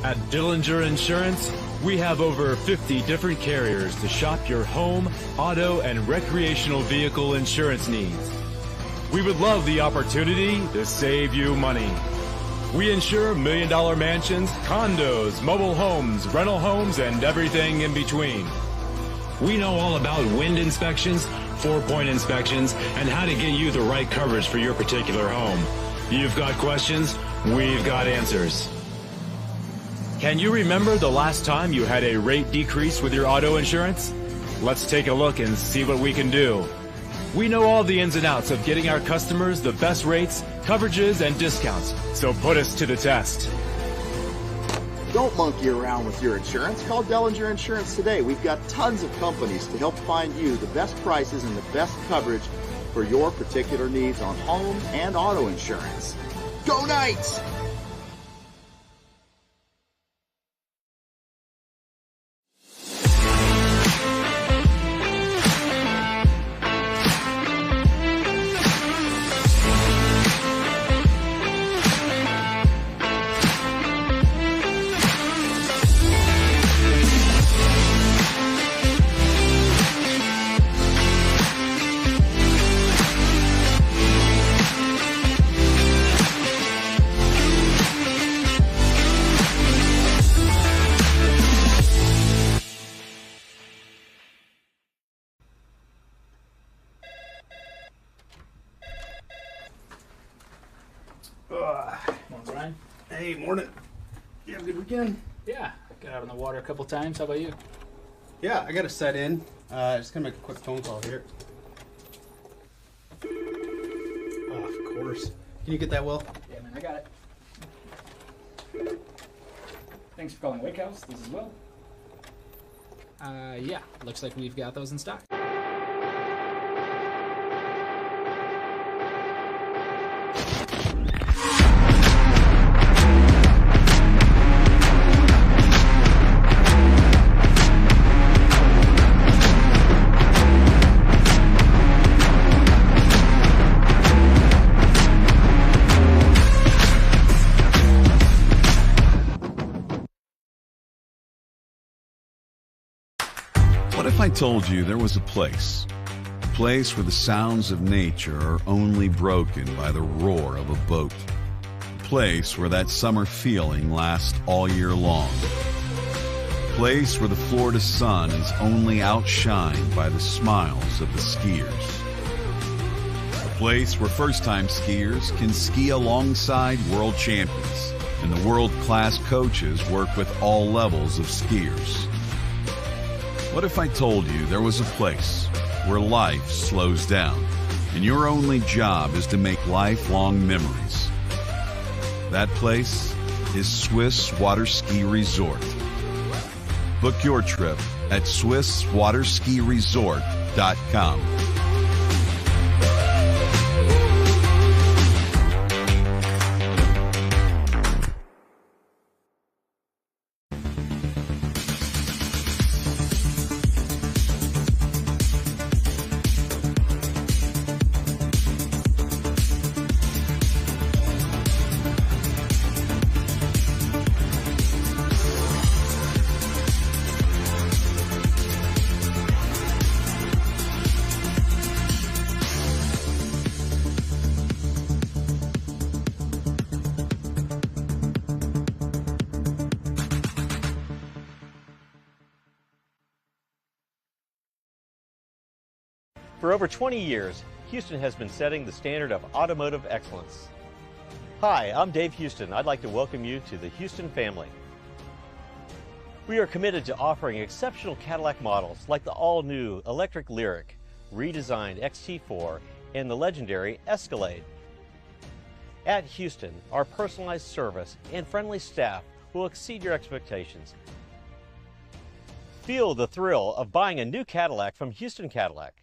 At Dillinger Insurance, we have over 50 different carriers to shop your home, auto, and recreational vehicle insurance needs. We would love the opportunity to save you money. We insure $1 million mansions, condos, mobile homes, rental homes, and everything in between. We know all about wind inspections, 4-point inspections, and how to get you the right coverage for your particular home. You've got questions, we've got answers. Can you remember the last time you had a rate decrease with your auto insurance? Let's take a look and see what we can do. We know all the ins and outs of getting our customers the best rates, coverages, and discounts, so put us to the test. Don't monkey around with your insurance. Call Dellinger Insurance today. We've got tons of companies to help find you the best prices and the best coverage for your particular needs on home and auto insurance. Go Knights! Morning, Ryan. Hey, morning. You have a good weekend? Yeah, got out on the water a couple times. How about you? Yeah, I got to set in. Just gonna make a quick phone call here. Oh, of course. Can you get that, Will? Yeah, man, I got it. Thanks for calling Wake House. This is Will. Yeah, looks like we've got those in stock. What if I told you there was a place where the sounds of nature are only broken by the roar of a boat, a place where that summer feeling lasts all year long, a place where the Florida sun is only outshined by the smiles of the skiers, a place where first-time skiers can ski alongside world champions and the world-class coaches work with all levels of skiers. What if I told you there was a place where life slows down and your only job is to make lifelong memories? That place is Swiss Water Ski Resort. Book your trip at SwissWaterSkiResort.com. For over 20 years, Houston has been setting the standard of automotive excellence. Hi, I'm Dave Houston. I'd like to welcome you to the Houston family. We are committed to offering exceptional Cadillac models like the all-new electric Lyriq, redesigned XT4, and the legendary Escalade. At Houston, our personalized service and friendly staff will exceed your expectations. Feel the thrill of buying a new Cadillac from Houston Cadillac.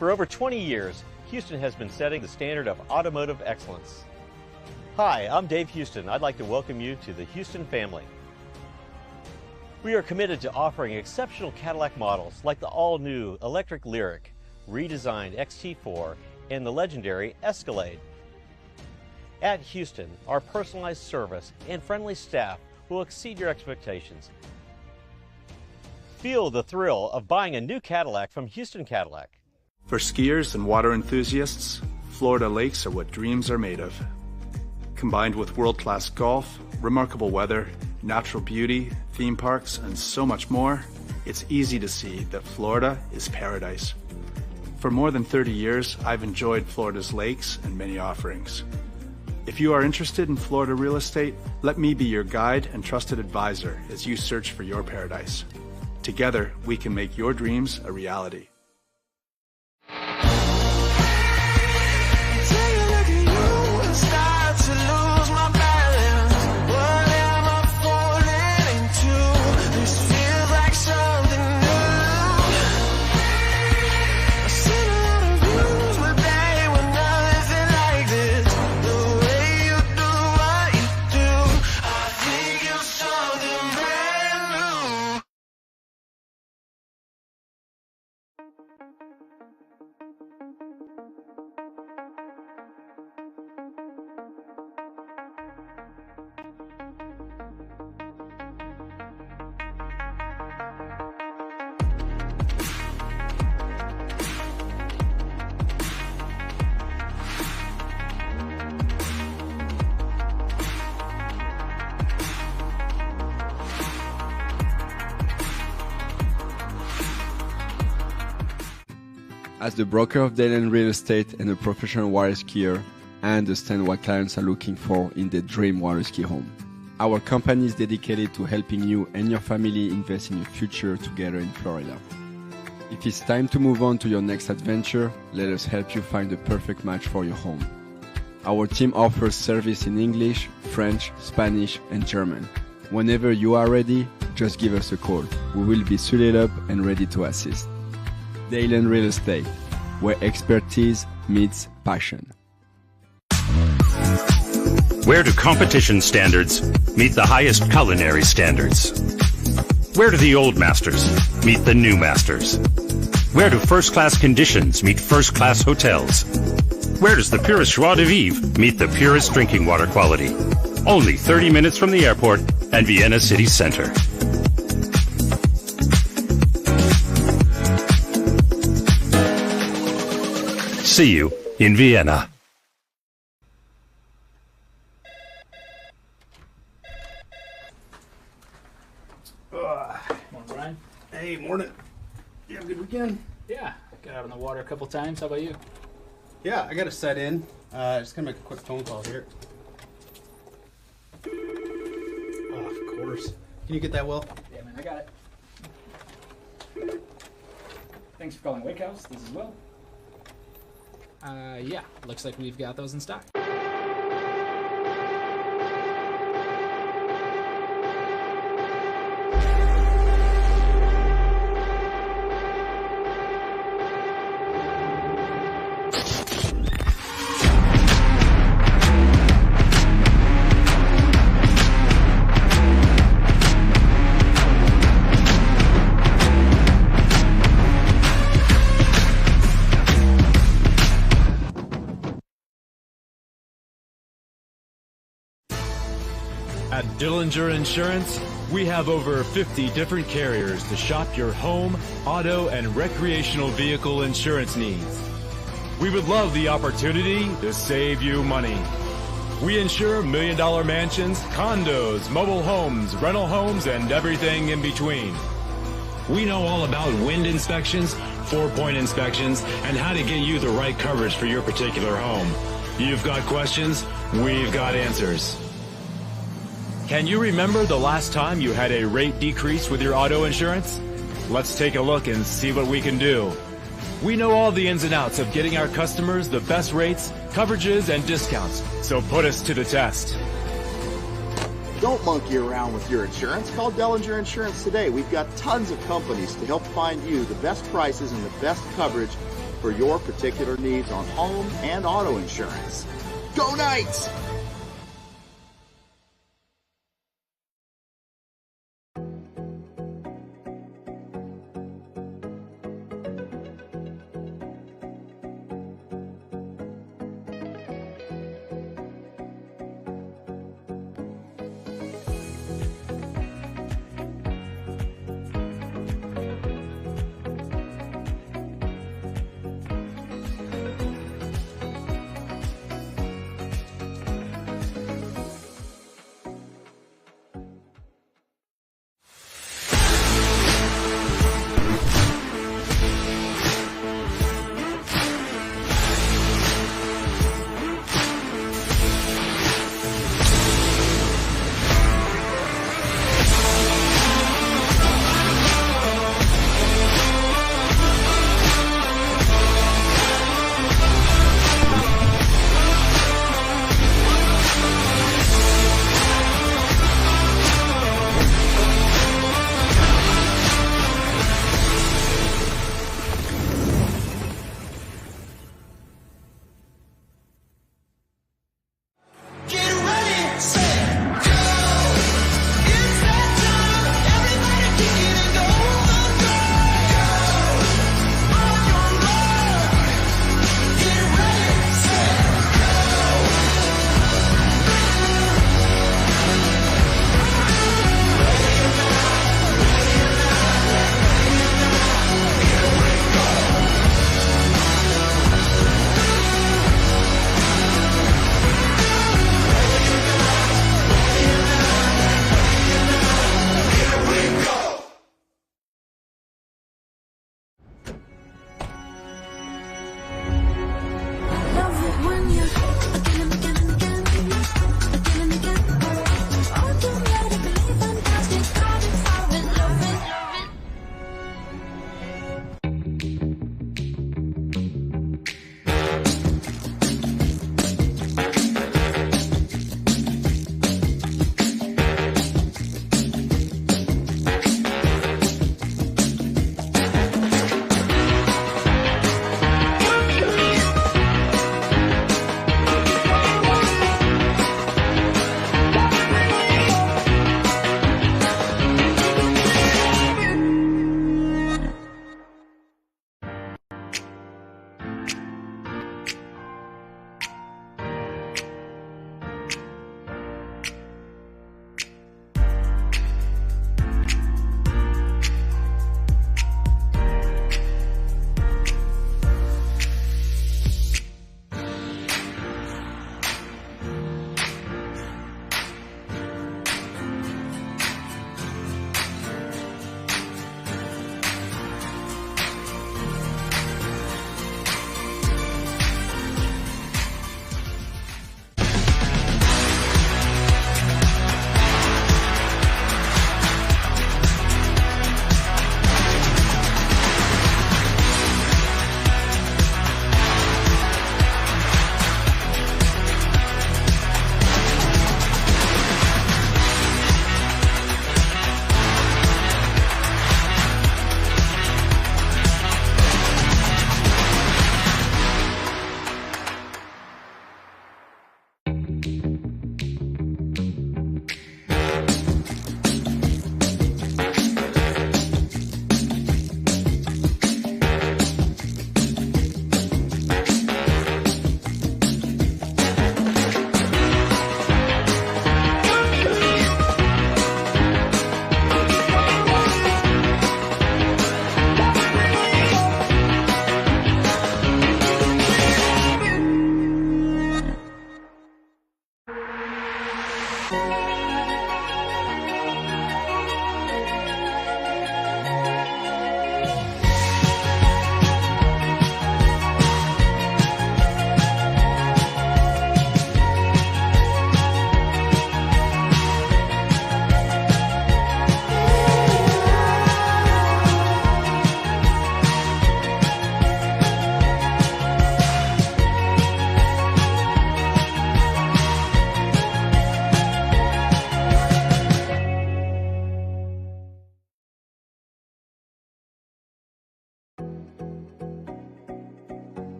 For over 20 years, Houston has been setting the standard of automotive excellence. Hi, I'm Dave Houston. I'd like to welcome you to the Houston family. We are committed to offering exceptional Cadillac models like the all-new electric Lyriq, redesigned XT4, and the legendary Escalade. At Houston, our personalized service and friendly staff will exceed your expectations. Feel the thrill of buying a new Cadillac from Houston Cadillac. For skiers and water enthusiasts, Florida lakes are what dreams are made of. Combined with world-class golf, remarkable weather, natural beauty, theme parks, and so much more, it's easy to see that Florida is paradise. For more than 30 years, I've enjoyed Florida's lakes and many offerings. If you are interested in Florida real estate, let me be your guide and trusted advisor as you search for your paradise. Together, we can make your dreams a reality. As the broker of Dayland Real Estate and a professional water skier, I understand what clients are looking for in their dream water ski home. Our company is dedicated to helping you and your family invest in your future together in Florida. If it's time to move on to your next adventure, let us help you find the perfect match for your home. Our team offers service in English, French, Spanish, and German. Whenever you are ready, just give us a call. We will be suited up and ready to assist. Dayland Real Estate, where expertise meets passion. Where do competition standards meet the highest culinary standards? Where do the old masters meet the new masters? Where do first-class conditions meet first-class hotels? Where does the purest joie de vivre meet the purest drinking water quality? Only 30 minutes from the airport and Vienna city center. See you in Vienna. Morning, Brian. Hey, morning. You have a good weekend? Yeah, got out on the water a couple times. How about you? Yeah, I got to set in. Just gonna make a quick phone call here. Oh, of course. Can you get that, Will? Yeah, man, I got it. Thanks for calling Wake House. This is Will. Yeah, looks like we've got those in stock. At Dillinger Insurance, we have over 50 different carriers to shop your home, auto, and recreational vehicle insurance needs. We would love the opportunity to save you money. We insure million-dollar mansions, condos, mobile homes, rental homes, and everything in between. We know all about wind inspections, 4-point inspections, and how to get you the right coverage for your particular home. You've got questions, we've got answers. Can you remember the last time you had a rate decrease with your auto insurance? Let's take a look and see what we can do. We know all the ins and outs of getting our customers the best rates, coverages, and discounts, so put us to the test. Don't monkey around with your insurance. Call Dellinger Insurance today. We've got tons of companies to help find you the best prices and the best coverage for your particular needs on home and auto insurance. Go Knights!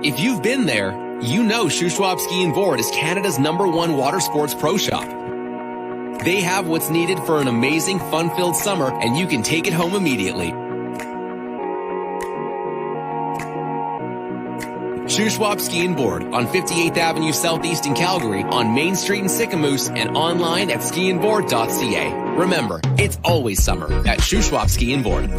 If you've been there, you know Shuswap Ski and Board is Canada's #1 water sports pro shop. They have what's needed for an amazing, fun-filled summer, and you can take it home immediately. Shuswap Ski and Board on 58th Avenue Southeast in Calgary, on Main Street in Sicamous, and online at skiandboard.ca. Remember, it's always summer at Shuswap Ski and Board.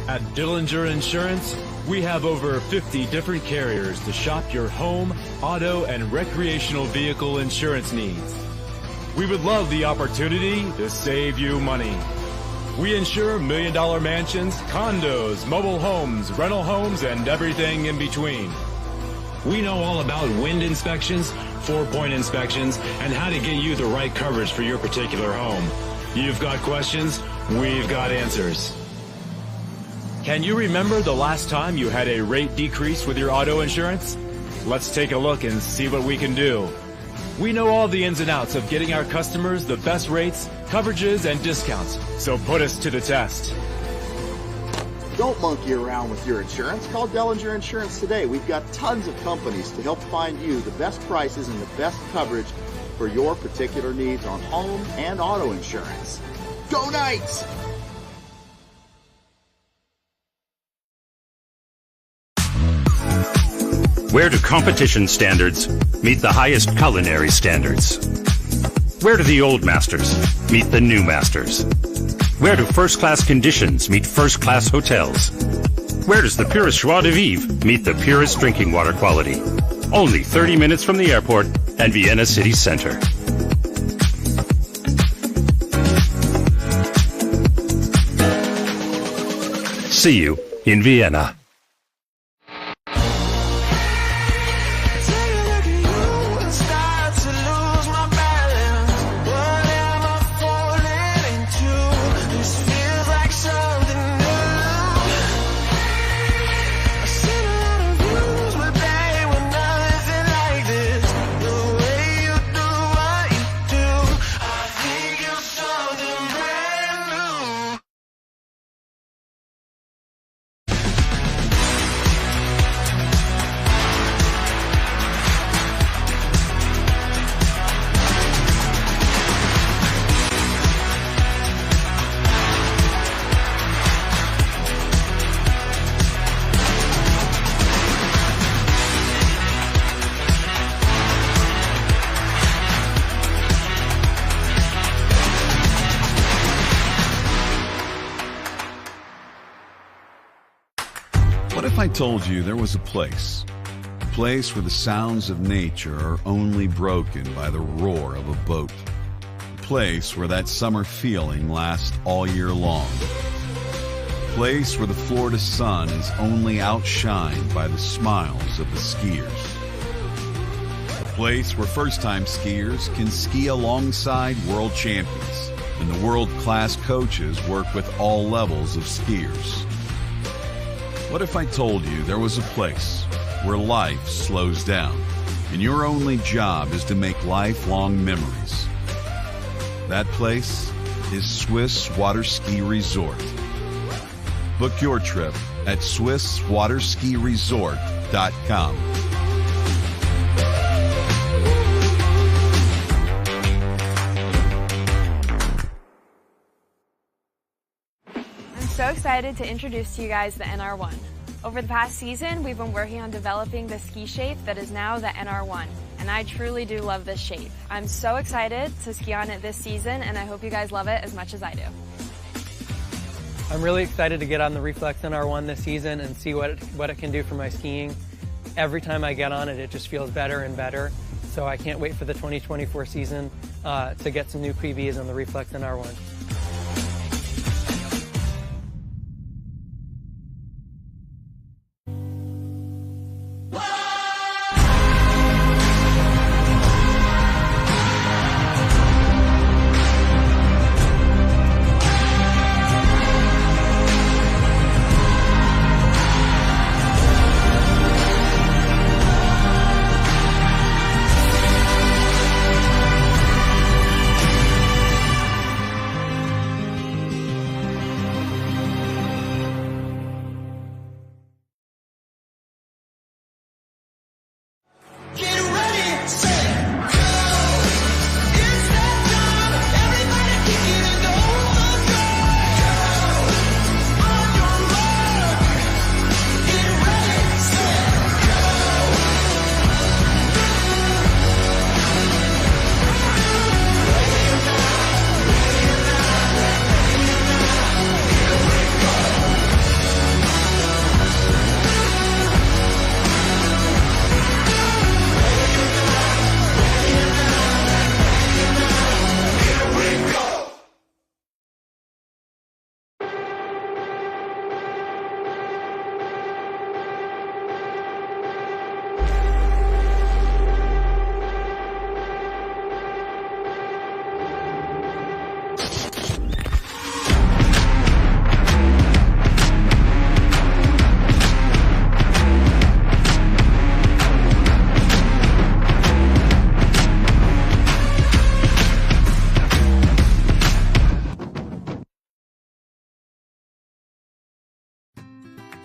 At Dillinger Insurance, we have over 50 different carriers to shop your home, auto, and recreational vehicle insurance needs. We would love the opportunity to save you money. We insure million-dollar mansions, condos, mobile homes, rental homes, and everything in between. We know all about wind inspections, 4-point inspections, and how to get you the right coverage for your particular home. You've got questions, we've got answers. Can you remember the last time you had a rate decrease with your auto insurance? Let's take a look and see what we can do. We know all the ins and outs of getting our customers the best rates, coverages, and discounts, so put us to the test. Don't monkey around with your insurance. Call Dellinger Insurance today. We've got tons of companies to help find you the best prices and the best coverage for your particular needs on home and auto insurance. Go Knights! Where do competition standards meet the highest culinary standards? Where do the old masters meet the new masters? Where do first-class conditions meet first-class hotels? Where does the purest joie de vivre meet the purest drinking water quality? Only 30 minutes from the airport and Vienna city center. See you in Vienna. What if I told you there was a place where the sounds of nature are only broken by the roar of a boat, a place where that summer feeling lasts all year long, a place where the Florida sun is only outshined by the smiles of the skiers, a place where first-time skiers can ski alongside world champions and the world-class coaches work with all levels of skiers. What if I told you there was a place where life slows down and your only job is to make lifelong memories? That place is Swiss Water Ski Resort. Book your trip at SwissWaterSkiResort.com. I'm so excited to introduce to you guys the NR1. Over the past season, we've been working on developing the ski shape that is now the NR1, and I truly do love this shape. I'm so excited to ski on it this season, and I hope you guys love it as much as I do. I'm really excited to get on the Reflex NR1 this season and see what it can do for my skiing. Every time I get on it, it just feels better and better. So I can't wait for the 2024 season to get some new PBs on the Reflex NR1.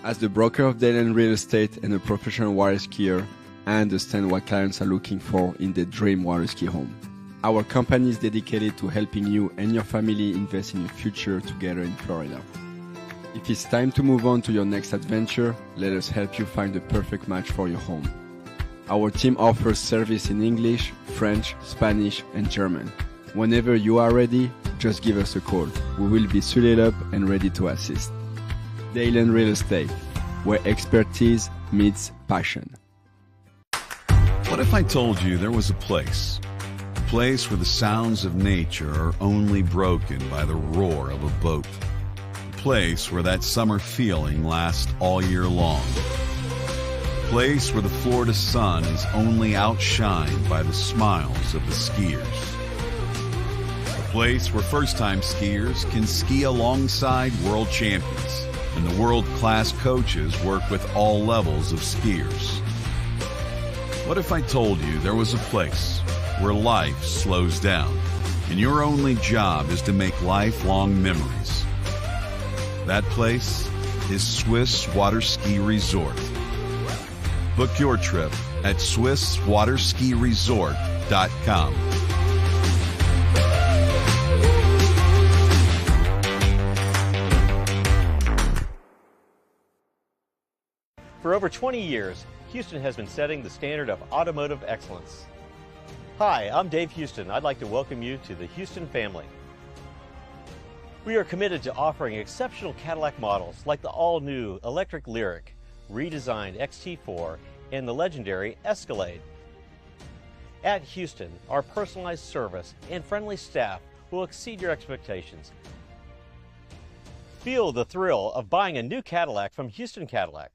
As the broker of Dayland Real Estate and a professional water skier, I understand what clients are looking for in their dream water ski home. Our company is dedicated to helping you and your family invest in your future together in Florida. If it's time to move on to your next adventure, let us help you find the perfect match for your home. Our team offers service in English, French, Spanish, and German. Whenever you are ready, just give us a call. We will be suited up and ready to assist. Dayland Real Estate, where expertise meets passion. What if I told you there was a place where the sounds of nature are only broken by the roar of a boat? A place where that summer feeling lasts all year long. A place where the Florida sun is only outshined by the smiles of the skiers. A place where first-time skiers can ski alongside world champions, and the world-class coaches work with all levels of skiers. What if I told you there was a place where life slows down and your only job is to make lifelong memories? That place is Swiss Water Ski Resort. Book your trip at SwissWaterSkiResort.com. For over 20 years, Houston has been setting the standard of automotive excellence. Hi, I'm Dave Houston. I'd like to welcome you to the Houston family. We are committed to offering exceptional Cadillac models like the all-new electric Lyriq, redesigned XT4, and the legendary Escalade. At Houston, our personalized service and friendly staff will exceed your expectations. Feel the thrill of buying a new Cadillac from Houston Cadillac.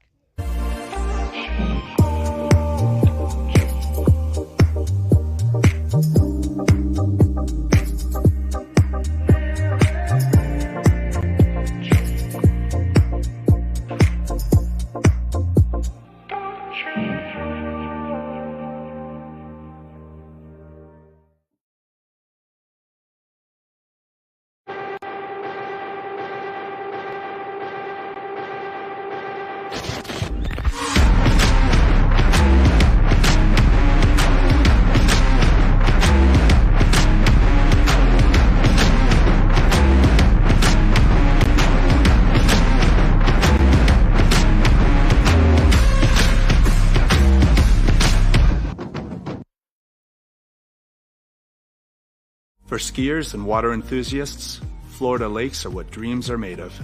For skiers and water enthusiasts, Florida lakes are what dreams are made of.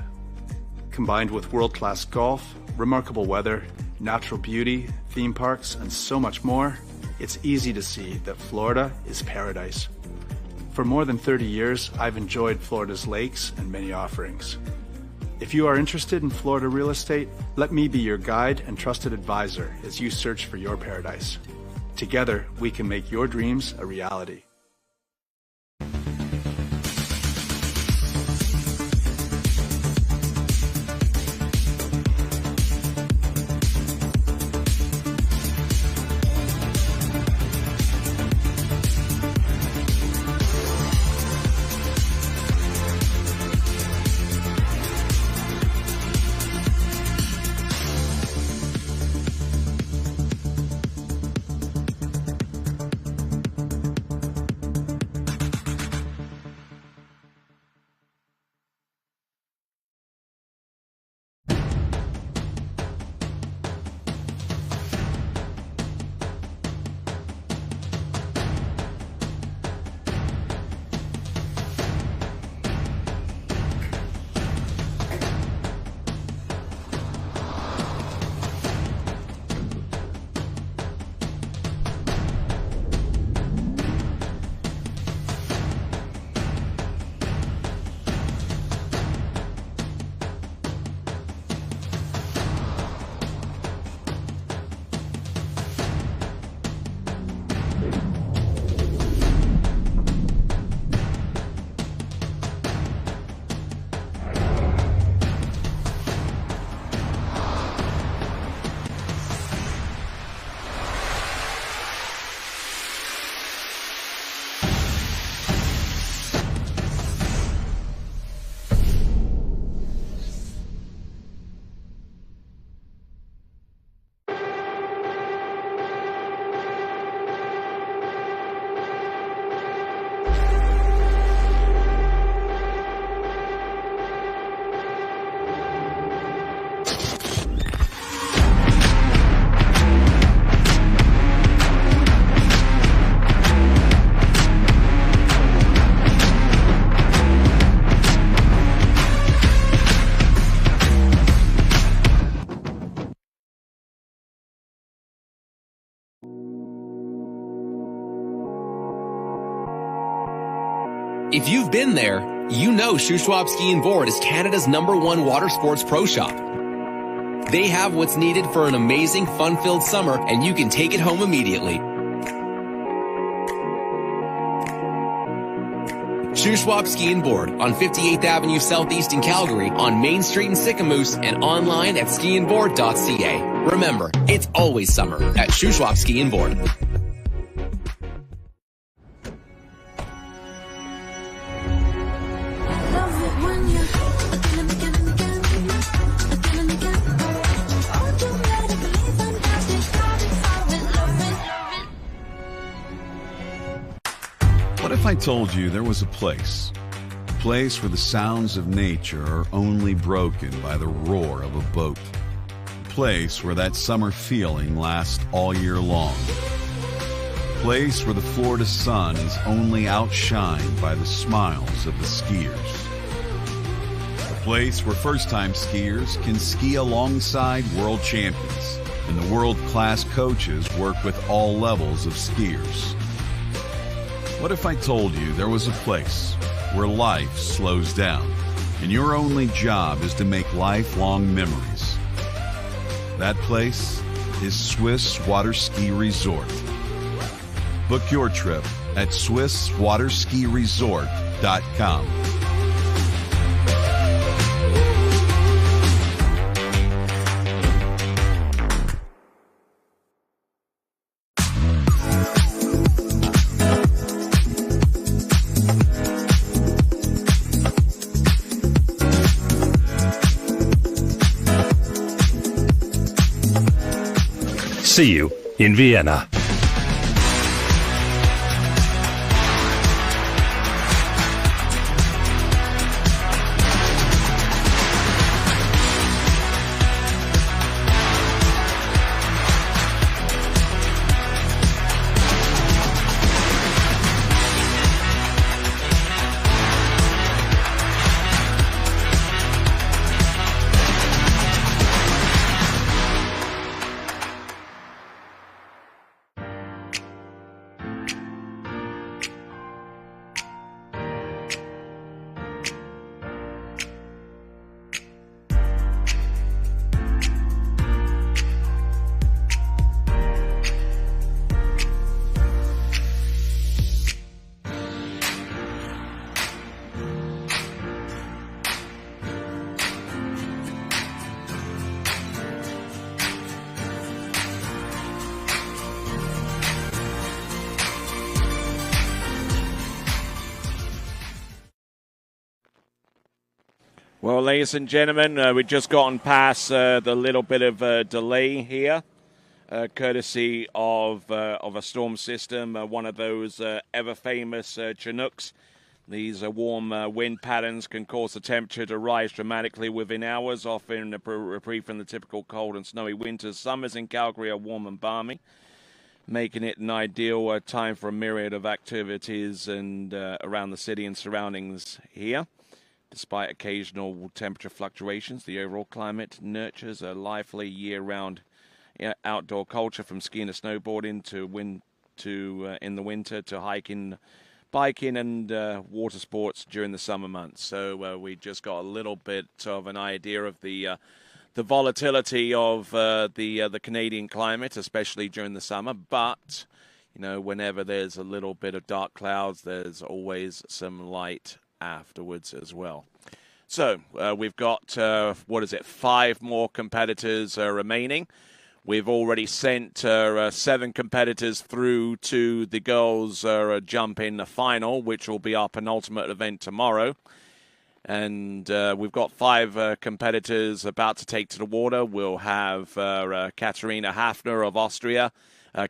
Combined with world-class golf, remarkable weather, natural beauty, theme parks, and so much more, it's easy to see that Florida is paradise. For more than 30 years, I've enjoyed Florida's lakes and many offerings. If you are interested in Florida real estate, let me be your guide and trusted advisor as you search for your paradise. Together, we can make your dreams a reality. If you've been there, you know Shuswap Ski and Board is Canada's #1 water sports pro shop. They have what's needed for an amazing, fun-filled summer, and you can take it home immediately. Shuswap Ski and Board on 58th Avenue Southeast in Calgary, on Main Street in Sicamous, and online at skiandboard.ca. Remember, it's always summer at Shuswap Ski and Board. What if I told you there was a place where the sounds of nature are only broken by the roar of a boat, a place where that summer feeling lasts all year long, a place where the Florida sun is only outshined by the smiles of the skiers, a place where first-time skiers can ski alongside world champions and the world-class coaches work with all levels of skiers. What if I told you there was a place where life slows down and your only job is to make lifelong memories? That place is Swiss Water Ski Resort. Book your trip at SwissWaterSkiResort.com. See you in Vienna. Well, ladies and gentlemen, we've just gotten past the little bit of delay here, courtesy of a storm system, one of those ever-famous Chinooks. These warm wind patterns can cause the temperature to rise dramatically within hours, offering a reprieve from the typical cold and snowy winters. Summers in Calgary are warm and balmy, making it an ideal time for a myriad of activities and around the city and surroundings here. Despite occasional temperature fluctuations, the overall climate nurtures a lively year-round outdoor culture, from skiing and snowboarding in the winter to hiking, biking, and water sports during the summer months. So we just got a little bit of an idea of the volatility of the Canadian climate, especially during the summer. But you know, whenever there's a little bit of dark clouds, there's always some light afterwards as well. So we've got 5 more competitors remaining. We've already sent 7 competitors through to the girls jump in the final, which will be our penultimate event tomorrow. And we've got 5 competitors about to take to the water. We'll have Katarina Hafner of Austria,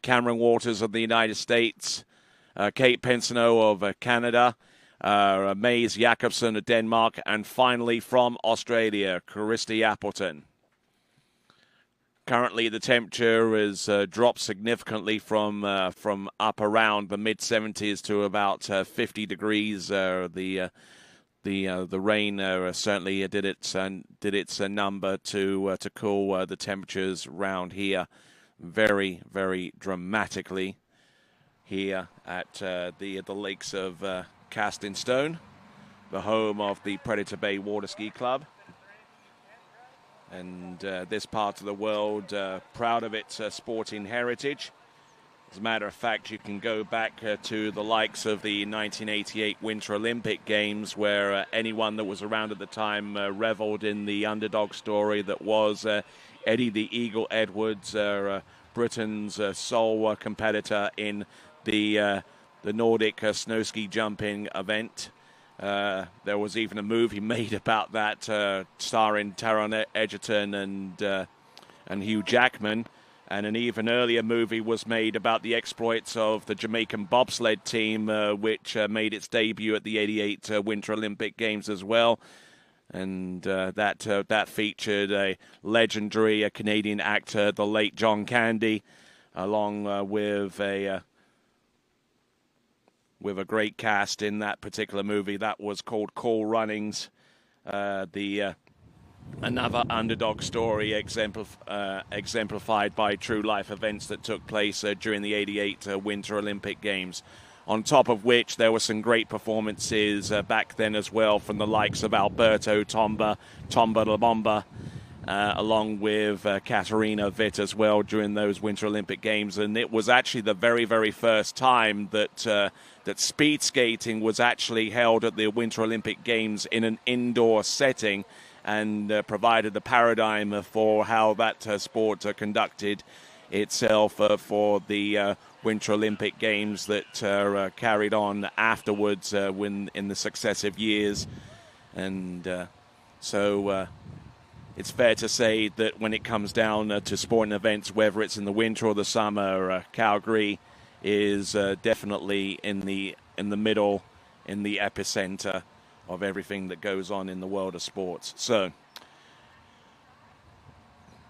Cameron Waters of the United States, Kate Pensano of Canada, Maze Jakobsen of Denmark, and finally from Australia, Christy Appleton. Currently, the temperature has dropped significantly from up around the mid-70s to about 50 degrees. The rain certainly did its number to cool the temperatures around here very, very dramatically here at the lakes of cast in stone, the home of the Predator Bay Water Ski Club. And this part of the world, proud of its sporting heritage. As a matter of fact, you can go back to the likes of the 1988 Winter Olympic Games, where anyone that was around at the time reveled in the underdog story that was Eddie the Eagle Edwards, Britain's sole competitor in the Nordic snow ski jumping event. There was even a movie made about that, starring Taron Egerton and Hugh Jackman. And an even earlier movie was made about the exploits of the Jamaican bobsled team, which made its debut at the '88 Winter Olympic Games as well. And that featured a legendary Canadian actor, the late John Candy, along with a great cast in that particular movie. That was called Cool Runnings, another underdog story exemplified by true life events that took place during the '88 Winter Olympic Games. On top of which, there were some great performances back then as well from the likes of Alberto Tomba La Bomba, along with Katarina Witt as well during those Winter Olympic Games. And it was actually the very, very first time that speed skating was actually held at the Winter Olympic Games in an indoor setting, and provided the paradigm for how that sport conducted itself for the Winter Olympic Games that carried on afterwards in the successive years. And so it's fair to say that when it comes down to sporting events, whether it's in the winter or the summer, Calgary is definitely in the middle, in the epicenter of everything that goes on in the world of sports. So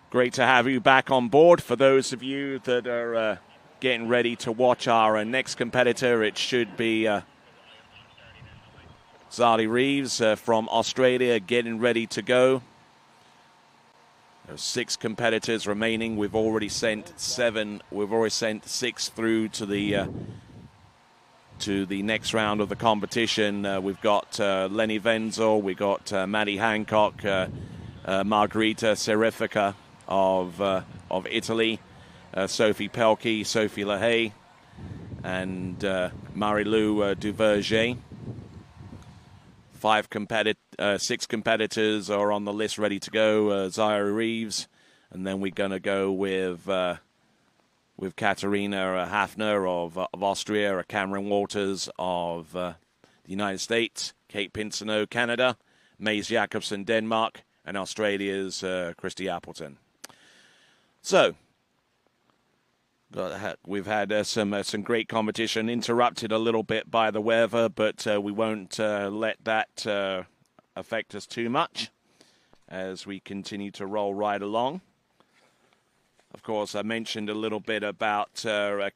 great to have you back on board. For those of you that are getting ready to watch our next competitor, it should be Zali Reeves from Australia getting ready to go. There are 6 competitors remaining. We've already sent 7. We've already sent 6 through to the next round of the competition. We've got Lenny Wenzel, we've got Maddie Hancock, Margherita Serifica of Italy, Sophie Pelkey, Sophie LaHaye, and Marie-Lou Duverger. 6 competitors are on the list ready to go. Zaire Reeves, and then we're going to go with Katharina Hafner of Austria, Cameron Walters of the United States, Kate Pinsoneau, Canada, Maze Jacobson, Denmark, and Australia's Christy Appleton. So we've had some great competition, interrupted a little bit by the weather, but we won't let that affect us too much as we continue to roll right along. Of course, I mentioned a little bit about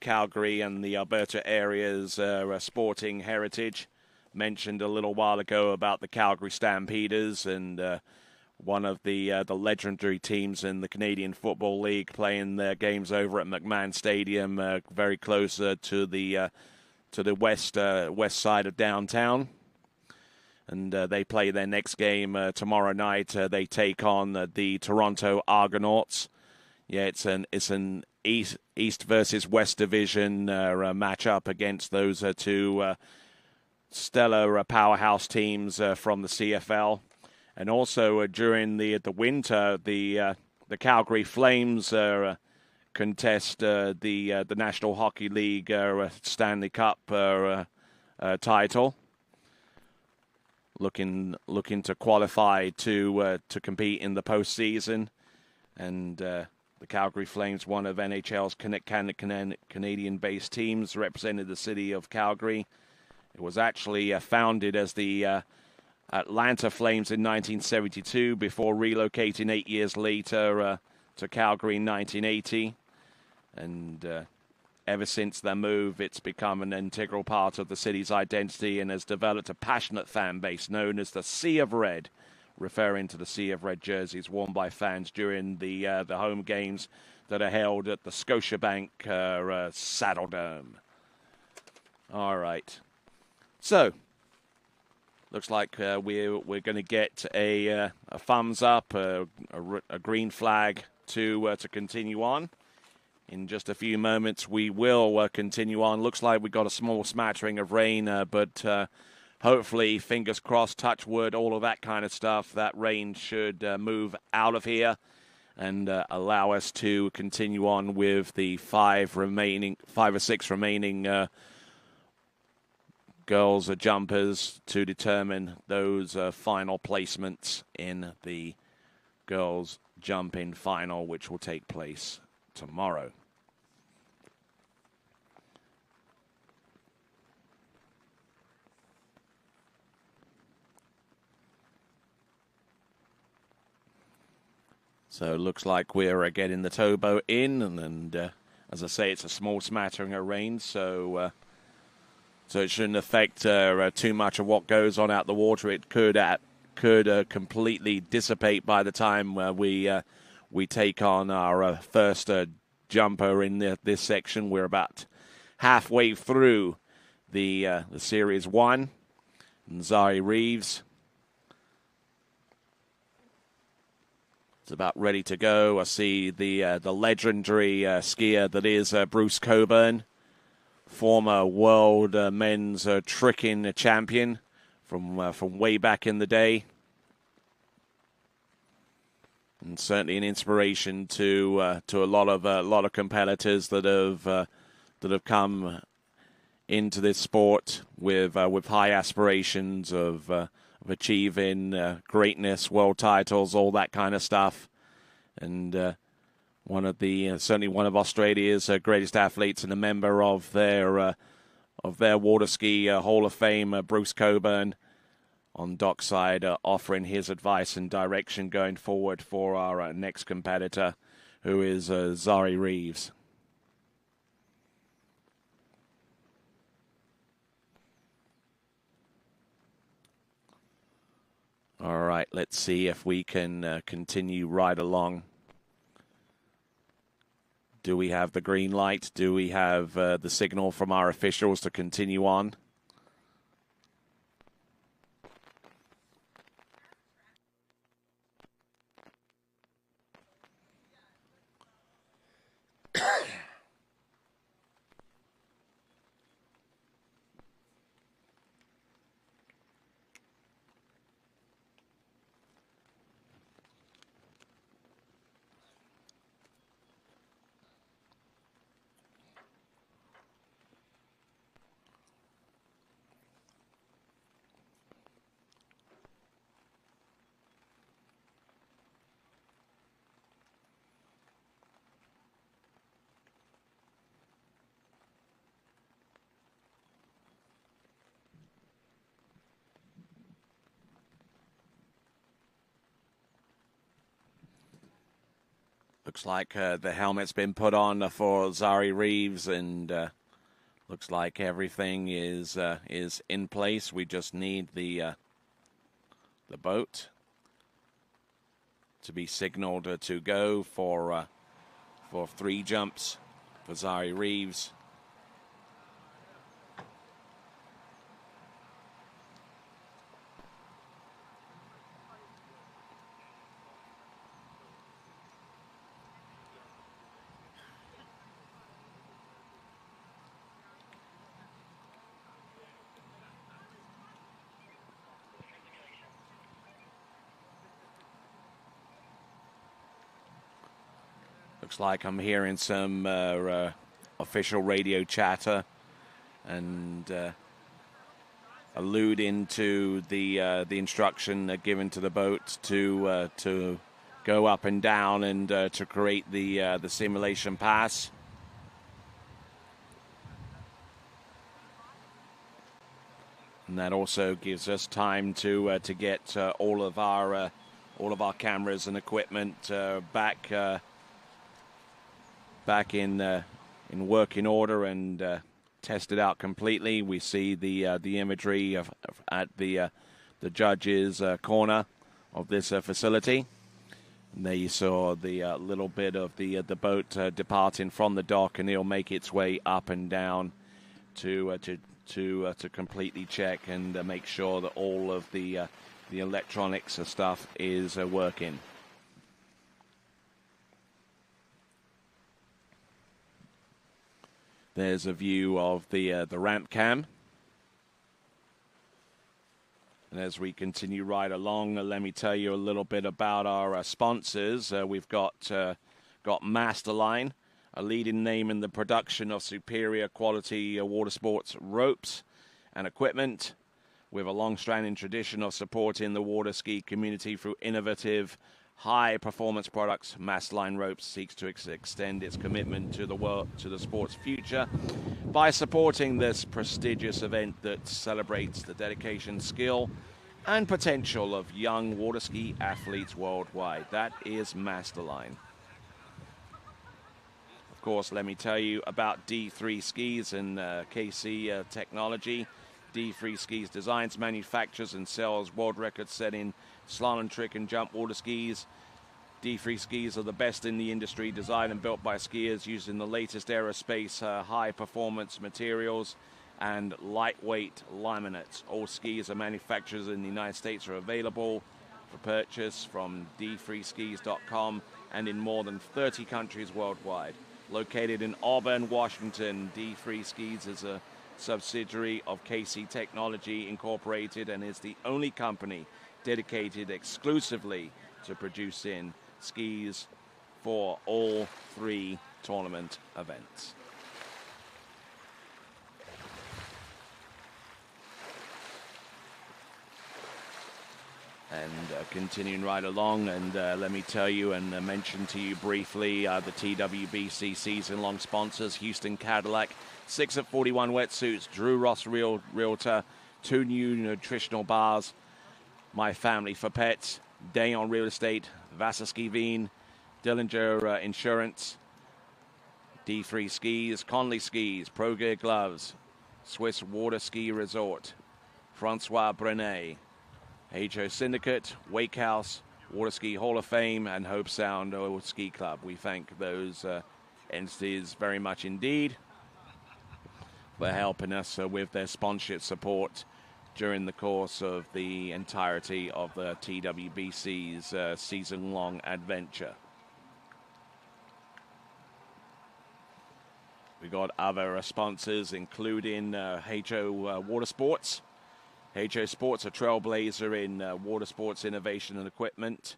Calgary and the Alberta area's sporting heritage. Mentioned a little while ago about the Calgary Stampeders, and one of the legendary teams in the Canadian Football League playing their games over at McMahon Stadium, very close to the west side of downtown. And they play their next game tomorrow night. They take on the Toronto Argonauts. Yeah, it's an East versus West Division matchup against those two stellar powerhouse teams from the CFL. And also during the winter, the Calgary Flames contest the National Hockey League Stanley Cup title, looking to qualify to compete in the postseason. And the Calgary Flames, one of NHL's Canadian-based teams, represented the city of Calgary. It was actually founded as the Atlanta Flames in 1972 before relocating 8 years later to Calgary in 1980. And ever since their move, it's become an integral part of the city's identity and has developed a passionate fan base known as the Sea of Red, referring to the Sea of Red jerseys worn by fans during the home games that are held at the Scotiabank Saddledome. All right. So, looks like we're going to get a thumbs up, a green flag to continue on. In just a few moments, we will continue on. Looks like we got a small smattering of rain, but hopefully, fingers crossed, touch wood, all of that kind of stuff, that rain should move out of here and allow us to continue on with the five or six remaining girls jumpers to determine those final placements in the girls jumping final, which will take place tomorrow. So it looks like we're getting the towboat in, and as I say, it's a small smattering of rain, so it shouldn't affect too much of what goes on out the water. It could completely dissipate by the time we take on our first jumper in this section. We're about halfway through the Series 1. And Zari Reeves is about ready to go. I see the legendary skier that is Bruce Coburn, former world men's tricking champion from way back in the day. And certainly an inspiration to a lot of competitors that have come into this sport with high aspirations of achieving greatness, world titles, all that kind of stuff. And certainly one of Australia's greatest athletes and a member of their water ski Hall of Fame, Bruce Coburn, on dockside, offering his advice and direction going forward for our next competitor, who is Zari Reeves. All right, let's see if we can continue right along. Do we have the green light? Do we have the signal from our officials to continue on? Looks like the helmet's been put on for Zari Reeves, and looks like everything is in place. We just need the boat to be signaled to go for 3 jumps for Zari Reeves. Looks like I'm hearing some official radio chatter and alluding to the instruction given to the boat to go up and down and to create the simulation pass. And that also gives us time to get all of our cameras and equipment back in working order and tested out completely. We see the imagery at the judges' corner of this facility. And there you saw the little bit of the boat departing from the dock, and it'll make its way up and down to to completely check and make sure that all of the electronics stuff is working. There's a view of the ramp cam. And as we continue right along, let me tell you a little bit about our sponsors. We've got Masterline, a leading name in the production of superior quality water sports ropes and equipment, with a long-standing tradition of supporting the water ski community through innovative, high-performance products. Masterline Ropes seeks to extend its commitment to the sport's future by supporting this prestigious event that celebrates the dedication, skill, and potential of young water ski athletes worldwide. That is Masterline. Of course, let me tell you about D3 Skis and KC Technology. D3 Skis designs, manufactures, and sells world record-setting slalom, trick, and jump water skis. D3 skis are the best in the industry, designed and built by skiers using the latest aerospace high-performance materials and lightweight laminates. All skis are manufactured in the United States, are available for purchase from d3skis.com and in more than 30 countries worldwide. Located in Auburn, Washington, D3 Skis is a subsidiary of KC Technology Incorporated and is the only company dedicated exclusively to producing skis for all 3 tournament events. And continuing right along, and let me tell you and mention to you briefly the TWBC season-long sponsors: Houston Cadillac, 6 at 41 wetsuits, Drew Ross Realtor, 2 new nutritional bars, My Family for Pets, Dayon Real Estate, Vasserski Veen, Dillinger Insurance, D3 Skis, Conley Skis, Pro Gear Gloves, Swiss Water Ski Resort, Francois Brenet, HO Syndicate, Wake House, Water Ski Hall of Fame, and Hope Sound Ski Club. We thank those entities very much indeed for helping us with their sponsorship support during the course of the entirety of the TWBC's season-long adventure. We got other sponsors, including HO Water Sports. HO Sports, a trailblazer in water sports innovation and equipment,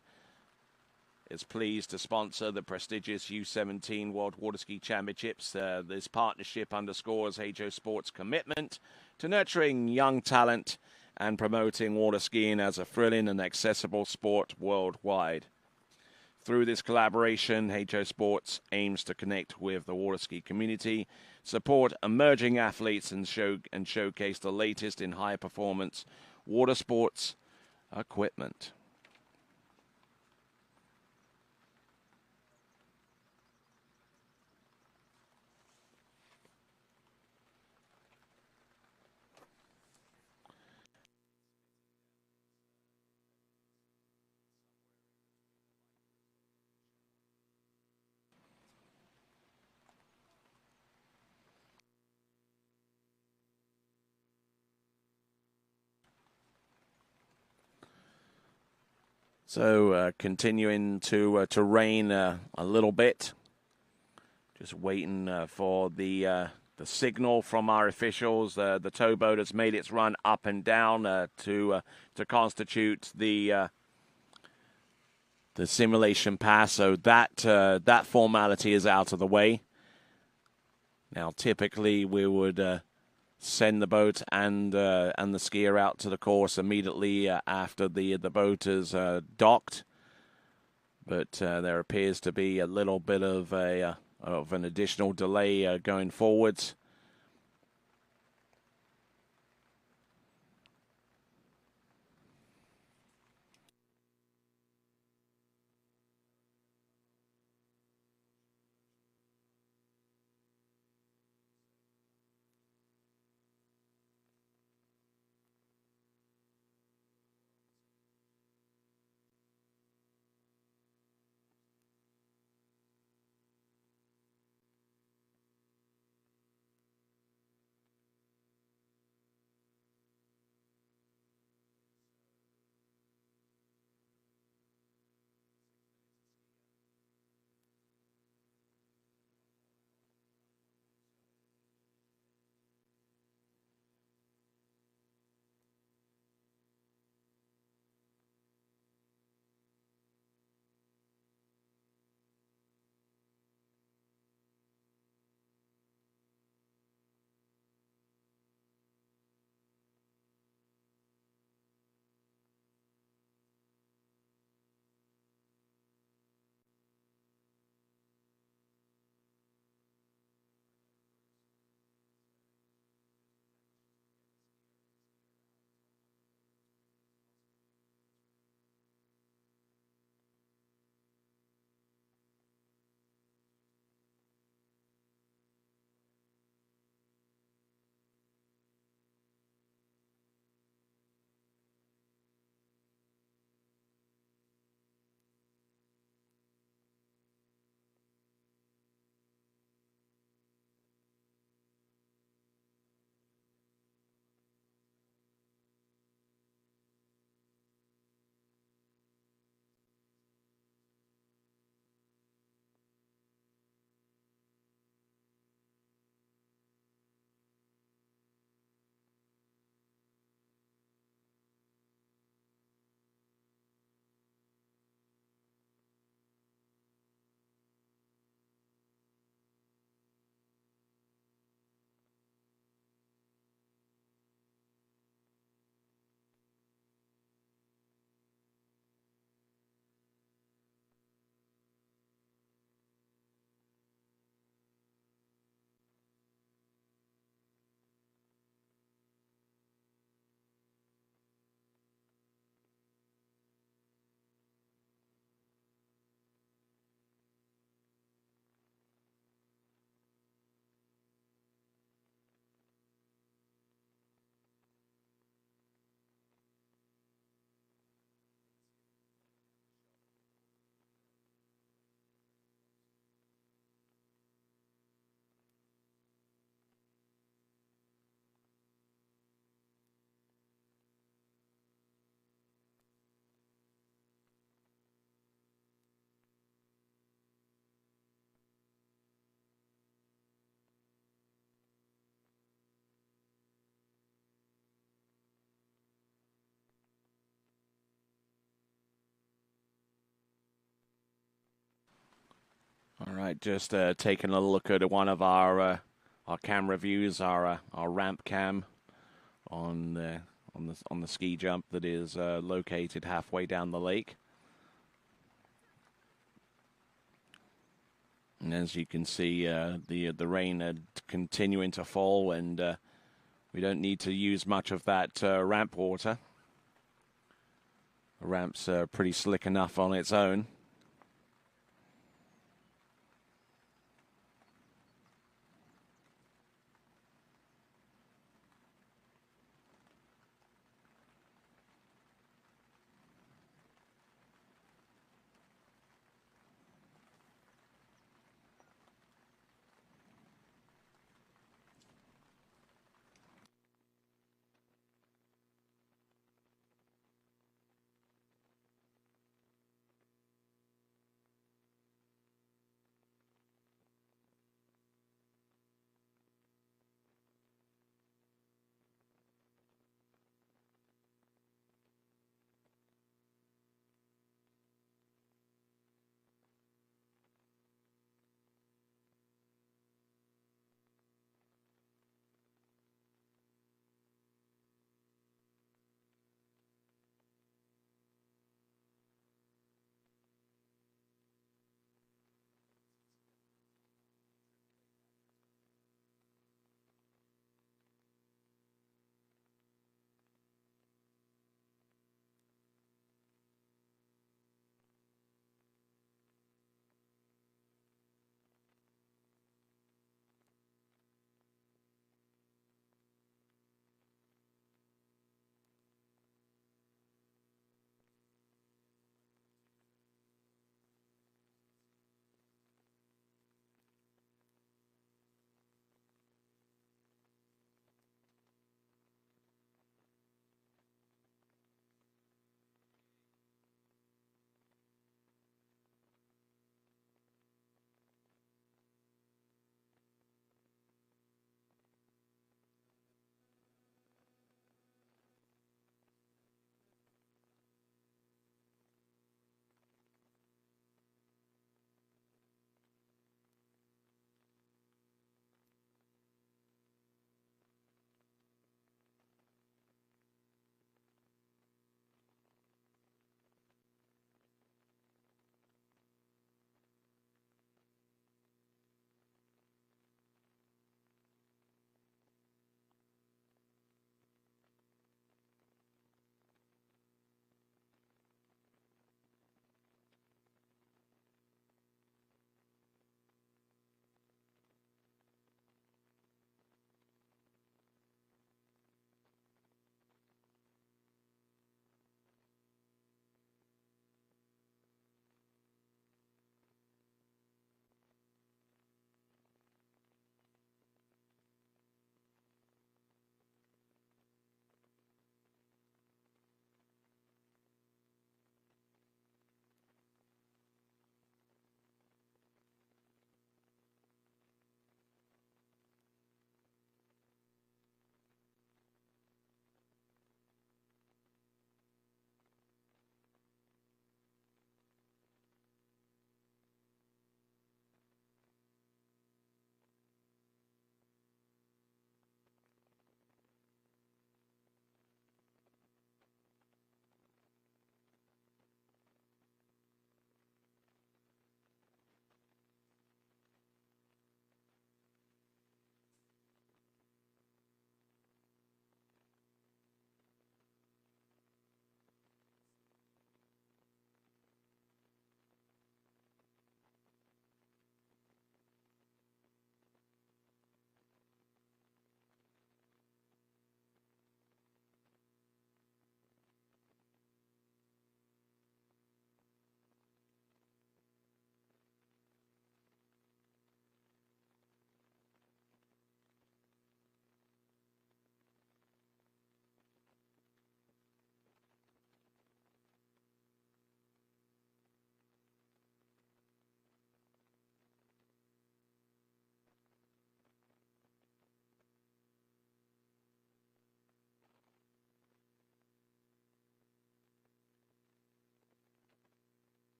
is pleased to sponsor the prestigious U17 World Water Ski Championships. This partnership underscores HO Sports' commitment to nurturing young talent and promoting water skiing as a thrilling and accessible sport worldwide. Through this collaboration, HO Sports aims to connect with the water ski community, support emerging athletes, and showcase the latest in high-performance water sports equipment. So continuing to rain a little bit. Just waiting for the signal from our officials. The towboat has made its run up and down to constitute the simulation pass. So that formality is out of the way. Now, typically we would send the boat and the skier out to the course immediately after the boat is docked, but there appears to be a little bit of an additional delay going forwards. All right, just taking a look at one of our camera views, our ramp cam on the ski jump that is located halfway down the lake. And as you can see, the rain continuing to fall, and we don't need to use much of that ramp water. The ramp's pretty slick enough on its own.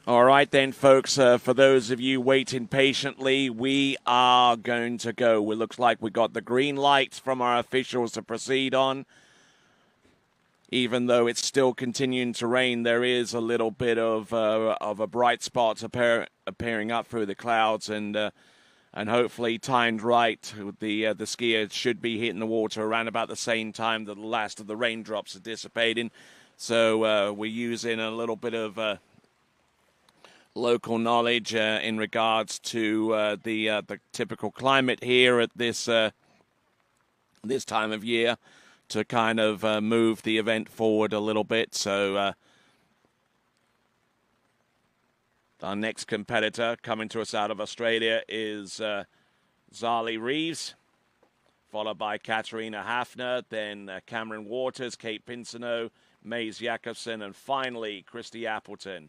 All right then, folks, for those of you waiting patiently, we are going to go. It looks like we got the green light from our officials to proceed on. Even though it's still continuing to rain, there is a little bit of a bright spot appearing up through the clouds, and hopefully timed right. The skier should be hitting the water around about the same time that the last of the raindrops are dissipating. So we're using a little bit of local knowledge in regards to the typical climate here at this this time of year to kind of move the event forward a little bit. So our next competitor coming to us out of Australia is Zali Reeves, followed by Katarina Hafner, then Cameron Waters, Kate Pinsino, Maze Jakobsen, and finally Christy Appleton.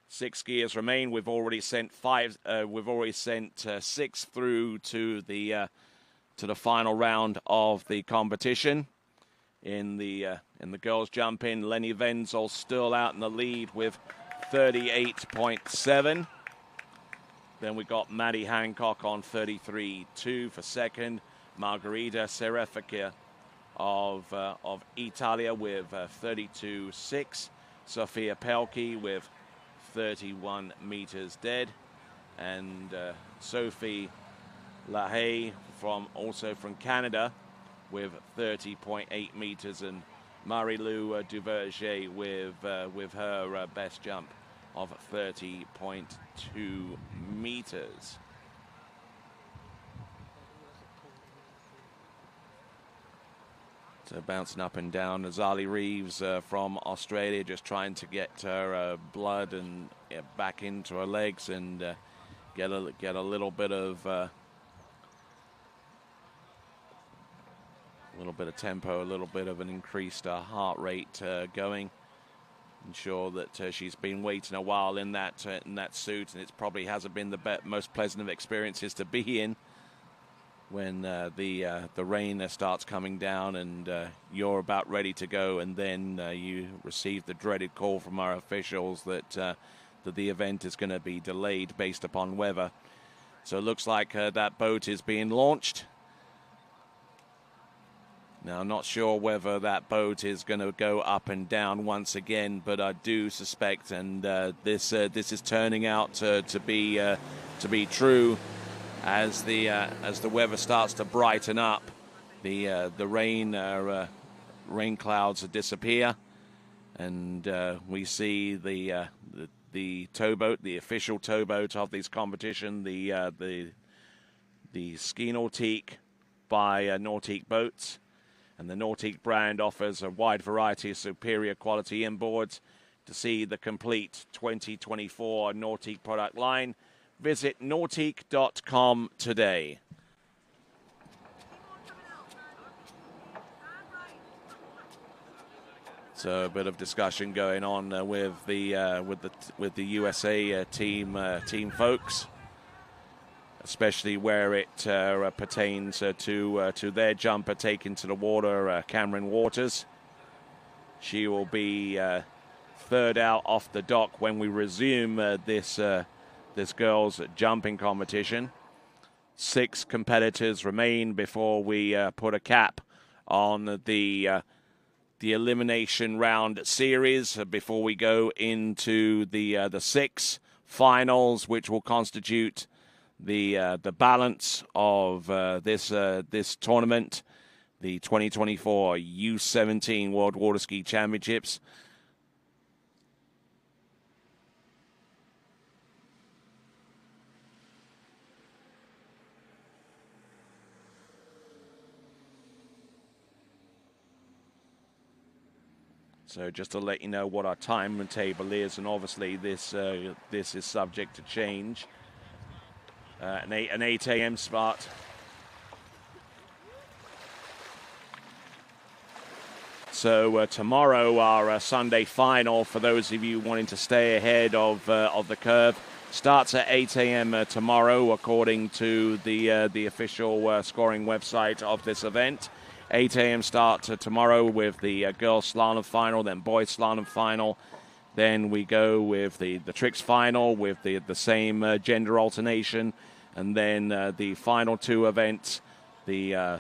6 skiers remain. We've already sent 6 through to the final round of the competition. In the girls' jump in, Lenny Wenzel still out in the lead with 38.7. Then we got Maddie Hancock on 33.2 for second. Margherita Serefica of Italia with 32.6. Sofia Pelkey with 31 meters dead, and Sophie Lahaye also from Canada with 30.8 meters, and Marie-Lou Duverger with her best jump of 30.2 meters. So bouncing up and down, Zali Reeves from Australia, just trying to get her blood and back into her legs and get a little bit of tempo, a little bit of an increased heart rate going. Ensure that she's been waiting a while in that suit, and it probably hasn't been the most pleasant of experiences to be in when the rain starts coming down and you're about ready to go, and then you receive the dreaded call from our officials that the event is going to be delayed based upon weather. So it looks like that boat is being launched. Now, I'm not sure whether that boat is going to go up and down once again, but I do suspect, and this is turning out to be true. As the weather starts to brighten up, the rain clouds disappear, and we see the towboat, the official towboat of this competition, the Ski Nautique by Nautique Boats, and the Nautique brand offers a wide variety of superior quality inboards. To see the complete 2024 Nautique product line, visit nautique.com today. So a bit of discussion going on with the USA team folks, especially where it pertains to their jumper taken to the water, Cameron Waters. She will be third out off the dock when we resume this girls' jumping competition. 6 competitors remain before we put a cap on the elimination round series before we go into the 6 finals, which will constitute the balance of this tournament, the 2024 U17 World Water Ski Championships. So just to let you know what our timetable is, and obviously this is subject to change. An 8 a.m. start. So tomorrow, our Sunday final, for those of you wanting to stay ahead of the curve, starts at 8 a.m. Tomorrow, according to the official scoring website of this event. 8 a.m. start tomorrow with the girls' slalom final, then boys' slalom final, Then we go with the tricks final with the same gender alternation. And then the final two events, the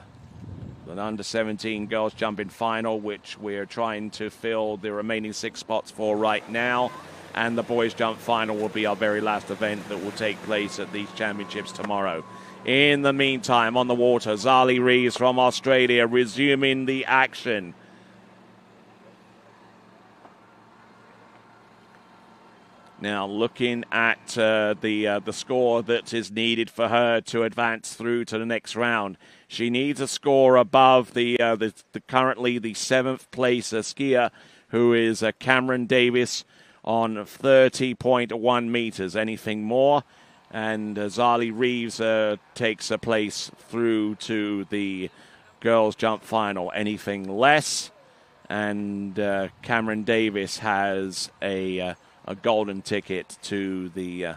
under 17 girls jumping final, which we're trying to fill the remaining 6 spots for right now. And the boys jump final will be our very last event that will take place at these championships tomorrow. In the meantime, on the water, Zali Reeves from Australia resuming the action. Now looking at the score that is needed for her to advance through to the next round. She needs a score above the currently the 7th place skier, who is Cameron Davis, on 30.1 meters. Anything more, and Zali Reeves takes a place through to the girls jump final. Anything less, and Cameron Davis has a golden ticket to the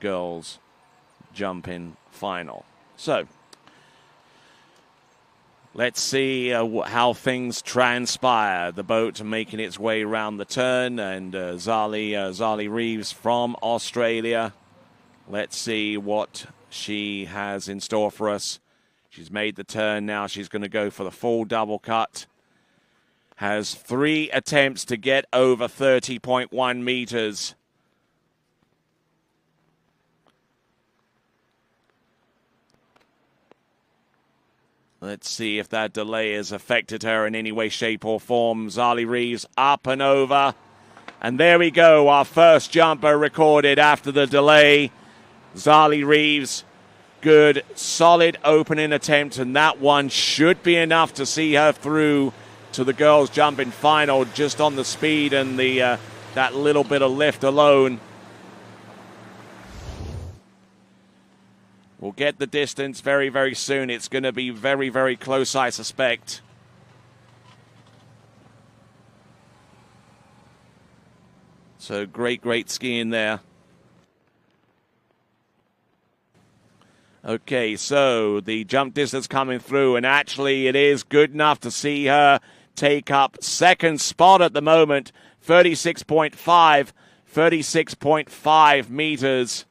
girls jumping final. So let's see how things transpire. The boat making its way around the turn, and Zali Reeves from Australia. Let's see what she has in store for us. She's made the turn now. She's going to go for the full double cut. Has 3 attempts to get over 30.1 meters. Let's see if that delay has affected her in any way, shape, or form. Zali Reeves up and over. And there we go, our first jumper recorded after the delay. Zali Reeves, good, solid opening attempt, and that one should be enough to see her through to the girls jumping final, just on the speed and the that little bit of lift alone. We'll get the distance very, very soon. It's going to be very, very close, I suspect. So great skiing there. Okay, so the jump distance coming through, and actually it is good enough to see her take up second spot at the moment, 36.5 meters.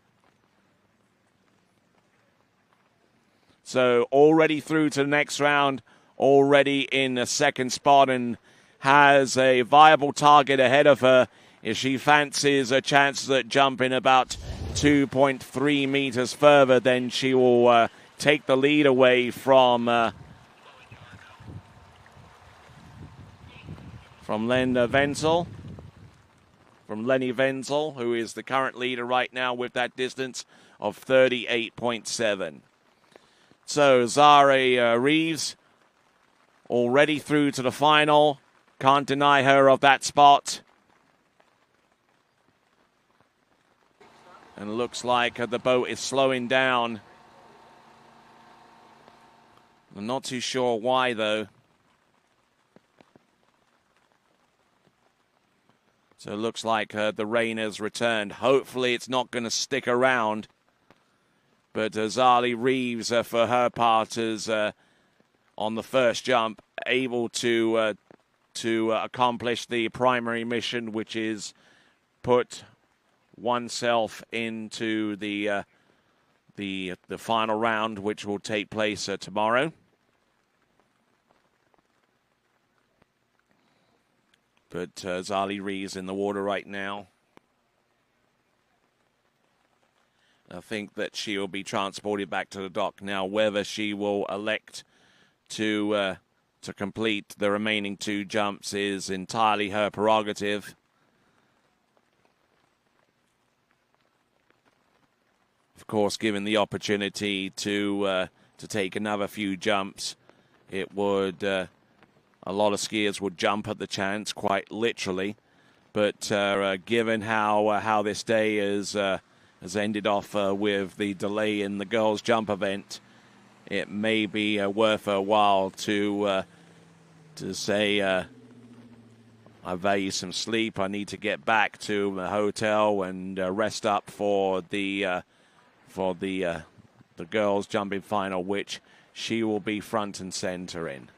So already through to the next round, already in the second spot, and has a viable target ahead of her if she fancies a chance at jumping about 2.3 meters further. Then she will take the lead away from Lenny Wenzel, who is the current leader right now with that distance of 38.7. So Zali Reeves already through to the final. Can't deny her of that spot. And it looks like the boat is slowing down. I'm not too sure why, though. So it looks like the rain has returned. Hopefully it's not going to stick around. But Zali Reeves, for her part, is on the first jump able to accomplish the primary mission, which is put oneself into the final round, which will take place tomorrow. But Zali Reeves in the water right now. I think that she will be transported back to the dock now. Whether she will elect to complete the remaining 2 jumps is entirely her prerogative. Of course, given the opportunity to take another few jumps, it would a lot of skiers would jump at the chance, quite literally. But given how this day has ended off with the delay in the girls' jump event, it may be worth a while to say I value some sleep. I need to get back to my hotel and rest up for the girls' jumping final, which she will be front and center in.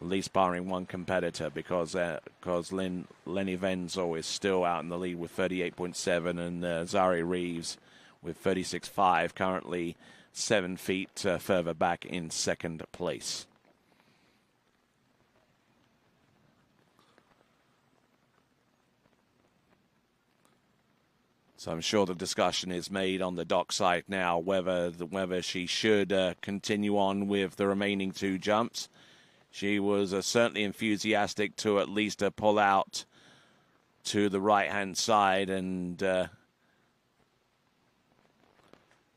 at least barring one competitor, because Lenny Venzel is still out in the lead with 38.7, and Zari Reeves with 36.5, currently 7 feet further back in second place. So I'm sure the discussion is made on the dock side now whether she should continue on with the remaining 2 jumps. She was certainly enthusiastic to at least pull out to the right-hand side and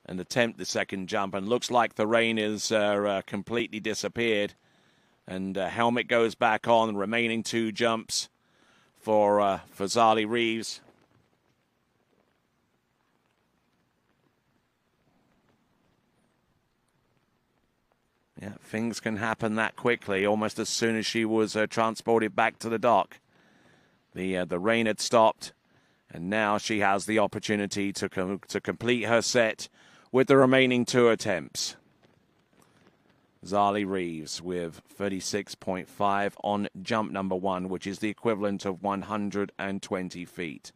attempt the second jump. And looks like the rain is completely disappeared. And helmet goes back on. Remaining 2 jumps for Zali Reeves. Yeah, things can happen that quickly, almost as soon as she was transported back to the dock. The rain had stopped, and now she has the opportunity to complete her set with the remaining 2 attempts. Zali Reeves with 36.5 on jump number 1, which is the equivalent of 120 feet.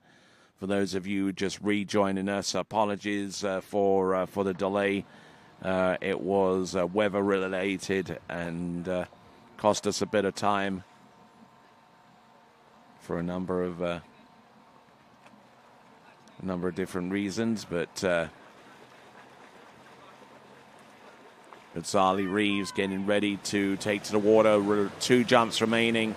For those of you just rejoining us, apologies for the delay. It was weather related and cost us a bit of time for a number of different reasons, but Zali Reeves getting ready to take to the water. 2 jumps remaining.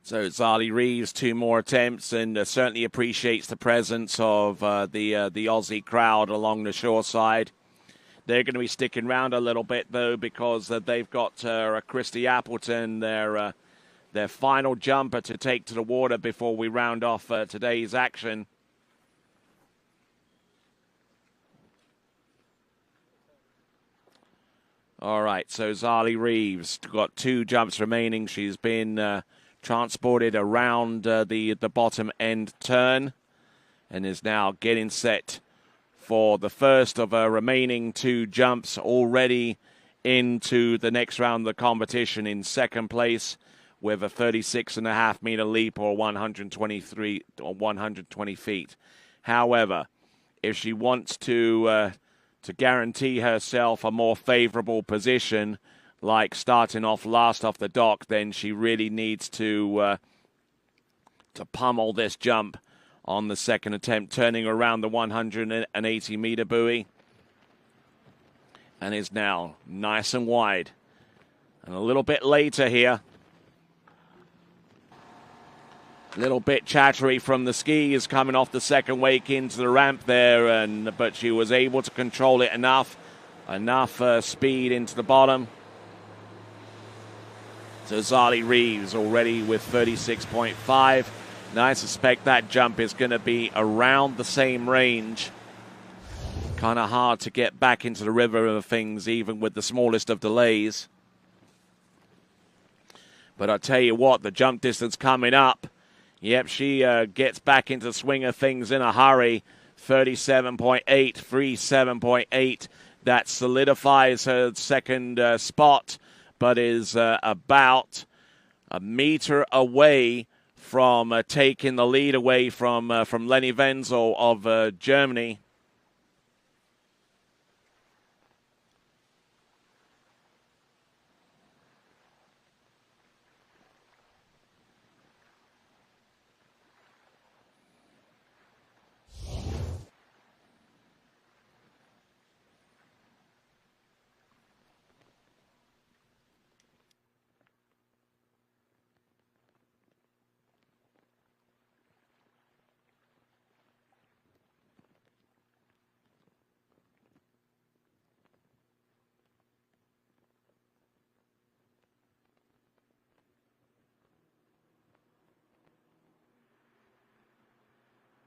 So Zali Reeves, 2 more attempts, and certainly appreciates the presence of the Aussie crowd along the shore side. They're going to be sticking around a little bit, though, because they've got Christy Appleton, their final jumper, to take to the water before we round off today's action. All right, so Zali Reeves got 2 jumps remaining. She's been transported around the bottom end turn and is now getting set for the first of her remaining 2 jumps, already into the next round of the competition in second place with a 36.5 meter leap, or 120 feet. However, if she wants to guarantee herself a more favorable position, like starting off last off the dock, then she really needs to pummel this jump on the second attempt, turning around the 180 meter buoy, and is now nice and wide. And a little bit later here, a little bit chattery from the skis coming off the second wake into the ramp there, but she was able to control it enough speed into the bottom. So Zali Reeves already with 36.5. Now I suspect that jump is going to be around the same range. Kind of hard to get back into the river of things, even with the smallest of delays. But I tell you what, the jump distance coming up. Yep, she gets back into the swing of things in a hurry. 37.8, 37.8. That solidifies her second spot, but is about a meter away from taking the lead away from Lenny Venzel of Germany.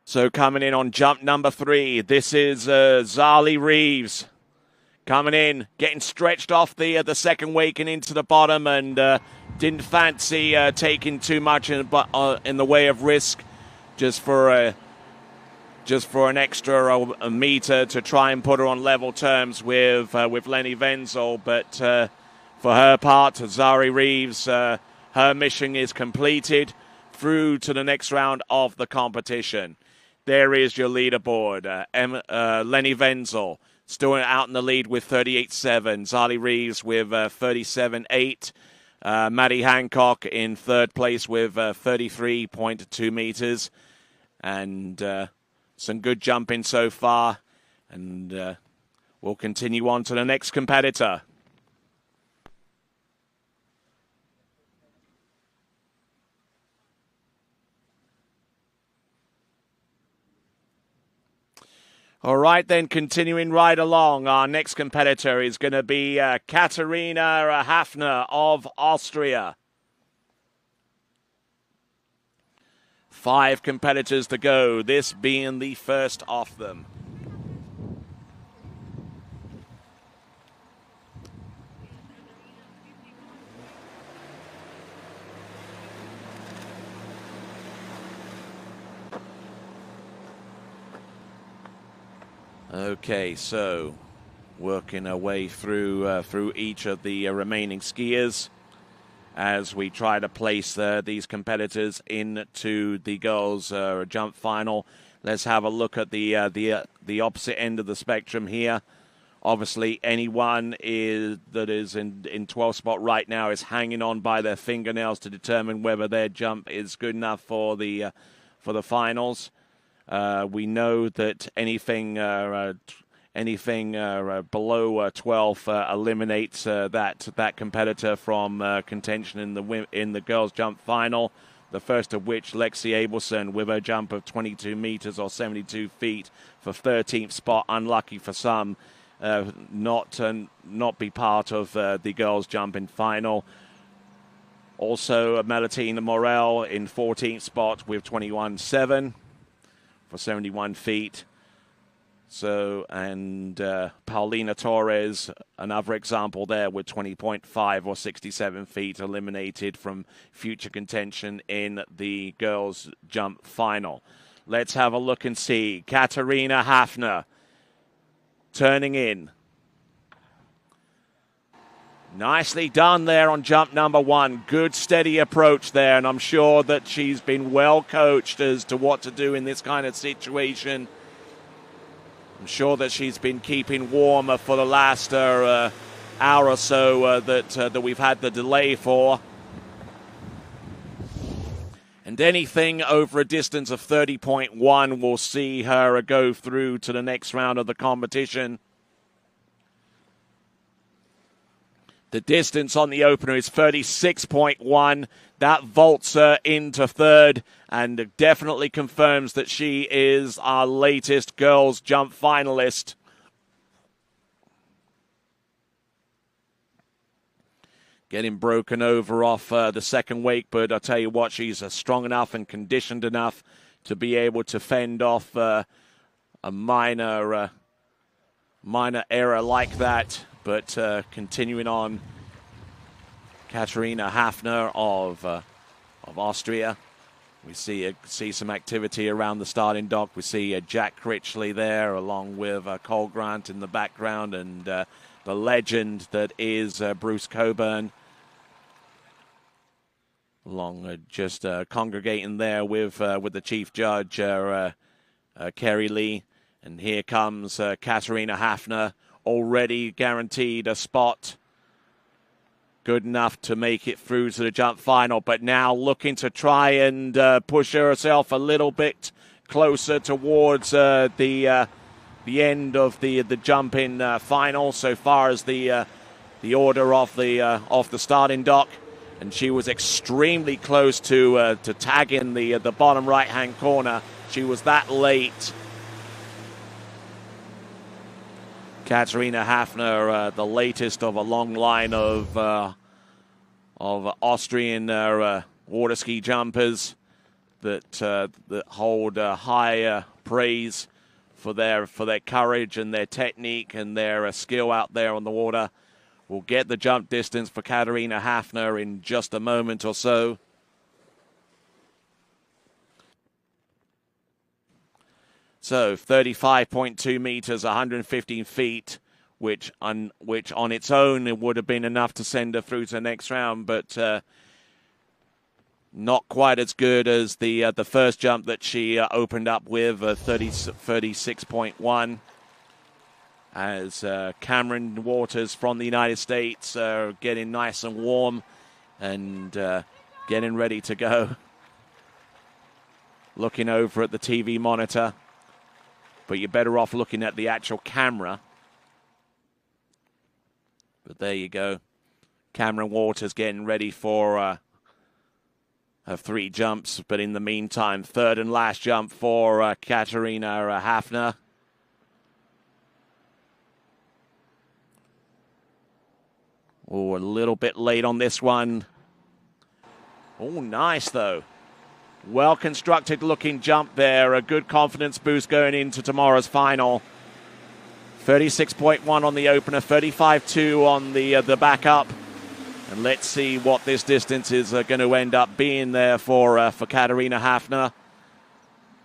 So coming in on jump number 3, this is Zali Reeves. Coming in, getting stretched off the second wake and into the bottom, and didn't fancy taking too much in the way of risk, just for an extra a meter to try and put her on level terms with Lenny Wenzel. But for her part, Zari Reeves, her mission is completed, through to the next round of the competition. There is your leaderboard. Lenny Wenzel still out in the lead with 38.7. Zari Reeves with 37.8. Maddie Hancock in third place with 33.2 meters. And some good jumping so far. And we'll continue on to the next competitor. All right, then, continuing right along, our next competitor is going to be Katharina Hafner of Austria. 5 competitors to go, this being the first of them. Okay, so working our way through each of the remaining skiers as we try to place these competitors into the girls' jump final. Let's have a look at the opposite end of the spectrum here. Obviously, anyone that is in 12th spot right now is hanging on by their fingernails to determine whether their jump is good enough for the finals. We know that anything below 12 eliminates that competitor from contention in the girls' jump final. The first of which, Lexi Abelson, with her jump of 22 meters or 72 feet for 13th spot. Unlucky for some, not be part of the girls' jumping final. Also, Melatina Morel in 14th spot with 21.7. for 71 feet. So, and Paulina Torres, another example there with 20.5 or 67 feet, eliminated from future contention in the girls' jump final. Let's have a look and see. Katharina Hafner turning in. Nicely done there on jump number 1. Good steady approach there, and I'm sure that she's been well coached as to what to do in this kind of situation. I'm sure that she's been keeping warm for the last hour or so that we've had the delay for. And anything over a distance of 30.1 will see her go through to the next round of the competition. The distance on the opener is 36.1. That vaults her into third and definitely confirms that she is our latest girls' jump finalist. Getting broken over off the second wake, but I'll tell you what, she's strong enough and conditioned enough to be able to fend off a minor error like that. But continuing on, Katharina Hafner of Austria. We see some activity around the starting dock. We see Jack Critchley there, along with Cole Grant in the background, and the legend that is Bruce Coburn, along just congregating there with the chief judge, Kerry Lee. And here comes Katharina Hafner, already guaranteed a spot. Good enough to make it through to the jump final, but now looking to try and push herself a little bit closer towards the end of the jump-in final, so far as the order off the starting dock. And she was extremely close to tagging the bottom right-hand corner. She was that late. Katharina Hafner, the latest of a long line of Austrian water ski jumpers that hold high praise for their courage and their technique and their skill out there on the water. We'll get the jump distance for Katarina Hafner in just a moment or so. So 35.2 meters, 115 feet, which on its own it would have been enough to send her through to the next round, but not quite as good as the first jump that she opened up with, 36.1. As Cameron Waters from the United States getting nice and warm and getting ready to go. Looking over at the TV monitor, but you're better off looking at the actual camera. But there you go. Cameron Waters getting ready for her 3 jumps, but in the meantime, third and last jump for Katarina Hafner. Oh, a little bit late on this one. Oh, nice, though. Well-constructed looking jump there. A good confidence boost going into tomorrow's final. 36.1 on the opener, 35.2 on the backup. And let's see what this distance is going to end up being there for Katarina Hafner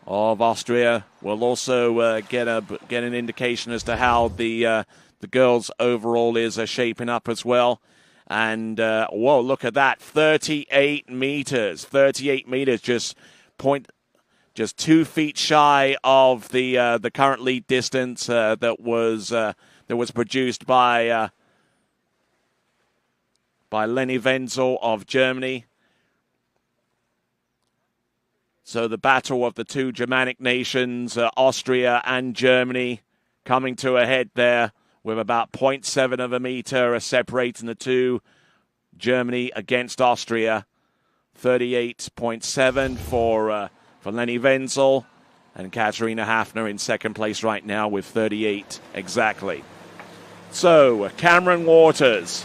of Austria. We'll also get an indication as to how the girls overall is shaping up as well. And whoa, look at that, 38 meters. 38 meters, just 2 feet shy of the current lead distance that was produced by Leni Wenzel of Germany. So the battle of the two Germanic nations, Austria and Germany, coming to a head there, with about 0.7 of a meter separating the two. Germany against Austria, 38.7 for Leni Wenzel, and Katarina Hafner in second place right now with 38 exactly. So, Cameron Waters.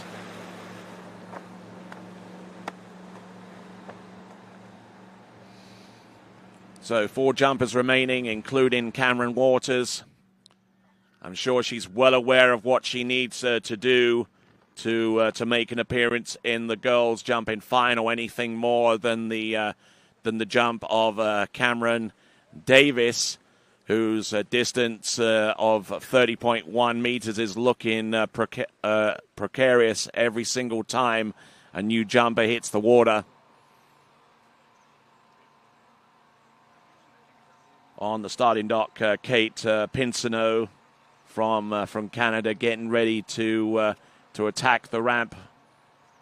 So, 4 jumpers remaining, including Cameron Waters. I'm sure she's well aware of what she needs to do to make an appearance in the girls' jumping final. Anything more than the jump of Cameron Davis, whose distance of 30.1 meters is looking precarious every single time a new jumper hits the water. On the starting dock, Kate Pinsonneau from Canada getting ready to attack the ramp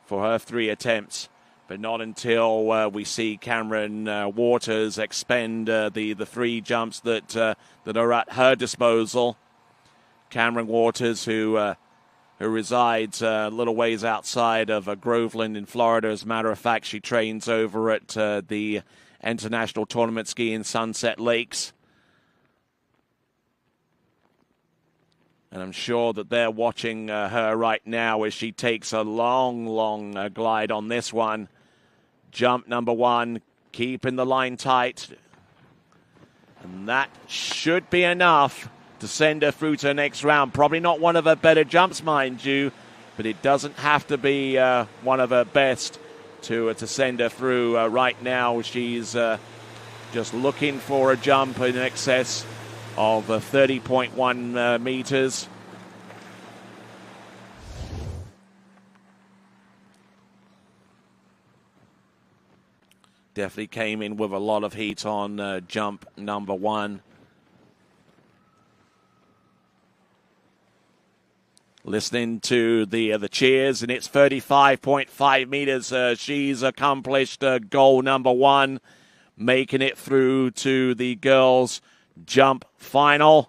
for her 3 attempts, but not until we see Cameron Waters expend the 3 jumps that are at her disposal. Cameron Waters, who resides a little ways outside of Groveland in Florida. As a matter of fact, she trains over at the International Tournament Ski in Sunset Lakes. And I'm sure that they're watching her right now as she takes a long glide on this one. Jump number 1, keeping the line tight. And that should be enough to send her through to the next round. Probably not one of her better jumps, mind you, but it doesn't have to be one of her best to send her through. Right now, she's just looking for a jump in excess of 30.1 meters. Definitely came in with a lot of heat on jump number 1. Listening to the cheers, and it's 35.5 meters. She's accomplished goal number 1, making it through to the girls' jump final.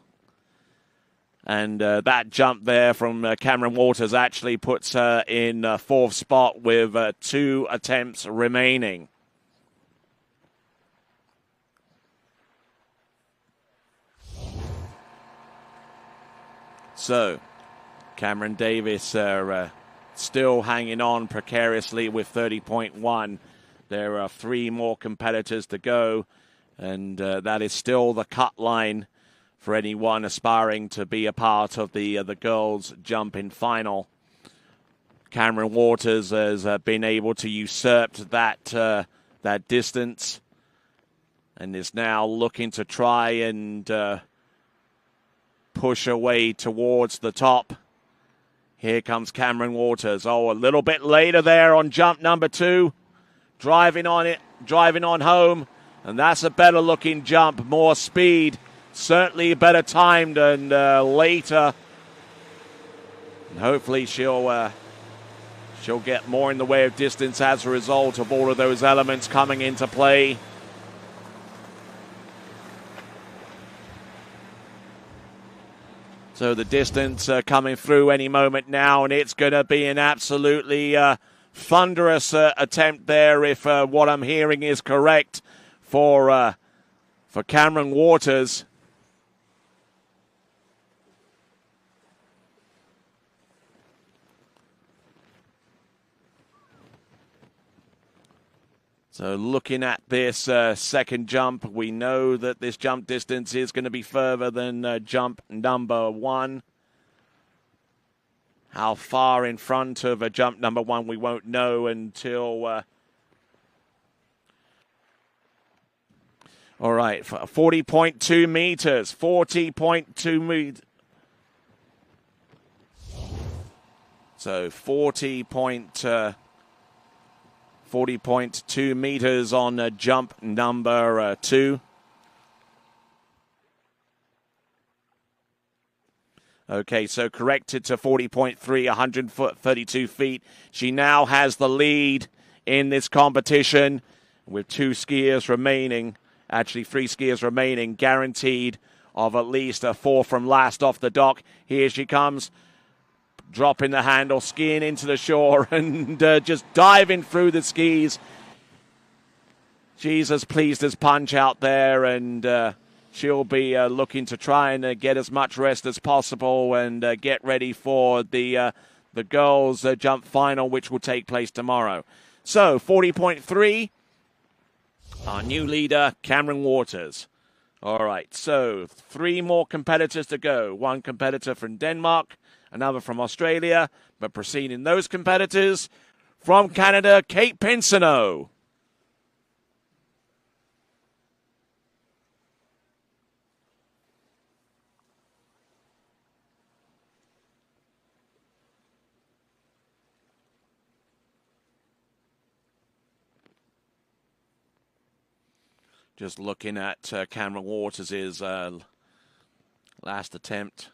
And that jump there from Cameron Waters actually puts her in 4th spot with 2 attempts remaining. So, Cameron Davis still hanging on precariously with 30.1. There are 3 more competitors to go, and that is still the cut line for anyone aspiring to be a part of the girls' jumping final. Cameron Waters has been able to usurp that distance and is now looking to try and push her way towards the top. Here comes Cameron Waters. Oh, a little bit later there on jump number 2. Driving on home. And that's a better looking jump, more speed. Certainly better timed and later. And hopefully she'll get more in the way of distance as a result of all of those elements coming into play. So the distance coming through any moment now, and it's going to be an absolutely thunderous attempt there if what I'm hearing is correct for Cameron Waters. So looking at this second jump, we know that this jump distance is going to be further than jump number 1. How far in front of jump number 1 we won't know until... all right, 40.2 meters, 40.2 meters. So 40.2 meters on jump number 2. Okay, so corrected to 40.3, 132 feet. She now has the lead in this competition with 2 skiers remaining, actually 3 skiers remaining, guaranteed of at least a 4 from last off the dock. Here she comes. Dropping the handle, skiing into the shore, and just diving through the skis. She's as pleased as punch out there, and she'll be looking to try and get as much rest as possible and get ready for the girls' jump final, which will take place tomorrow. So, 40.3, our new leader, Cameron Waters. All right, so 3 more competitors to go. 1 competitor from Denmark, another from Australia, but preceding those competitors, from Canada, Kate Pinsonneau. Just looking at Cameron Waters' last attempt.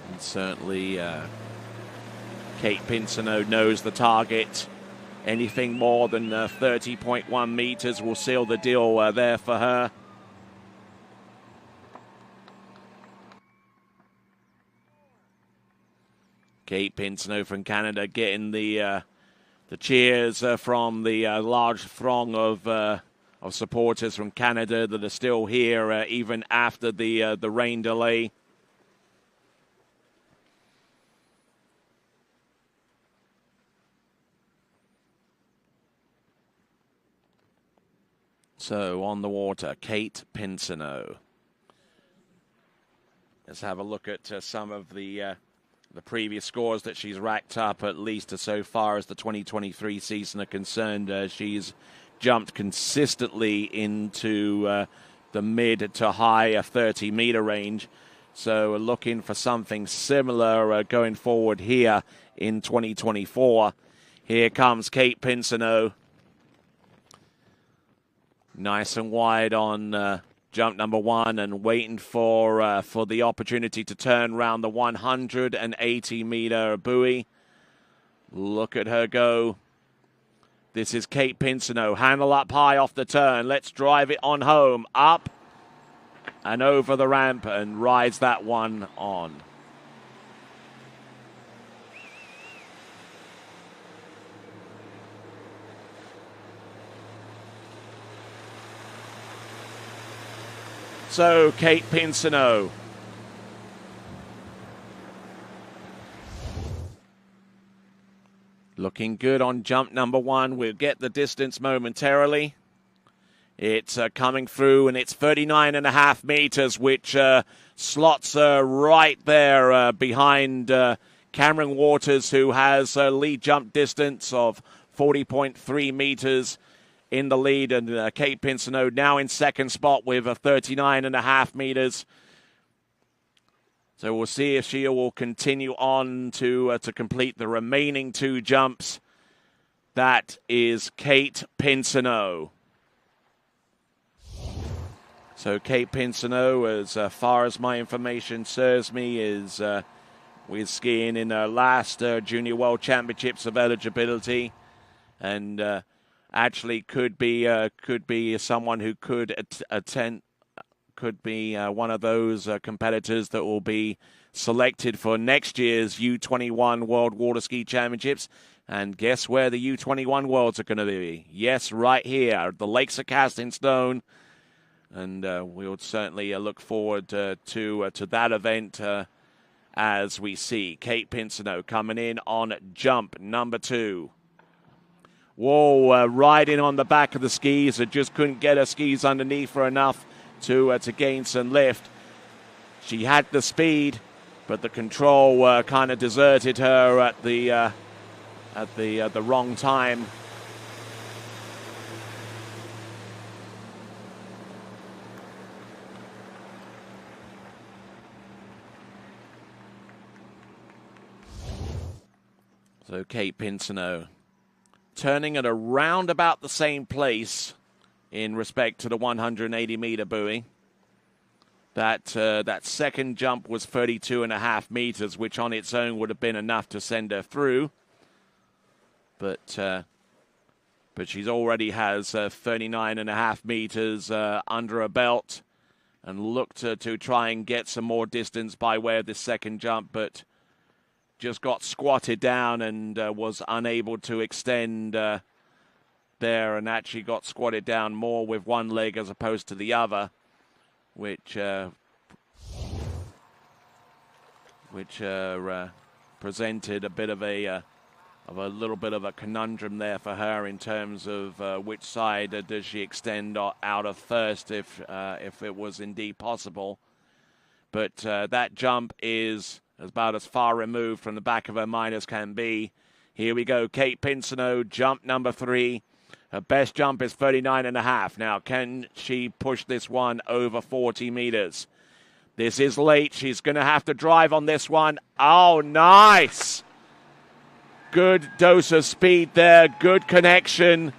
And certainly Kate Pinsonneau knows the target. Anything more than 30.1 meters will seal the deal there for her. Kate Pinsonneau from Canada getting the cheers from the large throng of supporters from Canada that are still here even after the rain delay. So on the water, Kate Pinsonneau. Let's have a look at some of the previous scores that she's racked up, at least so far as the 2023 season are concerned. She's jumped consistently into the mid to high 30-meter range. So looking for something similar going forward here in 2024. Here comes Kate Pinsonneau. Nice and wide on jump number 1 and waiting for the opportunity to turn around the 180-meter buoy. Look at her go. This is Kate Pinsonneau. Handle up high off the turn. Let's drive it on home. Up and over the ramp and rides that one on. So, Kate Pinsonneau. Looking good on jump number 1. We'll get the distance momentarily. It's coming through, and it's 39.5 meters, which slots right there behind Cameron Waters, who has a lead jump distance of 40.3 meters in the lead, and Kate Pinsonneau now in second spot with 39.5 meters. So we'll see if she will continue on to complete the remaining two jumps. That is Kate Pinsonneau. So Kate Pinsonneau, as far as my information serves me, is with skiing in her last Junior World Championships of eligibility, and actually could be someone who could attend, could be one of those competitors that will be selected for next year's U21 World Water Ski Championships. And guess where the U21 Worlds are going to be? Yes, right here. The lakes are cast in stone. And we'll certainly look forward to that event as we see Kate Pinsonneau coming in on jump number 2. Whoa, riding on the back of the skis. Just couldn't get her skis underneath her enough to gain some lift. She had the speed, but the control kind of deserted her at the wrong time. So Kate Pinsonneau turning at around about the same place in respect to the 180-meter buoy. That second jump was 32.5 meters, which on its own would have been enough to send her through. But she already has 39.5 meters under her belt, and looked to try and get some more distance by way of this second jump, but just got squatted down and was unable to extend there, and actually got squatted down more with one leg as opposed to the other, which presented a bit of a little bit of a conundrum there for her in terms of which side does she extend out of first if it was indeed possible. But that jump is about as far removed from the back of her mind as can be. Here we go, Kate Pinsonneau, jump number 3. Her best jump is 39.5. Now, can she push this one over 40 meters? This is late. She's going to have to drive on this one. Oh, nice! Good dose of speed there. Good connection.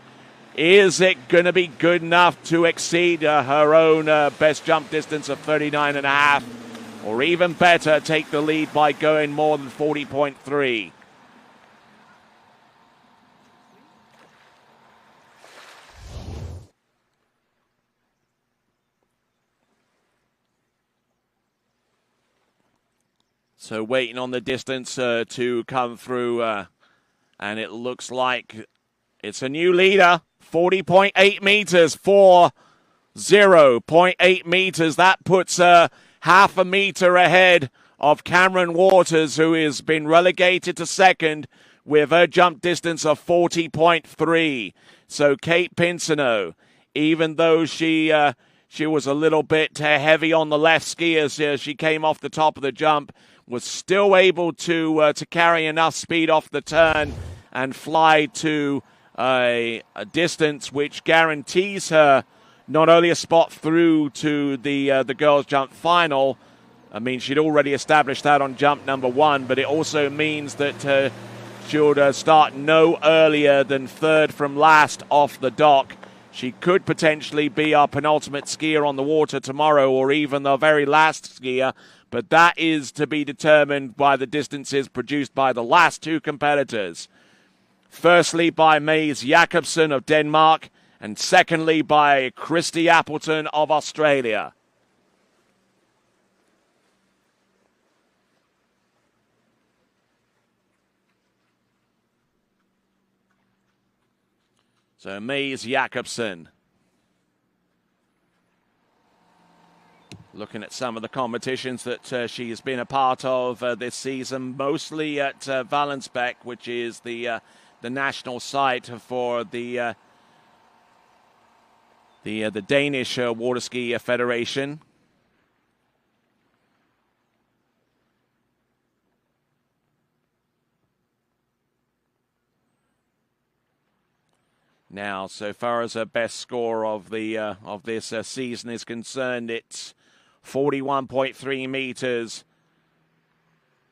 Is it going to be good enough to exceed her own best jump distance of 39.5? Or even better, take the lead by going more than 40.3? So waiting on the distance to come through, and it looks like it's a new leader. 40.8 meters for 0.8 meters. That puts her half a meter ahead of Cameron Waters, who has been relegated to second with her jump distance of 40.3. So Kate Pinsonneau, even though she was a little bit heavy on the left ski as she came off the top of the jump, was still able to carry enough speed off the turn and fly to a distance which guarantees her not only a spot through to the girls' jump final. I mean, she'd already established that on jump number 1, but it also means that she'll start no earlier than third from last off the dock. She could potentially be our penultimate skier on the water tomorrow, or even the very last skier, but that is to be determined by the distances produced by the last two competitors. Firstly, by Mads Jakobsen of Denmark, and secondly by Christy Appleton of Australia. So Mads Jakobsen. Looking at some of the competitions that she has been a part of this season, mostly at Valensbæk, which is the national site for the the Danish Water Ski Federation. Now, so far as her best score of this season is concerned, it's 41.3 meters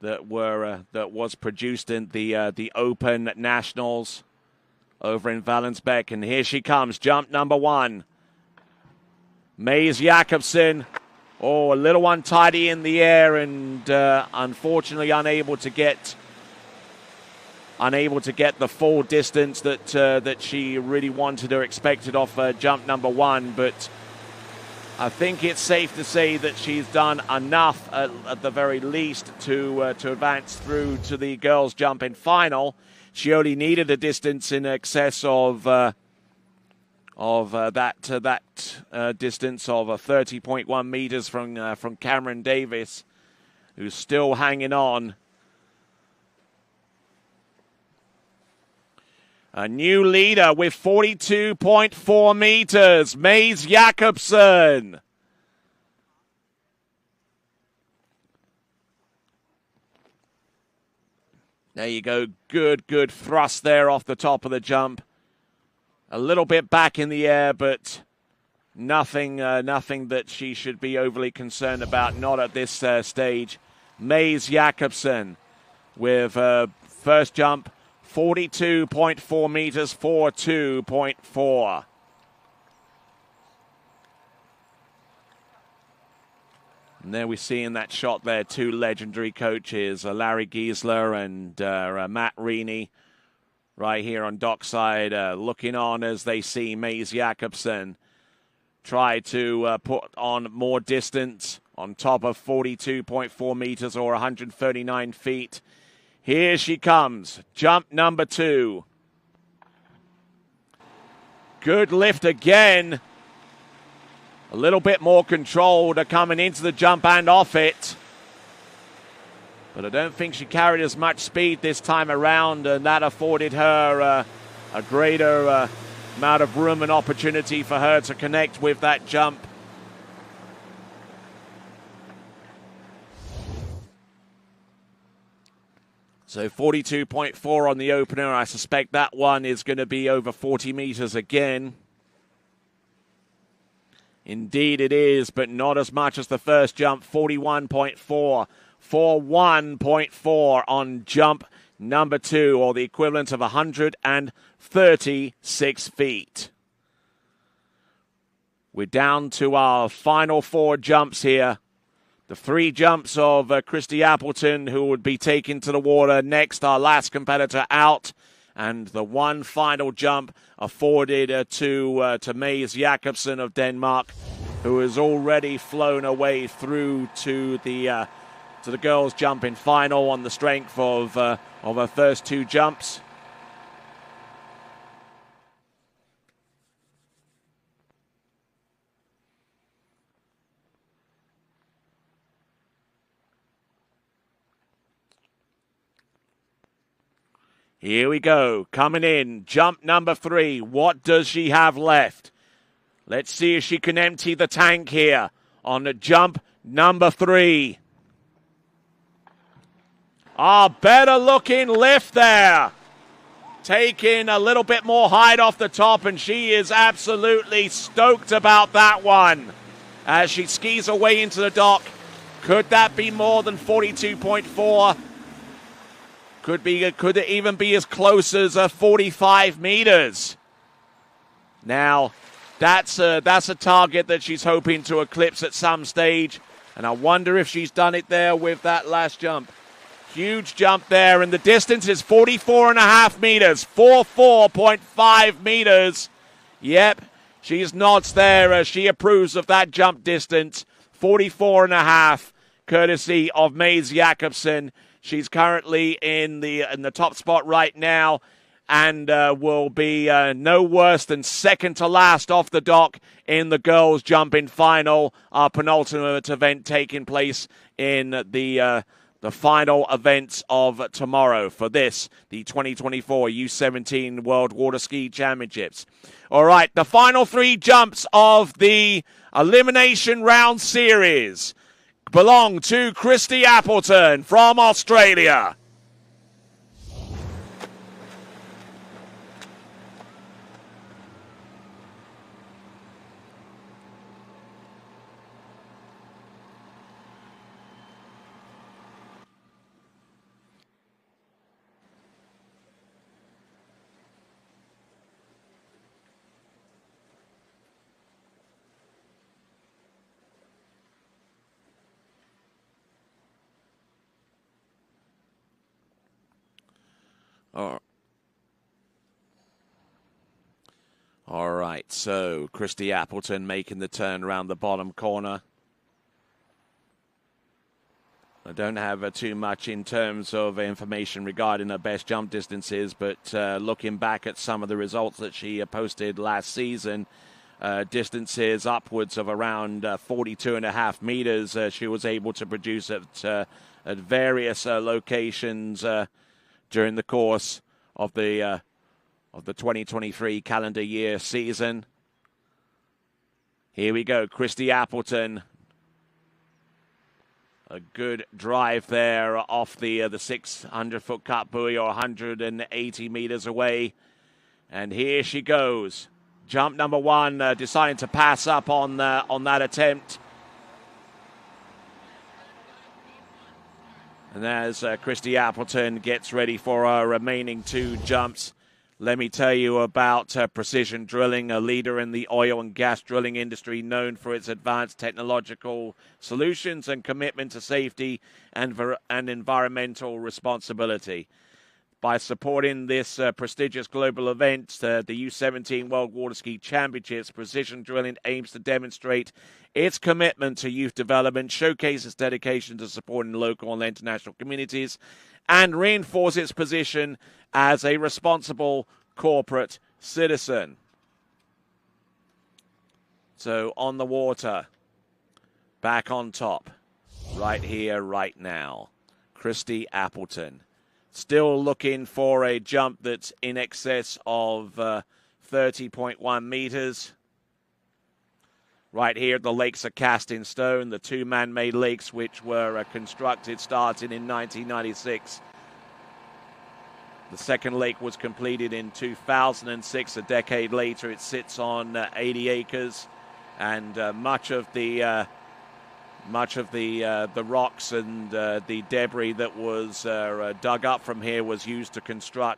that was produced in the Open Nationals over in Valensbeck, and here she comes, jump number 1. Mays Jakobsen, a little untidy in the air, and unfortunately unable to get the full distance that she really wanted or expected off jump number 1. But I think it's safe to say that she's done enough at the very least to advance through to the girls' jumping final. She only needed a distance in excess of that distance of 30.1 meters from Cameron Davis, who's still hanging on. A new leader with 42.4 meters, Mays Jakobsen. There you go. Good thrust there off the top of the jump. A little bit back in the air, but nothing that she should be overly concerned about, not at this stage. Mays Jakobsen with first jump, 42.4 meters, 42.4. And there we see in that shot there 2 legendary coaches, Larry Giesler and Matt Reaney, right here on dockside, looking on as they see Mays Jakobsen try to put on more distance on top of 42.4 meters or 139 feet. Here she comes, jump number 2. Good lift again. A little bit more controlled coming into the jump and off it. But I don't think she carried as much speed this time around, and that afforded her a greater amount of room and opportunity for her to connect with that jump. So 42.4 on the opener. I suspect that one is going to be over 40 meters again. Indeed it is, but not as much as the first jump, 41.4. 41.4 on jump number 2, or the equivalent of 136 feet. We're down to our final 4 jumps here. The 3 jumps of Christy Appleton, who would be taken to the water next, our last competitor out. And the one final jump afforded to Mays Jakobsen of Denmark, who has already flown away through to the girls' jumping final on the strength of her first 2 jumps. Here we go, coming in, jump number 3. What does she have left? Let's see if she can empty the tank here on the jump number 3. Better looking lift there. Taking a little bit more height off the top, and she is absolutely stoked about that one. As she skis away into the dock. Could that be more than 42.4? Could it even be as close as 45 meters? Now, that's a target that she's hoping to eclipse at some stage, and I wonder if she's done it there with that last jump. Huge jump there, and the distance is 44.5 meters, 44.5 meters. Yep, she's nods there as she approves of that jump distance, 44.5, courtesy of Mays Jakobsen. She's currently in the top spot right now, and will be no worse than second to last off the dock in the girls' jumping final, our penultimate event taking place in the the final event of tomorrow for this, the 2024 U17 World Water Ski Championships. All right, the final 3 jumps of the Elimination Round Series belong to Christy Appleton from Australia. All right, so Christy Appleton making the turn around the bottom corner. I don't have too much in terms of information regarding her best jump distances, but looking back at some of the results that she posted last season, distances upwards of around 42.5 meters she was able to produce at various locations during the course of the 2023 calendar year season. Here we go, Christy Appleton. A good drive there off the 600-foot cut buoy, or 180 meters away. And here she goes. Jump number 1, deciding to pass up on that attempt. And as Christy Appleton gets ready for her remaining 2 jumps, let me tell you about Precision Drilling, a leader in the oil and gas drilling industry known for its advanced technological solutions and commitment to safety and environmental responsibility. By supporting this prestigious global event, the U17 World Water Ski Championships, Precision Drilling aims to demonstrate its commitment to youth development, showcase its dedication to supporting local and international communities, and reinforce its position as a responsible corporate citizen. So on the water, back on top, right here, right now, Christy Appleton. Still looking for a jump that's in excess of 30.1 meters. Right here, the lakes are cast in stone, the 2 man-made lakes which were constructed starting in 1996. The second lake was completed in 2006. A decade later, it sits on 80 acres, and much of the rocks and the debris that was dug up from here was used to construct